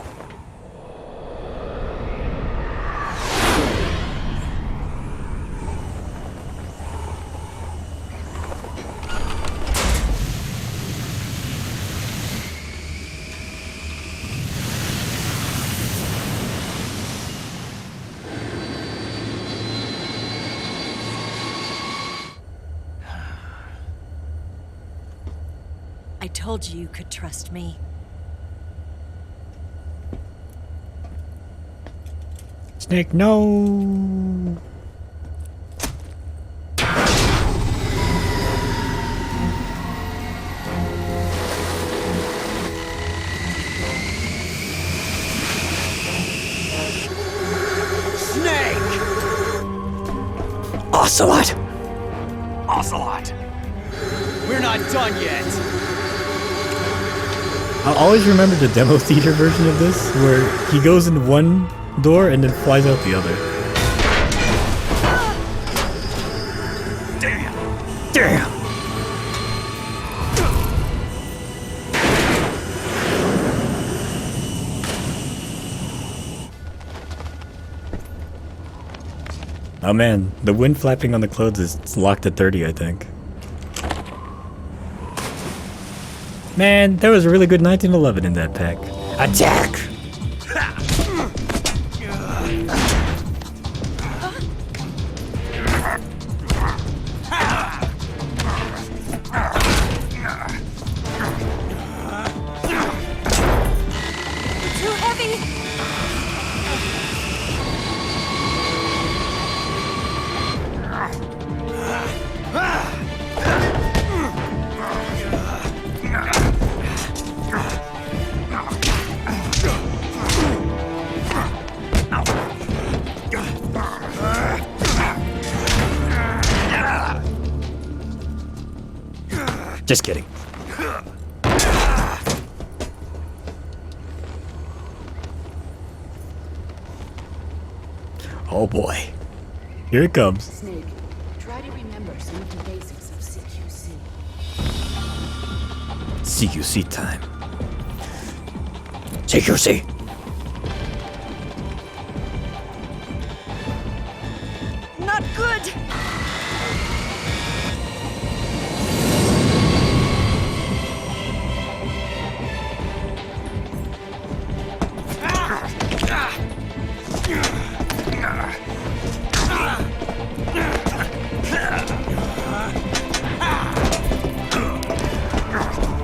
I told you you could trust me. Snake, no! Snake! Ocelot! Ocelot! We're not done yet! I'll always remember the demo theater version of this, where he goes in one door and then flies out the other. Damn! Damn! Oh man, the wind flapping on the clothes is locked at 30, I think. Man, there was a really good 1911 in that pack. Attack! Too heavy! Just kidding. Oh boy. Here it comes. Snake, try to remember some of the basics of CQC. CQC time. CQC! Not good!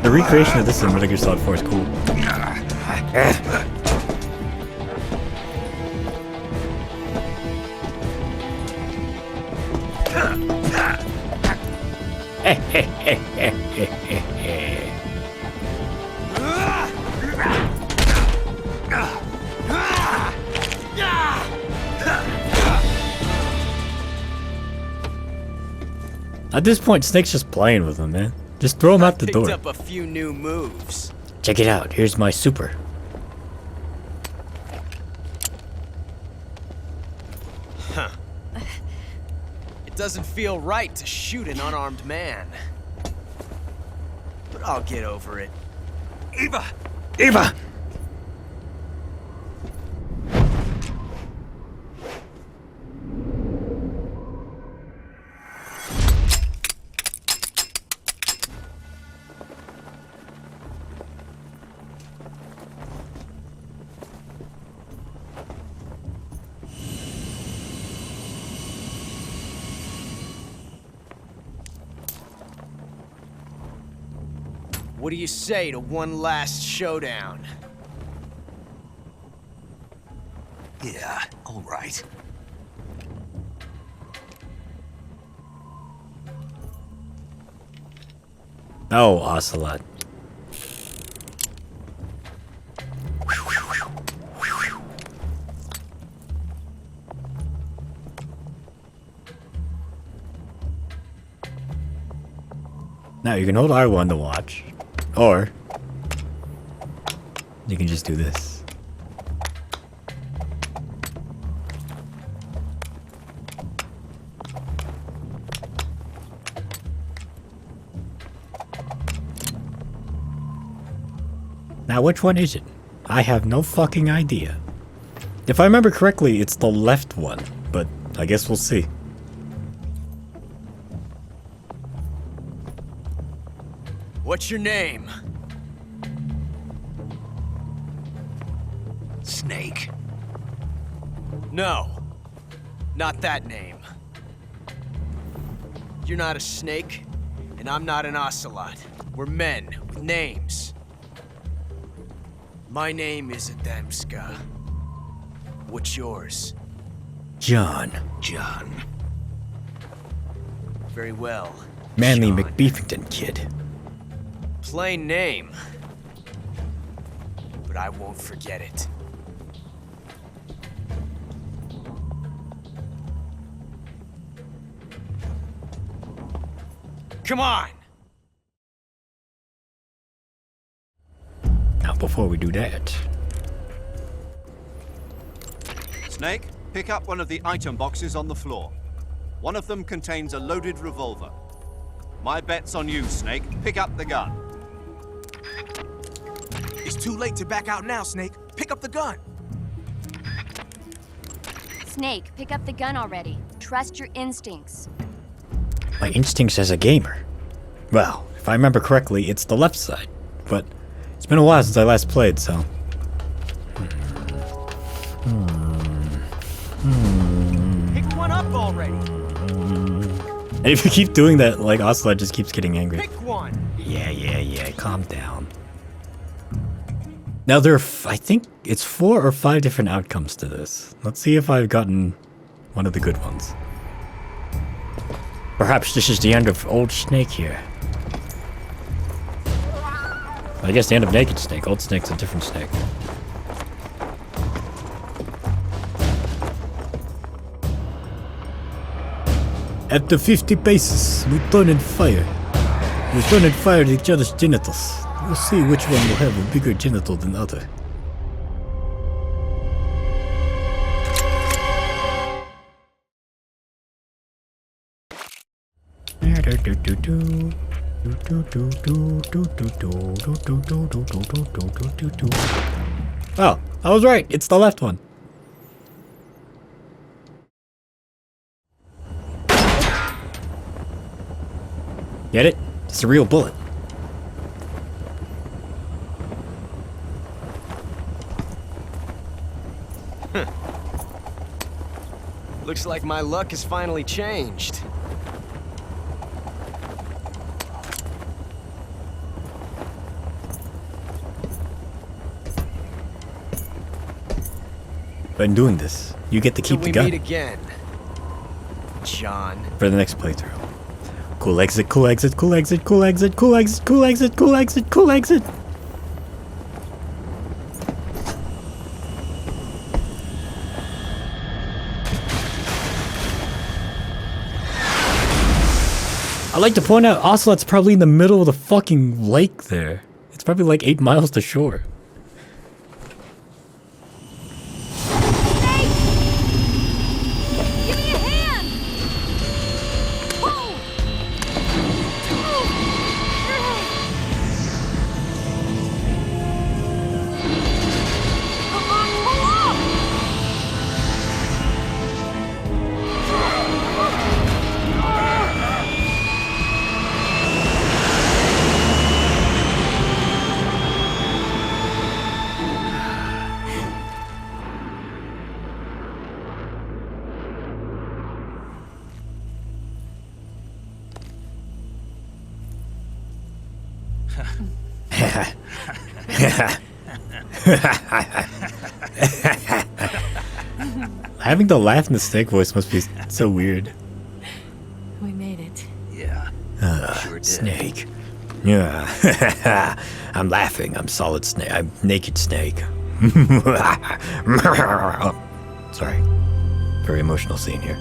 The recreation of this in Metal Gear Solid 4 is cool. At this point, Snake's just playing with him, man. Just throw him out the door. Picked up a few new moves. Check it out. Here's my super. Huh. It doesn't feel right to shoot an unarmed man. But I'll get over it. Eva! Eva! What do you say to one last showdown? Yeah, all right. Oh, Ocelot. Now you can hold R1 to watch, or you can just do this. Now which one is it? I have no fucking idea. If I remember correctly, it's the left one, but I guess we'll see. What's your name? Snake. No, not that name. You're not a snake, and I'm not an ocelot. We're men with names. My name is Adamska. What's yours? John. John. Very well. Manly McBeefington kid. Plain name. But I won't forget it. Come on! Now before we do that... Snake, pick up one of the item boxes on the floor. One of them contains a loaded revolver. My bet's on you, Snake. Pick up the gun. It's too late to back out now, Snake. Pick up the gun. Snake, pick up the gun already. Trust your instincts. My instincts as a gamer. Well, if I remember correctly, it's the left side. But it's been a while since I last played, so... Pick one up already. And if you keep doing that, like, Ocelot just keeps getting angry. Pick one. Yeah, calm down. Now there are, I think it's 4 or 5 different outcomes to this. Let's see if I've gotten one of the good ones. Perhaps this is the end of Old Snake here. I guess the end of Naked Snake. Old Snake's a different snake. At the 50 paces, we turn and fire. We turn and fire at each other's genitals. We'll see which one will have a bigger genital than the other. Oh, I was right. It's the left one. Get it? It's a real bullet. Looks like my luck has finally changed. By doing this, you get to keep the gun. Till we meet again, John. For the next playthrough. Cool exit, cool exit, cool exit, cool exit, cool exit, cool exit, cool exit, cool exit. like to point out, Ocelot's probably in the middle of the fucking lake there. It's probably like 8 miles to shore. Give me a hand! Whoa! Come on, pull up! Having to laugh in the snake voice must be so weird. We made it. Yeah. Sure did. Snake. Yeah. I'm laughing. I'm solid snake. I'm naked snake. Oh, sorry. Very emotional scene here.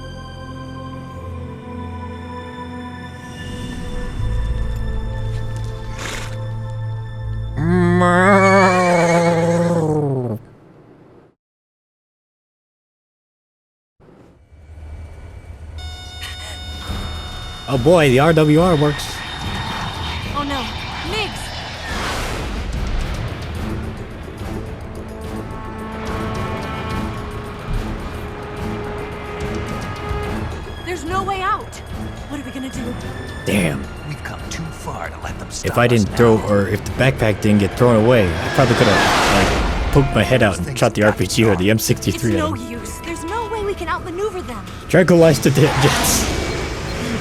Oh boy, the RWR works. Oh no, Migs! There's no way out. What are we gonna do? Damn. We've come too far to let them stop If I didn't us throw, now. or if the backpack didn't get thrown away, I probably could have, like, poked my head out and shot the RPG or the M63 It's at no him. use. There's no way we can outmaneuver them. Tranquilized the jets.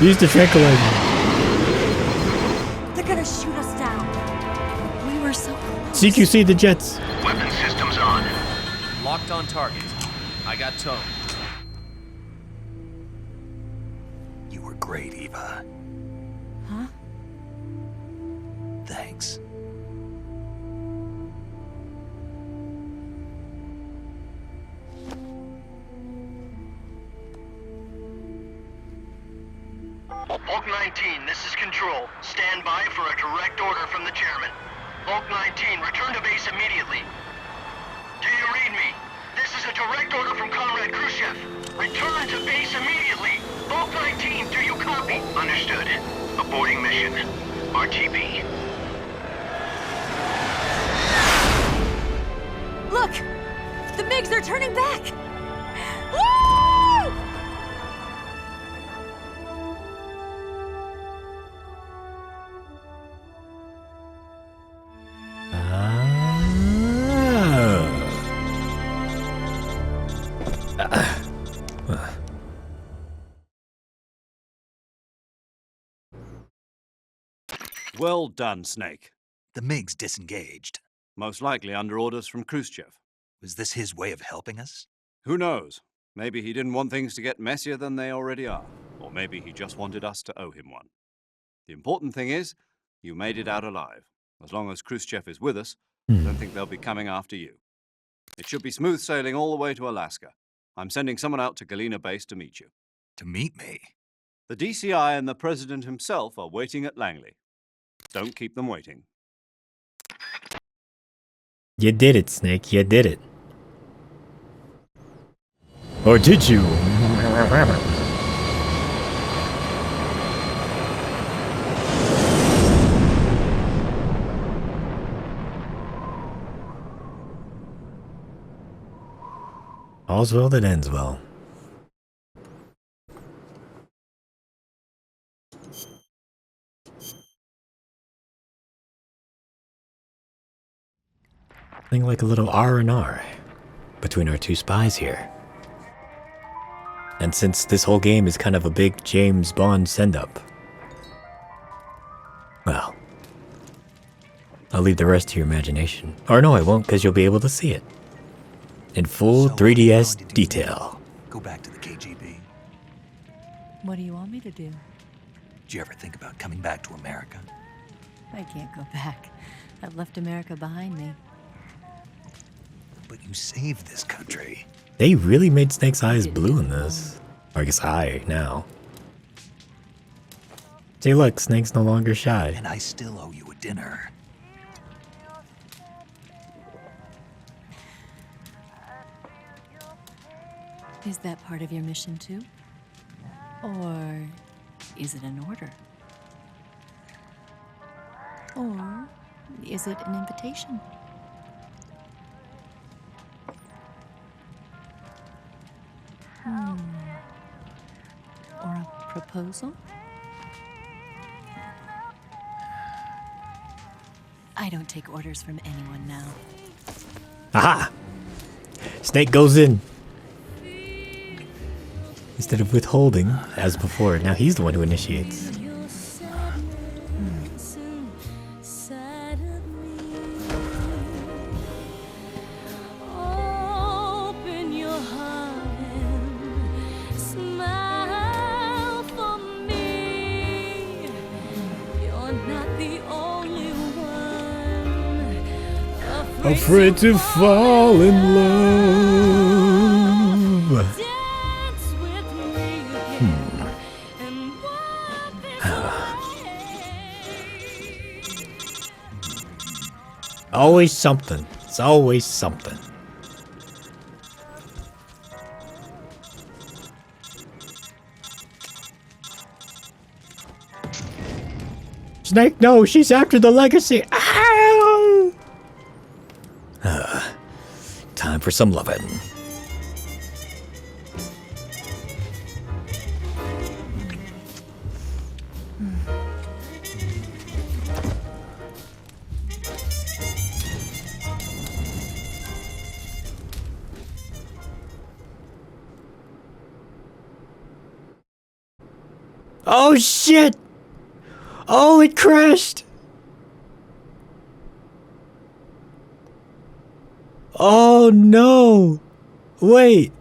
Use the tranquilizer. They're gonna shoot us down. We were so close. CQC the jets. Weapon systems on. Locked on target. I got towed. You were great, Eva. Huh? Thanks. Bulk 19, this is Control. Stand by for a direct order from the chairman. Bulk 19, return to base immediately. Do you read me? This is a direct order from Comrade Khrushchev. Return to base immediately. Bulk 19, do you copy? Understood. Aborting mission. RTB. Look! The MiGs are turning back! Woo! Well done, Snake. The MiGs disengaged. Most likely under orders from Khrushchev. Was this his way of helping us? Who knows? Maybe he didn't want things to get messier than they already are. Or maybe he just wanted us to owe him one. The important thing is, you made it out alive. As long as Khrushchev is with us, I don't think they'll be coming after you. It should be smooth sailing all the way to Alaska. I'm sending someone out to Galena Base to meet you. To meet me? The DCI and the President himself are waiting at Langley. Don't keep them waiting. You did it, Snake. You did it. Or did you? All's well that ends well. Something like a little R&R between our two spies here. And since this whole game is kind of a big James Bond send-up, well, I'll leave the rest to your imagination. Or no, I won't, because you'll be able to see it in full 3DS detail. Go back to the KGB. What do you want me to do? Did you ever think about coming back to America? I can't go back. I've left America behind me. But you saved this country. They really made Snake's eyes blue in this. Or I guess eye now. See, look, Snake's no longer shy. And I still owe you a dinner. Is that part of your mission too? Or is it an order? Or is it an invitation? Or a proposal? I don't take orders from anyone now. Aha! Snake goes in. Instead of withholding, as before, now he's the one who initiates. Open your heart and smile for me. You're not the only one Afraid to fall in love. Always something. It's always something. Snake, no, she's after the legacy. Ow! Time for some lovin'. Oh shit! Oh, it crashed! Oh no! Wait!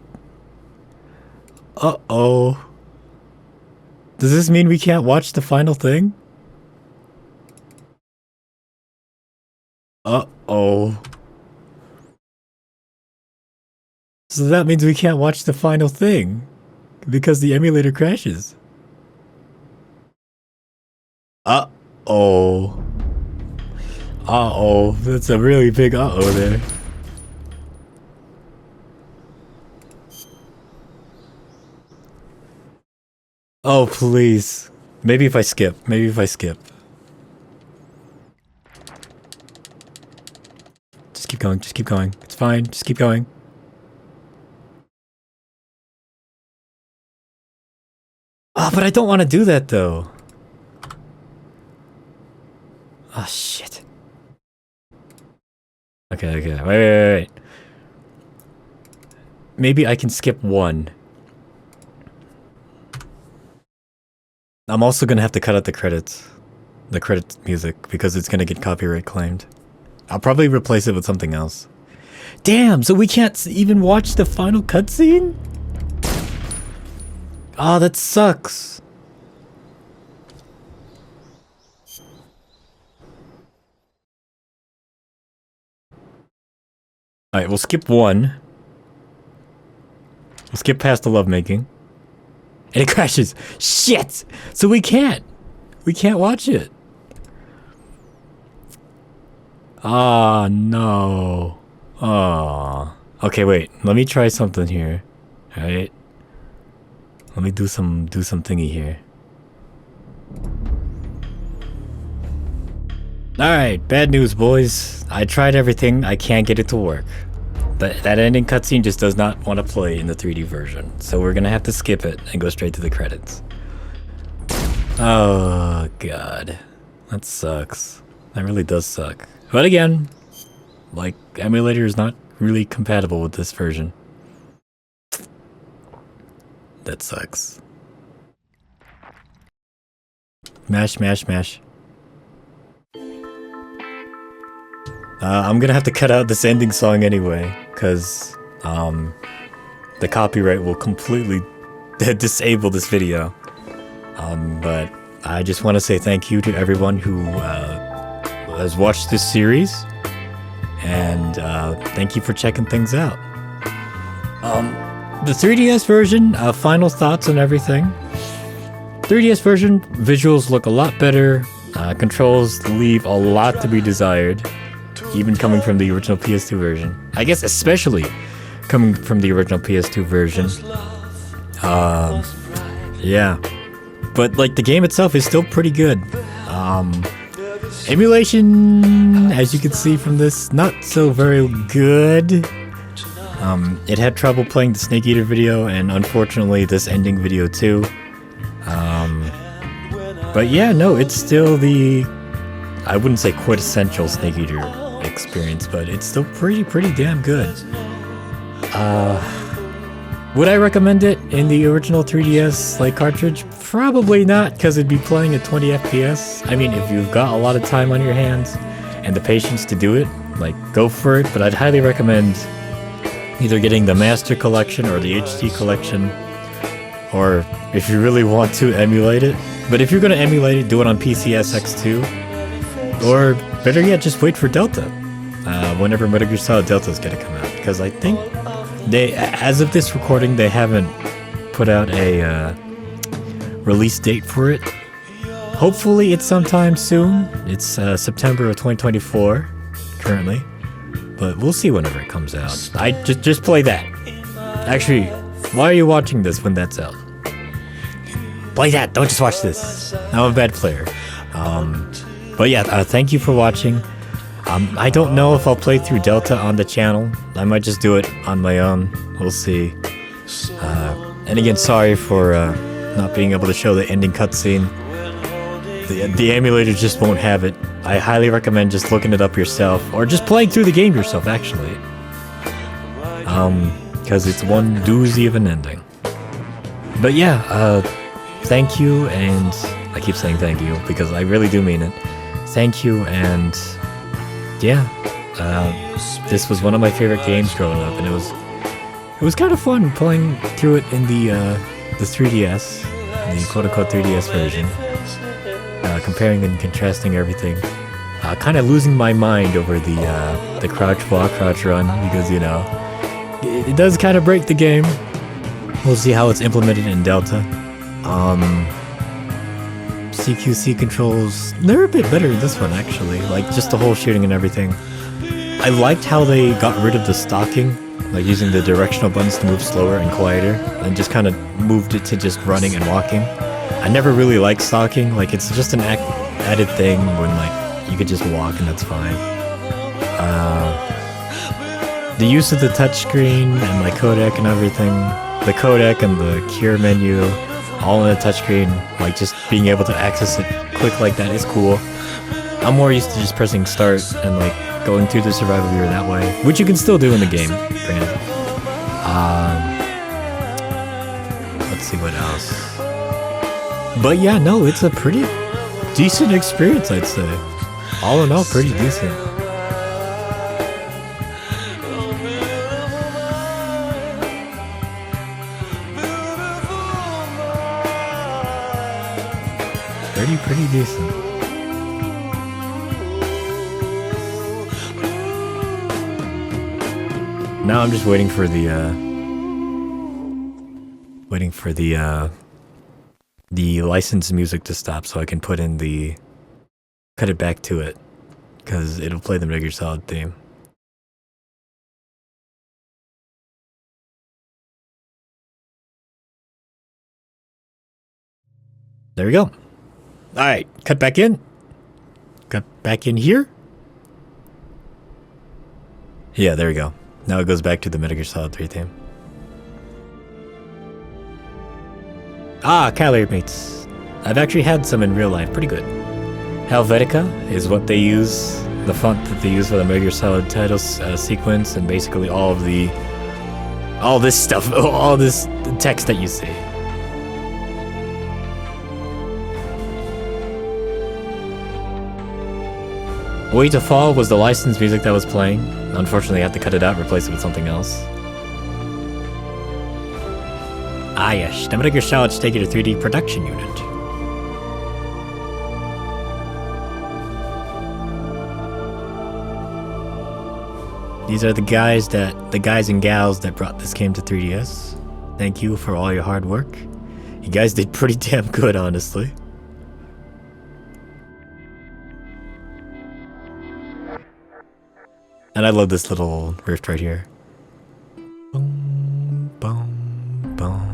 Uh-oh. Does this mean we can't watch the final thing? Uh-oh. So that means we can't watch the final thing because the emulator crashes. Uh-oh. Uh-oh. That's a really big uh-oh there. Oh, please. Maybe if I skip. Maybe if I skip. Just keep going. Just keep going. It's fine. Just keep going. Oh, but I don't want to do that, though. Oh, shit. Okay. Wait. Maybe I can skip one. I'm also gonna have to cut out the credits. The credits music, because it's gonna get copyright claimed. I'll probably replace it with something else. Damn, so we can't even watch the final cutscene? Oh, that sucks. Alright, we'll skip one. We'll skip past the lovemaking. And it crashes. Shit! So we can't. We can't watch it. Ah, no. Ah. Okay, wait. Let me try something here. Alright. Let me do some thingy here. Alright, bad news, boys. I tried everything. I can't get it to work. That ending cutscene just does not want to play in the 3D version. So we're gonna have to skip it and go straight to the credits. Oh, God. That sucks. That really does suck. But again, like, emulator is not really compatible with this version. That sucks. Mash. I'm gonna have to cut out this ending song anyway, because the copyright will completely disable this video. But I just want to say thank you to everyone who has watched this series, and thank you for checking things out. The 3DS version, final thoughts on everything. 3DS version, visuals look a lot better. Controls leave a lot to be desired, even coming from the original PS2 version. I guess especially coming from the original PS2 version. Yeah. But like the game itself is still pretty good. Emulation, as you can see from this, not so very good. It had trouble playing the Snake Eater video, and unfortunately this ending video too. But yeah, no, it's still the, I wouldn't say quintessential Snake Eater experience, but it's still pretty damn good. Would I recommend it in the original 3DS like cartridge? Probably not, because it'd be playing at 20 FPS. I mean, if you've got a lot of time on your hands and the patience to do it, like, go for it, but I'd highly recommend either getting the Master Collection or the HD Collection, or if you really want to emulate it. But if you're going to emulate it, do it on PCSX2, or better yet, just wait for Delta, whenever Metal Gear Solid Delta is going to come out, because I think they, as of this recording, they haven't put out a release date for it. Hopefully it's sometime soon. It's September of 2024 currently, but we'll see whenever it comes out. I just play that. Actually, why are you watching this when that's out? Play that, don't just watch this. I'm a bad player. But yeah, thank you for watching. I don't know if I'll play through Delta on the channel. I might just do it on my own. We'll see. And again, sorry for not being able to show the ending cutscene. The emulator just won't have it. I highly recommend just looking it up yourself, or just playing through the game yourself, actually. Because it's one doozy of an ending. But yeah, thank you, and I keep saying thank you because I really do mean it. Thank you, and yeah, this was one of my favorite games growing up, and it was kind of fun playing through it in the 3DS, the quote-unquote 3DS version, comparing and contrasting everything. Kind of losing my mind over the crouch walk, crouch run, because, you know, it does kind of break the game. We'll see how it's implemented in Delta. CQC controls, they're a bit better in this one, actually. Like, just the whole shooting and everything. I liked how they got rid of the stalking, like using the directional buttons to move slower and quieter, and just kind of moved it to just running and walking. I never really liked stalking, like, it's just an added thing when, like, you could just walk and that's fine. The use of the touchscreen and, like, codec and everything, the codec and the cure menu, all in a touchscreen, like, just being able to access it quick like that is cool. I'm more used to just pressing start and, like, going through the survival gear that way, which you can still do in the game, granted. Let's see what else. But yeah, no, it's a pretty decent experience, I'd say. All in all, pretty decent. Pretty decent. Now I'm just waiting for the licensed music to stop so I can cut it back to it, because it'll play the Metal Gear Solid theme. There we go. Alright, cut back in. Cut back in here. Yeah, there we go. Now it goes back to the Metal Gear Solid 3 theme. Ah, calorie mates. I've actually had some in real life, pretty good. Helvetica is what they use, the font that they use for the Metal Gear Solid title sequence, and basically all this stuff, all this text that you see. Way to Fall was the licensed music that was playing. Unfortunately, I had to cut it out and replace it with something else. Ah yes, the Metal Gear Solid Snake Eater 3D production unit. These are the guys and gals that brought this game to 3DS. Thank you for all your hard work. You guys did pretty damn good, honestly. And I love this little riff right here. Boom, boom, boom.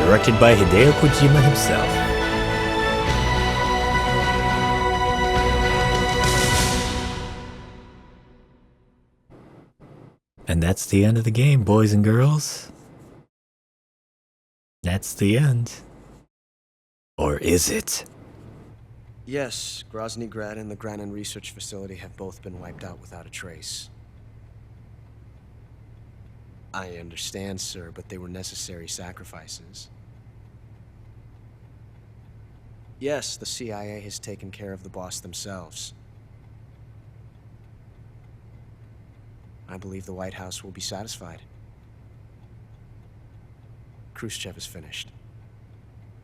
Directed by Hideo Kojima himself. And that's the end of the game, boys and girls. That's the end. Or is it? Yes, Grozny Grad and the Granin Research Facility have both been wiped out without a trace. I understand, sir, but they were necessary sacrifices. Yes, the CIA has taken care of the boss themselves. I believe the White House will be satisfied. Khrushchev is finished.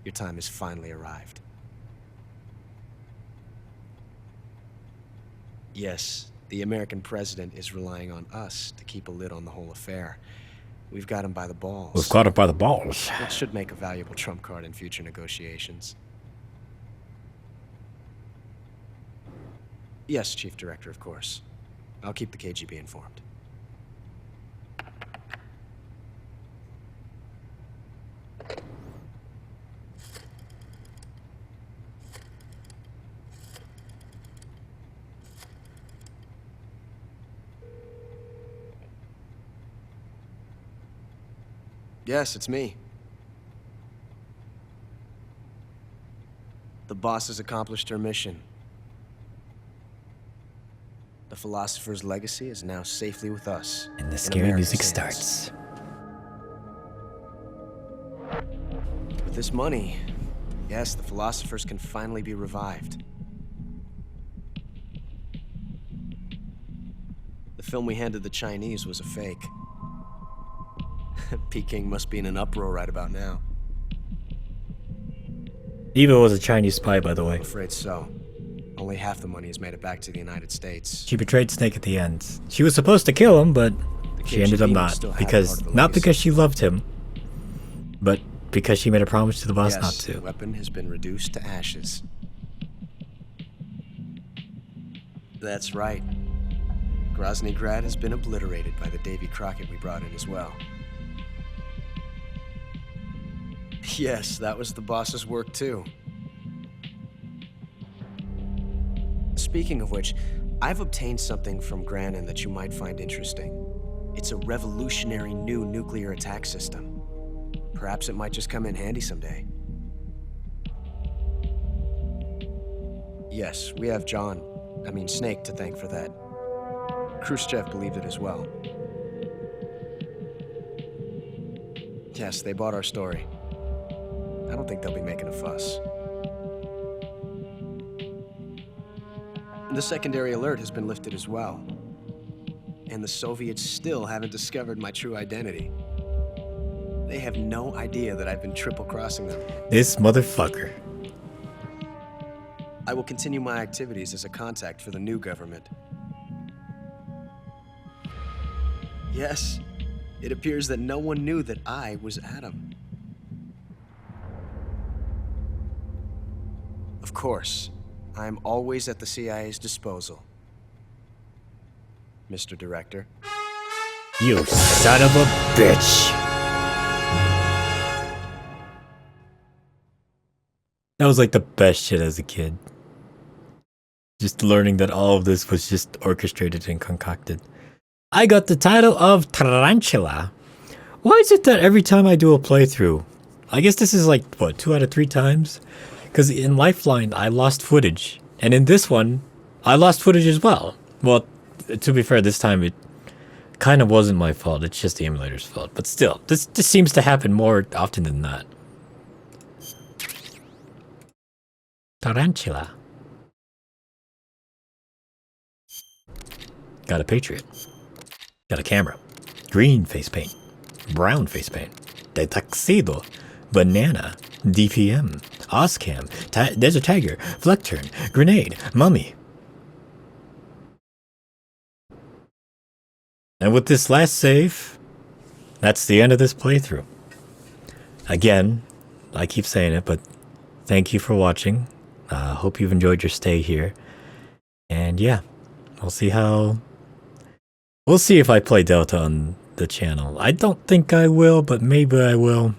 Your time has finally arrived. Yes, the American president is relying on us to keep a lid on the whole affair. We've got him by the balls. We've got him by the balls. It should make a valuable trump card in future negotiations. Yes, Chief Director, of course. I'll keep the KGB informed. Yes, it's me. The boss has accomplished her mission. The philosopher's legacy is now safely with us. And the scary music starts. With this money, yes, the philosophers can finally be revived. The film we handed the Chinese was a fake. Peking must be in an uproar right about now. Eva was a Chinese spy, by the way. I'm afraid so. Only half the money has made it back to the United States. She betrayed Snake at the end. She was supposed to kill him, but she ended up not. Not because she loved him, but because she made a promise to the boss not to. The weapon has been reduced to ashes. That's right. Grozny Grad has been obliterated by the Davy Crockett we brought in as well. Yes, that was the boss's work too. Speaking of which, I've obtained something from Granin that you might find interesting. It's a revolutionary new nuclear attack system. Perhaps it might just come in handy someday. Yes, we have Snake to thank for that. Khrushchev believed it as well. Yes, they bought our story. I don't think they'll be making a fuss. The secondary alert has been lifted as well. And the Soviets still haven't discovered my true identity. They have no idea that I've been triple-crossing them. This motherfucker. I will continue my activities as a contact for the new government. Yes, it appears that no one knew that I was Adam. Of course, I'm always at the CIA's disposal. Mr. Director. You son of a bitch. was like the best shit as a kid. Just learning that all of this was just orchestrated and concocted. I got the title of Tarantula. Why is it that every time I do a playthrough, I guess this is like, what, 2 out of 3 times? Because in Lifeline, I lost footage. And in this one, I lost footage as well. Well, to be fair, this time it kind of wasn't my fault. It's just the emulator's fault. But still, this seems to happen more often than not. Tarantula. Got a Patriot. Got a camera. Green face paint. Brown face paint. De Tuxedo. Banana. DPM. Oscam. Desert Tiger. Flecturn. Grenade. Mummy. And with this last save, that's the end of this playthrough. Again, I keep saying it, but thank you for watching. Hope you've enjoyed your stay here. And yeah, we'll see if I play Delta on the channel. I don't think I will, but maybe I will.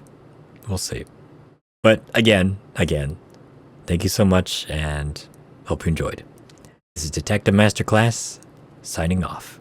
We'll see. But again, thank you so much, and hope you enjoyed. This is Detective Masterclass, signing off.